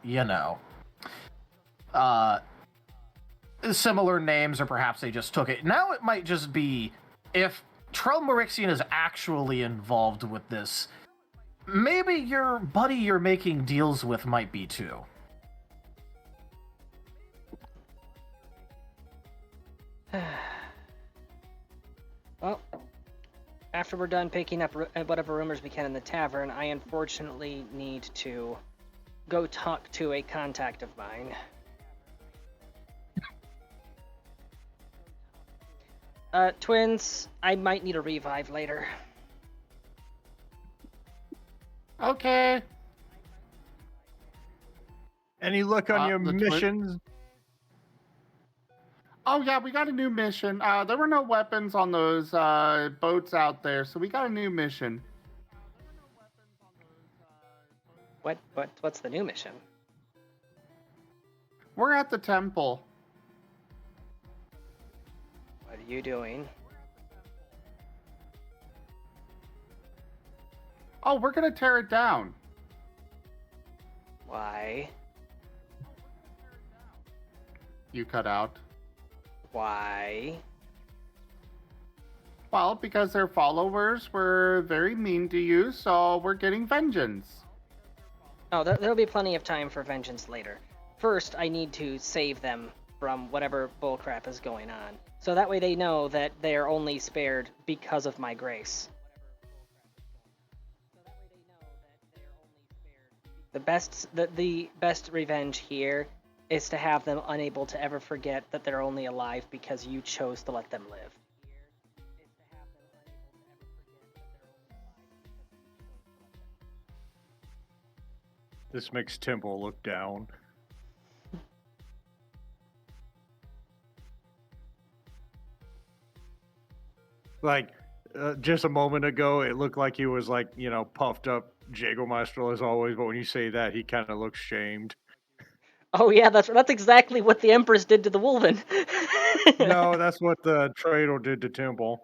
similar names, or perhaps they just took it. Now it might just be, if Trelmorixian is actually involved with this, maybe your buddy you're making deals with might be too. Well, after we're done picking up whatever rumors we can in the tavern, I unfortunately need to go talk to a contact of mine. Twins, I might need a revive later. Okay. Any look on your the missions? Oh yeah, we got a new mission. There were no weapons on those boats out there, so we got a new mission. What's the new mission? We're at the temple. What are you doing? Oh, we're gonna tear it down. Why? You cut out. Why? Well, because their followers were very mean to you, so we're getting vengeance. Oh, there'll be plenty of time for vengeance later. First, I need to save them from whatever bullcrap is going on. So that way they know that they are only spared because of my grace. The best revenge here is to have them unable to ever forget that they're only alive because you chose to let them live. This makes Temple look down. Like, just a moment ago, it looked like he was like, puffed up Jägermeister as always, but when you say that, he kind of looks shamed. Oh yeah, that's exactly what the Empress did to the Wolven. No, that's what the Trader did to Temple.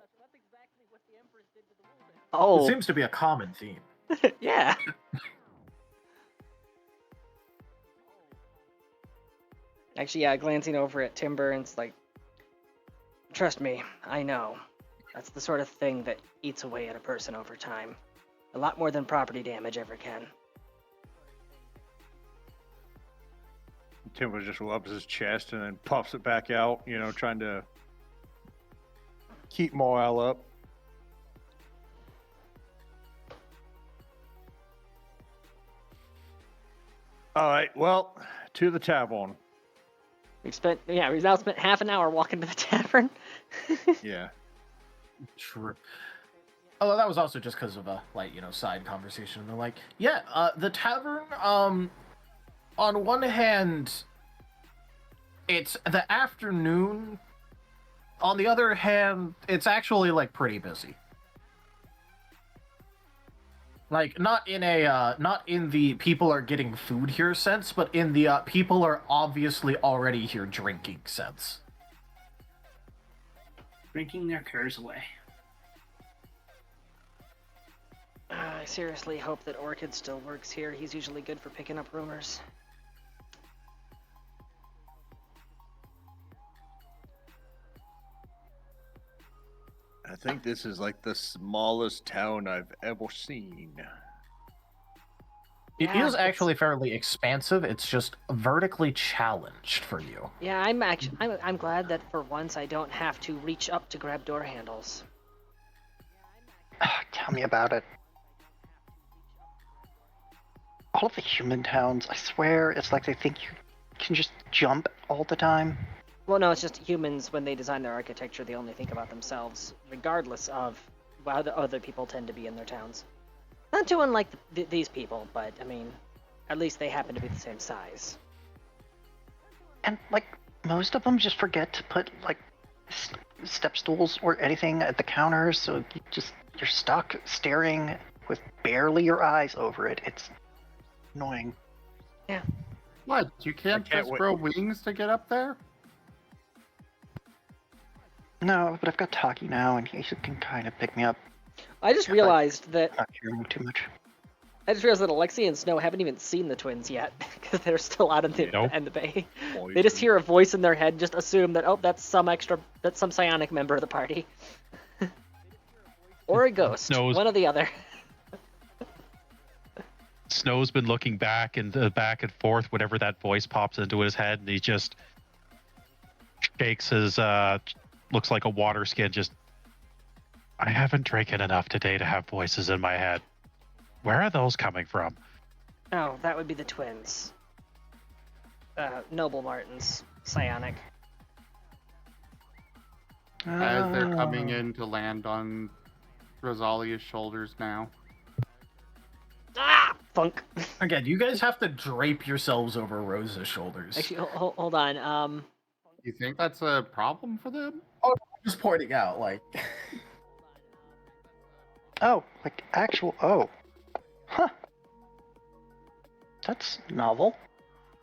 Oh. It seems to be a common theme. Yeah. Actually, yeah, glancing over at Timber, and it's like, trust me, I know. That's the sort of thing that eats away at a person over time. A lot more than property damage ever can. Timber just rubs his chest and then puffs it back out, trying to keep morale up. All right, well, to the tavern. We've now spent half an hour walking to the tavern. Yeah. True. Although that was also just because of a side conversation. They're like, yeah, the tavern, on one hand, it's the afternoon. On the other hand, it's actually like pretty busy. Like not in the people are getting food here sense, but in the people are obviously already here drinking sense. Drinking their cares away. I seriously hope that Orchid still works here. He's usually good for picking up rumors. I think this is like the smallest town I've ever seen. It is actually fairly expansive. It's just vertically challenged for you. Yeah, I'm glad that for once I don't have to reach up to grab door handles. Tell me about it. All of the human towns, I swear, it's like they think you can just jump all the time. Well, no, it's just humans, when they design their architecture, they only think about themselves, regardless of how the other people tend to be in their towns. Not too unlike these people, but, I mean, at least they happen to be the same size. And, like, most of them just forget to put, like, step stools or anything at the counters, so you're stuck staring with barely your eyes over it. It's annoying. Yeah. What? You can't just grow wings to get up there? No, but I've got Taki now, and he can kind of pick me up. I just realized that... Not hearing too much. I just realized that Alexi and Snow haven't even seen the twins yet, because they're still out in the bay. They just hear a voice in their head, just assume that, oh, that's some psionic member of the party. Or a ghost, one or the other. Snow's been looking back and forth whenever that voice pops into his head, and he just shakes his, looks like a water skin, just, I haven't drinking enough today to have voices in my head. Where are those coming from? Oh, that would be the twins. Noble Martins, psionic. As they're coming in to land on Rosalia's shoulders now. Ah! Funk. Again, you guys have to drape yourselves over Rosa's shoulders. Actually, hold on. You think that's a problem for them? Oh, I'm just pointing out, like... Oh, like actual... Oh. Huh. That's novel.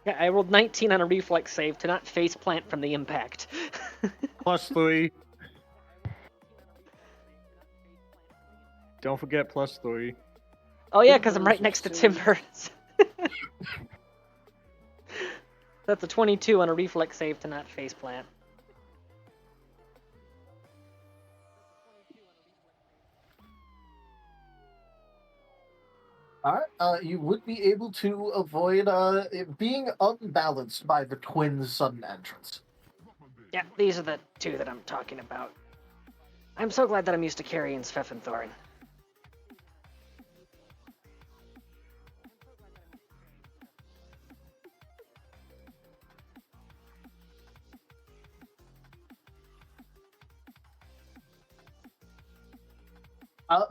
Yeah, I rolled 19 on a reflex save to not faceplant from the impact. +3. Don't forget +3. Oh yeah, because I'm right next to Timber. That's a 22 on a reflex save to not faceplant. Alright, you would be able to avoid it being unbalanced by the twins' sudden entrance. Yeah, these are the two that I'm talking about. I'm so glad that I'm used to carrying Svefenthorn.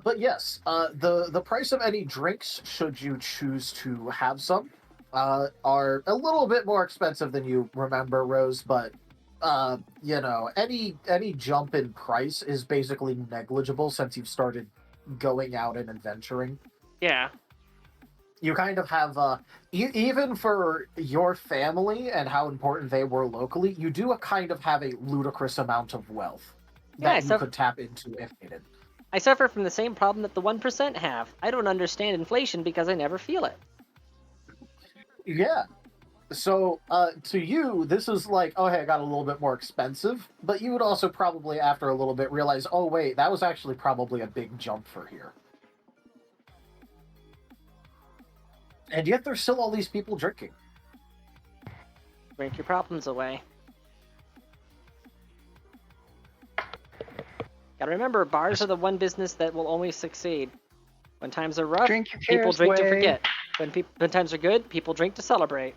But yes, the price of any drinks, should you choose to have some, are a little bit more expensive than you remember, Rose. But you know, any jump in price is basically negligible since you've started going out and adventuring. Yeah. You kind of have, even for your family and how important they were locally, you do kind of have a ludicrous amount of wealth that you could tap into if needed. I suffer from the same problem that the 1% have. I don't understand inflation because I never feel it. Yeah. So, to you, this is like, oh, hey, I got a little bit more expensive, but you would also probably, after a little bit, realize, oh, wait, that was actually probably a big jump for here. And yet there's still all these people drinking. Drink your problems away. Gotta remember, bars are the one business that will always succeed. When times are rough, people drink to forget. When times are good, people drink to celebrate.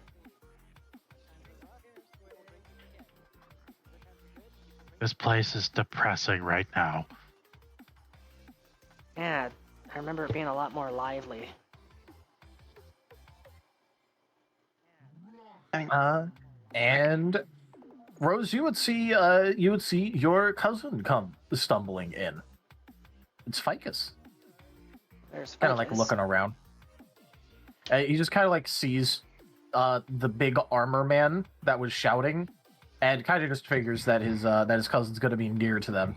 This place is depressing right now. Yeah, I remember it being a lot more lively. And Rose, you would see your cousin come stumbling in. It's Ficus. There's Kind of like Ficus. looking around. He just kind of like sees the big armor man that was shouting, and kind of just figures that his cousin's gonna be near to them.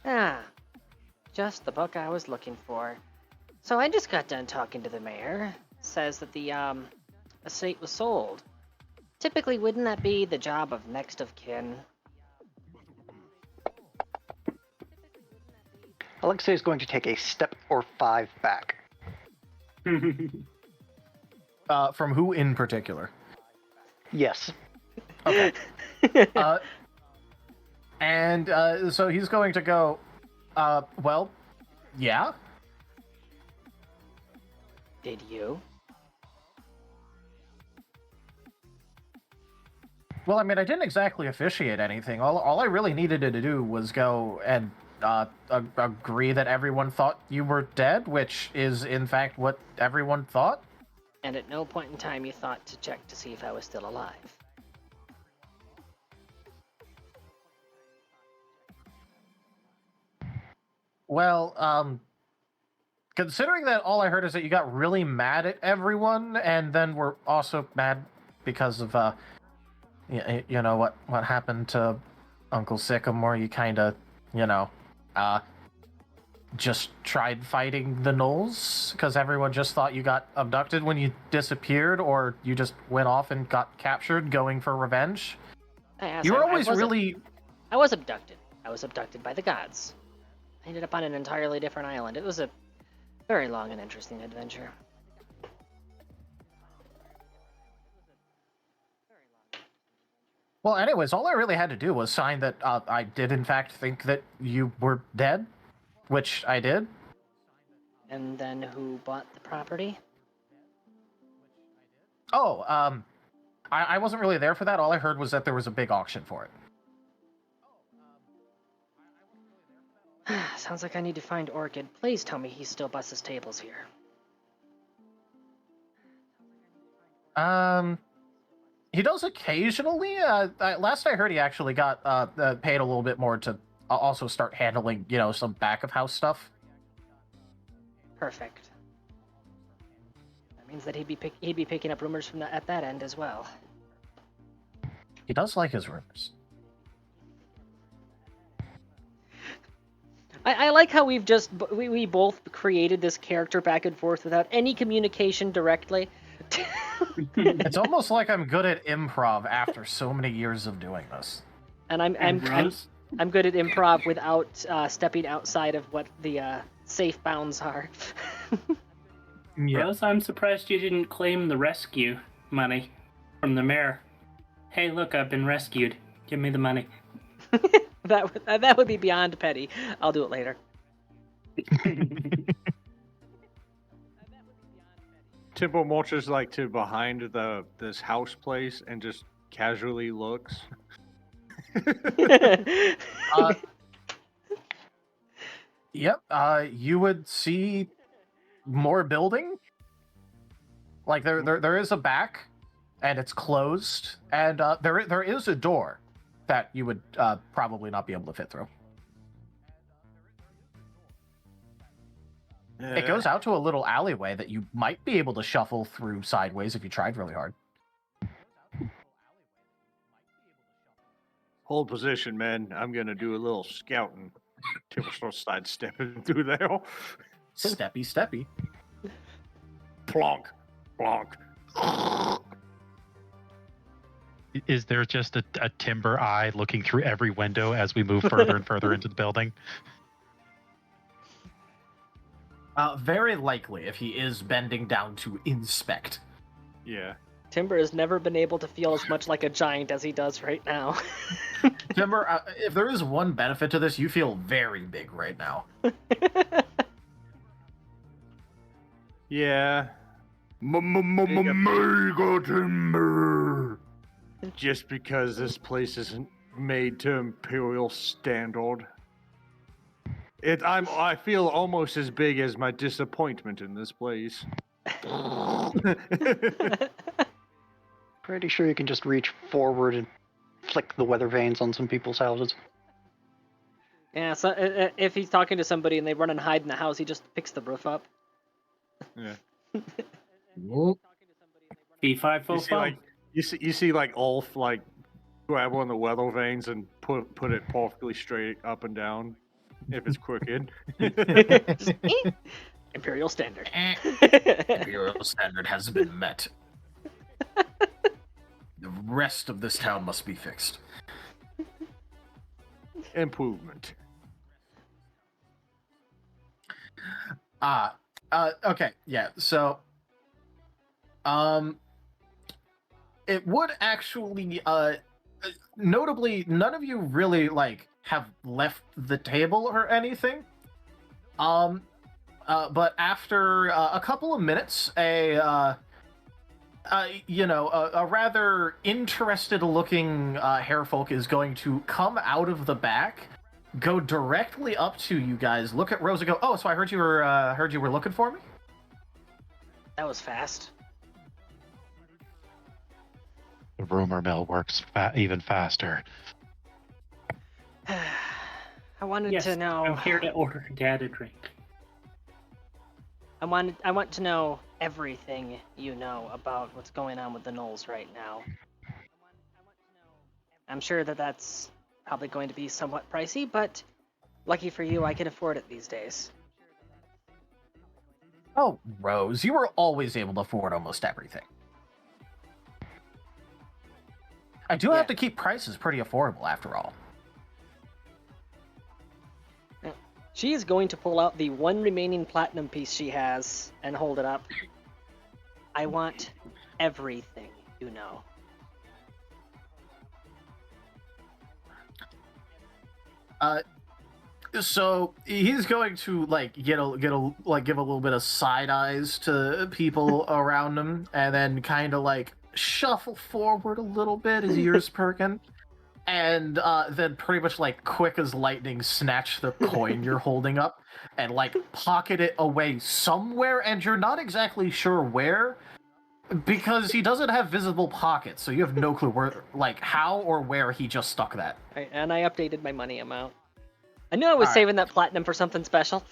Ah, just the book I was looking for. So I just got done talking to the mayor. Says that the estate was sold. Typically, wouldn't that be the job of next of kin? Alexei is going to take a step or 5 back. From who in particular? Yes. Okay. And so he's going to go, well, yeah. Did you? Well, I mean, I didn't exactly officiate anything. All I really needed to do was go and agree that everyone thought you were dead, which is, in fact, what everyone thought. And at no point in time you thought to check to see if I was still alive. Well, considering that all I heard is that you got really mad at everyone, and then were also mad because of, you know, what happened to Uncle Sycamore, you kind of, just tried fighting the Gnolls because everyone just thought you got abducted when you disappeared, or you just went off and got captured going for revenge. You were always really... I was abducted. I was abducted by the gods. I ended up on an entirely different island. It was a very long and interesting adventure. Well, anyways, all I really had to do was sign that I did in fact think that you were dead, which I did. And then who bought the property? Oh, I wasn't really there for that. All I heard was that there was a big auction for it. Sounds like I need to find Orchid. Please tell me he still busts tables here. He does occasionally. Last I heard, he actually got paid a little bit more to also start handling, some back of house stuff. Perfect. That means that he'd be picking up rumors from at that end as well. He does like his rumors. I like how we both created this character back and forth without any communication directly. It's almost like I'm good at improv after so many years of doing this. And I'm good at improv without stepping outside of what the safe bounds are. Yeah. Rose, I'm surprised you didn't claim the rescue money from the mayor. Hey, look, I've been rescued. Give me the money. That would be beyond petty. I'll do it later. Temple marches like to behind this house place and just casually looks. Yep. You would see more building. Like there is a back, and it's closed, and there is a door that you would probably not be able to fit through. It goes out to a little alleyway that you might be able to shuffle through sideways if you tried really hard. Hold position, man. I'm gonna do a little scouting. Temple starts sidestepping through there. Steppy. Plonk. Plonk. Is there just a timber eye looking through every window as we move further and further into the building? Very likely, if he is bending down to inspect. Yeah. Timber has never been able to feel as much like a giant as he does right now. Timber, if there is one benefit to this, you feel very big right now. Yeah. Mega timber. Just because this place isn't made to Imperial standard. I feel almost as big as my disappointment in this place. Pretty sure you can just reach forward and flick the weather vanes on some people's houses. Yeah, so if he's talking to somebody and they run and hide in the house, he just picks the roof up. Yeah. B5 You see, like you see like Ulf like grab one of the weather vanes and put it perfectly straight up and down if it's crooked. Imperial standard. Imperial standard has been met. The rest of this town must be fixed. Improvement. Okay, yeah. So, it would actually, notably, none of you really like have left the table or anything. But after a couple of minutes, a rather interested-looking hairfolk is going to come out of the back, go directly up to you guys, look at Rose and go, "Oh, so I heard you were looking for me?" That was fast. The rumor mill works even faster. I wanted Yes, to know. I'm here to order Dad a drink. I want to know everything you know about what's going on with the Knolls right now. I'm sure that that's probably going to be somewhat pricey, but lucky for you, I can afford it these days. Oh, Rose, you were always able to afford almost everything. I do have to keep prices pretty affordable, after all. She is going to pull out the one remaining platinum piece she has and hold it up. I want everything you know. So he's going to like give a little bit of side eyes to people around him, and then kind of like shuffle forward a little bit, his ears perking, and then pretty much like quick as lightning snatch the coin you're holding up and like pocket it away somewhere, and you're not exactly sure where, because he doesn't have visible pockets, so you have no clue where, like, how or where he just stuck that. Right, and I updated my money amount. I knew I was saving that platinum for something special.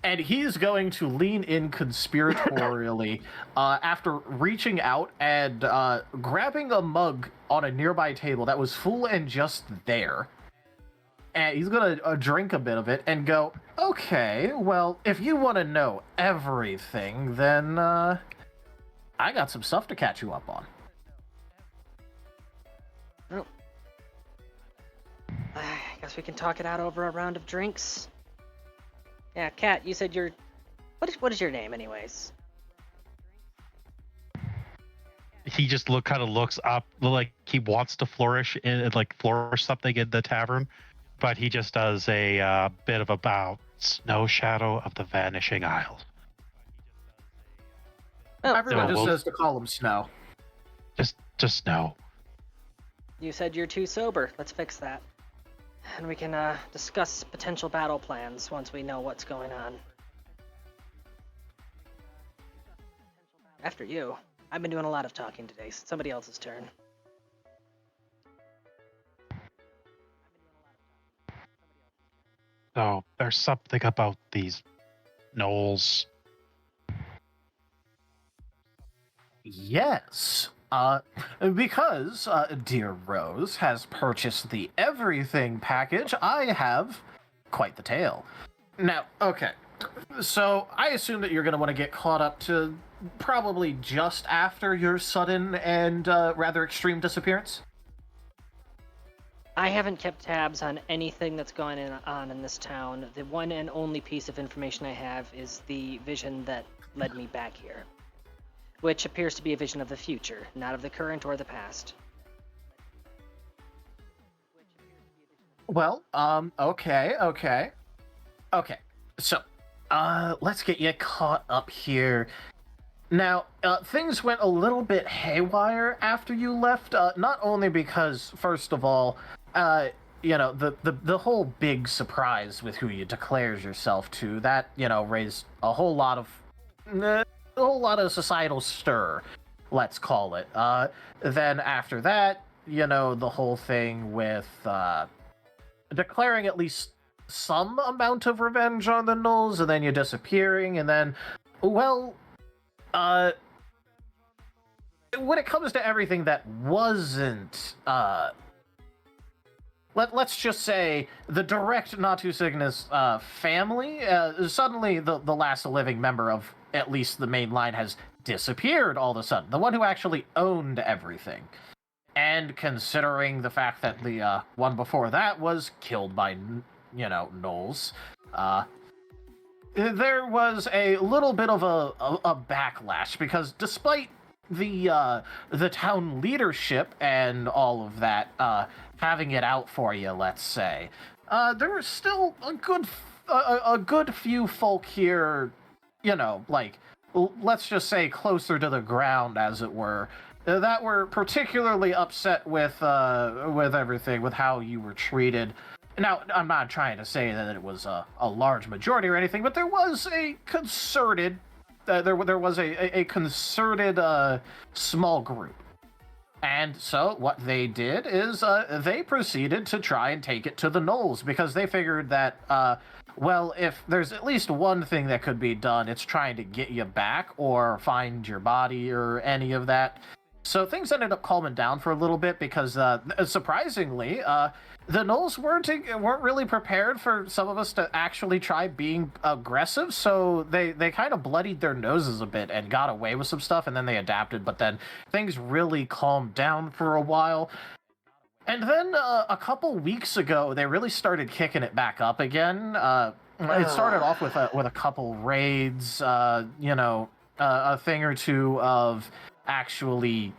And he's going to lean in conspiratorially after reaching out and grabbing a mug on a nearby table that was full and just there. And he's going to drink a bit of it and go, "Okay, well, if you want to know everything, then I got some stuff to catch you up on." Oh. I guess we can talk it out over a round of drinks. Yeah, Kat, you said you're... What is your name, anyways? He just kind of looks up, like he wants to flourish something in the tavern, but he just does a bit of a bow. Snow Shadow of the Vanishing Isles. Oh, everyone just says to call him Snow. Just Snow. You said you're too sober. Let's fix that. And we can discuss potential battle plans once we know what's going on. After you. I've been doing a lot of talking today. It's somebody else's turn. So there's something about these Knolls. Yes. Because dear Rose has purchased the everything package, I have quite the tale. Now, okay, so I assume that you're going to want to get caught up to probably just after your sudden and rather extreme disappearance? I haven't kept tabs on anything that's going on in this town. The one and only piece of information I have is the vision that led me back here, which appears to be a vision of the future, not of the current or the past. Well, okay. So, let's get you caught up here. Now, things went a little bit haywire after you left, not only because, first of all, the whole big surprise with who you declares yourself to, that, raised a whole lot of societal stir. let's call it. Then after that, the whole thing with declaring at least some amount of revenge on the Gnolls, and then you disappearing, and then, well, when it comes to everything that wasn't, let's just say the direct Natu Cygnus family, suddenly the last living member of at least the main line has disappeared all of a sudden. The one who actually owned everything. And considering the fact that the one before that was killed by, Gnolls, there was a little bit of a backlash, because despite the town leadership and all of that having it out for you, let's say, there were still a good few folk here, let's just say closer to the ground, as it were, that were particularly upset with everything, with how you were treated. Now, I'm not trying to say that it was a large majority or anything, but there was a concerted, there was a concerted small group. And so what they did is they proceeded to try and take it to the Gnolls, because they figured that, well, if there's at least one thing that could be done, it's trying to get you back or find your body or any of that. So things ended up calming down for a little bit, because surprisingly, the Gnolls weren't really prepared for some of us to actually try being aggressive, so they kind of bloodied their noses a bit and got away with some stuff, and then they adapted, but then things really calmed down for a while. And then a couple weeks ago, they really started kicking it back up again. It started off with a couple raids, a thing or two of actually,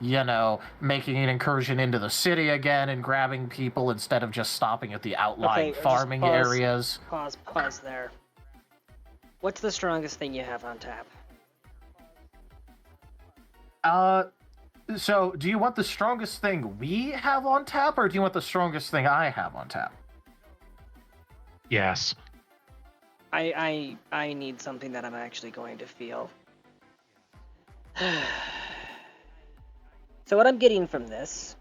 making an incursion into the city again and grabbing people instead of just stopping at the outlying farming areas. Pause there. What's the strongest thing you have on tap? So do you want the strongest thing we have on tap, or do you want the strongest thing I have on tap? Yes. I need something that I'm actually going to feel. So what I'm getting from this,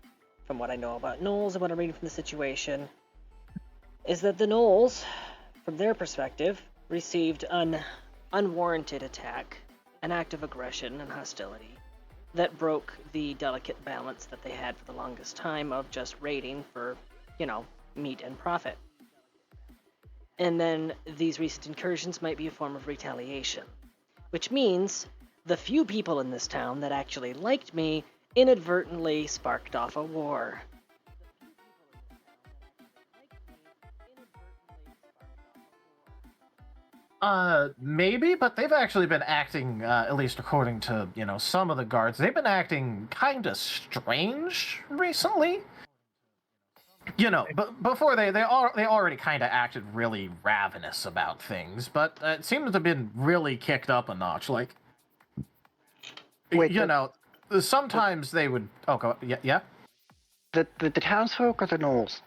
from what I know about Gnolls and what I'm reading from the situation, is that the Gnolls, from their perspective, received an unwarranted attack, an act of aggression and hostility that broke the delicate balance that they had for the longest time of just raiding for, meat and profit. And then these recent incursions might be a form of retaliation, which means the few people in this town that actually liked me inadvertently sparked off a war. Maybe, but they've actually been acting, at least according to, some of the guards, they've been acting kind of strange recently. But before they already kind of acted really ravenous about things, but it seems to have been really kicked up a notch. Like, wait, sometimes they would. Oh, go yeah. The townsfolk or the Gnolls?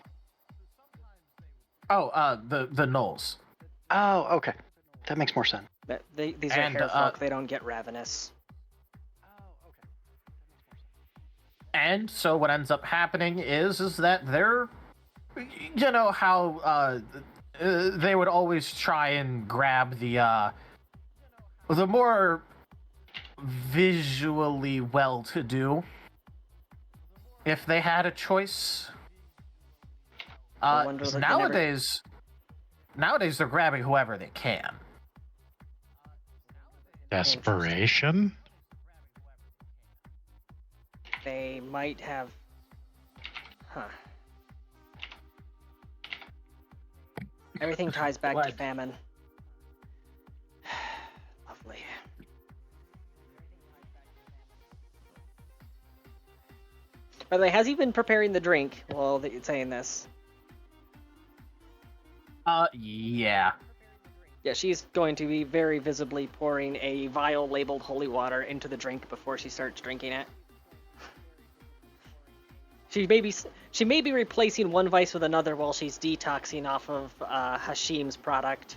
Oh, the Gnolls. Oh, okay, that makes more sense. These are hair folk. They don't get ravenous. And so what ends up happening is that they're, how they would always try and grab the more visually well-to-do, if they had a choice. Nowadays they're grabbing whoever they can. Desperation? They might have... Everything ties back to famine. Lovely. By the way, has he been preparing the drink while that you're saying this? Yeah. Yeah, she's going to be very visibly pouring a vial labeled holy water into the drink before she starts drinking it. She may be replacing one vice with another while she's detoxing off of Hashim's product.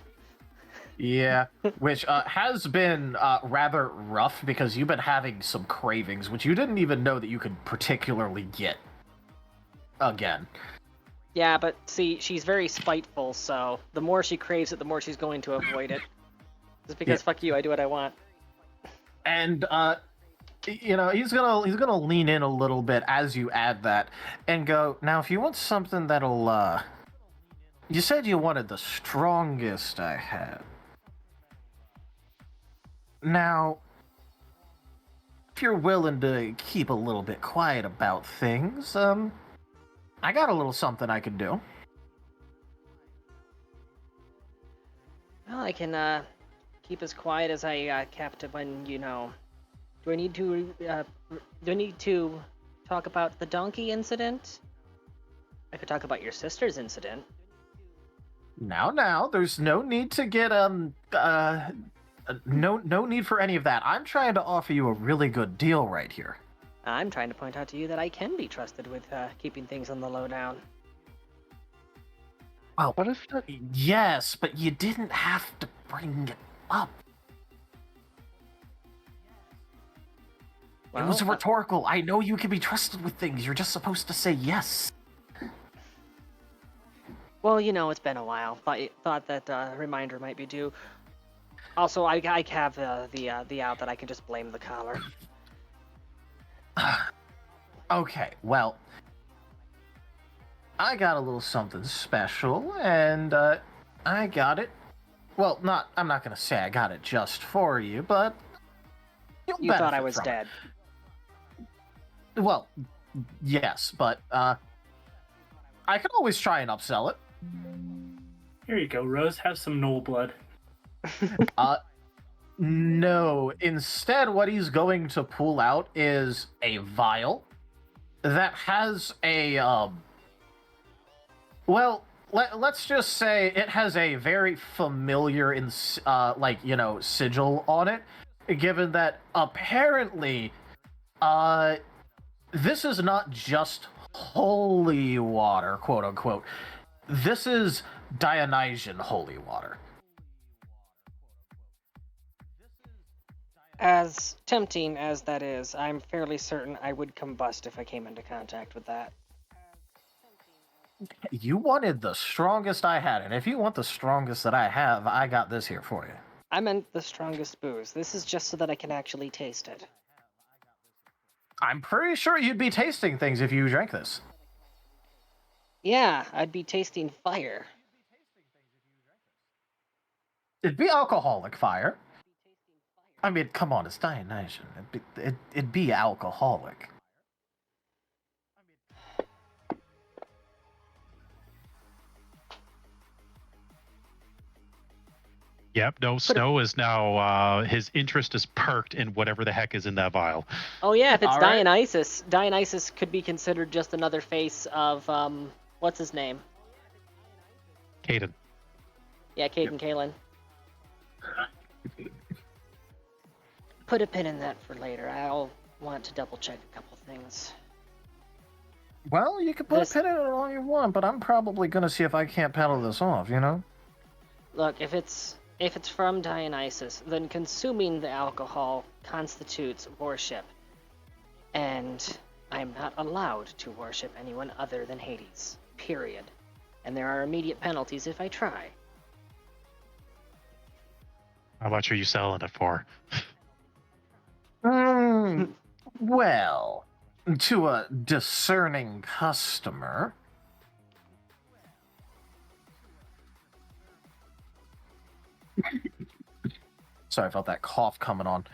Yeah, which has been rather rough because you've been having some cravings, which you didn't even know that you could particularly get again. Yeah, but see, she's very spiteful, so the more she craves it, the more she's going to avoid it. Just because fuck you, I do what I want. And he's gonna lean in a little bit as you add that and go, now if you want something that'll you said you wanted the strongest I had. Now, if you're willing to keep a little bit quiet about things, I got a little something I can do. Well, I can keep as quiet as I kept when, Do I need to talk about the donkey incident? I could talk about your sister's incident. Now, there's no need to get no need for any of that. I'm trying to offer you a really good deal right here. I'm trying to point out to you that I can be trusted with keeping things on the lowdown. Well, what if yes, but you didn't have to bring it up. Well, it was rhetorical. I know you can be trusted with things. You're just supposed to say yes. Well, it's been a while. Thought that reminder might be due. Also, I have the out that I can just blame the collar. Okay, well, I got a little something special, and I got it. Well, I'm not gonna say I got it just for you, but you thought I was dead. Well, yes, but I can always try and upsell it. Here you go, Rose. Have some Knoll blood. No. Instead, what he's going to pull out is a vial that has a well, let's just say it has a very familiar sigil on it, given that apparently this is not just holy water, quote unquote. This is Dionysian holy water. As tempting as that is, I'm fairly certain I would combust if I came into contact with that. You wanted the strongest I had, and if you want the strongest that I have, I got this here for you. I meant the strongest booze. This is just so that I can actually taste it. I'm pretty sure you'd be tasting things if you drank this. Yeah, I'd be tasting fire. It'd be alcoholic fire. I mean, come on, it's Dionysian. It'd be alcoholic. Yep, no, Snow is now, his interest is perked in whatever the heck is in that vial. Oh yeah, if it's All right. Dionysus, Dionysus could be considered just another face of, what's his name? Caden. Yeah, Caden Kalen. Put a pin in that for later. I'll want to double check a couple things. Well, you can put a pin in it all you want, but I'm probably gonna see if I can't paddle this off, Look, if it's from Dionysus, then consuming the alcohol constitutes worship. And I'm not allowed to worship anyone other than Hades. Period. And there are immediate penalties if I try. How much are you selling it for? Well, to a discerning customer. Sorry, I felt that cough coming on.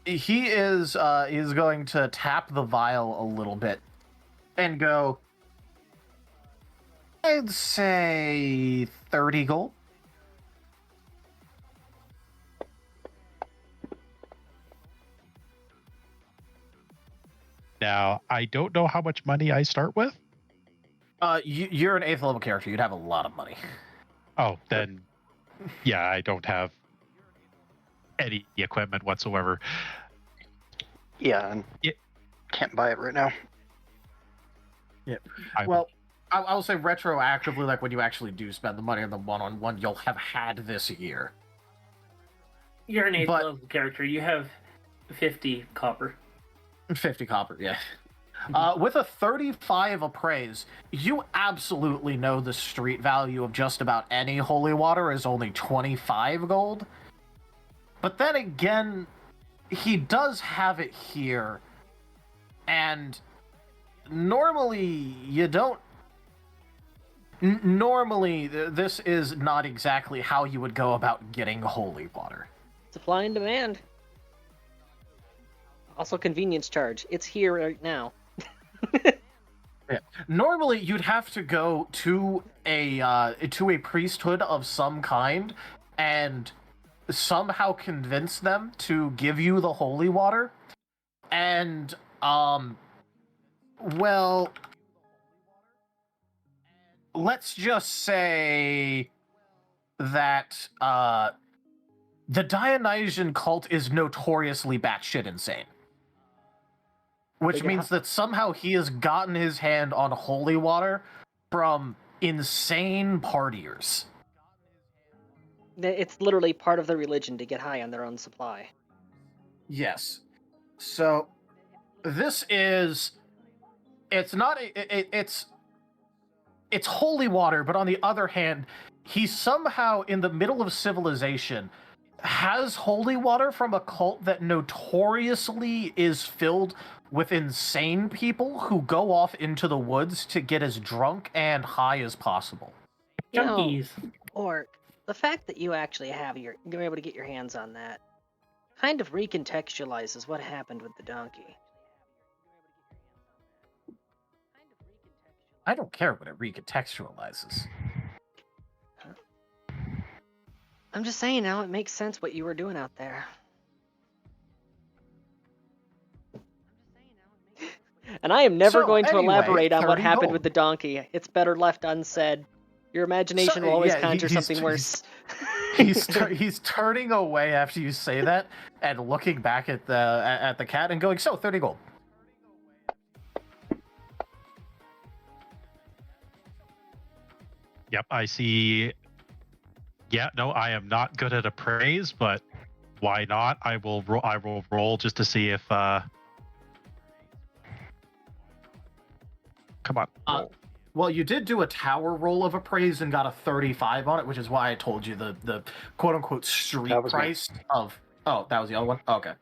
He is going to tap the vial a little bit and go, I'd say 30 gold. Now, I don't know how much money I start with. You're an 8th level character. You'd have a lot of money. Oh, then, yeah, I don't have any equipment whatsoever. Yeah, and can't buy it right now. Yep. I Well, I will say retroactively, like when you actually do spend the money on the one-on-one, you'll have had this year. You're an 8th level character. You have 50 copper. 50 copper, yeah. With a 35 appraise, you absolutely know the street value of just about any holy water is only 25 gold. But then again, he does have it here, and normally you don't... Normally, this is not exactly how you would go about getting holy water. Supply and demand. Also convenience charge. It's here right now. Yeah. Normally, you'd have to go to a priesthood of some kind and somehow convince them to give you the holy water. And well, let's just say that the Dionysian cult is notoriously batshit insane. Which means that somehow he has gotten his hand on holy water from insane partiers. It's literally part of the religion to get high on their own supply. Yes. So, this is... It's not... It's holy water, but on the other hand, he's somehow in the middle of civilization has holy water from a cult that notoriously is filled with insane people who go off into the woods to get as drunk and high as possible. Junkies. Or the fact that you actually you're able to get your hands on that kind of recontextualizes what happened with the donkey. I don't care what it recontextualizes. I'm just saying now it makes sense what you were doing out there. And I am never going to elaborate on what happened with the donkey. It's better left unsaid. Your imagination will always conjure something worse. He's turning away after you say that and looking back at the cat and going, so 30 gold. Yep, I see. Yeah, no, I am not good at appraise, but why not? I will roll just to see if come on. Well, you did do a tower roll of appraise and got a 35 on it, which is why I told you the quote unquote street price of. Oh, that was the other one. Okay.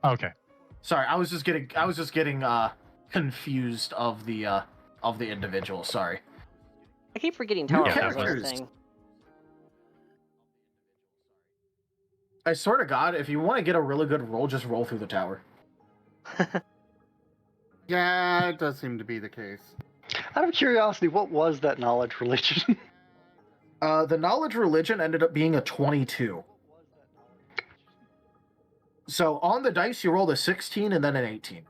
Okay. Sorry, I was just getting confused of the individual. Sorry. I keep forgetting tower rolls are a thing. I swear to God, if you want to get a really good roll, just roll through the tower. Yeah, it does seem to be the case. Out of curiosity, what was that knowledge religion? The knowledge religion ended up being a 22. So on the dice, you rolled a 16 and then an 18.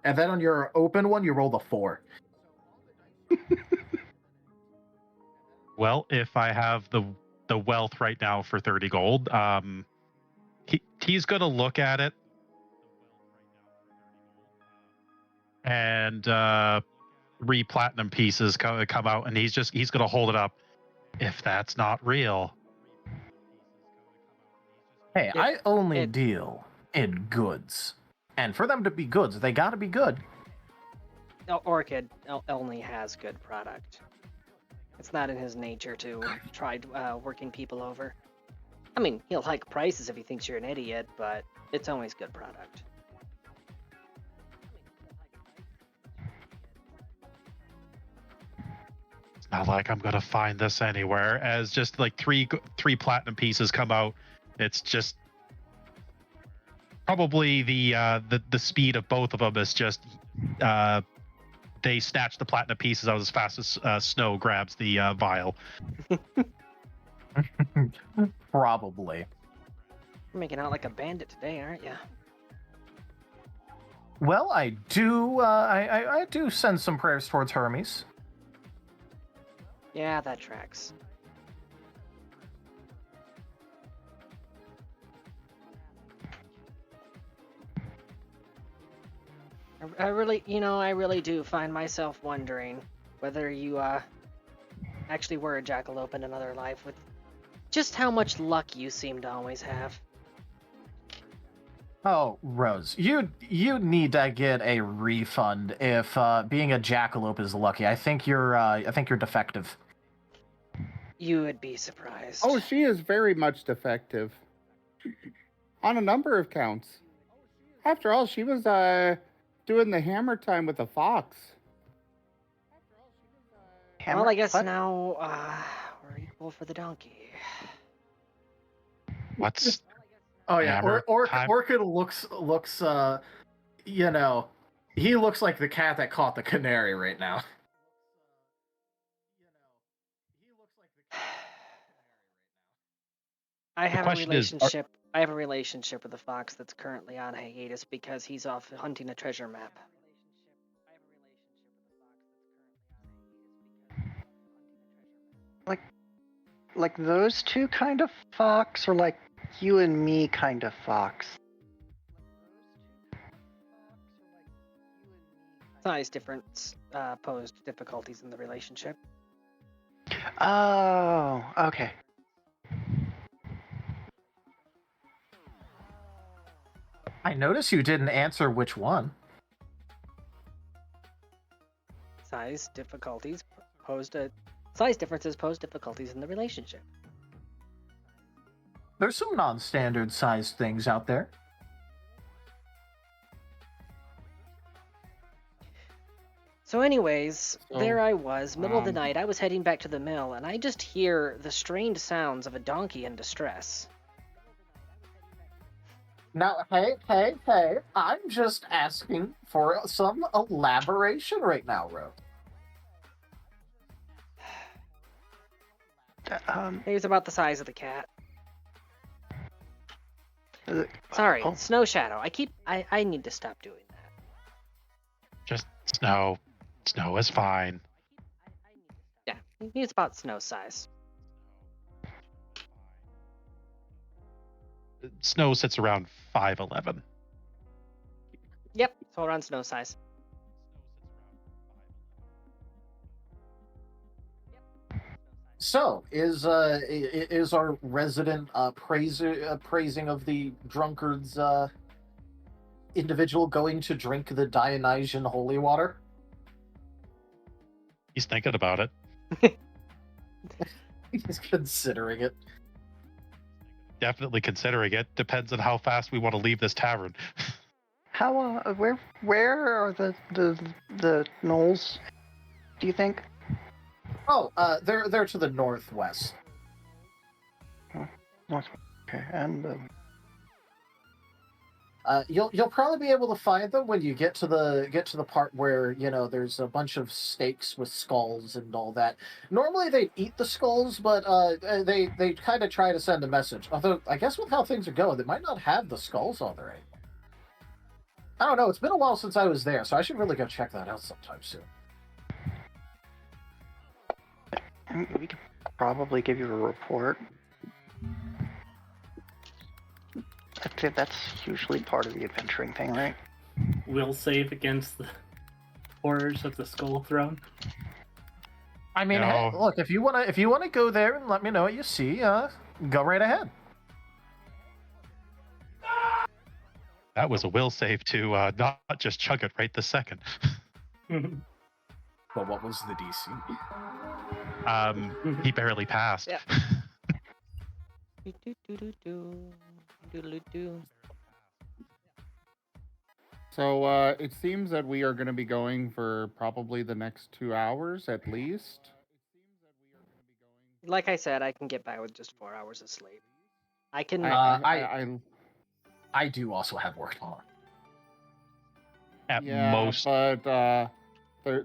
And then on your open one, you rolled a 4. Well, if I have the wealth right now for 30 gold, he's going to look at it and 3 platinum pieces come out, and he's going to hold it up. If that's not real. Hey, I only deal in goods. And for them to be goods, they gotta be good. Orchid only has good product. It's not in his nature to try working people over. I mean, he'll hike prices if he thinks you're an idiot, but it's always good product. It's not like I'm gonna find this anywhere. As just like three platinum pieces come out, it's just probably the speed of both of them is just they snatch the platinum pieces out as fast as snow grabs the vial. Probably. You're making out like a bandit today, aren't you? Well, I do. I do send some prayers towards Hermes. Yeah, that tracks. I really do find myself wondering whether you actually were a jackalope in another life, with just how much luck you seem to always have. Oh, Rose, you need to get a refund if being a jackalope is lucky. I think you're defective. You would be surprised. Oh, she is very much defective. On a number of counts. After all, she was doing the hammer time with a fox. Well, I guess now we're equal for the donkey. What's Oh yeah, hammer time? Orchid looks he looks like the cat that caught the canary right now. I have a question is, relationship. I have a relationship with a fox that's currently on hiatus because he's off hunting a treasure map. Like those two kind of fox, or like you and me kind of fox? Size difference posed difficulties in the relationship. Oh, okay. I notice you didn't answer which one. Size differences pose difficulties in the relationship. There's some non-standard sized things out there. So anyways, there I was, middle of the night, I was heading back to the mill, and I just hear the strained sounds of a donkey in distress. Now, hey, I'm just asking for some elaboration right now, Ro. It was about the size of the cat. Sorry, Snow Shadow. I need to stop doing that. Just snow. Snow is fine. Yeah, it's about snow size. Snow sits around 5'11". Yep, so around snow size. So, is our resident praising of the drunkard's individual going to drink the Dionysian holy water? He's thinking about it. He's considering it. Definitely considering it. Depends on how fast we want to leave this tavern. How where are the knolls? Do you think? Oh, they're to the northwest. Okay, and you'll probably be able to find them when you get to the part where there's a bunch of stakes with skulls and all that. Normally they eat the skulls, but they kind of try to send a message. Although I guess with how things are going, they might not have the skulls on there anymore. I don't know. It's been a while since I was there, so I should really go check that out sometime soon. we could probably give you a report. That's usually part of the adventuring thing, right? Will save against the horrors of the Skull Throne. I mean, hey, look, if you wanna go there and let me know what you see, go right ahead. That was a will save to not just chug it right this second. But what was the DC? He barely passed. Yeah. So it seems that we are going to be going for probably the next 2 hours at least. Like I said, I can get by with just 4 hours of sleep. I can. I do also have work tomorrow. At Yeah, most. but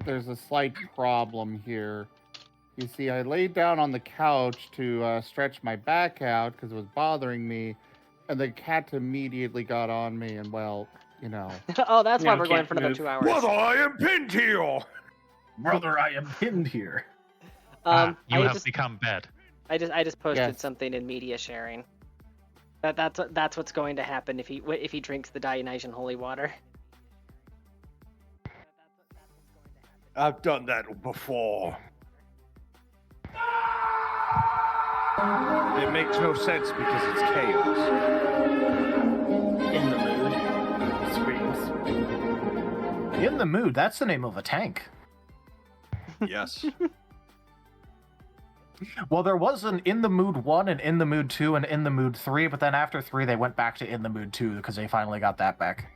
there's a slight problem here. You see, I laid down on the couch to stretch my back out because it was bothering me, and the cat immediately got on me, and well, Oh, that's why we're going for another 2 hours. Brother, I am pinned here! Brother, I am pinned here. You have become bed. I just posted something in media sharing. That's what's going to happen if he drinks the Dionysian holy water. I've done that before. It makes no sense because it's chaos. In the mood. Screams. In the Mood, that's the name of a tank. Yes. Well, there was an In the Mood 1 and In the Mood 2 and In the Mood 3, but then after 3 they went back to In the Mood 2 because they finally got that back.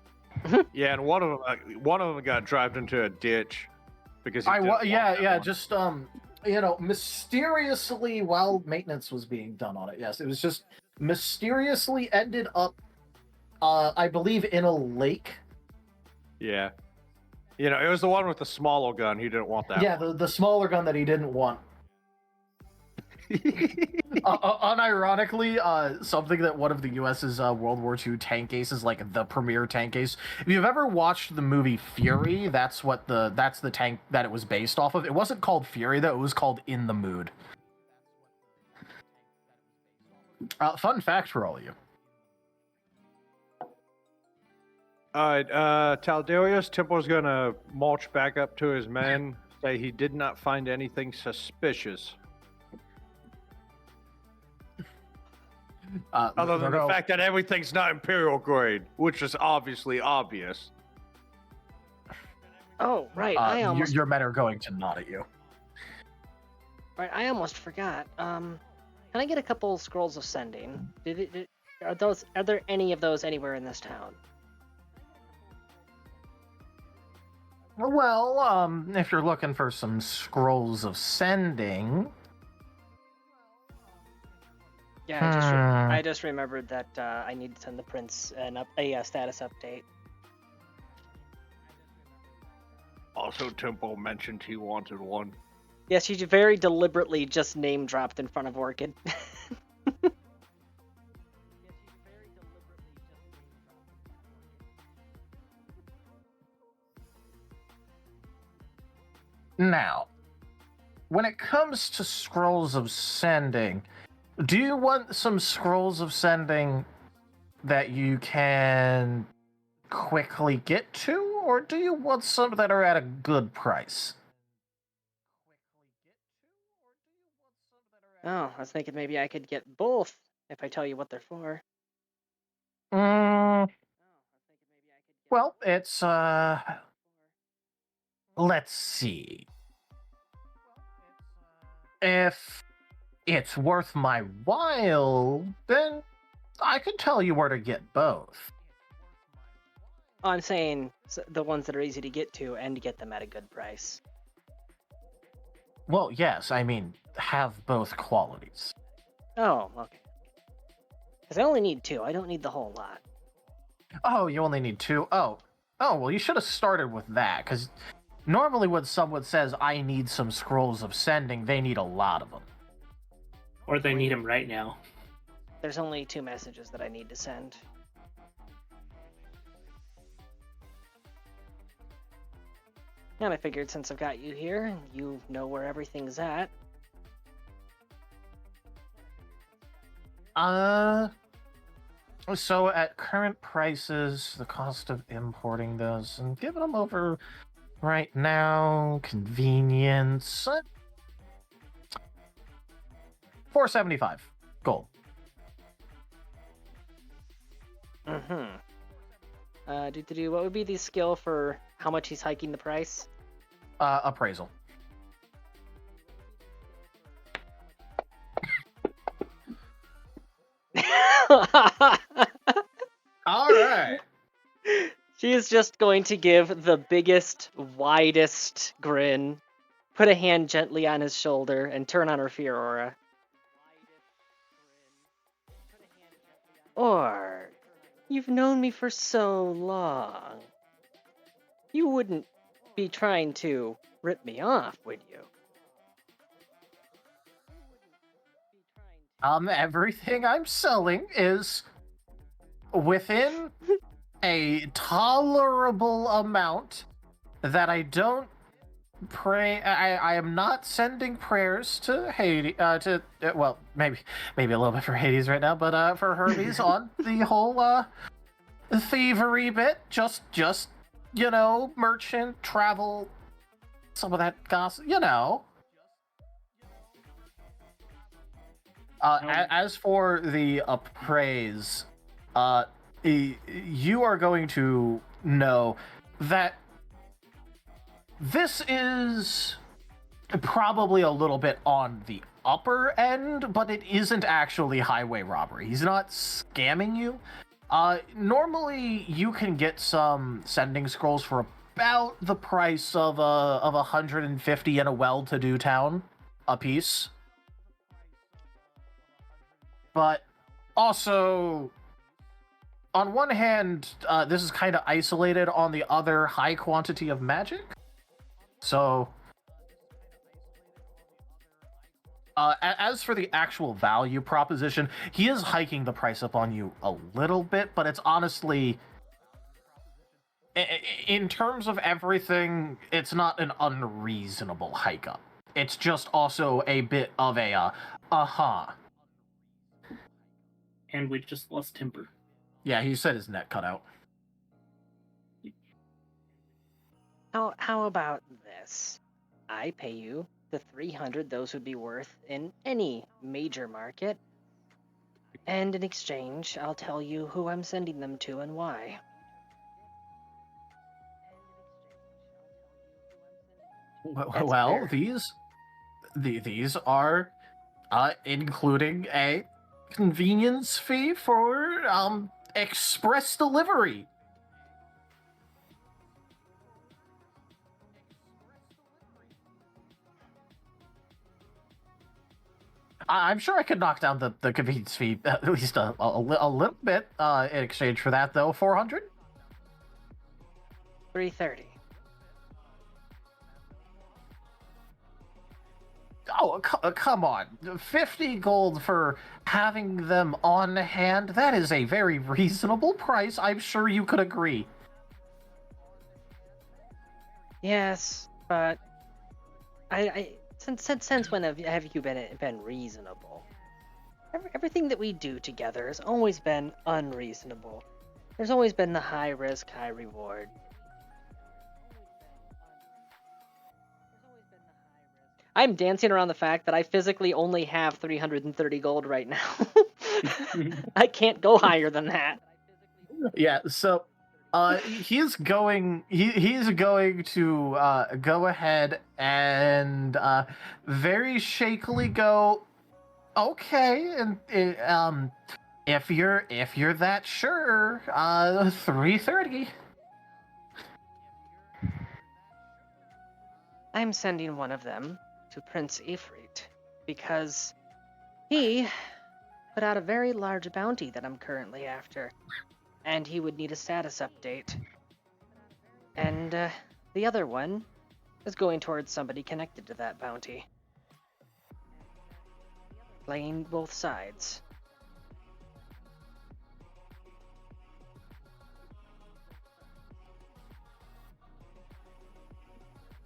Yeah, and one of them got driven into a ditch because just mysteriously while maintenance was being done on it. Yes, it was just mysteriously ended up I believe in a lake. Yeah. It was the one with the smaller gun. He didn't want that. Yeah, the smaller gun that he didn't want. Unironically, something that one of the U.S.'s World War II tank aces, like the premier tank ace. If you've ever watched the movie Fury, that's the tank that it was based off of. It wasn't called Fury though; it was called In the Mood. Fun fact for all of you. Alright, Taldarius, Tempo's gonna march back up to his men, say he did not find anything suspicious. Other than the fact that everything's not Imperial grade, which is obviously obvious. Oh, right, Your men are going to nod at you. Right, I almost forgot. Can I get a couple scrolls of sending? Are there any of those anywhere in this town? Well, if you're looking for some scrolls of sending... Yeah, I just remembered that I need to send the prince a status update. Also, Tempo mentioned he wanted one. Yes, she very deliberately just name dropped in front of Orchid. Now, when it comes to scrolls of sending, do you want some scrolls of sending that you can quickly get to, or do you want some that are at a good price? Oh, I was thinking maybe I could get both if I tell you what they're for. Well, it's, let's see. If it's worth my while, then I can tell you where to get both. I'm saying the ones that are easy to get to and get them at a good price. Well, yes, I mean, have both qualities. Oh, okay. Because I only need 2. I don't need the whole lot. Oh, you only need 2? Oh, well, you should have started with that, because normally when someone says, I need some scrolls of sending, they need a lot of them. Or they need them right now. There's only 2 messages that I need to send. And I figured since I've got you here, you know where everything's at. So at current prices, the cost of importing those and giving them over right now, convenience, $475 gold. What would be the skill for how much he's hiking the price? Appraisal. All right. She is just going to give the biggest, widest grin, put a hand gently on his shoulder, and turn on her fear aura. Or, you've known me for so long. You wouldn't be trying to rip me off, would you? Everything I'm selling is within a tolerable amount that I don't pray. I am not sending prayers to Hades. Well, maybe a little bit for Hades right now, but for Hermes on the whole thievery bit. Just merchant travel some of that gossip, you know. As for the appraise, you are going to know that this is probably a little bit on the upper end, but it isn't actually highway robbery. He's not scamming you. Normally you can get some sending scrolls for about the price of 150 in a well-to-do town a piece. But also, on one hand, this is kind of isolated. On the other, high quantity of magic. So, as for the actual value proposition, he is hiking the price up on you a little bit, but it's honestly, in terms of everything, it's not an unreasonable hike up. It's just also a bit of a, And we just lost Timber. Yeah, he said his net cut out. How about this? I pay you the 300 those would be worth in any major market, and in exchange, I'll tell you who I'm sending them to and why. Well, these are including a convenience fee for express delivery. I'm sure I could knock down the convenience fee at least a little bit in exchange for that, though. 400? 330. Oh, come on. 50 gold for having them on hand? That is a very reasonable price. I'm sure you could agree. Yes, but I since when have you been reasonable? Everything that we do together has always been unreasonable. There's always been the high risk, high reward. I'm dancing around the fact that I physically only have 330 gold right now. I can't go higher than that. Yeah, so he's going to go ahead and very shakily go, okay, and if you're that sure, 330. I'm sending one of them to Prince Ifrit because he put out a very large bounty that I'm currently after, and he would need a status update. And the other one is going towards somebody connected to that bounty. Playing both sides.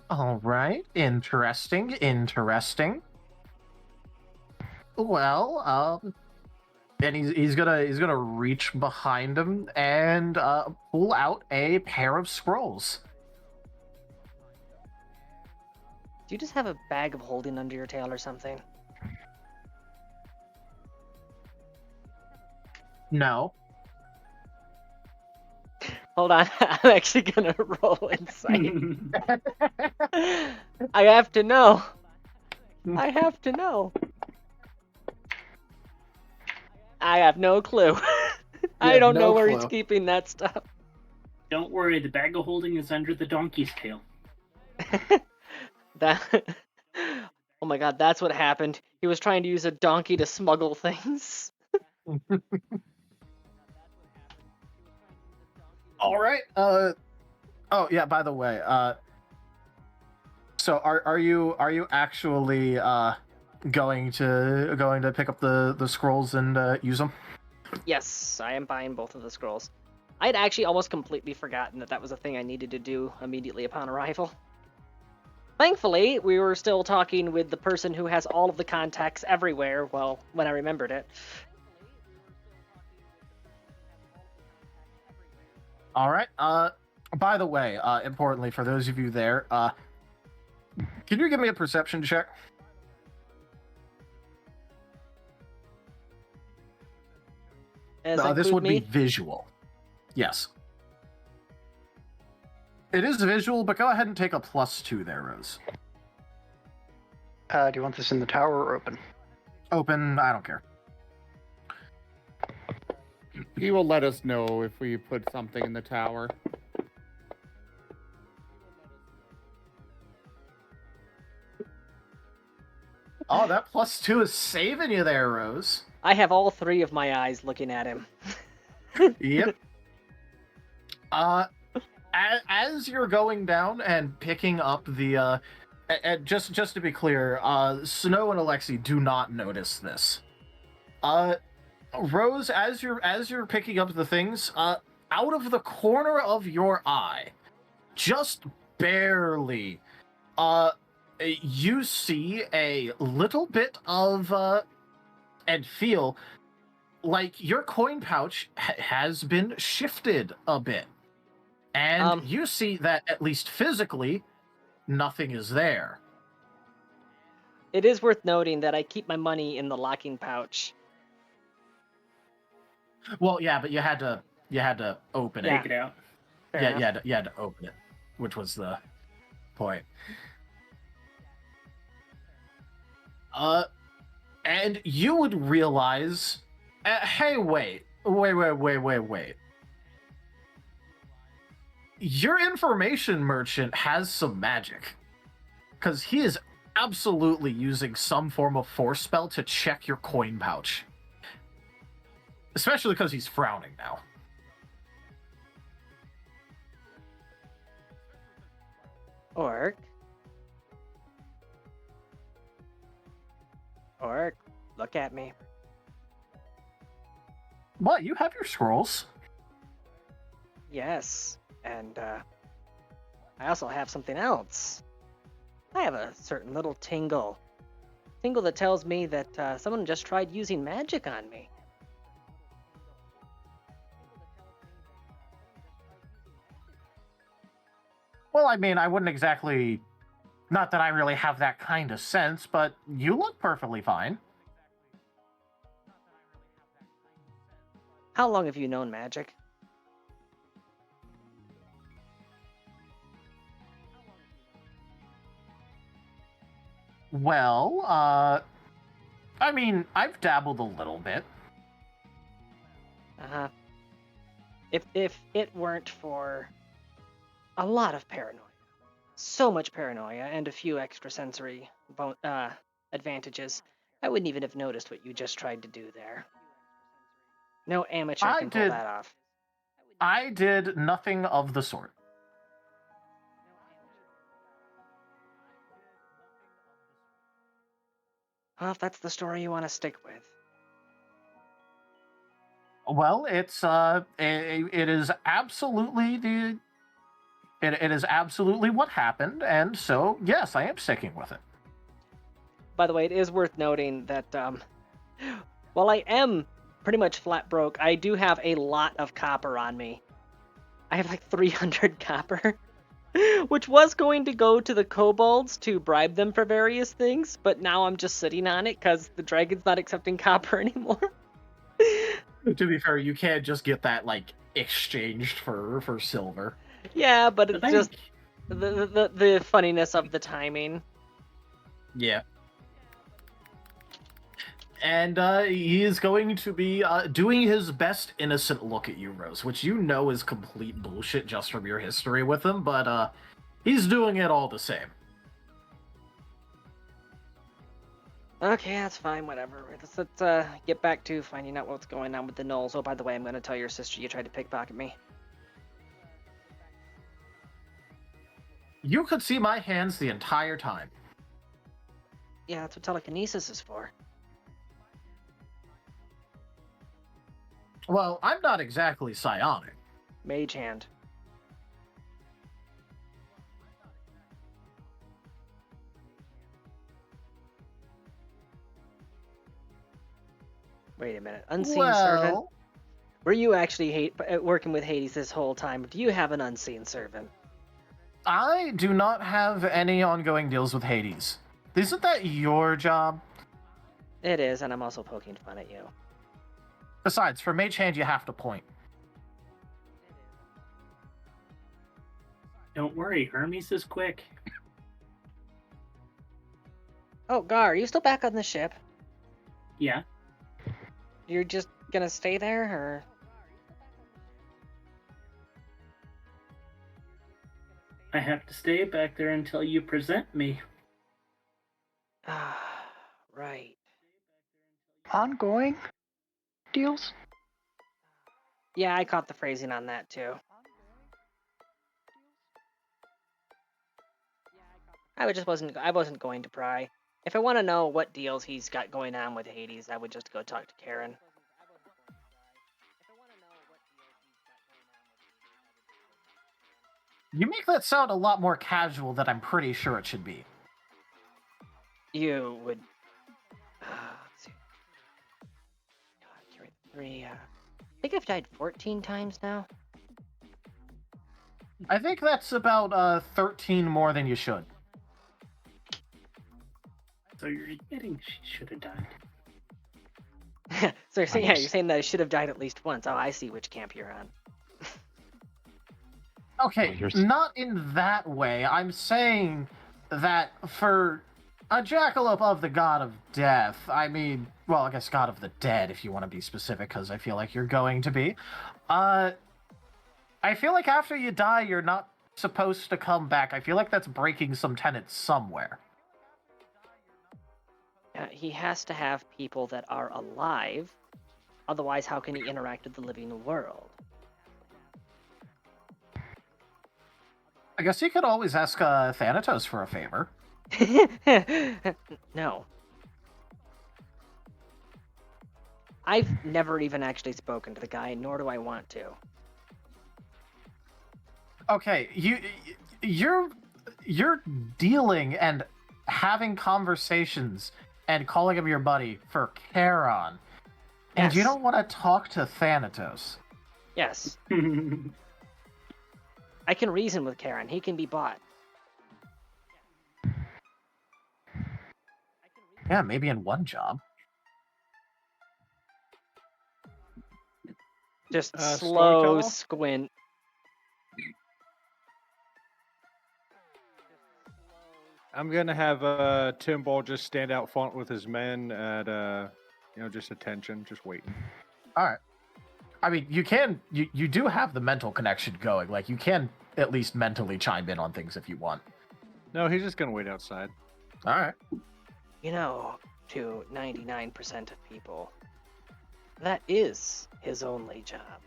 All right, interesting. Well, and he's gonna reach behind him and pull out a pair of scrolls. Do you just have a bag of holding under your tail or something? No. Hold on, I'm actually gonna roll insight. I have to know. I have no clue. I don't know where he's keeping that stuff. Don't worry, the bag of holding is under the donkey's tail. Oh my god, that's what happened. He was trying to use a donkey to smuggle things. All right. Oh yeah. By the way, so are you actually going to pick up the scrolls and use them? Yes, I am buying both of the scrolls. I'd actually almost completely forgotten that was a thing I needed to do immediately upon arrival. Thankfully, we were still talking with the person who has all of the contacts everywhere, well, when I remembered it. All right. By the way, importantly for those of you there, Can you give me a perception check? As This would me? be visual. Yes. It is visual, but go ahead and take a +2 there, Rose. Do you want this in the tower or open? Open, I don't care. He will let us know if we put something in the tower. Oh, that +2 is saving you there, Rose. I have all three of my eyes looking at him. Yep. As you're going down and picking up the, just to be clear, Snow and Alexi do not notice this. Rose, as you're picking up the things, out of the corner of your eye, just barely, you see a little bit of, and feel like your coin pouch has been shifted a bit. And you see that, at least physically, nothing is there. It is worth noting that I keep my money in the locking pouch. Well, yeah, but you had to open it. Take it out. Fair Yeah, you had to open it, which was the point. And you would realize, hey, wait. Your information merchant has some magic. Because he is absolutely using some form of force spell to check your coin pouch. Especially because he's frowning now. Orc, look at me. What? You have your scrolls. Yes, and I also have something else. I have a certain little tingle that tells me that someone just tried using magic on me. Well, I mean, I wouldn't exactly... Not that I really have that kind of sense, but you look perfectly fine. How long have you known magic? Well, I mean, I've dabbled a little bit. Uh-huh. If it weren't for a lot of paranoia, so much paranoia, and a few extrasensory advantages, I wouldn't even have noticed what you just tried to do there. No amateur can pull that off. I did nothing of the sort. Well, if that's the story you want to stick with. Well, it's it is absolutely it is absolutely what happened, and so yes, I am sticking with it. By the way, it is worth noting that while I am pretty much flat broke, I do have a lot of copper on me. I have like 300 copper, which was going to go to the kobolds to bribe them for various things, but now I'm just sitting on it because the dragon's not accepting copper anymore. To be fair, you can't just get that like exchanged for silver. Yeah, but it's just the funniness of the timing. Yeah. And he is going to be doing his best innocent look at you, Rose, which you know is complete bullshit just from your history with him, but he's doing it all the same. Okay, that's fine, whatever. Let's get back to finding out what's going on with the gnolls. Oh, by the way, I'm going to tell your sister you tried to pickpocket me. You could see my hands the entire time. Yeah, that's what telekinesis is for. Well, I'm not exactly psionic. Mage hand. Wait a minute. Unseen servant? Were you actually working with Hades this whole time? Or do you have an unseen servant? I do not have any ongoing deals with Hades. Isn't that your job? It is, and I'm also poking fun at you. Besides, for Mage Hand, you have to point. Don't worry, Hermes is quick. Oh, Gar, are you still back on the ship? Yeah. You're just gonna stay there, or? I have to stay back there until you present me. Ah, right. Ongoing deals? Yeah, I caught the phrasing on that too. I wasn't going to pry. If I want to know what deals he's got going on with Hades, I would just go talk to Karen. You make that sound a lot more casual than I'm pretty sure it should be. You would. Let's see. God, 3. I think I've died 14 times now. I think that's about 13 more than you should. So you're admitting she should have died. So you're saying that I should have died at least once. Oh, I see which camp you're on. Okay, not in that way. I'm saying that for a jackalope of the god of death, I mean, well, I guess god of the dead, if you want to be specific, because I feel like you're going to be. I feel like after you die, you're not supposed to come back. I feel like that's breaking some tenets somewhere. He has to have people that are alive. Otherwise, how can he interact with the living world? I guess you could always ask Thanatos for a favor. No. I've never even actually spoken to the guy, nor do I want to. Okay, you're dealing and having conversations and calling him your buddy for Charon, and you Yes. don't want to talk to Thanatos. Yes. I can reason with Karen. He can be bought. Yeah, maybe in one job. Just slow storyteller? squint. I'm gonna have Timbal just stand out front with his men at just attention, just waiting. All right. I mean, you do have the mental connection going. Like, you can at least mentally chime in on things if you want. No, he's just gonna wait outside. All right. You know, to 99% of people, that is his only job.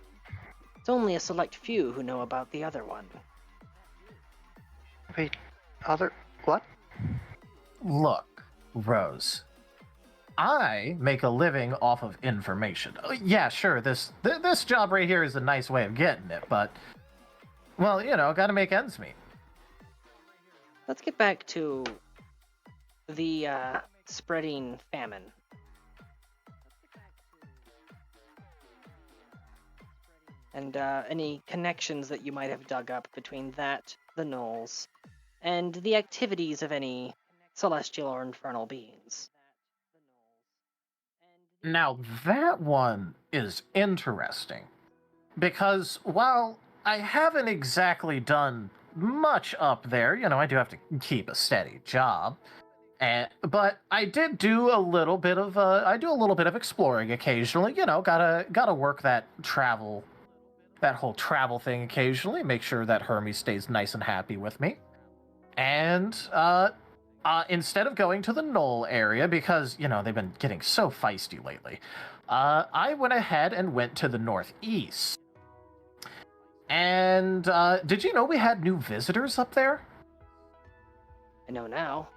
It's only a select few who know about the other one. Wait, what? Look, Rose. I make a living off of information. Yeah, sure, this job right here is a nice way of getting it, but, well, gotta make ends meet. Let's get back to the spreading famine. And any connections that you might have dug up between that, the gnolls, and the activities of any celestial or infernal beings. Now, that one is interesting, because while I haven't exactly done much up there, I do have to keep a steady job, but I did do a little bit of exploring occasionally. Gotta work that whole travel thing occasionally. Make sure that Hermes stays nice and happy with me, and instead of going to the Knoll area, because, they've been getting so feisty lately, I went ahead and went to the northeast. And did you know we had new visitors up there? I know now.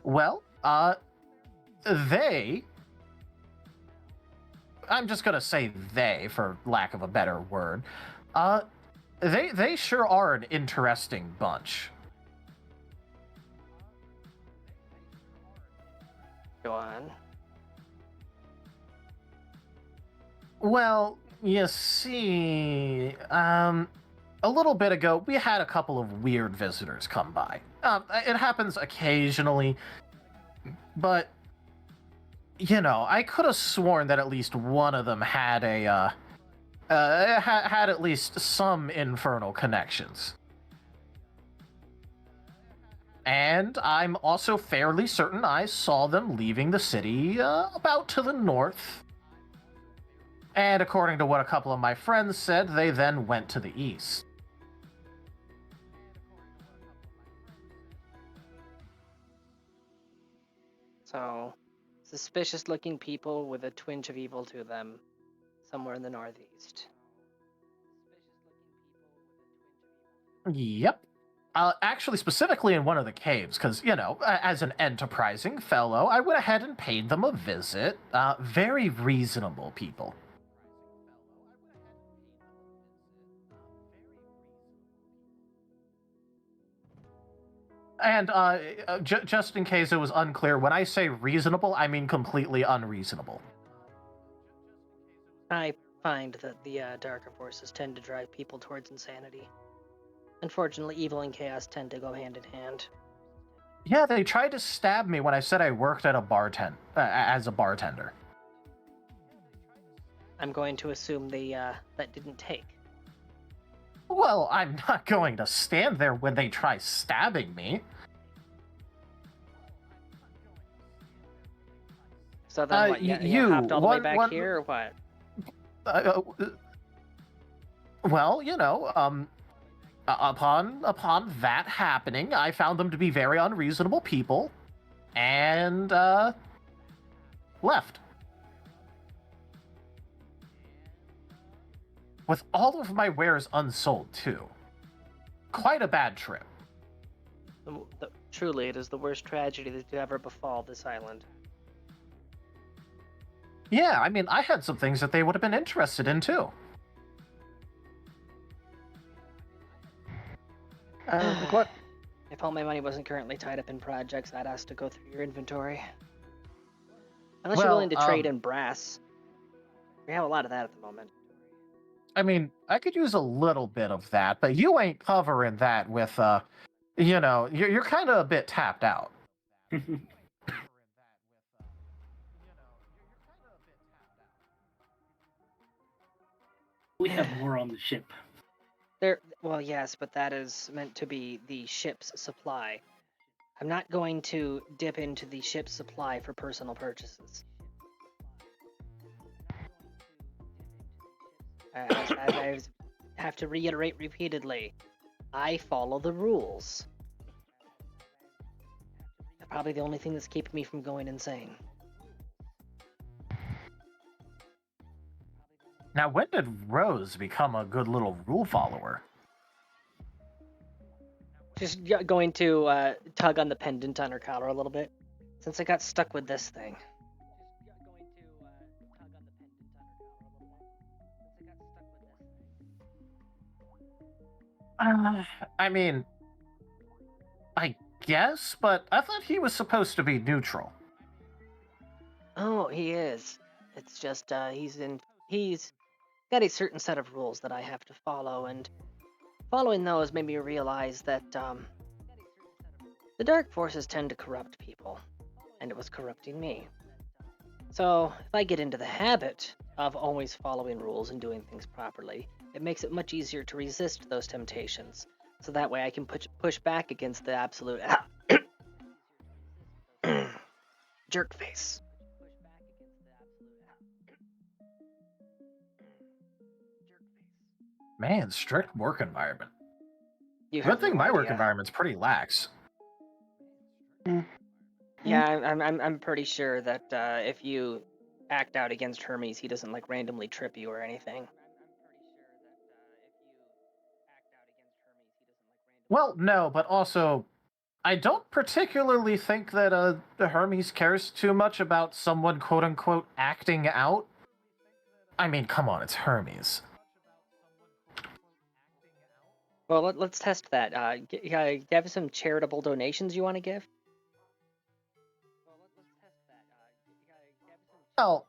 Well, I'm just gonna say they, for lack of a better word. They sure are an interesting bunch. Go on. Well, you see, a little bit ago, we had a couple of weird visitors come by. It happens occasionally, but I could have sworn that at least one of them had had at least some infernal connections. And I'm also fairly certain I saw them leaving the city about to the north. And according to what a couple of my friends said, they then went to the east. So, suspicious-looking people with a twinge of evil to them, somewhere in the northeast. Yep. Actually, specifically in one of the caves, because, as an enterprising fellow, I went ahead and paid them a visit. Very reasonable people. And just in case it was unclear, when I say reasonable, I mean completely unreasonable. I find that the darker forces tend to drive people towards insanity. Unfortunately, evil and chaos tend to go hand in hand. Yeah, they tried to stab me when I said I worked at as a bartender. I'm going to assume that didn't take. Well, I'm not going to stand there when they try stabbing me. So then what, you hopped all the way back here, or what? Well, upon that happening, I found them to be very unreasonable people, and left. With all of my wares unsold, too. Quite a bad trip. Truly, it is the worst tragedy that could ever befall this island. Yeah, I mean, I had some things that they would have been interested in, too. What? If all my money wasn't currently tied up in projects, I'd ask to go through your inventory. Unless you're willing to trade in brass. We have a lot of that at the moment. I mean, I could use a little bit of that, but you ain't covering that with, you're kind of a bit tapped out. We have more on the ship. Well, yes, but that is meant to be the ship's supply. I'm not going to dip into the ship's supply for personal purchases. I have to reiterate repeatedly, I follow the rules. They're probably the only thing that's keeping me from going insane. Now, when did Rose become a good little rule follower? Just going to tug on the pendant on her collar a little bit, since I got stuck with this thing. I mean, I guess, but I thought he was supposed to be neutral. Oh, he is. It's just he's got a certain set of rules that I have to follow, and following those made me realize that the dark forces tend to corrupt people, and it was corrupting me. So if I get into the habit of always following rules and doing things properly, it makes it much easier to resist those temptations. So that way I can push back against the absolute jerk face. Man, strict work environment. You Good have thing no my work idea. environment's pretty lax. Yeah, I'm pretty sure that if you act out against Hermes, he doesn't like randomly trip you or anything. Well, no, but also, I don't particularly think that Hermes cares too much about someone quote-unquote acting out. I mean, come on, it's Hermes. Well, let's test that. Do you have some charitable donations you want to give? Well,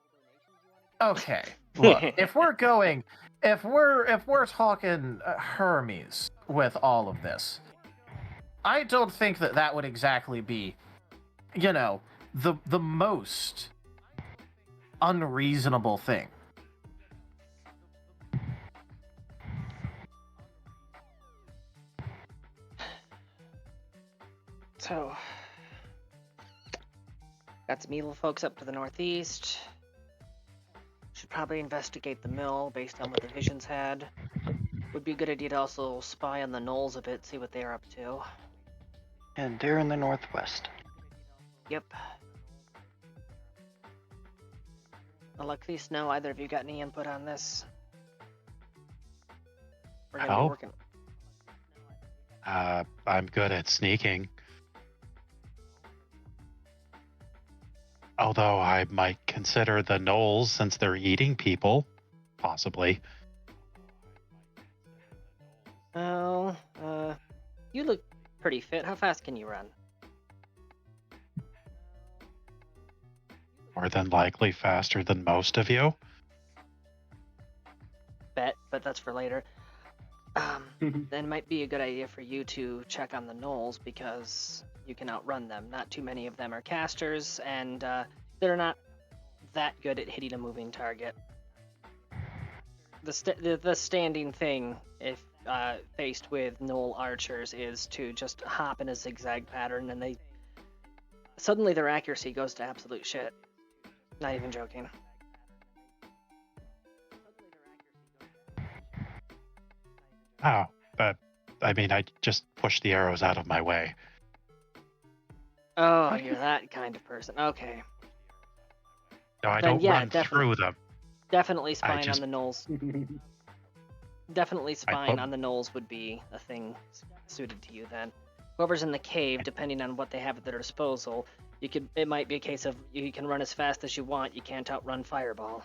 okay. Look, if we're going if we're talking Hermes with all of this, I don't think that would exactly be, the most unreasonable thing. So, got some evil folks up to the northeast. Should probably investigate the mill based on what the visions had. Would be a good idea to also spy on the gnolls a bit, see what they're up to. And they're in the northwest. Yep. Alexis, no, either of you got any input on this? We're gonna be working. I'm good at sneaking. Although I might consider the gnolls since they're eating people, possibly. Oh, you look pretty fit. How fast can you run? More than likely faster than most of you. Bet, but that's for later. Then it might be a good idea for you to check on the gnolls because you can outrun them. Not too many of them are casters, and they're not that good at hitting a moving target. The standing thing, if faced with gnoll archers, is to just hop in a zigzag pattern, and suddenly their accuracy goes to absolute shit. Not even joking. Oh, but I mean, I just push the arrows out of my way. Oh, you're that kind of person. Okay. No, I Then, don't yeah, run through them. Definitely spying just- on the gnolls. Definitely spying on the gnolls would be a thing suited to you then. Whoever's in the cave, depending on what they have at their disposal, it might be a case of you can run as fast as you want, you can't outrun Fireball.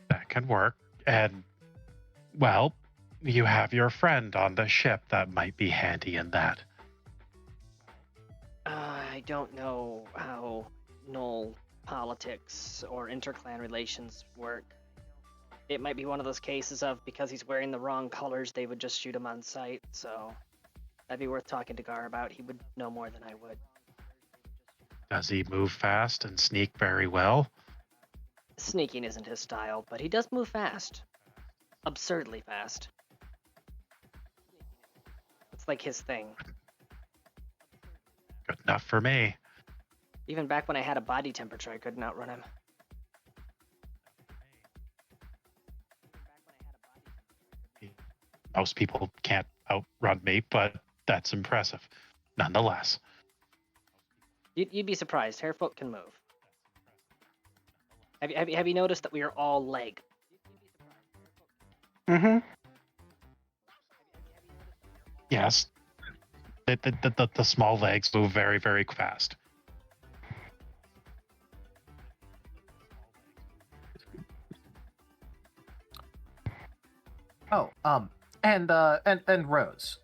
That can work. And, well, you have your friend on the ship that might be handy in that. I don't know how gnoll politics or interclan relations work. It might be one of those cases of because he's wearing the wrong colors, they would just shoot him on sight, so that'd be worth talking to Gar about. He would know more than I would. Does he move fast and sneak very well? Sneaking isn't his style, but he does move fast. Absurdly fast. It's like his thing. Good enough for me. Even back when I had a body temperature, I couldn't outrun him. Most people can't outrun me, but that's impressive, nonetheless. You'd be surprised. Hairfolk can move. Have you noticed that we are all leg? Mm-hmm. Yes. The small legs move very, very fast. Oh, and Rose.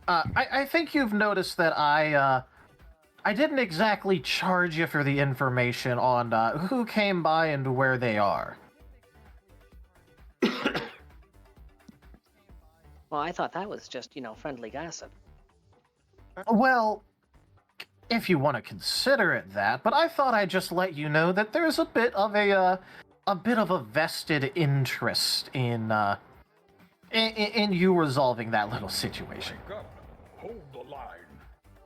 I think you've noticed that I didn't exactly charge you for the information on who came by and where they are. Well, I thought that was just, friendly gossip. Well, if you want to consider it that, but I thought I'd just let you know that there's a bit of a vested interest in you resolving that little situation. My God, hold the line.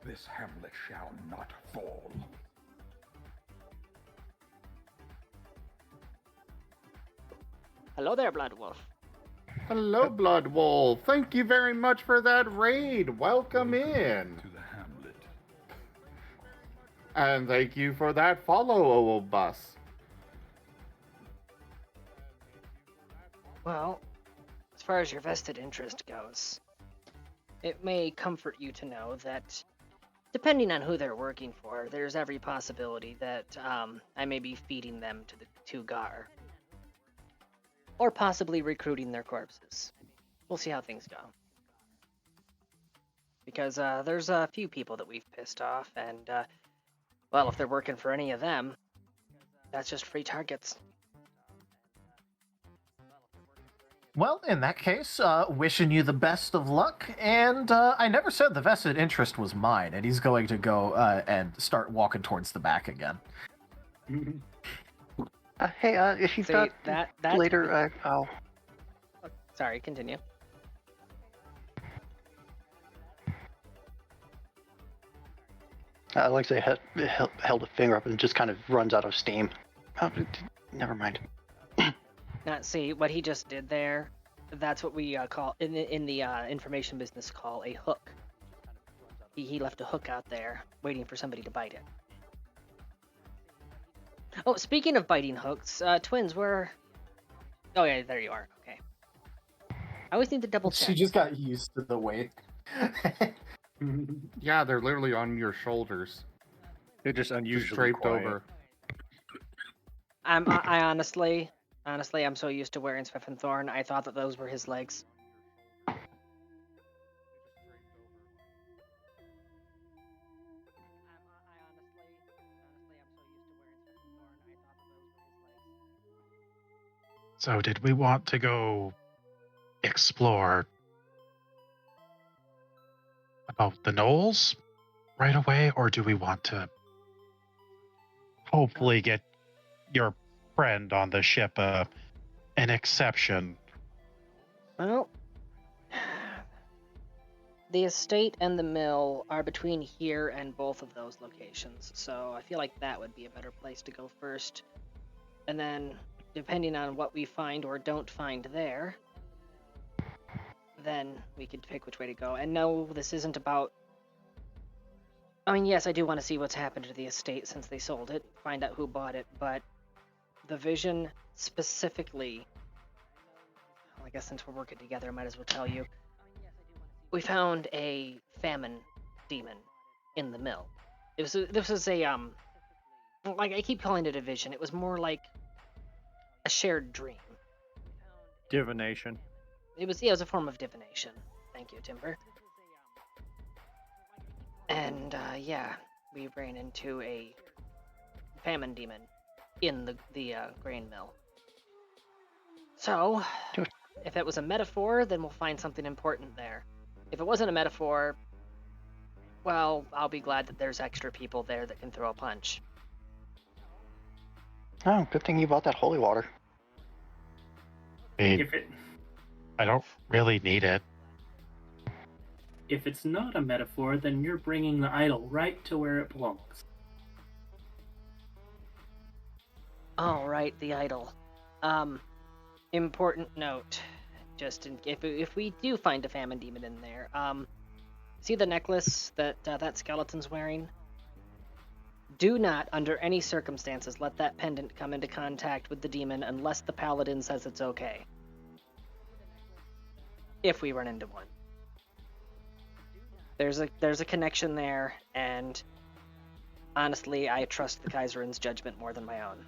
This hamlet shall not fall. Hello there, Blood Wolf. Hello, Blood Wolf. Thank you very much for that raid. Welcome in. To the hamlet. And thank you for that follow, old bus. Well, as far as your vested interest goes, it may comfort you to know that, depending on who they're working for, there's every possibility that I may be feeding them to Gar. Or possibly recruiting their corpses. We'll see how things go. Because there's a few people that we've pissed off, and Well, if they're working for any of them, that's just free targets. Well, in that case, wishing you the best of luck, and I never said the vested interest was mine, and he's going to go and start walking towards the back again. Hey, if you've See, got that later, I'll... Sorry, continue. Like I say, held a finger up and just kind of runs out of steam. Oh, never mind. See, what he just did there, that's what we call, in the information business, call a hook. He left a hook out there, waiting for somebody to bite it. Oh, speaking of biting hooks, twins, where... Oh yeah, there you are, okay. I always need to double check. She just got used to the weight. Yeah, they're literally on your shoulders. They're just unusually draped quiet. over. I honestly, I'm so used to wearing Swift and Thorn, I thought that those were his legs. So did we want to go explore about the Knolls right away, or do we want to hopefully get your friend on the ship an exception? Well, the estate and the mill are between here and both of those locations, so I feel like that would be a better place to go first. And then, depending on what we find or don't find there, then we could pick which way to go. And no, this isn't about... I mean, yes, I do want to see what's happened to the estate since they sold it, find out who bought it, but the vision specifically... Well, I guess since we're working together, I might as well tell you. We found a famine demon in the mill. This was a, like, I keep calling it a vision. It was more like a shared dream. Divination. It was a form of divination. Thank you, Timber. And, yeah, we ran into a famine demon in the grain mill. So, if that was a metaphor, then we'll find something important there. If it wasn't a metaphor, well, I'll be glad that there's extra people there that can throw a punch. Oh, good thing you bought that holy water. I don't really need it. If it's not a metaphor, then you're bringing the idol right to where it belongs. All right, the idol. Important note. Just if we do find a famine demon in there, see the necklace that that skeleton's wearing? Do not, under any circumstances, let that pendant come into contact with the demon unless the paladin says it's okay. If we run into one. There's a connection there, and honestly, I trust the Kaiserin's judgment more than my own.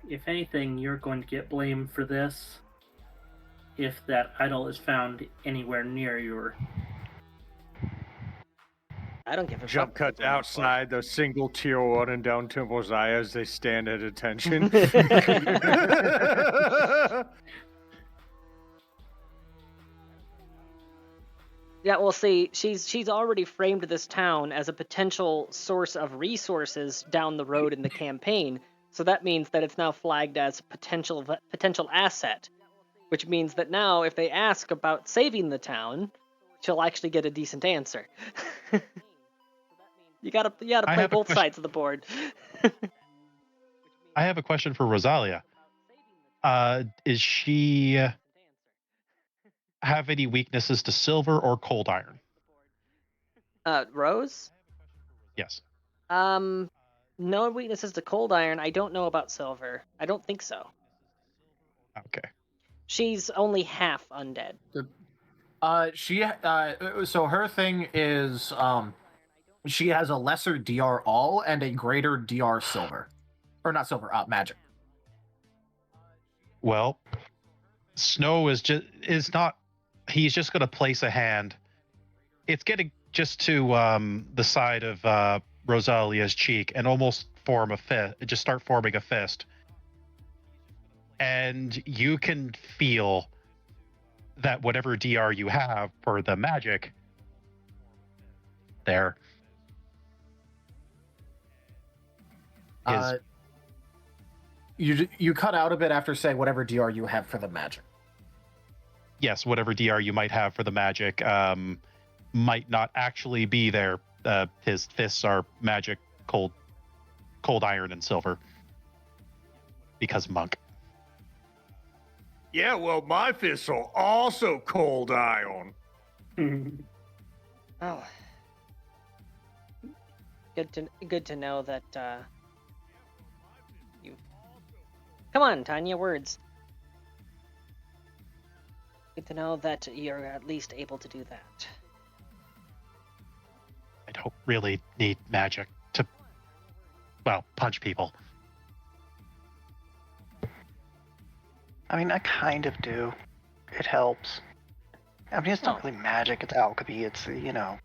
If anything, you're going to get blamed for this if that idol is found anywhere near your... I don't give a Jump fuck. cuts outside the single tier running down Temple's eye as they stand at attention. Yeah, well, see, she's already framed this town as a potential source of resources down the road in the campaign, so that means that it's now flagged as potential asset, which means that now if they ask about saving the town, she'll actually get a decent answer. You gotta play both sides of the board. I have a question for Rosalia. Is she have any weaknesses to silver or cold iron? Rose? Yes. No weaknesses to cold iron. I don't know about silver. I don't think so. Okay. She's only half undead. So her thing is, she has a lesser DR all and a greater DR silver. Or not silver, magic. Well, Snow is not, he's just going to place a hand it's getting just to the side of Rosalia's cheek and almost form a fist. Just start forming a fist, and you can feel that whatever DR you have for the magic there is. You cut out a bit after saying whatever DR you have for the magic. Yes, whatever DR you might have for the magic might not actually be there. His fists are magic, cold iron and silver. Because monk. Yeah, well, my fists are also cold iron. Oh. Good to know that you. Come on, Tanya, words. Good to know that you're at least able to do that. I don't really need magic to, well, punch people. I mean, I kind of do. It helps. I mean, it's not really magic, it's alchemy, it's, you know,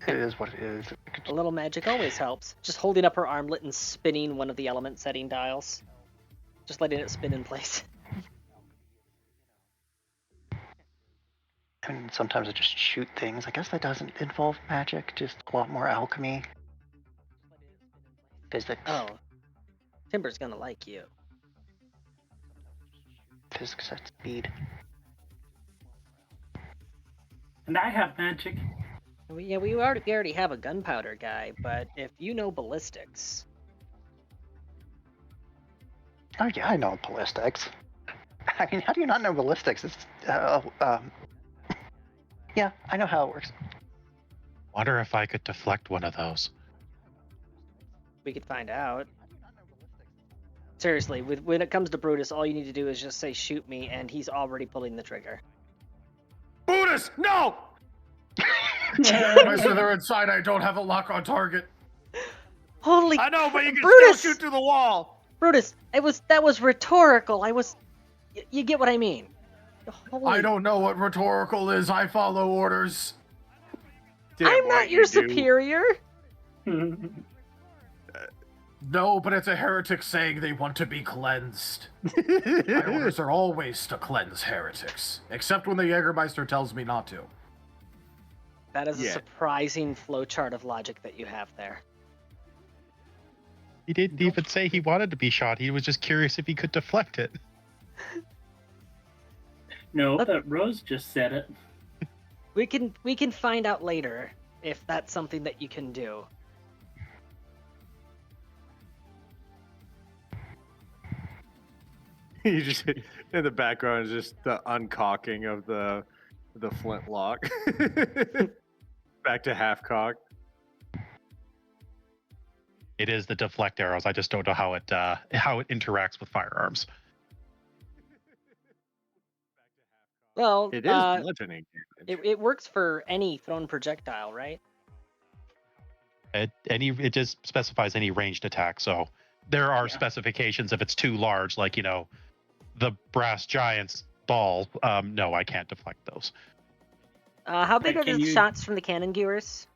it is what it is. A little magic always helps. Just holding up her armlet and spinning one of the element setting dials. Just letting it spin in place. I mean, sometimes I just shoot things. I guess that doesn't involve magic, just a lot more alchemy. Physics. Oh. Timber's gonna like you. Physics at speed. And I have magic. Yeah, we already have a gunpowder guy, but if you know ballistics. Oh yeah, I know ballistics. I mean, how do you not know ballistics? It's, yeah, I know how it works. Wonder if I could deflect one of those. We could find out. Seriously, when it comes to Brutus, all you need to do is just say shoot me, and he's already pulling the trigger. Brutus, no! I said they're inside. I don't have a lock on target. Holy! I know, but you can Brutus! still shoot through the wall. Brutus, that was rhetorical. You get what I mean. Holy... I don't know what rhetorical is. I follow orders. I'm not your superior. No, but it's a heretic saying they want to be cleansed. My orders are always to cleanse heretics, except when the Jägermeister tells me not to. That is a surprising flowchart of logic that you have there. He didn't even say he wanted to be shot. He was just curious if he could deflect it. No, but Rose just said it. We can find out later if that's something that you can do. You just in the background is just the uncocking of the flintlock. Back to half cock. It is the deflect arrows. I just don't know how it interacts with firearms. Well, it is bludgeoning damage. It works for any thrown projectile, right? It just specifies any ranged attack. So there are specifications if it's too large, like the brass giant's ball. No, I can't deflect those. How big are the shots from the cannon gewers?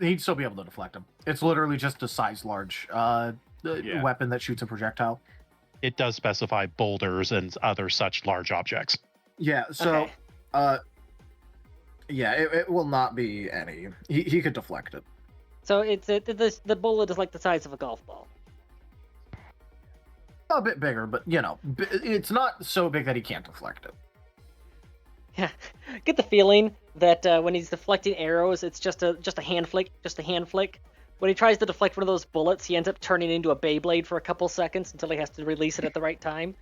He'd still be able to deflect them. It's literally just a size large weapon that shoots a projectile. It does specify boulders and other such large objects. Yeah, so it will not be any. He could deflect it. So the bullet is like the size of a golf ball. A bit bigger, but it's not so big that he can't deflect it. Yeah, get the feeling that when he's deflecting arrows, it's just a hand flick, When he tries to deflect one of those bullets, he ends up turning into a Beyblade for a couple seconds until he has to release it at the right time.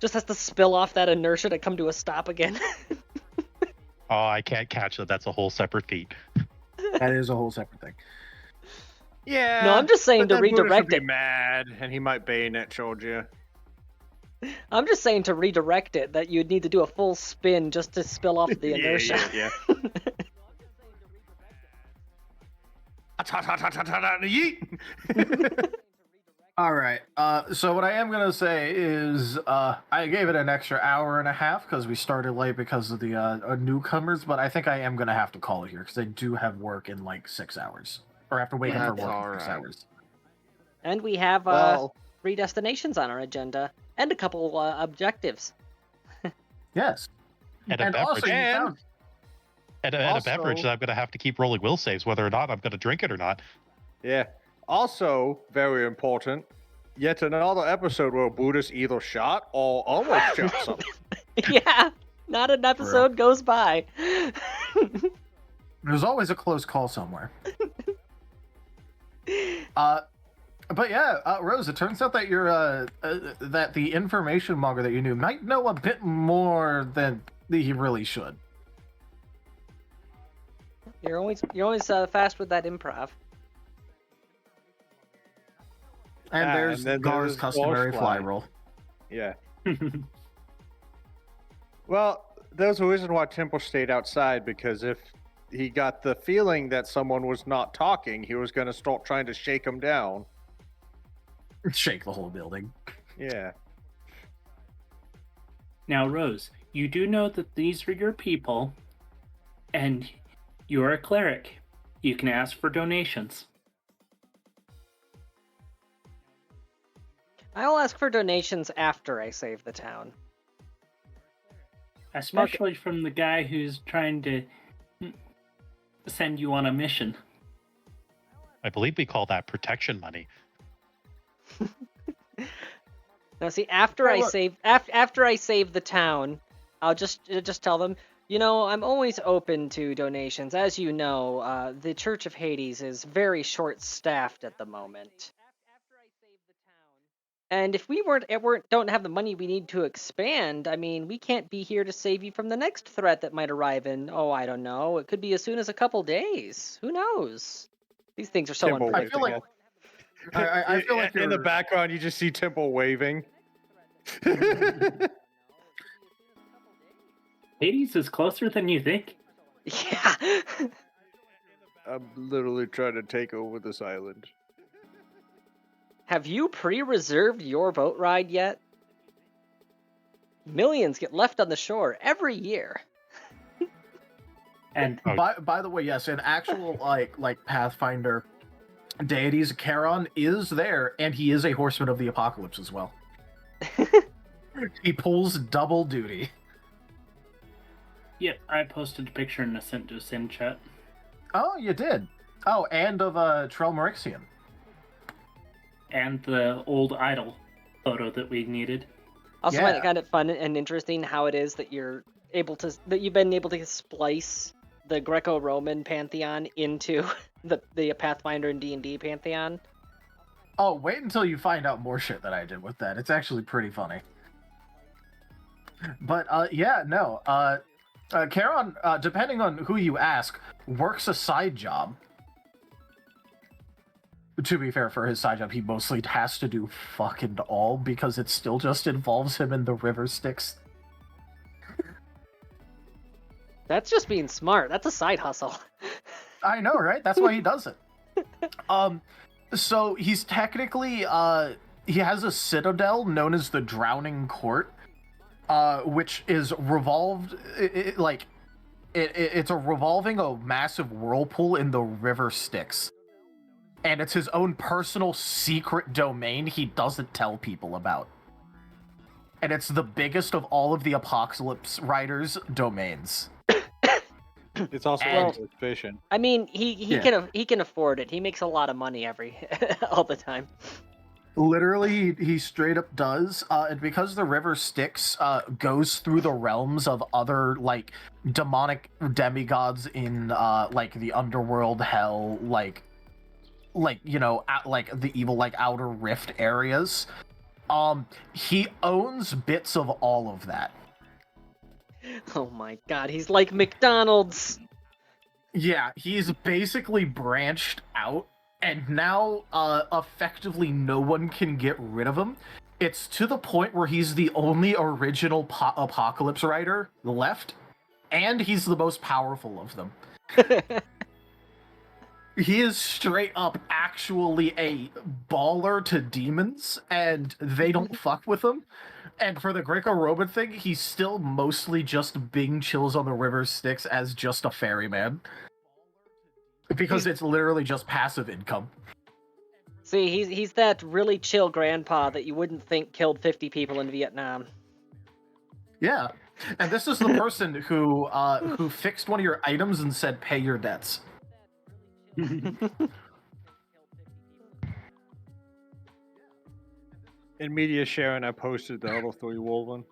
Just has to spill off that inertia to come to a stop again. Oh, I can't catch that. That's a whole separate feat. That is a whole separate thing. Yeah. No, I'm just saying to redirect it. Be mad, and he might bayonet charge you. I'm just saying to redirect it that you'd need to do a full spin just to spill off the inertia. Yeah. All right. So what I am gonna say is, I gave it an extra hour and a half because we started late because of the newcomers. But I think I am gonna have to call it here because I do have work in like 6 hours, or have to wake up for That's work in all 6 right. hours. And we have Well, 3 destinations on our agenda and a couple objectives. Yes. And a And also, beverage. you found And a beverage that I'm going to have to keep rolling will saves whether or not I'm going to drink it or not. Yeah. Also, very important, yet another episode where Buddhist either shot or almost shot something. Yeah, not an episode goes by. there's always a close call somewhere. But yeah, Rose, it turns out that you're that the information monger that you knew might know a bit more than he really should. You're always fast with that improv. And there's then Gar's there's customary Gar's fly fly. roll. Yeah. Well, there's a reason why Temple stayed outside, because if he got the feeling that someone was not talking, he was going to start trying to shake him down. Shake the whole building. Yeah. Now, Rose, you do know that these are your people, and you're a cleric. You can ask for donations. I'll ask for donations after I save the town. Especially from the guy who's trying to send you on a mission. I believe we call that protection money. Now, see, after I save the town, I'll just tell them, you know, I'm always open to donations. As you know, the Church of Hades is very short-staffed at the moment. And if we don't have the money we need to expand, I mean, we can't be here to save you from the next threat that might arrive in, I don't know, it could be as soon as a couple days. Who knows? These things are so Temple unpredictable. I feel like in the you're- background you just see Temple waving. Hades is closer than you think. Yeah. I'm literally trying to take over this island. Have you pre-reserved your boat ride yet? Millions get left on the shore every year. And by the way, yes, an actual like Pathfinder deities, Charon is there, and he is a horseman of the apocalypse as well. He pulls double duty. Yep, I posted a picture in Ascent to Sin chat. Oh, you did. Oh, and of Trell Marixian. And the old idol photo that we needed. Also, find it kind of fun and interesting how it is that you've been able to splice the Greco-Roman pantheon into the Pathfinder and D&D pantheon. Oh, wait until you find out more shit that I did with that. It's actually pretty funny. But Charon, depending on who you ask, works a side job. To be fair, for his side job, he mostly has to do fucking all because it still just involves him in the river Styx. That's just being smart. That's a side hustle. I know, right? That's why he does it. So he's technically, he has a citadel known as the Drowning Court, which is it's a revolving a massive whirlpool in the river Styx. And it's his own personal secret domain he doesn't tell people about. And it's the biggest of all of the Apocalypse Riders' domains. It's also efficient. I mean, he can afford it. He makes a lot of money all the time. Literally, he straight up does. And because the river Styx goes through the realms of other like demonic demigods in like the underworld, hell, like the evil like outer rift areas, he owns bits of all of that. Oh my god, he's like McDonald's. Yeah, he's basically branched out, and now effectively no one can get rid of him. It's to the point where he's the only original Apocalypse Rider left, and he's the most powerful of them. He is straight up actually a baller to demons, and they don't fuck with him. And for the Greco-Roman thing, he's still mostly just Bing chills on the river Styx as just a ferryman. Because it's literally just passive income. See, he's that really chill grandpa that you wouldn't think killed 50 people in Vietnam. Yeah. And this is the person who fixed one of your items and said, pay your debts. In media sharing, I posted the Huddle 3 Wolven.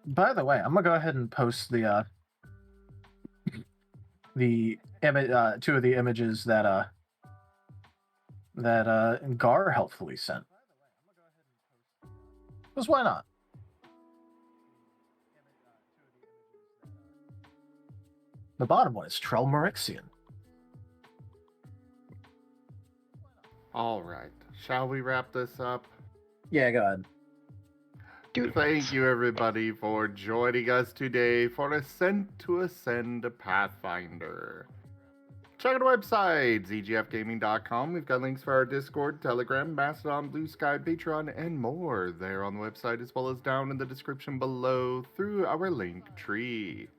By the way, I'm gonna go ahead and post the image, two of the images that Gar helpfully sent. Because why not? The bottom one is Trell Marixian. All right. Shall we wrap this up? Yeah, go ahead. Thank you, everybody, for joining us today for Ascent to Ascend Pathfinder. Check out our website, zgfgaming.com. We've got links for our Discord, Telegram, Mastodon, Blue Sky, Patreon, and more there on the website, as well as down in the description below through our link tree.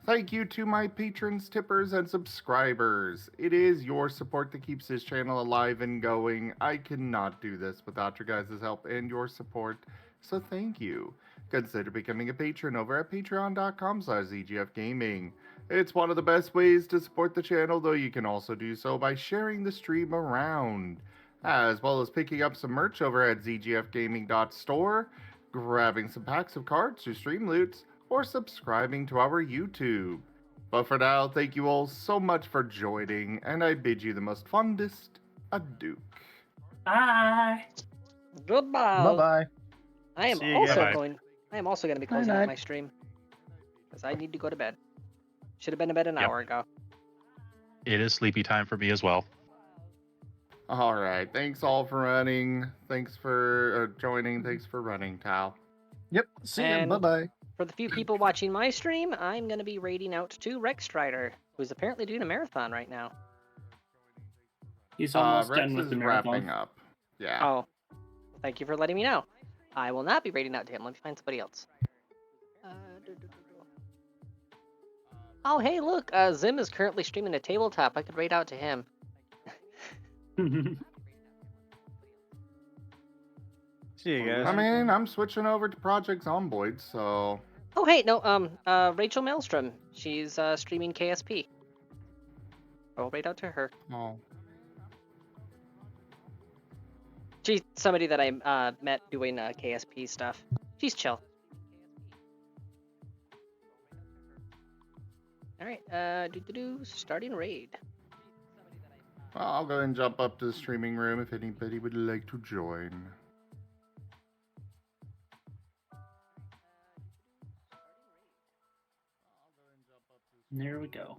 Thank you to my patrons, tippers, and subscribers. It is your support that keeps this channel alive and going. I cannot do this without your guys' help and your support, so thank you. Consider becoming a patron over at patreon.com/zgfgaming. It's one of the best ways to support the channel, though you can also do so by sharing the stream around, as well as picking up some merch over at zgfgaming.store, grabbing some packs of cards to stream loots, or subscribing to our YouTube. But for now, thank you all so much for joining, and I bid you the most fondest adieu. Bye. Goodbye. Bye-bye. I am See you also again. going. I am also going to be closing out my stream because I need to go to bed. Should have been to bed an hour ago. It is sleepy time for me as well. All right, thanks all for running. Thanks for joining. Thanks for running, Tal. Yep. See you. And Bye-bye. For the few people watching my stream, I'm going to be raiding out to Rex Strider, who's apparently doing a marathon right now. He's almost Rex done with is the marathon. wrapping up. Yeah. Oh, thank you for letting me know. I will not be raiding out to him. Let me find somebody else. Oh, hey, look. Zim is currently streaming a tabletop. I could raid out to him. See you guys. I mean, I'm switching over to Project Zomboid, so... Oh, hey, no, Rachel Maelstrom. She's streaming KSP. I'll raid out to her. Oh. She's somebody that I met doing KSP stuff. She's chill. Alright, starting raid. Well, I'll go and jump up to the streaming room if anybody would like to join. There we go.